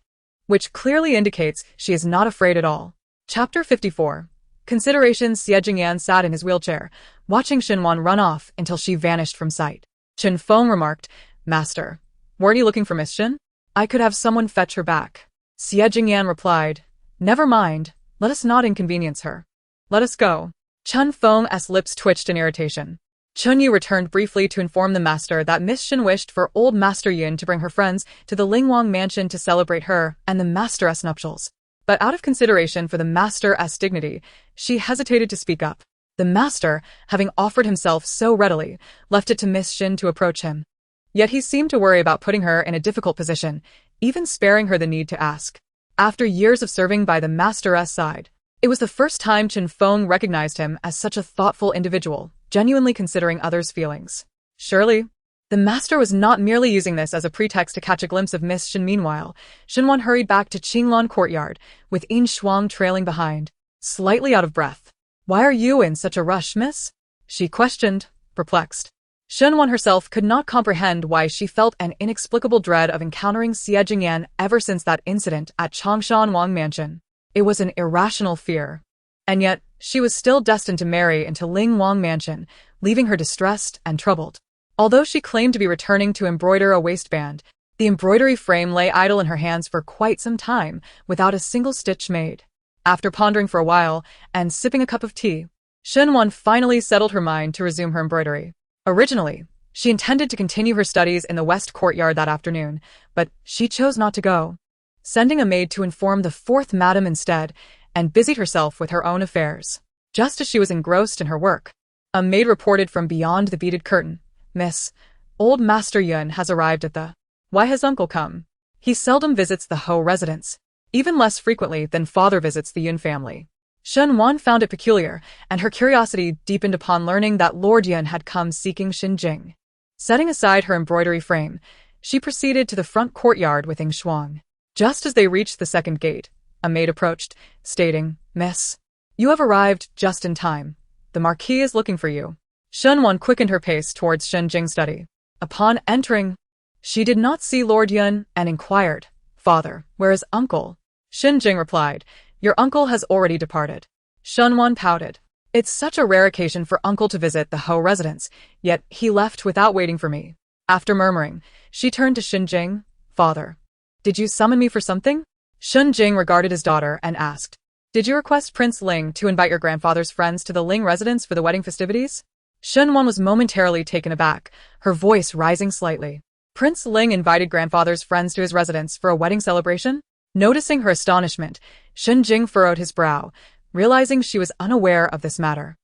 which clearly indicates she is not afraid at all." Chapter 54. Considerations. Xie Jingyan sat in his wheelchair, watching Shunwan run off until she vanished from sight. Chen Feng remarked, "Master, weren't you looking for Miss Shin? I could have someone fetch her back." Xie Jingyan replied, "Never mind, let us not inconvenience her. Let us go." Chen Feng's lips twitched in irritation. Chunyu returned briefly to inform the master that Miss Shin wished for old Master Yun to bring her friends to the Lingwang mansion to celebrate her and the master's nuptials. But out of consideration for the master's dignity, she hesitated to speak up. The master, having offered himself so readily, left it to Miss Shin to approach him. Yet he seemed to worry about putting her in a difficult position, even sparing her the need to ask. After years of serving by the master's side, it was the first time Chen Feng recognized him as such a thoughtful individual, genuinely considering others' feelings. Surely, the master was not merely using this as a pretext to catch a glimpse of Miss Shin. Meanwhile, Shenwan hurried back to Qinglan courtyard, with Yin Shuang trailing behind, slightly out of breath. "Why are you in such a rush, miss?" she questioned, perplexed. Shenwan herself could not comprehend why she felt an inexplicable dread of encountering Xie Jingyan ever since that incident at Changshan Wang Mansion. It was an irrational fear. And yet, she was still destined to marry into Ling Wang Mansion, leaving her distressed and troubled. Although she claimed to be returning to embroider a waistband, the embroidery frame lay idle in her hands for quite some time, without a single stitch made. After pondering for a while, and sipping a cup of tea, Shenwan finally settled her mind to resume her embroidery. Originally, she intended to continue her studies in the West Courtyard that afternoon, but she chose not to go, sending a maid to inform the fourth madam instead, and busied herself with her own affairs. Just as she was engrossed in her work, a maid reported from beyond the beaded curtain, "Miss, old Master Yun has arrived at the... Why has uncle come? He seldom visits the Ho residence, even less frequently than father visits the Yun family." Shen Wan found it peculiar, and her curiosity deepened upon learning that Lord Yun had come seeking Xin Jing. Setting aside her embroidery frame, she proceeded to the front courtyard with Ing Shuang. Just as they reached the second gate, a maid approached, stating, "Miss, you have arrived just in time. The Marquis is looking for you." Shen Wan quickened her pace towards Shen Jing's study. Upon entering, she did not see Lord Yun and inquired, "Father, where is uncle?" Shen Jing replied, "Your uncle has already departed." Shen Wan pouted. "It's such a rare occasion for uncle to visit the Ho residence, yet he left without waiting for me." After murmuring, she turned to Shen Jing, "Father, did you summon me for something?" Shen Jing regarded his daughter and asked, "Did you request Prince Ling to invite your grandfather's friends to the Ling residence for the wedding festivities?" Shen Wan was momentarily taken aback, her voice rising slightly. Prince Ling invited grandfather's friends to his residence for a wedding celebration? Noticing her astonishment, Shen Jing furrowed his brow, realizing she was unaware of this matter.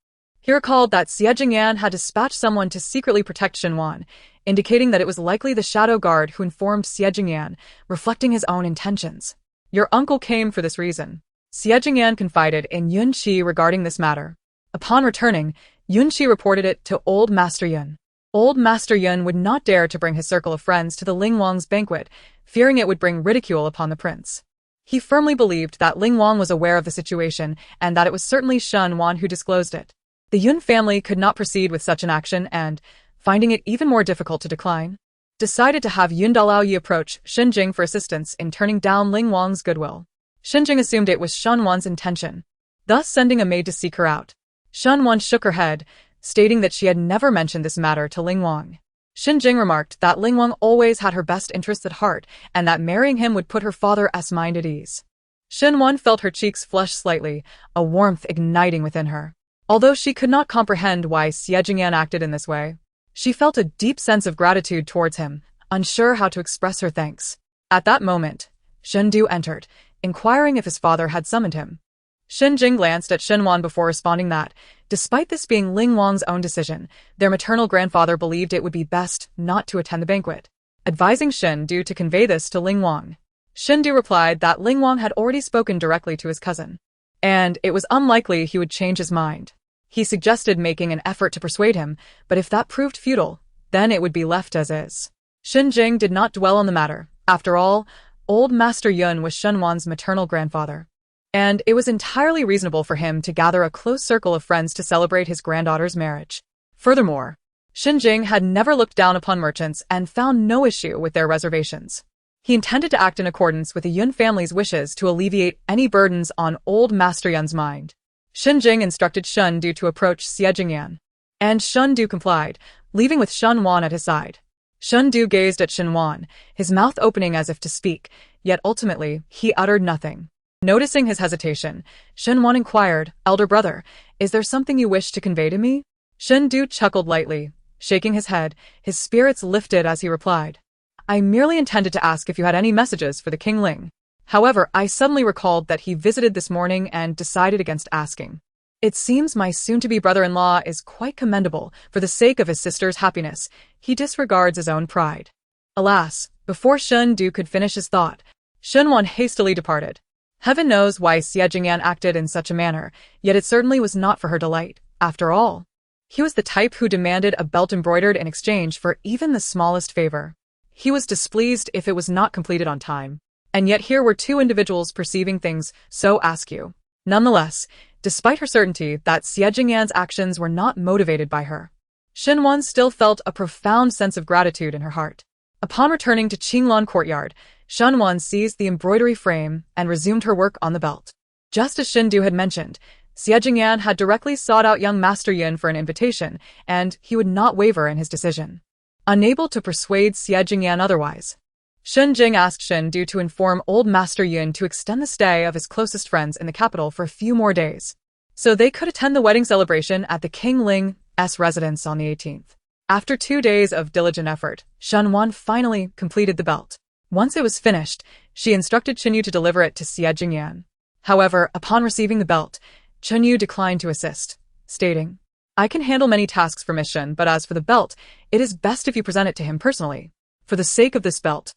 He recalled that Xie Jingyan had dispatched someone to secretly protect Shen Wan, indicating that it was likely the shadow guard who informed Xie Jingyan, reflecting his own intentions. "Your uncle came for this reason." Xie Jingyan confided in Yun Qi regarding this matter. Upon returning, Yun Qi reported it to old Master Yun. Old Master Yun would not dare to bring his circle of friends to the Ling Wang's banquet, fearing it would bring ridicule upon the prince. He firmly believed that Ling Wang was aware of the situation and that it was certainly Shen Wan who disclosed it. The Yun family could not proceed with such an action and, finding it even more difficult to decline, decided to have Yun Dalaoyi approach Shen Jing for assistance in turning down Ling Wang's goodwill. Shen Jing assumed it was Shen Wan's intention, thus sending a maid to seek her out. Shen Wan shook her head, stating that she had never mentioned this matter to Ling Wang. Shen Jing remarked that Ling Wang always had her best interests at heart and that marrying him would put her father's mind at ease. Shen Wan felt her cheeks flush slightly, a warmth igniting within her. Although she could not comprehend why Xie Jingyan acted in this way, she felt a deep sense of gratitude towards him, unsure how to express her thanks. At that moment, Shen Du entered, inquiring if his father had summoned him. Shen Jing glanced at Shen Wan before responding that, despite this being Ling Wang's own decision, their maternal grandfather believed it would be best not to attend the banquet, advising Shen Du to convey this to Ling Wang. Shen Du replied that Ling Wang had already spoken directly to his cousin, and it was unlikely he would change his mind. He suggested making an effort to persuade him, but if that proved futile, then it would be left as is. Shen Jing did not dwell on the matter. After all, old Master Yun was Shen Wan's maternal grandfather, and it was entirely reasonable for him to gather a close circle of friends to celebrate his granddaughter's marriage. Furthermore, Shen Jing had never looked down upon merchants and found no issue with their reservations. He intended to act in accordance with the Yun family's wishes to alleviate any burdens on old Master Yun's mind. Shen Jing instructed Shen Du to approach Xie Jingyan, and Shen Du complied, leaving with Shen Wan at his side. Shen Du gazed at Shen Wan, his mouth opening as if to speak, yet ultimately he uttered nothing. Noticing his hesitation, Shen Wan inquired, "Elder brother, is there something you wish to convey to me?" Shen chuckled lightly, shaking his head, his spirits lifted as he replied. I merely intended to ask if you had any messages for the King Ling. However, I suddenly recalled that he visited this morning and decided against asking. It seems my soon-to-be brother-in-law is quite commendable. For the sake of his sister's happiness, he disregards his own pride. Alas, before Shen could finish his thought, Shenwan hastily departed. Heaven knows why Xie Jingyan acted in such a manner, yet it certainly was not for her delight. After all, he was the type who demanded a belt embroidered in exchange for even the smallest favor. He was displeased if it was not completed on time. And yet here were two individuals perceiving things so askew. Nonetheless, despite her certainty that Xie Jingyan's actions were not motivated by her, Shenwan still felt a profound sense of gratitude in her heart. Upon returning to Qinglan Courtyard, Shenwan seized the embroidery frame and resumed her work on the belt. Just as Shindu had mentioned, Xie Jingyan had directly sought out young Master Yin for an invitation, and he would not waver in his decision. Unable to persuade Xie Jingyan otherwise, Shen Jing asked Shindu to inform old Master Yin to extend the stay of his closest friends in the capital for a few more days, so they could attend the wedding celebration at the King Ling's residence on the 18th. After 2 days of diligent effort, Shenwan finally completed the belt. Once it was finished, she instructed Chenyu to deliver it to Xie Jingyan. However, upon receiving the belt, Chenyu declined to assist, stating, I can handle many tasks for Miss Shen, but as for the belt, it is best if you present it to him personally. For the sake of this belt,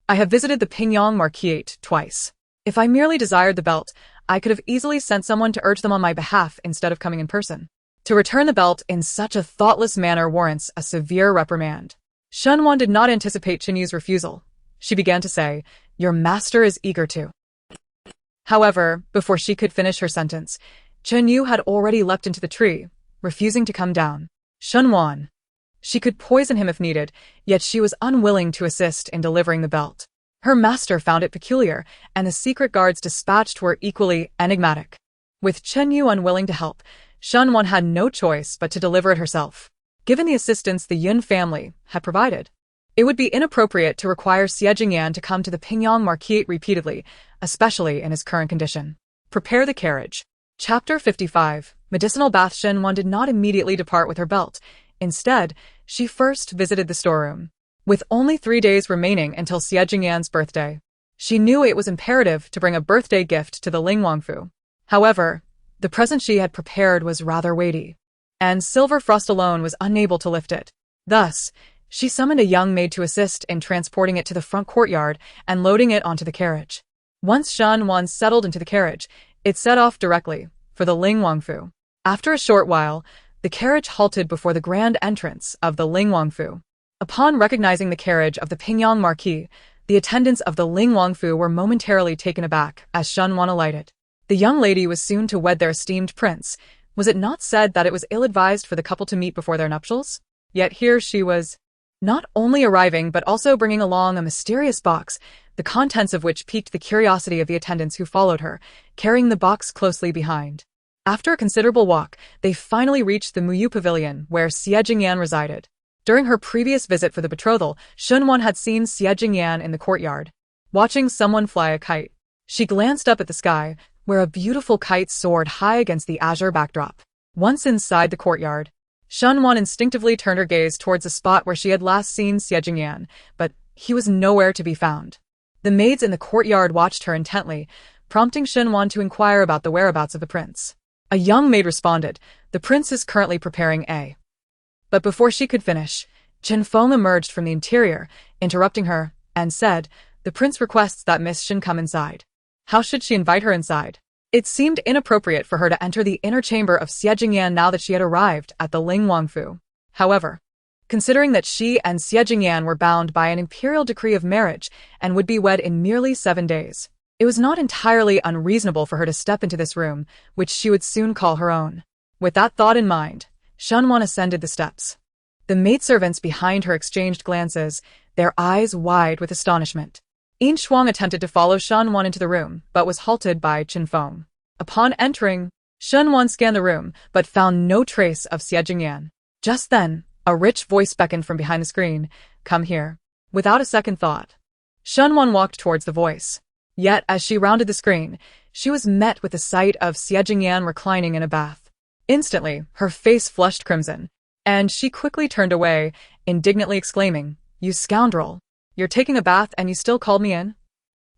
I have visited the Pingyang Marquise twice. If I merely desired the belt, I could have easily sent someone to urge them on my behalf instead of coming in person. To return the belt in such a thoughtless manner warrants a severe reprimand. Shenwan did not anticipate Chenyu's refusal. She began to say, Your master is eager to. However, before she could finish her sentence, Chenyu had already leapt into the tree, refusing to come down. Shenwan. She could poison him if needed, yet she was unwilling to assist in delivering the belt. Her master found it peculiar, and the secret guards dispatched were equally enigmatic. With Chenyu unwilling to help, Shenwan had no choice but to deliver it herself. Given the assistance the Yun family had provided, it would be inappropriate to require Xie Jingyan to come to the Pingyang Marquise repeatedly, especially in his current condition. Prepare the carriage. Chapter 55. Medicinal bath. Shenwan did not immediately depart with her belt. Instead, she first visited the storeroom. With only 3 days remaining until Xie Jingyan's birthday, she knew it was imperative to bring a birthday gift to the Ling Wangfu. However, the present she had prepared was rather weighty, and Silver Frost alone was unable to lift it. Thus, she summoned a young maid to assist in transporting it to the front courtyard and loading it onto the carriage. Once Shenwan settled into the carriage, it set off directly for the Ling Wangfu. After a short while, the carriage halted before the grand entrance of the Ling Wangfu. Upon recognizing the carriage of the Pingyang Marquise, the attendants of the Ling Wangfu were momentarily taken aback as Shenwan alighted. The young lady was soon to wed their esteemed prince. Was it not said that it was ill-advised for the couple to meet before their nuptials? Yet here she was, not only arriving but also bringing along a mysterious box, the contents of which piqued the curiosity of the attendants who followed her, carrying the box closely behind. After a considerable walk, they finally reached the Muyu Pavilion where Xie Jingyan resided. During her previous visit for the betrothal, Shenwan had seen Xie Jingyan in the courtyard, watching someone fly a kite. She glanced up at the sky, where a beautiful kite soared high against the azure backdrop. Once inside the courtyard, Shenwan instinctively turned her gaze towards the spot where she had last seen Xie Jingyan, but he was nowhere to be found. The maids in the courtyard watched her intently, prompting Shenwan to inquire about the whereabouts of the prince. A young maid responded, The prince is currently preparing a... But before she could finish, Chen Feng emerged from the interior, interrupting her, and said, The prince requests that Miss Shen come inside. How should she invite her inside? It seemed inappropriate for her to enter the inner chamber of Xie Jingyan now that she had arrived at the Ling Wangfu. However, considering that she and Xie Jingyan were bound by an imperial decree of marriage and would be wed in merely 7 days, it was not entirely unreasonable for her to step into this room, which she would soon call her own. With that thought in mind, Shenwan ascended the steps. The maidservants behind her exchanged glances, their eyes wide with astonishment. Yin Shuang attempted to follow Shenwan into the room, but was halted by Chen Feng. Upon entering, Shenwan scanned the room, but found no trace of Xie Jingyan. Just then, a rich voice beckoned from behind the screen, Come here. Without a second thought, Shenwan walked towards the voice. Yet, as she rounded the screen, she was met with the sight of Xie Jingyan reclining in a bath. Instantly, her face flushed crimson, and she quickly turned away, indignantly exclaiming, "You scoundrel! You're taking a bath and you still called me in?"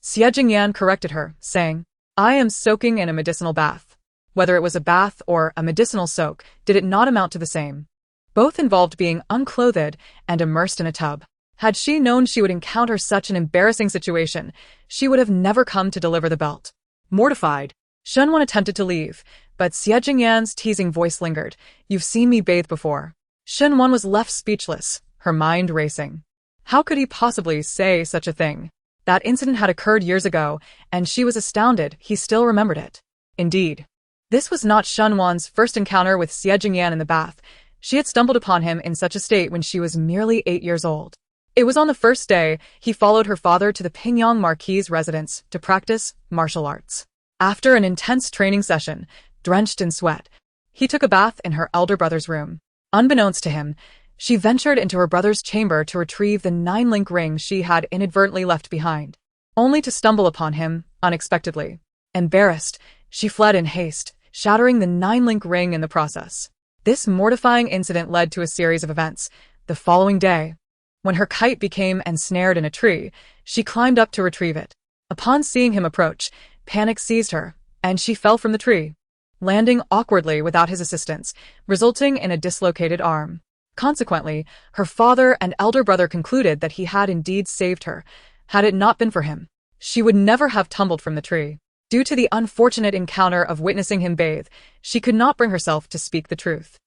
Xie Jingyan corrected her, saying, "I am soaking in a medicinal bath." Whether it was a bath or a medicinal soak, did it not amount to the same? Both involved being unclothed and immersed in a tub. Had she known she would encounter such an embarrassing situation, she would have never come to deliver the belt. Mortified, Shunwan attempted to leave, but Xie Jingyan's teasing voice lingered. "You've seen me bathe before." Shunwan was left speechless, her mind racing. How could he possibly say such a thing? That incident had occurred years ago, and she was astounded he still remembered it. Indeed, this was not Shunwan's first encounter with Xie Jingyan in the bath. She had stumbled upon him in such a state when she was merely 8 years old. It was on the first day he followed her father to the Pingyang Marquis' residence to practice martial arts. After an intense training session, drenched in sweat, he took a bath in her elder brother's room. Unbeknownst to him, she ventured into her brother's chamber to retrieve the 9-link ring she had inadvertently left behind, only to stumble upon him unexpectedly. Embarrassed, she fled in haste, shattering the 9-link ring in the process. This mortifying incident led to a series of events. The following day, when her kite became ensnared in a tree, she climbed up to retrieve it. Upon seeing him approach, panic seized her, and she fell from the tree, landing awkwardly without his assistance, resulting in a dislocated arm. Consequently, her father and elder brother concluded that he had indeed saved her. Had it not been for him, she would never have tumbled from the tree. Due to the unfortunate encounter of witnessing him bathe, she could not bring herself to speak the truth.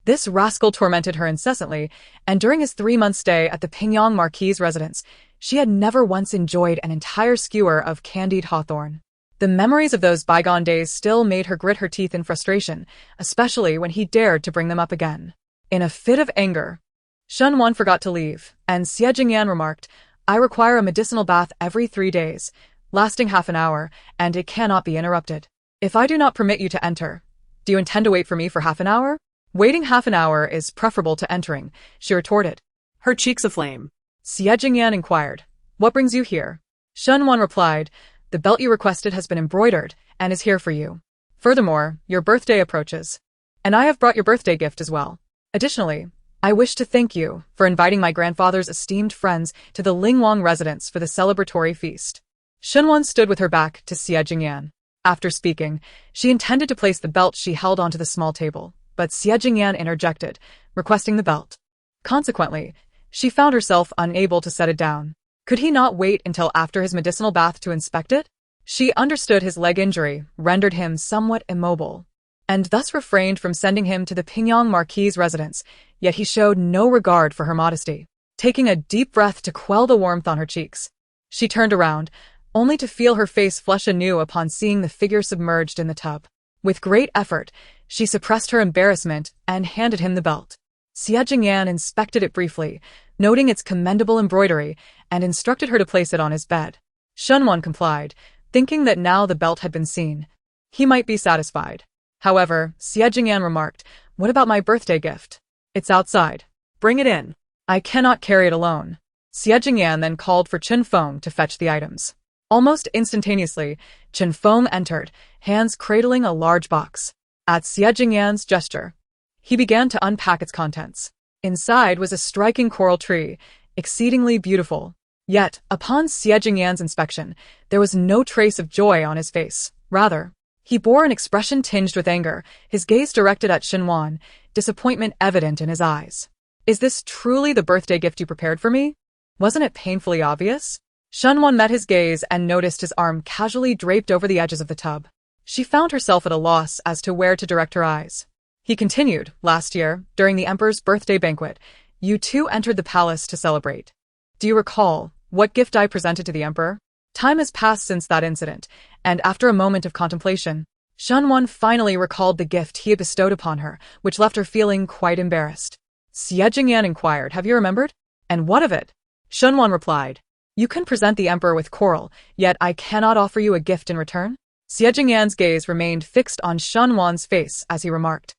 This rascal tormented her incessantly, and during his 3-month stay at the Pingyang Marquis' residence, she had never once enjoyed an entire skewer of candied hawthorn. The memories of those bygone days still made her grit her teeth in frustration, especially when he dared to bring them up again. In a fit of anger, Shunwan forgot to leave, and Xie Jingyan remarked, "I require a medicinal bath every 3 days, lasting half an hour, and it cannot be interrupted. If I do not permit you to enter, do you intend to wait for me for half an hour?" "Waiting half an hour is preferable to entering," she retorted, her cheeks aflame. Xie Jingyan inquired, "What brings you here?" Shunwan replied, "The belt you requested has been embroidered and is here for you. Furthermore, your birthday approaches, and I have brought your birthday gift as well. Additionally, I wish to thank you for inviting my grandfather's esteemed friends to the Lingwang residence for the celebratory feast." Shunwan stood with her back to Xie Jingyan. After speaking, she intended to place the belt she held onto the small table, but Xie Jingyan interjected, requesting the belt. Consequently, she found herself unable to set it down. Could he not wait until after his medicinal bath to inspect it? She understood his leg injury rendered him somewhat immobile, and thus refrained from sending him to the Pingyang Marquis' residence, yet he showed no regard for her modesty. Taking a deep breath to quell the warmth on her cheeks, she turned around, only to feel her face flush anew upon seeing the figure submerged in the tub. With great effort, she suppressed her embarrassment and handed him the belt. Xie Jingyan inspected it briefly, noting its commendable embroidery, and instructed her to place it on his bed. Shunwan complied, thinking that now the belt had been seen, he might be satisfied. However, Xie Jingyan remarked, "What about my birthday gift? It's outside. Bring it in." "I cannot carry it alone." Xie Jingyan then called for Chen Feng to fetch the items. Almost instantaneously, Chen Feng entered, hands cradling a large box. At Xie Jingyan's gesture, he began to unpack its contents. Inside was a striking coral tree, exceedingly beautiful. Yet, upon Xie Jingyan's inspection, there was no trace of joy on his face. Rather, he bore an expression tinged with anger, his gaze directed at Shunwan, disappointment evident in his eyes. "Is this truly the birthday gift you prepared for me? Wasn't it painfully obvious?" Shunwan met his gaze and noticed his arm casually draped over the edges of the tub. She found herself at a loss as to where to direct her eyes. He continued, "Last year, during the emperor's birthday banquet, you two entered the palace to celebrate. Do you recall what gift I presented to the emperor?" Time has passed since that incident, and after a moment of contemplation, Shunwan finally recalled the gift he had bestowed upon her, which left her feeling quite embarrassed. Xie Jingyan inquired, "Have you remembered? And what of it?" Shunwan replied, "You can present the emperor with coral, yet I cannot offer you a gift in return." Xie Jingyan's gaze remained fixed on Shunwan's face as he remarked,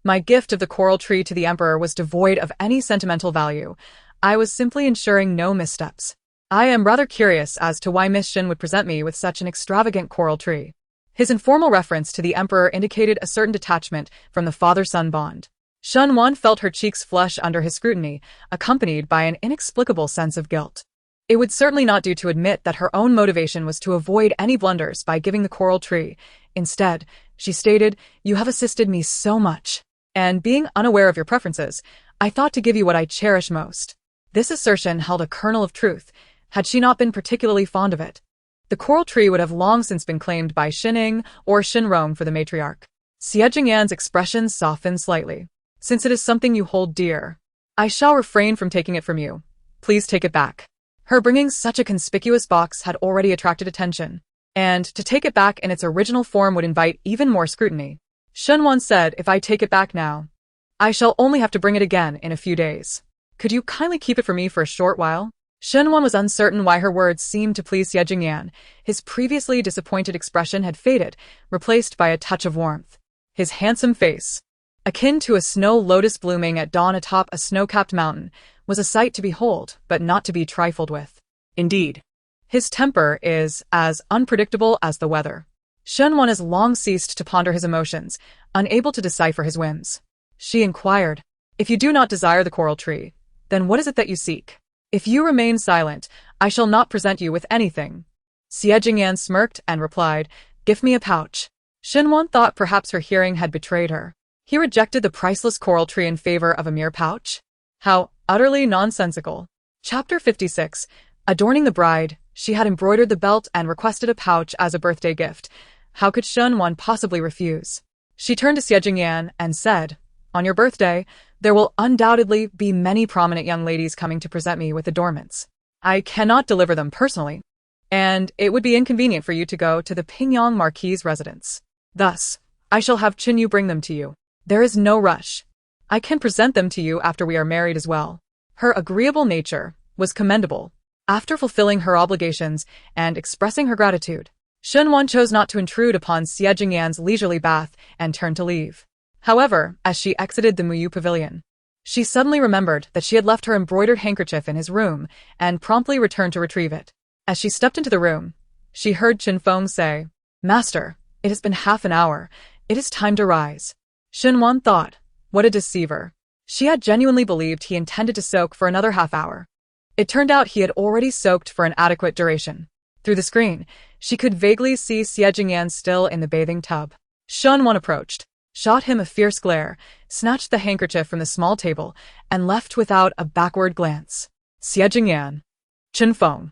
"My gift of the coral tree to the emperor was devoid of any sentimental value. I was simply ensuring no missteps. I am rather curious as to why Miss Shin would present me with such an extravagant coral tree." His informal reference to the emperor indicated a certain detachment from the father-son bond. Shunwan felt her cheeks flush under his scrutiny, accompanied by an inexplicable sense of guilt. It would certainly not do to admit that her own motivation was to avoid any blunders by giving the coral tree. Instead, she stated, "You have assisted me so much. And being unaware of your preferences, I thought to give you what I cherish most." This assertion held a kernel of truth, had she not been particularly fond of it. The coral tree would have long since been claimed by Xining or Shinrong for the matriarch. Xie Jingyan's expression softened slightly. "Since it is something you hold dear, I shall refrain from taking it from you. Please take it back." Her bringing such a conspicuous box had already attracted attention, and to take it back in its original form would invite even more scrutiny. Shunwan said, "If I take it back now, I shall only have to bring it again in a few days. Could you kindly keep it for me for a short while?" Shunwan was uncertain why her words seemed to please Xie Jingyan. His previously disappointed expression had faded, replaced by a touch of warmth. His handsome face, akin to a snow lotus blooming at dawn atop a snow-capped mountain, was a sight to behold, but not to be trifled with. Indeed. His temper is as unpredictable as the weather. Shunwan has long ceased to ponder his emotions, unable to decipher his whims. She inquired, "If you do not desire the coral tree, then what is it that you seek? If you remain silent, I shall not present you with anything." Xie Jingyan smirked and replied, "Give me a pouch." Shunwan thought perhaps her hearing had betrayed her. He rejected the priceless coral tree in favor of a mere pouch? How utterly nonsensical. Chapter 56. Adorning the bride, she had embroidered the belt and requested a pouch as a birthday gift. How could Shunwan possibly refuse? She turned to Xie Jingyan and said, "On your birthday, there will undoubtedly be many prominent young ladies coming to present me with adornments. I cannot deliver them personally, and it would be inconvenient for you to go to the Pingyang Marquis's residence. Thus, I shall have Chinyu bring them to you. There is no rush. I can present them to you after we are married as well." Her agreeable nature was commendable. After fulfilling her obligations and expressing her gratitude, Shunwan chose not to intrude upon Xie Jingyan's leisurely bath and turned to leave. However, as she exited the Muyu pavilion, she suddenly remembered that she had left her embroidered handkerchief in his room and promptly returned to retrieve it. As she stepped into the room, she heard Qin Feng say, "Master, it has been half an hour. It is time to rise." Shunwan thought, what a deceiver. She had genuinely believed he intended to soak for another half hour. It turned out he had already soaked for an adequate duration. Through the screen, she could vaguely see Xie Jingyan still in the bathing tub. Shunwan approached, shot him a fierce glare, snatched the handkerchief from the small table, and left without a backward glance. "Xie Jingyan." "Qin Feng."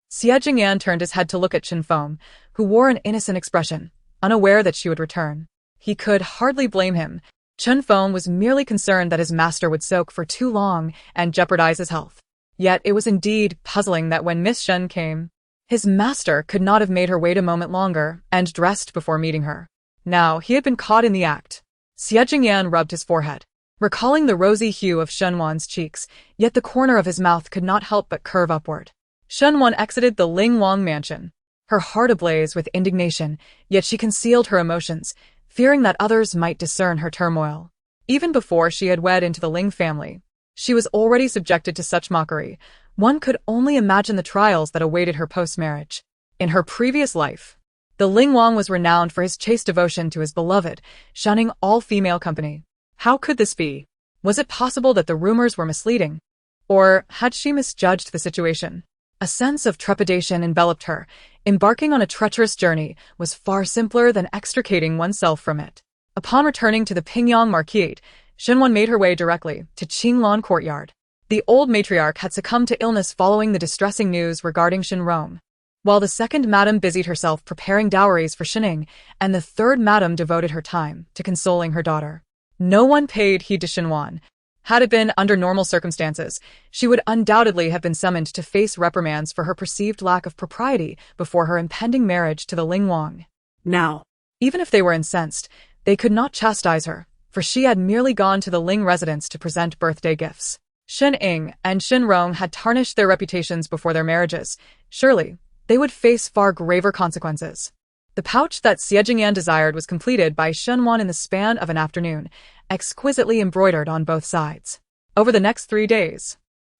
Xie Jingyan turned his head to look at Qin Feng, who wore an innocent expression, unaware that she would return. He could hardly blame him. Qin Feng was merely concerned that his master would soak for too long and jeopardize his health. Yet it was indeed puzzling that when Miss Shen came, his master could not have made her wait a moment longer and dressed before meeting her. Now he had been caught in the act. Xie Jingyan rubbed his forehead, recalling the rosy hue of Shunwan's cheeks, yet the corner of his mouth could not help but curve upward. Shunwan exited the Ling Wang mansion, her heart ablaze with indignation, yet she concealed her emotions, fearing that others might discern her turmoil. Even before she had wed into the Ling family, she was already subjected to such mockery. One could only imagine the trials that awaited her post-marriage. In her previous life, the Ling Wang was renowned for his chaste devotion to his beloved, shunning all female company. How could this be? Was it possible that the rumors were misleading? Or had she misjudged the situation? A sense of trepidation enveloped her. Embarking on a treacherous journey was far simpler than extricating oneself from it. Upon returning to the Pingyang Marquis, Shunwan made her way directly to Qinglan Courtyard. The old matriarch had succumbed to illness following the distressing news regarding Shinrong. While the second madam busied herself preparing dowries for Shining, and the third madam devoted her time to consoling her daughter. No one paid heed to Shunwan. Had it been under normal circumstances, she would undoubtedly have been summoned to face reprimands for her perceived lack of propriety before her impending marriage to the Ling Wang. Now, even if they were incensed, they could not chastise her, for she had merely gone to the Ling residence to present birthday gifts. Shen Ying and Shin Rong had tarnished their reputations before their marriages. Surely, they would face far graver consequences. The pouch that Xie Jingyan desired was completed by Shunwan in the span of an afternoon, exquisitely embroidered on both sides. Over the next 3 days,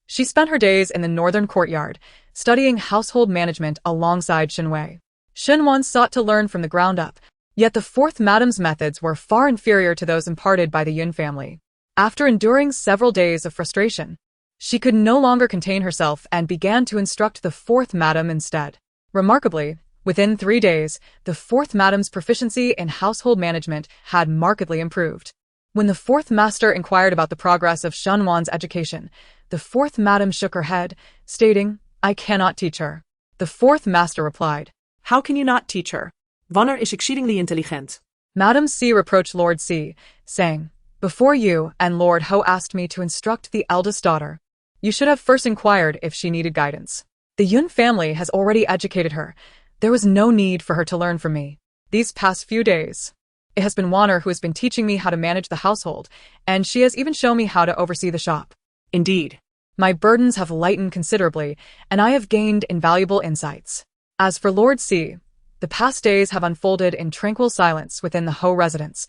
she spent her days in the northern courtyard, studying household management alongside Shinwei. Shunwan sought to learn from the ground up, yet the fourth madam's methods were far inferior to those imparted by the Yun family. After enduring several days of frustration, she could no longer contain herself and began to instruct the fourth madam instead. Remarkably, within 3 days, the fourth madam's proficiency in household management had markedly improved. When the fourth master inquired about the progress of Shunwan's education, the fourth madam shook her head, stating, "I cannot teach her." The fourth master replied, How can you not teach her? Wanneer is exceedingly intelligent. Madam C reproached Lord C, saying, "Before you and Lord Ho asked me to instruct the eldest daughter, you should have first inquired if she needed guidance. The Yun family has already educated her. There was no need for her to learn from me. These past few days, it has been Wanner who has been teaching me how to manage the household, and she has even shown me how to oversee the shop. Indeed. My burdens have lightened considerably, and I have gained invaluable insights." As for Lord C, the past days have unfolded in tranquil silence within the Ho residence,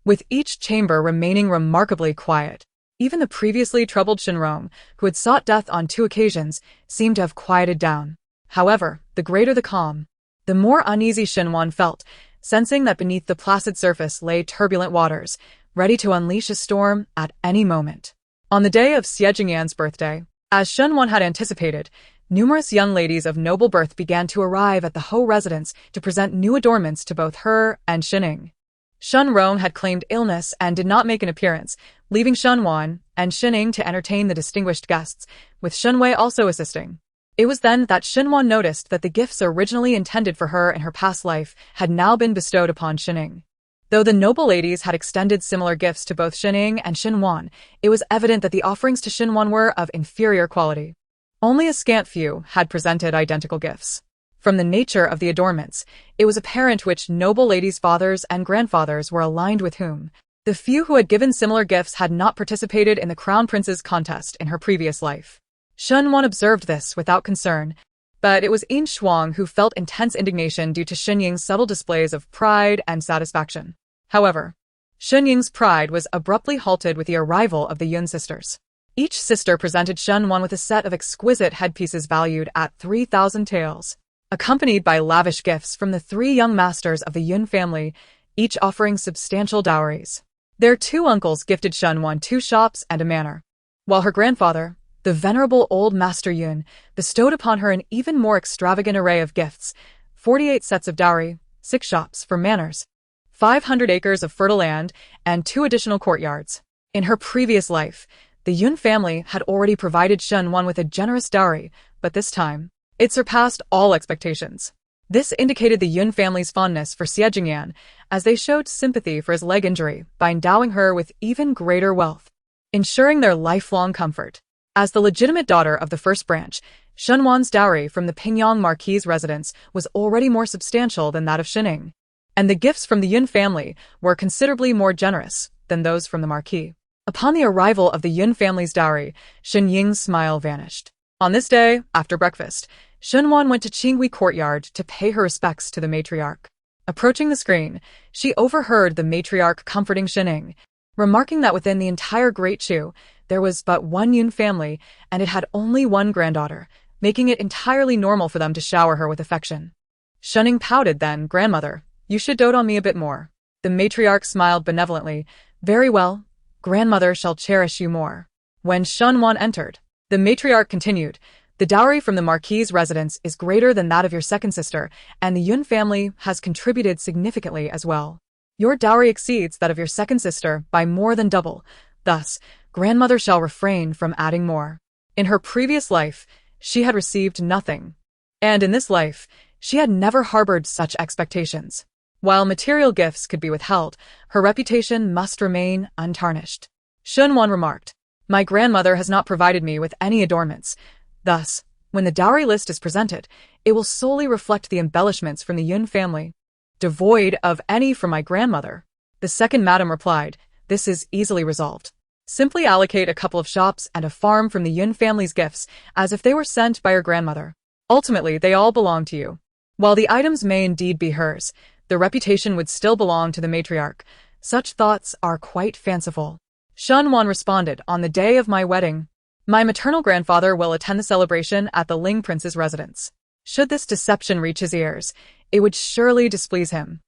with each chamber remaining remarkably quiet. Even the previously troubled Shinrong, who had sought death on 2 occasions, seemed to have quieted down. However, the greater the calm, the more uneasy Shinwan felt, sensing that beneath the placid surface lay turbulent waters, ready to unleash a storm at any moment. On the day of Xie Jingyan's birthday, as Shinwan had anticipated, numerous young ladies of noble birth began to arrive at the Ho residence to present new adornments to both her and Shining. Shun Rong had claimed illness and did not make an appearance, leaving Shunwan and Shining to entertain the distinguished guests, with Shunwei also assisting. It was then that Shinwan noticed that the gifts originally intended for her in her past life had now been bestowed upon Shining. Though the noble ladies had extended similar gifts to both Shining and Shinwan, it was evident that the offerings to Shinwan were of inferior quality. Only a scant few had presented identical gifts. From the nature of the adornments, it was apparent which noble ladies' fathers and grandfathers were aligned with whom. The few who had given similar gifts had not participated in the Crown Prince's contest in her previous life. Shunwan observed this without concern, but it was Yin Shuang who felt intense indignation due to Xunying's subtle displays of pride and satisfaction. However, Xunying's pride was abruptly halted with the arrival of the Yun sisters. Each sister presented Shunwan with a set of exquisite headpieces valued at 3,000 taels, accompanied by lavish gifts from the 3 young masters of the Yun family, each offering substantial dowries. Their 2 uncles gifted Shunwan 2 shops and a manor, while her grandfather, the venerable old Master Yun, bestowed upon her an even more extravagant array of gifts: 48 sets of dowry, 6 shops for manors, 500 acres of fertile land, and 2 additional courtyards. In her previous life, the Yun family had already provided Shunwan with a generous dowry, but this time, it surpassed all expectations. This indicated the Yun family's fondness for Xie Jingyan, as they showed sympathy for his leg injury by endowing her with even greater wealth, ensuring their lifelong comfort. As the legitimate daughter of the first branch, Shunwan's dowry from the Pingyang Marquis' residence was already more substantial than that of Shining, and the gifts from the Yun family were considerably more generous than those from the Marquis. Upon the arrival of the Yun family's dowry, Shen Ying's smile vanished. On this day, after breakfast, Shunwan went to Qinghui courtyard to pay her respects to the matriarch. Approaching the screen, she overheard the matriarch comforting Shining, remarking that within the entire Great Chu, there was but one Yun family, and it had only one granddaughter, making it entirely normal for them to shower her with affection. Shining pouted then, "Grandmother, you should dote on me a bit more." The matriarch smiled benevolently. "Very well, grandmother shall cherish you more." When Shunwan entered, the matriarch continued, "The dowry from the Marquis' residence is greater than that of your second sister, and the Yun family has contributed significantly as well. Your dowry exceeds that of your second sister by more than double. Thus, grandmother shall refrain from adding more." In her previous life, she had received nothing, and in this life, she had never harbored such expectations. While material gifts could be withheld, her reputation must remain untarnished. Shunwan remarked, "My grandmother has not provided me with any adornments. Thus, when the dowry list is presented, it will solely reflect the embellishments from the Yun family, devoid of any from my grandmother." The second madam replied, "This is easily resolved. Simply allocate a couple of shops and a farm from the Yun family's gifts as if they were sent by your grandmother. Ultimately, they all belong to you. While the items may indeed be hers, the reputation would still belong to the matriarch. Such thoughts are quite fanciful." Shunwan responded, "On the day of my wedding, my maternal grandfather will attend the celebration at the Ling Prince's residence. Should this deception reach his ears, it would surely displease him.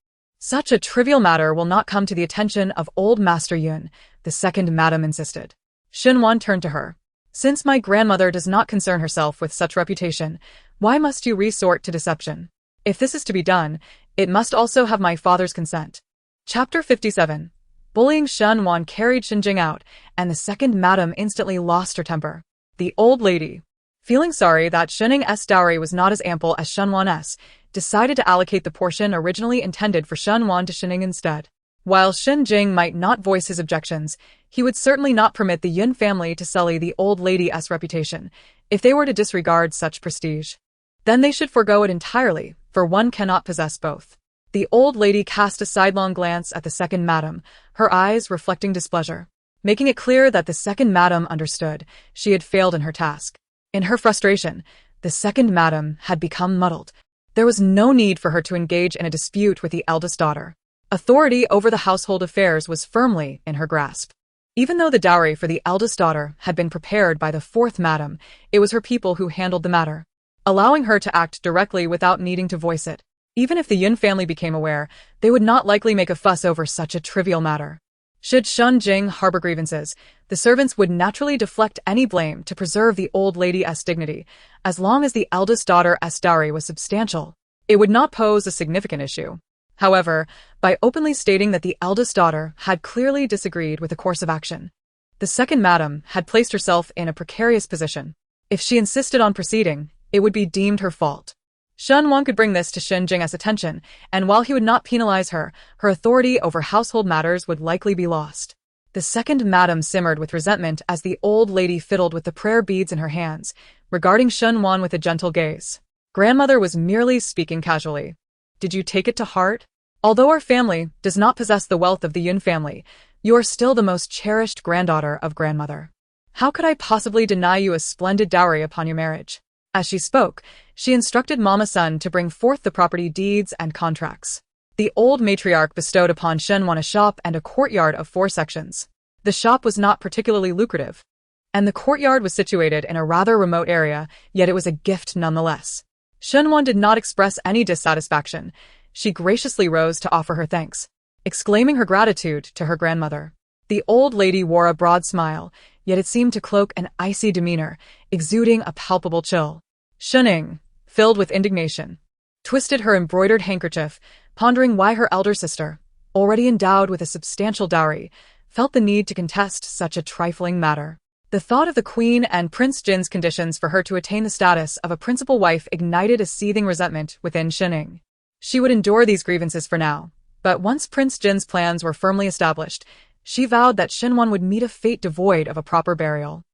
Such a trivial matter will not come to the attention of old Master Yun, the second madam insisted. Xinwan turned to her. Since my grandmother does not concern herself with such reputation, why must you resort to deception? If this is to be done, it must also have my father's consent. Chapter 57. Bullying Xinwan carried Xinjing out, and the second madam instantly lost her temper. The old lady, feeling sorry that Xinjing's dowry was not as ample as Xinwan's, decided to allocate the portion originally intended for Xinwan to Xinjing instead. While Xinjing might not voice his objections, he would certainly not permit the Yun family to sully the old lady's reputation, if they were to disregard such prestige. Then they should forego it entirely, for one cannot possess both. The old lady cast a sidelong glance at the second madam, her eyes reflecting displeasure. Making it clear that the second madam understood, she had failed in her task. In her frustration, the second madam had become muddled. There was no need for her to engage in a dispute with the eldest daughter. Authority over the household affairs was firmly in her grasp. Even though the dowry for the eldest daughter had been prepared by the fourth madam, it was her people who handled the matter, allowing her to act directly without needing to voice it. Even if the Yun family became aware, they would not likely make a fuss over such a trivial matter. Should Xinjing harbor grievances, the servants would naturally deflect any blame to preserve the old lady's dignity. As long as the eldest daughter's dowry was substantial, it would not pose a significant issue. However, by openly stating that the eldest daughter had clearly disagreed with the course of action, the second madam had placed herself in a precarious position. If she insisted on proceeding, it would be deemed her fault. Xinwan could bring this to Xinjing's attention, and while he would not penalize her, her authority over household matters would likely be lost. The second madam simmered with resentment as the old lady fiddled with the prayer beads in her hands, regarding Xinwan with a gentle gaze. Grandmother was merely speaking casually. Did you take it to heart? Although our family does not possess the wealth of the Yun family, you are still the most cherished granddaughter of grandmother. How could I possibly deny you a splendid dowry upon your marriage? As she spoke, she instructed Mama Sun to bring forth the property deeds and contracts. The old matriarch bestowed upon Xinwan a shop and a courtyard of 4 sections. The shop was not particularly lucrative, and the courtyard was situated in a rather remote area, yet it was a gift nonetheless. Xinwan did not express any dissatisfaction. She graciously rose to offer her thanks, exclaiming her gratitude to her grandmother. The old lady wore a broad smile, yet it seemed to cloak an icy demeanor, exuding a palpable chill. Xinjing, filled with indignation, twisted her embroidered handkerchief, pondering why her elder sister, already endowed with a substantial dowry, felt the need to contest such a trifling matter. The thought of the Queen and Prince Jin's conditions for her to attain the status of a principal wife ignited a seething resentment within Xinjing. She would endure these grievances for now, but once Prince Jin's plans were firmly established, she vowed that Xinwan would meet a fate devoid of a proper burial.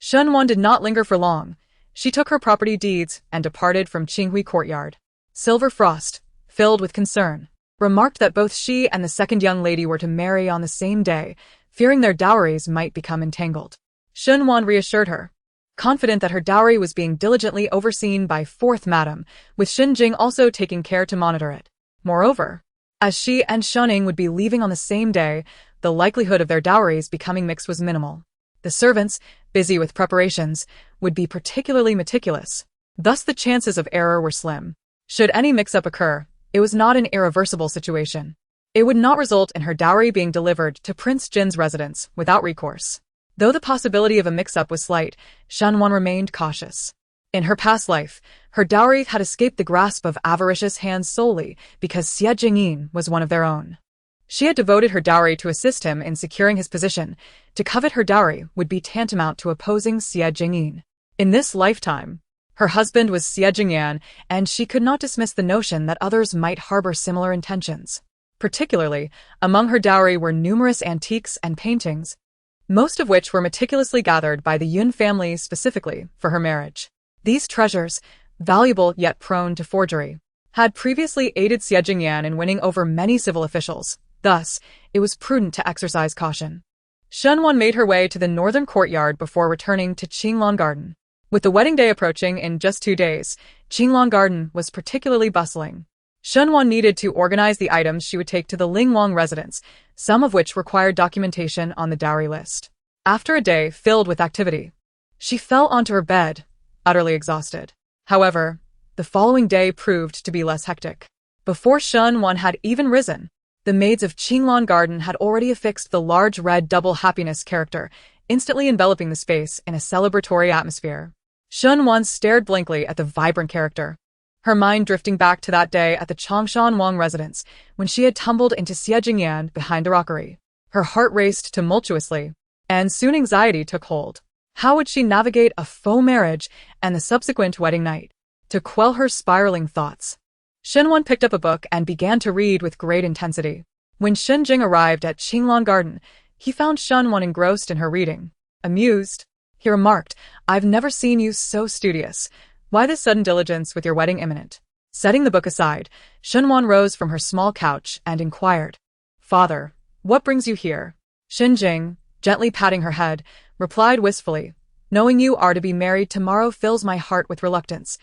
Xinwan did not linger for long. She took her property deeds and departed from Qinghui courtyard. Silver Frost, filled with concern, remarked that both she and the second young lady were to marry on the same day, fearing their dowries might become entangled. Xinwan reassured her, confident that her dowry was being diligently overseen by fourth madam, with Xinjing also taking care to monitor it. Moreover, as she and Xinjing would be leaving on the same day, the likelihood of their dowries becoming mixed was minimal. The servants, busy with preparations, would be particularly meticulous. Thus the chances of error were slim. Should any mix-up occur, it was not an irreversible situation. It would not result in her dowry being delivered to Prince Jin's residence without recourse. Though the possibility of a mix-up was slight, Xinwan remained cautious. In her past life, her dowry had escaped the grasp of avaricious hands solely because Xie Jingyin was one of their own. She had devoted her dowry to assist him in securing his position. To covet her dowry would be tantamount to opposing Xie Jingyin. In this lifetime, her husband was Xie Jingyan, and she could not dismiss the notion that others might harbor similar intentions. Particularly, among her dowry were numerous antiques and paintings, most of which were meticulously gathered by the Yun family specifically for her marriage. These treasures, valuable yet prone to forgery, had previously aided Xie Jingyan in winning over many civil officials. Thus, it was prudent to exercise caution. Xinwan made her way to the northern courtyard before returning to Qinglong Garden. With the wedding day approaching in just 2 days, Qinglong Garden was particularly bustling. Xinwan needed to organize the items she would take to the Linglong residence, some of which required documentation on the dowry list. After a day filled with activity, she fell onto her bed, utterly exhausted. However, the following day proved to be less hectic. Before Xinwan had even risen, The maids of Qinglan Garden had already affixed the large red double happiness character, instantly enveloping the space in a celebratory atmosphere. Shunwan stared blankly at the vibrant character, her mind drifting back to that day at the Changshan Wang residence when she had tumbled into Xie Jingyan behind the rockery. Her heart raced tumultuously, and soon anxiety took hold. How would she navigate a faux marriage and the subsequent wedding night? To quell her spiraling thoughts, Shenwan picked up a book and began to read with great intensity. When Shenjing arrived at Qinglan Garden, he found Shenwan engrossed in her reading. Amused, he remarked, "I've never seen you so studious. Why this sudden diligence with your wedding imminent?" Setting the book aside, Shenwan rose from her small couch and inquired, "Father, what brings you here?" Shenjing, gently patting her head, replied wistfully, "Knowing you are to be married tomorrow fills my heart with reluctance.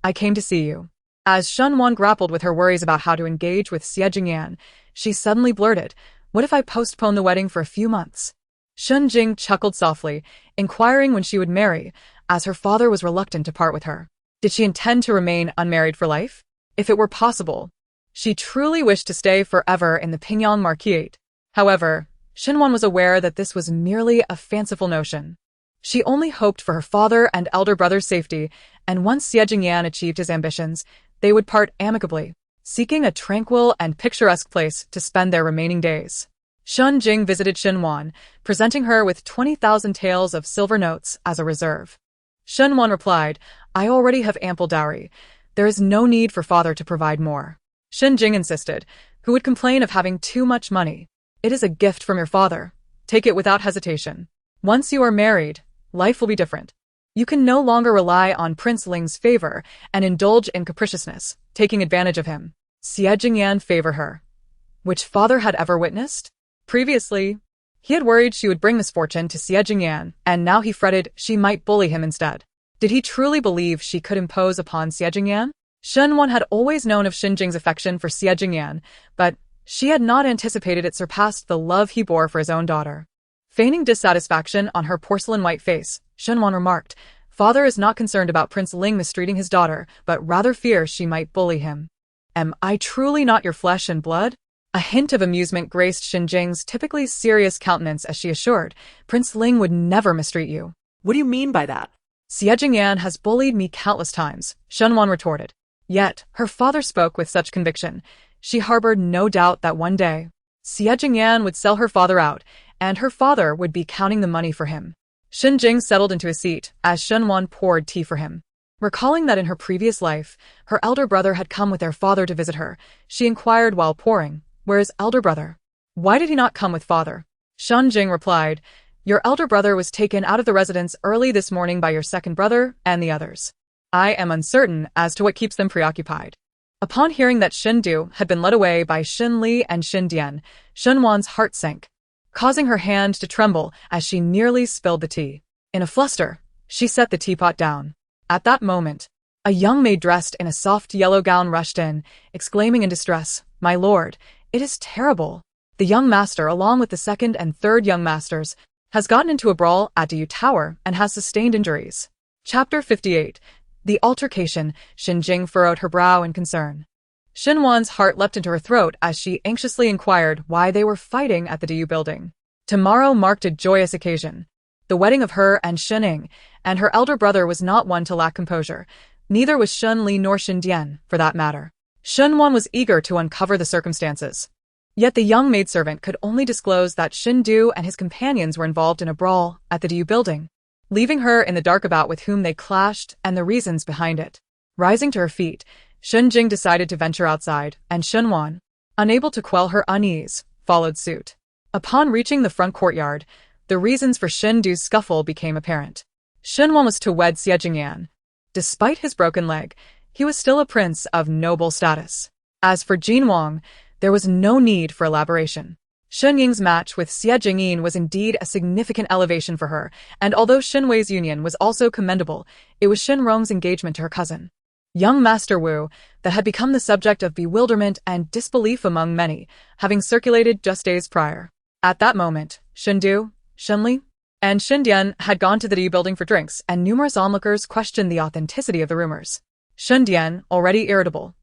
I came to see you." As Shenwan grappled with her worries about how to engage with Xie Jingyan, she suddenly blurted, "What if I postpone the wedding for a few months?" Shenjing chuckled softly, inquiring when she would marry, as her father was reluctant to part with her. Did she intend to remain unmarried for life? If it were possible, she truly wished to stay forever in the Pingyang Marquisate. However, Shenwan was aware that this was merely a fanciful notion. She only hoped for her father and elder brother's safety, and once Xie Jingyan achieved his ambitions, they would part amicably, seeking a tranquil and picturesque place to spend their remaining days. Shun Jing visited Shenwan, presenting her with 20,000 taels of silver notes as a reserve. Shenwan replied, "I already have ample dowry. There is no need for father to provide more." Shen Jing insisted, "Who would complain of having too much money? It is a gift from your father. Take it without hesitation. Once you are married, life will be different. You can no longer rely on Prince Ling's favor and indulge in capriciousness, taking advantage of him." Xie Jingyan favor her, which father had ever witnessed? Previously, he had worried she would bring misfortune to Xie Jingyan, and now he fretted she might bully him instead. Did he truly believe she could impose upon Xie Jingyan? Shenwan had always known of Shinjing's affection for Xie Jingyan, but she had not anticipated it surpassed the love he bore for his own daughter. Feigning dissatisfaction on her porcelain-white face, Shenwan remarked, "Father is not concerned about Prince Ling mistreating his daughter, but rather fears she might bully him. Am I truly not your flesh and blood?" A hint of amusement graced Shinjing's typically serious countenance as she assured, "Prince Ling would never mistreat you." What do you mean by that? "Xie Jingyan has bullied me countless times," Shenwan retorted. Yet, her father spoke with such conviction. She harbored no doubt that one day, Xie Jingyan would sell her father out, and her father would be counting the money for him. Shinjing settled into his seat as Shenwan poured tea for him. Recalling that in her previous life, her elder brother had come with their father to visit her, she inquired while pouring, "Where is elder brother? Why did he not come with father?" Shenjing replied, "Your elder brother was taken out of the residence early this morning by your second brother and the others. I am uncertain as to what keeps them preoccupied." Upon hearing that Shindu had been led away by Shin Li and Shin Dian, Shenwan's heart sank, causing her hand to tremble as she nearly spilled the tea. In a fluster, she set the teapot down. At that moment, a young maid dressed in a soft yellow gown rushed in, exclaiming in distress, "My lord, it is terrible. The young master, along with the second and third young masters, has gotten into a brawl at Diyu Tower and has sustained injuries." Chapter 58. The Altercation. Shinjing furrowed her brow in concern. Shinwan's heart leapt into her throat as she anxiously inquired why they were fighting at the Diyu building. Tomorrow marked a joyous occasion, the wedding of her and Shining, and her elder brother was not one to lack composure. Neither was Shun Li nor Shin Dian, for that matter. Shunwan was eager to uncover the circumstances. Yet the young maidservant could only disclose that Shindu and his companions were involved in a brawl at the Diyu building, leaving her in the dark about with whom they clashed and the reasons behind it. Rising to her feet, Shenjing decided to venture outside, and Shenwan, unable to quell her unease, followed suit. Upon reaching the front courtyard, the reasons for Shindu's scuffle became apparent. Shenwan was to wed Xie Jingyan. Despite his broken leg, he was still a prince of noble status. As for Jin Wang, there was no need for elaboration. Shen Ying's match with Xie Jingyin was indeed a significant elevation for her, and although Shen Wei's union was also commendable, it was Shen Rong's engagement to her cousin, young Master Wu, that had become the subject of bewilderment and disbelief among many, having circulated just days prior. At that moment, Shindu, Shenli, and Shindian had gone to the Diyu building for drinks, and numerous onlookers questioned the authenticity of the rumors. Shindian, already irritable,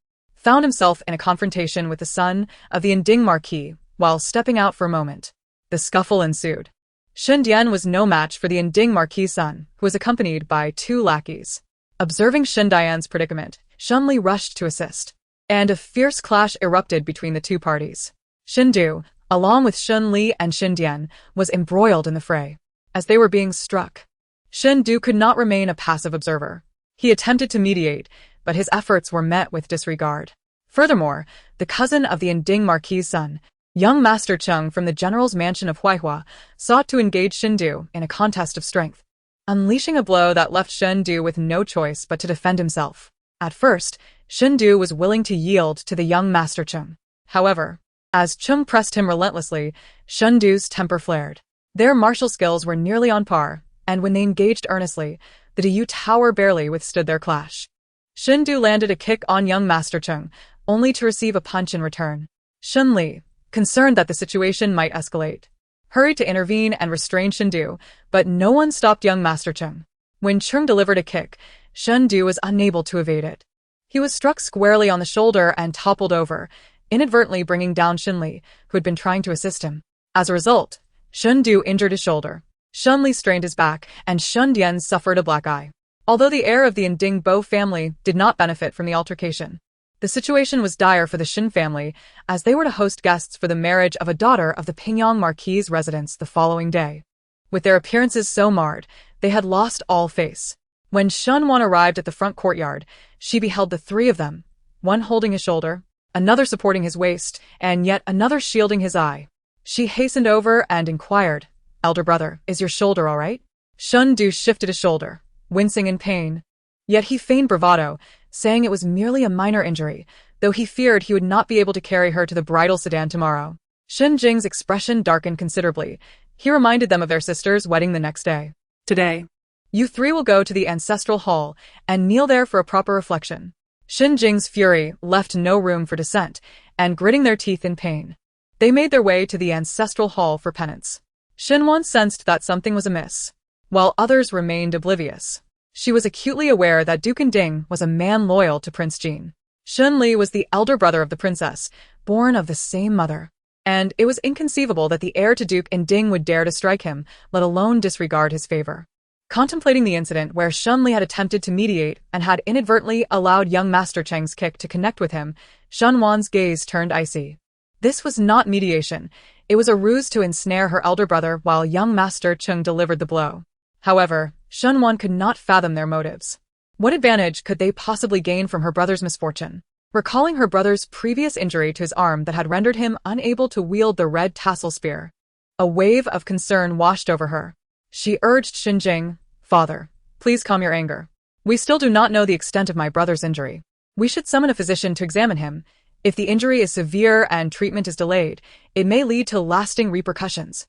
found himself in a confrontation with the son of the Inding Marquis while stepping out for a moment. The scuffle ensued. Shen Dian was no match for the Inding Marquis' son, who was accompanied by 2 lackeys. Observing Shen Dian's predicament, Shen Li rushed to assist, and a fierce clash erupted between the 2 parties. Shen Du, along with Shen Li and Shen Dian, was embroiled in the fray. As they were being struck, Shen Du could not remain a passive observer. He attempted to mediate, but his efforts were met with disregard. Furthermore, the cousin of the Inding Marquis' son, young Master Cheng from the general's mansion of Huaihua, sought to engage Shen Du in a contest of strength, unleashing a blow that left Shen Du with no choice but to defend himself. At first, Shen Du was willing to yield to the young Master Cheng. However, as Cheng pressed him relentlessly, Shen Du's temper flared. Their martial skills were nearly on par, and when they engaged earnestly, the Diyu Tower barely withstood their clash. Shen Du landed a kick on young Master Cheng, only to receive a punch in return. Shen Li, concerned that the situation might escalate, hurried to intervene and restrain Shen Du, but no one stopped young Master Cheng. When Cheng delivered a kick, Shen Du was unable to evade it. He was struck squarely on the shoulder and toppled over, inadvertently bringing down Shen Li, who had been trying to assist him. As a result, Shen Du injured his shoulder. Shen Li strained his back, and Shen Dian suffered a black eye. Although the heir of the Inding Bo family did not benefit from the altercation, the situation was dire for the Shen family, as they were to host guests for the marriage of a daughter of the Pingyang Marquis' residence the following day. With their appearances so marred, they had lost all face. When Shen Wan arrived at the front courtyard, she beheld the 3 of them, one holding his shoulder, another supporting his waist, and yet another shielding his eye. She hastened over and inquired, "Elder brother, is your shoulder all right?" Shen Du shifted his shoulder, wincing in pain. Yet he feigned bravado, saying it was merely a minor injury, though he feared he would not be able to carry her to the bridal sedan tomorrow. Shen Jing's expression darkened considerably. He reminded them of their sister's wedding the next day. Today, "You 3 will go to the ancestral hall and kneel there for a proper reflection." Shen Jing's fury left no room for dissent, and gritting their teeth in pain, they made their way to the ancestral hall for penance. Shen Wan sensed that something was amiss, while others remained oblivious. She was acutely aware that Duke Inding was a man loyal to Prince Jin. Shen Li was the elder brother of the princess, born of the same mother, and it was inconceivable that the heir to Duke Inding would dare to strike him, let alone disregard his favor. Contemplating the incident where Shen Li had attempted to mediate and had inadvertently allowed young Master Cheng's kick to connect with him, Shen Wan's gaze turned icy. This was not mediation. It was a ruse to ensnare her elder brother while young Master Cheng delivered the blow. However, Shen Wan could not fathom their motives. What advantage could they possibly gain from her brother's misfortune? Recalling her brother's previous injury to his arm that had rendered him unable to wield the red tassel spear, a wave of concern washed over her. She urged Shen Jing, "Father, please calm your anger. We still do not know the extent of my brother's injury. We should summon a physician to examine him. If the injury is severe and treatment is delayed, it may lead to lasting repercussions."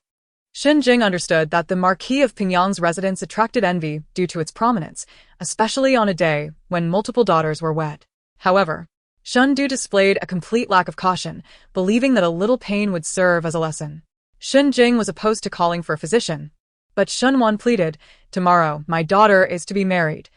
Shen Jing understood that the Marquis of Pingyang's residence attracted envy due to its prominence, especially on a day when multiple daughters were wed. However, Shen Du displayed a complete lack of caution, believing that a little pain would serve as a lesson. Shen Jing was opposed to calling for a physician, but Shen Wan pleaded, "Tomorrow, my daughter is to be married.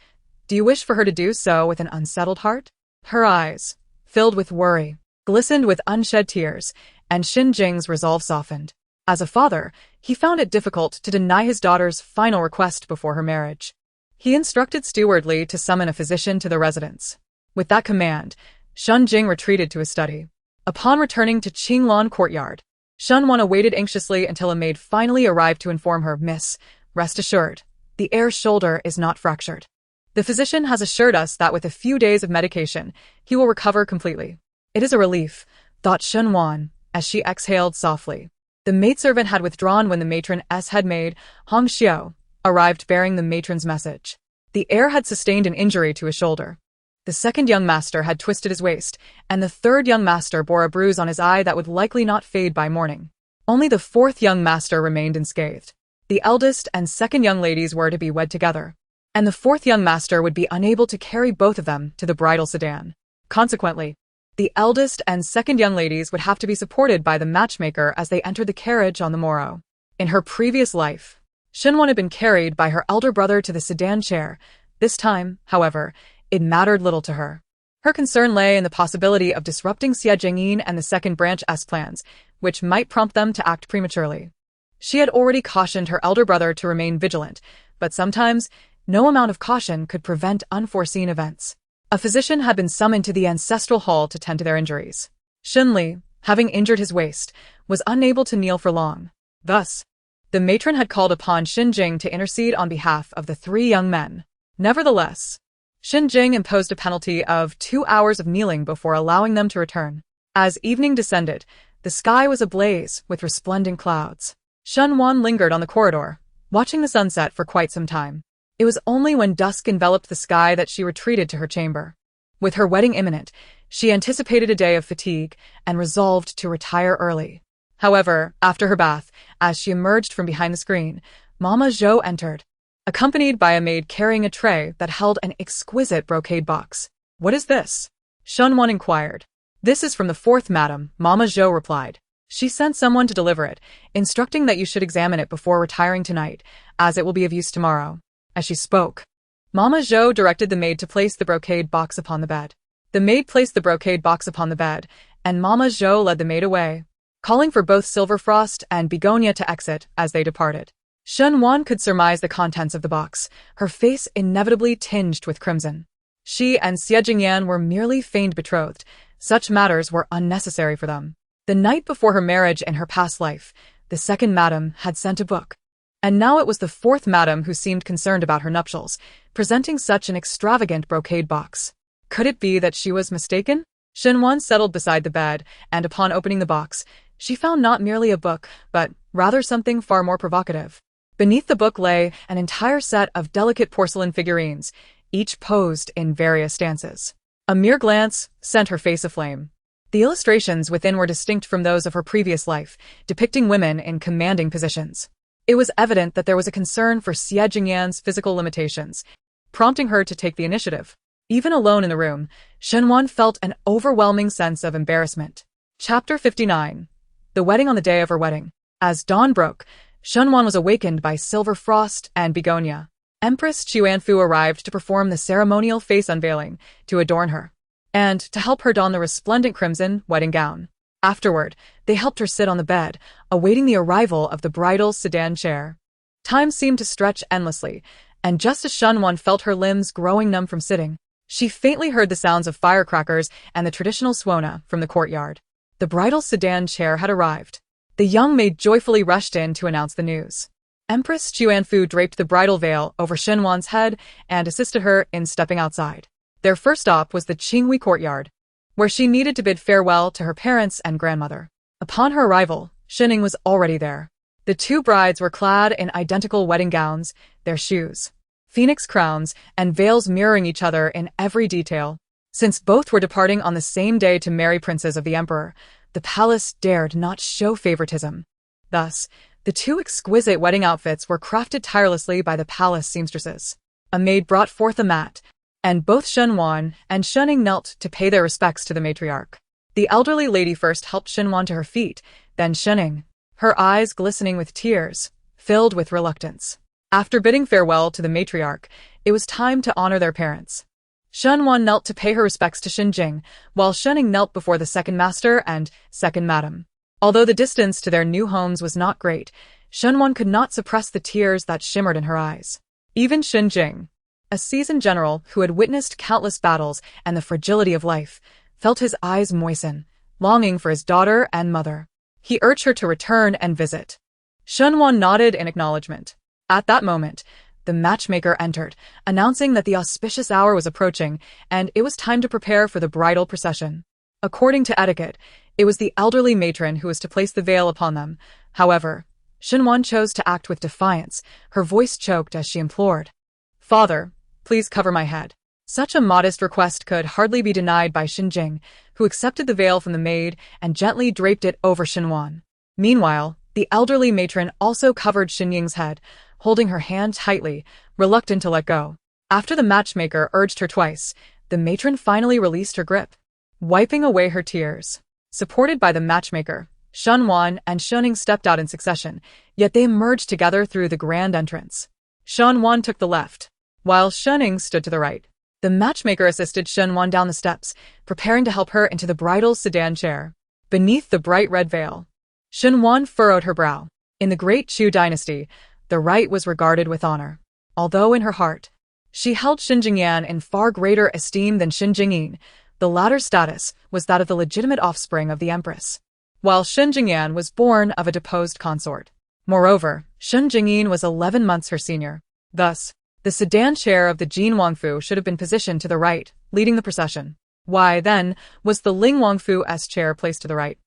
Do you wish for her to do so with an unsettled heart?" Her eyes, filled with worry, glistened with unshed tears, and Shen Jing's resolve softened. As a father, he found it difficult to deny his daughter's final request before her marriage. He instructed Steward Li to summon a physician to the residence. With that command, Shen Jing retreated to his study. Upon returning to Qinglan Courtyard, Shen Wan awaited anxiously until a maid finally arrived to inform her, "Miss, rest assured, the heir's shoulder is not fractured. The physician has assured us that with a few days of medication, he will recover completely." "It is a relief," thought Shen Wan, as she exhaled softly. The maidservant had withdrawn when the matron's head maid, Hong Xiao, arrived bearing the matron's message. The heir had sustained an injury to his shoulder. The second young master had twisted his waist, and the third young master bore a bruise on his eye that would likely not fade by morning. Only the fourth young master remained unscathed. The eldest and second young ladies were to be wed together, and the fourth young master would be unable to carry both of them to the bridal sedan. Consequently, the eldest and second young ladies would have to be supported by the matchmaker as they entered the carriage on the morrow. In her previous life, Shen Wan had been carried by her elder brother to the sedan chair. This time, however, it mattered little to her. Her concern lay in the possibility of disrupting Xie Jingyin and the second branch's plans, which might prompt them to act prematurely. She had already cautioned her elder brother to remain vigilant, but sometimes no amount of caution could prevent unforeseen events. A physician had been summoned to the ancestral hall to tend to their injuries. Xunli, having injured his waist, was unable to kneel for long. Thus, the matron had called upon Xinjing to intercede on behalf of the three young men. Nevertheless, Xinjing imposed a penalty of 2 hours of kneeling before allowing them to return. As evening descended, the sky was ablaze with resplendent clouds. Shunwan lingered on the corridor, watching the sunset for quite some time. It was only when dusk enveloped the sky that she retreated to her chamber. With her wedding imminent, she anticipated a day of fatigue and resolved to retire early. However, after her bath, as she emerged from behind the screen, Mama Zhou entered, accompanied by a maid carrying a tray that held an exquisite brocade box. "What is this?" Shunwan inquired. "This is from the fourth madam," Mama Zhou replied. "She sent someone to deliver it, instructing that you should examine it before retiring tonight, as it will be of use tomorrow." As she spoke, Mama Zhou directed the maid to place the brocade box upon the bed. The maid placed the brocade box upon the bed, and Mama Zhou led the maid away, calling for both Silverfrost and Begonia to exit as they departed. Shunwan could surmise the contents of the box, her face inevitably tinged with crimson. She and Xie Jingyan were merely feigned betrothed. Such matters were unnecessary for them. The night before her marriage in her past life, the second madam had sent a book. And now it was the fourth madam who seemed concerned about her nuptials, presenting such an extravagant brocade box. Could it be that she was mistaken? Shunwan settled beside the bed, and upon opening the box, she found not merely a book, but rather something far more provocative. Beneath the book lay an entire set of delicate porcelain figurines, each posed in various stances. A mere glance sent her face aflame. The illustrations within were distinct from those of her previous life, depicting women in commanding positions. It was evident that there was a concern for Xie Jingyan's physical limitations, prompting her to take the initiative. Even alone in the room, Shunwan felt an overwhelming sense of embarrassment. Chapter 59. The wedding on the day of her wedding. As dawn broke, Shunwan was awakened by Silverfrost and Begonia. Empress Chuanfu arrived to perform the ceremonial face unveiling to adorn her, and to help her don the resplendent crimson wedding gown. Afterward, they helped her sit on the bed, awaiting the arrival of the bridal sedan chair. Time seemed to stretch endlessly, and just as Shunwan felt her limbs growing numb from sitting, she faintly heard the sounds of firecrackers and the traditional swona from the courtyard. The bridal sedan chair had arrived. The young maid joyfully rushed in to announce the news. Empress Chuanfu draped the bridal veil over Shunwan's head and assisted her in stepping outside. Their first stop was the Qinghui courtyard, where she needed to bid farewell to her parents and grandmother. Upon her arrival, Shining was already there. The two brides were clad in identical wedding gowns, their shoes, phoenix crowns, and veils mirroring each other in every detail. Since both were departing on the same day to marry princes of the emperor, the palace dared not show favoritism. Thus, the two exquisite wedding outfits were crafted tirelessly by the palace seamstresses. A maid brought forth a mat, and both Shunwan and Shuning knelt to pay their respects to the matriarch. The elderly lady first helped Shunwan to her feet, then Shuning, her eyes glistening with tears, filled with reluctance. After bidding farewell to the matriarch, it was time to honor their parents. Shunwan knelt to pay her respects to Xinjing, while Shuning knelt before the second master and second madam. Although the distance to their new homes was not great, Shunwan could not suppress the tears that shimmered in her eyes. Even Xinjing, a seasoned general who had witnessed countless battles and the fragility of life, felt his eyes moisten, longing for his daughter and mother. He urged her to return and visit. Shunwan nodded in acknowledgement. At that moment, the matchmaker entered, announcing that the auspicious hour was approaching and it was time to prepare for the bridal procession. According to etiquette, it was the elderly matron who was to place the veil upon them. However, Shunwan chose to act with defiance, her voice choked as she implored, "Father, please cover my head." Such a modest request could hardly be denied by Xinjing, who accepted the veil from the maid and gently draped it over Shunwan. Meanwhile, the elderly matron also covered Xinying's head, holding her hand tightly, reluctant to let go. After the matchmaker urged her twice, the matron finally released her grip, wiping away her tears. Supported by the matchmaker, Shunwan and Shuning stepped out in succession, yet they emerged together through the grand entrance. Shunwan took the left, while Shuning stood to the right. The matchmaker assisted Shenwan down the steps, preparing to help her into the bridal sedan chair. Beneath the bright red veil, Shenwan furrowed her brow. In the Great Chu dynasty, the right was regarded with honor. Although in her heart, she held Shin Jingyan in far greater esteem than Shin Jingyin, the latter's status was that of the legitimate offspring of the empress, while Shin Jingyan was born of a deposed consort. Moreover, Shin Jingyin was 11 months her senior. Thus, the sedan chair of the Jin Wangfu should have been positioned to the right, leading the procession. Why, then, was the Ling Wangfu's chair placed to the right?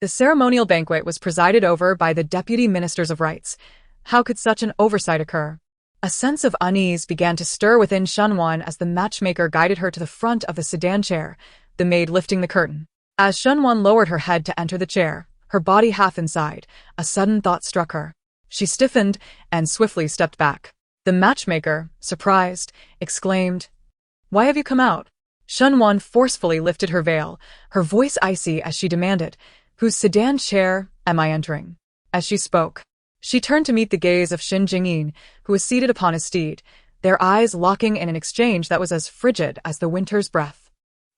The ceremonial banquet was presided over by the deputy ministers of rites. How could such an oversight occur? A sense of unease began to stir within Shenwan as the matchmaker guided her to the front of the sedan chair, the maid lifting the curtain. As Shenwan lowered her head to enter the chair, her body half inside, a sudden thought struck her. She stiffened and swiftly stepped back. The matchmaker, surprised, exclaimed, "Why have you come out?" Shenwan forcefully lifted her veil, her voice icy as she demanded, "Whose sedan chair am I entering?" As she spoke, she turned to meet the gaze of Shin Jingyin, who was seated upon his steed, their eyes locking in an exchange that was as frigid as the winter's breath.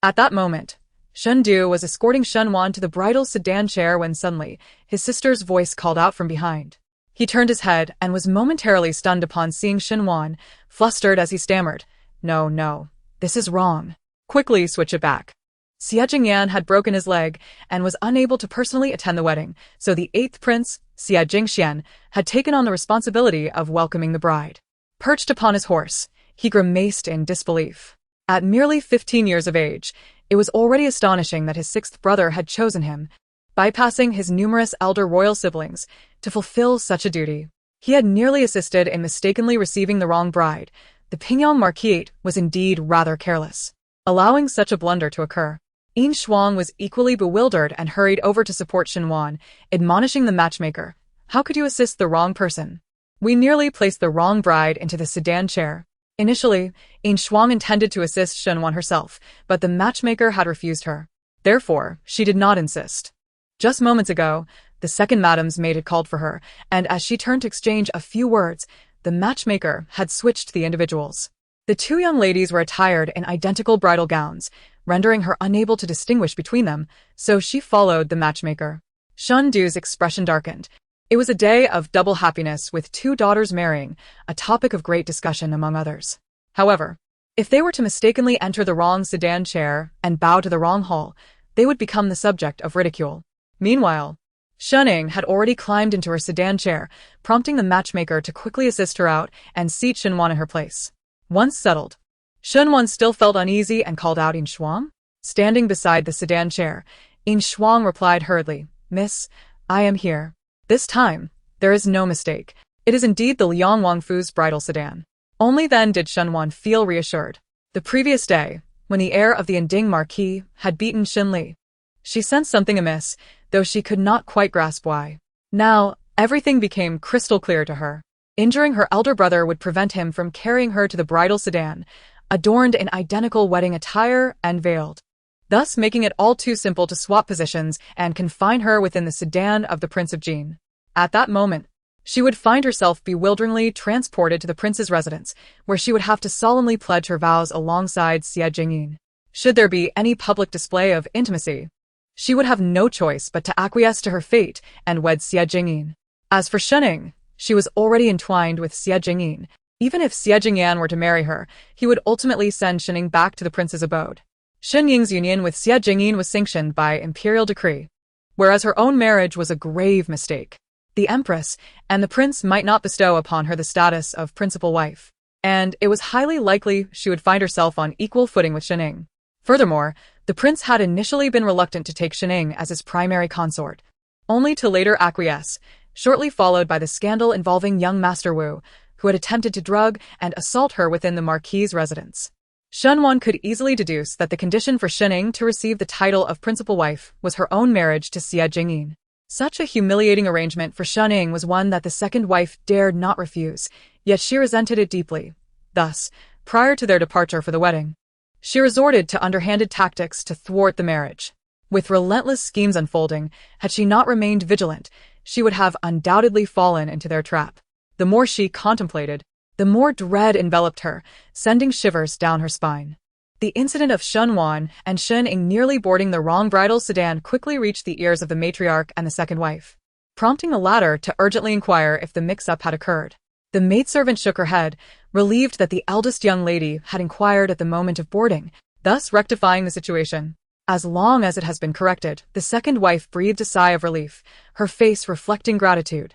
At that moment, Shen Du was escorting Shenwan to the bridal sedan chair when suddenly, his sister's voice called out from behind. He turned his head and was momentarily stunned upon seeing Shenwan, flustered as he stammered, "No, no, this is wrong. Quickly switch it back." Xie Jingyan had broken his leg and was unable to personally attend the wedding, so the 8th prince, Xie Jingxian, had taken on the responsibility of welcoming the bride. Perched upon his horse, he grimaced in disbelief. At merely 15 years of age, it was already astonishing that his 6th brother had chosen him, bypassing his numerous elder royal siblings, to fulfill such a duty. He had nearly assisted in mistakenly receiving the wrong bride. The Pingyang Marquis was indeed rather careless, allowing such a blunder to occur. Yin Shuang was equally bewildered and hurried over to support Shenwan, admonishing the matchmaker, "How could you assist the wrong person? We nearly placed the wrong bride into the sedan chair." Initially, Yin Shuang intended to assist Shenwan herself, but the matchmaker had refused her. Therefore, she did not insist. Just moments ago, the second madam's maid had called for her, and as she turned to exchange a few words, the matchmaker had switched the individuals. The two young ladies were attired in identical bridal gowns, rendering her unable to distinguish between them, so she followed the matchmaker. Shen Du's expression darkened. It was a day of double happiness with 2 daughters marrying, a topic of great discussion among others. However, if they were to mistakenly enter the wrong sedan chair and bow to the wrong hall, they would become the subject of ridicule. Meanwhile, Shenning had already climbed into her sedan chair, prompting the matchmaker to quickly assist her out and seat Shenwan in her place. Once settled, Shenwan still felt uneasy and called out, "Yin Shuang?" Standing beside the sedan chair, Yin Shuang replied hurriedly, "Miss, I am here." This time, there is no mistake. It is indeed the Liang Wangfu's bridal sedan. Only then did Shenwan feel reassured. The previous day, when the heir of the Yinding Marquis had beaten Xin Li, she sensed something amiss, though she could not quite grasp why. Now, everything became crystal clear to her. Injuring her elder brother would prevent him from carrying her to the bridal sedan, adorned in identical wedding attire and veiled, thus making it all too simple to swap positions and confine her within the sedan of the Prince of Jin. At that moment, she would find herself bewilderingly transported to the prince's residence, where she would have to solemnly pledge her vows alongside Xie Jingyin. Should there be any public display of intimacy, she would have no choice but to acquiesce to her fate and wed Xie Jingyin. As for Shenning, she was already entwined with Xie Jingyin. Even if Xie Jingyan were to marry her, he would ultimately send Shenning back to the prince's abode. Shen Ying's union with Xie Jingyin was sanctioned by imperial decree, whereas her own marriage was a grave mistake. The empress and the prince might not bestow upon her the status of principal wife, and it was highly likely she would find herself on equal footing with Shenning. Furthermore, the prince had initially been reluctant to take Shenning as his primary consort, only to later acquiesce, shortly followed by the scandal involving young Master Wu, who had attempted to drug and assault her within the Marquis's residence. Shenwan could easily deduce that the condition for Shenning to receive the title of principal wife was her own marriage to Xie Jingyin. Such a humiliating arrangement for Shenning was one that the second wife dared not refuse, yet she resented it deeply. Thus, prior to their departure for the wedding, she resorted to underhanded tactics to thwart the marriage. With relentless schemes unfolding, had she not remained vigilant, she would have undoubtedly fallen into their trap. The more she contemplated, the more dread enveloped her, sending shivers down her spine. The incident of Shunwan and Shun Ing nearly boarding the wrong bridal sedan quickly reached the ears of the matriarch and the second wife, prompting the latter to urgently inquire if the mix-up had occurred. The maidservant shook her head, relieved that the eldest young lady had inquired at the moment of boarding, thus rectifying the situation. As long as it has been corrected, the second wife breathed a sigh of relief, her face reflecting gratitude.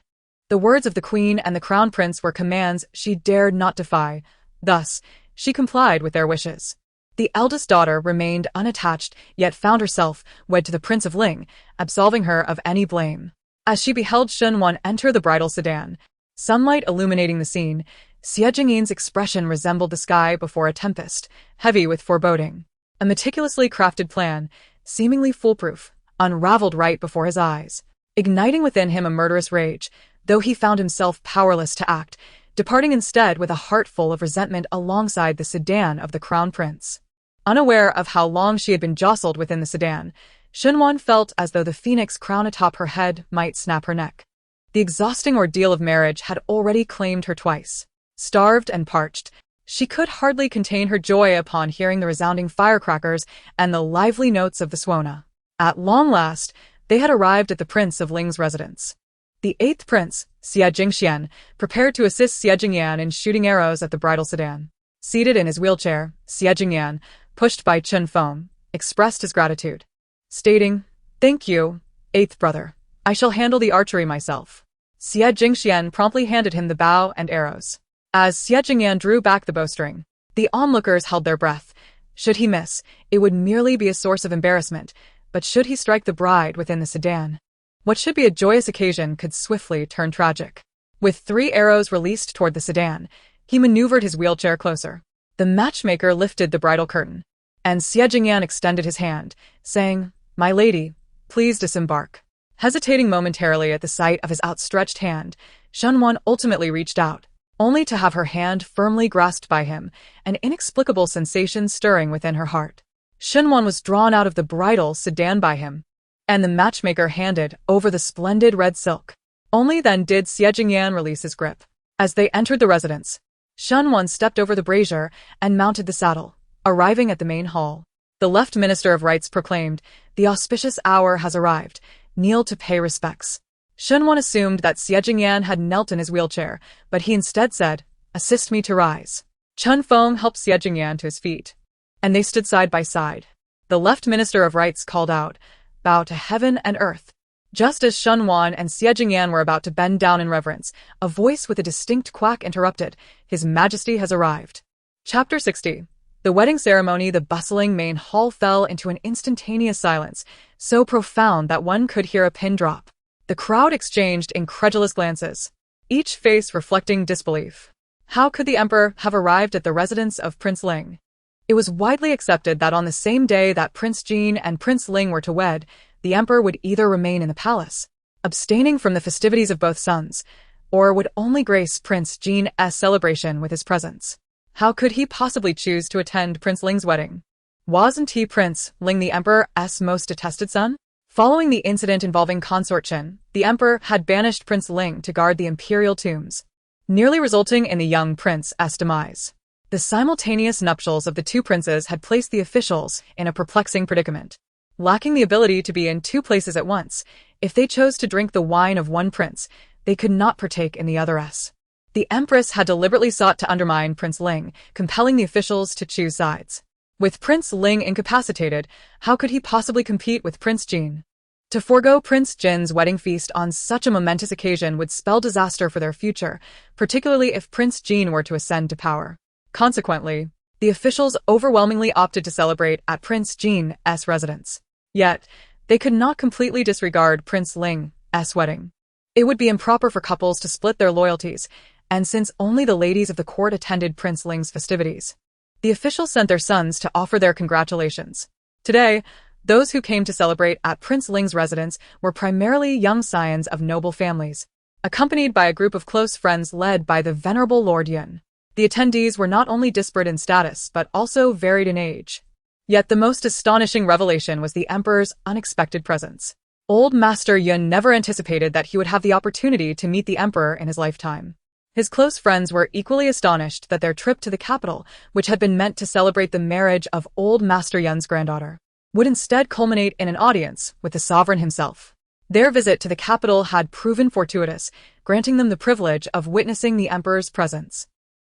The words of the queen and the crown prince were commands she dared not defy. Thus, she complied with their wishes. The eldest daughter remained unattached, yet found herself wed to the Prince of Ling, absolving her of any blame. As she beheld Shunwan enter the bridal sedan, sunlight illuminating the scene, Xie Jingyin's expression resembled the sky before a tempest, heavy with foreboding. A meticulously crafted plan, seemingly foolproof, unraveled right before his eyes, igniting within him a murderous rage, though he found himself powerless to act, departing instead with a heart full of resentment alongside the sedan of the crown prince. Unaware of how long she had been jostled within the sedan, Shunwan felt as though the phoenix crown atop her head might snap her neck. The exhausting ordeal of marriage had already claimed her twice. Starved and parched, she could hardly contain her joy upon hearing the resounding firecrackers and the lively notes of the suona. At long last, they had arrived at the Prince of Ling's residence. The eighth prince, Xie Jingxian, prepared to assist Xie Jingyan in shooting arrows at the bridal sedan. Seated in his wheelchair, Xie Jingyan, pushed by Chun Feng, expressed his gratitude, stating, "Thank you, eighth brother. I shall handle the archery myself." Xie Jingxian promptly handed him the bow and arrows. As Xie Jingyan drew back the bowstring, the onlookers held their breath. Should he miss, it would merely be a source of embarrassment, but should he strike the bride within the sedan, what should be a joyous occasion could swiftly turn tragic. With 3 arrows released toward the sedan, he maneuvered his wheelchair closer. The matchmaker lifted the bridal curtain, and Xie Jingyan extended his hand, saying, "My lady, please disembark." Hesitating momentarily at the sight of his outstretched hand, Shunwan ultimately reached out, only to have her hand firmly grasped by him, an inexplicable sensation stirring within her heart. Shunwan was drawn out of the bridal sedan by him, and the matchmaker handed over the splendid red silk. Only then did Xie Jingyan release his grip. As they entered the residence, Shunwan stepped over the brazier and mounted the saddle, arriving at the main hall. The left minister of rites proclaimed, "The auspicious hour has arrived. Kneel to pay respects." Shunwan assumed that Xie Jingyan had knelt in his wheelchair, but he instead said, "Assist me to rise." Chun Feng helped Xie Jingyan to his feet, and they stood side by side. The left minister of rites called out, "Bow to heaven and earth." Just as Shunwan and Xie Jingyan were about to bend down in reverence, a voice with a distinct quack interrupted, "His Majesty has arrived." Chapter 60. The wedding ceremony. The bustling main hall fell into an instantaneous silence, so profound that one could hear a pin drop. The crowd exchanged incredulous glances, each face reflecting disbelief. How could the emperor have arrived at the residence of Prince Ling? It was widely accepted that on the same day that Prince Jin and Prince Ling were to wed, the emperor would either remain in the palace, abstaining from the festivities of both sons, or would only grace Prince Jin's celebration with his presence. How could he possibly choose to attend Prince Ling's wedding? Wasn't he Prince Ling the emperor's most detested son? Following the incident involving consort Qin, the emperor had banished Prince Ling to guard the imperial tombs, nearly resulting in the young prince's demise. The simultaneous nuptials of the two princes had placed the officials in a perplexing predicament. Lacking the ability to be in 2 places at once, if they chose to drink the wine of one prince, they could not partake in the other's. The empress had deliberately sought to undermine Prince Ling, compelling the officials to choose sides. With Prince Ling incapacitated, how could he possibly compete with Prince Jin? To forego Prince Jin's wedding feast on such a momentous occasion would spell disaster for their future, particularly if Prince Jin were to ascend to power. Consequently, the officials overwhelmingly opted to celebrate at Prince Jin's residence. Yet, they could not completely disregard Prince Ling's wedding. It would be improper for couples to split their loyalties, and since only the ladies of the court attended Prince Ling's festivities, the officials sent their sons to offer their congratulations. Today, those who came to celebrate at Prince Ling's residence were primarily young scions of noble families, accompanied by a group of close friends led by the venerable Lord Yun. The attendees were not only disparate in status but also varied in age. Yet the most astonishing revelation was the emperor's unexpected presence. Old Master Yun never anticipated that he would have the opportunity to meet the emperor in his lifetime. His close friends were equally astonished that their trip to the capital, which had been meant to celebrate the marriage of old Master Yun's granddaughter, would instead culminate in an audience with the sovereign himself. Their visit to the capital had proven fortuitous, granting them the privilege of witnessing the emperor's presence.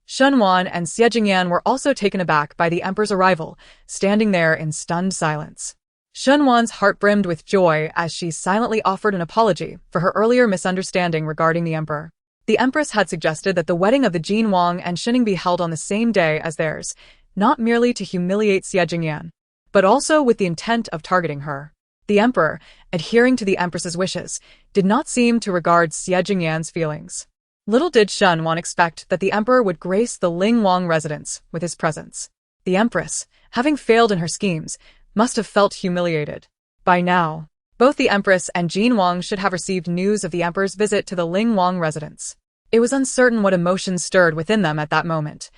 Shenwan and Xie Jingyan were also taken aback by the emperor's arrival, standing there in stunned silence. Shenwan's heart brimmed with joy as she silently offered an apology for her earlier misunderstanding regarding the emperor. The empress had suggested that the wedding of the Jin Wang and Shining be held on the same day as theirs, not merely to humiliate Xie Jingyan, but also with the intent of targeting her. The emperor, adhering to the empress's wishes, did not seem to regard Xie Jingyan's feelings. Little did Shenwan expect that the emperor would grace the Ling Wang residence with his presence. The empress, having failed in her schemes, must have felt humiliated. By now, both the empress and Jin Wang should have received news of the emperor's visit to the Ling Wang residence. It was uncertain what emotions stirred within them at that moment.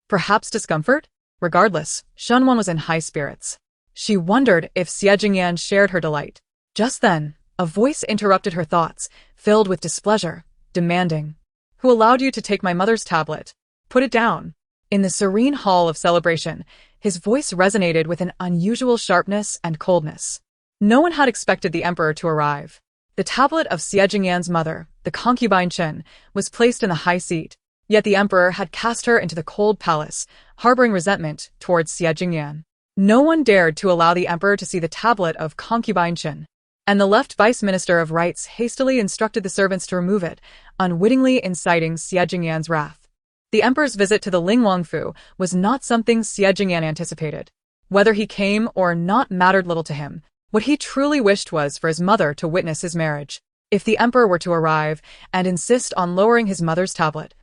Perhaps discomfort? Regardless, Shenwan was in high spirits. She wondered if Xie Jingyan shared her delight. Just then, a voice interrupted her thoughts, filled with displeasure, demanding, "Who allowed you to take my mother's tablet? Put it down." In the serene hall of celebration, his voice resonated with an unusual sharpness and coldness. No one had expected the emperor to arrive. The tablet of Xie Jingyan's mother, the concubine Chen, was placed in the high seat, yet the emperor had cast her into the cold palace, harboring resentment towards Xie Jingyan. No one dared to allow the emperor to see the tablet of concubine Chen, and the left vice minister of rights hastily instructed the servants to remove it, unwittingly inciting Xie Jingyan's wrath. The emperor's visit to the Ling Wangfu was not something Xie Jingyan anticipated. Whether he came or not mattered little to him. What he truly wished was for his mother to witness his marriage. If the emperor were to arrive and insist on lowering his mother's tablet,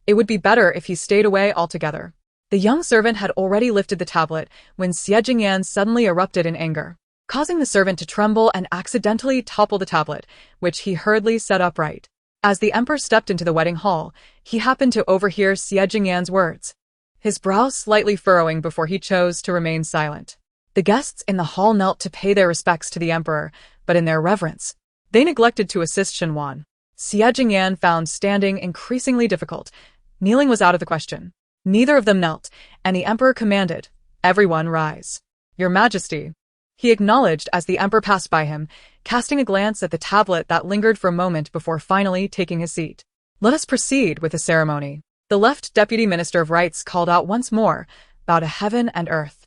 it would be better if he stayed away altogether. The young servant had already lifted the tablet when Xie Jingyan suddenly erupted in anger, causing the servant to tremble and accidentally topple the tablet, which he hurriedly set upright. As the emperor stepped into the wedding hall, he happened to overhear Xie Jingyan's words, his brow slightly furrowing before he chose to remain silent. The guests in the hall knelt to pay their respects to the emperor, but in their reverence, they neglected to assist Shenwan. Xie Jingyan found standing increasingly difficult. Kneeling was out of the question. Neither of them knelt, and the emperor commanded, "Everyone rise." "Your Majesty," he acknowledged as the emperor passed by him, casting a glance at the tablet that lingered for a moment before finally taking his seat. "Let us proceed with the ceremony." The left deputy minister of rights called out once more, "Bow to heaven and earth."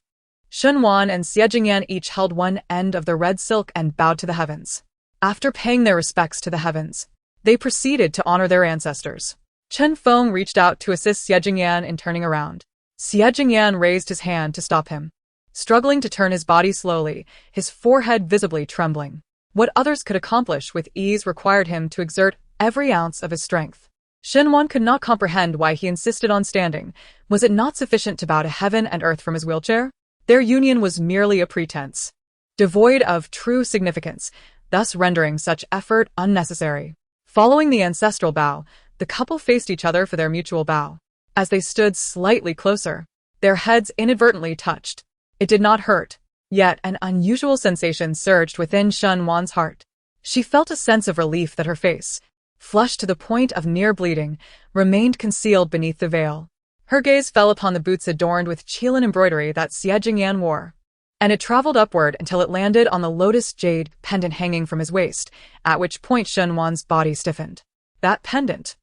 Shenwan and Xie Jingyan each held one end of the red silk and bowed to the heavens. After paying their respects to the heavens, they proceeded to honor their ancestors. Chen Feng reached out to assist Xie Jingyan in turning around. Xie Jingyan raised his hand to stop him, struggling to turn his body slowly, his forehead visibly trembling. What others could accomplish with ease required him to exert every ounce of his strength. Shenwan could not comprehend why he insisted on standing. Was it not sufficient to bow to heaven and earth from his wheelchair? Their union was merely a pretense, devoid of true significance, thus rendering such effort unnecessary. Following the ancestral bow, the couple faced each other for their mutual bow. As they stood slightly closer, their heads inadvertently touched. It did not hurt, yet an unusual sensation surged within Shenwan's heart. She felt a sense of relief that her face, flushed to the point of near bleeding, remained concealed beneath the veil. Her gaze fell upon the boots adorned with Qilin embroidery that Xie Jingyan wore, and it traveled upward until it landed on the lotus jade pendant hanging from his waist, at which point Shenwan's body stiffened. That pendant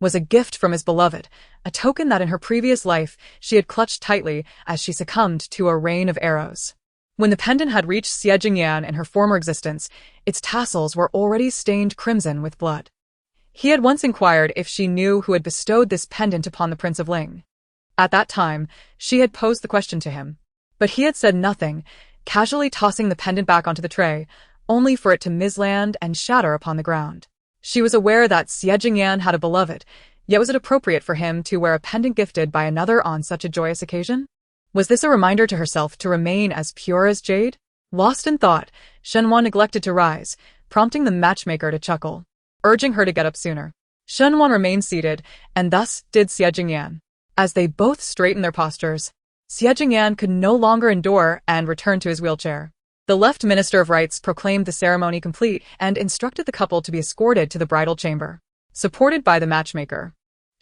was a gift from his beloved, a token that in her previous life she had clutched tightly as she succumbed to a rain of arrows. When the pendant had reached Xie Jingyan in her former existence, its tassels were already stained crimson with blood. He had once inquired if she knew who had bestowed this pendant upon the Prince of Ling. At that time, she had posed the question to him, but he had said nothing, casually tossing the pendant back onto the tray, only for it to misland and shatter upon the ground. She was aware that Xie Jingyan had a beloved, yet was it appropriate for him to wear a pendant gifted by another on such a joyous occasion? Was this a reminder to herself to remain as pure as jade? Lost in thought, Shenwan neglected to rise, prompting the matchmaker to chuckle, urging her to get up sooner. Shenwan remained seated, and thus did Xie Jingyan. As they both straightened their postures, Xie Jingyan could no longer endure and returned to his wheelchair. The left minister of rights proclaimed the ceremony complete and instructed the couple to be escorted to the bridal chamber. Supported by the matchmaker,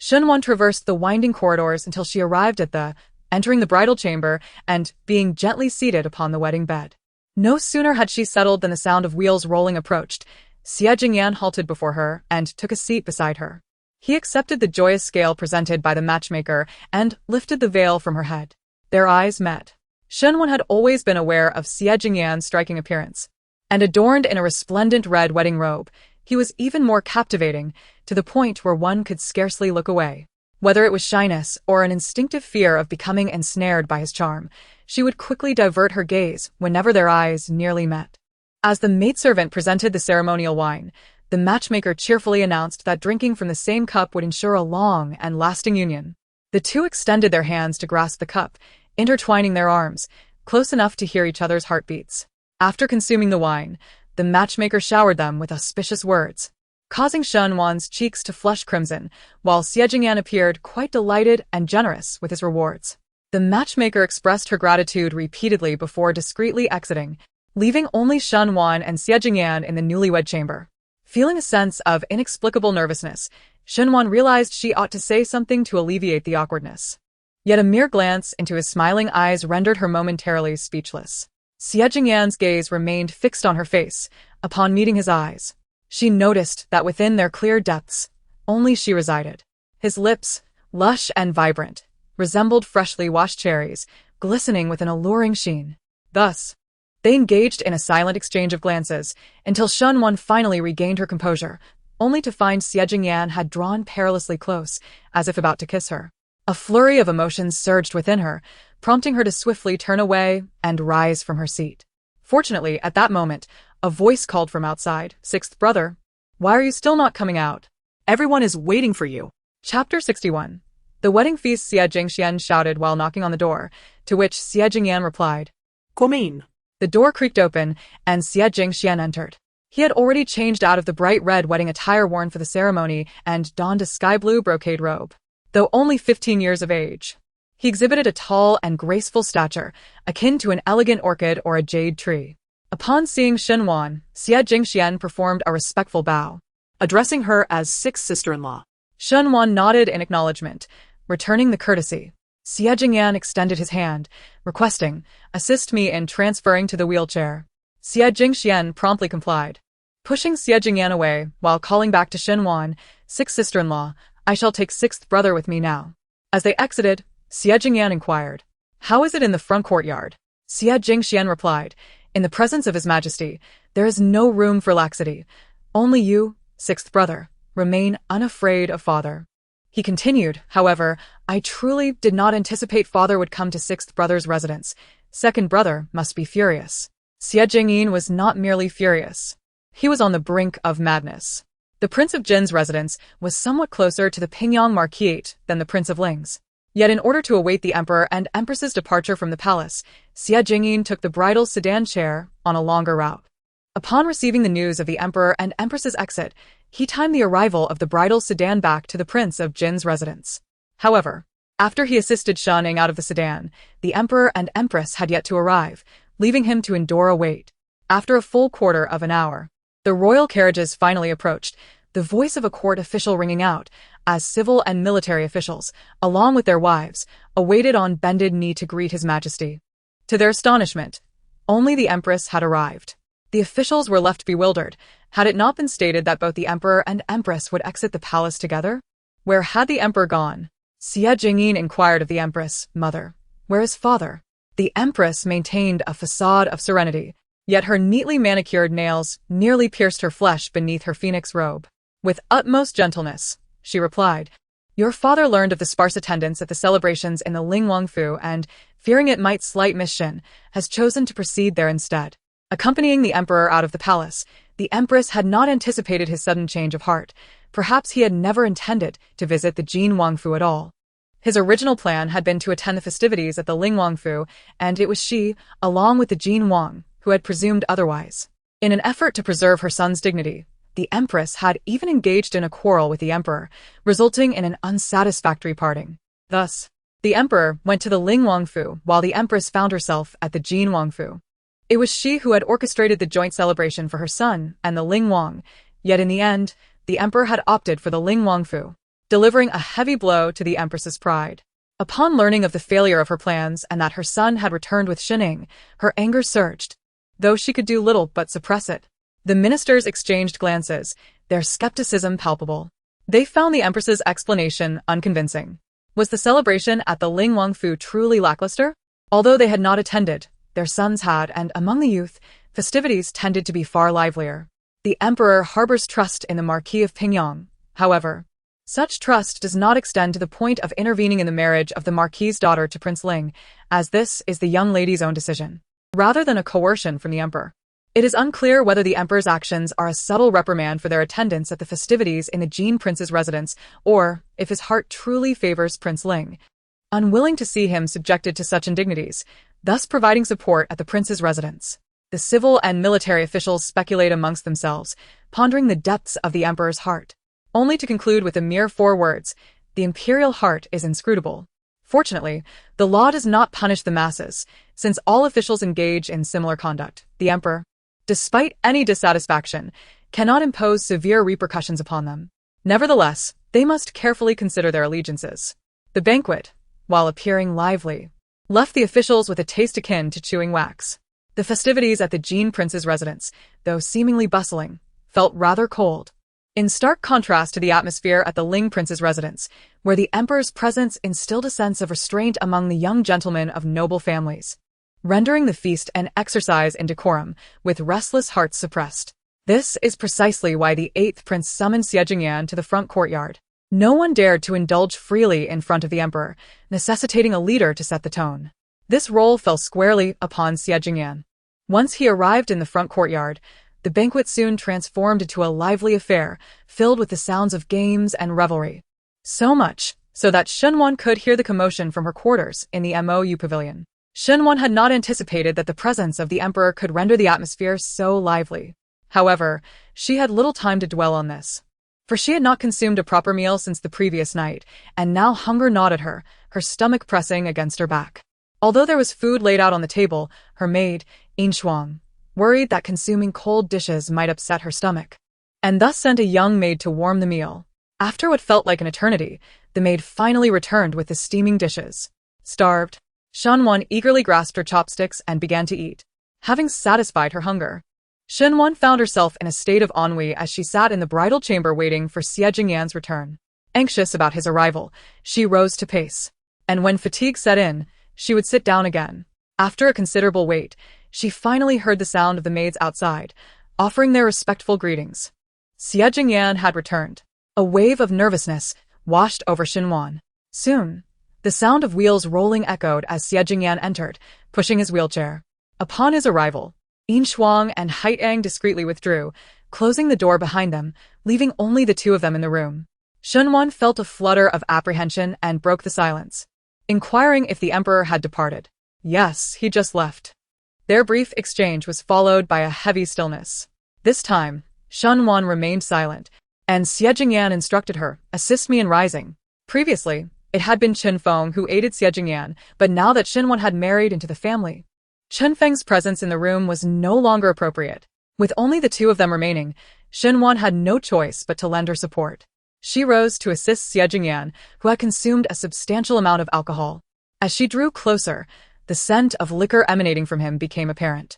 Shunwan traversed the winding corridors until she arrived at entering the bridal chamber and being gently seated upon the wedding bed. No sooner had she settled than the sound of wheels rolling approached. Xie Jingyan halted before her and took a seat beside her. He accepted the joyous scale presented by the matchmaker and lifted the veil from her head. Their eyes met. Shunwan had always been aware of Xie Jingyan's striking appearance, and adorned in a resplendent red wedding robe, he was even more captivating, to the point where one could scarcely look away. Whether it was shyness or an instinctive fear of becoming ensnared by his charm, she would quickly divert her gaze whenever their eyes nearly met. As the maidservant presented the ceremonial wine, the matchmaker cheerfully announced that drinking from the same cup would ensure a long and lasting union. The two extended their hands to grasp the cup, intertwining their arms, close enough to hear each other's heartbeats. After consuming the wine, the matchmaker showered them with auspicious words, causing Shunwan's cheeks to flush crimson, while Xie Jingyan appeared quite delighted and generous with his rewards. The matchmaker expressed her gratitude repeatedly before discreetly exiting, leaving only Shunwan and Xie Jingyan in the newlywed chamber. Feeling a sense of inexplicable nervousness, Shunwan realized she ought to say something to alleviate the awkwardness. Yet a mere glance into his smiling eyes rendered her momentarily speechless. Xie Jingyan's gaze remained fixed on her face. Upon meeting his eyes, she noticed that within their clear depths, only she resided. His lips, lush and vibrant, resembled freshly washed cherries, glistening with an alluring sheen. Thus, they engaged in a silent exchange of glances until Shunwan finally regained her composure, only to find Xie Jingyan had drawn perilously close, as if about to kiss her. A flurry of emotions surged within her, prompting her to swiftly turn away and rise from her seat. Fortunately, at that moment, a voice called from outside, "Sixth brother, why are you still not coming out? Everyone is waiting for you." Chapter 61. The wedding feast, Xie Jingxian shouted while knocking on the door, to which Xie Jingyan replied. Come in. The door creaked open, and Xie Jingxian entered. He had already changed out of the bright red wedding attire worn for the ceremony and donned a sky-blue brocade robe. Though only 15 years of age, he exhibited a tall and graceful stature, akin to an elegant orchid or a jade tree. Upon seeing Shunwan, Xie Jingxian performed a respectful bow, Addressing her as sixth sister-in-law. Shunwan nodded in acknowledgement, returning the courtesy. Xie Jingyan extended his hand, requesting, "Assist me in transferring to the wheelchair." Xie Jingxian promptly complied, pushing Xie Jingyan away while calling back to Shunwan, "Sixth sister-in-law, I shall take sixth brother with me now." As they exited, Xie Jingyan inquired, "How is it in the front courtyard?" Xie Jingxian replied, "In the presence of His Majesty, there is no room for laxity. Only you, sixth brother, remain unafraid of father." He continued, "However, I truly did not anticipate father would come to sixth brother's residence. Second brother must be furious." Xie Jingyin was not merely furious. He was on the brink of madness. The Prince of Jin's residence was somewhat closer to the Pingyang Marquise than the Prince of Ling's. Yet in order to await the Emperor and Empress's departure from the palace, Xie Jingyin took the bridal sedan chair on a longer route. Upon receiving the news of the Emperor and Empress's exit, he timed the arrival of the bridal sedan back to the Prince of Jin's residence. However, after he assisted Shunning out of the sedan, the Emperor and Empress had yet to arrive, leaving him to endure a wait. After a full quarter of an hour, the royal carriages finally approached, the voice of a court official ringing out, as civil and military officials, along with their wives, awaited on bended knee to greet His Majesty. To their astonishment, only the Empress had arrived. The officials were left bewildered. Had it not been stated that both the Emperor and Empress would exit the palace together? Where had the Emperor gone? Xie Jingyin inquired of the Empress, "Mother, where is father?" The Empress maintained a facade of serenity, yet her neatly manicured nails nearly pierced her flesh beneath her phoenix robe. With utmost gentleness, she replied, "Your father learned of the sparse attendance at the celebrations in the Ling Wangfu and, fearing it might slight Miss Shin, has chosen to proceed there instead." Accompanying the Emperor out of the palace, the Empress had not anticipated his sudden change of heart. Perhaps he had never intended to visit the Jin Wangfu at all. His original plan had been to attend the festivities at the Ling Wangfu, and it was she, along with the Jin Wang, who had presumed otherwise. In an effort to preserve her son's dignity, the Empress had even engaged in a quarrel with the Emperor, resulting in an unsatisfactory parting. Thus, the Emperor went to the Ling Wangfu while the Empress found herself at the Jin Wangfu. It was she who had orchestrated the joint celebration for her son and the Ling Wang, yet in the end, the Emperor had opted for the Ling Wangfu. delivering a heavy blow to the empress's pride. Upon learning of the failure of her plans and that her son had returned with Shining, her anger surged, though she could do little but suppress it. The ministers exchanged glances, their skepticism palpable. They found the empress's explanation unconvincing. Was the celebration at the Ling Wangfu truly lackluster? Although they had not attended, their sons had, and among the youth, festivities tended to be far livelier. The emperor harbors trust in the Marquis of Pingyang, however. Such trust does not extend to the point of intervening in the marriage of the Marquis's daughter to Prince Ling, as this is the young lady's own decision, rather than a coercion from the emperor. It is unclear whether the emperor's actions are a subtle reprimand for their attendance at the festivities in the Jin prince's residence, or if his heart truly favors Prince Ling, unwilling to see him subjected to such indignities, thus providing support at the prince's residence. The civil and military officials speculate amongst themselves, pondering the depths of the emperor's heart, only to conclude with the mere 4 words, "The imperial heart is inscrutable." Fortunately, the law does not punish the masses, since all officials engage in similar conduct. The emperor, despite any dissatisfaction, cannot impose severe repercussions upon them. Nevertheless, they must carefully consider their allegiances. The banquet, while appearing lively, left the officials with a taste akin to chewing wax. The festivities at the Jin prince's residence, though seemingly bustling, felt rather cold, in stark contrast to the atmosphere at the Ling prince's residence, where the emperor's presence instilled a sense of restraint among the young gentlemen of noble families, rendering the feast an exercise in decorum, with restless hearts suppressed. This is precisely why the 8th prince summoned Xie Jingyan to the front courtyard. No one dared to indulge freely in front of the emperor, necessitating a leader to set the tone. This role fell squarely upon Xie Jingyan. Once he arrived in the front courtyard, the banquet soon transformed into a lively affair, filled with the sounds of games and revelry. So much so that Shunwan could hear the commotion from her quarters in the MOU pavilion. Shunwan had not anticipated that the presence of the emperor could render the atmosphere so lively. However, she had little time to dwell on this, for she had not consumed a proper meal since the previous night, and now hunger gnawed at her, her stomach pressing against her back. Although there was food laid out on the table, her maid, In Shuang, worried that consuming cold dishes might upset her stomach, and thus sent a young maid to warm the meal. After what felt like an eternity, the maid finally returned with the steaming dishes. Starved, Shunwan eagerly grasped her chopsticks and began to eat. Having satisfied her hunger, Shunwan found herself in a state of ennui as she sat in the bridal chamber waiting for Xie Jingyan's return. Anxious about his arrival, she rose to pace, and when fatigue set in, she would sit down again. After a considerable wait, she finally heard the sound of the maids outside, offering their respectful greetings. Xie Jingyan had returned. A wave of nervousness washed over Shunwan. Soon, the sound of wheels rolling echoed as Xie Jingyan entered, pushing his wheelchair. Upon his arrival, In Shuang and Haitang discreetly withdrew, closing the door behind them, leaving only the 2 of them in the room. Shunwan felt a flutter of apprehension and broke the silence, inquiring if the emperor had departed. Yes, he just left. Their brief exchange was followed by a heavy stillness. This time, Shunwan remained silent, and Xie Jingyan instructed her, "Assist me in rising." Previously, it had been Chen Feng who aided Xie Jingyan, but now that Xinwan had married into the family, Chen Feng's presence in the room was no longer appropriate. With only the 2 of them remaining, Xinwan had no choice but to lend her support. She rose to assist Xie Jingyan, who had consumed a substantial amount of alcohol. As she drew closer, the scent of liquor emanating from him became apparent.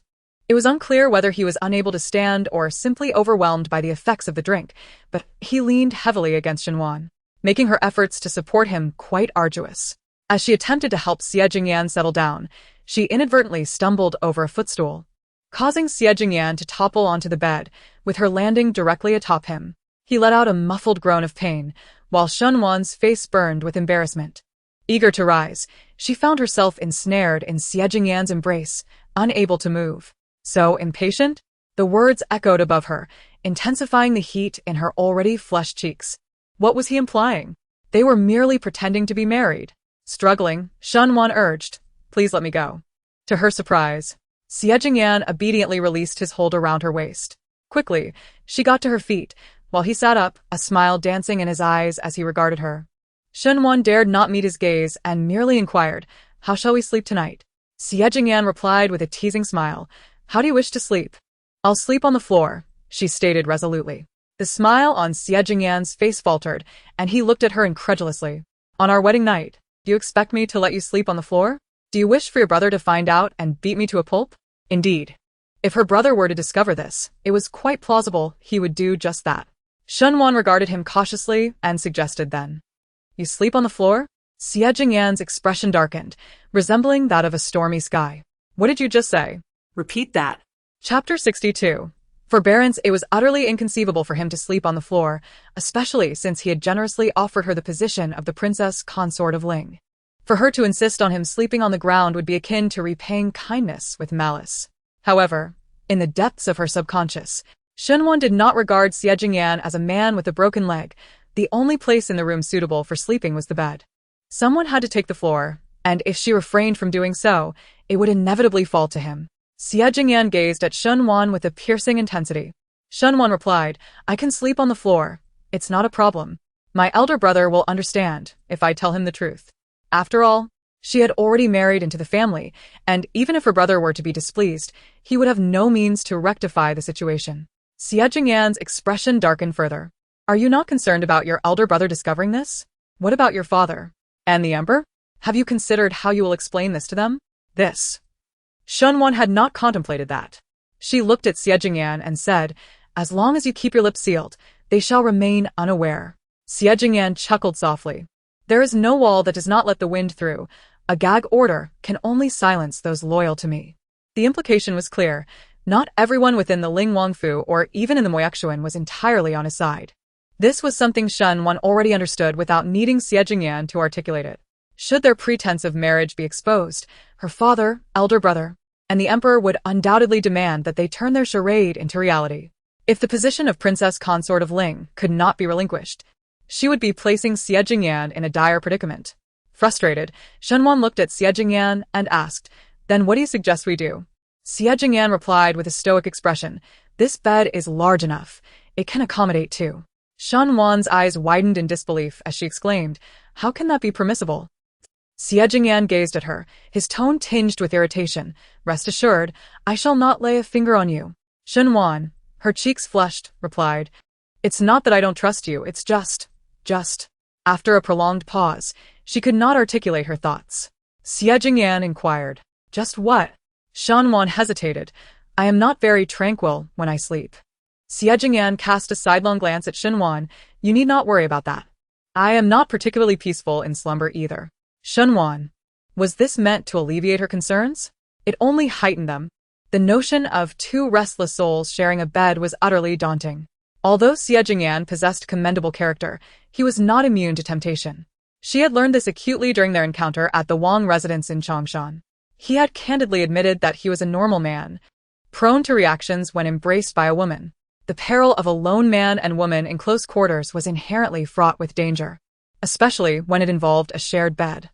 It was unclear whether he was unable to stand or simply overwhelmed by the effects of the drink, but he leaned heavily against Xinwan, making her efforts to support him quite arduous. As she attempted to help Xie Jingyan settle down, she inadvertently stumbled over a footstool, causing Xie Jingyan to topple onto the bed, with her landing directly atop him. He let out a muffled groan of pain, while Shunwan's face burned with embarrassment. Eager to rise, she found herself ensnared in Xie Jingyan's embrace, unable to move. So impatient? The words echoed above her, intensifying the heat in her already flushed cheeks. What was he implying? They were merely pretending to be married. Struggling, Shunwan urged, "Please let me go." To her surprise, Xie Jingyan obediently released his hold around her waist. Quickly, she got to her feet, while he sat up, a smile dancing in his eyes as he regarded her. Shunwan dared not meet his gaze and merely inquired, "How shall we sleep tonight?" Xie Jingyan replied with a teasing smile, "How do you wish to sleep?" "I'll sleep on the floor," she stated resolutely. The smile on Xie Jingyan's face faltered, and he looked at her incredulously. On our wedding night, do you expect me to let you sleep on the floor? Do you wish for your brother to find out and beat me to a pulp? Indeed. If her brother were to discover this, it was quite plausible he would do just that. Shunwan regarded him cautiously and suggested then. You sleep on the floor? Xie Jingyan's expression darkened, resembling that of a stormy sky. What did you just say? Repeat that. Chapter 62. For Barents, it was utterly inconceivable for him to sleep on the floor, especially since he had generously offered her the position of the princess consort of Ling. For her to insist on him sleeping on the ground would be akin to repaying kindness with malice. However, in the depths of her subconscious, Shunwan did not regard Xie Jingyan as a man with a broken leg. The only place in the room suitable for sleeping was the bed. Someone had to take the floor, and if she refrained from doing so, it would inevitably fall to him. Xie Jingyan gazed at Shunwan with a piercing intensity. Shunwan replied, I can sleep on the floor. It's not a problem. My elder brother will understand if I tell him the truth. After all, she had already married into the family, and even if her brother were to be displeased, he would have no means to rectify the situation. Xie Jingyan's expression darkened further. Are you not concerned about your elder brother discovering this? What about your father? And the emperor? Have you considered how you will explain this to them? This. Shunwan had not contemplated that. She looked at Xie Jingyan and said, As long as you keep your lips sealed, they shall remain unaware. Xie Jingyan chuckled softly. There is no wall that does not let the wind through. A gag order can only silence those loyal to me. The implication was clear. Not everyone within the Ling Wangfu or even in the Moyaxuan was entirely on his side. This was something Shunwan already understood without needing Xie Jingyan to articulate it. Should their pretense of marriage be exposed, her father, elder brother, and the emperor would undoubtedly demand that they turn their charade into reality. If the position of princess consort of Ling could not be relinquished, she would be placing Xie Jingyan in a dire predicament. Frustrated, Shunwan looked at Xie Jingyan and asked, Then what do you suggest we do? Xie Jingyan replied with a stoic expression, This bed is large enough. It can accommodate two. Shunwan's eyes widened in disbelief as she exclaimed, How can that be permissible? Xie Jingyan gazed at her, his tone tinged with irritation. Rest assured, I shall not lay a finger on you. Shunwan, her cheeks flushed, replied, It's not that I don't trust you, it's just. After a prolonged pause, she could not articulate her thoughts. Xie Jingyan inquired, Just what? Shunwan hesitated. I am not very tranquil when I sleep. Xie Jingyan cast a sidelong glance at Shunwan. You need not worry about that. I am not particularly peaceful in slumber either. Shunwan. Was this meant to alleviate her concerns? It only heightened them. The notion of two restless souls sharing a bed was utterly daunting. Although Xie Jingyan possessed commendable character, he was not immune to temptation. She had learned this acutely during their encounter at the Wang residence in Changshan. He had candidly admitted that he was a normal man, prone to reactions when embraced by a woman. The peril of a lone man and woman in close quarters was inherently fraught with danger, especially when it involved a shared bed.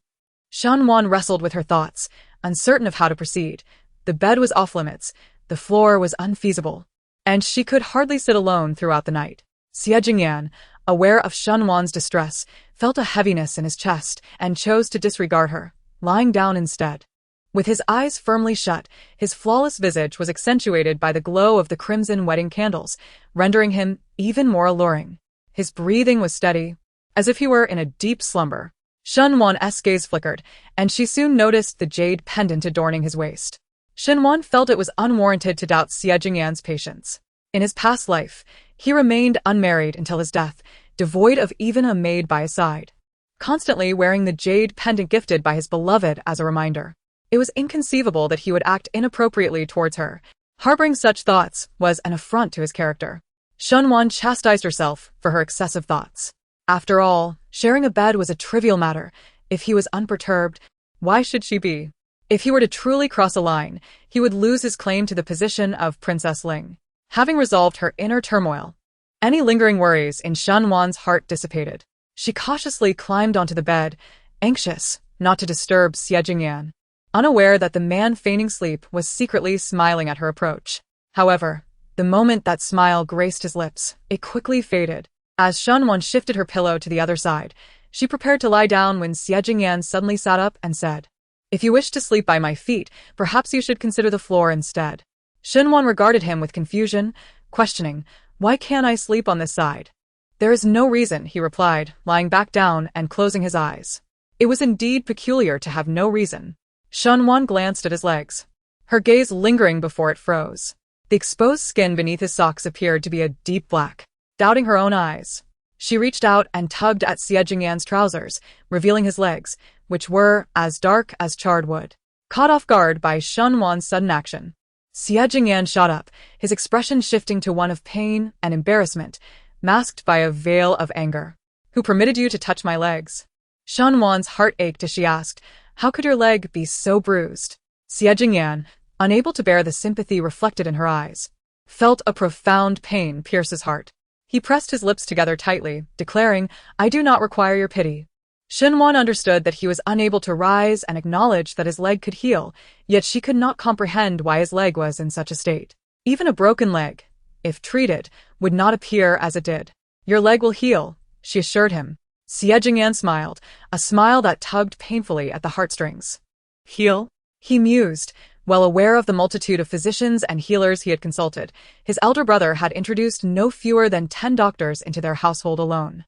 Shunwan wrestled with her thoughts, uncertain of how to proceed. The bed was off limits, the floor was unfeasible, and she could hardly sit alone throughout the night. Xie Jingyan, aware of Shunwan's distress, felt a heaviness in his chest and chose to disregard her, lying down instead. With his eyes firmly shut, his flawless visage was accentuated by the glow of the crimson wedding candles, rendering him even more alluring. His breathing was steady, as if he were in a deep slumber. Shunwan's gaze flickered, and she soon noticed the jade pendant adorning his waist. Shunwan felt it was unwarranted to doubt Xie Jingyan's patience. In his past life, he remained unmarried until his death, devoid of even a maid by his side, constantly wearing the jade pendant gifted by his beloved as a reminder. It was inconceivable that he would act inappropriately towards her. Harboring such thoughts was an affront to his character. Shunwan chastised herself for her excessive thoughts. After all, sharing a bed was a trivial matter. If he was unperturbed, why should she be? If he were to truly cross a line, he would lose his claim to the position of Princess Ling. Having resolved her inner turmoil, any lingering worries in Shunwan's heart dissipated. She cautiously climbed onto the bed, anxious not to disturb Xie Jingyan, unaware that the man feigning sleep was secretly smiling at her approach. However, the moment that smile graced his lips, it quickly faded. As Shunwan shifted her pillow to the other side, she prepared to lie down when Xie Jingyan suddenly sat up and said, If you wish to sleep by my feet, perhaps you should consider the floor instead. Shunwan regarded him with confusion, questioning, Why can't I sleep on this side? There is no reason, he replied, lying back down and closing his eyes. It was indeed peculiar to have no reason. Shunwan glanced at his legs, her gaze lingering before it froze. The exposed skin beneath his socks appeared to be a deep black. Doubting her own eyes, she reached out and tugged at Xie Jingyan's trousers, revealing his legs, which were as dark as charred wood. Caught off guard by Shunwan's sudden action, Xie Jingyan shot up, his expression shifting to one of pain and embarrassment, masked by a veil of anger. Who permitted you to touch my legs? Shunwan's heart ached as she asked, how could your leg be so bruised? Xie Jingyan, unable to bear the sympathy reflected in her eyes, felt a profound pain pierce his heart. He pressed his lips together tightly, declaring, I do not require your pity. Shunwan understood that he was unable to rise and acknowledged that his leg could heal, yet she could not comprehend why his leg was in such a state. Even a broken leg, if treated, would not appear as it did. Your leg will heal, she assured him. Xie Jingyan smiled, a smile that tugged painfully at the heartstrings. Heal? He mused, well aware of the multitude of physicians and healers he had consulted. His elder brother had introduced no fewer than 10 doctors into their household alone.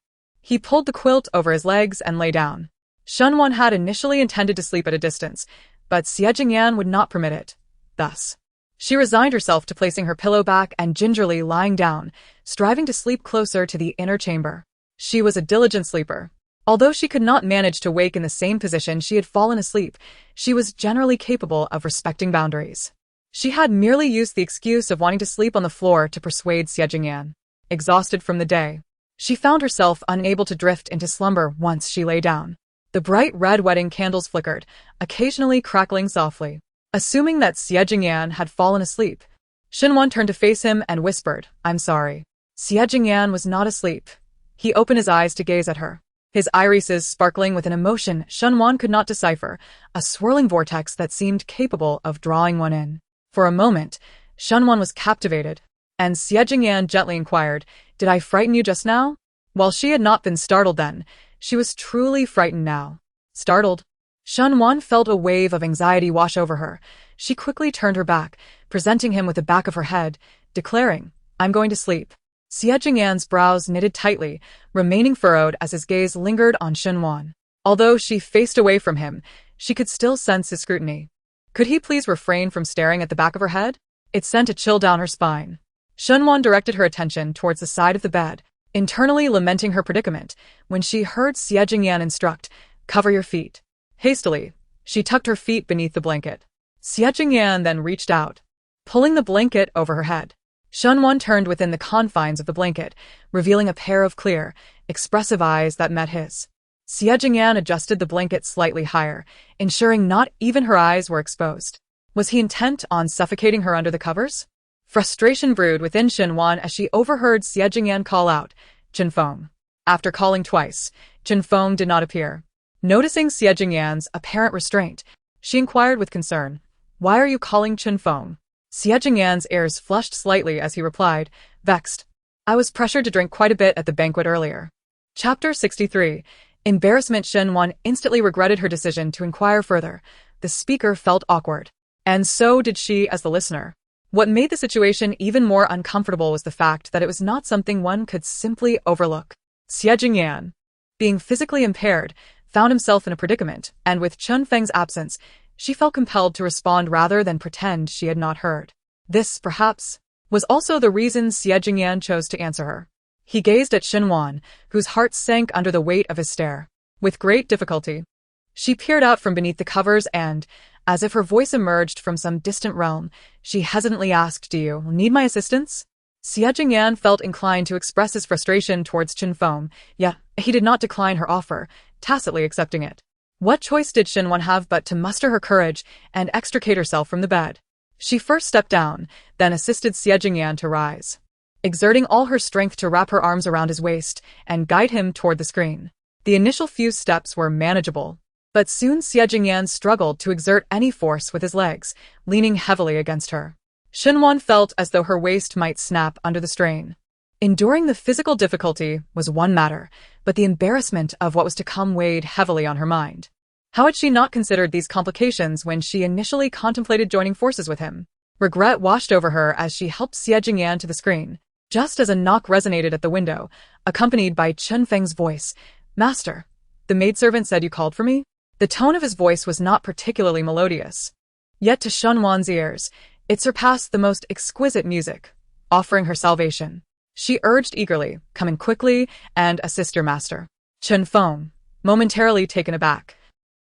He pulled the quilt over his legs and lay down. Shunwan had initially intended to sleep at a distance, but Xie Jingyan would not permit it. Thus, she resigned herself to placing her pillow back and gingerly lying down, striving to sleep closer to the inner chamber. She was a diligent sleeper. Although she could not manage to wake in the same position she had fallen asleep, she was generally capable of respecting boundaries. She had merely used the excuse of wanting to sleep on the floor to persuade Xie Jingyan. Exhausted from the day, she found herself unable to drift into slumber once she lay down. The bright red wedding candles flickered, occasionally crackling softly. Assuming that Xie Jingyan had fallen asleep, Shunwan turned to face him and whispered, I'm sorry. Xie Jingyan was not asleep. He opened his eyes to gaze at her, his irises sparkling with an emotion Shunwan could not decipher, a swirling vortex that seemed capable of drawing one in. For a moment, Shunwan was captivated, and Xie Jingyan gently inquired, Did I frighten you just now? While she had not been startled then, she was truly frightened now. Startled? Shunwan felt a wave of anxiety wash over her. She quickly turned her back, presenting him with the back of her head, declaring, I'm going to sleep. Xie Jingyan's brows knitted tightly, remaining furrowed as his gaze lingered on Shunwan. Although she faced away from him, she could still sense his scrutiny. Could he please refrain from staring at the back of her head? It sent a chill down her spine. Shunwan directed her attention towards the side of the bed, internally lamenting her predicament, when she heard Xie Jingyan instruct, Cover your feet. Hastily, she tucked her feet beneath the blanket. Xie Jingyan then reached out, pulling the blanket over her head. Shunwan turned within the confines of the blanket, revealing a pair of clear, expressive eyes that met his. Xie Jingyan adjusted the blanket slightly higher, ensuring not even her eyes were exposed. Was he intent on suffocating her under the covers? Frustration brewed within Shunwan as she overheard Xie Jingyan call out, Chinfeng. After calling twice, Chinfeng did not appear. Noticing Xie Jingyan's apparent restraint, she inquired with concern, Why are you calling Chinfeng? Xie Jingyan's ears flushed slightly as he replied, vexed. I was pressured to drink quite a bit at the banquet earlier. Chapter 63. Embarrassment. Shunwan instantly regretted her decision to inquire further. The speaker felt awkward. And so did she as the listener. What made the situation even more uncomfortable was the fact that it was not something one could simply overlook. Xie Jingyan, being physically impaired, found himself in a predicament, and with Chunfeng's absence, she felt compelled to respond rather than pretend she had not heard. This, perhaps, was also the reason Xie Jingyan chose to answer her. He gazed at Shunwan, whose heart sank under the weight of his stare. With great difficulty, she peered out from beneath the covers and, as if her voice emerged from some distant realm, she hesitantly asked, Do you need my assistance? Xie Jingyan felt inclined to express his frustration towards Chinfeng, yet he did not decline her offer, tacitly accepting it. What choice did Shunwan have but to muster her courage and extricate herself from the bed? She first stepped down, then assisted Xie Jingyan to rise, exerting all her strength to wrap her arms around his waist and guide him toward the screen. The initial few steps were manageable, but soon Xie Jingyan struggled to exert any force with his legs, leaning heavily against her. Shunwan felt as though her waist might snap under the strain. Enduring the physical difficulty was one matter, but the embarrassment of what was to come weighed heavily on her mind. How had she not considered these complications when she initially contemplated joining forces with him? Regret washed over her as she helped Xie Jingyan to the screen. just as a knock resonated at the window, accompanied by Chen Feng's voice. "Master, the maidservant said you called for me?" The tone of his voice was not particularly melodious. Yet to Shen Wan's ears, it surpassed the most exquisite music, offering her salvation. She urged eagerly, "Come in quickly and assist your master." Chen Feng, momentarily taken aback,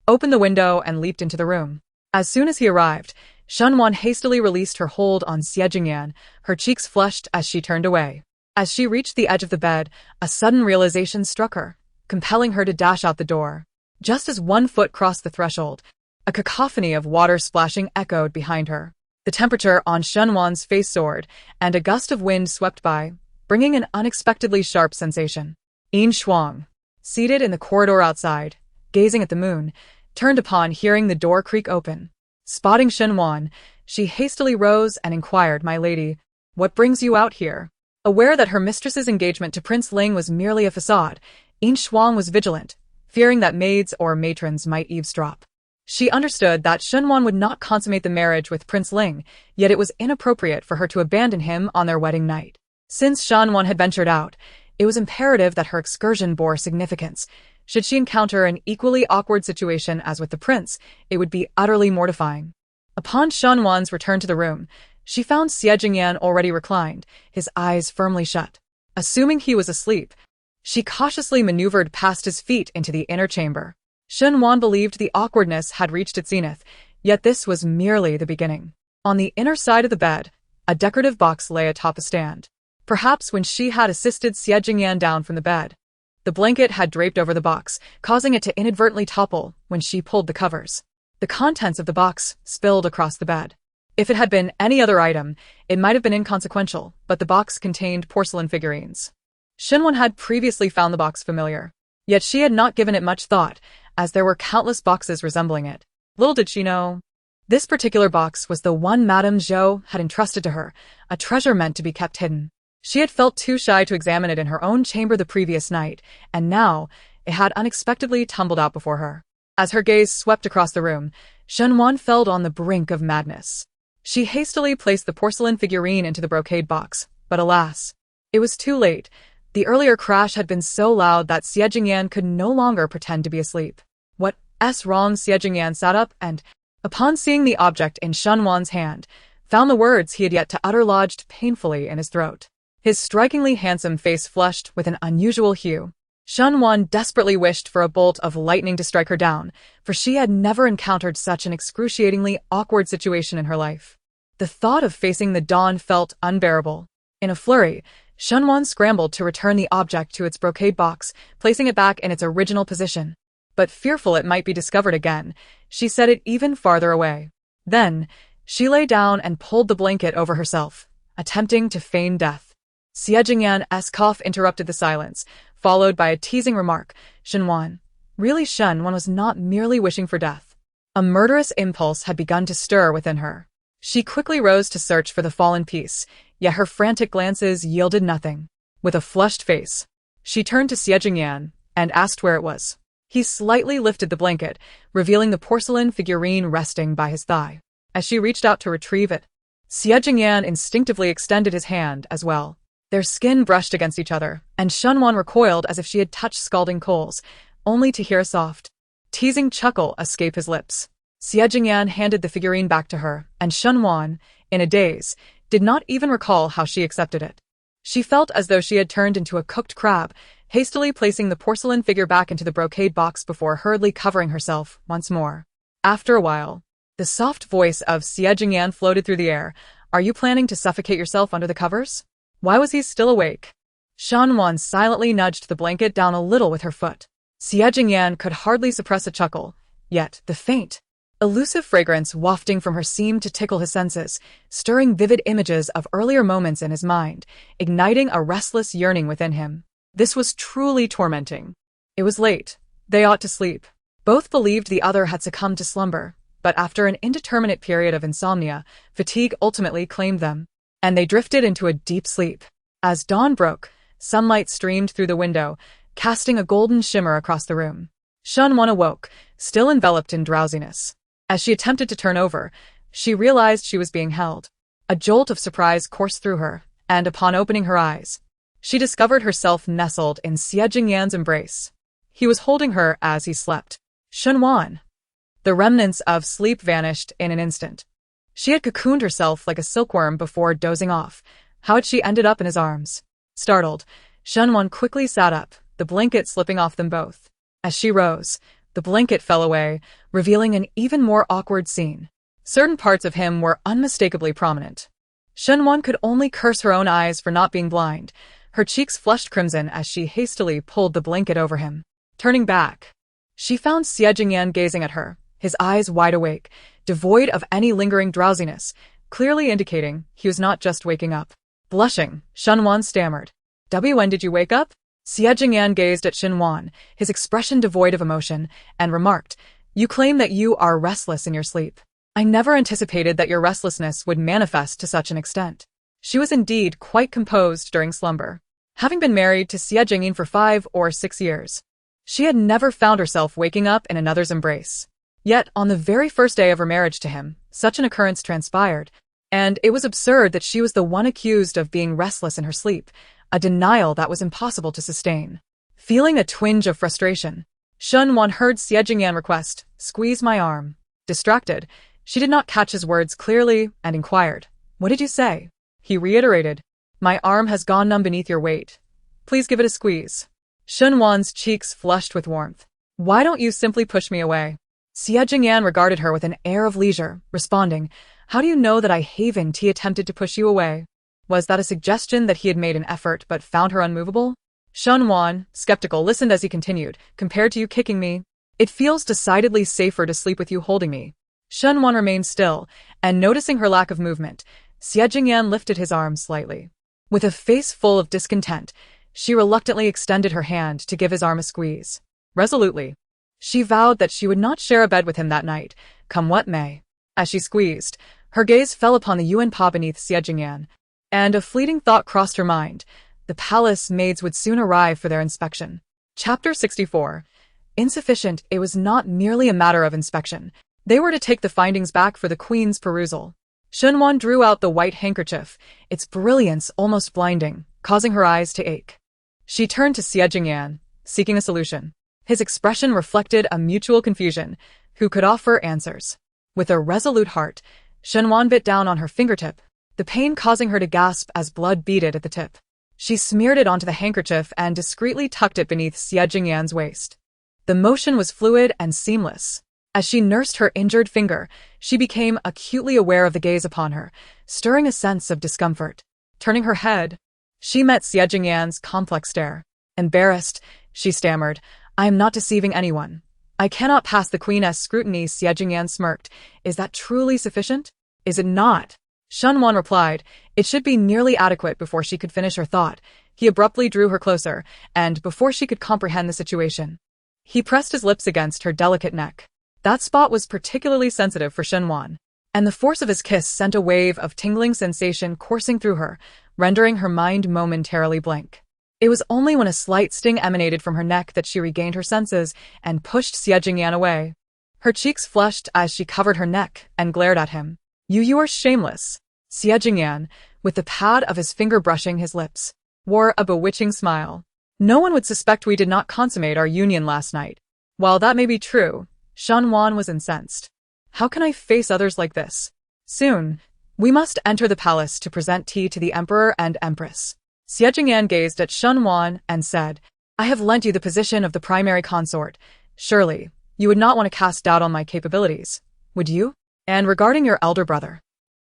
opened the window and leaped into the room. As soon as he arrived, Shen Wan hastily released her hold on Xie Jingyan, her cheeks flushed as she turned away. As she reached the edge of the bed, a sudden realization struck her, compelling her to dash out the door. Just as one foot crossed the threshold, a cacophony of water splashing echoed behind her. The temperature on Shen Wan's face soared, and a gust of wind swept by, bringing an unexpectedly sharp sensation. Yin Shuang, seated in the corridor outside, gazing at the moon, turned upon hearing the door creak open. Spotting Shen Wan, she hastily rose and inquired, "My lady, what brings you out here?" Aware that her mistress's engagement to Prince Ling was merely a facade, Yin Shuang was vigilant, fearing that maids or matrons might eavesdrop. She understood that Shen Wan would not consummate the marriage with Prince Ling, yet it was inappropriate for her to abandon him on their wedding night. Since Shen Wan had ventured out, it was imperative that her excursion bore significance. Should she encounter an equally awkward situation as with the prince, it would be utterly mortifying. Upon Shen Wan's return to the room, she found Xie Jingyan already reclined, his eyes firmly shut. Assuming he was asleep, she cautiously maneuvered past his feet into the inner chamber. Shen Wan believed the awkwardness had reached its zenith, yet this was merely the beginning. On the inner side of the bed, a decorative box lay atop a stand. Perhaps when she had assisted Xie Jingyan down from the bed, the blanket had draped over the box, causing it to inadvertently topple when she pulled the covers. The contents of the box spilled across the bed. If it had been any other item, it might have been inconsequential, but the box contained porcelain figurines. Shen Wan had previously found the box familiar, yet she had not given it much thought, as there were countless boxes resembling it. Little did she know, this particular box was the one Madame Zhou had entrusted to her, a treasure meant to be kept hidden. She had felt too shy to examine it in her own chamber the previous night, and now it had unexpectedly tumbled out before her. As her gaze swept across the room, Shen Wan felt on the brink of madness. She hastily placed the porcelain figurine into the brocade box, but alas, it was too late. The earlier crash had been so loud that Xie Jingyan could no longer pretend to be asleep. "What's wrong?" Xie Jingyan sat up and, upon seeing the object in Shen Wan's hand, found the words he had yet to utter lodged painfully in his throat. His strikingly handsome face flushed with an unusual hue. Shen Wan desperately wished for a bolt of lightning to strike her down, for she had never encountered such an excruciatingly awkward situation in her life. The thought of facing the dawn felt unbearable. In a flurry, Shen Wan scrambled to return the object to its brocade box, placing it back in its original position. But fearful it might be discovered again, she set it even farther away. Then, she lay down and pulled the blanket over herself, attempting to feign death. Xie Jingyan's cough interrupted the silence, followed by a teasing remark. "Shen Wan." Really, Shen Wan was not merely wishing for death. A murderous impulse had begun to stir within her. She quickly rose to search for the fallen piece, yet her frantic glances yielded nothing. With a flushed face, she turned to Xie Jingyan and asked where it was. He slightly lifted the blanket, revealing the porcelain figurine resting by his thigh. As she reached out to retrieve it, Xie Jingyan instinctively extended his hand as well. Their skin brushed against each other, and Shen Wan recoiled as if she had touched scalding coals, only to hear a soft, teasing chuckle escape his lips. Xie Jingyan handed the figurine back to her, and Shen Wan, in a daze, did not even recall how she accepted it. She felt as though she had turned into a cooked crab, hastily placing the porcelain figure back into the brocade box before hurriedly covering herself once more. After a while, the soft voice of Xie Jingyan floated through the air. "Are you planning to suffocate yourself under the covers?" Why was he still awake? Shen Wan silently nudged the blanket down a little with her foot. Xie Jingyan could hardly suppress a chuckle, yet the faint, elusive fragrance wafting from her seemed to tickle his senses, stirring vivid images of earlier moments in his mind, igniting a restless yearning within him. This was truly tormenting. It was late. They ought to sleep. Both believed the other had succumbed to slumber, but after an indeterminate period of insomnia, fatigue ultimately claimed them, and they drifted into a deep sleep. As dawn broke, sunlight streamed through the window, casting a golden shimmer across the room. Shen Wan awoke, still enveloped in drowsiness. As she attempted to turn over, she realized she was being held. A jolt of surprise coursed through her, and upon opening her eyes, she discovered herself nestled in Xie Jingyan's embrace. He was holding her as he slept. Shenwan. The remnants of sleep vanished in an instant. She had cocooned herself like a silkworm before dozing off. How had she ended up in his arms? Startled, Shenwan quickly sat up, the blanket slipping off them both. As she rose, the blanket fell away, revealing an even more awkward scene. Certain parts of him were unmistakably prominent. Shenwan could only curse her own eyes for not being blind. Her cheeks flushed crimson as she hastily pulled the blanket over him. Turning back, she found Xie Jingyan gazing at her, his eyes wide awake, devoid of any lingering drowsiness, clearly indicating he was not just waking up. Blushing, Shenwan stammered. "When did you wake up?" Xie Jingyan gazed at Shenwan, his expression devoid of emotion, and remarked, "You claim that you are restless in your sleep. I never anticipated that your restlessness would manifest to such an extent." She was indeed quite composed during slumber. Having been married to Xie Jingyan for 5 or 6 years, she had never found herself waking up in another's embrace. Yet, on the very first day of her marriage to him, such an occurrence transpired, and it was absurd that she was the one accused of being restless in her sleep, a denial that was impossible to sustain. Feeling a twinge of frustration, Shenwan heard Xie Jingyan request, "Squeeze my arm." Distracted, she did not catch his words clearly and inquired, "What did you say?" He reiterated, "My arm has gone numb beneath your weight. Please give it a squeeze." Shenwan's cheeks flushed with warmth. "Why don't you simply push me away?" Xie Jingyan regarded her with an air of leisure, responding, "How do you know that I haven't attempted to push you away?" Was that a suggestion that he had made an effort but found her unmovable? Shenwan, skeptical, listened as he continued, "Compared to you kicking me, it feels decidedly safer to sleep with you holding me." Shenwan remained still, and noticing her lack of movement, Xie Jingyan lifted his arm slightly. With a face full of discontent, she reluctantly extended her hand to give his arm a squeeze. Resolutely, she vowed that she would not share a bed with him that night, come what may. As she squeezed, her gaze fell upon the yuan pa beneath Xie Jingyan, and a fleeting thought crossed her mind. The palace maids would soon arrive for their inspection. Chapter 64. Insufficient, it was not merely a matter of inspection. They were to take the findings back for the queen's perusal. Shenwan drew out the white handkerchief, its brilliance almost blinding, causing her eyes to ache. She turned to Xie Jingyan, seeking a solution. His expression reflected a mutual confusion. Who could offer answers? With a resolute heart, Shenwan bit down on her fingertip, the pain causing her to gasp as blood beaded at the tip. She smeared it onto the handkerchief and discreetly tucked it beneath Xie Jingyan's waist. The motion was fluid and seamless. As she nursed her injured finger, she became acutely aware of the gaze upon her, stirring a sense of discomfort. Turning her head, she met Xie Jingyan's complex stare. Embarrassed, she stammered, "I am not deceiving anyone. I cannot pass the queen's scrutiny." Xie Jingyan smirked. "Is that truly sufficient?" "Is it not?" Shenwan replied. It should be nearly adequate. Before she could finish her thought, he abruptly drew her closer, and before she could comprehend the situation, he pressed his lips against her delicate neck. That spot was particularly sensitive for Shenwan, and the force of his kiss sent a wave of tingling sensation coursing through her, rendering her mind momentarily blank. It was only when a slight sting emanated from her neck that she regained her senses and pushed Xie Jingyan away. Her cheeks flushed as she covered her neck and glared at him. You are shameless." Xie Jingyan, with the pad of his finger brushing his lips, wore a bewitching smile. "No one would suspect we did not consummate our union last night." While that may be true, Shenwan was incensed. "How can I face others like this? Soon, we must enter the palace to present tea to the emperor and empress." Xie Jingyan gazed at Shenwan and said, "I have lent you the position of the primary consort. Surely, you would not want to cast doubt on my capabilities, would you? And regarding your elder brother?"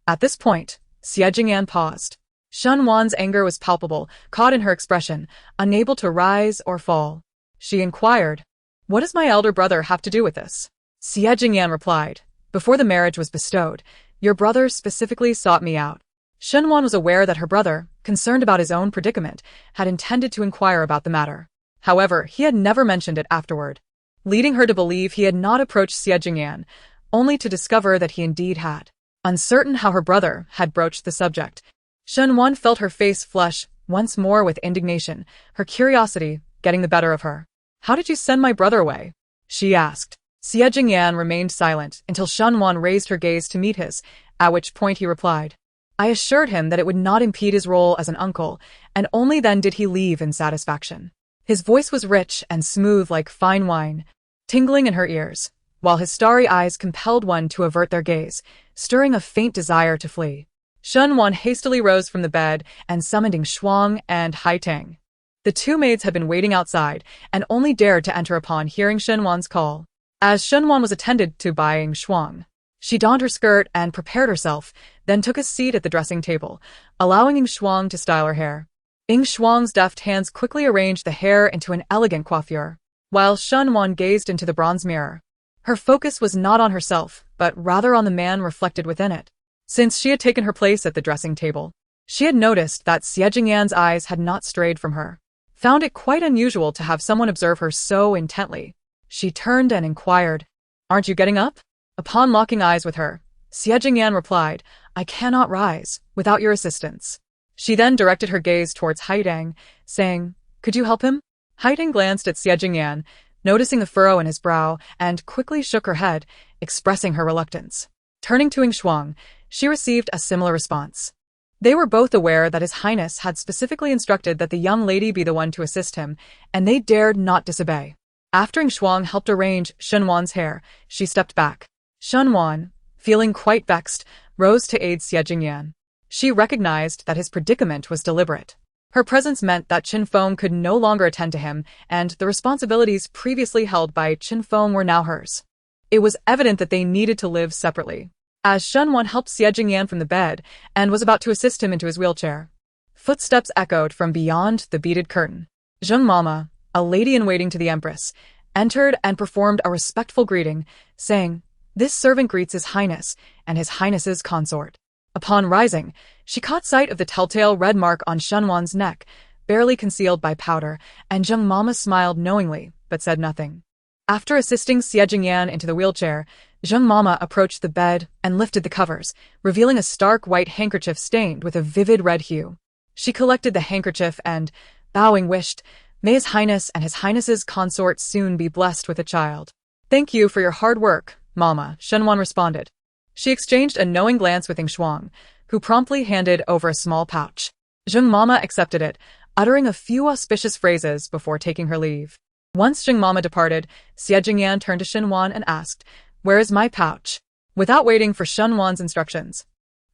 At this point, Xie Jingyan paused. Shenwan's anger was palpable, caught in her expression, unable to rise or fall. She inquired, "What does my elder brother have to do with this?" Xie Jingyan replied, "Before the marriage was bestowed, your brother specifically sought me out." Shenwan was aware that her brother, concerned about his own predicament, had intended to inquire about the matter. However, he had never mentioned it afterward, leading her to believe he had not approached Xie Jingyan, only to discover that he indeed had. Uncertain how her brother had broached the subject, Shenwan felt her face flush once more with indignation, her curiosity getting the better of her. "How did you send my brother away?" she asked. Xie Jingyan remained silent until Shenwan raised her gaze to meet his, at which point he replied, I assured him that it would not impede his role as an uncle, and only then did he leave in satisfaction. His voice was rich and smooth like fine wine, tingling in her ears, while his starry eyes compelled one to avert their gaze, stirring a faint desire to flee. Shunwan hastily rose from the bed and summoned Shuang and Haitang. The two maids had been waiting outside and only dared to enter upon hearing Shunwan's call. As Shunwan was attended to by Shuang, she donned her skirt and prepared herself, then took a seat at the dressing table, allowing Shuang to style her hair. Shuang's deft hands quickly arranged the hair into an elegant coiffure, while Shunwan gazed into the bronze mirror. Her focus was not on herself, but rather on the man reflected within it. Since she had taken her place at the dressing table, she had noticed that Xie Jingyan's eyes had not strayed from her. Found it quite unusual to have someone observe her so intently. She turned and inquired, "Aren't you getting up?" Upon locking eyes with her, Xie Jingyan replied, "I cannot rise without your assistance." She then directed her gaze towards Haidang, saying, "Could you help him?" Haidang glanced at Xie Jingyan, noticing the furrow in his brow, and quickly shook her head, expressing her reluctance. Turning to Shuang, she received a similar response. They were both aware that His Highness had specifically instructed that the young lady be the one to assist him, and they dared not disobey. After Shuang helped arrange Shunwan's hair, she stepped back. Shunwan, feeling quite vexed, rose to aid Xie Jingyan. She recognized that his predicament was deliberate. Her presence meant that Qin Feng could no longer attend to him, and the responsibilities previously held by Qin Feng were now hers. It was evident that they needed to live separately. As Shunwan helped Xie Jingyan from the bed and was about to assist him into his wheelchair, footsteps echoed from beyond the beaded curtain. Zheng Mama, a lady-in-waiting to the Empress, entered and performed a respectful greeting, saying, "This servant greets His Highness and His Highness's consort." Upon rising, she caught sight of the telltale red mark on Shunwan's neck, barely concealed by powder, and Zheng Mama smiled knowingly, but said nothing. After assisting Xie Jingyan into the wheelchair, Zheng Mama approached the bed and lifted the covers, revealing a stark white handkerchief stained with a vivid red hue. She collected the handkerchief and, bowing, wished, "May His Highness and His Highness's consort soon be blessed with a child." "Thank you for your hard work, Mama," Shunwan responded. She exchanged a knowing glance with Shuang, who promptly handed over a small pouch. Zheng Mama accepted it, uttering a few auspicious phrases before taking her leave. Once Zheng Mama departed, Xie Jingyan turned to Shunwan and asked, "Where is my pouch?" Without waiting for Shunwan's instructions,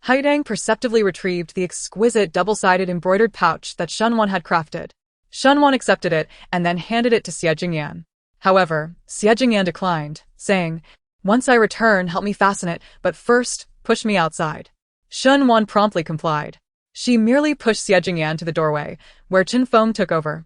Haidang perceptively retrieved the exquisite double-sided embroidered pouch that Shunwan had crafted. Shunwan accepted it and then handed it to Xie Jingyan. However, Xie Jingyan declined, saying, "Once I return, help me fasten it, but first, push me outside." Shunwan promptly complied. She merely pushed Xie Jingyan to the doorway, where Qin Feng took over,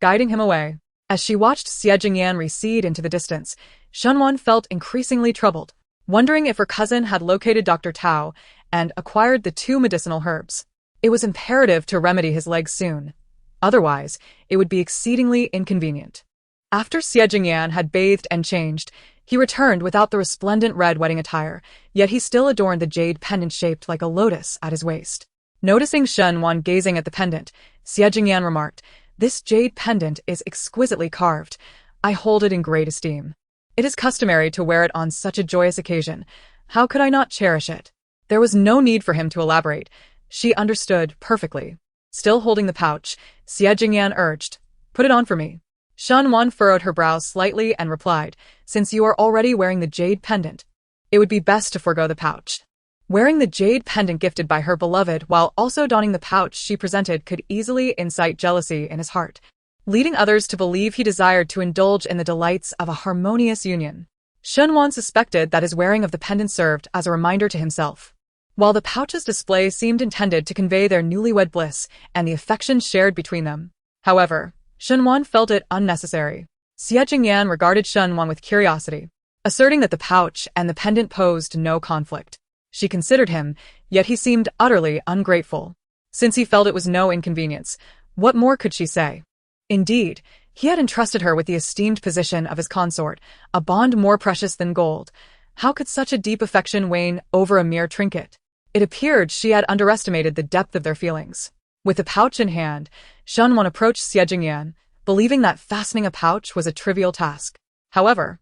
guiding him away. As she watched Xie Jingyan recede into the distance, Shunwan felt increasingly troubled, wondering if her cousin had located Dr. Tao and acquired the two medicinal herbs. It was imperative to remedy his legs soon. Otherwise, it would be exceedingly inconvenient. After Xie Jingyan had bathed and changed, he returned without the resplendent red wedding attire, yet he still adorned the jade pendant shaped like a lotus at his waist. Noticing Shunwan gazing at the pendant, Xie Jingyan remarked, "This jade pendant is exquisitely carved. I hold it in great esteem. It is customary to wear it on such a joyous occasion. How could I not cherish it?" There was no need for him to elaborate. She understood perfectly. Still holding the pouch, Xie Jingyan urged, "Put it on for me." Shunwan furrowed her brow slightly and replied, "Since you are already wearing the jade pendant, it would be best to forego the pouch." Wearing the jade pendant gifted by her beloved while also donning the pouch she presented could easily incite jealousy in his heart, leading others to believe he desired to indulge in the delights of a harmonious union. Shunwan suspected that his wearing of the pendant served as a reminder to himself. While the pouch's display seemed intended to convey their newlywed bliss and the affection shared between them, however, Shunwan felt it unnecessary. Xie Jingyan regarded Shunwan with curiosity, asserting that the pouch and the pendant posed no conflict. She considered him, yet he seemed utterly ungrateful. Since he felt it was no inconvenience, what more could she say? Indeed, he had entrusted her with the esteemed position of his consort, a bond more precious than gold. How could such a deep affection wane over a mere trinket? It appeared she had underestimated the depth of their feelings. With the pouch in hand, Shunwan approached Xie Jingyan, believing that fastening a pouch was a trivial task. However,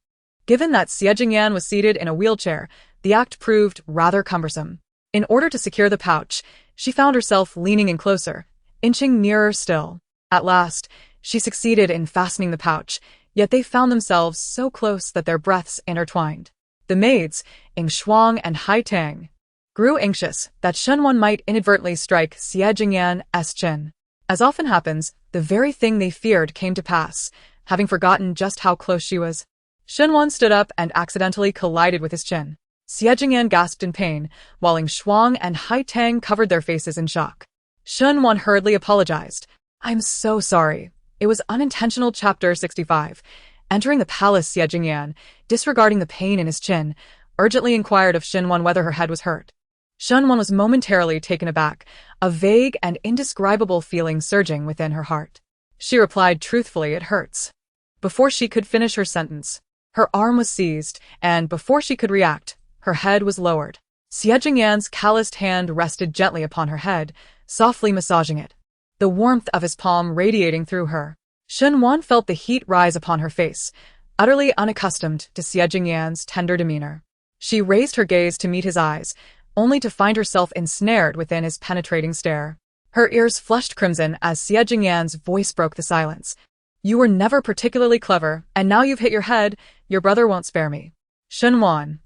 given that Xie Jingyan was seated in a wheelchair, the act proved rather cumbersome. In order to secure the pouch, She found herself leaning in closer, inching nearer still. At last, she succeeded in fastening the pouch, yet they found themselves so close that their breaths intertwined. The maids, Ing Shuang and Hai Tang, grew anxious that Shenwan might inadvertently strike Xie Jingyan's chin. As often happens, the very thing they feared came to pass, having forgotten just how close she was. Shenwan stood up and accidentally collided with his chin. Xie Jingyan gasped in pain, while Ing Shuang and Hai Tang covered their faces in shock. Shenwan hurriedly apologized. "I'm so sorry. It was unintentional." Chapter 65. Entering the palace, Xie Jingyan, disregarding the pain in his chin, urgently inquired of Shenwan whether her head was hurt. Shenwan was momentarily taken aback, a vague and indescribable feeling surging within her heart. She replied truthfully, "It hurts." Before she could finish her sentence, her arm was seized, and before she could react, her head was lowered. Xie Jingyan's calloused hand rested gently upon her head, softly massaging it, the warmth of his palm radiating through her. Shenwan felt the heat rise upon her face, utterly unaccustomed to Xie Jingyan's tender demeanor. She raised her gaze to meet his eyes, only to find herself ensnared within his penetrating stare. Her ears flushed crimson as Xie Jingyan's voice broke the silence. "You were never particularly clever, and now you've hit your head. Your brother won't spare me." "Shenwan."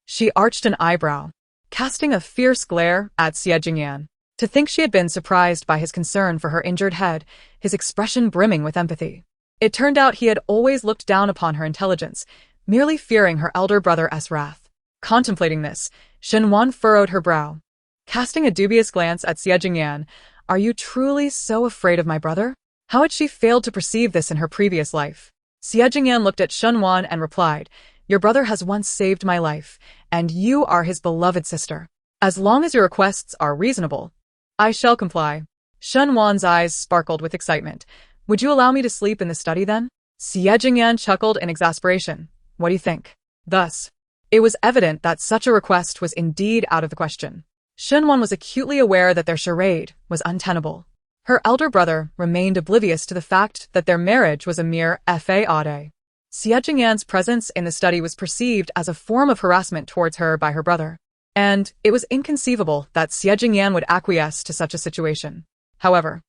She arched an eyebrow, casting a fierce glare at Xie Jingyan. To think she had been surprised by his concern for her injured head, his expression brimming with empathy. It turned out he had always looked down upon her intelligence, merely fearing her elder brother's wrath. Contemplating this, Shenwan furrowed her brow. Casting a dubious glance at Xie Jingyan, "Are you truly so afraid of my brother?" How had she failed to perceive this in her previous life? Xie Jingyan looked at Shenwan and replied, "Your brother has once saved my life, and you are his beloved sister. As long as your requests are reasonable, I shall comply." Shenwan's eyes sparkled with excitement. "Would you allow me to sleep in the study then?" Xie Jingyan chuckled in exasperation. "What do you think?" Thus, it was evident that such a request was indeed out of the question. Shenwan was acutely aware that their charade was untenable. Her elder brother remained oblivious to the fact that their marriage was a mere fade. Xie Jingyan's presence in the study was perceived as a form of harassment towards her by her brother, and it was inconceivable that Xie Jingyan would acquiesce to such a situation. However,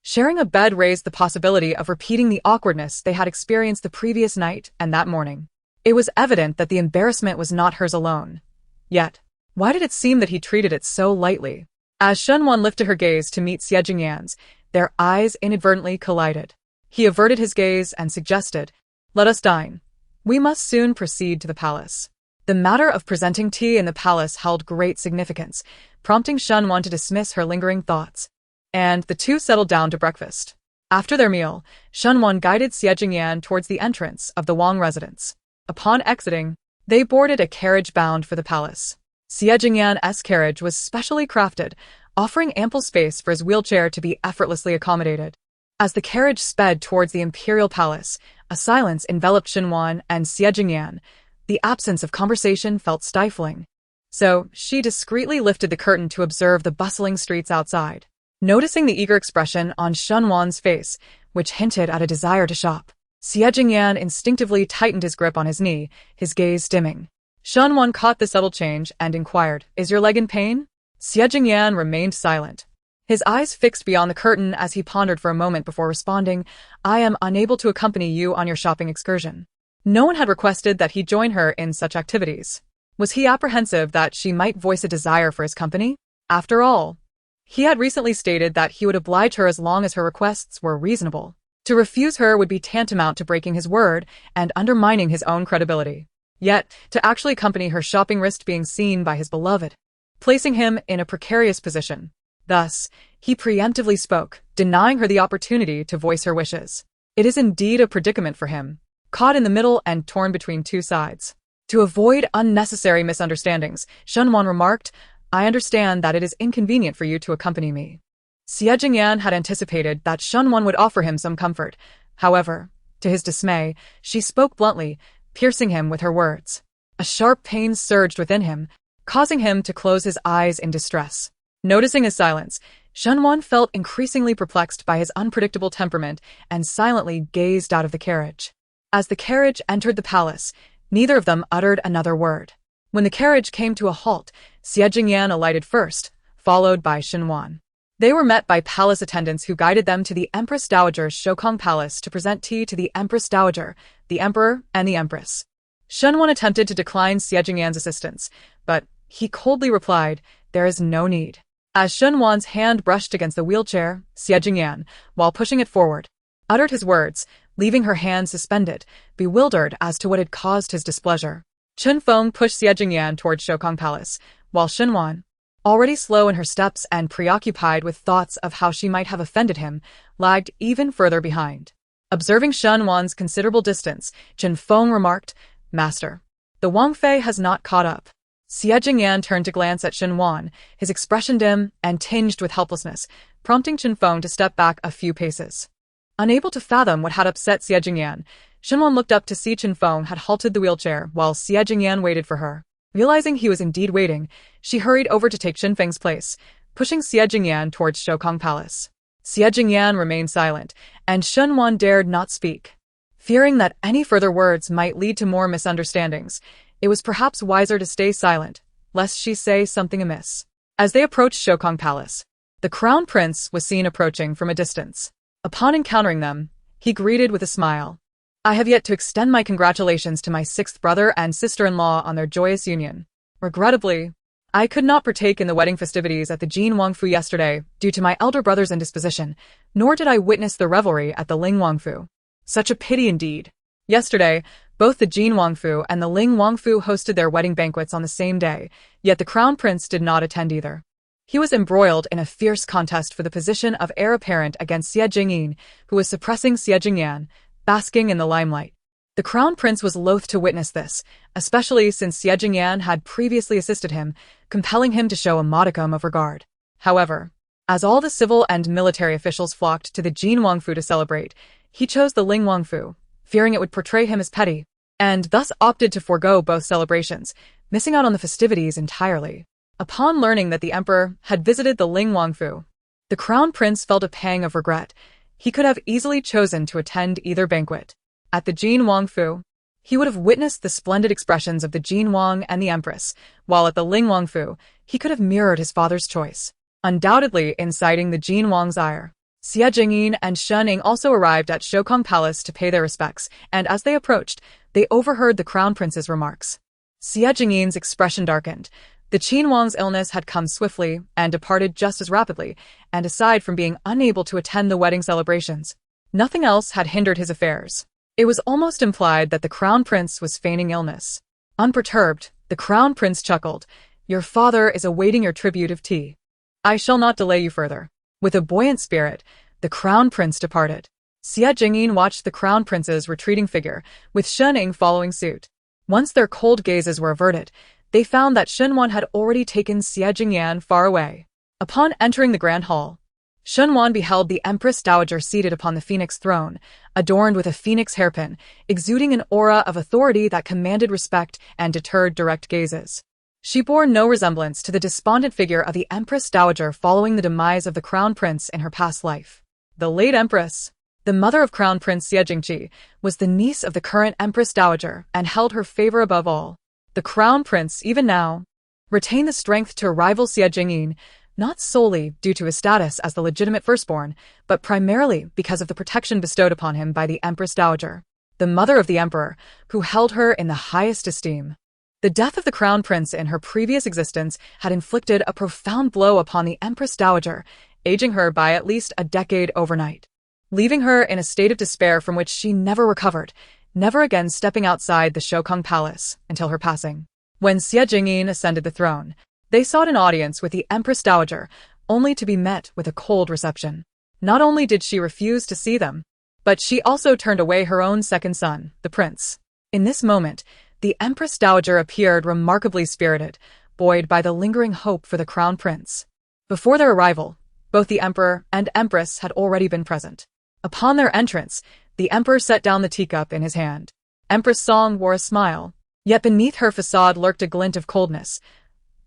sharing a bed raised the possibility of repeating the awkwardness they had experienced the previous night and that morning. It was evident that the embarrassment was not hers alone. Yet, why did it seem that he treated it so lightly? As Shenwan lifted her gaze to meet Xie Jingyan's, their eyes inadvertently collided. He averted his gaze and suggested, "Let us dine. We must soon proceed to the palace." The matter of presenting tea in the palace held great significance, prompting Shenwan to dismiss her lingering thoughts. And the two settled down to breakfast. After their meal, Shenwan guided Xie Jingyan towards the entrance of the Wang residence. Upon exiting, they boarded a carriage bound for the palace. Xie Jingyan's carriage was specially crafted, offering ample space for his wheelchair to be effortlessly accommodated. As the carriage sped towards the imperial palace, a silence enveloped Shenwan and Xie Jingyan. The absence of conversation felt stifling. So, she discreetly lifted the curtain to observe the bustling streets outside. Noticing the eager expression on Shenwan's face, which hinted at a desire to shop, Xie Jingyan instinctively tightened his grip on his knee, his gaze dimming. Shenwan caught the subtle change and inquired, "Is your leg in pain?" Xie Jingyan remained silent, his eyes fixed beyond the curtain as he pondered for a moment before responding, "I am unable to accompany you on your shopping excursion." No one had requested that he join her in such activities. Was he apprehensive that she might voice a desire for his company? After all, he had recently stated that he would oblige her as long as her requests were reasonable. To refuse her would be tantamount to breaking his word and undermining his own credibility. Yet, to actually accompany her shopping risked being seen by his beloved, placing him in a precarious position. Thus, he preemptively spoke, denying her the opportunity to voice her wishes. It is indeed a predicament for him, caught in the middle and torn between two sides. To avoid unnecessary misunderstandings, Shenwan remarked, "I understand that it is inconvenient for you to accompany me." Xie Jingyan had anticipated that Shenwan would offer him some comfort. However, to his dismay, she spoke bluntly, piercing him with her words. A sharp pain surged within him, causing him to close his eyes in distress. Noticing his silence, Shenwan felt increasingly perplexed by his unpredictable temperament and silently gazed out of the carriage. As the carriage entered the palace, neither of them uttered another word. When the carriage came to a halt, Xie Jingyan alighted first, followed by Xinhuan. They were met by palace attendants who guided them to the Empress Dowager's Shokong Palace to present tea to the Empress Dowager, the Emperor, and the Empress. Xinhuan attempted to decline Xie Jingyan's assistance, but he coldly replied, "There is no need." As Xinhuan's hand brushed against the wheelchair, Xie Jingyan, while pushing it forward, uttered his words, leaving her hand suspended, bewildered as to what had caused his displeasure. Chen Feng pushed Xie Jingyan toward Shokong Palace, while Xinhuan, already slow in her steps and preoccupied with thoughts of how she might have offended him, lagged even further behind. Observing Xinhuan's considerable distance, Chen Feng remarked, "Master, the Wang Fei has not caught up." Xie Jingyan turned to glance at Xinhuan, his expression dim and tinged with helplessness, prompting Chen Feng to step back a few paces. Unable to fathom what had upset Xie Jingyan, Xinhuan looked up to see Chen Feng had halted the wheelchair while Xie Jingyan waited for her. Realizing he was indeed waiting, she hurried over to take Chen Feng's place, pushing Xie Jingyan towards Shokong Palace. Xie Jingyan remained silent, and Xinhuan dared not speak. Fearing that any further words might lead to more misunderstandings, it was perhaps wiser to stay silent, lest she say something amiss. As they approached Shokong Palace, the Crown Prince was seen approaching from a distance. Upon encountering them, he greeted with a smile. "I have yet to extend my congratulations to my sixth brother and sister-in-law on their joyous union. Regrettably, I could not partake in the wedding festivities at the Jin Wangfu yesterday due to my elder brother's indisposition, nor did I witness the revelry at the Ling Wangfu. Such a pity indeed. Yesterday, both the Jin Wangfu and the Ling Wangfu hosted their wedding banquets on the same day, yet the Crown Prince did not attend either. He was embroiled in a fierce contest for the position of heir apparent against Xie Jingyin, who was suppressing Xie Jingyan, basking in the limelight. The Crown Prince was loath to witness this, especially since Xie Jingyan had previously assisted him, compelling him to show a modicum of regard. However, as all the civil and military officials flocked to the Jin Wangfu to celebrate, he chose the Ling Wangfu, fearing it would portray him as petty, and thus opted to forego both celebrations, missing out on the festivities entirely. Upon learning that the emperor had visited the Ling Wangfu, the Crown Prince felt a pang of regret. He could have easily chosen to attend either banquet. At the Jin Wangfu, he would have witnessed the splendid expressions of the Jin Wang and the Empress, while at the Ling Wangfu, he could have mirrored his father's choice, undoubtedly inciting the Jin Wang's ire. Xie Jingyin and Shen Ying also arrived at Shokong Palace to pay their respects, and as they approached, they overheard the Crown Prince's remarks. Xie Jingyin's expression darkened. The Qin Wang's illness had come swiftly and departed just as rapidly, and aside from being unable to attend the wedding celebrations, nothing else had hindered his affairs. It was almost implied that the Crown Prince was feigning illness. Unperturbed, the Crown Prince chuckled, "Your father is awaiting your tribute of tea. I shall not delay you further." With a buoyant spirit, the Crown Prince departed. Xie Jingyin watched the Crown Prince's retreating figure, with Shen Ying following suit. Once their cold gazes were averted, they found that Xinhuan had already taken Xie Jingyan far away. Upon entering the Grand Hall, Xinhuan beheld the Empress Dowager seated upon the phoenix throne, adorned with a phoenix hairpin, exuding an aura of authority that commanded respect and deterred direct gazes. She bore no resemblance to the despondent figure of the Empress Dowager following the demise of the Crown Prince in her past life. The late Empress, the mother of Crown Prince Xie Jingqi, was the niece of the current Empress Dowager and held her favor above all. The Crown Prince, even now, retained the strength to rival Xie Jingyin, not solely due to his status as the legitimate firstborn, but primarily because of the protection bestowed upon him by the Empress Dowager, the mother of the Emperor, who held her in the highest esteem. The death of the Crown Prince in her previous existence had inflicted a profound blow upon the Empress Dowager, aging her by at least a decade overnight, leaving her in a state of despair from which she never recovered, never again stepping outside the Shokong Palace until her passing. When Xie Jingyin ascended the throne, they sought an audience with the Empress Dowager, only to be met with a cold reception. Not only did she refuse to see them, but she also turned away her own second son, the prince. In this moment, the Empress Dowager appeared remarkably spirited, buoyed by the lingering hope for the Crown Prince. Before their arrival, both the Emperor and Empress had already been present. Upon their entrance, the Emperor set down the teacup in his hand. Empress Song wore a smile, yet beneath her facade lurked a glint of coldness,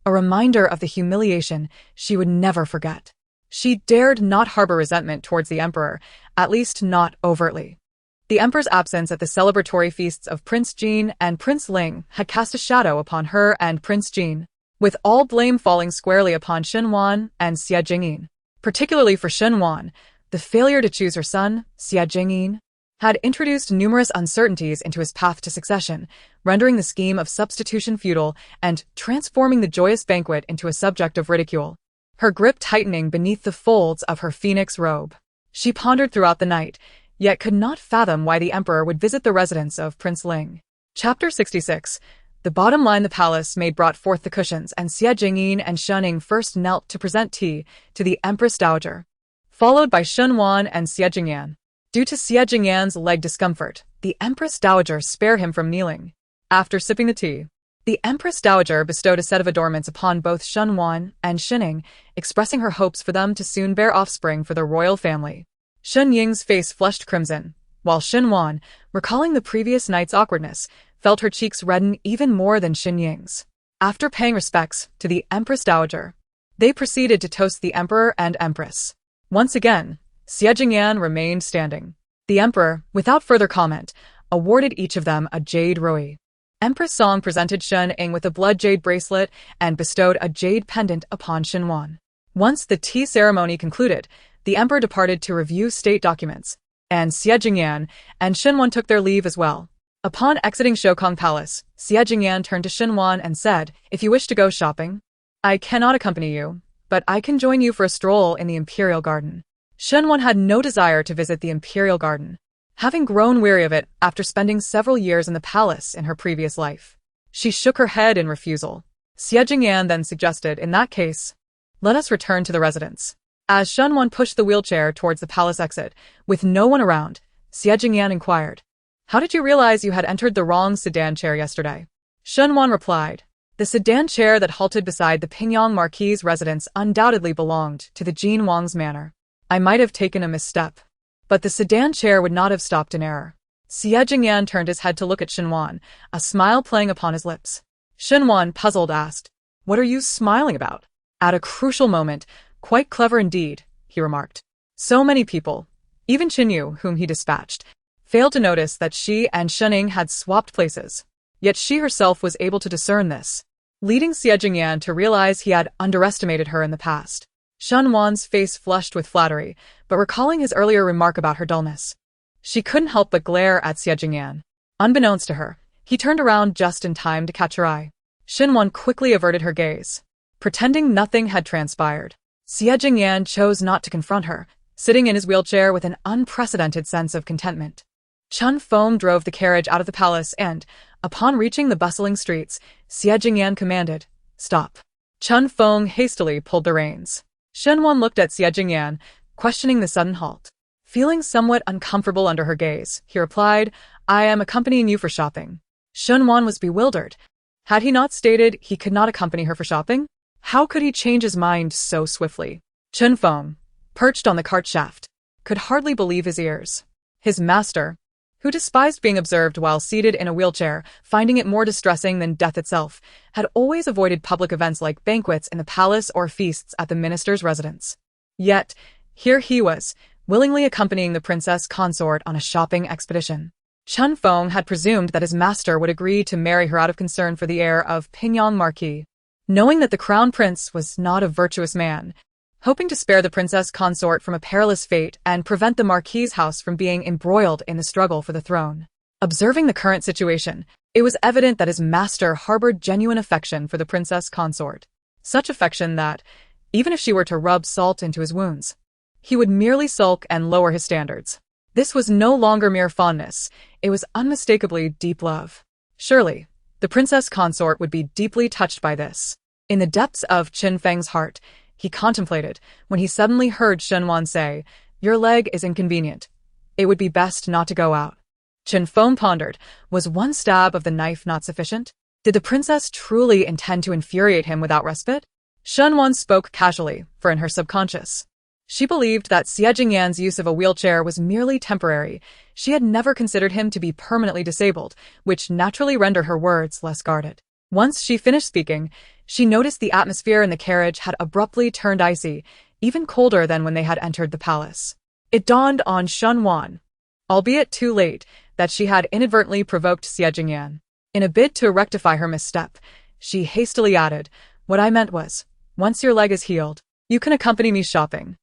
a reminder of the humiliation she would never forget. She dared not harbor resentment towards the Emperor, at least not overtly. The Emperor's absence at the celebratory feasts of Prince Jin and Prince Ling had cast a shadow upon her and Prince Jin. with all blame falling squarely upon Xinhuan and Xie Jingyin. Particularly for Xinhuan, the failure to choose her son, Xie Jingyin, had introduced numerous uncertainties into his path to succession, rendering the scheme of substitution futile and transforming the joyous banquet into a subject of ridicule. Her grip tightening beneath the folds of her phoenix robe, she pondered throughout the night, yet could not fathom why the emperor would visit the residence of Prince Ling. Chapter 66. The bottom line: the palace maid brought forth the cushions, and Xie Jingyin and Shenning first knelt to present tea to the Empress Dowager, followed by Xinhuan and Xie Jingyan. Due to Xie Jingyan's leg discomfort, the Empress Dowager spared him from kneeling. After sipping the tea, the Empress Dowager bestowed a set of adornments upon both Xinhuan and Shenning, expressing her hopes for them to soon bear offspring for the royal family. Shen Ying's face flushed crimson, while Xinhuan, recalling the previous night's awkwardness, felt her cheeks redden even more than Xin Ying's. After paying respects to the Empress Dowager, they proceeded to toast the Emperor and Empress. Once again, Xie Jingyan remained standing. The Emperor, without further comment, awarded each of them a jade rui. Empress Song presented Shen Ying with a blood jade bracelet and bestowed a jade pendant upon Xinhuan. Once the tea ceremony concluded, the Emperor departed to review state documents, and Xie Jingyan and Xinhuan took their leave as well. Upon exiting Shokong Palace, Xie Jingyan turned to Xinhuan and said, "If you wish to go shopping, I cannot accompany you, but I can join you for a stroll in the Imperial Garden." Xinhuan had no desire to visit the Imperial Garden, having grown weary of it after spending several years in the palace in her previous life. She shook her head in refusal. Xie Jingyan then suggested, "In that case, let us return to the residence." As Xinhuan pushed the wheelchair towards the palace exit, with no one around, Xie Jingyan inquired, "How did you realize you had entered the wrong sedan chair yesterday?" Xinhuan replied, "The sedan chair that halted beside the Pingyang Marquis' residence undoubtedly belonged to the Jin Wang's manor. I might have taken a misstep, but the sedan chair would not have stopped in error." Xie Jingyan turned his head to look at Xinhuan, a smile playing upon his lips. Xinhuan, puzzled, asked, "What are you smiling about?" "At a crucial moment, quite clever indeed," he remarked. So many people, even Qinyu, whom he dispatched, failed to notice that she and Shenning had swapped places. Yet she herself was able to discern this, leading Xie Jingyan to realize he had underestimated her in the past. Xinhuan's face flushed with flattery, but recalling his earlier remark about her dullness, she couldn't help but glare at Xie Jingyan. Unbeknownst to her, he turned around just in time to catch her eye. Xinhuan quickly averted her gaze, pretending nothing had transpired. Xie Jingyan chose not to confront her, sitting in his wheelchair with an unprecedented sense of contentment. Chun Feng drove the carriage out of the palace and, upon reaching the bustling streets, Xie Jingyan commanded, "Stop." Chun Feng hastily pulled the reins. Xinhuan looked at Xie Jingyan, questioning the sudden halt. Feeling somewhat uncomfortable under her gaze, he replied, "I am accompanying you for shopping." Xinhuan was bewildered. Had he not stated he could not accompany her for shopping? How could he change his mind so swiftly? Chun Feng, perched on the cart shaft, could hardly believe his ears. His master, who despised being observed while seated in a wheelchair, finding it more distressing than death itself, had always avoided public events like banquets in the palace or feasts at the minister's residence. Yet, here he was, willingly accompanying the princess consort on a shopping expedition. Chun Feng had presumed that his master would agree to marry her out of concern for the heir of Pingyang Marquis. Knowing that the crown prince was not a virtuous man, hoping to spare the princess consort from a perilous fate and prevent the Marquis' house from being embroiled in the struggle for the throne. Observing the current situation, it was evident that his master harbored genuine affection for the princess consort. Such affection that, even if she were to rub salt into his wounds, he would merely sulk and lower his standards. This was no longer mere fondness, it was unmistakably deep love. Surely, the princess consort would be deeply touched by this. In the depths of Qin Feng's heart, he contemplated when he suddenly heard Xinhuan say, "Your leg is inconvenient. It would be best not to go out." Qin Feng pondered, was one stab of the knife not sufficient? Did the princess truly intend to infuriate him without respite? Xinhuan spoke casually, for in her subconscious, she believed that Xie Jingyan's use of a wheelchair was merely temporary. She had never considered him to be permanently disabled, which naturally rendered her words less guarded. Once she finished speaking, she noticed the atmosphere in the carriage had abruptly turned icy, even colder than when they had entered the palace. It dawned on Xinhuan, albeit too late, that she had inadvertently provoked Xie Jingyan. In a bid to rectify her misstep, she hastily added, What I meant was, once your leg is healed, you can accompany me shopping.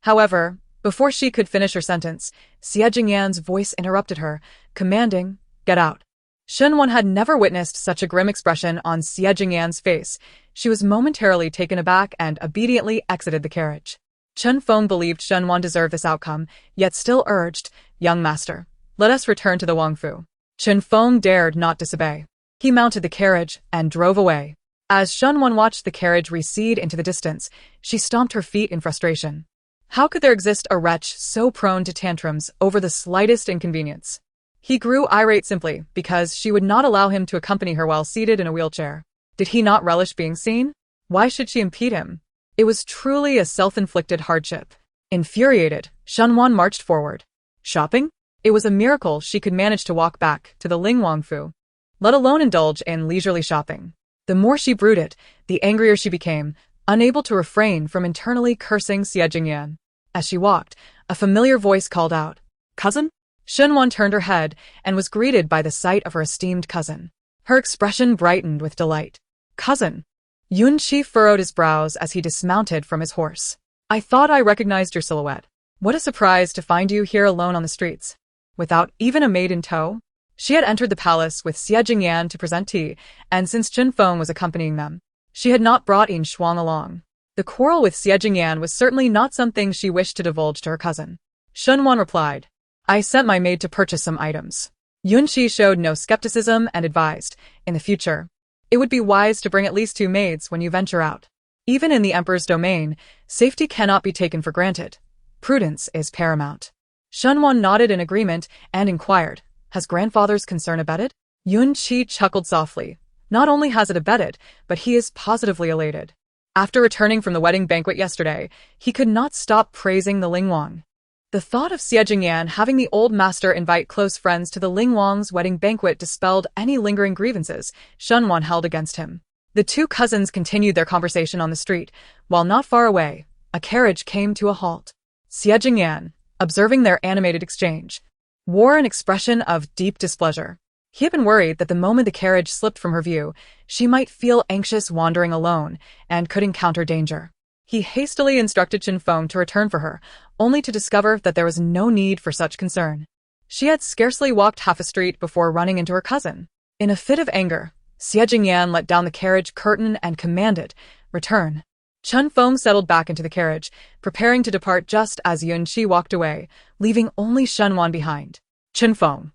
However, before she could finish her sentence, Xie Jingyan's voice interrupted her, commanding, get out. Shenwan had never witnessed such a grim expression on Xie Jingyan's face. She was momentarily taken aback and obediently exited the carriage. Chen Feng believed Shenwan deserved this outcome, yet still urged, young master, let us return to the Wangfu. Chen Feng dared not disobey. He mounted the carriage and drove away. As Shenwan watched the carriage recede into the distance, she stomped her feet in frustration. How could there exist a wretch so prone to tantrums over the slightest inconvenience? He grew irate simply because she would not allow him to accompany her while seated in a wheelchair. Did he not relish being seen? Why should she impede him? It was truly a self-inflicted hardship. Infuriated, Shenwan marched forward. Shopping? It was a miracle she could manage to walk back to the Lingwangfu, let alone indulge in leisurely shopping. The more she brooded, the angrier she became, unable to refrain from internally cursing Xie Jingyan. As she walked, a familiar voice called out, cousin? Shenwan turned her head and was greeted by the sight of her esteemed cousin. Her expression brightened with delight. Cousin. Yunqi furrowed his brows as he dismounted from his horse. I thought I recognized your silhouette. What a surprise to find you here alone on the streets, without even a maid in tow. She had entered the palace with Xie Jingyan to present tea, and since Chen Feng was accompanying them, she had not brought Yin Shuang along. The quarrel with Xie Jingyan was certainly not something she wished to divulge to her cousin. Shenwan replied, I sent my maid to purchase some items. Yunqi showed no skepticism and advised, in the future, it would be wise to bring at least 2 maids when you venture out. Even in the emperor's domain, safety cannot be taken for granted. Prudence is paramount. Shenwan nodded in agreement and inquired, has grandfather's concern abated? Yunqi chuckled softly. Not only has it abated, but he is positively elated. After returning from the wedding banquet yesterday, he could not stop praising the Lingwang. The thought of Xie Jingyan having the old master invite close friends to the Lingwang's wedding banquet dispelled any lingering grievances Shenwan held against him. The 2 cousins continued their conversation on the street, while not far away, a carriage came to a halt. Xie Jingyan, observing their animated exchange, wore an expression of deep displeasure. He had been worried that the moment the carriage slipped from her view, she might feel anxious wandering alone and could encounter danger. He hastily instructed Chen Feng to return for her, only to discover that there was no need for such concern. She had scarcely walked half a street before running into her cousin. In a fit of anger, Xie Jingyan let down the carriage curtain and commanded, return. Chen Feng settled back into the carriage, preparing to depart just as Yunqi walked away, leaving only Shenwan behind. Chen Feng.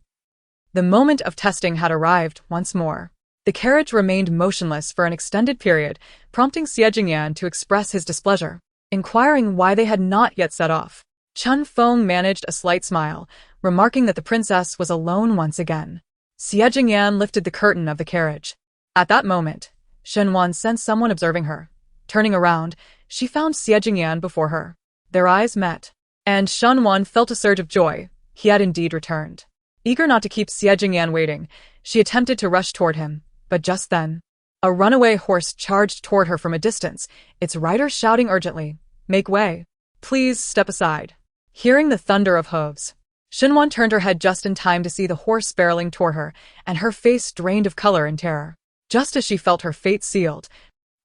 The moment of testing had arrived once more. The carriage remained motionless for an extended period, prompting Xie Jingyan to express his displeasure, inquiring why they had not yet set off. Chen Feng managed a slight smile, remarking that the princess was alone once again. Xie Jingyan lifted the curtain of the carriage. At that moment, Shenwan sensed someone observing her. Turning around, she found Xie Jingyan before her. Their eyes met, and Shenwan felt a surge of joy. He had indeed returned. Eager not to keep Xie Jingyan waiting, she attempted to rush toward him, but just then, a runaway horse charged toward her from a distance, its rider shouting urgently, make way. Please step aside. Hearing the thunder of hooves, Shenwan turned her head just in time to see the horse barreling toward her, and her face drained of color in terror. Just as she felt her fate sealed,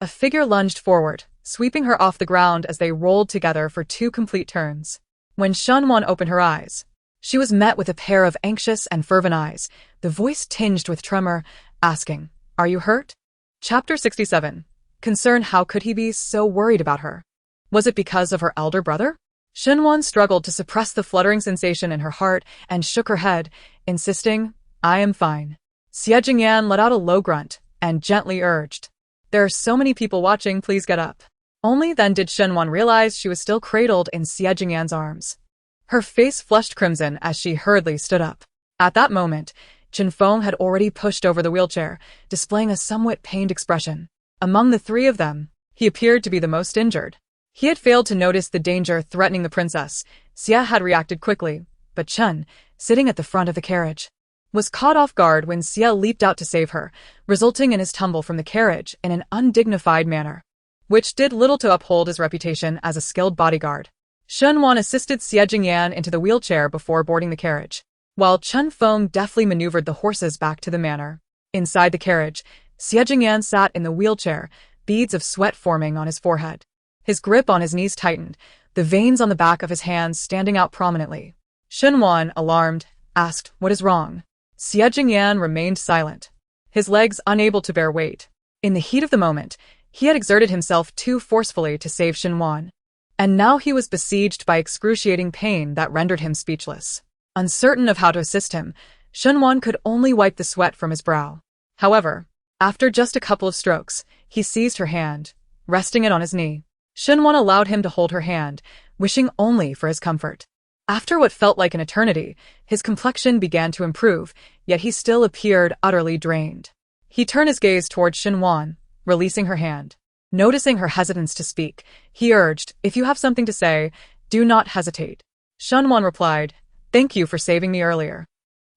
a figure lunged forward, sweeping her off the ground as they rolled together for 2 complete turns. When Shenwan opened her eyes, she was met with a pair of anxious and fervent eyes, the voice tinged with tremor, asking, are you hurt? Chapter 67. Concerned, how could he be so worried about her? Was it because of her elder brother? Shenwan struggled to suppress the fluttering sensation in her heart and shook her head, insisting, I am fine. Xie Jingyan let out a low grunt and gently urged, there are so many people watching, please get up. Only then did Shenwan realize she was still cradled in Xie Jingyan's arms. Her face flushed crimson as she hurriedly stood up. At that moment, Chen Feng had already pushed over the wheelchair, displaying a somewhat pained expression. Among the 3 of them, he appeared to be the most injured. He had failed to notice the danger threatening the princess. Xie had reacted quickly, but Chen, sitting at the front of the carriage, was caught off guard when Xie leaped out to save her, resulting in his tumble from the carriage in an undignified manner, which did little to uphold his reputation as a skilled bodyguard. Shenwan assisted Xie Jingyan into the wheelchair before boarding the carriage, while Chen Feng deftly maneuvered the horses back to the manor. Inside the carriage, Xie Jingyan sat in the wheelchair, beads of sweat forming on his forehead. His grip on his knees tightened, the veins on the back of his hands standing out prominently. Shenwan, alarmed, asked, "What is wrong?" Xie Jingyan remained silent, his legs unable to bear weight. In the heat of the moment, he had exerted himself too forcefully to save Shenwan, and now he was besieged by excruciating pain that rendered him speechless. Uncertain of how to assist him, Shenwan could only wipe the sweat from his brow. However, after just a couple of strokes, he seized her hand, resting it on his knee. Shenwan allowed him to hold her hand, wishing only for his comfort. After what felt like an eternity, his complexion began to improve, yet he still appeared utterly drained. He turned his gaze toward Shenwan, releasing her hand. Noticing her hesitance to speak, he urged, "If you have something to say, do not hesitate." Shenwan replied, "Thank you for saving me earlier."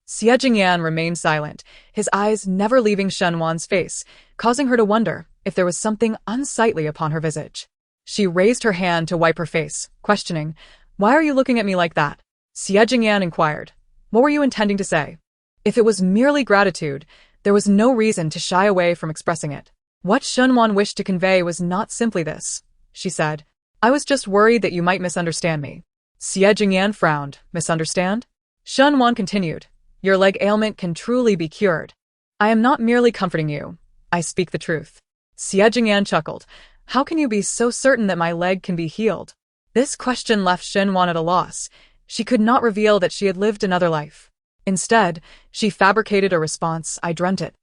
Xie Jingyan remained silent, his eyes never leaving Shenwan's face, causing her to wonder if there was something unsightly upon her visage. She raised her hand to wipe her face, questioning, "Why are you looking at me like that?" Xie Jingyan inquired, "What were you intending to say?" If it was merely gratitude, there was no reason to shy away from expressing it. What Shenwan wished to convey was not simply this. She said, "I was just worried that you might misunderstand me." Xie Jingyan frowned. "Misunderstand?" Shenwan continued, "Your leg ailment can truly be cured. I am not merely comforting you. I speak the truth." Xie Jingyan chuckled. "How can you be so certain that my leg can be healed?" This question left Shenwan at a loss. She could not reveal that she had lived another life. Instead, she fabricated a response. "I dreamt it."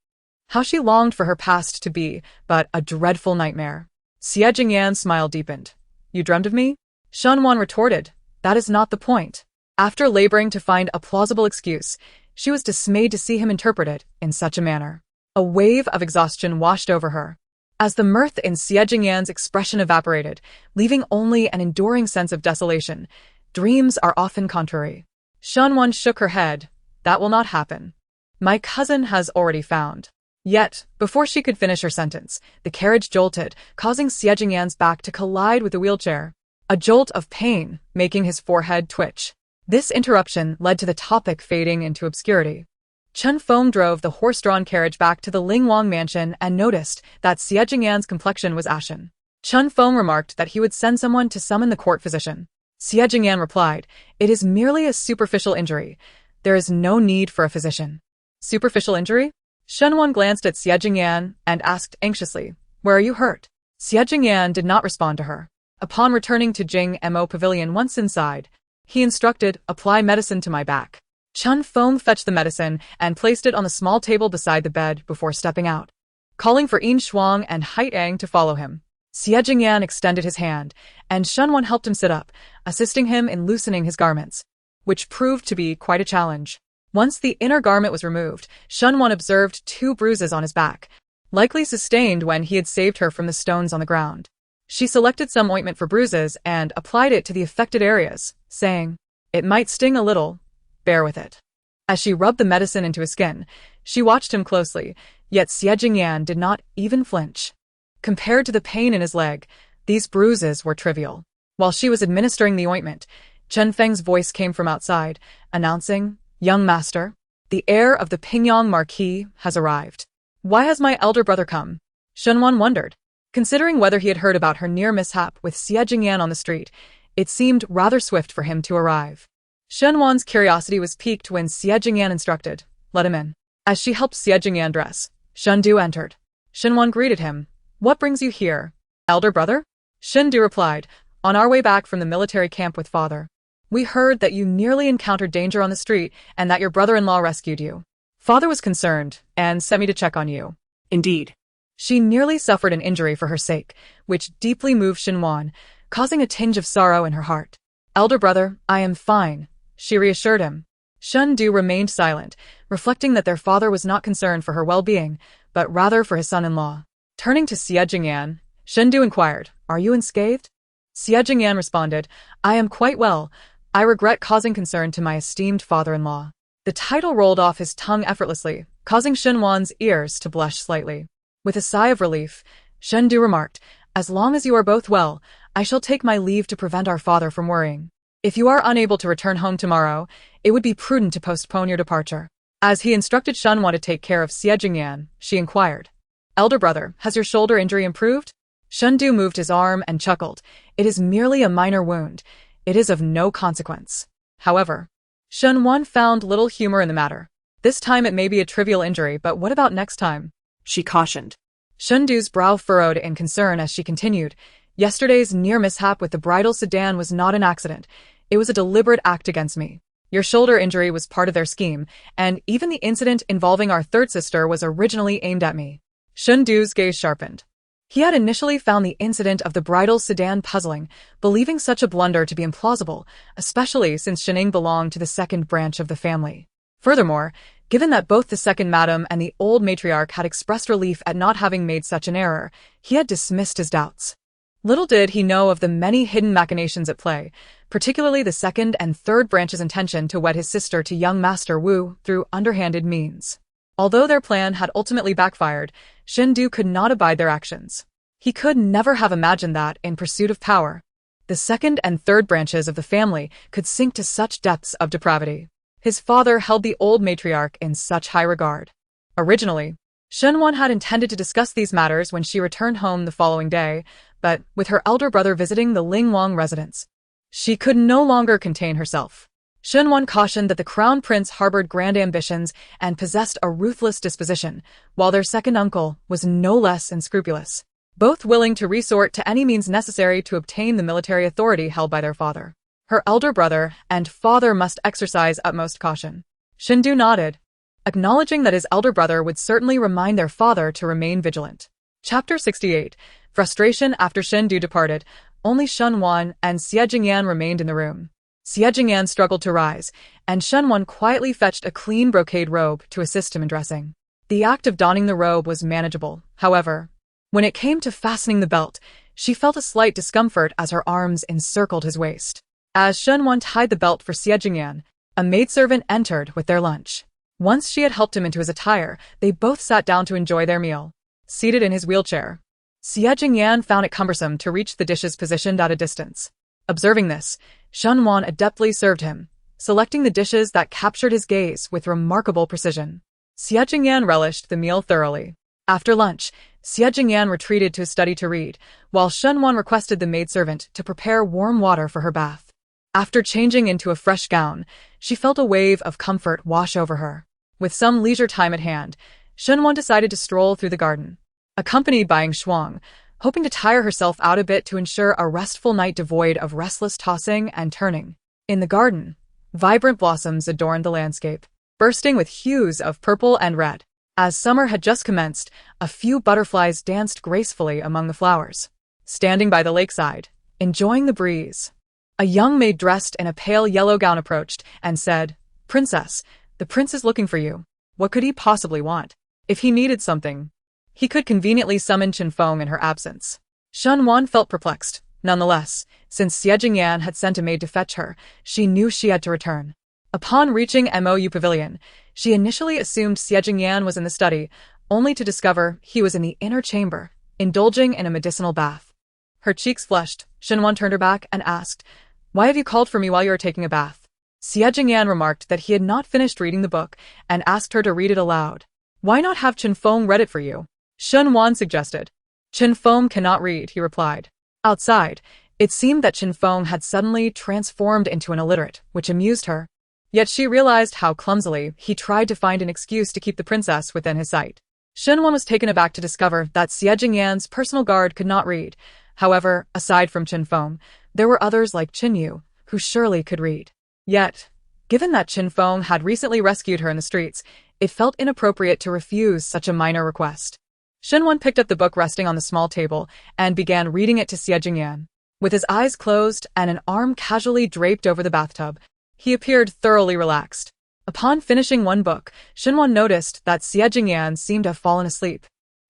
How she longed for her past to be but a dreadful nightmare. Xie Jingyan's smile deepened. "You dreamt of me?" Shenwan retorted, "That is not the point." After laboring to find a plausible excuse, she was dismayed to see him interpret it in such a manner. A wave of exhaustion washed over her. As the mirth in Xie Jingyan's expression evaporated, leaving only an enduring sense of desolation, dreams are often contrary. Shenwan shook her head. "That will not happen. My cousin has already found." Yet, before she could finish her sentence, the carriage jolted, causing Xie Jingyan's back to collide with the wheelchair. A jolt of pain, making his forehead twitch. This interruption led to the topic fading into obscurity. Chen Feng drove the horse-drawn carriage back to the Lingwang mansion and noticed that Xie Jingyan's complexion was ashen. Chen Feng remarked that he would send someone to summon the court physician. Xie Jingyan replied, "It is merely a superficial injury. There is no need for a physician." Superficial injury? Shenwan glanced at Xie Jingyan and asked anxiously, "Where are you hurt?" Xie Jingyan did not respond to her. Upon returning to Jing Mo Pavilion once inside, he instructed, "Apply medicine to my back." Chen Feng fetched the medicine and placed it on the small table beside the bed before stepping out. Calling for Yin Shuang and Hai Ang to follow him, Xie Jingyan extended his hand, and Shenwan helped him sit up, assisting him in loosening his garments, which proved to be quite a challenge. Once the inner garment was removed, Shenwan observed 2 bruises on his back, likely sustained when he had saved her from the stones on the ground. She selected some ointment for bruises and applied it to the affected areas, saying, "It might sting a little. Bear with it." As she rubbed the medicine into his skin, she watched him closely, yet Xie Jingyan did not even flinch. Compared to the pain in his leg, these bruises were trivial. While she was administering the ointment, Chen Feng's voice came from outside, announcing, "Young master, the heir of the Pingyang Marquis has arrived." "Why has my elder brother come?" Shenwan wondered. Considering whether he had heard about her near mishap with Xie Jingyan on the street, it seemed rather swift for him to arrive. Shenwan's curiosity was piqued when Xie Jingyan instructed, "Let him in." As she helped Xie Jingyan dress, Shendu entered. Shenwan greeted him. "What brings you here?" "Elder brother?" Shendu replied, "On our way back from the military camp with father. We heard that you nearly encountered danger on the street and that your brother-in-law rescued you. Father was concerned and sent me to check on you." Indeed. She nearly suffered an injury for her sake, which deeply moved Shenwan, causing a tinge of sorrow in her heart. "Elder brother, I am fine," she reassured him. Shendu remained silent, reflecting that their father was not concerned for her well-being, but rather for his son-in-law. Turning to Xie Jingyan, Shendu inquired, "Are you unscathed?" Xie Jingyan responded, "I am quite well. I regret causing concern to my esteemed father-in-law." The title rolled off his tongue effortlessly, causing Shenwan's ears to blush slightly. With a sigh of relief, Shendu remarked, "As long as you are both well, I shall take my leave to prevent our father from worrying. If you are unable to return home tomorrow, it would be prudent to postpone your departure." As he instructed Shenwan to take care of Xie Jingyan, she inquired, "Elder brother, has your shoulder injury improved?" Shundu moved his arm and chuckled. It is merely a minor wound. It is of no consequence. However, Shunwan found little humor in the matter. This time it may be a trivial injury, but what about next time? She cautioned. Shundu's brow furrowed in concern as she continued. Yesterday's near mishap with the bridal sedan was not an accident. It was a deliberate act against me. Your shoulder injury was part of their scheme, and even the incident involving our third sister was originally aimed at me. Shundu's gaze sharpened. He had initially found the incident of the bridal sedan puzzling, believing such a blunder to be implausible, especially since Shining belonged to the second branch of the family. Furthermore, given that both the second madam and the old matriarch had expressed relief at not having made such an error, he had dismissed his doubts. Little did he know of the many hidden machinations at play, particularly the second and third branch's intention to wed his sister to young Master Wu through underhanded means. Although their plan had ultimately backfired, Shindu could not abide their actions. He could never have imagined that, in pursuit of power, the second and third branches of the family could sink to such depths of depravity. His father held the old matriarch in such high regard. Originally, Shunwan had intended to discuss these matters when she returned home the following day, but with her elder brother visiting the Lingwang residence, she could no longer contain herself. Shunwan cautioned that the crown prince harbored grand ambitions and possessed a ruthless disposition, while their second uncle was no less unscrupulous, both willing to resort to any means necessary to obtain the military authority held by their father. Her elder brother and father must exercise utmost caution. Shindu nodded, acknowledging that his elder brother would certainly remind their father to remain vigilant. Chapter 68. Frustration. After Shindu departed, only Shunwan and Xie Jingyan remained in the room. Xie Jingyan struggled to rise, and Shunwan quietly fetched a clean brocade robe to assist him in dressing. The act of donning the robe was manageable, however. When it came to fastening the belt, she felt a slight discomfort as her arms encircled his waist. As Shunwan tied the belt for Xie Jingyan, a maidservant entered with their lunch. Once she had helped him into his attire, they both sat down to enjoy their meal. Seated in his wheelchair, Xie Jingyan found it cumbersome to reach the dishes positioned at a distance. Observing this, Shunwan adeptly served him, selecting the dishes that captured his gaze with remarkable precision. Xie Jingyan relished the meal thoroughly. After lunch, Xie Jingyan retreated to his study to read, while Shunwan requested the maidservant to prepare warm water for her bath. After changing into a fresh gown, she felt a wave of comfort wash over her. With some leisure time at hand, Shunwan decided to stroll through the garden. Accompanied by Shuang, hoping to tire herself out a bit to ensure a restful night devoid of restless tossing and turning. In the garden, vibrant blossoms adorned the landscape, bursting with hues of purple and red. As summer had just commenced, a few butterflies danced gracefully among the flowers. Standing by the lakeside, enjoying the breeze, a young maid dressed in a pale yellow gown approached and said, "Princess, the prince is looking for you. What could he possibly want? If he needed something, he could conveniently summon Qinfeng in her absence." Shunwan felt perplexed. Nonetheless, since Xie Jingyan had sent a maid to fetch her, she knew she had to return. Upon reaching Mou Pavilion, she initially assumed Xie Jingyan was in the study, only to discover he was in the inner chamber, indulging in a medicinal bath. Her cheeks flushed. Shunwan turned her back and asked, "Why have you called for me while you are taking a bath?" Xie Jingyan remarked that he had not finished reading the book and asked her to read it aloud. "Why not have Qinfeng read it for you?" Shunwan suggested. "Qinfeng cannot read," he replied. Outside, it seemed that Qinfeng had suddenly transformed into an illiterate, which amused her. Yet she realized how clumsily he tried to find an excuse to keep the princess within his sight. Shunwan was taken aback to discover that Xie Jingyan's personal guard could not read. However, aside from Qinfeng, there were others like Qinyu, who surely could read. Yet, given that Qinfeng had recently rescued her in the streets, it felt inappropriate to refuse such a minor request. Shunwan picked up the book resting on the small table and began reading it to Xie Jingyan. With his eyes closed and an arm casually draped over the bathtub, he appeared thoroughly relaxed. Upon finishing one book, Shunwan noticed that Xie Jingyan seemed to have fallen asleep,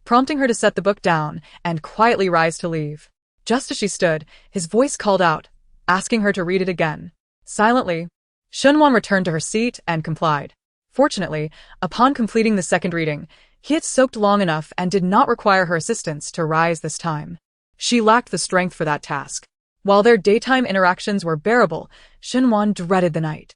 prompting her to set the book down and quietly rise to leave. Just as she stood, his voice called out, asking her to read it again. Silently, Shunwan returned to her seat and complied. Fortunately, upon completing the second reading, he had soaked long enough and did not require her assistance to rise this time. She lacked the strength for that task. While their daytime interactions were bearable, Shunwan dreaded the night.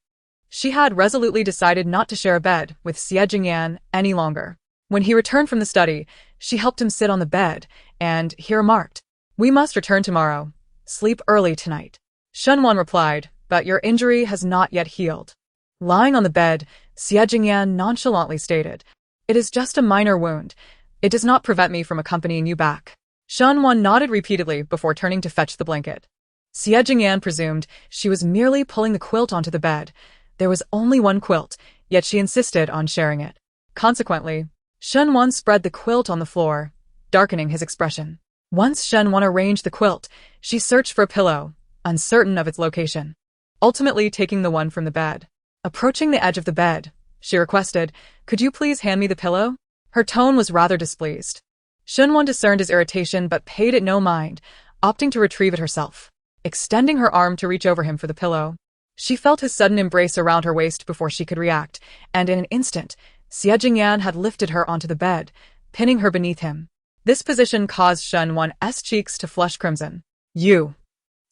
She had resolutely decided not to share a bed with Xie Jingyan any longer. When he returned from the study, she helped him sit on the bed, and he remarked, We must return tomorrow. Sleep early tonight. Shunwan replied, but your injury has not yet healed. Lying on the bed, Xie Jingyan nonchalantly stated, it is just a minor wound. It does not prevent me from accompanying you back. Shunwan nodded repeatedly before turning to fetch the blanket. Xie Jingyan presumed she was merely pulling the quilt onto the bed. There was only one quilt, yet she insisted on sharing it. Consequently, Shunwan spread the quilt on the floor, darkening his expression. Once Shunwan arranged the quilt, she searched for a pillow, uncertain of its location, ultimately taking the one from the bed. Approaching the edge of the bed, she requested, could you please hand me the pillow? Her tone was rather displeased. Shunwan discerned his irritation but paid it no mind, opting to retrieve it herself. Extending her arm to reach over him for the pillow, she felt his sudden embrace around her waist before she could react, and in an instant, Xie Jingyan had lifted her onto the bed, pinning her beneath him. This position caused Shunwan's cheeks to flush crimson. You!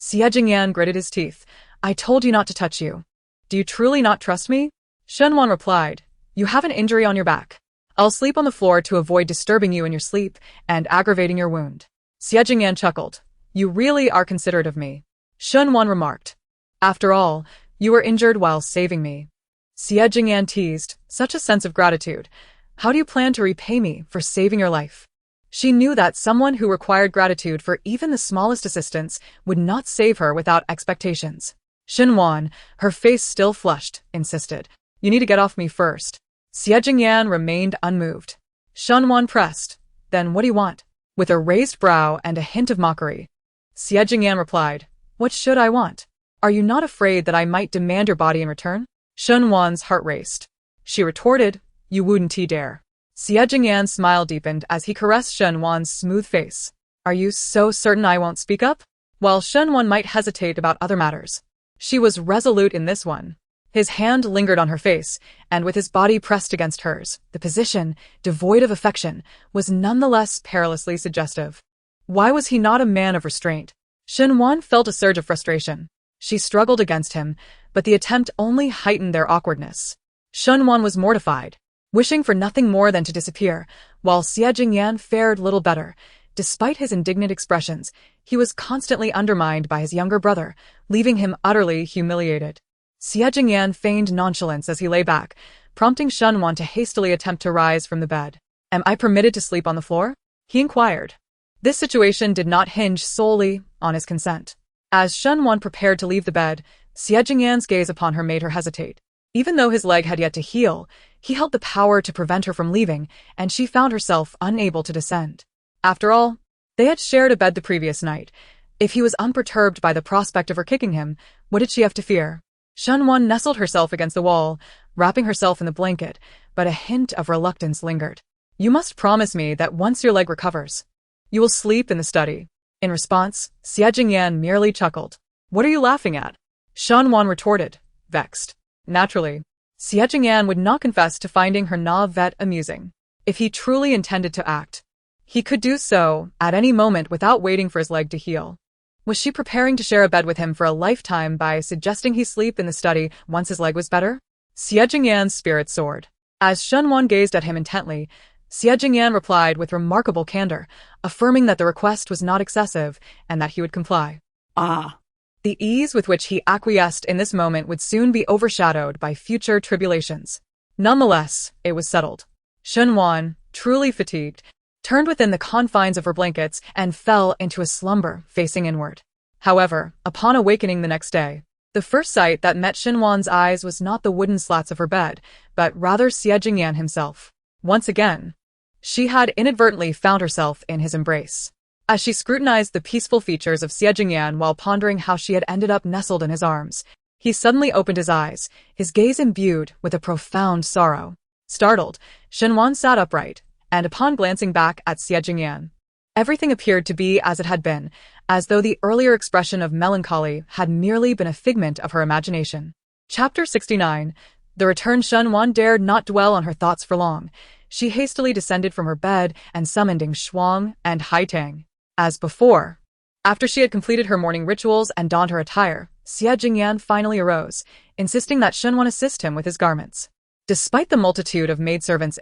Xie Jingyan gritted his teeth. I told you not to touch you. Do you truly not trust me? Shunwan replied, you have an injury on your back. I'll sleep on the floor to avoid disturbing you in your sleep and aggravating your wound. Xie Jingyan chuckled. You really are considerate of me. Shunwan remarked. After all, you were injured while saving me. Xie Jingyan teased, such a sense of gratitude. How do you plan to repay me for saving your life? She knew that someone who required gratitude for even the smallest assistance would not save her without expectations. Shunwan, her face still flushed, insisted. You need to get off me first. Xie Jingyan remained unmoved. Shunwan pressed. Then what do you want? With a raised brow and a hint of mockery, Xie Jingyan replied, what should I want? Are you not afraid that I might demand your body in return? Shunwan's heart raced. She retorted, you wouldn't dare. Xie Jingyan's smile deepened as he caressed Shunwan's smooth face. Are you so certain I won't speak up? While Shunwan might hesitate about other matters, she was resolute in this one. His hand lingered on her face, and with his body pressed against hers, the position, devoid of affection, was nonetheless perilously suggestive. Why was he not a man of restraint? Shunwan felt a surge of frustration. She struggled against him, but the attempt only heightened their awkwardness. Shunwan was mortified, wishing for nothing more than to disappear, while Xie Jingyan fared little better. Despite his indignant expressions, he was constantly undermined by his younger brother, leaving him utterly humiliated. Xie Jingyan feigned nonchalance as he lay back, prompting Shunwan to hastily attempt to rise from the bed. Am I permitted to sleep on the floor? He inquired. This situation did not hinge solely on his consent. As Shunwan prepared to leave the bed, Xie Jingyan's gaze upon her made her hesitate. Even though his leg had yet to heal, he held the power to prevent her from leaving, and she found herself unable to descend. After all, they had shared a bed the previous night. If he was unperturbed by the prospect of her kicking him, what did she have to fear? Shunwan nestled herself against the wall, wrapping herself in the blanket, but a hint of reluctance lingered. You must promise me that once your leg recovers, you will sleep in the study. In response, Xie Jingyan merely chuckled. What are you laughing at? Shunwan retorted, vexed. Naturally, Xie Jingyan would not confess to finding her manhwaedit amusing. If he truly intended to act, he could do so at any moment without waiting for his leg to heal. Was she preparing to share a bed with him for a lifetime by suggesting he sleep in the study once his leg was better? Xie Jingyan's spirit soared. As Shunwan gazed at him intently, Xie Jingyan replied with remarkable candor, affirming that the request was not excessive and that he would comply. Ah! The ease with which he acquiesced in this moment would soon be overshadowed by future tribulations. Nonetheless, it was settled. Shunwan, truly fatigued, turned within the confines of her blankets and fell into a slumber facing inward. However, upon awakening the next day, the first sight that met Shunwan's eyes was not the wooden slats of her bed, but rather Xie Jingyan himself. Once again, she had inadvertently found herself in his embrace. As she scrutinized the peaceful features of Xie Jingyan while pondering how she had ended up nestled in his arms, he suddenly opened his eyes, his gaze imbued with a profound sorrow. Startled, Shunwan sat upright, and upon glancing back at Xie Jingyan, everything appeared to be as it had been, as though the earlier expression of melancholy had merely been a figment of her imagination. Chapter 69. The return. Shunwan dared not dwell on her thoughts for long. She hastily descended from her bed and summoned Ding Shuang and Haitang. As before, after she had completed her morning rituals and donned her attire, Xie Jingyan finally arose, insisting that Shunwan assist him with his garments. Despite the multitude of maidservants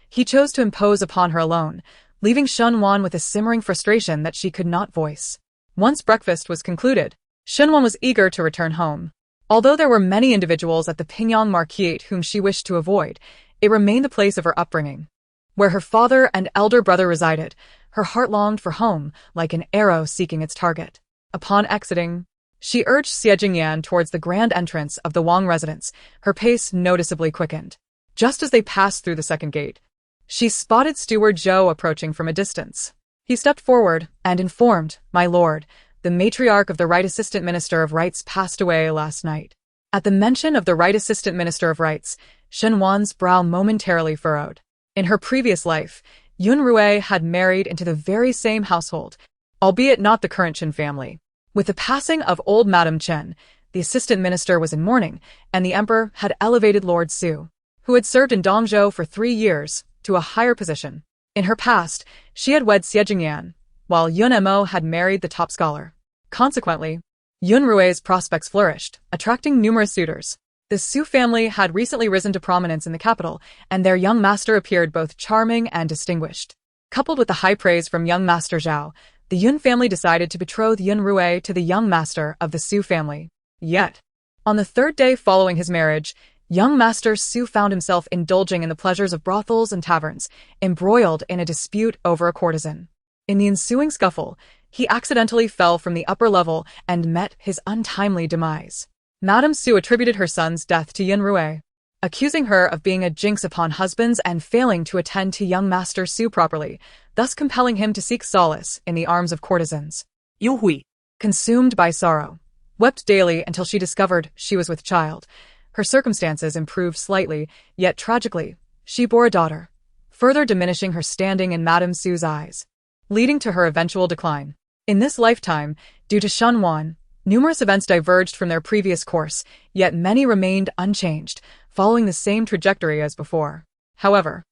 he chose to impose upon her alone, leaving Shunwan with a simmering frustration that she could not voice. Once breakfast was concluded, Shunwan was eager to return home. Although there were many individuals at the Pingyang Marquette whom she wished to avoid, it remained the place of her upbringing. Where her father and elder brother resided, her heart longed for home like an arrow seeking its target. Upon exiting, she urged Xie Jingyan towards the grand entrance of the Wang residence. Her pace noticeably quickened. Just as they passed through the second gate, she spotted Steward Zhou approaching from a distance. He stepped forward and informed, "My lord, the matriarch of the Right Assistant Minister of Rights passed away last night." At the mention of the Right Assistant Minister of Rights, Shen Wan's brow momentarily furrowed. In her previous life, Yun Rui had married into the very same household, albeit not the current Chen family. With the passing of old Madame Chen, the assistant minister was in mourning, and the emperor had elevated Lord Su, who had served in Dongzhou for 3 years, to a higher position. In her past, she had wed Xie Jingyan, while Yun Mo had married the top scholar. Consequently, Yun Rui's prospects flourished, attracting numerous suitors. The Su family had recently risen to prominence in the capital, and their young master appeared both charming and distinguished. Coupled with the high praise from young Master Zhao, the Yun family decided to betroth Yun Rui to the young master of the Su family. Yet, on the 3rd day following his marriage, young Master Su found himself indulging in the pleasures of brothels and taverns, embroiled in a dispute over a courtesan. In the ensuing scuffle, he accidentally fell from the upper level and met his untimely demise. Madame Su attributed her son's death to Yun Rui, accusing her of being a jinx upon husbands and failing to attend to young Master Su properly, thus compelling him to seek solace in the arms of courtesans. Yu Hui, Consumed by sorrow, wept daily until she discovered she was with child. Her circumstances improved slightly, yet tragically, she bore a daughter, further diminishing her standing in Madame Su's eyes, leading to her eventual decline. In this lifetime, due to Shen Wan, numerous events diverged from their previous course, yet many remained unchanged, following the same trajectory as before. However,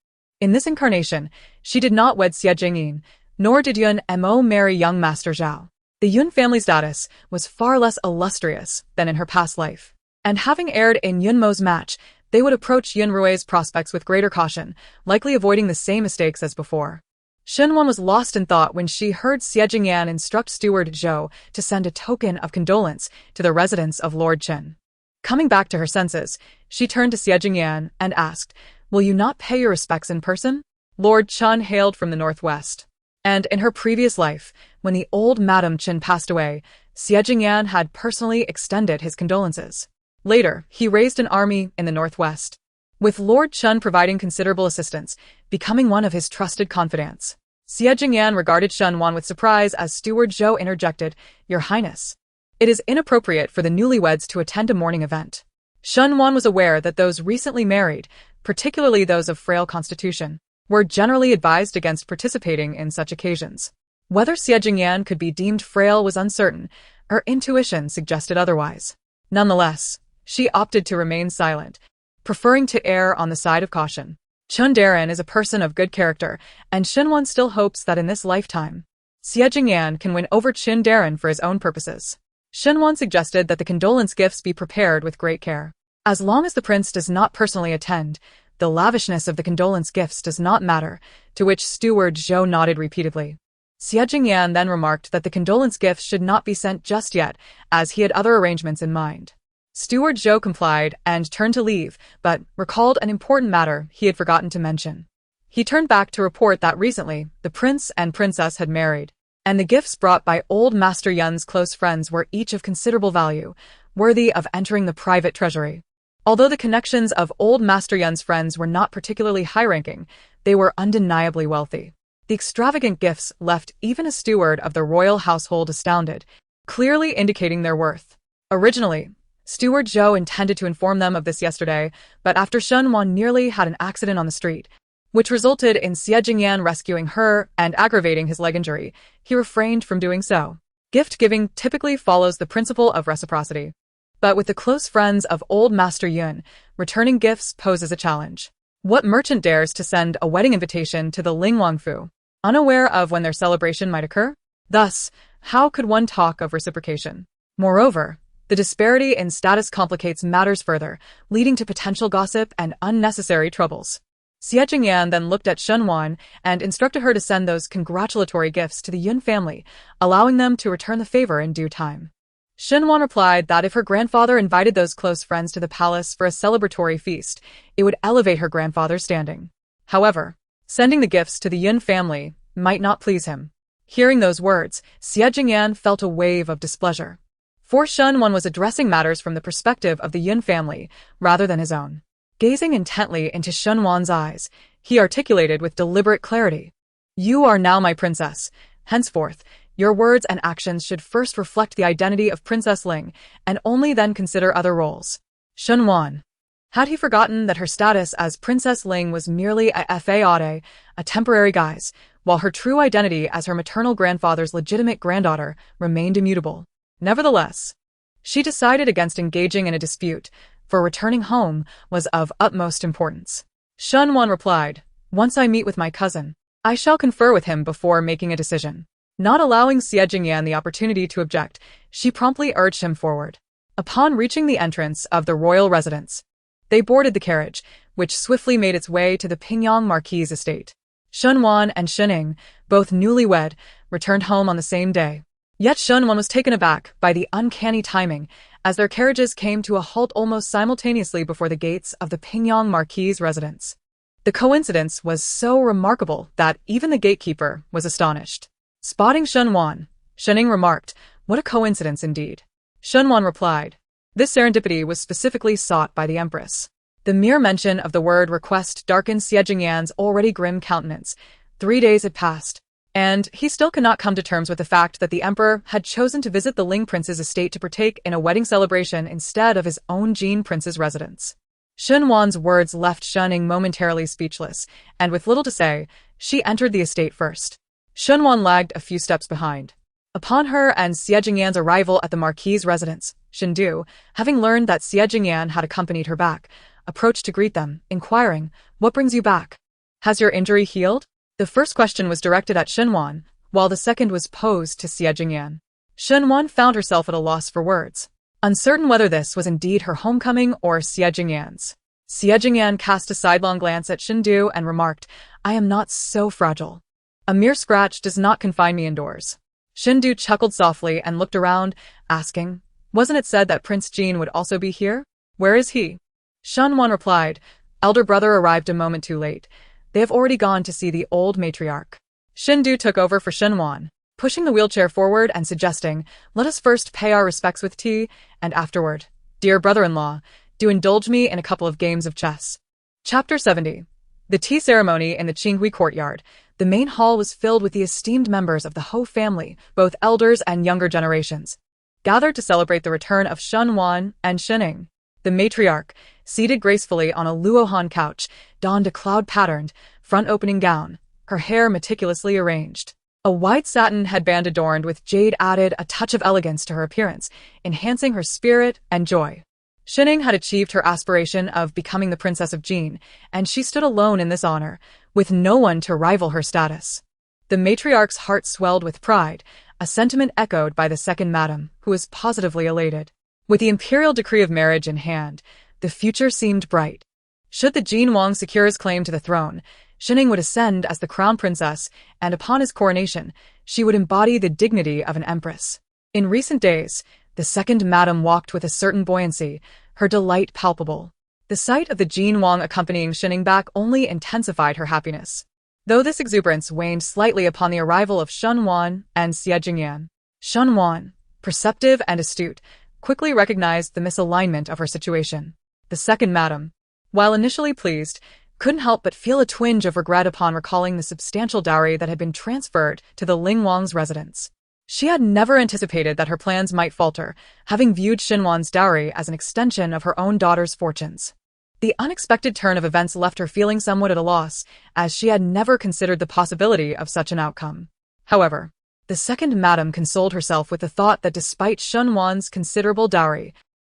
in this incarnation, she did not wed Xie Jingyin, nor did Yun Mo marry young Master Zhao. The Yun family status was far less illustrious than in her past life, and having erred in Yun Mo's match, they would approach Yun Rui's prospects with greater caution, likely avoiding the same mistakes as before. Shen Wan was lost in thought when she heard Xie Jingyan instruct Steward Zhou to send a token of condolence to the residence of Lord Chen. Coming back to her senses, she turned to Xie Jingyan and asked, "Will you not pay your respects in person?" Lord Chen hailed from the northwest, and in her previous life, when the old Madame Chen passed away, Xie Jingyan had personally extended his condolences. Later, he raised an army in the northwest, with Lord Chen providing considerable assistance, becoming one of his trusted confidants. Xie Jingyan regarded Shen Wan with surprise as Steward Zhou interjected, "Your Highness, it is inappropriate for the newlyweds to attend a mourning event." Shen Wan was aware that those recently married, particularly those of frail constitution, were generally advised against participating in such occasions. Whether Xie Jingyan could be deemed frail was uncertain. Her intuition suggested otherwise. Nonetheless, she opted to remain silent, preferring to err on the side of caution. Chun Daran is a person of good character, and Shen Wan still hopes that in this lifetime, Xie Jingyan can win over Chun Daran for his own purposes. Shen Wan suggested that the condolence gifts be prepared with great care. As long as the prince does not personally attend, the lavishness of the condolence gifts does not matter, to which Steward Zhou nodded repeatedly. Xie Jingyan then remarked that the condolence gifts should not be sent just yet, as he had other arrangements in mind. Steward Zhou complied and turned to leave, but recalled an important matter he had forgotten to mention. He turned back to report that recently, the prince and princess had married, and the gifts brought by old Master Yun's close friends were each of considerable value, worthy of entering the private treasury. Although the connections of old Master Yun's friends were not particularly high-ranking, they were undeniably wealthy. The extravagant gifts left even a steward of the royal household astounded, clearly indicating their worth. Originally, Steward Zhou intended to inform them of this yesterday, but after Shen Wan nearly had an accident on the street, which resulted in Xie Jingyan rescuing her and aggravating his leg injury, he refrained from doing so. Gift-giving typically follows the principle of reciprocity. But with the close friends of old Master Yun, returning gifts poses a challenge. What merchant dares to send a wedding invitation to the Ling Wangfu, unaware of when their celebration might occur? Thus, how could one talk of reciprocation? Moreover, the disparity in status complicates matters further, leading to potential gossip and unnecessary troubles. Xie Jingyan then looked at Shunwan and instructed her to send those congratulatory gifts to the Yun family, allowing them to return the favor in due time. Shunwan replied that if her grandfather invited those close friends to the palace for a celebratory feast, it would elevate her grandfather's standing. However, sending the gifts to the Yun family might not please him. Hearing those words, Xie Jingyan felt a wave of displeasure. For Shunwan was addressing matters from the perspective of the Yun family rather than his own. Gazing intently into Shunwan's eyes, he articulated with deliberate clarity, "You are now my princess. Henceforth, your words and actions should first reflect the identity of Princess Ling, and only then consider other roles." Shunwan. Had he forgotten that her status as Princess Ling was merely a fade, a temporary guise, while her true identity as her maternal grandfather's legitimate granddaughter remained immutable? Nevertheless, she decided against engaging in a dispute, for returning home was of utmost importance. Shunwan replied, "Once I meet with my cousin, I shall confer with him before making a decision." Not allowing Xie Jingyan the opportunity to object, she promptly urged him forward. Upon reaching the entrance of the royal residence, they boarded the carriage, which swiftly made its way to the Pingyang Marquis estate. Shunwan and Shining, both newlywed, returned home on the same day. Yet Shunwan was taken aback by the uncanny timing, as their carriages came to a halt almost simultaneously before the gates of the Pingyang Marquis' residence. The coincidence was so remarkable that even the gatekeeper was astonished. Spotting Shunwan, Shining remarked, "What a coincidence indeed." Shunwan replied, "This serendipity was specifically sought by the Empress." The mere mention of the word request darkened Xie Jingyan's already grim countenance. 3 days had passed, and he still could not come to terms with the fact that the emperor had chosen to visit the Ling prince's estate to partake in a wedding celebration instead of his own Jin prince's residence. Shunwan's words left Shining momentarily speechless, and with little to say, she entered the estate first. Shunwan lagged a few steps behind. Upon her and Xie Jingyan's arrival at the Marquis' residence, Shindu, having learned that Xie Jingyan had accompanied her back, approached to greet them, inquiring, "What brings you back? Has your injury healed?" The first question was directed at Shunwan, while the second was posed to Xie Jingyan. Shunwan found herself at a loss for words, uncertain whether this was indeed her homecoming or Xie Jingyan's. Xie Jingyan cast a sidelong glance at Shindu and remarked, "I am not so fragile. A mere scratch does not confine me indoors." Shindu chuckled softly and looked around, asking, "Wasn't it said that Prince Jin would also be here? Where is he?" Shunwan replied, "Elder brother arrived a moment too late. They have already gone to see the old matriarch." Shindu took over for Shunwan, pushing the wheelchair forward and suggesting, "Let us first pay our respects with tea, and afterward, dear brother-in-law, do indulge me in a couple of games of chess." Chapter 70. The tea ceremony in the Qinghui courtyard. The main hall was filled with the esteemed members of the Ho family, both elders and younger generations, gathered to celebrate the return of Shunwan and Shining. The matriarch, seated gracefully on a luohan couch, donned a cloud-patterned, front-opening gown, her hair meticulously arranged. A white satin headband adorned with jade added a touch of elegance to her appearance, enhancing her spirit and joy. Shining had achieved her aspiration of becoming the Princess of Jin, and she stood alone in this honor, with no one to rival her status. The matriarch's heart swelled with pride, a sentiment echoed by the second madam, who was positively elated. With the imperial decree of marriage in hand, the future seemed bright. Should the Jin Wang secure his claim to the throne, Shining would ascend as the crown princess, and upon his coronation, she would embody the dignity of an empress. In recent days, the second madam walked with a certain buoyancy, her delight palpable. The sight of the Jin Wang accompanying Shining back only intensified her happiness, though this exuberance waned slightly upon the arrival of Shunwan and Xie Jingyan. Shunwan, perceptive and astute, quickly recognized the misalignment of her situation. The second madam, while initially pleased, couldn't help but feel a twinge of regret upon recalling the substantial dowry that had been transferred to the Ling Wang's residence. She had never anticipated that her plans might falter, having viewed Xinwan's dowry as an extension of her own daughter's fortunes. The unexpected turn of events left her feeling somewhat at a loss, as she had never considered the possibility of such an outcome. However, the second madam consoled herself with the thought that despite Xinwan's considerable dowry,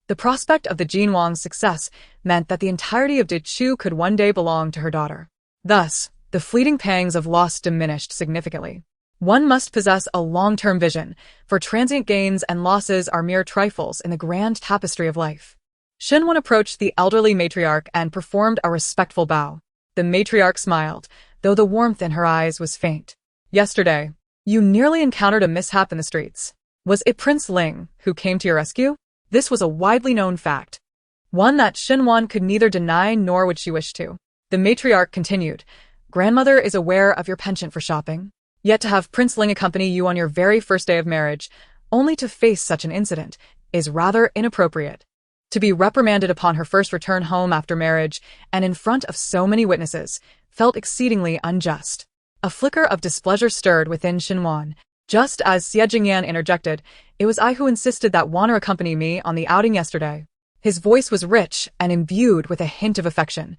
the prospect of the Jin Wang's success meant that the entirety of Dichu could one day belong to her daughter. Thus, the fleeting pangs of loss diminished significantly. One must possess a long-term vision, for transient gains and losses are mere trifles in the grand tapestry of life. Xinwan approached the elderly matriarch and performed a respectful bow. The matriarch smiled, though the warmth in her eyes was faint. Yesterday, you nearly encountered a mishap in the streets. Was it Prince Ling who came to your rescue? This was a widely known fact, one that Xinhuan could neither deny nor would she wish to. The matriarch continued, Grandmother is aware of your penchant for shopping. Yet to have Prince Ling accompany you on your very first day of marriage, only to face such an incident, is rather inappropriate. To be reprimanded upon her first return home after marriage, and in front of so many witnesses, felt exceedingly unjust. A flicker of displeasure stirred within Xinhuan. Just as Xie Jingyan interjected, it was I who insisted that Wanner accompany me on the outing yesterday. His voice was rich and imbued with a hint of affection,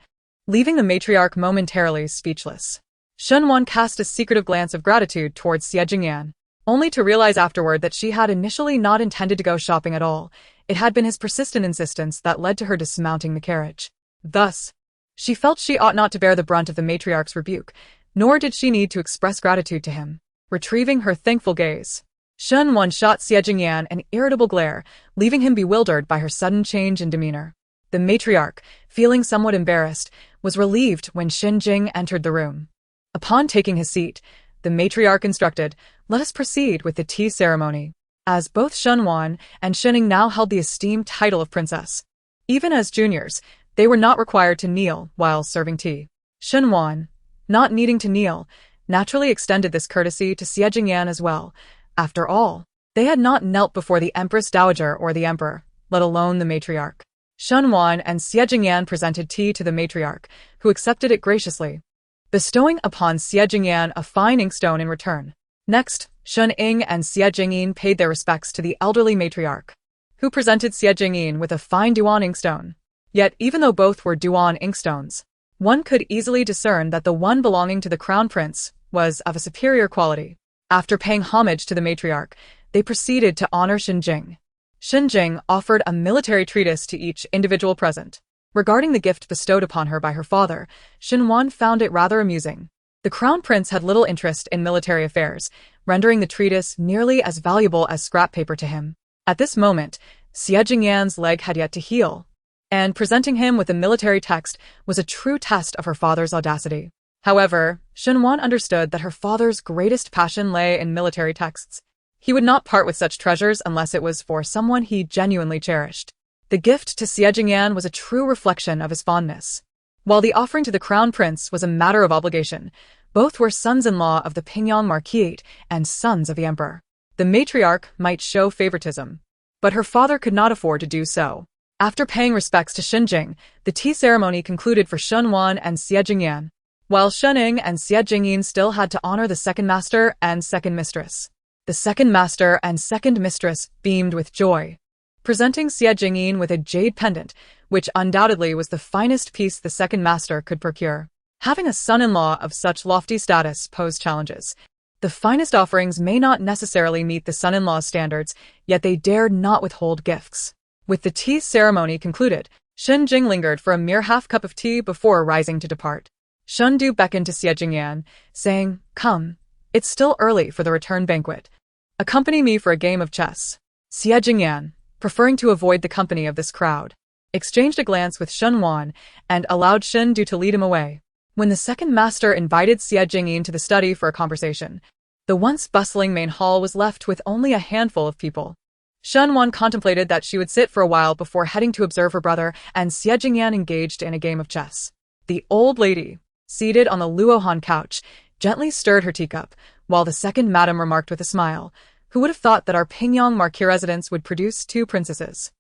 leaving the matriarch momentarily speechless. Xinhuan cast a secretive glance of gratitude towards Xie Jingyan, only to realize afterward that she had initially not intended to go shopping at all. It had been his persistent insistence that led to her dismounting the carriage. Thus, she felt she ought not to bear the brunt of the matriarch's rebuke, nor did she need to express gratitude to him. Retrieving her thankful gaze, Xinhuan shot Xie Jingyan an irritable glare, leaving him bewildered by her sudden change in demeanor. The matriarch, feeling somewhat embarrassed, was relieved when Xin Jing entered the room. Upon taking his seat, the matriarch instructed, let us proceed with the tea ceremony. As both Xinhuan and Xining now held the esteemed title of princess. Even as juniors, they were not required to kneel while serving tea. Xinhuan, not needing to kneel, naturally extended this courtesy to Xie Jingyan as well. After all, they had not knelt before the Empress Dowager or the Emperor, let alone the matriarch. Xinhuan and Xie Jingyan presented tea to the matriarch, who accepted it graciously, bestowing upon Xie Jingyan a fine inkstone in return. Next, Shun Ying and Xie Jingyin paid their respects to the elderly matriarch, who presented Xie Jingyin with a fine Duan inkstone. Yet, even though both were Duan inkstones, one could easily discern that the one belonging to the crown prince was of a superior quality. After paying homage to the matriarch, they proceeded to honor Xinjing. Xinjing offered a military treatise to each individual present. Regarding the gift bestowed upon her by her father, Xinhuan found it rather amusing. The crown prince had little interest in military affairs, rendering the treatise nearly as valuable as scrap paper to him. At this moment, Xie Jingyan's leg had yet to heal, and presenting him with a military text was a true test of her father's audacity. However, Xinhuan understood that her father's greatest passion lay in military texts. He would not part with such treasures unless it was for someone he genuinely cherished. The gift to Xie Jingyan was a true reflection of his fondness. While the offering to the crown prince was a matter of obligation, both were sons-in-law of the Pingyang Marquisate and sons of the emperor. The matriarch might show favoritism, but her father could not afford to do so. After paying respects to Xinjing, the tea ceremony concluded for Xinhuan and Xie Jingyan, while Xuning and Xie Jingyin still had to honor the second master and second mistress. The second master and second mistress beamed with joy, presenting Xie Jingyin with a jade pendant, which undoubtedly was the finest piece the second master could procure. Having a son-in-law of such lofty status posed challenges. The finest offerings may not necessarily meet the son-in-law's standards, yet they dared not withhold gifts. With the tea ceremony concluded, Xinjing lingered for a mere half-cup of tea before rising to depart. Shundu beckoned to Xie Jingyan, saying, Come, it's still early for the return banquet. Accompany me for a game of chess. Xie Jingyan, preferring to avoid the company of this crowd, exchanged a glance with Xinhuan and allowed Xindu to lead him away. When the second master invited Xie Jingyin to the study for a conversation, the once bustling main hall was left with only a handful of people. Xinhuan contemplated that she would sit for a while before heading to observe her brother, and Xie Jingyan engaged in a game of chess. The old lady, seated on the Luohan couch, gently stirred her teacup, while the second madam remarked with a smile, Who would have thought that our Pingyang Marquis residence would produce two princesses?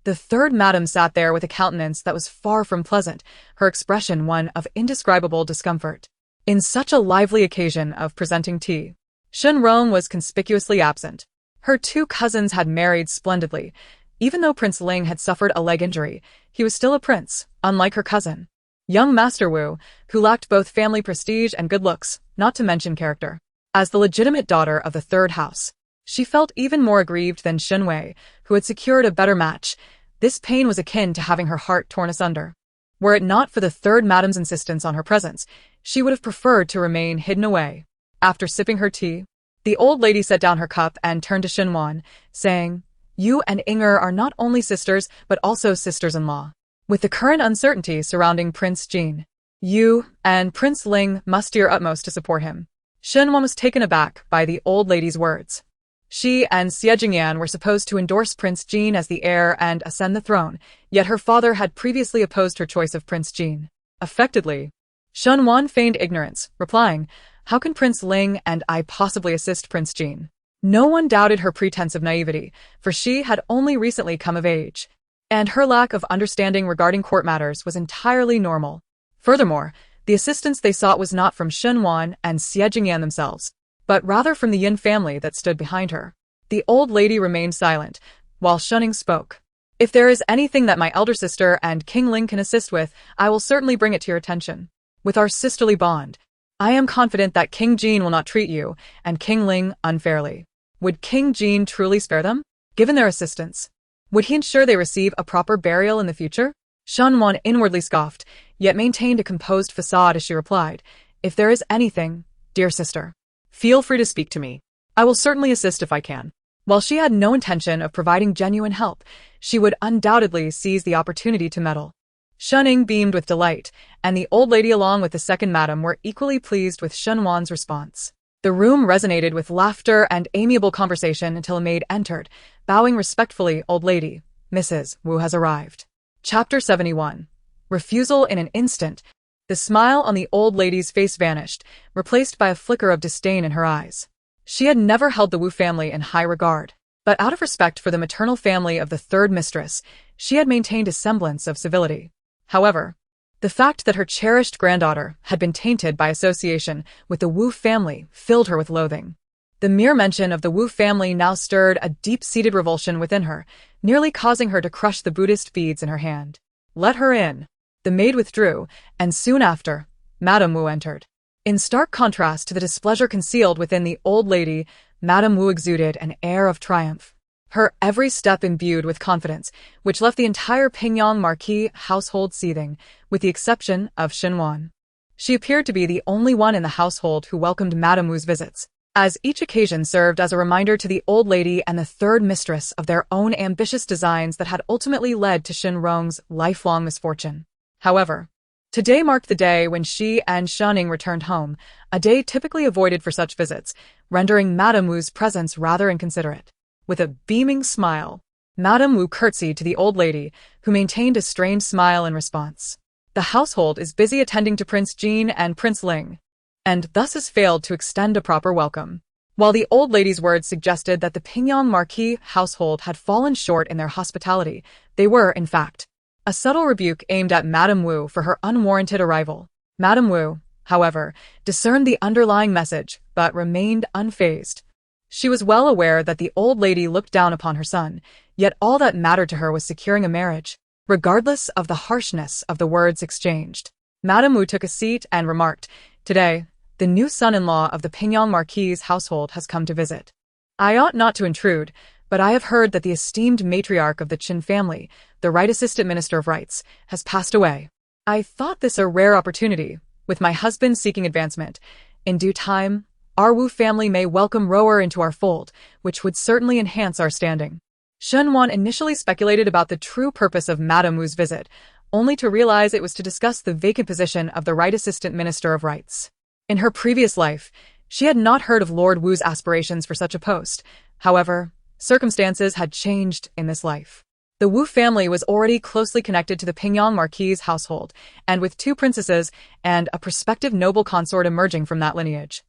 The third madam sat there with a countenance that was far from pleasant, her expression one of indescribable discomfort. In such a lively occasion of presenting tea, Shen Rong was conspicuously absent. Her two cousins had married splendidly. Even though Prince Ling had suffered a leg injury, he was still a prince, unlike her cousin, young Master Wu, who lacked both family prestige and good looks, not to mention character. As the legitimate daughter of the third house, she felt even more aggrieved than Shen Wei, who had secured a better match. This pain was akin to having her heart torn asunder. Were it not for the third madam's insistence on her presence, she would have preferred to remain hidden away. After sipping her tea, the old lady set down her cup and turned to Xinhuan, saying, You and Inger are not only sisters, but also sisters-in-law. With the current uncertainty surrounding Prince Jean, You and Prince Ling must do your utmost to support him. Shenwan was taken aback by the old lady's words. She and Xie Jingyan were supposed to endorse Prince Jin as the heir and ascend the throne, yet her father had previously opposed her choice of Prince Jin. Affectedly, Shenwan feigned ignorance, replying, "How can Prince Ling and I possibly assist Prince Jin?" No one doubted her pretense of naivety, for she had only recently come of age, and her lack of understanding regarding court matters was entirely normal. Furthermore, the assistance they sought was not from Shenwan and Xie Jingyan themselves, but rather from the Yin family that stood behind her. The old lady remained silent, while Shuning spoke. "If there is anything that my elder sister and King Ling can assist with, I will certainly bring it to your attention. With our sisterly bond, I am confident that King Jin will not treat you and King Ling unfairly. Would King Jin truly spare them? Given their assistance, would he ensure they receive a proper burial in the future?" Shenwan inwardly scoffed, yet maintained a composed facade as she replied, "If there is anything, dear sister, feel free to speak to me. I will certainly assist if I can." While she had no intention of providing genuine help, she would undoubtedly seize the opportunity to meddle. Shuning beamed with delight, and the old lady along with the second madam were equally pleased with Shenwan's response. The room resonated with laughter and amiable conversation until a maid entered, bowing respectfully. "Old lady, Mrs. Wu has arrived." Chapter 71. Refusal in an instant. The smile on the old lady's face vanished, replaced by a flicker of disdain in her eyes. She had never held the Wu family in high regard, but out of respect for the maternal family of the third mistress, she had maintained a semblance of civility. However, the fact that her cherished granddaughter had been tainted by association with the Wu family filled her with loathing. The mere mention of the Wu family now stirred a deep-seated revulsion within her, nearly causing her to crush the Buddhist beads in her hand. "Let her in." The maid withdrew, and soon after, Madame Wu entered. In stark contrast to the displeasure concealed within the old lady, Madame Wu exuded an air of triumph, her every step imbued with confidence, which left the entire Pingyang Marquis household seething, with the exception of Shenwan. She appeared to be the only one in the household who welcomed Madame Wu's visits, as each occasion served as a reminder to the old lady and the third mistress of their own ambitious designs that had ultimately led to Shen Rong's lifelong misfortune. However, today marked the day when she and Shuning returned home, a day typically avoided for such visits, rendering Madame Wu's presence rather inconsiderate. With a beaming smile, Madame Wu curtsied to the old lady, who maintained a strained smile in response. "The household is busy attending to Prince Jin and Prince Ling, and thus has failed to extend a proper welcome." While the old lady's words suggested that the Pingyang Marquis household had fallen short in their hospitality, they were, in fact, a subtle rebuke aimed at Madame Wu for her unwarranted arrival. Madame Wu, however, discerned the underlying message, but remained unfazed. She was well aware that the old lady looked down upon her son, yet all that mattered to her was securing a marriage, regardless of the harshness of the words exchanged. Madame Wu took a seat and remarked, "Today, the new son-in-law of the Pingyang Marquis household has come to visit. I ought not to intrude, but I have heard that the esteemed matriarch of the Qin family, the Right Assistant Minister of Rights, has passed away. I thought this a rare opportunity, with my husband seeking advancement. In due time, our Wu family may welcome Rower into our fold, which would certainly enhance our standing." Shenwan initially speculated about the true purpose of Madame Wu's visit, only to realize it was to discuss the vacant position of the Right Assistant Minister of Rights. In her previous life, she had not heard of Lord Wu's aspirations for such a post. However, circumstances had changed in this life. The Wu family was already closely connected to the Pingyang Marquis household, and with two princesses and a prospective noble consort emerging from that lineage,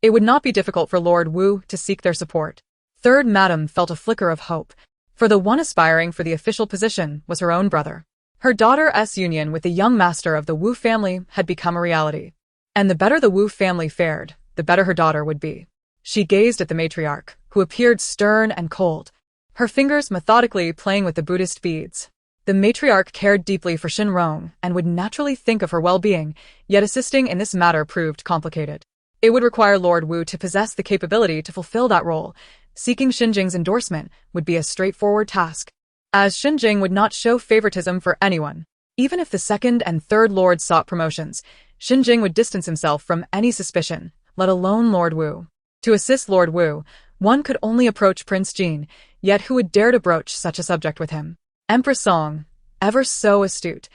it would not be difficult for Lord Wu to seek their support. Third Madam felt a flicker of hope, for the one aspiring for the official position was her own brother. Her daughter's union with the young master of the Wu family had become a reality, and the better the Wu family fared, the better her daughter would be. She gazed at the matriarch, who appeared stern and cold, her fingers methodically playing with the Buddhist beads. The matriarch cared deeply for Shenrong and would naturally think of her well-being, yet assisting in this matter proved complicated. It would require Lord Wu to possess the capability to fulfill that role. Seeking Xinjing's endorsement would be a straightforward task, as Xinjing would not show favoritism for anyone. Even if the second and third lords sought promotions, Xinjing would distance himself from any suspicion, let alone Lord Wu. To assist Lord Wu, one could only approach Prince Jin, yet who would dare to broach such a subject with him? Empress Song, ever so astute,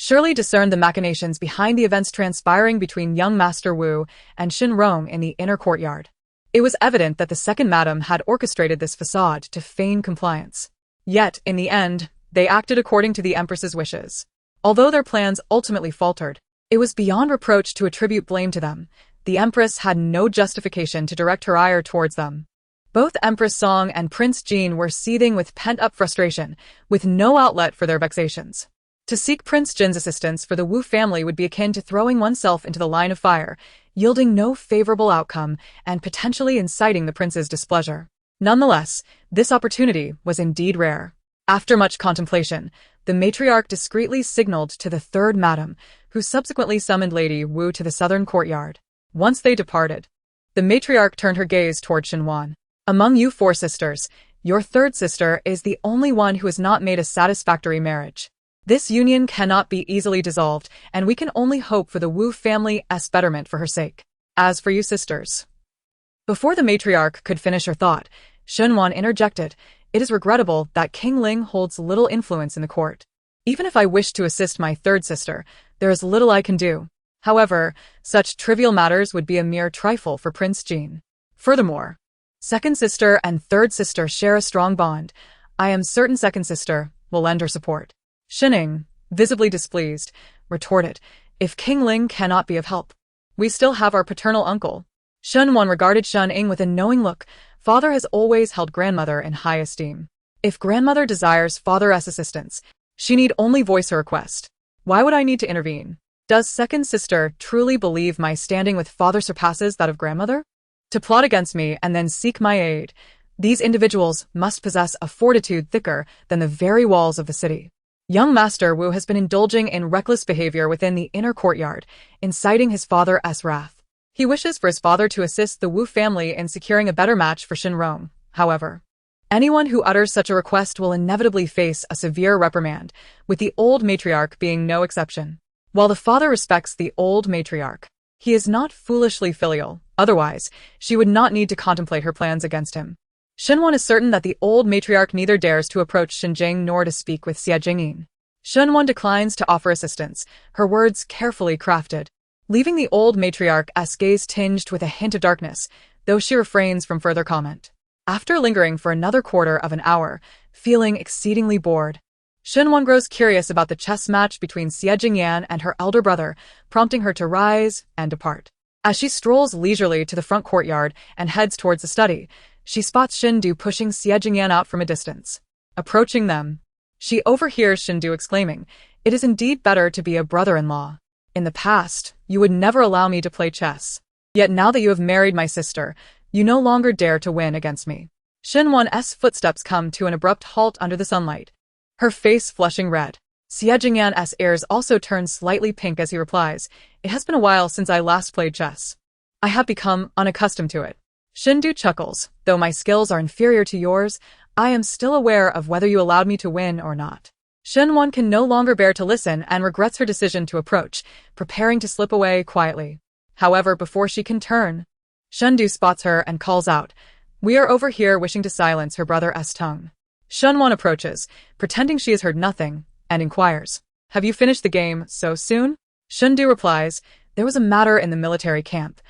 surely discerned the machinations behind the events transpiring between young Master Wu and Shin Rong in the inner courtyard. It was evident that the second madam had orchestrated this facade to feign compliance. Yet, in the end, they acted according to the Empress's wishes. Although their plans ultimately faltered, it was beyond reproach to attribute blame to them. The Empress had no justification to direct her ire towards them. Both Empress Song and Prince Jean were seething with pent-up frustration, with no outlet for their vexations. To seek Prince Jin's assistance for the Wu family would be akin to throwing oneself into the line of fire, yielding no favorable outcome and potentially inciting the prince's displeasure. Nonetheless, this opportunity was indeed rare. After much contemplation, the matriarch discreetly signaled to the third madam, who subsequently summoned Lady Wu to the southern courtyard. Once they departed, the matriarch turned her gaze toward Xinhuan. Among you 4 sisters, your third sister is the only one who has not made a satisfactory marriage. This union cannot be easily dissolved, and we can only hope for the Wu family's betterment for her sake. As for you sisters. Before the matriarch could finish her thought, Xinhuan interjected, "It is regrettable that King Ling holds little influence in the court. Even if I wish to assist my third sister, there is little I can do. However, such trivial matters would be a mere trifle for Prince Jean. Furthermore, second sister and third sister share a strong bond. I am certain second sister will lend her support." Shining, visibly displeased, retorted, "If King Ling cannot be of help, we still have our paternal uncle." Xinhuan regarded Shen Ying with a knowing look. Father has always held grandmother in high esteem. If grandmother desires father's assistance, she need only voice her request. Why would I need to intervene? Does second sister truly believe my standing with father surpasses that of grandmother? To plot against me and then seek my aid, these individuals must possess a fortitude thicker than the very walls of the city. Young Master Wu has been indulging in reckless behavior within the inner courtyard, inciting his father's wrath. He wishes for his father to assist the Wu family in securing a better match for Shin Rong. However, anyone who utters such a request will inevitably face a severe reprimand, with the old matriarch being no exception. While the father respects the old matriarch, he is not foolishly filial, otherwise, she would not need to contemplate her plans against him. Xinhuan is certain that the old matriarch neither dares to approach Xinjing nor to speak with Xie Jingyin. Xinhuan declines to offer assistance, her words carefully crafted, leaving the old matriarch's gaze tinged with a hint of darkness, though she refrains from further comment. After lingering for another quarter of an hour, feeling exceedingly bored, Xinhuan grows curious about the chess match between Xie Jingyan and her elder brother, prompting her to rise and depart. As she strolls leisurely to the front courtyard and heads towards the study, she spots Shindu pushing Xie Jingyan out from a distance. Approaching them, she overhears Shindu exclaiming, "It is indeed better to be a brother-in-law. In the past, you would never allow me to play chess. Yet now that you have married my sister, you no longer dare to win against me." Xinhuan's footsteps come to an abrupt halt under the sunlight, her face flushing red. Xie Jingyan's ears also turn slightly pink as he replies, "It has been a while since I last played chess. I have become unaccustomed to it." Shindu chuckles, "Though my skills are inferior to yours, I am still aware of whether you allowed me to win or not." Xinhuan can no longer bear to listen and regrets her decision to approach, preparing to slip away quietly. However, before she can turn, Shindu spots her and calls out, "We are over here wishing to silence her brother's tongue." Xinhuan approaches, pretending she has heard nothing, and inquires, "Have you finished the game so soon?" Shindu replies, "There was a matter in the military camp.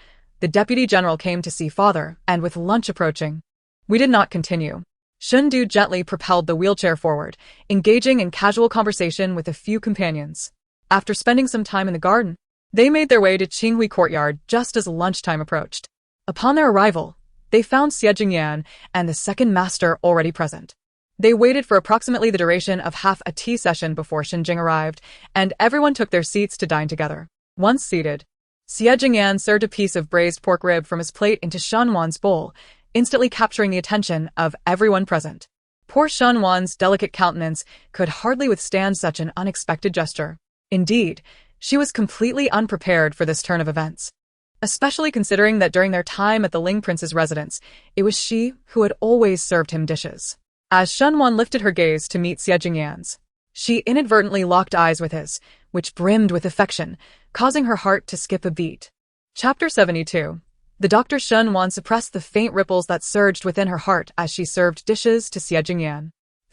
The deputy general came to see father, and with lunch approaching, we did not continue." Shindu gently propelled the wheelchair forward, engaging in casual conversation with a few companions. After spending some time in the garden, they made their way to Qinghui Courtyard just as lunchtime approached. Upon their arrival, they found Xie Jingyan and the second master already present. They waited for approximately the duration of half a tea session before Xinjing arrived, and everyone took their seats to dine together. Once seated, Xie Jingyan served a piece of braised pork rib from his plate into Xinhuan's bowl, instantly capturing the attention of everyone present. Poor Xinhuan's delicate countenance could hardly withstand such an unexpected gesture. Indeed, she was completely unprepared for this turn of events, especially considering that during their time at the Ling Prince's residence, it was she who had always served him dishes. As Xinhuan lifted her gaze to meet Xie Jingyan's, she inadvertently locked eyes with his, which brimmed with affection, causing her heart to skip a beat. Chapter 72. The Dr. Xinhuan suppressed the faint ripples that surged within her heart as she served dishes to Xie Jingyan.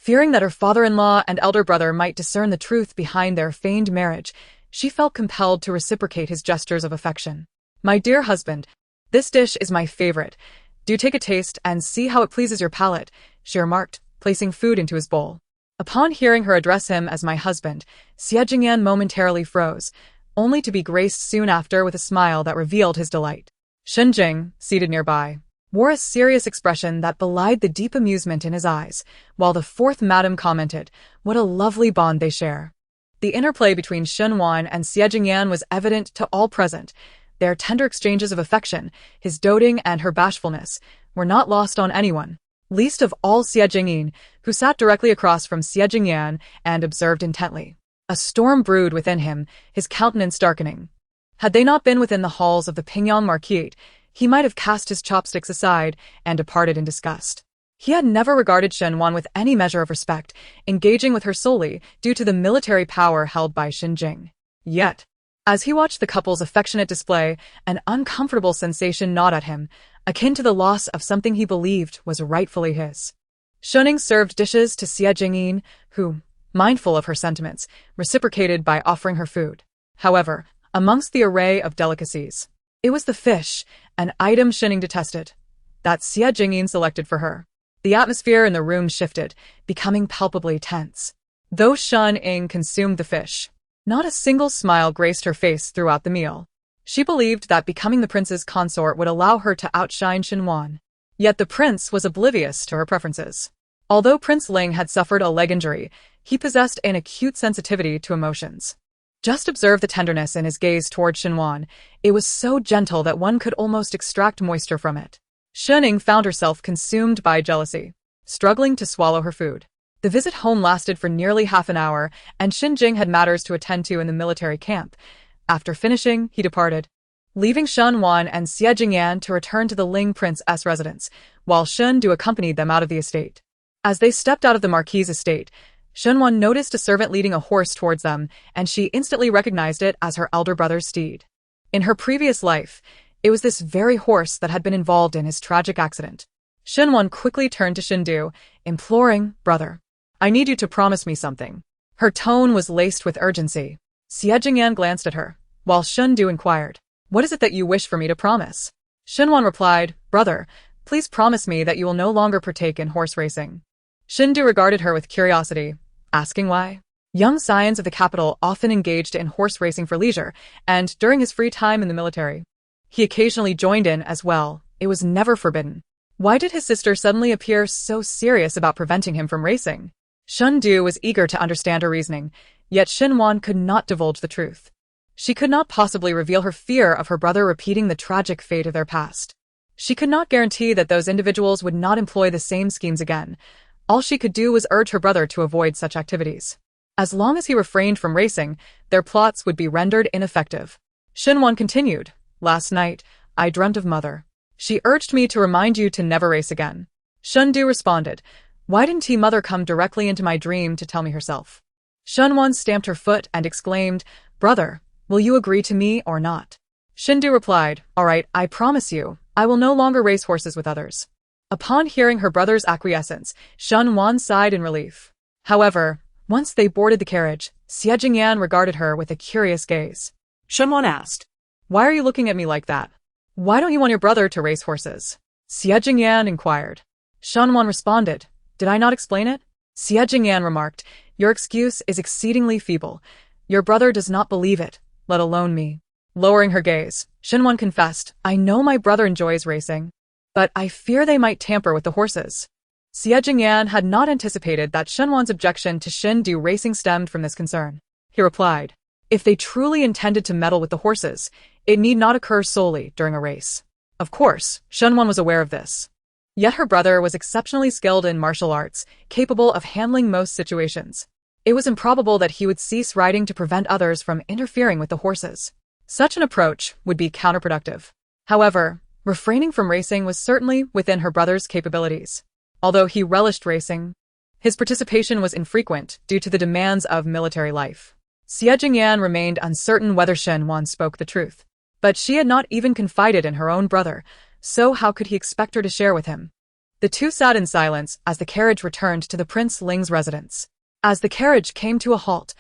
Fearing that her father-in-law and elder brother might discern the truth behind their feigned marriage, she felt compelled to reciprocate his gestures of affection. "My dear husband, this dish is my favorite. Do take a taste and see how it pleases your palate," she remarked, placing food into his bowl. Upon hearing her address him as my husband, Xie Jingyan momentarily froze, only to be graced soon after with a smile that revealed his delight. Shen Jing, seated nearby, wore a serious expression that belied the deep amusement in his eyes, while the fourth madam commented, "What a lovely bond they share." The interplay between Shen Wan and Xie Jingyan was evident to all present. Their tender exchanges of affection, his doting and her bashfulness, were not lost on anyone, least of all Xie Jingyin, who sat directly across from Xie Jingyan and observed intently. A storm brewed within him, his countenance darkening. Had they not been within the halls of the Pingyang Marquise, he might have cast his chopsticks aside and departed in disgust. He had never regarded Shen Wan with any measure of respect, engaging with her solely due to the military power held by Shen Jing. Yet, as he watched the couple's affectionate display, an uncomfortable sensation gnawed at him, akin to the loss of something he believed was rightfully his. Shuning served dishes to Xie Jingyin, who, mindful of her sentiments, reciprocated by offering her food. However, amongst the array of delicacies, it was the fish, an item Shuning detested, that Xie Jingyin selected for her. The atmosphere in the room shifted, becoming palpably tense. Though Shen Ying consumed the fish, not a single smile graced her face throughout the meal. She believed that becoming the prince's consort would allow her to outshine Shen Wan. Yet the prince was oblivious to her preferences. Although Prince Ling had suffered a leg injury, he possessed an acute sensitivity to emotions. Just observe the tenderness in his gaze toward Shen Wan. It was so gentle that one could almost extract moisture from it. Shen Ying found herself consumed by jealousy, struggling to swallow her food. The visit home lasted for nearly half an hour, and Shen Jing had matters to attend to in the military camp. After finishing, he departed, leaving Shen Wan and Xie Jingyan to return to the Ling Prince's residence, while Shen Du accompanied them out of the estate. As they stepped out of the Marquis's estate, Shen Wan noticed a servant leading a horse towards them, and she instantly recognized it as her elder brother's steed. In her previous life, it was this very horse that had been involved in his tragic accident. Shen Wan quickly turned to Shen Du, imploring, "Brother, I need you to promise me something." Her tone was laced with urgency. Xie Jingyan glanced at her, while Shen Du inquired, "What is it that you wish for me to promise?" Shen Wan replied, "Brother, please promise me that you will no longer partake in horse racing." Shen Du regarded her with curiosity, asking why. Young scions of the capital often engaged in horse racing for leisure, and during his free time in the military, he occasionally joined in as well. It was never forbidden. Why did his sister suddenly appear so serious about preventing him from racing? Shen Du was eager to understand her reasoning, yet Shen Wan could not divulge the truth. She could not possibly reveal her fear of her brother repeating the tragic fate of their past. She could not guarantee that those individuals would not employ the same schemes again. All she could do was urge her brother to avoid such activities. As long as he refrained from racing, their plots would be rendered ineffective. Shen Wan continued, "Last night, I dreamt of Mother. She urged me to remind you to never race again." Shen Du responded, "Why didn't Mother come directly into my dream to tell me herself?" Shen Wan stamped her foot and exclaimed, "Brother, will you agree to me or not?" Shen Du replied, "All right, I promise you, I will no longer race horses with others." Upon hearing her brother's acquiescence, Shen Wan sighed in relief. However, once they boarded the carriage, Xie Jingyan regarded her with a curious gaze. Shen Wan asked, "Why are you looking at me like that? Why don't you want your brother to race horses?" Xie Jingyan inquired. Shen Wan responded, "Did I not explain it?" Xie Jingyan remarked, "Your excuse is exceedingly feeble. Your brother does not believe it, let alone me." Lowering her gaze, Shen Wan confessed, "I know my brother enjoys racing, but I fear they might tamper with the horses." Xie Jingyan had not anticipated that Shen Wan's objection to Shen Du racing stemmed from this concern. He replied, "If they truly intended to meddle with the horses, it need not occur solely during a race." Of course, Shen Wan was aware of this. Yet her brother was exceptionally skilled in martial arts, capable of handling most situations. It was improbable that he would cease riding to prevent others from interfering with the horses. Such an approach would be counterproductive. However, refraining from racing was certainly within her brother's capabilities. Although he relished racing, his participation was infrequent due to the demands of military life. Xie Jingyan remained uncertain whether Shen Wan spoke the truth. But she had not even confided in her own brother, so how could he expect her to share with him? The two sat in silence as the carriage returned to the Prince Ling's residence. As the carriage came to a halt,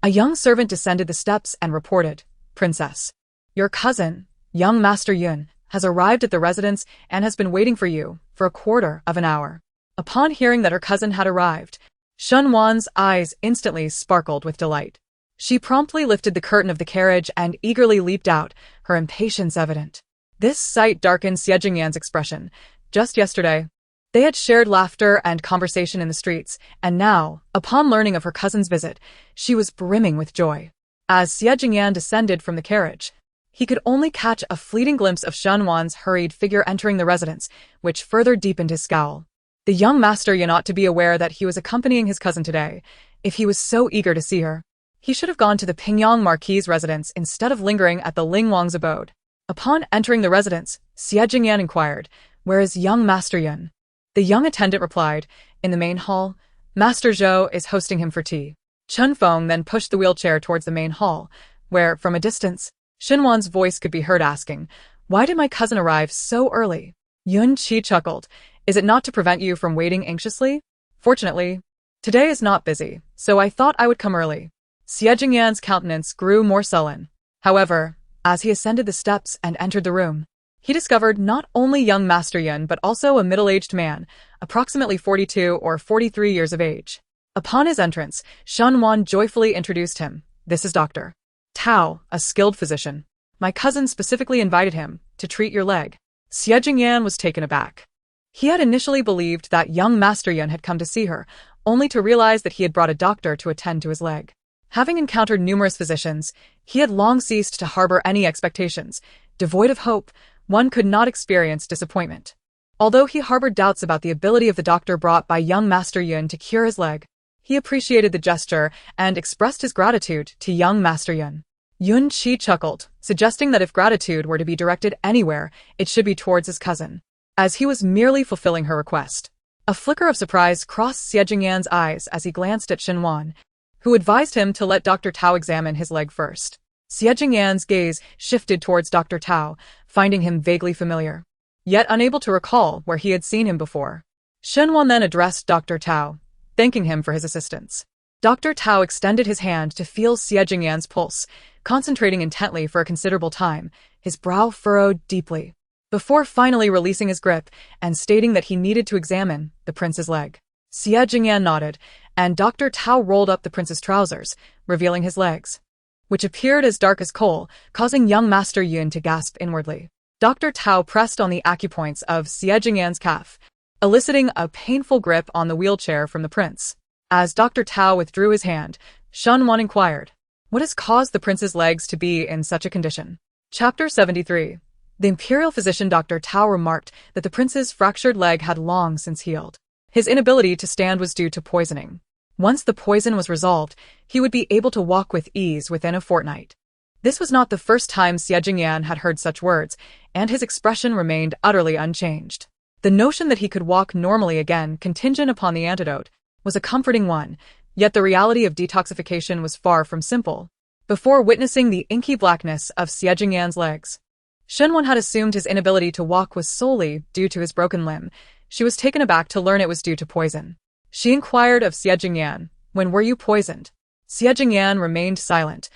a young servant descended the steps and reported, "Princess, your cousin, young Master Yun, has arrived at the residence and has been waiting for you for a quarter of an hour." Upon hearing that her cousin had arrived, Shunwan's eyes instantly sparkled with delight. She promptly lifted the curtain of the carriage and eagerly leaped out, her impatience evident. This sight darkened Xie Jingyan's expression. Just yesterday, they had shared laughter and conversation in the streets, and now, upon learning of her cousin's visit, she was brimming with joy. As Xie Jingyan descended from the carriage, he could only catch a fleeting glimpse of Shunwan's hurried figure entering the residence, which further deepened his scowl. The young master Yun ought to be aware that he was accompanying his cousin today. If he was so eager to see her, he should have gone to the Pingyang Marquis's residence instead of lingering at the Ling Wang's abode. Upon entering the residence, Xie Jingyan inquired, "Where is young Master Yun?" The young attendant replied, "In the main hall. Master Zhou is hosting him for tea." Chun Feng then pushed the wheelchair towards the main hall, where, from a distance, Xinwan's voice could be heard asking, "Why did my cousin arrive so early?" Yun Qi chuckled, "Is it not to prevent you from waiting anxiously? Fortunately, today is not busy, so I thought I would come early." Xie Jingyan's countenance grew more sullen. However, as he ascended the steps and entered the room, he discovered not only young Master Yun but also a middle-aged man, approximately 42 or 43 years of age. Upon his entrance, Shunwan joyfully introduced him. "This is Dr. Tao, a skilled physician. My cousin specifically invited him to treat your leg." Xie Jingyan was taken aback. He had initially believed that young Master Yun had come to see her, only to realize that he had brought a doctor to attend to his leg. Having encountered numerous physicians, he had long ceased to harbor any expectations. Devoid of hope, one could not experience disappointment. Although he harbored doubts about the ability of the doctor brought by young Master Yun to cure his leg, he appreciated the gesture and expressed his gratitude to young Master Yun. Yun Qi chuckled, suggesting that if gratitude were to be directed anywhere, it should be towards his cousin, as he was merely fulfilling her request. A flicker of surprise crossed Xie Jingyan's eyes as he glanced at Xinwan, who advised him to let Dr. Tao examine his leg first. Xie Jingyan's gaze shifted towards Dr. Tao, finding him vaguely familiar, yet unable to recall where he had seen him before. Xinwan then addressed Dr. Tao, thanking him for his assistance. Dr. Tao extended his hand to feel Xie Jingyan's pulse, concentrating intently for a considerable time, his brow furrowed deeply, before finally releasing his grip and stating that he needed to examine the prince's leg. Xie Jingyan nodded, and Dr. Tao rolled up the prince's trousers, revealing his legs, which appeared as dark as coal, causing young Master Yun to gasp inwardly. Dr. Tao pressed on the acupoints of Xie Jingyan's calf, eliciting a painful grip on the wheelchair from the prince. As Dr. Tao withdrew his hand, Shunwan inquired, "What has caused the prince's legs to be in such a condition?" Chapter 73. The imperial physician Dr. Tao remarked that the prince's fractured leg had long since healed. His inability to stand was due to poisoning. Once the poison was resolved, he would be able to walk with ease within a fortnight. This was not the first time Xie Jingyan had heard such words, and his expression remained utterly unchanged. The notion that he could walk normally again, contingent upon the antidote, was a comforting one, yet the reality of detoxification was far from simple. Before witnessing the inky blackness of Xie Jingyan's legs, Shunwan had assumed his inability to walk was solely due to his broken limb. She was taken aback to learn it was due to poison. She inquired of Xie Jingyan, "When were you poisoned?" Xie Jingyan remained silent,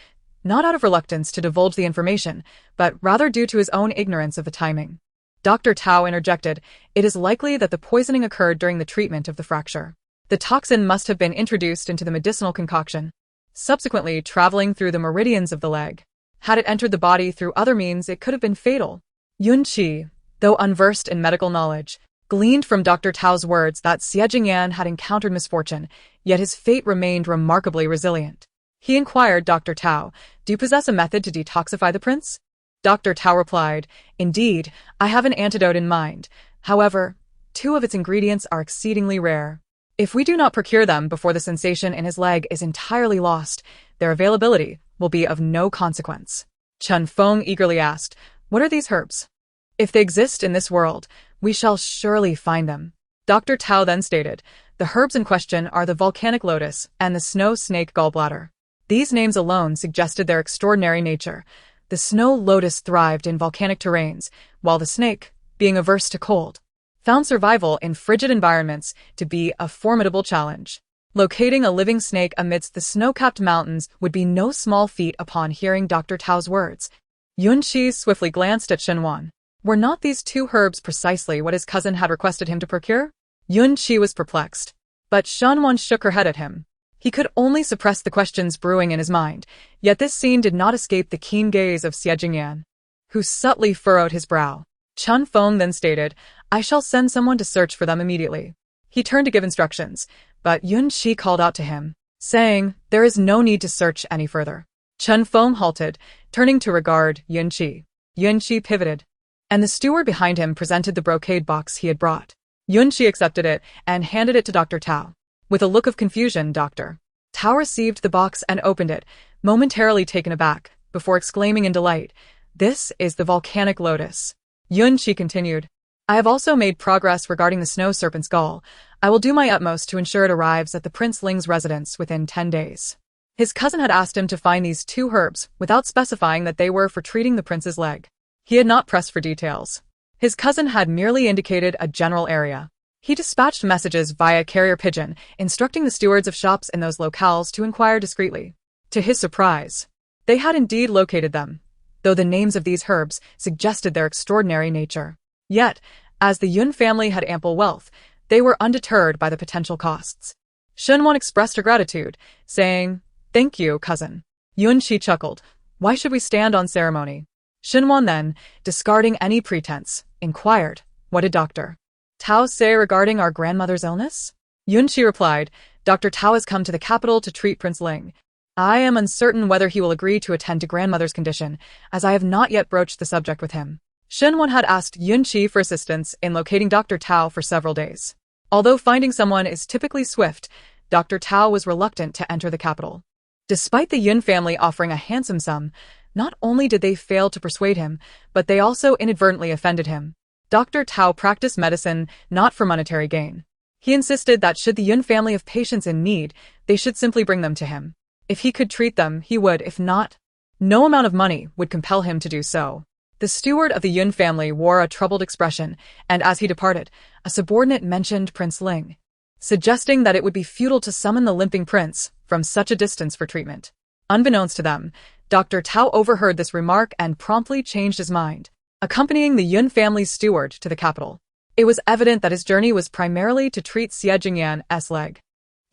not out of reluctance to divulge the information, but rather due to his own ignorance of the timing. Dr. Tao interjected, "It is likely that the poisoning occurred during the treatment of the fracture. The toxin must have been introduced into the medicinal concoction, subsequently traveling through the meridians of the leg. Had it entered the body through other means, it could have been fatal." Yun Qi, though unversed in medical knowledge, gleaned from Dr. Tao's words that Xie Jingyan had encountered misfortune, yet his fate remained remarkably resilient. He inquired Dr. Tao, "Do you possess a method to detoxify the prince?" Dr. Tao replied, "Indeed, I have an antidote in mind. However, 2 of its ingredients are exceedingly rare. If we do not procure them before the sensation in his leg is entirely lost, their availability will be of no consequence." Chun Feng eagerly asked, "What are these herbs? If they exist in this world, we shall surely find them." Dr. Tao then stated, "The herbs in question are the volcanic lotus and the snow snake gallbladder." These names alone suggested their extraordinary nature. The snow lotus thrived in volcanic terrains, while the snake, being averse to cold, found survival in frigid environments to be a formidable challenge. Locating a living snake amidst the snow-capped mountains would be no small feat upon hearing Dr. Tao's words. Yunqi swiftly glanced at Shenwan. Were not these two herbs precisely what his cousin had requested him to procure? Yunqi was perplexed. But Shenwan shook her head at him. He could only suppress the questions brewing in his mind, yet this scene did not escape the keen gaze of Xie Jingyan, who subtly furrowed his brow. Chun Feng then stated, I shall send someone to search for them immediately. He turned to give instructions, but Yunqi called out to him, saying, there is no need to search any further. Chun Feng halted, turning to regard Yunqi. Yunqi pivoted, and the steward behind him presented the brocade box he had brought. Yunqi accepted it and handed it to Dr. Tao. With a look of confusion, Dr. Tao received the box and opened it, momentarily taken aback, before exclaiming in delight, this is the volcanic lotus. Yunqi continued, I have also made progress regarding the snow serpent's gall. I will do my utmost to ensure it arrives at the Prince Ling's residence within 10 days. His cousin had asked him to find these two herbs without specifying that they were for treating the prince's leg. He had not pressed for details. His cousin had merely indicated a general area. He dispatched messages via carrier pigeon, instructing the stewards of shops in those locales to inquire discreetly. To his surprise, they had indeed located them, though the names of these herbs suggested their extraordinary nature. Yet, as the Yun family had ample wealth, they were undeterred by the potential costs. Shenwan expressed her gratitude, saying, thank you, cousin. Yunqi chuckled. Why should we stand on ceremony? Shenwan then, discarding any pretense, inquired, what did Dr. Tao say regarding our grandmother's illness? Yunqi replied, Dr. Tao has come to the capital to treat Prince Ling. I am uncertain whether he will agree to attend to grandmother's condition, as I have not yet broached the subject with him. Shenwan had asked Yunqi for assistance in locating Dr. Tao for several days. Although finding someone is typically swift, Dr. Tao was reluctant to enter the capital. Despite the Yun family offering a handsome sum, not only did they fail to persuade him, but they also inadvertently offended him. Dr. Tao practiced medicine not for monetary gain. He insisted that should the Yun family have patients in need, they should simply bring them to him. If he could treat them, he would, if not, no amount of money would compel him to do so. The steward of the Yun family wore a troubled expression, and as he departed, a subordinate mentioned Prince Ling, suggesting that it would be futile to summon the limping prince from such a distance for treatment. Unbeknownst to them, Dr. Tao overheard this remark and promptly changed his mind, accompanying the Yun family's steward to the capital. It was evident that his journey was primarily to treat Xie Jingyan's leg.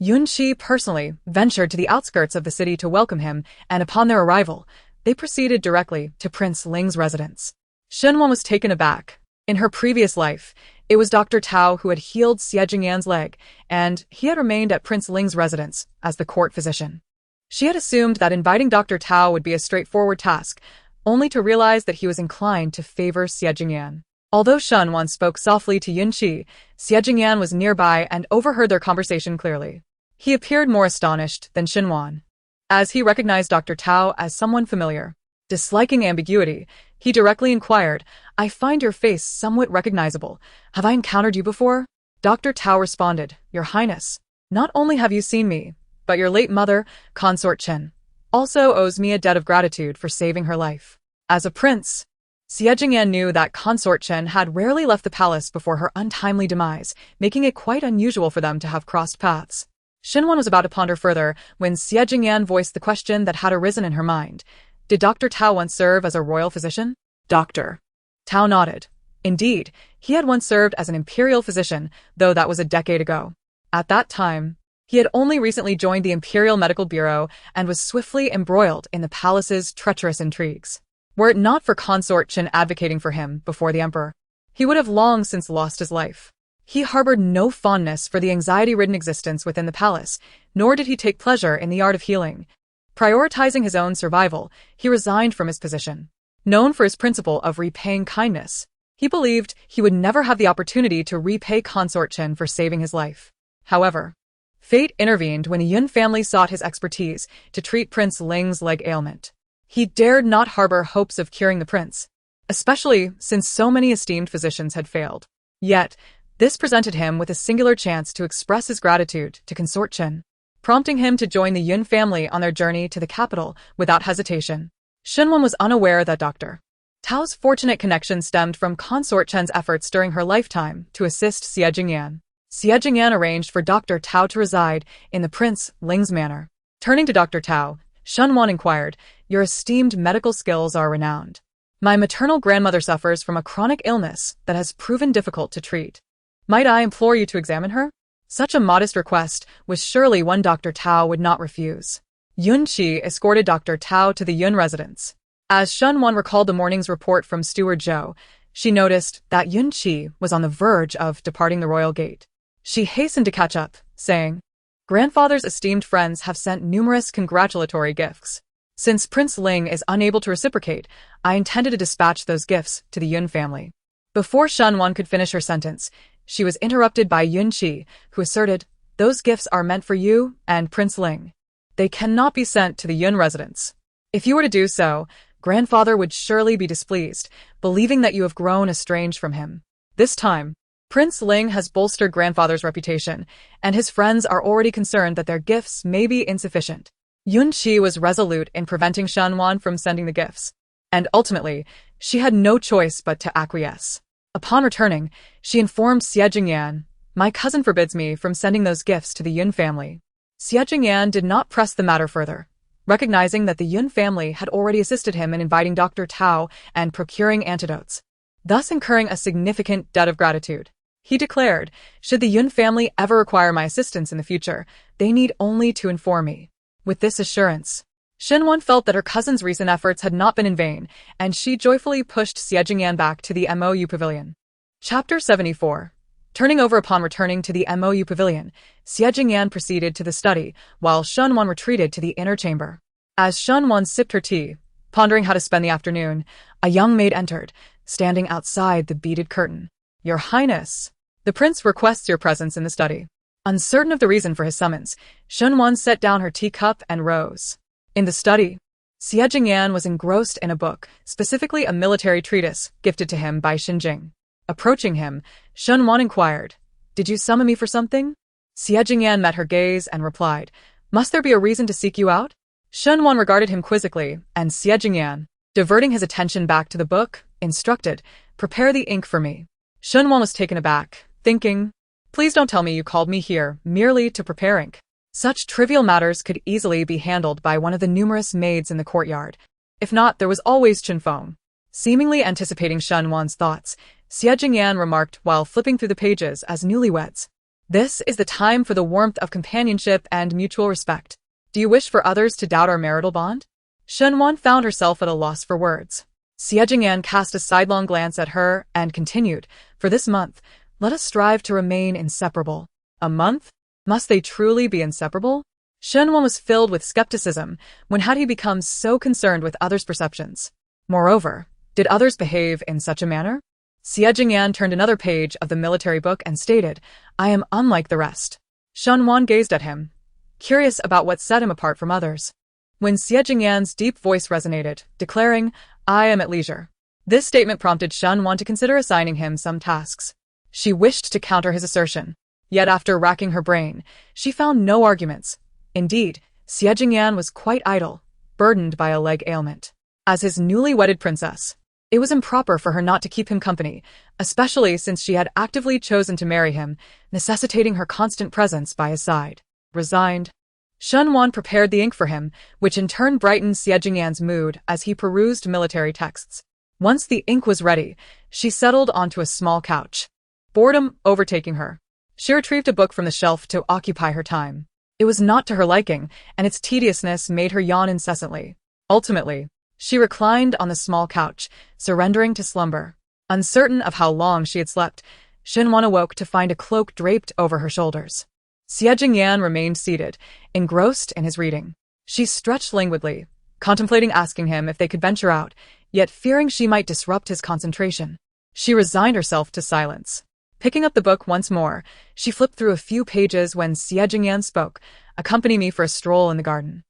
Yunqi personally ventured to the outskirts of the city to welcome him, and upon their arrival, they proceeded directly to Prince Ling's residence. Shenwan was taken aback. In her previous life, it was Dr. Tao who had healed Xie Jingyan's leg, and he had remained at Prince Ling's residence as the court physician. She had assumed that inviting Dr. Tao would be a straightforward task, only to realize that he was inclined to favor Xie Jingyan. Although Shenwan spoke softly to Yunqi, Xie Jingyan was nearby and overheard their conversation clearly. He appeared more astonished than Shenwan, as he recognized Dr. Tao as someone familiar. Disliking ambiguity, he directly inquired, I find your face somewhat recognizable. Have I encountered you before? Dr. Tao responded, Your Highness, not only have you seen me, but your late mother, Consort Chen, also owes me a debt of gratitude for saving her life. As a prince, Xie Jingyan knew that Consort Chen had rarely left the palace before her untimely demise, making it quite unusual for them to have crossed paths. Shenwan was about to ponder further when Xie Jingyan voiced the question that had arisen in her mind. Did Dr. Tao once serve as a royal physician? Dr. Tao nodded. Indeed, he had once served as an imperial physician, though that was a decade ago. At that time, he had only recently joined the Imperial Medical Bureau and was swiftly embroiled in the palace's treacherous intrigues. Were it not for Consort Chen advocating for him before the emperor, he would have long since lost his life. He harbored no fondness for the anxiety-ridden existence within the palace, nor did he take pleasure in the art of healing. Prioritizing his own survival, he resigned from his position. Known for his principle of repaying kindness, he believed he would never have the opportunity to repay Consort Chen for saving his life. However, fate intervened when the Yun family sought his expertise to treat Prince Ling's leg ailment. He dared not harbor hopes of curing the prince, especially since so many esteemed physicians had failed. Yet, this presented him with a singular chance to express his gratitude to Consort Chen, prompting him to join the Yun family on their journey to the capital without hesitation. Shenwan was unaware that Dr. Tao's fortunate connection stemmed from consort Chen's efforts during her lifetime to assist Xie Jingyan. Xie Jingyan arranged for Dr. Tao to reside in the Prince Ling's manor. Turning to Dr. Tao, Shunwan inquired, "Your esteemed medical skills are renowned. My maternal grandmother suffers from a chronic illness that has proven difficult to treat. Might I implore you to examine her?" Such a modest request was surely one Dr. Tao would not refuse. Yun Qi escorted Dr. Tao to the Yun residence. As Shunwan recalled the morning's report from Steward Zhou, she noticed that Yun Qi was on the verge of departing the royal gate. She hastened to catch up, saying, "Grandfather's esteemed friends have sent numerous congratulatory gifts. Since Prince Ling is unable to reciprocate, I intended to dispatch those gifts to the Yun family." Before Shunwan could finish her sentence, she was interrupted by Yun Qi, who asserted, "Those gifts are meant for you and Prince Ling. They cannot be sent to the Yun residence. If you were to do so, grandfather would surely be displeased, believing that you have grown estranged from him. This time, Prince Ling has bolstered grandfather's reputation, and his friends are already concerned that their gifts may be insufficient." Yun Qi was resolute in preventing Shunwan from sending the gifts, and ultimately, she had no choice but to acquiesce. Upon returning, she informed Xie Jingyan, "My cousin forbids me from sending those gifts to the Yun family." Xie Jingyan did not press the matter further, recognizing that the Yun family had already assisted him in inviting Dr. Tao and procuring antidotes, thus incurring a significant debt of gratitude. He declared, "Should the Yun family ever require my assistance in the future, they need only to inform me." With this assurance, Shunwan felt that her cousin's recent efforts had not been in vain, and she joyfully pushed Xie Jingyan back to the MOU pavilion. Chapter 74. Turning over upon returning to the MOU pavilion, Xie Jingyan proceeded to the study, while Shunwan retreated to the inner chamber. As Shunwan sipped her tea, pondering how to spend the afternoon, a young maid entered, standing outside the beaded curtain. "Your Highness, the prince requests your presence in the study." Uncertain of the reason for his summons, Shunwan set down her teacup and rose. In the study, Xie Jingyan was engrossed in a book, specifically a military treatise gifted to him by Xinjing. Approaching him, Shunwan inquired, "Did you summon me for something?" Xie Jingyan met her gaze and replied, "Must there be a reason to seek you out?" Shunwan regarded him quizzically, and Xie Jingyan, diverting his attention back to the book, instructed, "Prepare the ink for me." Shunwan was taken aback, thinking, "Please don't tell me you called me here merely to prepare ink." Such trivial matters could easily be handled by one of the numerous maids in the courtyard. If not, there was always Chinfeng. Seemingly anticipating Shunwan's thoughts, Xie Jingyan remarked while flipping through the pages as newlyweds, "This is the time for the warmth of companionship and mutual respect. Do you wish for others to doubt our marital bond?" Shunwan found herself at a loss for words. Xie Jingyan cast a sidelong glance at her and continued, "For this month, let us strive to remain inseparable." A month? Must they truly be inseparable? Shunwan was filled with skepticism. When had he become so concerned with others' perceptions? Moreover, did others behave in such a manner? Xie Jingyan turned another page of the military book and stated, "I am unlike the rest." Shunwan gazed at him, curious about what set him apart from others. When Xie Jingyan's deep voice resonated, declaring, "I am at leisure," this statement prompted Shunwan to consider assigning him some tasks. She wished to counter his assertion, yet after racking her brain, she found no arguments. Indeed, Xie Jingyan was quite idle, burdened by a leg ailment. As his newly wedded princess, it was improper for her not to keep him company, especially since she had actively chosen to marry him, necessitating her constant presence by his side. Resigned, Shunwan prepared the ink for him, which in turn brightened Xie Jingyan's mood as he perused military texts. Once the ink was ready, she settled onto a small couch. Boredom overtaking her, she retrieved a book from the shelf to occupy her time. It was not to her liking, and its tediousness made her yawn incessantly. Ultimately, she reclined on the small couch, surrendering to slumber. Uncertain of how long she had slept, Shunwan awoke to find a cloak draped over her shoulders. Xie Jingyan remained seated, engrossed in his reading. She stretched languidly, contemplating asking him if they could venture out, yet fearing she might disrupt his concentration. She resigned herself to silence. Picking up the book once more, she flipped through a few pages when Xie Jingyan spoke, "Accompany me for a stroll in the garden."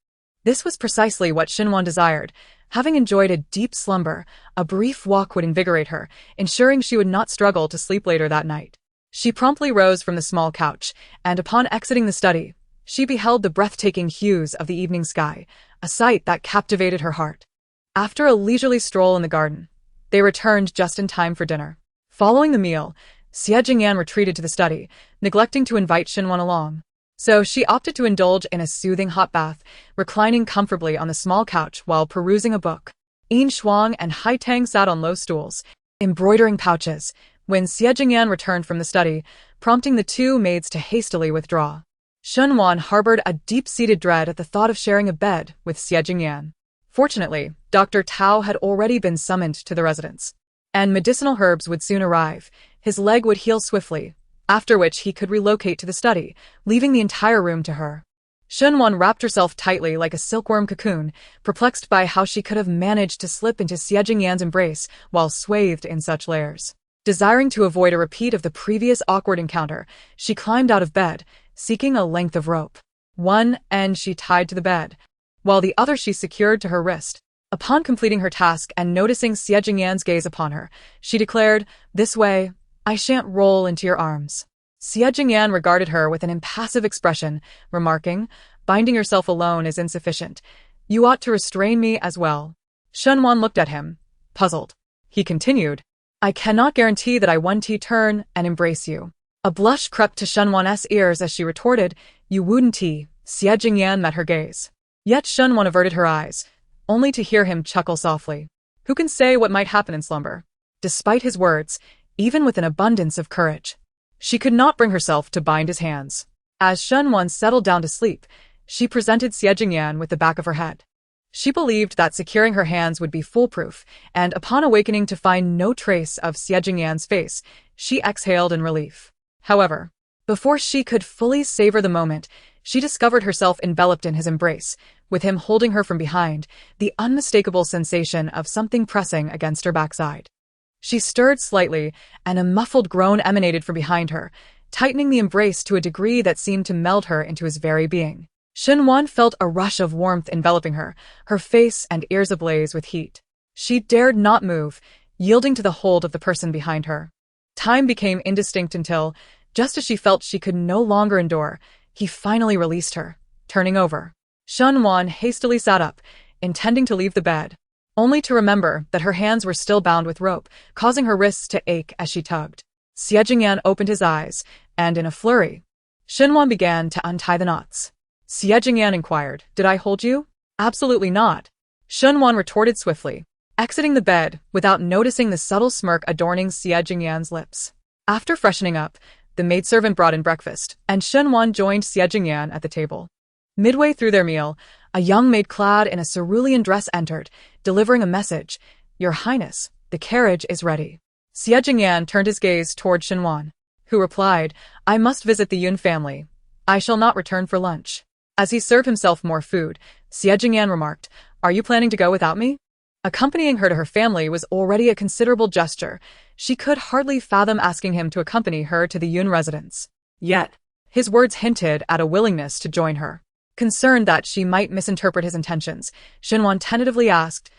This was precisely what Shunwan desired. Having enjoyed a deep slumber, a brief walk would invigorate her, ensuring she would not struggle to sleep later that night. She promptly rose from the small couch, and upon exiting the study, she beheld the breathtaking hues of the evening sky, a sight that captivated her heart. After a leisurely stroll in the garden, They returned just in time for dinner. Following the meal, Xie Jingyan retreated to the study, neglecting to invite Xinwan along. So she opted to indulge in a soothing hot bath, reclining comfortably on the small couch while perusing a book. Yin Shuang and Hai Tang sat on low stools, embroidering pouches, when Xie Jingyan returned from the study, prompting the two maids to hastily withdraw. Xinwan harbored a deep-seated dread at the thought of sharing a bed with Xie Jingyan. Fortunately, Dr. Tao had already been summoned to the residence, and medicinal herbs would soon arrive. His leg would heal swiftly, after which he could relocate to the study, leaving the entire room to her. Xinwan wrapped herself tightly like a silkworm cocoon, perplexed by how she could have managed to slip into Xie Jingyan's embrace while swathed in such layers. Desiring to avoid a repeat of the previous awkward encounter, she climbed out of bed, seeking a length of rope. One end she tied to the bed, while the other she secured to her wrist. Upon completing her task and noticing Xie Jingyan's gaze upon her, she declared, "This way, I shan't roll into your arms." Xie Jingyan regarded her with an impassive expression, remarking, "Binding yourself alone is insufficient. You ought to restrain me as well." Xinwan looked at him, puzzled. He continued, "I cannot guarantee that I won't turn and embrace you." A blush crept to Xinwan's ears as she retorted, "You wouldn't." Xie Jingyan met her gaze. Yet Xinwan averted her eyes, only to hear him chuckle softly. Who can say what might happen in slumber? Despite his words, even with an abundance of courage, she could not bring herself to bind his hands. As Xinwan settled down to sleep, she presented Xie Jingyan with the back of her head. She believed that securing her hands would be foolproof, and upon awakening to find no trace of Xie Jingyan's face, she exhaled in relief. However, before she could fully savor the moment, she discovered herself enveloped in his embrace, with him holding her from behind, the unmistakable sensation of something pressing against her backside. She stirred slightly, and a muffled groan emanated from behind her, tightening the embrace to a degree that seemed to meld her into his very being. Xinwan felt a rush of warmth enveloping her, her face and ears ablaze with heat. She dared not move, yielding to the hold of the person behind her. Time became indistinct until, just as she felt she could no longer endure, he finally released her, turning over. Xinwan hastily sat up, intending to leave the bed, only to remember that her hands were still bound with rope, causing her wrists to ache as she tugged. Xie Jingyan opened his eyes, and in a flurry, Xinwan began to untie the knots. Xie Jingyan inquired, "Did I hold you?" "Absolutely not," Xinwan retorted swiftly, exiting the bed without noticing the subtle smirk adorning Xie Jingyan's lips. After freshening up, the maidservant brought in breakfast, and Xinwan joined Xie Jingyan at the table. Midway through their meal, a young maid clad in a cerulean dress entered, delivering a message. "Your Highness, the carriage is ready." Xie Jingyan turned his gaze toward Xinwan, who replied, "I must visit the Yun family. I shall not return for lunch." As he served himself more food, Xie Jingyan remarked, "Are you planning to go without me?" Accompanying her to her family was already a considerable gesture. She could hardly fathom asking him to accompany her to the Yun residence. Yet, his words hinted at a willingness to join her. Concerned that she might misinterpret his intentions, Xinwan tentatively asked,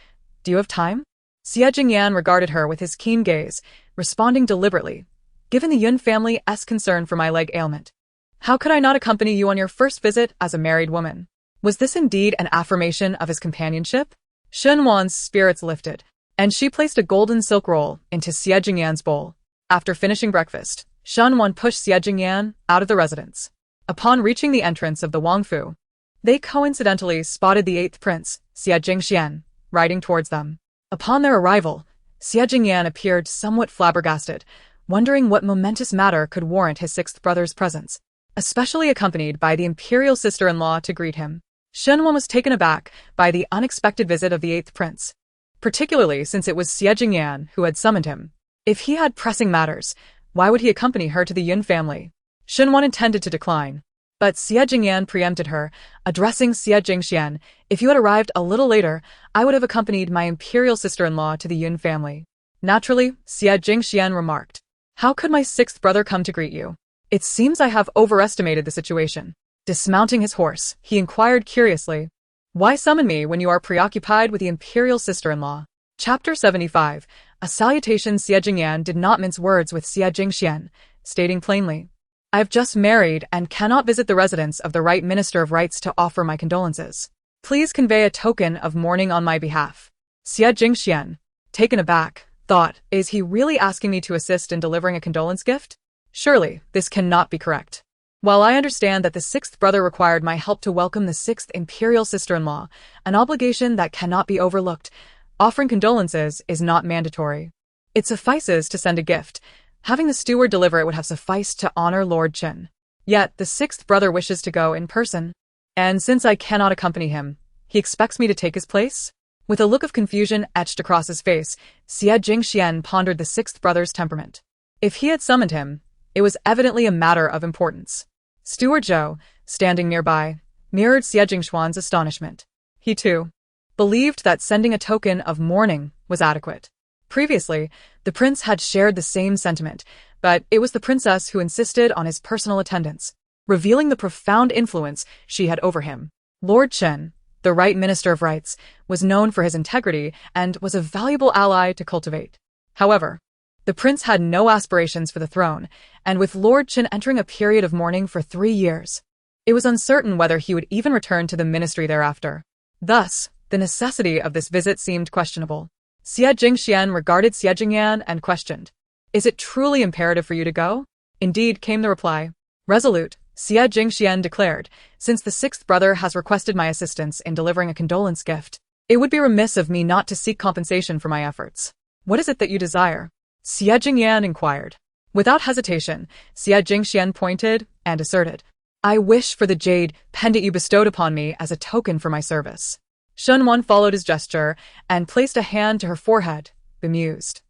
"Do you have time?" Xie Jingyan regarded her with his keen gaze, responding deliberately, "Given the Yun family's concern for my leg ailment, how could I not accompany you on your first visit as a married woman?" Was this indeed an affirmation of his companionship? Xinwan's spirits lifted, and she placed a golden silk roll into Xie Jingyan's bowl. After finishing breakfast, Xinwan pushed Xie Jingyan out of the residence. Upon reaching the entrance of the Wangfu, they coincidentally spotted the 8th prince, Xie Jingxian, riding towards them. Upon their arrival, Xie Jingyan appeared somewhat flabbergasted, wondering what momentous matter could warrant his 6th brother's presence, especially accompanied by the imperial sister-in-law to greet him. Xinwan was taken aback by the unexpected visit of the 8th prince, particularly since it was Xie Jingyan who had summoned him. If he had pressing matters, why would he accompany her to the Yun family? Xinwan intended to decline, but Xie Jingyan preempted her, addressing Xie Jingxian, "If you had arrived a little later, I would have accompanied my imperial sister-in-law to the Yun family." Naturally, Xie Jingxian remarked, "How could my 6th brother come to greet you? It seems I have overestimated the situation." Dismounting his horse, he inquired curiously, "Why summon me when you are preoccupied with the imperial sister-in-law?" Chapter 75. A salutation. Xie Jingyan did not mince words with Xie Jingxian, stating plainly, "I have just married and cannot visit the residence of the right Minister of Rights to offer my condolences. Please convey a token of mourning on my behalf." Xie Jingxian, taken aback, thought, is he really asking me to assist in delivering a condolence gift? Surely, this cannot be correct. While I understand that the sixth brother required my help to welcome the sixth imperial sister-in-law, an obligation that cannot be overlooked, offering condolences is not mandatory. It suffices to send a gift. Having the steward deliver it would have sufficed to honor Lord Chen. Yet, the sixth brother wishes to go in person. And since I cannot accompany him, he expects me to take his place? With a look of confusion etched across his face, Xie Jingxian pondered the sixth brother's temperament. If he had summoned him, it was evidently a matter of importance. Steward Zhou, standing nearby, mirrored Xie Jingxuan's astonishment. He, too, believed that sending a token of mourning was adequate. Previously, the prince had shared the same sentiment, but it was the princess who insisted on his personal attendance, revealing the profound influence she had over him. Lord Chen, the right Minister of Rights, was known for his integrity and was a valuable ally to cultivate. However, the prince had no aspirations for the throne, and with Lord Chen entering a period of mourning for 3 years, it was uncertain whether he would even return to the ministry thereafter. Thus, the necessity of this visit seemed questionable. Xie Jingxian regarded Xie Jingyan and questioned, "Is it truly imperative for you to go?" "Indeed," came the reply. Resolute, Xie Jingxian declared, "Since the sixth brother has requested my assistance in delivering a condolence gift, it would be remiss of me not to seek compensation for my efforts." "What is it that you desire?" Xie Jingyan inquired. Without hesitation, Xie Jingxian pointed and asserted, "I wish for the jade pendant you bestowed upon me as a token for my service." Shunwan followed his gesture and placed a hand to her forehead, bemused.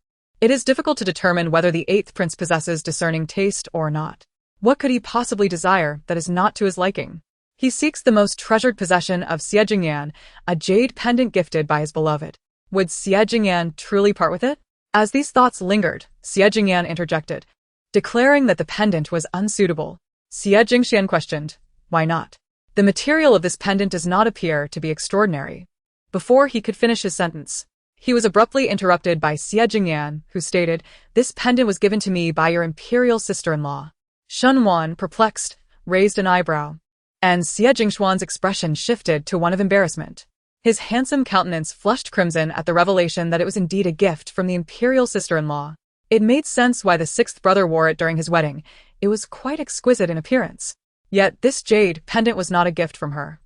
It is difficult to determine whether the eighth prince possesses discerning taste or not. What could he possibly desire that is not to his liking? He seeks the most treasured possession of Xie Jingyan, a jade pendant gifted by his beloved. Would Xie Jingyan truly part with it? As these thoughts lingered, Xie Jingyan interjected, declaring that the pendant was unsuitable. Xie Jingxian questioned, "Why not?" "The material of this pendant does not appear to be extraordinary." Before he could finish his sentence, he was abruptly interrupted by Xie Jingyan, who stated, "This pendant was given to me by your imperial sister-in-law." Shunwan, perplexed, raised an eyebrow, and Xie Jingxuan's expression shifted to one of embarrassment. His handsome countenance flushed crimson at the revelation that it was indeed a gift from the imperial sister-in-law. It made sense why the sixth brother wore it during his wedding. It was quite exquisite in appearance. Yet this jade pendant was not a gift from her.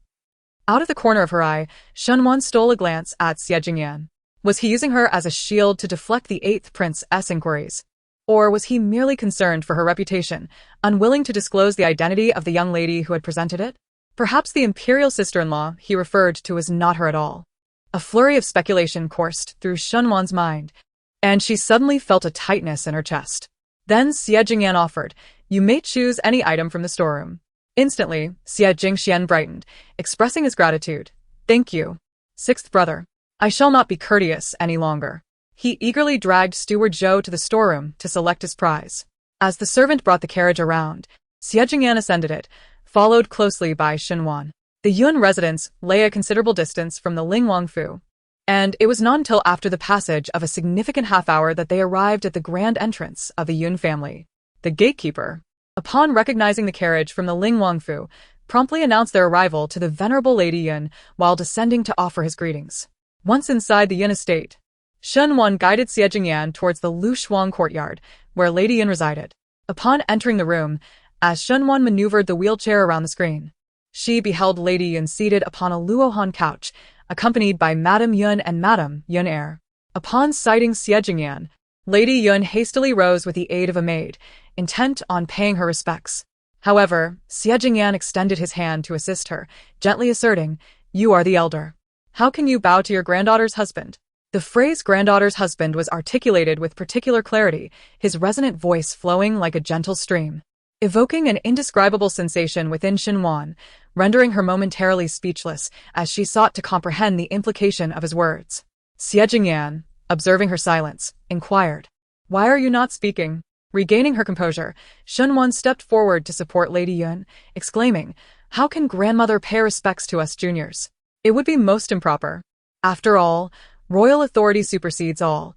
Out of the corner of her eye, Shunwan stole a glance at Xie Jingyan. Was he using her as a shield to deflect the eighth prince's inquiries? Or was he merely concerned for her reputation, unwilling to disclose the identity of the young lady who had presented it? Perhaps the imperial sister-in-law he referred to was not her at all. A flurry of speculation coursed through Shunwan's mind, and she suddenly felt a tightness in her chest. Then Xie Jingyan offered, "You may choose any item from the storeroom." Instantly, Xie Jingxian brightened, expressing his gratitude. "Thank you, sixth brother. I shall not be courteous any longer." He eagerly dragged Steward Zhou to the storeroom to select his prize. As the servant brought the carriage around, Xie Jingyan ascended it, followed closely by Shunwan. The Yun residence lay a considerable distance from the Lingwangfu, and it was not until after the passage of a significant half-hour that they arrived at the grand entrance of the Yun family. The gatekeeper, upon recognizing the carriage from the Lingwangfu, promptly announced their arrival to the venerable Lady Yun while descending to offer his greetings. Once inside the Yun estate, Shunwan guided Xie Jingyan towards the Lu Shuang courtyard, where Lady Yun resided. Upon entering the room, as Shunwan maneuvered the wheelchair around the screen, she beheld Lady Yun seated upon a Luohan couch, accompanied by Madame Yun and Madame Yun Air. Upon sighting Xie Jingyan, Lady Yun hastily rose with the aid of a maid, intent on paying her respects. However, Xie Jingyan extended his hand to assist her, gently asserting, "You are the elder. How can you bow to your granddaughter's husband?" The phrase granddaughter's husband was articulated with particular clarity, his resonant voice flowing like a gentle stream, evoking an indescribable sensation within Shunwan, rendering her momentarily speechless as she sought to comprehend the implication of his words. Xie Jingyan, observing her silence, inquired, "Why are you not speaking?" Regaining her composure, Shunwan stepped forward to support Lady Yun, exclaiming, "How can grandmother pay respects to us juniors? It would be most improper. After all, royal authority supersedes all.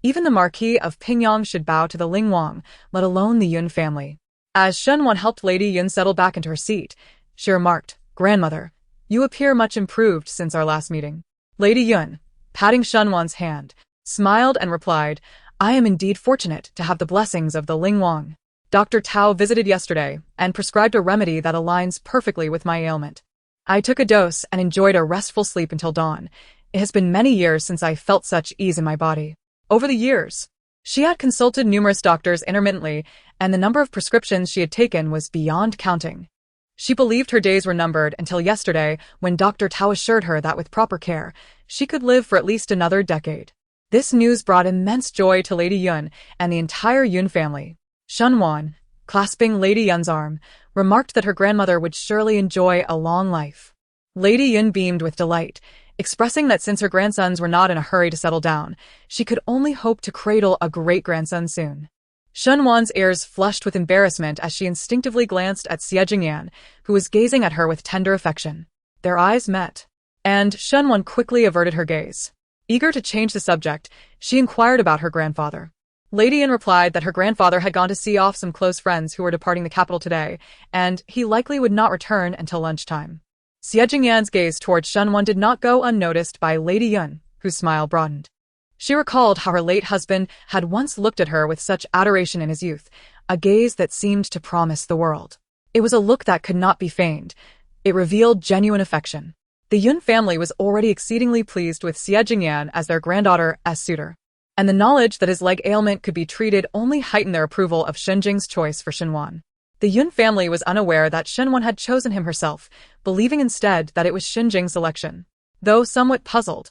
Even the Marquis of Pingyang should bow to the Lingwang, let alone the Yun family." As Shunwan helped Lady Yun settle back into her seat, she remarked, "Grandmother, you appear much improved since our last meeting." Lady Yun, patting Shunwan's hand, smiled and replied, I am indeed fortunate to have the blessings of the Ling Wang. Dr. Tao visited yesterday and prescribed a remedy that aligns perfectly with my ailment. I took a dose and enjoyed a restful sleep until dawn. It has been many years since I felt such ease in my body. Over the years, she had consulted numerous doctors intermittently, and the number of prescriptions she had taken was beyond counting. She believed her days were numbered until yesterday when Dr. Tao assured her that with proper care, she could live for at least another decade. This news brought immense joy to Lady Yun and the entire Yun family. Shunwan, clasping Lady Yun's arm, remarked that her grandmother would surely enjoy a long life. Lady Yun beamed with delight, expressing that since her grandsons were not in a hurry to settle down, she could only hope to cradle a great-grandson soon. Shunwan's ears flushed with embarrassment as she instinctively glanced at Xie Jingyan, who was gazing at her with tender affection. Their eyes met, and Shunwan quickly averted her gaze. Eager to change the subject, she inquired about her grandfather. Lady Yin replied that her grandfather had gone to see off some close friends who were departing the capital today, and he likely would not return until lunchtime. Xie Jingyan's gaze towards Shunwan did not go unnoticed by Lady Yun, whose smile broadened. She recalled how her late husband had once looked at her with such adoration in his youth, a gaze that seemed to promise the world. It was a look that could not be feigned. It revealed genuine affection. The Yun family was already exceedingly pleased with Xie Jingyan as their granddaughter as suitor, and the knowledge that his leg ailment could be treated only heightened their approval of Shenjing's choice for Shenwan. The Yun family was unaware that Shenwan had chosen him herself, believing instead that it was Shenjing's selection. Though somewhat puzzled,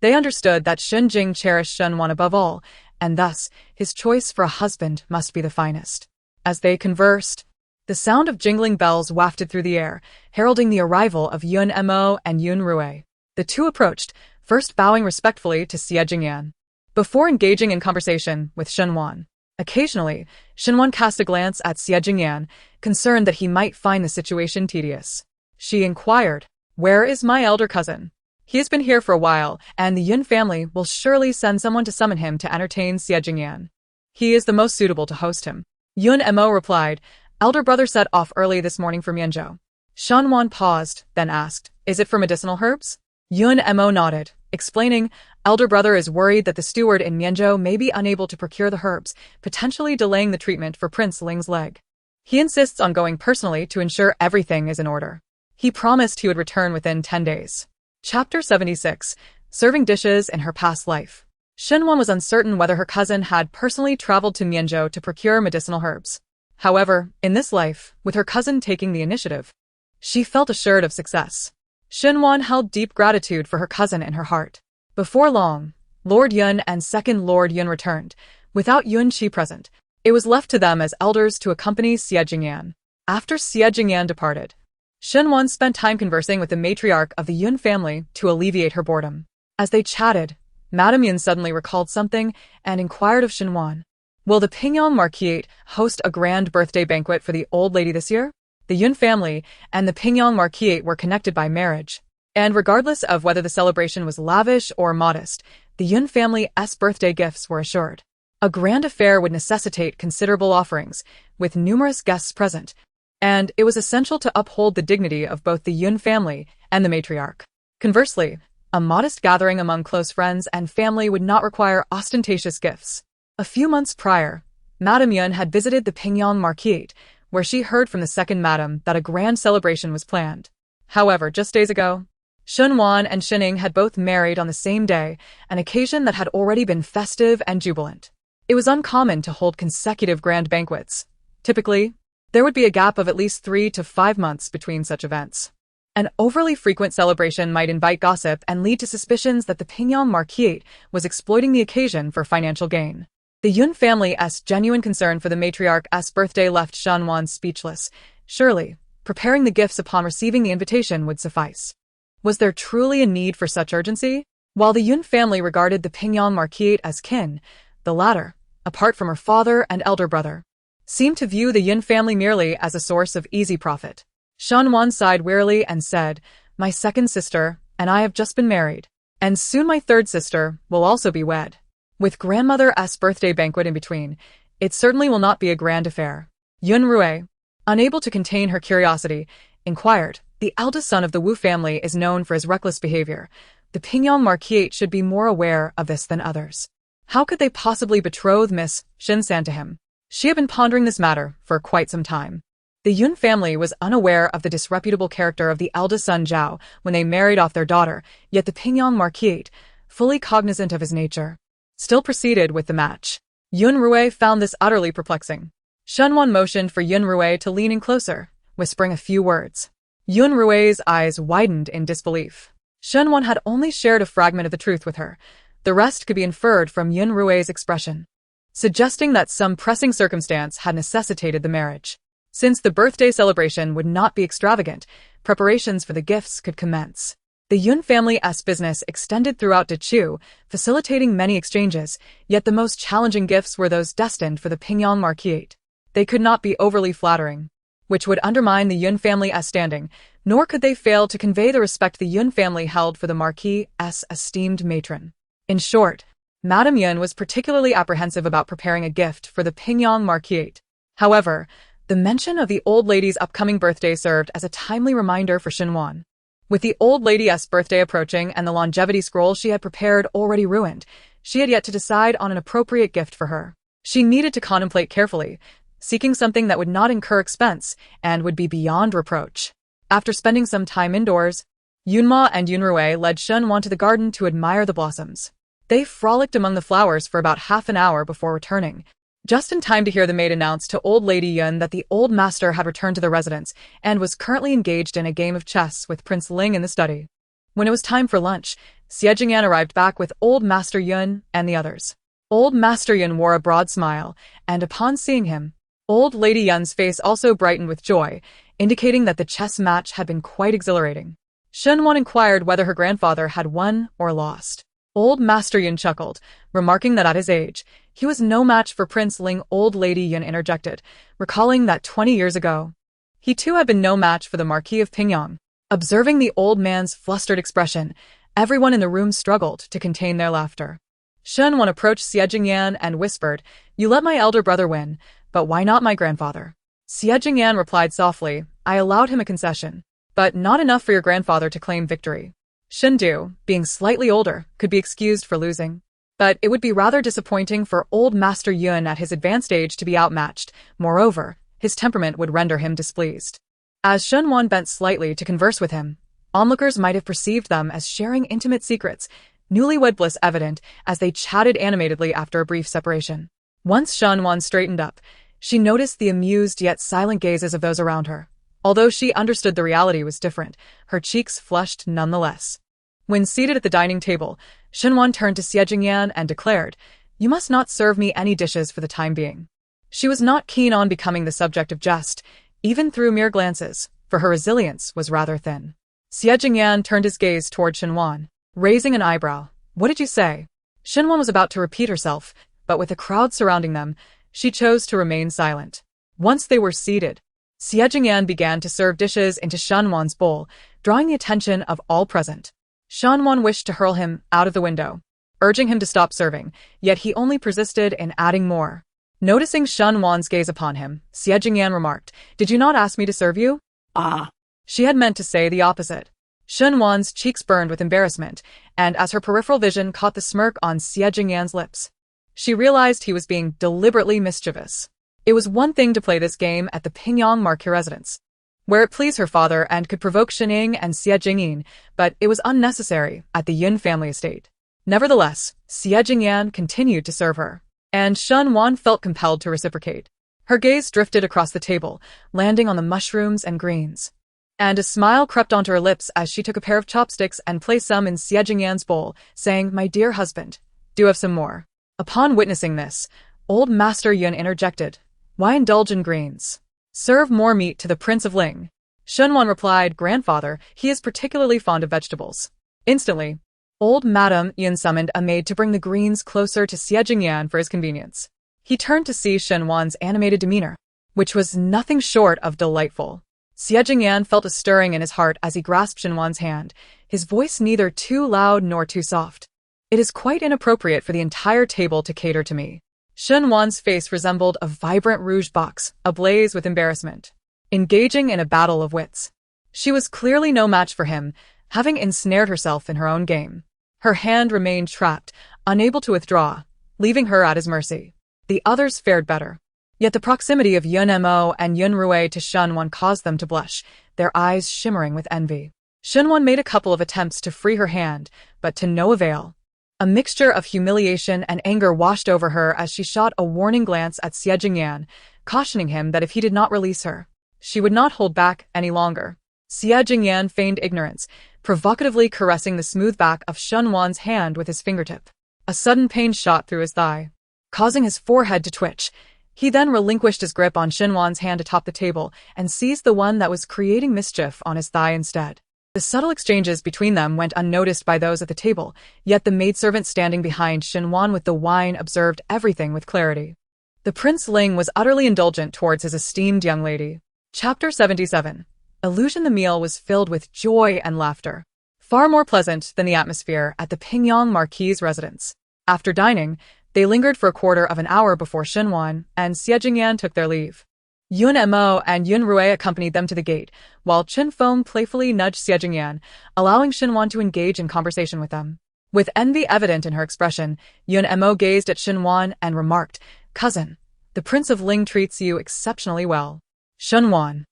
they understood that Shenjing cherished Shenwan above all, and thus his choice for a husband must be the finest. As they conversed, the sound of jingling bells wafted through the air, heralding the arrival of Yun Mo and Yun Rui. The two approached, first bowing respectfully to Xie Jingyan, before engaging in conversation with Shenwan. Occasionally, Shenwan cast a glance at Xie Jingyan, concerned that he might find the situation tedious. She inquired, Where is my elder cousin? He has been here for a while, and the Yun family will surely send someone to summon him to entertain Xie Jingyan. He is the most suitable to host him. Yun Mo replied, Elder brother set off early this morning for Mianzhou. Shenwan paused, then asked, Is it for medicinal herbs? Yun Mo nodded, explaining, Elder brother is worried that the steward in Mianzhou may be unable to procure the herbs, potentially delaying the treatment for Prince Ling's leg. He insists on going personally to ensure everything is in order. He promised he would return within 10 days. Chapter 76. Serving dishes in her past life. Shenwan was uncertain whether her cousin had personally traveled to Mianzhou to procure medicinal herbs. However, in this life, with her cousin taking the initiative, she felt assured of success. Shenwan held deep gratitude for her cousin in her heart. Before long, Lord Yun and second Lord Yun returned. Without Yun Qi present, it was left to them as elders to accompany Xie Jingyan. After Xie Jingyan departed, Shenwan spent time conversing with the matriarch of the Yun family to alleviate her boredom. As they chatted, Madame Yun suddenly recalled something and inquired of Shenwan, Will the Pingyang Marquis host a grand birthday banquet for the old lady this year? The Yun family and the Pingyang Marquis were connected by marriage, and regardless of whether the celebration was lavish or modest, the Yun family's birthday gifts were assured. A grand affair would necessitate considerable offerings, with numerous guests present, and it was essential to uphold the dignity of both the Yun family and the matriarch. Conversely, a modest gathering among close friends and family would not require ostentatious gifts. A few months prior, Madame Yun had visited the Pingyang Marquis, where she heard from the second madam that a grand celebration was planned. However, just days ago, Shenwan and Shening had both married on the same day, an occasion that had already been festive and jubilant. It was uncommon to hold consecutive grand banquets. Typically, there would be a gap of at least 3 to 5 months between such events. An overly frequent celebration might invite gossip and lead to suspicions that the Pingyang Marquis was exploiting the occasion for financial gain. The Yun family's genuine concern for the matriarch's birthday left Shenwan speechless. Surely, preparing the gifts upon receiving the invitation would suffice. Was there truly a need for such urgency? While the Yun family regarded the Pingyang Marquis as kin, the latter, apart from her father and elder brother, seemed to view the Yun family merely as a source of easy profit. Shenwan sighed wearily and said, My second sister and I have just been married, and soon my third sister will also be wed. With grandmother's birthday banquet in between, it certainly will not be a grand affair. Yun Rui, unable to contain her curiosity, inquired, The eldest son of the Wu family is known for his reckless behavior. The Pingyang Marquis should be more aware of this than others. How could they possibly betroth Miss Shin-san to him? She had been pondering this matter for quite some time. The Yun family was unaware of the disreputable character of the eldest son Zhao when they married off their daughter, yet the Pingyang marquis, fully cognizant of his nature, still proceeded with the match. Yun Rui found this utterly perplexing. Shunwan motioned for Yun Rui to lean in closer, whispering a few words. Yun Rui's eyes widened in disbelief. Shunwan had only shared a fragment of the truth with her. The rest could be inferred from Yun Rui's expression, suggesting that some pressing circumstance had necessitated the marriage. Since the birthday celebration would not be extravagant, preparations for the gifts could commence. The Yun family's business extended throughout Dechu, facilitating many exchanges, yet the most challenging gifts were those destined for the Pingyang marquis. They could not be overly flattering, which would undermine the Yun family's standing, nor could they fail to convey the respect the Yun family held for the marquis's esteemed matron. In short, Madame Yun was particularly apprehensive about preparing a gift for the Pingyang marquis. However, the mention of the old lady's upcoming birthday served as a timely reminder for Xinwan. With the old lady's birthday approaching and the longevity scroll she had prepared already ruined, she had yet to decide on an appropriate gift for her. She needed to contemplate carefully, seeking something that would not incur expense and would be beyond reproach. After spending some time indoors, Yunma and Yunrui led Shunwan to the garden to admire the blossoms. They frolicked among the flowers for about half an hour before returning, just in time to hear the maid announce to old Lady Yun that the old master had returned to the residence and was currently engaged in a game of chess with Prince Ling in the study. When it was time for lunch, Xie Jingyan arrived back with old Master Yun and the others. Old Master Yun wore a broad smile, and upon seeing him, old Lady Yun's face also brightened with joy, indicating that the chess match had been quite exhilarating. Shunwan inquired whether her grandfather had won or lost. Old Master Yun chuckled, remarking that at his age, he was no match for Prince Ling. Old Lady Yun interjected, recalling that 20 years ago, he too had been no match for the Marquis of Pingyang. Observing the old man's flustered expression, everyone in the room struggled to contain their laughter. Shunwan approached Xie Jingyan and whispered, "You let my elder brother win, but why not my grandfather?" Xie Jingyan replied softly, "I allowed him a concession, but not enough for your grandfather to claim victory. Shindu, being slightly older, could be excused for losing, but it would be rather disappointing for old Master Yun at his advanced age to be outmatched. Moreover, his temperament would render him displeased." As Shunwan bent slightly to converse with him, onlookers might have perceived them as sharing intimate secrets, newlywed bliss evident as they chatted animatedly after a brief separation. Once Shunwan straightened up, she noticed the amused yet silent gazes of those around her. Although she understood the reality was different, her cheeks flushed nonetheless. When seated at the dining table, Shunwan turned to Xie Jingyan and declared, "You must not serve me any dishes for the time being." She was not keen on becoming the subject of jest, even through mere glances, for her resilience was rather thin. Xie Jingyan turned his gaze toward Shunwan, raising an eyebrow. "What did you say?" Shunwan was about to repeat herself, but with the crowd surrounding them, she chose to remain silent. Once they were seated, Xie Jingyan began to serve dishes into Shunwan's bowl, drawing the attention of all present. Shunwan wished to hurl him out of the window, urging him to stop serving, yet he only persisted in adding more. Noticing Shunwan's gaze upon him, Xie Jingyan remarked, "Did you not ask me to serve you?" Ah. She had meant to say the opposite. Shunwan's cheeks burned with embarrassment, and as her peripheral vision caught the smirk on Xie Jingyan's lips, she realized he was being deliberately mischievous. It was one thing to play this game at the Pingyang marquis residence, where it pleased her father and could provoke Shining and Xie Jingyin, but it was unnecessary at the Yun family estate. Nevertheless, Xie Jingyan continued to serve her, and Shunwan felt compelled to reciprocate. Her gaze drifted across the table, landing on the mushrooms and greens, and a smile crept onto her lips as she took a pair of chopsticks and placed some in Xie Jingyan's bowl, saying, "My dear husband, do have some more." Upon witnessing this, old Master Yun interjected, "Why indulge in greens? Serve more meat to the Prince of Ling." Shunwan replied, "Grandfather, he is particularly fond of vegetables." Instantly, old Madame Yun summoned a maid to bring the greens closer to Xie Jingyan for his convenience. He turned to see Shunwan's animated demeanor, which was nothing short of delightful. Xie Jingyan felt a stirring in his heart as he grasped Shunwan's hand, his voice neither too loud nor too soft. "It is quite inappropriate for the entire table to cater to me." Shunwan's face resembled a vibrant rouge box, ablaze with embarrassment, engaging in a battle of wits. She was clearly no match for him, having ensnared herself in her own game. Her hand remained trapped, unable to withdraw, leaving her at his mercy. The others fared better. Yet the proximity of Yun Mo and Yun Rui to Shunwan caused them to blush, their eyes shimmering with envy. Shunwan made a couple of attempts to free her hand, but to no avail. A mixture of humiliation and anger washed over her as she shot a warning glance at Xie Jingyan, cautioning him that if he did not release her, she would not hold back any longer. Xie Jingyan feigned ignorance, provocatively caressing the smooth back of Shunwan's hand with his fingertip. A sudden pain shot through his thigh, causing his forehead to twitch. He then relinquished his grip on Shunwan's hand atop the table and seized the one that was creating mischief on his thigh instead. The subtle exchanges between them went unnoticed by those at the table, yet the maidservant standing behind Shunwan with the wine observed everything with clarity. The Prince Ling was utterly indulgent towards his esteemed young lady. Chapter 77. Illusion. The meal was filled with joy and laughter, far more pleasant than the atmosphere at the Pingyang Marquis's residence. After dining, they lingered for a quarter of an hour before Shunwan and Xie Jingyan took their leave. Yun Mo and Yun Rui accompanied them to the gate, while Chen Feng playfully nudged Xie Jingyan, allowing Shunwan to engage in conversation with them. With envy evident in her expression, Yun Mo gazed at Shunwan and remarked, "Cousin, the Prince of Ling treats you exceptionally well." Shunwan.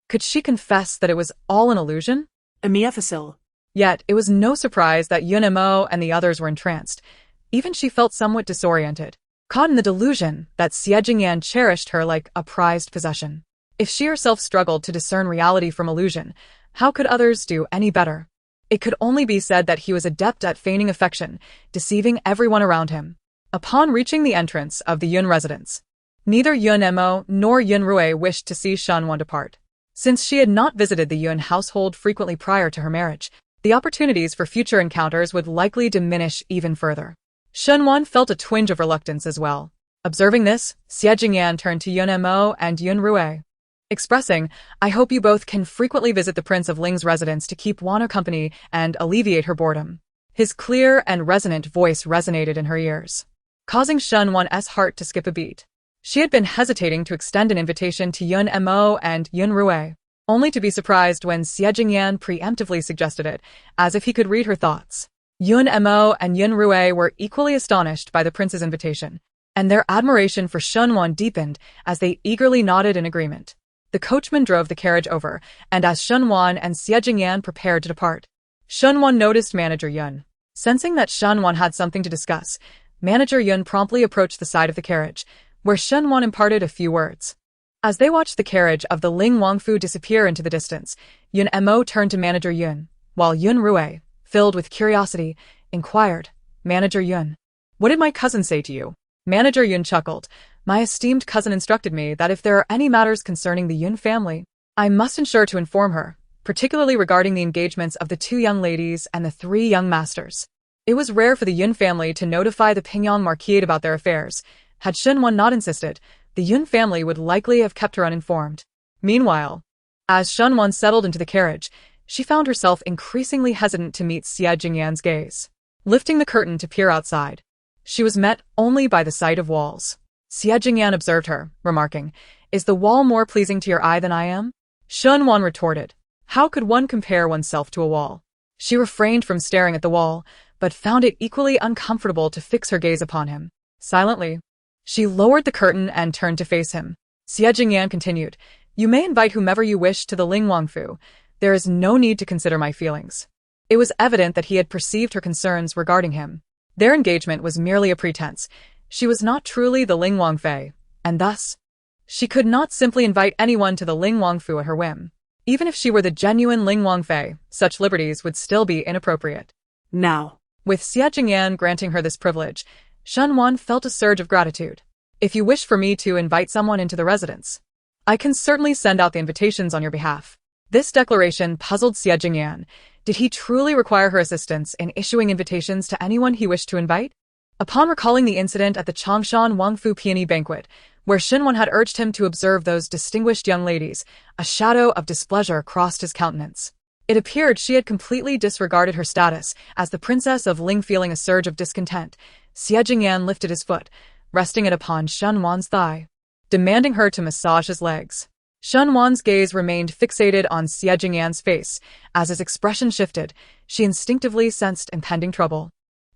Could she confess that it was all an illusion? Emiya Facil. Yet, it was no surprise that Yun Mo and the others were entranced. Even she felt somewhat disoriented, caught in the delusion that Xie Jingyan cherished her like a prized possession. If she herself struggled to discern reality from illusion, how could others do any better? It could only be said that he was adept at feigning affection, deceiving everyone around him. Upon reaching the entrance of the Yun residence, neither Yun Mo nor Yun Rui wished to see Shunwan depart. Since she had not visited the Yun household frequently prior to her marriage, the opportunities for future encounters would likely diminish even further. Shunwan felt a twinge of reluctance as well. Observing this, Xie Jingyan turned to Yun Mo and Yun Rui, expressing, "I hope you both can frequently visit the Prince of Ling's residence to keep Wana company and alleviate her boredom." His clear and resonant voice resonated in her ears, causing Shunwan's heart to skip a beat. She had been hesitating to extend an invitation to Yun Mo and Yun Rui, only to be surprised when Xie Jingyan preemptively suggested it, as if he could read her thoughts. Yun Mo and Yun Rui were equally astonished by the prince's invitation, and their admiration for Shunwan deepened as they eagerly nodded in agreement. The coachman drove the carriage over, and as Shunwan and Xie Jingyan prepared to depart, Shunwan noticed Manager Yun. Sensing that Shunwan had something to discuss, Manager Yun promptly approached the side of the carriage, where Shunwan imparted a few words. As they watched the carriage of the Ling Wangfu disappear into the distance, Yun Mo turned to Manager Yun, while Yun Rui, filled with curiosity, inquired, "Manager Yun, what did my cousin say to you?" Manager Yun chuckled. "My esteemed cousin instructed me that if there are any matters concerning the Yun family, I must ensure to inform her, particularly regarding the engagements of the 2 young ladies and the 3 young masters." It was rare for the Yun family to notify the Pingyang Marquis about their affairs. Had Shunwan not insisted, the Yun family would likely have kept her uninformed. Meanwhile, as Shunwan settled into the carriage, she found herself increasingly hesitant to meet Xie Jingyan's gaze. Lifting the curtain to peer outside, she was met only by the sight of walls. Xie Jingyan observed her, remarking, "Is the wall more pleasing to your eye than I am?" Shunwan retorted, "How could one compare oneself to a wall?" She refrained from staring at the wall, but found it equally uncomfortable to fix her gaze upon him. Silently, she lowered the curtain and turned to face him. Xie Jingyan continued, "You may invite whomever you wish to the Ling Wangfu. There is no need to consider my feelings." It was evident that he had perceived her concerns regarding him. Their engagement was merely a pretense. She was not truly the Ling Wangfei, and thus, she could not simply invite anyone to the Ling Wangfu at her whim. Even if she were the genuine Ling Wangfei, such liberties would still be inappropriate. Now, With Xie Jingyan granting her this privilege, Shunwan felt a surge of gratitude. "If you wish for me to invite someone into the residence, I can certainly send out the invitations on your behalf." This declaration puzzled Xie Jingyan. Did he truly require her assistance in issuing invitations to anyone he wished to invite? Upon recalling the incident at the Changshan Wangfu Peony banquet, where Shunwan had urged him to observe those distinguished young ladies, a shadow of displeasure crossed his countenance. It appeared she had completely disregarded her status as the Princess of Ling. Feeling a surge of discontent, Xie Jingyan lifted his foot, resting it upon Shunwan's thigh, demanding her to massage his legs. Shunwan's gaze remained fixated on Xie Jingyan's face. As his expression shifted, she instinctively sensed impending trouble.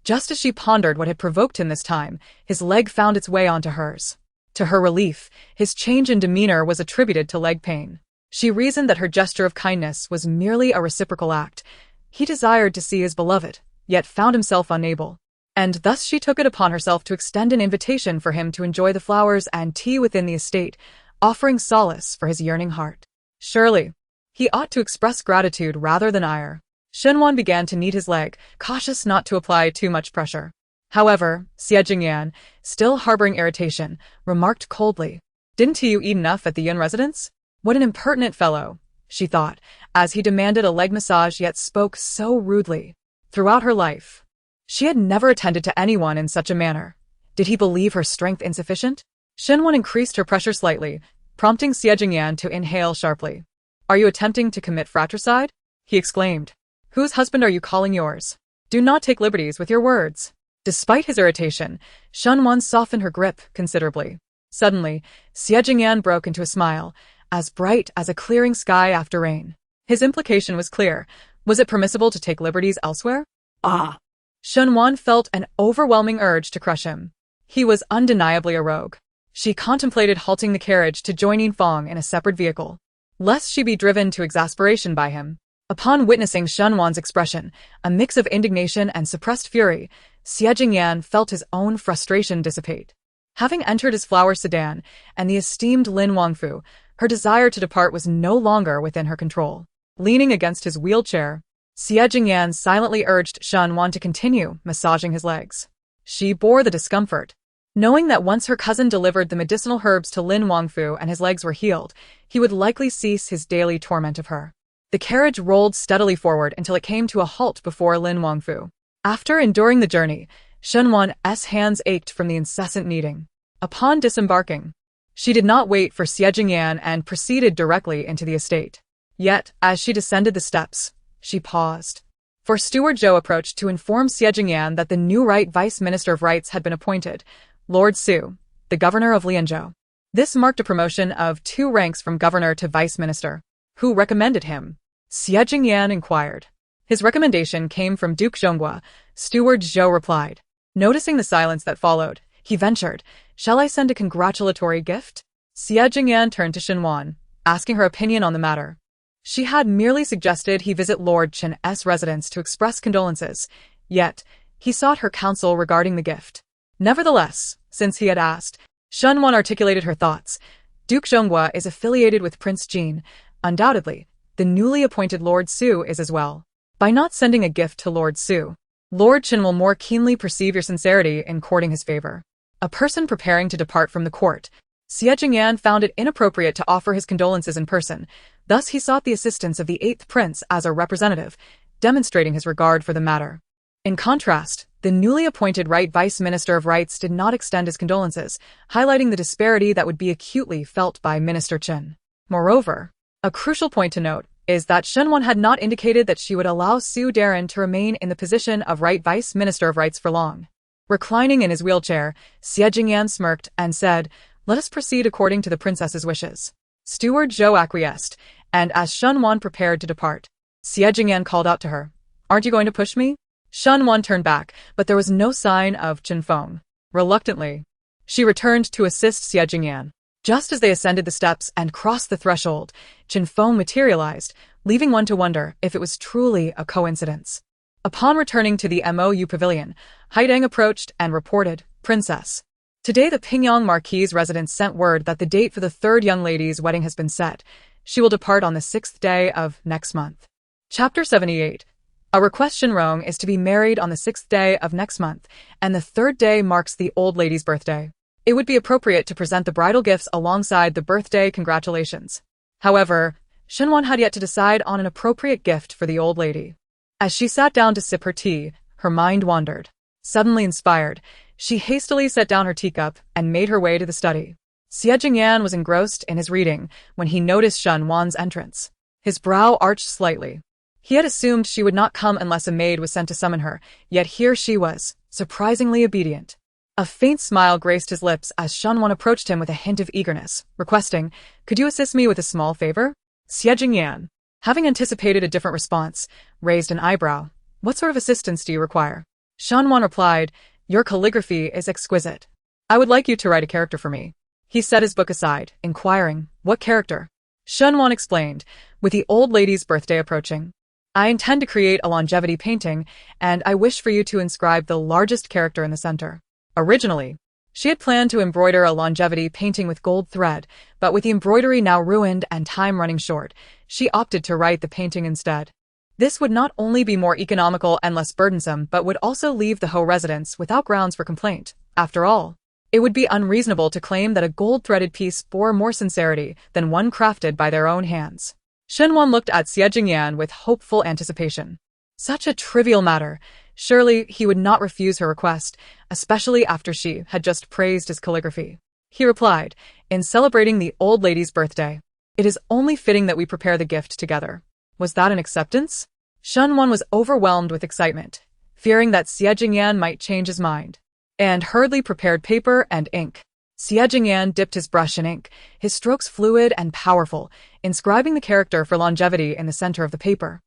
Just as she pondered what had provoked him this time, his leg found its way onto hers. To her relief, his change in demeanor was attributed to leg pain. She reasoned that her gesture of kindness was merely a reciprocal act. He desired to see his beloved, yet found himself unable. And thus she took it upon herself to extend an invitation for him to enjoy the flowers and tea within the estate, offering solace for his yearning heart. Surely, he ought to express gratitude rather than ire. Shenwan began to knead his leg, cautious not to apply too much pressure. However, Xie Jingyan, still harboring irritation, remarked coldly, "Didn't you eat enough at the Yun residence?" What an impertinent fellow, she thought, as he demanded a leg massage yet spoke so rudely. Throughout her life, she had never attended to anyone in such a manner. Did he believe her strength insufficient? Shenwan increased her pressure slightly, prompting Xie Jingyan to inhale sharply. "Are you attempting to commit fratricide?" he exclaimed. "Whose husband are you calling yours? Do not take liberties with your words." Despite his irritation, Shenwan softened her grip considerably. Suddenly, Xie Jingyan broke into a smile, as bright as a clearing sky after rain. His implication was clear. Was it permissible to take liberties elsewhere? Ah! Shenwan felt an overwhelming urge to crush him. He was undeniably a rogue. She contemplated halting the carriage to join Yinfang in a separate vehicle, lest she be driven to exasperation by him. Upon witnessing Shenwan's expression, a mix of indignation and suppressed fury, Xie Jingyan felt his own frustration dissipate. Having entered his flower sedan and the esteemed Lin Wangfu, her desire to depart was no longer within her control. Leaning against his wheelchair, Xie Jingyan silently urged Shenwan to continue massaging his legs. She bore the discomfort, knowing that once her cousin delivered the medicinal herbs to Lin Wangfu and his legs were healed, he would likely cease his daily torment of her. The carriage rolled steadily forward until it came to a halt before Lin Wangfu. After enduring the journey, Shenwan's hands ached from the incessant kneading. Upon disembarking, she did not wait for Xie Jingyan and proceeded directly into the estate. Yet, as she descended the steps, she paused. For Steward Zhou approached to inform Xie Jingyan that the new Right Vice Minister of Rights had been appointed, Lord Su, the governor of Lianzhou. This marked a promotion of 2 ranks from governor to vice minister. Who recommended him? Xie Jingyan inquired. His recommendation came from Duke Zhonghua, Steward Zhou replied. Noticing the silence that followed, he ventured, "Shall I send a congratulatory gift?" Xie Jingyan turned to Shenwan, asking her opinion on the matter. She had merely suggested he visit Lord Chen's residence to express condolences, yet he sought her counsel regarding the gift. Nevertheless, since he had asked, Shenwan articulated her thoughts. Duke Zhonghua is affiliated with Prince Jin. Undoubtedly, the newly appointed Lord Su is as well. By not sending a gift to Lord Su, Lord Chen will more keenly perceive your sincerity in courting his favor. A person preparing to depart from the court, Xie Jingyan found it inappropriate to offer his condolences in person. Thus he sought the assistance of the 8th prince as a representative, demonstrating his regard for the matter. In contrast, the newly appointed Right Vice Minister of Rights did not extend his condolences, highlighting the disparity that would be acutely felt by Minister Chen. Moreover, a crucial point to note is that Shenwan had not indicated that she would allow Su Darren to remain in the position of Right Vice Minister of Rights for long. Reclining in his wheelchair, Xie Jingyan smirked and said, "Let us proceed according to the princess's wishes." Steward Zhou acquiesced, and as Shenwan prepared to depart, Xie Jingyan called out to her, "Aren't you going to push me?" Shenwan turned back, but there was no sign of Chen Feng. Reluctantly, she returned to assist Xie Jingyan. Just as they ascended the steps and crossed the threshold, Chen Feng materialized, leaving one to wonder if it was truly a coincidence. Upon returning to the MOU pavilion, Haidang approached and reported, "Princess, today the Pingyang Marquis' residence sent word that the date for the 3rd young lady's wedding has been set. She will depart on the 6th day of next month." Chapter 78. A request Shenrong is to be married on the 6th day of next month, and the 3rd day marks the old lady's birthday. It would be appropriate to present the bridal gifts alongside the birthday congratulations. However, Shenwan had yet to decide on an appropriate gift for the old lady. As she sat down to sip her tea, her mind wandered. Suddenly inspired, she hastily set down her teacup and made her way to the study. Xie Jingyan was engrossed in his reading when he noticed Shenwan's entrance. His brow arched slightly. He had assumed she would not come unless a maid was sent to summon her, yet here she was, surprisingly obedient. A faint smile graced his lips as Shenwan approached him with a hint of eagerness, requesting, "Could you assist me with a small favor?" Xie Jingyan, having anticipated a different response, raised an eyebrow. "What sort of assistance do you require?" Shunwan replied, "Your calligraphy is exquisite. I would like you to write a character for me." He set his book aside, inquiring, "What character?" Shunwan explained, with the old lady's birthday approaching. "I intend to create a longevity painting, and I wish for you to inscribe the largest character in the center." Originally, she had planned to embroider a longevity painting with gold thread, but with the embroidery now ruined and time running short, she opted to write the painting instead. This would not only be more economical and less burdensome, but would also leave the Ho residents without grounds for complaint. After all, it would be unreasonable to claim that a gold-threaded piece bore more sincerity than one crafted by their own hands. Shenwan looked at Xie Jingyan with hopeful anticipation. Such a trivial matter. Surely he would not refuse her request, especially after she had just praised his calligraphy. He replied, "In celebrating the old lady's birthday, it is only fitting that we prepare the gift together." Was that an acceptance? Shunwan was overwhelmed with excitement, fearing that Xie Jingyan might change his mind, and hurriedly prepared paper and ink. Xie Jingyan dipped his brush in ink, his strokes fluid and powerful, inscribing the character for longevity in the center of the paper,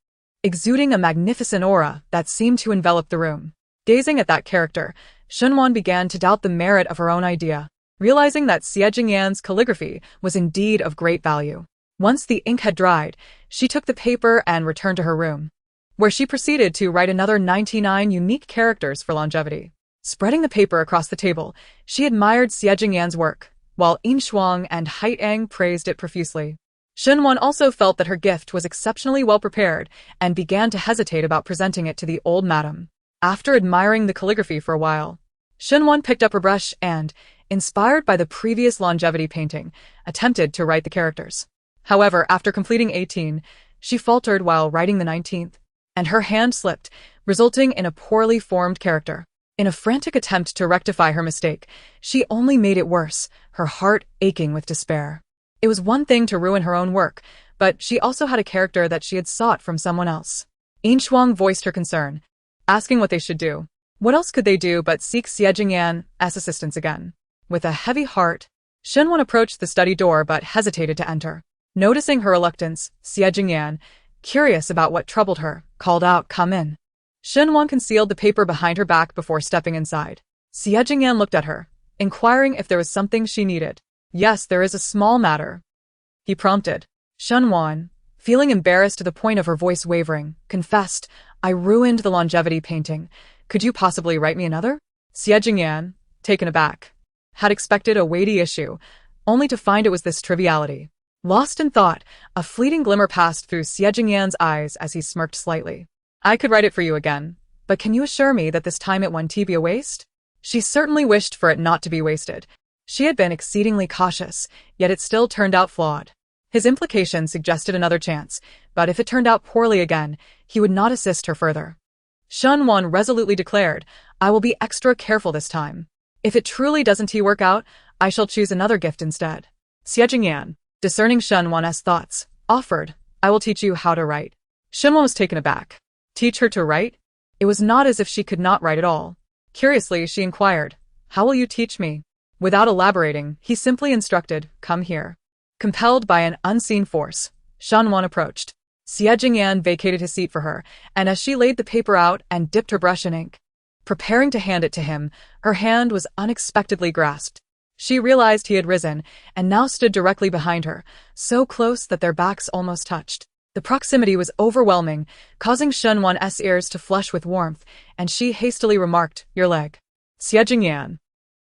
exuding a magnificent aura that seemed to envelop the room. Gazing at that character, Shunwan began to doubt the merit of her own idea, realizing that Xie Jingyan's calligraphy was indeed of great value. Once the ink had dried, she took the paper and returned to her room, where she proceeded to write another 99 unique characters for longevity. Spreading the paper across the table, she admired Xie Jingyan's work, while Yin Shuang and Haitang praised it profusely. Shunwan also felt that her gift was exceptionally well prepared and began to hesitate about presenting it to the old madam. After admiring the calligraphy for a while, Shunwan picked up her brush and, inspired by the previous longevity painting, attempted to write the characters. However, after completing 18, she faltered while writing the 19th, and her hand slipped, resulting in a poorly formed character. In a frantic attempt to rectify her mistake, she only made it worse, her heart aching with despair. It was one thing to ruin her own work, but she also had a character that she had sought from someone else. Yin Shuang voiced her concern, asking what they should do. What else could they do but seek Xie Jingyan's assistance again? With a heavy heart, Shunwan approached the study door but hesitated to enter. Noticing her reluctance, Xie Jingyan, curious about what troubled her, called out, "Come in." Shunwan concealed the paper behind her back before stepping inside. Xie Jingyan looked at her, inquiring if there was something she needed. "Yes, there is a small matter," he prompted. Shunwan, feeling embarrassed to the point of her voice wavering, confessed, "I ruined the longevity painting. Could you possibly write me another?" Xie Jingyan, taken aback, had expected a weighty issue, only to find it was this triviality. Lost in thought, a fleeting glimmer passed through Xie Jingyan's eyes as he smirked slightly. "I could write it for you again, but can you assure me that this time it won't be a waste?" She certainly wished for it not to be wasted. She had been exceedingly cautious, yet it still turned out flawed. His implication suggested another chance, but if it turned out poorly again, he would not assist her further. Shunwan resolutely declared, "I will be extra careful this time. If it truly doesn't work out, I shall choose another gift instead." Xie Jingyan, discerning Shunwan's thoughts, offered, "I will teach you how to write." Shunwan was taken aback. Teach her to write? It was not as if she could not write at all. Curiously, she inquired, "How will you teach me?" Without elaborating, he simply instructed, "Come here." Compelled by an unseen force, Shunwan approached. Xie Jingyan vacated his seat for her, and as she laid the paper out and dipped her brush in ink, preparing to hand it to him, her hand was unexpectedly grasped. She realized he had risen, and now stood directly behind her, so close that their backs almost touched. The proximity was overwhelming, causing Shunwan's ears to flush with warmth, and she hastily remarked, "Your leg." Xie Jingyan,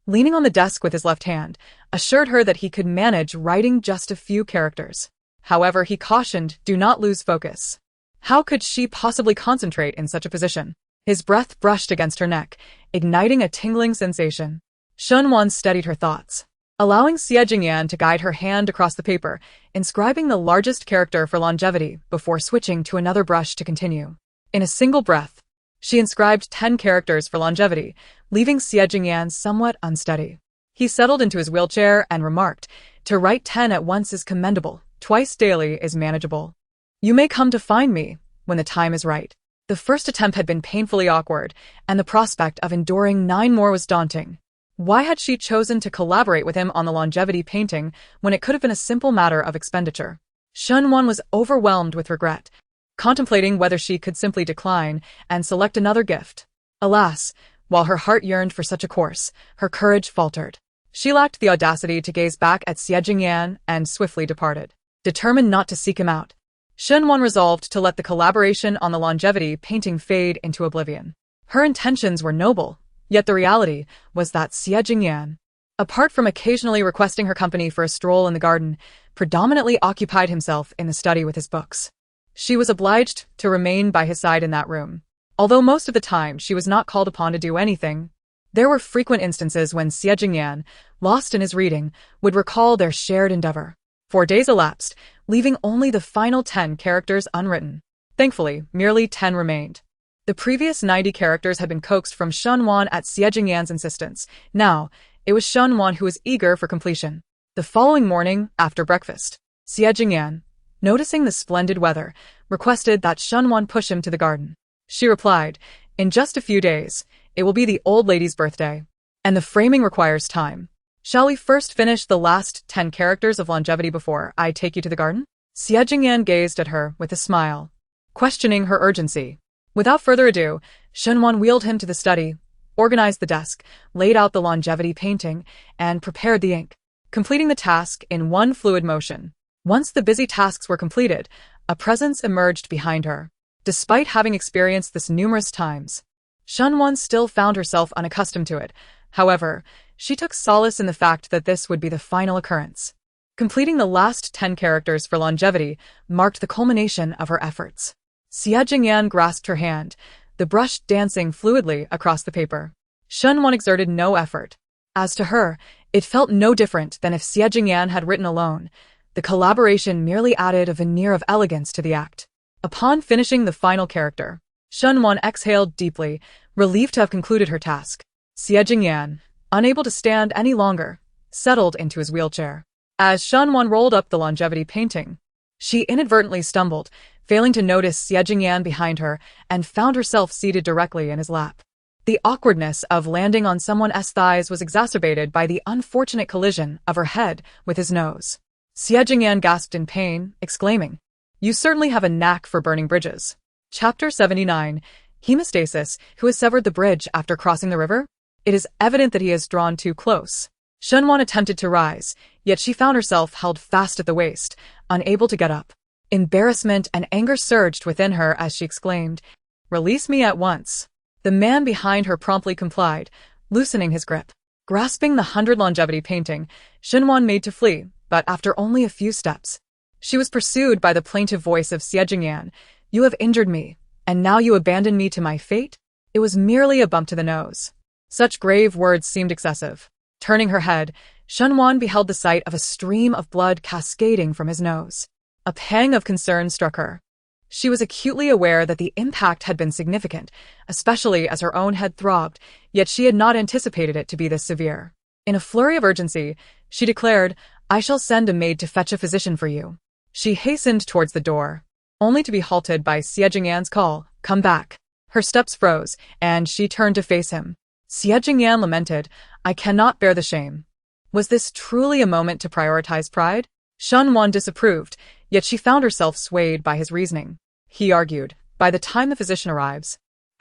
leaning on the desk with his left hand, assured her that he could manage writing just a few characters. However, he cautioned, "Do not lose focus." How could she possibly concentrate in such a position? His breath brushed against her neck, igniting a tingling sensation. Shunwan steadied her thoughts, allowing Xie Jingyan to guide her hand across the paper, inscribing the largest character for longevity before switching to another brush to continue. In a single breath, she inscribed 10 characters for longevity, leaving Xie Jingyan somewhat unsteady. He settled into his wheelchair and remarked, "To write 10 at once is commendable, twice daily is manageable. You may come to find me when the time is right." The first attempt had been painfully awkward, and the prospect of enduring 9 more was daunting. Why had she chosen to collaborate with him on the longevity painting when it could have been a simple matter of expenditure? Shunwan was overwhelmed with regret, contemplating whether she could simply decline and select another gift. Alas, while her heart yearned for such a course, her courage faltered. She lacked the audacity to gaze back at Xie Jingyan and swiftly departed. Determined not to seek him out, Shenwan resolved to let the collaboration on the longevity painting fade into oblivion. Her intentions were noble, yet the reality was that Xie Jingyan, apart from occasionally requesting her company for a stroll in the garden, predominantly occupied himself in the study with his books. She was obliged to remain by his side in that room. Although most of the time she was not called upon to do anything, there were frequent instances when Xie Jingyan, lost in his reading, would recall their shared endeavor. 4 days elapsed, leaving only the final 10 characters unwritten. Thankfully, merely 10 remained. The previous 90 characters had been coaxed from Shenwan at Xie Jingyan's insistence. Now, it was Shenwan who was eager for completion. The following morning, after breakfast, Xie Jingyan, noticing the splendid weather, requested that Shenwan push him to the garden. She replied, "In just a few days, it will be the old lady's birthday, and the framing requires time. Shall we first finish the last 10 characters of longevity before I take you to the garden?" Xie Jingyan gazed at her with a smile, questioning her urgency. Without further ado, Shenwan wheeled him to the study, organized the desk, laid out the longevity painting, and prepared the ink, completing the task in one fluid motion. Once the busy tasks were completed, a presence emerged behind her. Despite having experienced this numerous times, Shenwan still found herself unaccustomed to it. However, she took solace in the fact that this would be the final occurrence. Completing the last 10 characters for longevity marked the culmination of her efforts. Xie Jingyan grasped her hand, the brush dancing fluidly across the paper. Shenwan exerted no effort. As to her, it felt no different than if Xie Jingyan had written alone. The collaboration merely added a veneer of elegance to the act. Upon finishing the final character, Shenwan exhaled deeply, relieved to have concluded her task. Xie Jingyan, unable to stand any longer, settled into his wheelchair. As Shenwan rolled up the longevity painting, she inadvertently stumbled, failing to notice Xie Jingyan behind her, and found herself seated directly in his lap. The awkwardness of landing on someone's thighs was exacerbated by the unfortunate collision of her head with his nose. Xie Jingyan gasped in pain, exclaiming, "You certainly have a knack for burning bridges." Chapter 79. Hemostasis. Who has severed the bridge after crossing the river? It is evident that he has drawn too close. Shenwan attempted to rise, yet she found herself held fast at the waist, unable to get up. Embarrassment and anger surged within her as she exclaimed, "Release me at once." The man behind her promptly complied, loosening his grip. Grasping the 100 longevity painting, Shenwan made to flee, but after only a few steps, she was pursued by the plaintive voice of Xie Jingyan. "You have injured me, and now you abandon me to my fate?" It was merely a bump to the nose. Such grave words seemed excessive. Turning her head, Shenwan beheld the sight of a stream of blood cascading from his nose. A pang of concern struck her. She was acutely aware that the impact had been significant, especially as her own head throbbed, yet she had not anticipated it to be this severe. In a flurry of urgency, she declared, "I shall send a maid to fetch a physician for you." She hastened towards the door, only to be halted by Xie Jingyan's call, "Come back." Her steps froze, and she turned to face him. Xie Jingyan lamented, "I cannot bear the shame." Was this truly a moment to prioritize pride? Shenwan disapproved, yet she found herself swayed by his reasoning. He argued, "By the time the physician arrives,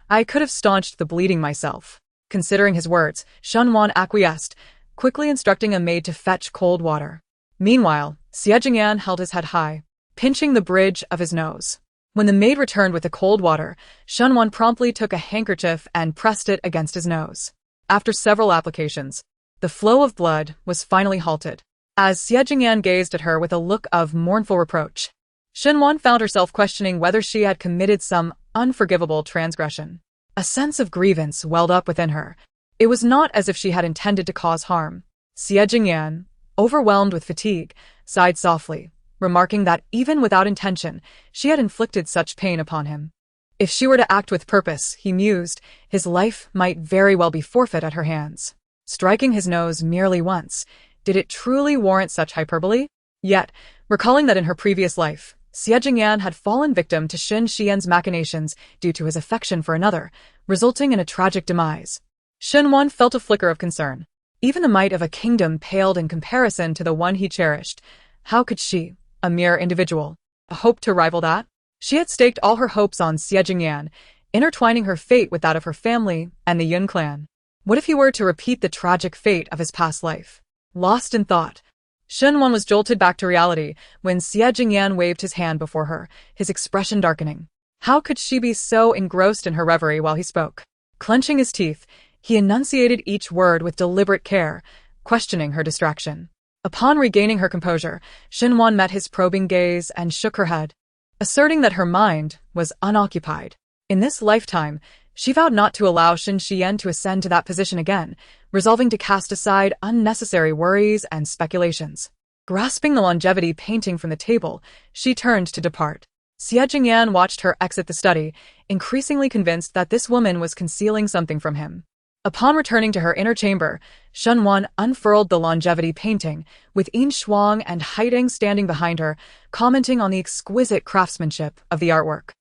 I could have staunched the bleeding myself." Considering his words, Shenwan acquiesced, quickly instructing a maid to fetch cold water. Meanwhile, Xie Jingyan held his head high, pinching the bridge of his nose. When the maid returned with the cold water, Shenwan promptly took a handkerchief and pressed it against his nose. After several applications, the flow of blood was finally halted. As Xie Jingyan gazed at her with a look of mournful reproach, Shenwan found herself questioning whether she had committed some unforgivable transgression. A sense of grievance welled up within her. It was not as if she had intended to cause harm. Xie Jingyan, overwhelmed with fatigue, sighed softly, remarking that even without intention, she had inflicted such pain upon him. If she were to act with purpose, he mused, his life might very well be forfeit at her hands. Striking his nose merely once, did it truly warrant such hyperbole? Yet, recalling that in her previous life, Xie Jingyan had fallen victim to Xin Xian's machinations due to his affection for another, resulting in a tragic demise, Shenwan felt a flicker of concern. Even the might of a kingdom paled in comparison to the one he cherished. How could she, a mere individual, hope to rival that? She had staked all her hopes on Xie Jingyan. intertwining her fate with that of her family and the Yun clan. What if he were to repeat the tragic fate of his past life? Lost in thought, Shenwan was jolted back to reality when Xie Jingyan waved his hand before her, his expression darkening. How could she be so engrossed in her reverie while he spoke? Clenching his teeth, he enunciated each word with deliberate care, questioning her distraction. Upon regaining her composure, Shenwan met his probing gaze and shook her head, asserting that her mind was unoccupied. In this lifetime, she vowed not to allow Shin Xian to ascend to that position again, resolving to cast aside unnecessary worries and speculations. Grasping the longevity painting from the table, she turned to depart. Xie Jingyan watched her exit the study, increasingly convinced that this woman was concealing something from him. Upon returning to her inner chamber, Shenwan unfurled the longevity painting, with Yin Shuang and Haiding standing behind her, commenting on the exquisite craftsmanship of the artwork.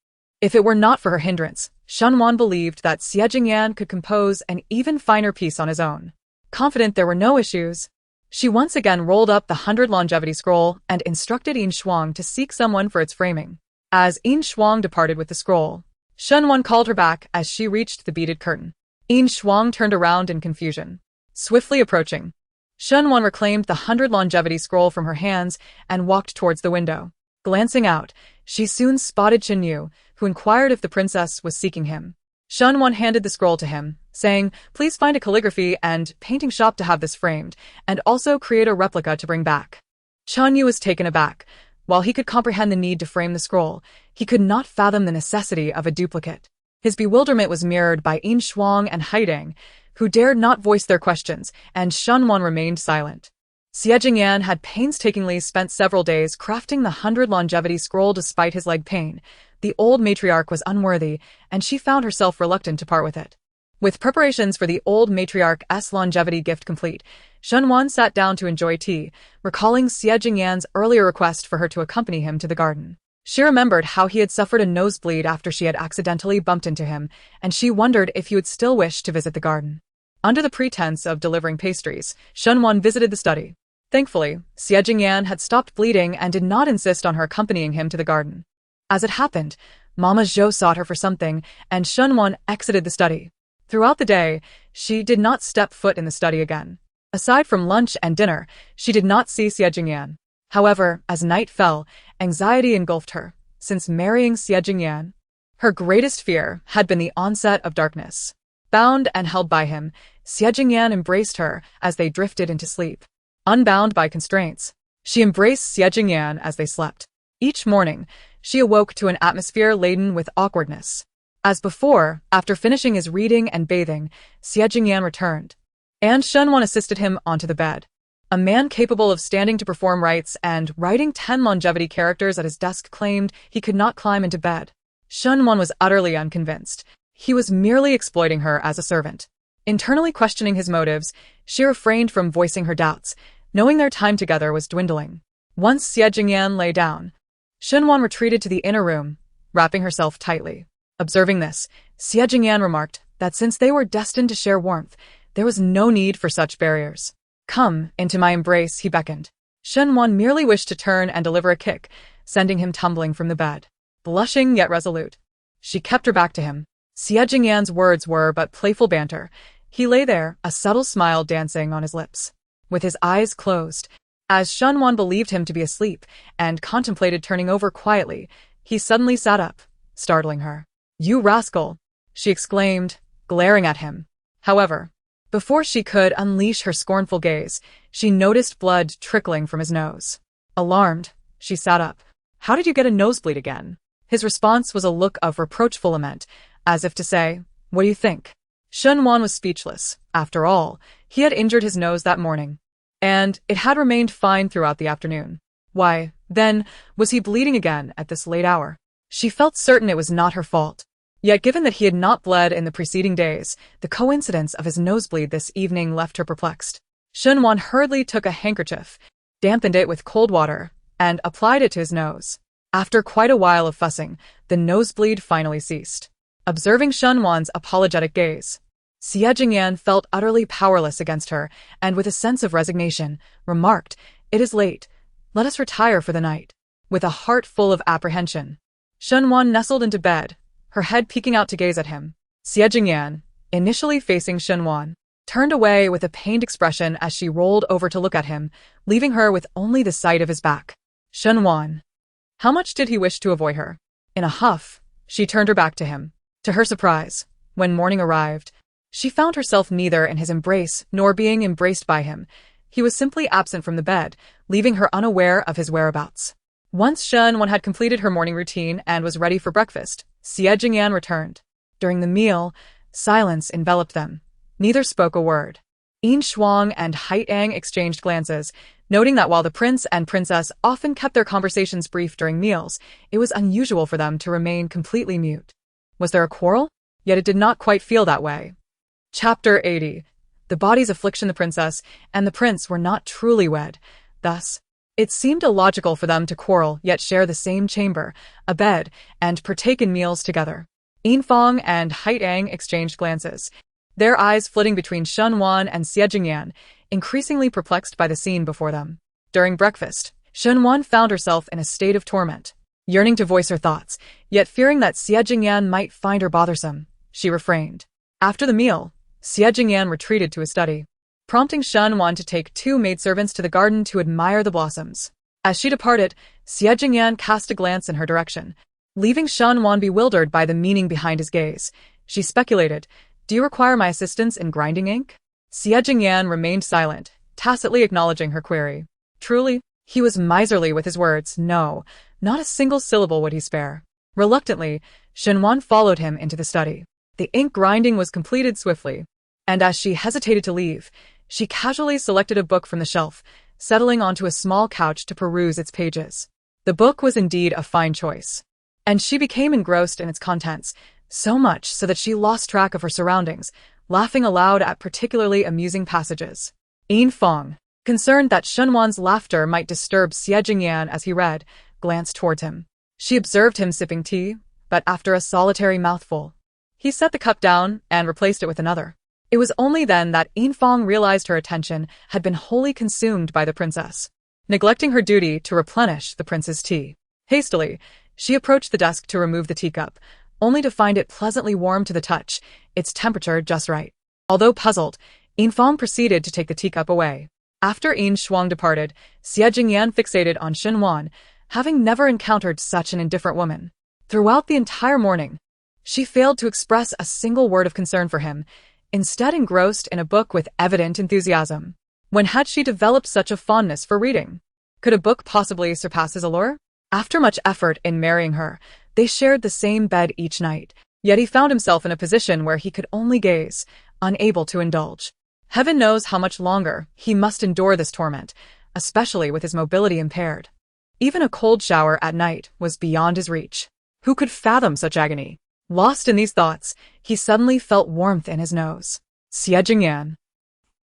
If it were not for her hindrance, Shenwan believed that Xie Jingyan could compose an even finer piece on his own. Confident there were no issues, she once again rolled up the 100 longevity scroll and instructed Yin Shuang to seek someone for its framing. As Yin Shuang departed with the scroll, Shenwan called her back as she reached the beaded curtain. Yin Shuang turned around in confusion. Swiftly approaching, Shenwan reclaimed the 100 longevity scroll from her hands and walked towards the window. Glancing out, she soon spotted Chen Yu, who inquired if the princess was seeking him. Shenwan handed the scroll to him, saying, "Please find a calligraphy and painting shop to have this framed, and also create a replica to bring back." Chen Yu was taken aback. While he could comprehend the need to frame the scroll, he could not fathom the necessity of a duplicate. His bewilderment was mirrored by Yin Shuang and Haiding, who dared not voice their questions, and Shenwan remained silent. Xie Jingyan had painstakingly spent several days crafting the 100 longevity scroll despite his leg pain. The old matriarch was unworthy, and she found herself reluctant to part with it. With preparations for the old matriarch's longevity gift complete, Shenwan sat down to enjoy tea, recalling Xie Jingyan's earlier request for her to accompany him to the garden. She remembered how he had suffered a nosebleed after she had accidentally bumped into him, and she wondered if he would still wish to visit the garden. Under the pretense of delivering pastries, Shenwan visited the study. Thankfully, Xie Jingyan had stopped bleeding and did not insist on her accompanying him to the garden. As it happened, Mama Zhou sought her for something, and Shenwan exited the study. Throughout the day, she did not step foot in the study again. Aside from lunch and dinner, she did not see Xie Jingyan. However, as night fell, anxiety engulfed her. Since marrying Xie Jingyan, her greatest fear had been the onset of darkness. Bound and held by him, Xie Jingyan embraced her as they drifted into sleep. Unbound by constraints, she embraced Xie Jingyan as they slept. Each morning, she awoke to an atmosphere laden with awkwardness. As before, after finishing his reading and bathing, Xie Jingyan returned, and Shenwan assisted him onto the bed. A man capable of standing to perform rites and writing 10 longevity characters at his desk claimed he could not climb into bed. Shenwan was utterly unconvinced. He was merely exploiting her as a servant. Internally questioning his motives, she refrained from voicing her doubts, knowing their time together was dwindling. Once Xie Jingyan lay down, Shenwan retreated to the inner room, wrapping herself tightly. Observing this, Xie Jingyan remarked that since they were destined to share warmth, there was no need for such barriers. "Come into my embrace," he beckoned. Shenwan merely wished to turn and deliver a kick, sending him tumbling from the bed. Blushing yet resolute, she kept her back to him. Xie Jingyan's words were but playful banter. He lay there, a subtle smile dancing on his lips, with his eyes closed. As Shenwan believed him to be asleep and contemplated turning over quietly, he suddenly sat up, startling her. "You rascal!" she exclaimed, glaring at him. However, before she could unleash her scornful gaze, she noticed blood trickling from his nose. Alarmed, she sat up. "How did you get a nosebleed again?" His response was a look of reproachful lament, as if to say, "What do you think?" Shenwan was speechless. After all, he had injured his nose that morning, and it had remained fine throughout the afternoon. Why, then, was he bleeding again at this late hour? She felt certain it was not her fault. Yet given that he had not bled in the preceding days, the coincidence of his nosebleed this evening left her perplexed. Shenwan hurriedly took a handkerchief, dampened it with cold water, and applied it to his nose. After quite a while of fussing, the nosebleed finally ceased. Observing Shenwan's apologetic gaze, Xie Jingyan felt utterly powerless against her, and with a sense of resignation, remarked, "It is late. Let us retire for the night." With a heart full of apprehension, Shenwan nestled into bed, her head peeking out to gaze at him. Xie Jingyan, initially facing Shenwan, turned away with a pained expression as she rolled over to look at him, leaving her with only the sight of his back. Shenwan. How much did he wish to avoid her? In a huff, she turned her back to him. To her surprise, when morning arrived, she found herself neither in his embrace nor being embraced by him. He was simply absent from the bed, leaving her unaware of his whereabouts. Once Shenwan had completed her morning routine and was ready for breakfast, Xie Jingyan returned. During the meal, silence enveloped them. Neither spoke a word. Yin Shuang and Haitang exchanged glances, noting that while the prince and princess often kept their conversations brief during meals, it was unusual for them to remain completely mute. Was there a quarrel? Yet it did not quite feel that way. Chapter 80. The body's affliction. The princess and the prince were not truly wed. Thus, it seemed illogical for them to quarrel yet share the same chamber, a bed, and partake in meals together. Yin Fang and Haitang exchanged glances, their eyes flitting between Shenwan and Xie Jingyan, increasingly perplexed by the scene before them. During breakfast, Shenwan found herself in a state of torment, yearning to voice her thoughts, yet fearing that Xie Jingyan might find her bothersome. She refrained. After the meal, Xie Jingyan retreated to his study, prompting Shenwan to take 2 maidservants to the garden to admire the blossoms. As she departed, Xie Jingyan cast a glance in her direction, leaving Shenwan bewildered by the meaning behind his gaze. She speculated, "Do you require my assistance in grinding ink?" Xie Jingyan remained silent, tacitly acknowledging her query. Truly, he was miserly with his words. No, not a single syllable would he spare. Reluctantly, Shenwan followed him into the study. The ink grinding was completed swiftly, and as she hesitated to leave, she casually selected a book from the shelf, settling onto a small couch to peruse its pages. The book was indeed a fine choice, and she became engrossed in its contents, so much so that she lost track of her surroundings, laughing aloud at particularly amusing passages. Yin Fang, concerned that Shenwan's laughter might disturb Xie Jingyan as he read, glanced towards him. She observed him sipping tea, but after a solitary mouthful, he set the cup down and replaced it with another. It was only then that Yin Fang realized her attention had been wholly consumed by the princess, neglecting her duty to replenish the prince's tea. Hastily, she approached the desk to remove the teacup, only to find it pleasantly warm to the touch, its temperature just right. Although puzzled, Yin Fang proceeded to take the teacup away. After Yin Shuang departed, Xie Jingyan fixated on Shenwan, having never encountered such an indifferent woman. Throughout the entire morning, she failed to express a single word of concern for him, instead engrossed in a book with evident enthusiasm. When had she developed such a fondness for reading? Could a book possibly surpass his allure? After much effort in marrying her, they shared the same bed each night, yet he found himself in a position where he could only gaze, unable to indulge. Heaven knows how much longer he must endure this torment, especially with his mobility impaired. Even a cold shower at night was beyond his reach. Who could fathom such agony? Lost in these thoughts, he suddenly felt warmth in his nose. Xie Jingyan.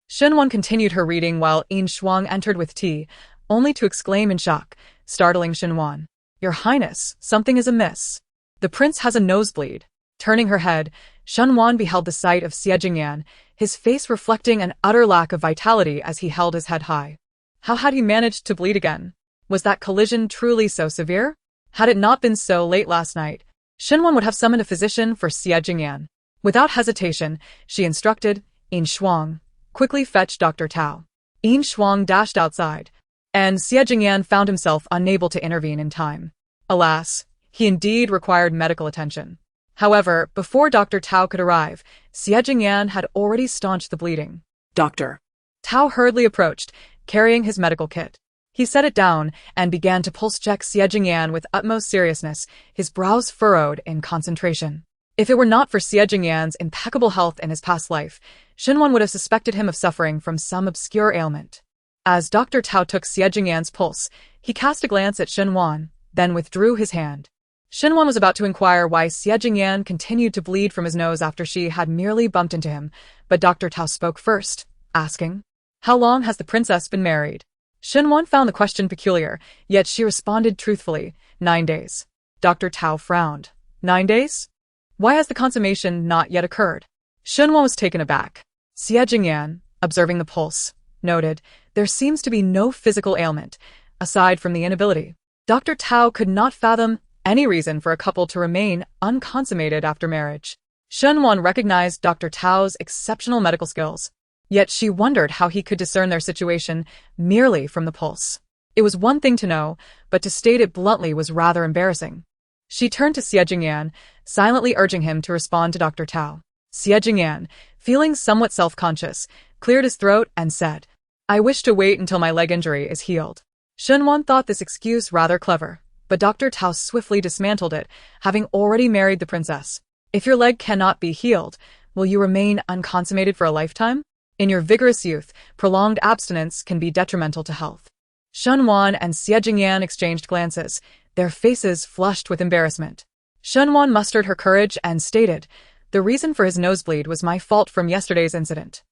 Shenwan continued her reading while Yin Shuang entered with tea, only to exclaim in shock, startling Shenwan. "Your Highness, something is amiss. The prince has a nosebleed." Turning her head, Shenwan beheld the sight of Xie Jingyan, his face reflecting an utter lack of vitality as he held his head high. How had he managed to bleed again? Was that collision truly so severe? Had it not been so late last night, Shenwan would have summoned a physician for Xie Jingyan. Without hesitation, she instructed, "Yin Shuang, quickly fetch Dr. Tao." Yin Shuang dashed outside, and Xie Jingyan found himself unable to intervene in time. Alas, he indeed required medical attention. However, before Dr. Tao could arrive, Xie Jingyan had already staunched the bleeding. Doctor. Tao hurriedly approached, carrying his medical kit. He set it down and began to pulse-check Xie Jingyan with utmost seriousness, his brows furrowed in concentration. If it were not for Xie Jingyan's impeccable health in his past life, Shenwan would have suspected him of suffering from some obscure ailment. As Dr. Tao took Xie Jingyan's pulse, he cast a glance at Shenwan, then withdrew his hand. Shenwan was about to inquire why Xie Jingyan continued to bleed from his nose after she had merely bumped into him, but Dr. Tao spoke first, asking, "How long has the princess been married?" Shenwan found the question peculiar, yet she responded truthfully, 9 days. Dr. Tao frowned. 9 days? Why has the consummation not yet occurred? Shenwan was taken aback. Xie Jingyan, observing the pulse, noted, there seems to be no physical ailment, aside from the inability. Dr. Tao could not fathom any reason for a couple to remain unconsummated after marriage. Shunwan recognized Dr. Tao's exceptional medical skills, yet she wondered how he could discern their situation merely from the pulse. It was one thing to know, but to state it bluntly was rather embarrassing. She turned to Xie Jingyan, silently urging him to respond to Dr. Tao. Xie Jingyan, feeling somewhat self-conscious, cleared his throat and said, "I wish to wait until my leg injury is healed." Shunwan thought this excuse rather clever, but Dr. Tao swiftly dismantled it, having already married the princess. "If your leg cannot be healed, will you remain unconsummated for a lifetime? In your vigorous youth, prolonged abstinence can be detrimental to health." Shunwan and Xie Jingyan exchanged glances, their faces flushed with embarrassment. Shunwan mustered her courage and stated, "The reason for his nosebleed was my fault from yesterday's incident."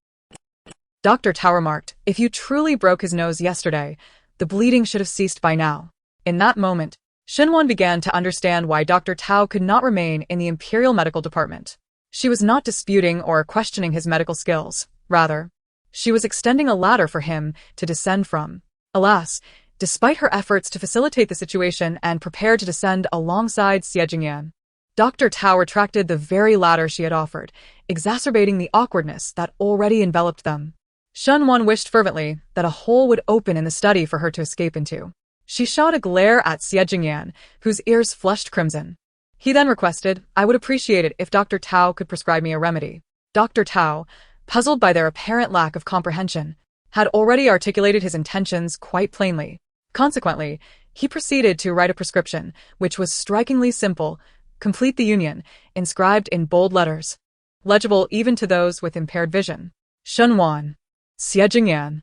Dr. Tao remarked, "If you truly broke his nose yesterday, the bleeding should have ceased by now." In that moment, Shunwan began to understand why Dr. Tao could not remain in the Imperial Medical Department. She was not disputing or questioning his medical skills. Rather, she was extending a ladder for him to descend from. Alas, despite her efforts to facilitate the situation and prepare to descend alongside Xie Jingyan, Dr. Tao retracted the very ladder she had offered, exacerbating the awkwardness that already enveloped them. Shunwan wished fervently that a hole would open in the study for her to escape into. She shot a glare at Xie Jingyan, whose ears flushed crimson. He then requested, "I would appreciate it if Dr. Tao could prescribe me a remedy." Dr. Tao, puzzled by their apparent lack of comprehension, had already articulated his intentions quite plainly. Consequently, he proceeded to write a prescription, which was strikingly simple: "Complete the union," inscribed in bold letters, legible even to those with impaired vision. Shunwan. Xie Jingyan.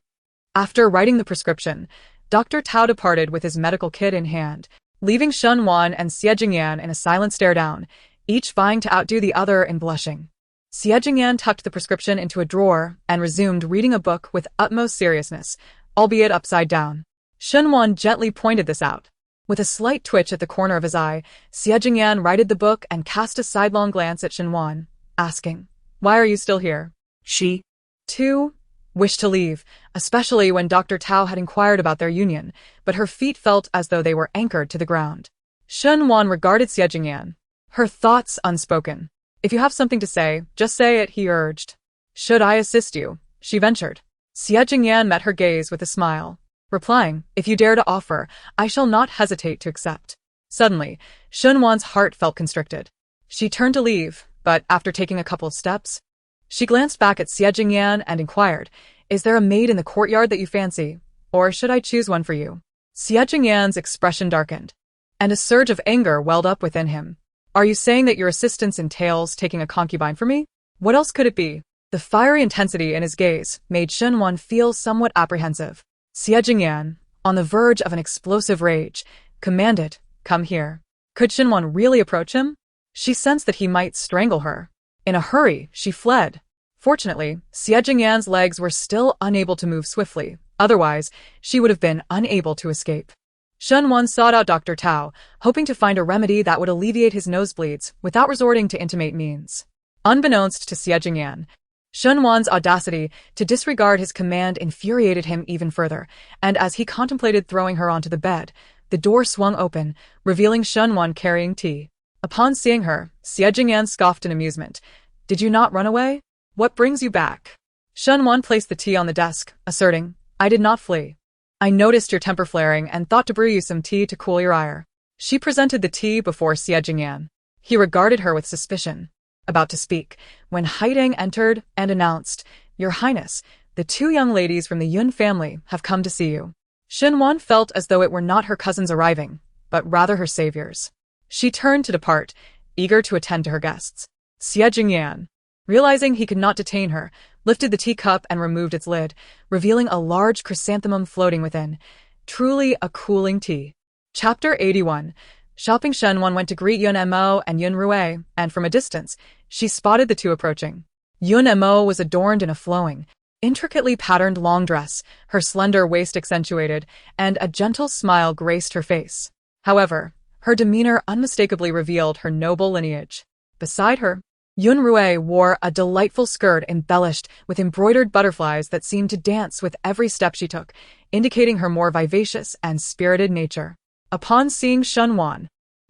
After writing the prescription, Dr. Tao departed with his medical kit in hand, leaving Shunwan and Xie Jingyan in a silent stare-down, each vying to outdo the other in blushing. Xie Jingyan tucked the prescription into a drawer and resumed reading a book with utmost seriousness, albeit upside down. Shunwan gently pointed this out. With a slight twitch at the corner of his eye, Xie Jingyan righted the book and cast a sidelong glance at Shunwan, asking, "Why are you still here?" She, too, wished to leave, especially when Dr. Tao had inquired about their union, but her feet felt as though they were anchored to the ground. Shunwan regarded Xie Jingyan, her thoughts unspoken. "If you have something to say, just say it," he urged. "Should I assist you?" she ventured. Xie Jingyan met her gaze with a smile, replying, "If you dare to offer, I shall not hesitate to accept." Suddenly, Shunwan's heart felt constricted. She turned to leave, but after taking a couple of steps, she glanced back at Xie Jingyan and inquired, "Is there a maid in the courtyard that you fancy, or should I choose one for you?" Xie Jingyan's expression darkened, and a surge of anger welled up within him. "Are you saying that your assistance entails taking a concubine for me? What else could it be?" The fiery intensity in his gaze made Shunwan feel somewhat apprehensive. Xie Jingyan, on the verge of an explosive rage, commanded, "Come here." Could Shunwan really approach him? She sensed that he might strangle her. In a hurry, she fled. Fortunately, Xie Jingyan's legs were still unable to move swiftly, otherwise, she would have been unable to escape. Shunwan sought out Dr. Tao, hoping to find a remedy that would alleviate his nosebleeds without resorting to intimate means. Unbeknownst to Xie Jingyan, Shunwan's audacity to disregard his command infuriated him even further, and as he contemplated throwing her onto the bed, the door swung open, revealing Shunwan carrying tea. Upon seeing her, Xie Jingyan scoffed in amusement. "Did you not run away? What brings you back?" Shunwan placed the tea on the desk, asserting, "I did not flee. I noticed your temper flaring and thought to brew you some tea to cool your ire." She presented the tea before Xie Jingyan. He regarded her with suspicion, about to speak, when Haidang entered and announced, "Your Highness, the two young ladies from the Yun family have come to see you." Shunwan felt as though it were not her cousins arriving, but rather her saviors. She turned to depart, eager to attend to her guests. Xie Jingyan, realizing he could not detain her, lifted the teacup and removed its lid, revealing a large chrysanthemum floating within. Truly a cooling tea. Chapter 81. Shopping. Shunwan went to greet Yun Mo and Yun Rui, and from a distance, she spotted the two approaching. Yun Mo was adorned in a flowing, intricately patterned long dress, her slender waist accentuated, and a gentle smile graced her face. However, her demeanor unmistakably revealed her noble lineage. Beside her, Yun Rui wore a delightful skirt embellished with embroidered butterflies that seemed to dance with every step she took, indicating her more vivacious and spirited nature. Upon seeing Shunwan,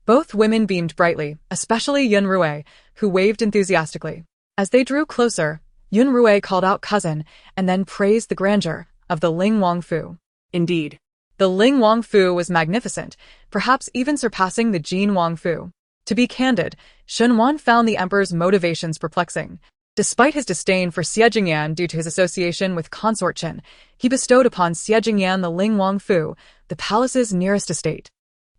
Both women beamed brightly, especially Yun Rui, who waved enthusiastically. As they drew closer, Yun Rui called out cousin and then praised the grandeur of the Ling Wangfu. Indeed. The Ling Wangfu was magnificent, perhaps even surpassing the Jin Wangfu. To be candid, Shenwan found the emperor's motivations perplexing. Despite his disdain for Xie Jingyan due to his association with consort Qin, he bestowed upon Xie Jingyan the Ling Wangfu, the palace's nearest estate,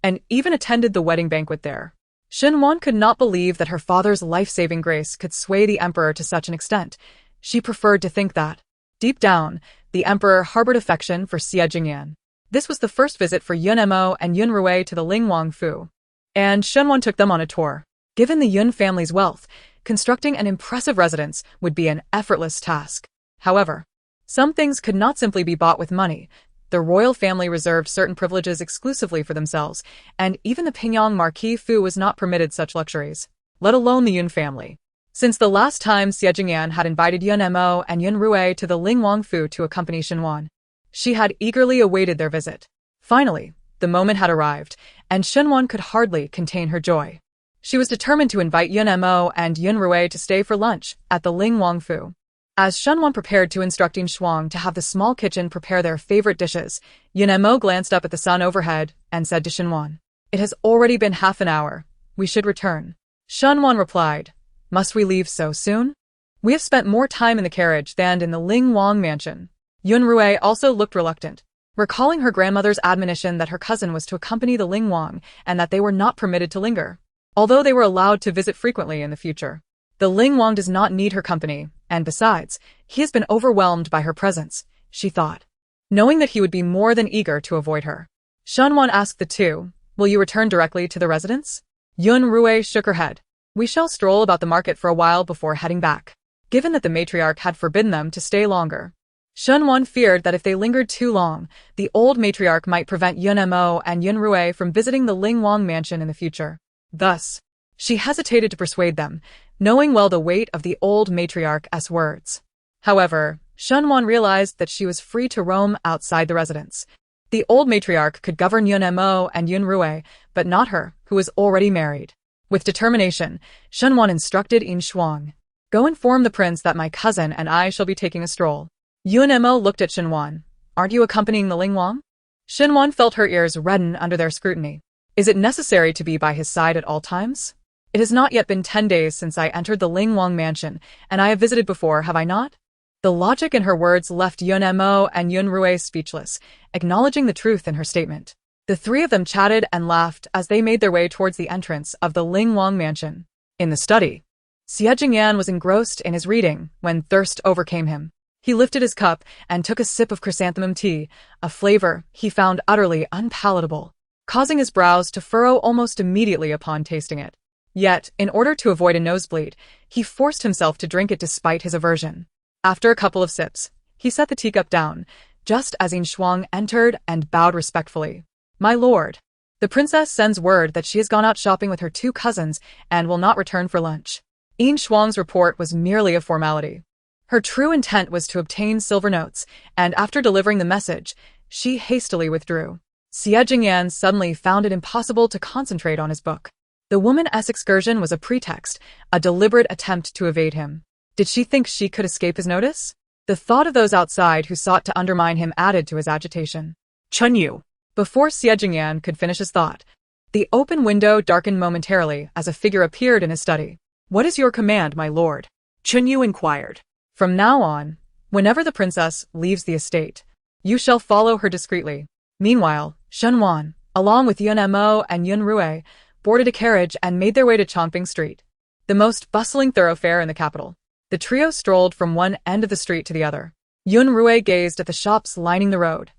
and even attended the wedding banquet there. Shenwan could not believe that her father's life-saving grace could sway the emperor to such an extent. She preferred to think that, deep down, the emperor harbored affection for Xie Jingyan. This was the first visit for Yun Mo and Yun Rui to the Ling Wangfu, and Shenwan took them on a tour. Given the Yun family's wealth, constructing an impressive residence would be an effortless task. However, some things could not simply be bought with money. The royal family reserved certain privileges exclusively for themselves, and even the Pingyang Marquis Fu was not permitted such luxuries, let alone the Yun family. Since the last time Xie Jingyan had invited Yun Mo and Yun Rui to the Ling Wangfu to accompany Shenwan, she had eagerly awaited their visit. Finally, the moment had arrived, and Shenwan could hardly contain her joy. She was determined to invite Yun Mo and Yun Rui to stay for lunch at the Ling Wangfu. As Shenwan prepared to instruct Yin Shuang to have the small kitchen prepare their favorite dishes, Yun Mo glanced up at the sun overhead and said to Shenwan, "It has already been half an hour. We should return." Shenwan replied, "Must we leave so soon? We have spent more time in the carriage than in the Ling Wang mansion." Yun Rui also looked reluctant, recalling her grandmother's admonition that her cousin was to accompany the Ling Wang and that they were not permitted to linger, although they were allowed to visit frequently in the future. The Ling Wang does not need her company, and besides, he has been overwhelmed by her presence, she thought, knowing that he would be more than eager to avoid her. Shenwan asked the two, "Will you return directly to the residence?" Yun Rui shook her head. "We shall stroll about the market for a while before heading back," given that the matriarch had forbidden them to stay longer. Shenwan feared that if they lingered too long, the old matriarch might prevent Yun Mo and Yun Rui from visiting the Ling Wang mansion in the future. Thus, she hesitated to persuade them, knowing well the weight of the old matriarch's words. However, Shenwan realized that she was free to roam outside the residence. The old matriarch could govern Yun Mo and Yun Rui, but not her, who was already married. With determination, Shenwan instructed Yin Shuang, "Go inform the prince that my cousin and I shall be taking a stroll." Yun Mo looked at Shenwan. "Aren't you accompanying the Ling Wang?" Shenwan felt her ears redden under their scrutiny. "Is it necessary to be by his side at all times? It has not yet been 10 days since I entered the Ling Wang mansion, and I have visited before, have I not?" The logic in her words left Yun Mo and Yun Rui speechless, acknowledging the truth in her statement. The three of them chatted and laughed as they made their way towards the entrance of the Ling Wang mansion. In the study, Xie Jingyan was engrossed in his reading when thirst overcame him. He lifted his cup and took a sip of chrysanthemum tea, a flavor he found utterly unpalatable, causing his brows to furrow almost immediately upon tasting it. Yet, in order to avoid a nosebleed, he forced himself to drink it despite his aversion. After a couple of sips, he set the teacup down, just as Yin Shuang entered and bowed respectfully. "My lord, the princess sends word that she has gone out shopping with her two cousins and will not return for lunch." Yin Shuang's report was merely a formality. Her true intent was to obtain silver notes, and after delivering the message, she hastily withdrew. Xie Jingyan suddenly found it impossible to concentrate on his book. The woman's excursion was a pretext, a deliberate attempt to evade him. Did she think she could escape his notice? The thought of those outside who sought to undermine him added to his agitation. "Chun Yu." Before Xie Jingyan could finish his thought, the open window darkened momentarily as a figure appeared in his study. "What is your command, my lord?" Chun Yu inquired. "From now on, whenever the princess leaves the estate, you shall follow her discreetly." Meanwhile, Shenwan, along with Yun Mo and Yun Rui, boarded a carriage and made their way to Chongping Street, the most bustling thoroughfare in the capital. The trio strolled from one end of the street to the other. Yun Rui gazed at the shops lining the road,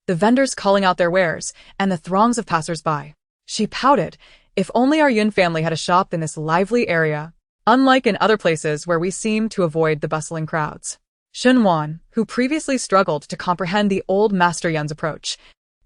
the vendors calling out their wares, and the throngs of passers-by. She pouted, "If only our Yun family had a shop in this lively area, unlike in other places where we seem to avoid the bustling crowds." Shenwan, who previously struggled to comprehend the old Master Yun's approach,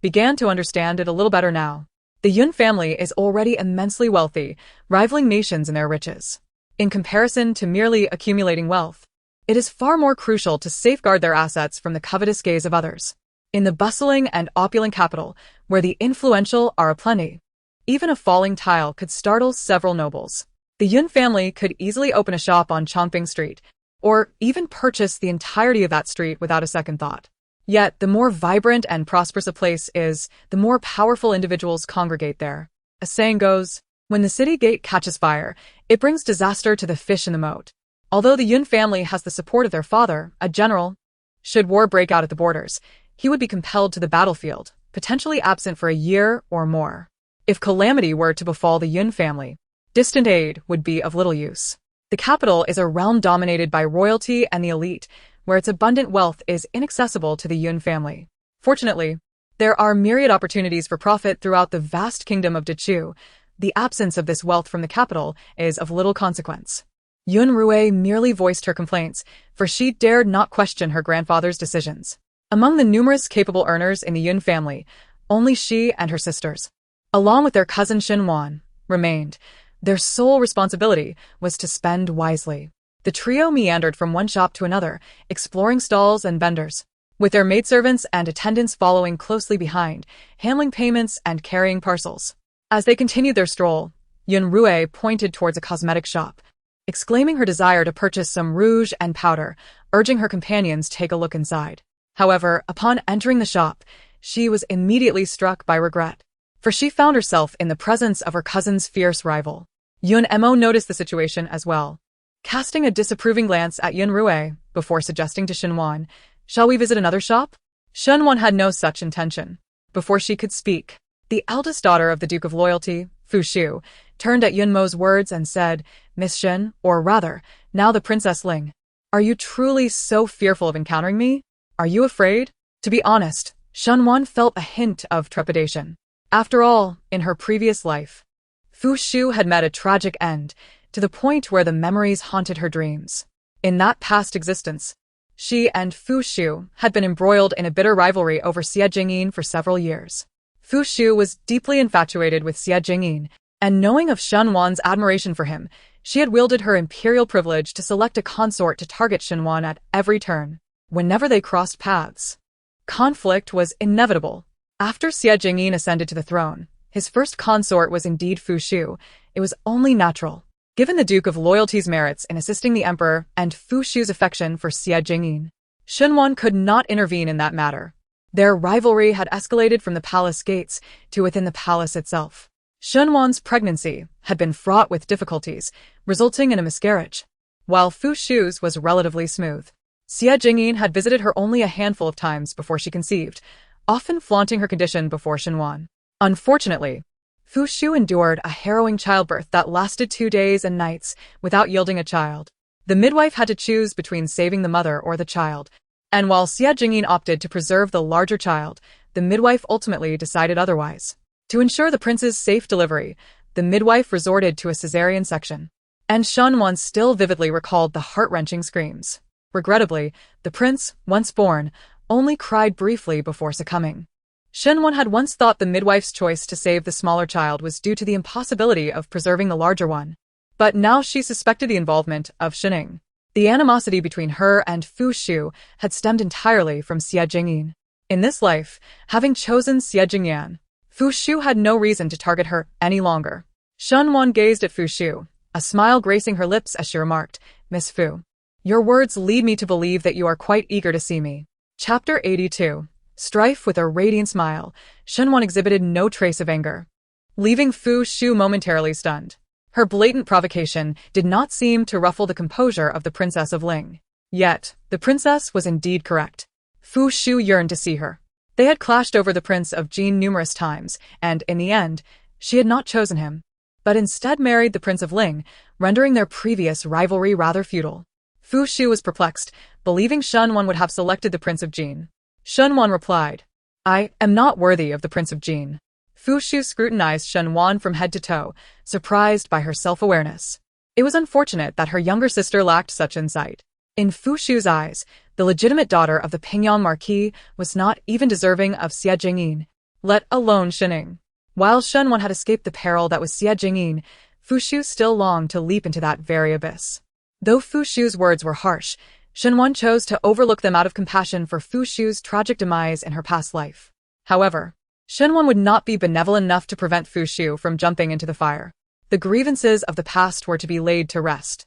began to understand it a little better now. The Yun family is already immensely wealthy, rivaling nations in their riches. In comparison to merely accumulating wealth, it is far more crucial to safeguard their assets from the covetous gaze of others. In the bustling and opulent capital, where the influential are aplenty, Even a falling tile could startle several nobles. The Yun family could easily open a shop on Chongping Street, or even purchase the entirety of that street without a second thought. Yet, the more vibrant and prosperous a place is, the more powerful individuals congregate there. A saying goes, when the city gate catches fire, it brings disaster to the fish in the moat. Although the Yun family has the support of their father, a general, should war break out at the borders, he would be compelled to the battlefield, potentially absent for a year or more. If calamity were to befall the Yun family, distant aid would be of little use. The capital is a realm dominated by royalty and the elite, where its abundant wealth is inaccessible to the Yun family. Fortunately, there are myriad opportunities for profit throughout the vast kingdom of Dechu. The absence of this wealth from the capital is of little consequence. Yun Rui merely voiced her complaints, for she dared not question her grandfather's decisions. Among the numerous capable earners in the Yun family, only she and her sisters, along with their cousin Xinhuan, remained. Their sole responsibility was to spend wisely. The trio meandered from one shop to another, exploring stalls and vendors, with their maidservants and attendants following closely behind, handling payments and carrying parcels. As they continued their stroll, Yun Rui pointed towards a cosmetic shop, exclaiming her desire to purchase some rouge and powder, urging her companions take a look inside. However, upon entering the shop, she was immediately struck by regret, for she found herself in the presence of her cousin's fierce rival. Yun Mo noticed the situation as well, casting a disapproving glance at Yun Rui before suggesting to Xinhuan, "Shall we visit another shop?" Xinhuan had no such intention. Before she could speak, the eldest daughter of the Duke of Loyalty, Fu Shu, turned at Yun Mo's words and said, "Miss Xin, or rather, now the Princess Ling, are you truly so fearful of encountering me? Are you afraid?" To be honest, Xinhuan felt a hint of trepidation. After all, in her previous life, Fu Shu had met a tragic end, to the point where the memories haunted her dreams. In that past existence, she and Fu Shu had been embroiled in a bitter rivalry over Xie Jingyin for several years. Fu Shu was deeply infatuated with Xie Jingyin, and knowing of Xinhuan's admiration for him, she had wielded her imperial privilege to select a consort to target Xinhuan at every turn. Whenever they crossed paths, conflict was inevitable. After Xie Jingyin ascended to the throne, his first consort was indeed Fu Shu. It was only natural, given the Duke of Loyalty's merits in assisting the emperor and Fu Shu's affection for Xie Jingyin. Xinhuan could not intervene in that matter. Their rivalry had escalated from the palace gates to within the palace itself. Xinhuan's pregnancy had been fraught with difficulties, resulting in a miscarriage, while Fu Shu's was relatively smooth. Xie Jingyin had visited her only a handful of times before she conceived, often flaunting her condition before Xinhuan. Unfortunately, Fu Shu endured a harrowing childbirth that lasted 2 days and nights without yielding a child. The midwife had to choose between saving the mother or the child, and while Xie Jingyin opted to preserve the larger child, the midwife ultimately decided otherwise. To ensure the prince's safe delivery, the midwife resorted to a cesarean section, and Xinhuan still vividly recalled the heart-wrenching screams. Regrettably, the prince, once born, only cried briefly before succumbing. Xinhuan had once thought the midwife's choice to save the smaller child was due to the impossibility of preserving the larger one, but now she suspected the involvement of Xining. The animosity between her and Fu Shu had stemmed entirely from Xie Jingyin. In this life, having chosen Xie Jingyan, Fu Shu had no reason to target her any longer. Xinhuan gazed at Fu Shu, a smile gracing her lips as she remarked, "Miss Fu, your words lead me to believe that you are quite eager to see me." Chapter 82. Strife. With a radiant smile, Xinhuan exhibited no trace of anger, leaving Fu Shu momentarily stunned. Her blatant provocation did not seem to ruffle the composure of the Princess of Ling. Yet, the princess was indeed correct. Fu Shu yearned to see her. They had clashed over the Prince of Jin numerous times, and in the end, she had not chosen him, but instead married the Prince of Ling, rendering their previous rivalry rather futile. Fu Shu was perplexed, believing Xinhuan would have selected the Prince of Jin. Xinhuan replied, "I am not worthy of the Prince of Jin." Fu Shu scrutinized Xinhuan from head to toe, surprised by her self-awareness. It was unfortunate that her younger sister lacked such insight. In Fu Shu's eyes, the legitimate daughter of the Pingyang Marquis was not even deserving of Xie Jingyin, let alone Xining. While Xinhuan had escaped the peril that was Xie Jingyin, Fu Shu still longed to leap into that very abyss. Though Fu Shu's words were harsh, Xinhuan chose to overlook them out of compassion for Fu Shu's tragic demise in her past life. However, Shenwan would not be benevolent enough to prevent Fu Shu from jumping into the fire. The grievances of the past were to be laid to rest,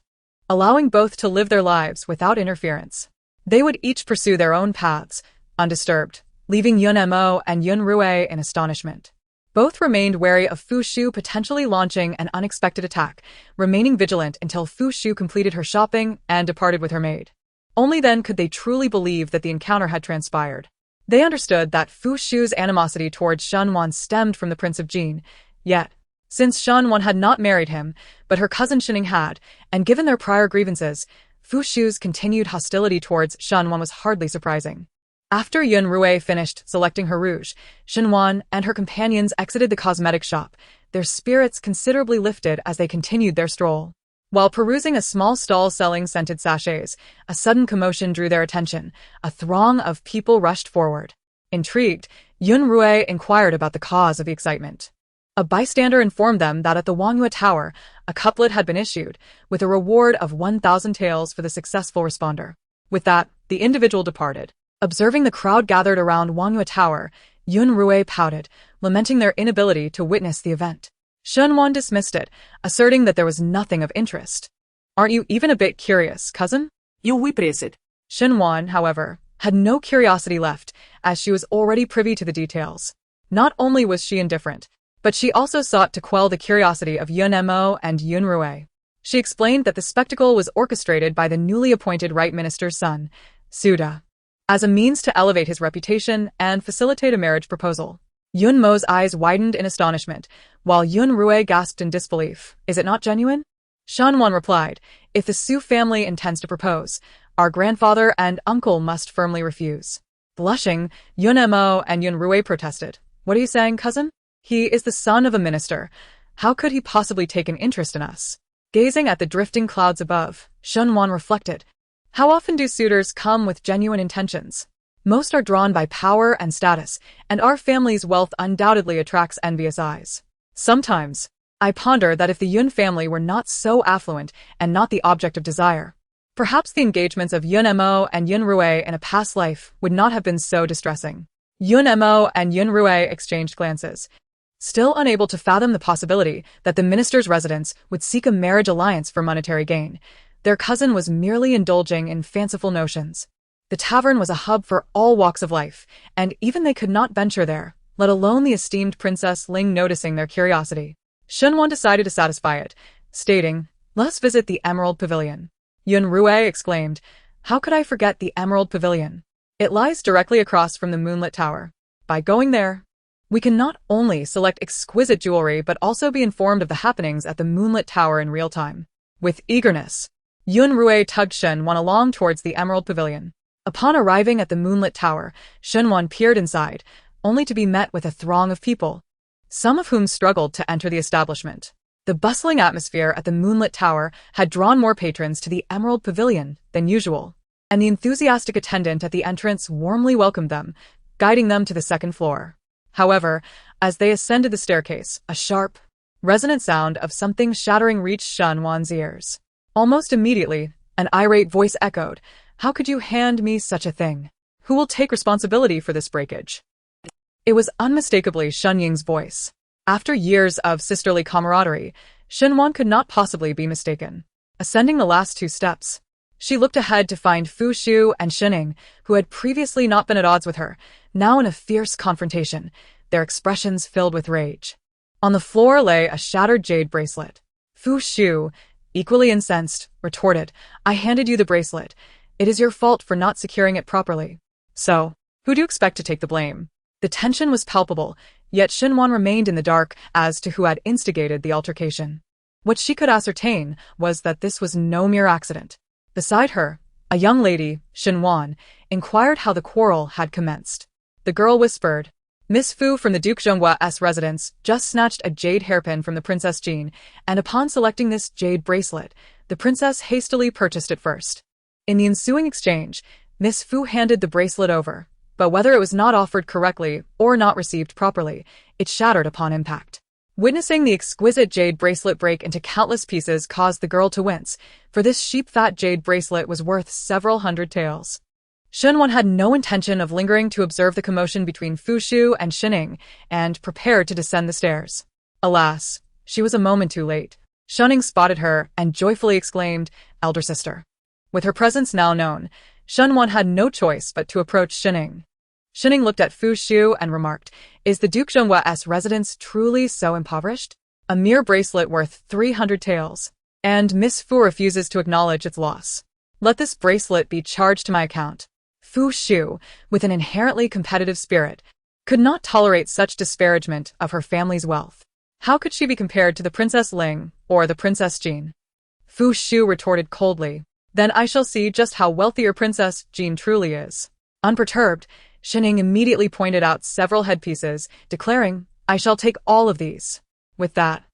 allowing both to live their lives without interference. They would each pursue their own paths, undisturbed, leaving Yun Mo and Yun Rue in astonishment. Both remained wary of Fu Shu potentially launching an unexpected attack, remaining vigilant until Fu Shu completed her shopping and departed with her maid. Only then could they truly believe that the encounter had transpired. They understood that Fu Shu's animosity towards Shen Wan stemmed from the Prince of Jin, yet, since Shen Wan had not married him, but her cousin Shining had, and given their prior grievances, Fu Shu's continued hostility towards Shen Wan was hardly surprising. After Yun Rue finished selecting her rouge, Shen Wan and her companions exited the cosmetic shop, their spirits considerably lifted as they continued their stroll. While perusing a small stall selling scented sachets, a sudden commotion drew their attention. A throng of people rushed forward. Intrigued, Yun Rue inquired about the cause of the excitement. A bystander informed them that at the Wanghua Tower, a couplet had been issued, with a reward of 1,000 taels for the successful responder. With that, the individual departed. Observing the crowd gathered around Wanghua Tower, Yun Rue pouted, lamenting their inability to witness the event. Shen Wan dismissed it, asserting that there was nothing of interest. Aren't you even a bit curious, cousin? You it. Shen Wan, however, had no curiosity left, as she was already privy to the details. Not only was she indifferent, but she also sought to quell the curiosity of Yun Mo and Yun Rue. She explained that the spectacle was orchestrated by the newly appointed Right Minister's son, Suda, as a means to elevate his reputation and facilitate a marriage proposal. Yun Mo's eyes widened in astonishment, while Yun Rue gasped in disbelief. Is it not genuine? Shen Wan replied, if the Su family intends to propose, our grandfather and uncle must firmly refuse. Blushing, Yun Mo and Yun Rue protested. What are you saying, cousin? He is the son of a minister. How could he possibly take an interest in us? Gazing at the drifting clouds above, Shen Wan reflected. How often do suitors come with genuine intentions? Most are drawn by power and status, and our family's wealth undoubtedly attracts envious eyes. Sometimes, I ponder that if the Yun family were not so affluent and not the object of desire, perhaps the engagements of Yun Mo and Yun Rue in a past life would not have been so distressing. Yun Mo and Yun Rue exchanged glances, still unable to fathom the possibility that the minister's residents would seek a marriage alliance for monetary gain. Their cousin was merely indulging in fanciful notions. The tavern was a hub for all walks of life, and even they could not venture there, let alone the esteemed Princess Ling noticing their curiosity. Shen Wan decided to satisfy it, stating, let's visit the Emerald Pavilion. Yun Rue exclaimed, how could I forget the Emerald Pavilion? It lies directly across from the Moonlit Tower. By going there, we can not only select exquisite jewelry but also be informed of the happenings at the Moonlit Tower in real time. With eagerness, Yun Rue tugged Shen Wan along towards the Emerald Pavilion. Upon arriving at the Moonlit Tower, Shen Wan peered inside, only to be met with a throng of people, some of whom struggled to enter the establishment. The bustling atmosphere at the Moonlit Tower had drawn more patrons to the Emerald Pavilion than usual, and the enthusiastic attendant at the entrance warmly welcomed them, guiding them to the second floor. However, as they ascended the staircase, a sharp, resonant sound of something shattering reached Shen Wan's ears. Almost immediately, an irate voice echoed, how could you hand me such a thing? Who will take responsibility for this breakage? It was unmistakably Shen Ying's voice. After years of sisterly camaraderie, Shen Wan could not possibly be mistaken. Ascending the last 2 steps, she looked ahead to find Fu Shu and Shining, who had previously not been at odds with her, now in a fierce confrontation, their expressions filled with rage. On the floor lay a shattered jade bracelet. Fu Shu, equally incensed, retorted, I handed you the bracelet. It is your fault for not securing it properly. So, who do you expect to take the blame? The tension was palpable, yet Shen Wan remained in the dark as to who had instigated the altercation. What she could ascertain was that this was no mere accident. Beside her, a young lady, Shen Wan, inquired how the quarrel had commenced. The girl whispered, Miss Fu from the Duke Zhonghua's residence just snatched a jade hairpin from the Princess Jean, and upon selecting this jade bracelet, the princess hastily purchased it first. In the ensuing exchange, Miss Fu handed the bracelet over, but whether it was not offered correctly or not received properly, it shattered upon impact. Witnessing the exquisite jade bracelet break into countless pieces caused the girl to wince, for this sheep-fat jade bracelet was worth several hundred taels. Shenwan had no intention of lingering to observe the commotion between Fu Shu and Shining, and prepared to descend the stairs. Alas, she was a moment too late. Shining spotted her and joyfully exclaimed, "Elder sister." With her presence now known, Shenwan had no choice but to approach Shining. Shining looked at Fu Shu and remarked, "Is the Duke Zhenhua's residence truly so impoverished? A mere bracelet worth 300 taels. And Miss Fu refuses to acknowledge its loss. Let this bracelet be charged to my account." Fu Shu, with an inherently competitive spirit, could not tolerate such disparagement of her family's wealth. How could she be compared to the Princess Ling or the Princess Jean? Fu Shu retorted coldly, "Then I shall see just how wealthy your Princess Jean truly is." Unperturbed, Shining immediately pointed out several headpieces, declaring, "I shall take all of these." With that,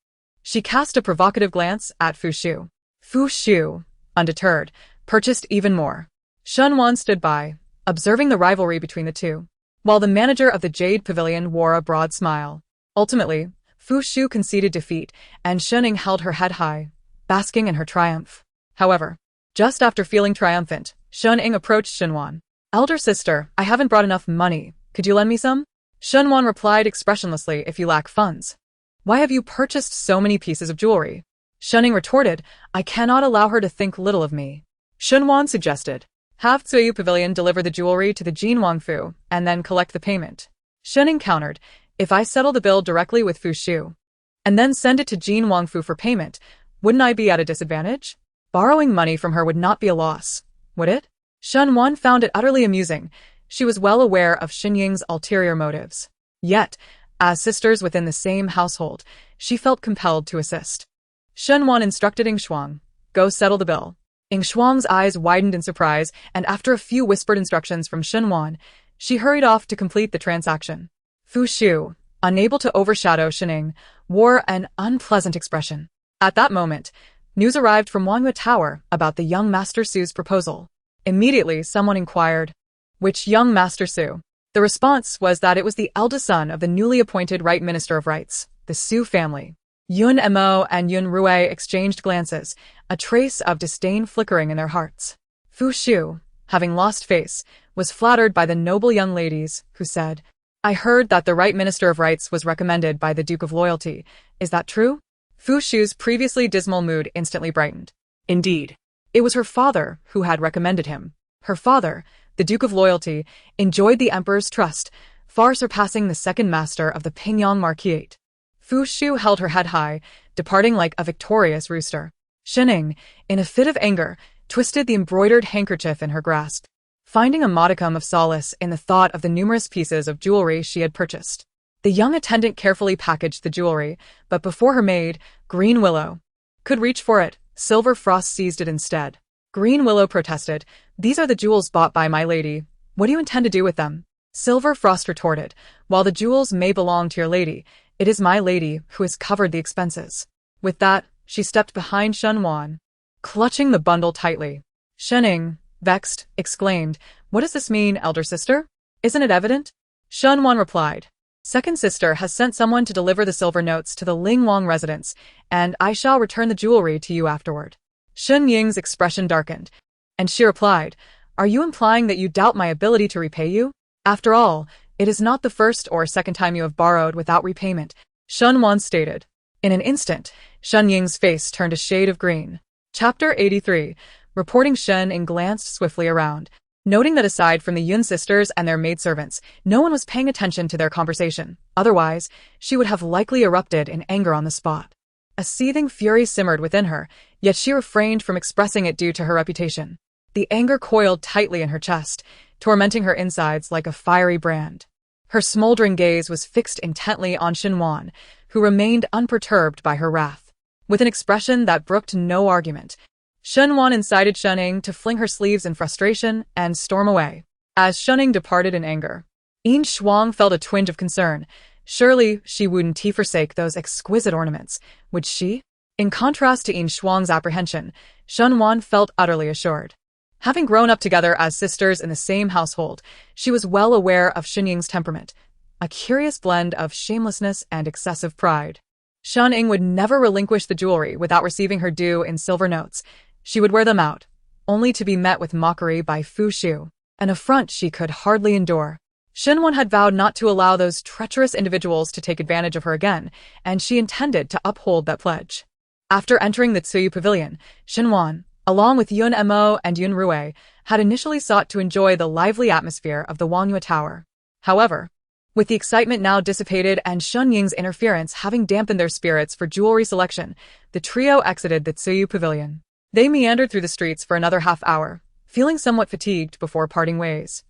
she cast a provocative glance at Fu Shu. Fu Shu, undeterred, purchased even more. Shenwan stood by, observing the rivalry between the two, while the manager of the Jade Pavilion wore a broad smile. Ultimately, Fu Shu conceded defeat, and Shining held her head high, basking in her triumph. However, just after feeling triumphant, Shenning approached Shenwan. "Elder sister, I haven't brought enough money. Could you lend me some?" Shenwan replied expressionlessly, "If you lack funds, why have you purchased so many pieces of jewelry?" Shenning retorted, "I cannot allow her to think little of me." Shenwan suggested, "Have Tsuyu Pavilion deliver the jewelry to the Jin Wangfu, and then collect the payment." Shenning countered, "If I settle the bill directly with Fu Shu, and then send it to Jin Wangfu for payment, wouldn't I be at a disadvantage? Borrowing money from her would not be a loss, would it?" Shenwan found it utterly amusing. She was well aware of Xinying's ulterior motives. Yet, as sisters within the same household, she felt compelled to assist. Shenwan instructed Ing Shuang, "Go settle the bill." Ing Shuang's eyes widened in surprise, and after a few whispered instructions from Shenwan, she hurried off to complete the transaction. Fu Shu, unable to overshadow Shining, wore an unpleasant expression. At that moment, news arrived from Manhwa Tower about the young Master Su's proposal. Immediately, someone inquired, "Which young Master Su?" The response was that it was the eldest son of the newly appointed Right Minister of Rights, the Su family. Yun Mo and Yun Rue exchanged glances, a trace of disdain flickering in their hearts. Fu Shu, having lost face, was flattered by the noble young ladies, who said, "I heard that the Right Minister of Rights was recommended by the Duke of Loyalty. Is that true?" Fu Shu's previously dismal mood instantly brightened. Indeed, it was her father who had recommended him. Her father, the Duke of Loyalty, enjoyed the Emperor's trust, far surpassing the second master of the Pingyang Marquisate. Fu Shu held her head high, departing like a victorious rooster. Shining, in a fit of anger, twisted the embroidered handkerchief in her grasp, finding a modicum of solace in the thought of the numerous pieces of jewelry she had purchased. The young attendant carefully packaged the jewelry, but before her maid, Green Willow, could reach for it, Silver Frost seized it instead. Green Willow protested, "These are the jewels bought by my lady. What do you intend to do with them?" Silver Frost retorted, "While the jewels may belong to your lady, it is my lady who has covered the expenses." With that, she stepped behind Shenwan, clutching the bundle tightly. Shining, vexed, exclaimed, "What does this mean, elder sister? Isn't it evident?" Shenwan replied, "Second sister has sent someone to deliver the silver notes to the Ling Wang residence, and I shall return the jewelry to you afterward." Shen Ying's expression darkened, and she replied, "Are you implying that you doubt my ability to repay you? After all, it is not the first or second time you have borrowed without repayment," Shen Wan stated. In an instant, Shen Ying's face turned a shade of green. Chapter 83. Reporting Shen Ying glanced swiftly around, noting that aside from the Yun sisters and their maidservants, no one was paying attention to their conversation. Otherwise, she would have likely erupted in anger on the spot. A seething fury simmered within her, yet she refrained from expressing it due to her reputation. The anger coiled tightly in her chest, tormenting her insides like a fiery brand. Her smoldering gaze was fixed intently on Shenwan, who remained unperturbed by her wrath. With an expression that brooked no argument, Shenwan incited Shening to fling her sleeves in frustration and storm away. As Shening departed in anger, Yin Shuang felt a twinge of concern. Surely she wouldn't forsake those exquisite ornaments, would she? In contrast to Yin Shuang's apprehension, Shenwan felt utterly assured. Having grown up together as sisters in the same household, she was well aware of Xinying's temperament, a curious blend of shamelessness and excessive pride. Xinying would never relinquish the jewelry without receiving her due in silver notes. She would wear them out, only to be met with mockery by Fu Shu. an affront she could hardly endure. Shinwon had vowed not to allow those treacherous individuals to take advantage of her again, and she intended to uphold that pledge. After entering the Tsuyu Pavilion, Shinwon, along with Yun Mo and Yun Rui, had initially sought to enjoy the lively atmosphere of the Wanghua Tower. However, with the excitement now dissipated and Shun Ying's interference having dampened their spirits for jewelry selection, the trio exited the Tsuyu Pavilion. They meandered through the streets for another half-hour, feeling somewhat fatigued before parting ways.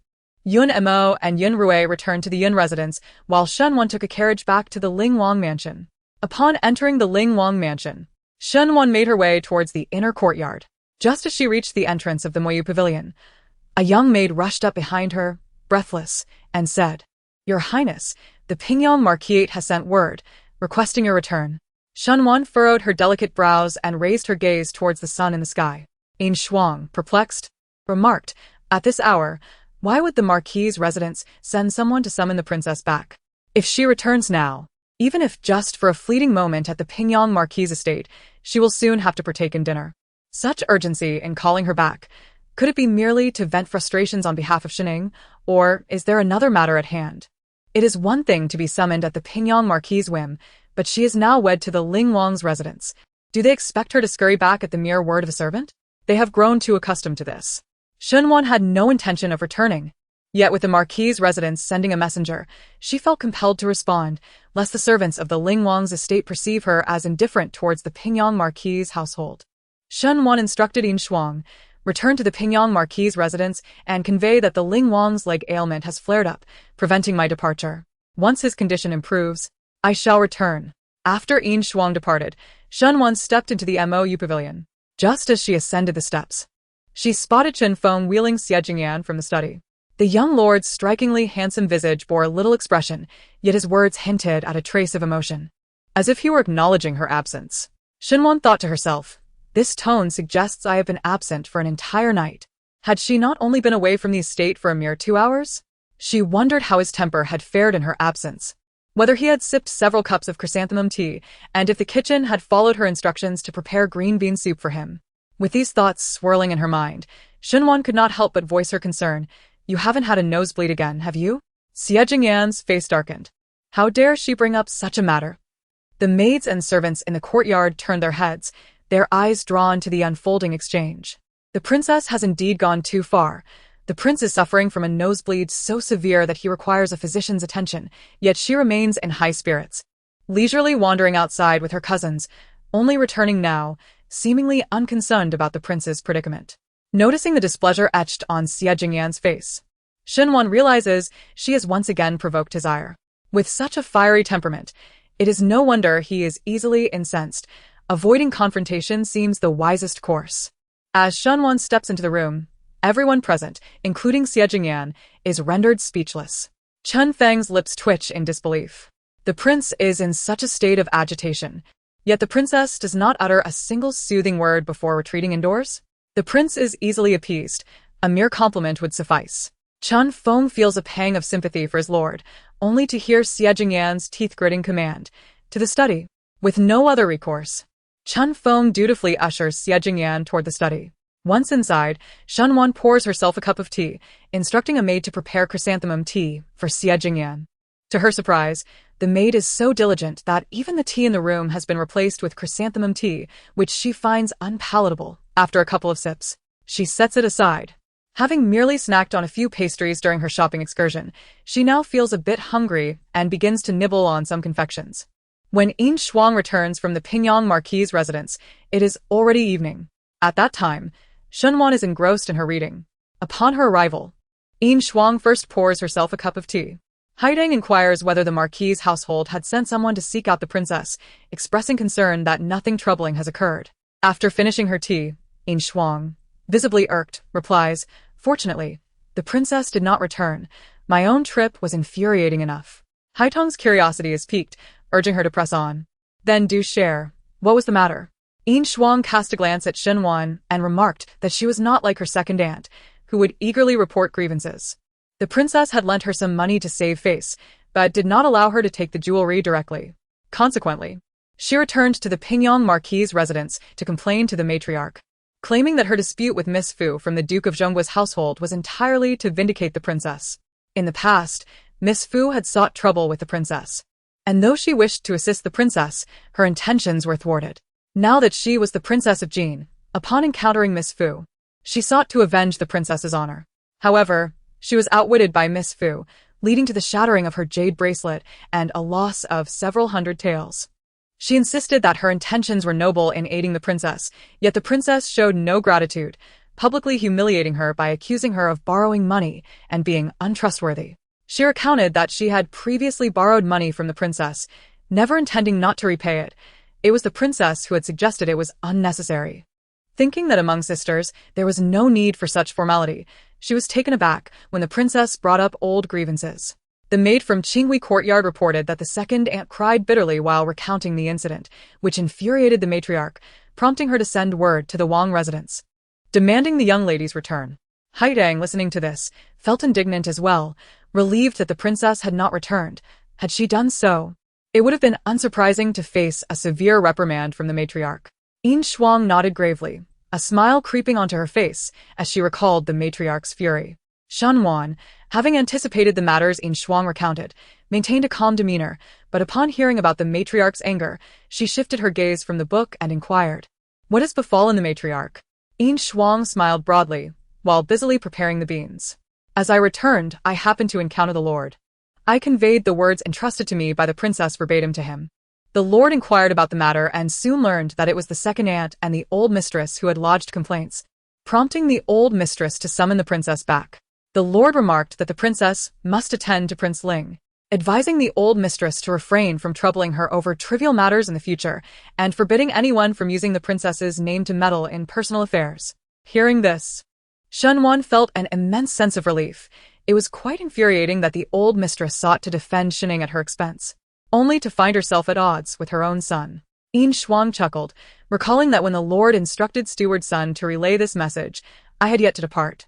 Yun Mo and Yun Rui returned to the Yun residence, while Shenwan took a carriage back to the Ling Wang mansion. Upon entering the Ling Wang mansion, Shenwan made her way towards the inner courtyard. Just as she reached the entrance of the Moyu Pavilion, a young maid rushed up behind her, breathless, and said, "Your Highness, the Pingyang Marquis has sent word, requesting your return." Shenwan furrowed her delicate brows and raised her gaze towards the sun in the sky. Yin Shuang, perplexed, remarked, "At this hour, why would the Marquis's residence send someone to summon the princess back? If she returns now, even if just for a fleeting moment at the Pingyang Marquis' estate, she will soon have to partake in dinner. Such urgency in calling her back. Could it be merely to vent frustrations on behalf of Shining, or is there another matter at hand? It is one thing to be summoned at the Pingyang Marquis' whim, but she is now wed to the Ling Wang's residence. Do they expect her to scurry back at the mere word of a servant? They have grown too accustomed to this." Shenwan had no intention of returning. Yet with the Marquis' residence sending a messenger, she felt compelled to respond, lest the servants of the Ling Wang's estate perceive her as indifferent towards the Pingyang Marquis' household. Shenwan instructed Yin Shuang, "Return to the Pingyang Marquis' residence and convey that the Ling Wang's leg ailment has flared up, preventing my departure. Once his condition improves, I shall return." After Yin Shuang departed, Shenwan stepped into the Moyu Pavilion. Just as she ascended the steps, she spotted Chen Feng wheeling Xie Jingyan from the study. The young lord's strikingly handsome visage bore little expression, yet his words hinted at a trace of emotion, as if he were acknowledging her absence. Shenwan thought to herself, "This tone suggests I have been absent for an entire night." Had she not only been away from the estate for a mere 2 hours? She wondered how his temper had fared in her absence, whether he had sipped several cups of chrysanthemum tea, and if the kitchen had followed her instructions to prepare green bean soup for him. With these thoughts swirling in her mind, Shenwan could not help but voice her concern. "You haven't had a nosebleed again, have you?" Xie Jingyan's face darkened. How dare she bring up such a matter? The maids and servants in the courtyard turned their heads, their eyes drawn to the unfolding exchange. The princess has indeed gone too far. The prince is suffering from a nosebleed so severe that he requires a physician's attention, yet she remains in high spirits, leisurely wandering outside with her cousins, only returning now, seemingly unconcerned about the prince's predicament. Noticing the displeasure etched on Xie Jingyan's face, Shenwan realizes she has once again provoked his ire. With such a fiery temperament, it is no wonder he is easily incensed. Avoiding confrontation seems the wisest course. As Shenwan steps into the room, everyone present, including Xie Jingyan, is rendered speechless. Chen Feng's lips twitch in disbelief. The prince is in such a state of agitation, yet the princess does not utter a single soothing word before retreating indoors. The prince is easily appeased. A mere compliment would suffice. Chen Feng feels a pang of sympathy for his lord, only to hear Xie Jingyan's teeth-gritting command, "To the study." With no other recourse, Chen Feng dutifully ushers Xie Jingyan toward the study. Once inside, Shenwan pours herself a cup of tea, instructing a maid to prepare chrysanthemum tea for Xie Jingyan. To her surprise, the maid is so diligent that even the tea in the room has been replaced with chrysanthemum tea, which she finds unpalatable. After a couple of sips, she sets it aside. Having merely snacked on a few pastries during her shopping excursion, she now feels a bit hungry and begins to nibble on some confections. When Yin Shuang returns from the Pingyang Marquis' residence, it is already evening. At that time, Shenwan is engrossed in her reading. Upon her arrival, Yin Shuang first pours herself a cup of tea. Haidang inquires whether the Marquis' household had sent someone to seek out the princess, expressing concern that nothing troubling has occurred. After finishing her tea, Yin Shuang, visibly irked, replies, "Fortunately, the princess did not return. My own trip was infuriating enough." Haitong's curiosity is piqued, urging her to press on. "Then do share. What was the matter?" Yin Shuang cast a glance at Shenwan and remarked that she was not like her second aunt, who would eagerly report grievances. The princess had lent her some money to save face, but did not allow her to take the jewelry directly. Consequently, she returned to the Pingyang Marquis' residence to complain to the matriarch. claiming that her dispute with Miss Fu from the Duke of Zhongguo's household was entirely to vindicate the princess. In the past, Miss Fu had sought trouble with the princess, and though she wished to assist the princess, her intentions were thwarted. Now that she was the princess of Jin, upon encountering Miss Fu, she sought to avenge the princess's honor. However, she was outwitted by Miss Fu, leading to the shattering of her jade bracelet and a loss of several hundred taels. She insisted that her intentions were noble in aiding the princess, yet the princess showed no gratitude, publicly humiliating her by accusing her of borrowing money and being untrustworthy. She recounted that she had previously borrowed money from the princess, never intending not to repay it. It was the princess who had suggested it was unnecessary. Thinking that among sisters there was no need for such formality, she was taken aback when the princess brought up old grievances. The maid from Qinghui courtyard reported that the second aunt cried bitterly while recounting the incident, which infuriated the matriarch, prompting her to send word to the Wang residence, demanding the young lady's return. Haidang, listening to this, felt indignant as well, relieved that the princess had not returned. Had she done so, it would have been unsurprising to face a severe reprimand from the matriarch. Yin Shuang nodded gravely, a smile creeping onto her face as she recalled the matriarch's fury. Shen Wan, having anticipated the matters Yin Shuang recounted, maintained a calm demeanor, but upon hearing about the matriarch's anger, she shifted her gaze from the book and inquired, "What has befallen the matriarch?" Yin Shuang smiled broadly, while busily preparing the beans. "As I returned, I happened to encounter the lord. I conveyed the words entrusted to me by the princess verbatim to him. The lord inquired about the matter and soon learned that it was the second aunt and the old mistress who had lodged complaints, prompting the old mistress to summon the princess back. The lord remarked that the princess must attend to Prince Ling, advising the old mistress to refrain from troubling her over trivial matters in the future and forbidding anyone from using the princess's name to meddle in personal affairs." Hearing this, Shen Wan felt an immense sense of relief. It was quite infuriating that the old mistress sought to defend Shining at her expense, only to find herself at odds with her own son. Yin Shuang chuckled, recalling that when the lord instructed steward's son to relay this message, I had yet to depart,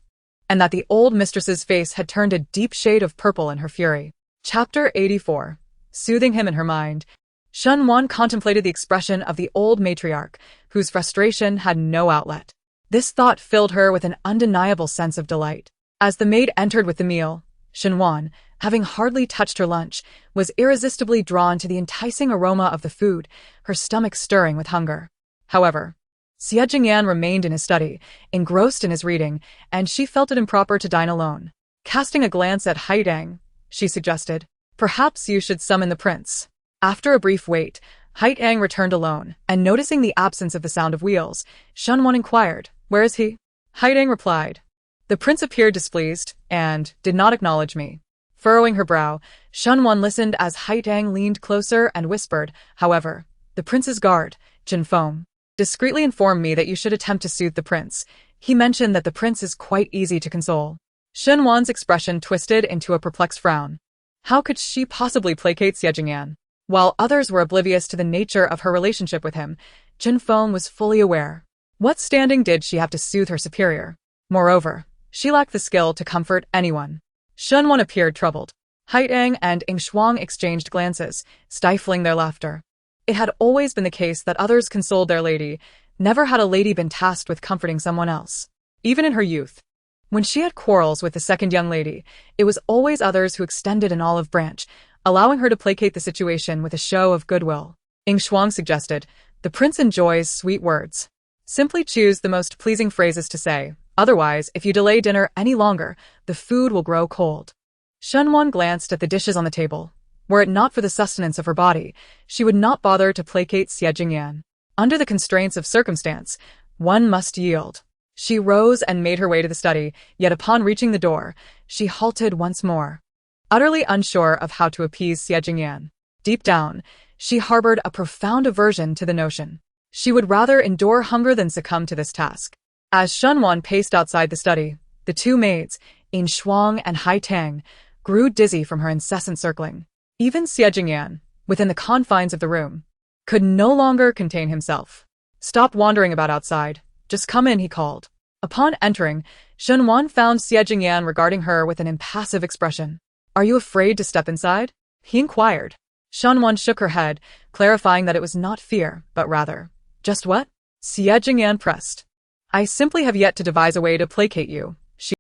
and that the old mistress's face had turned a deep shade of purple in her fury. Chapter 84. Soothing him in her mind, Shen Wan contemplated the expression of the old matriarch, whose frustration had no outlet. This thought filled her with an undeniable sense of delight. As the maid entered with the meal, Shen Wan, having hardly touched her lunch, was irresistibly drawn to the enticing aroma of the food, her stomach stirring with hunger. However, Xie Jingyan remained in his study, engrossed in his reading, and she felt it improper to dine alone. Casting a glance at Haidang, she suggested, "Perhaps you should summon the prince." After a brief wait, Haidang returned alone, and noticing the absence of the sound of wheels, Shen Wan inquired, "Where is he?" Haidang replied, "The prince appeared displeased, and did not acknowledge me." Furrowing her brow, Shen Wan listened as Haidang leaned closer and whispered, "However, the prince's guard, Jin Feng, discreetly informed me that you should attempt to soothe the prince. He mentioned that the prince is quite easy to console." Shen Wan's expression twisted into a perplexed frown. How could she possibly placate Xie Jingyan? While others were oblivious to the nature of her relationship with him, Jin Feng was fully aware. What standing did she have to soothe her superior? Moreover, she lacked the skill to comfort anyone. Shen Wan appeared troubled. Haidang and Yin Shuang exchanged glances, stifling their laughter. It had always been the case that others consoled their lady. Never had a lady been tasked with comforting someone else. Even in her youth, when she had quarrels with the second young lady, it was always others who extended an olive branch, allowing her to placate the situation with a show of goodwill. Yin Shuang suggested, "The prince enjoys sweet words. Simply choose the most pleasing phrases to say. Otherwise, if you delay dinner any longer, the food will grow cold." Shen Wan glanced at the dishes on the table. Were it not for the sustenance of her body, she would not bother to placate Xie Jingyan. Under the constraints of circumstance, one must yield. She rose and made her way to the study, yet upon reaching the door, she halted once more, utterly unsure of how to appease Xie Jingyan. Deep down, she harbored a profound aversion to the notion. She would rather endure hunger than succumb to this task. As Shen Wan paced outside the study, the two maids, Yin Shuang and Hai Tang, grew dizzy from her incessant circling. Even Xie Jingyan, within the confines of the room, could no longer contain himself. "Stop wandering about outside. Just come in," he called. Upon entering, Shen Wan found Xie Jingyan regarding her with an impassive expression. "Are you afraid to step inside?" he inquired. Shen Wan shook her head, clarifying that it was not fear, but rather, "Just what?" Xie Jingyan pressed. I simply have yet to devise a way to placate you.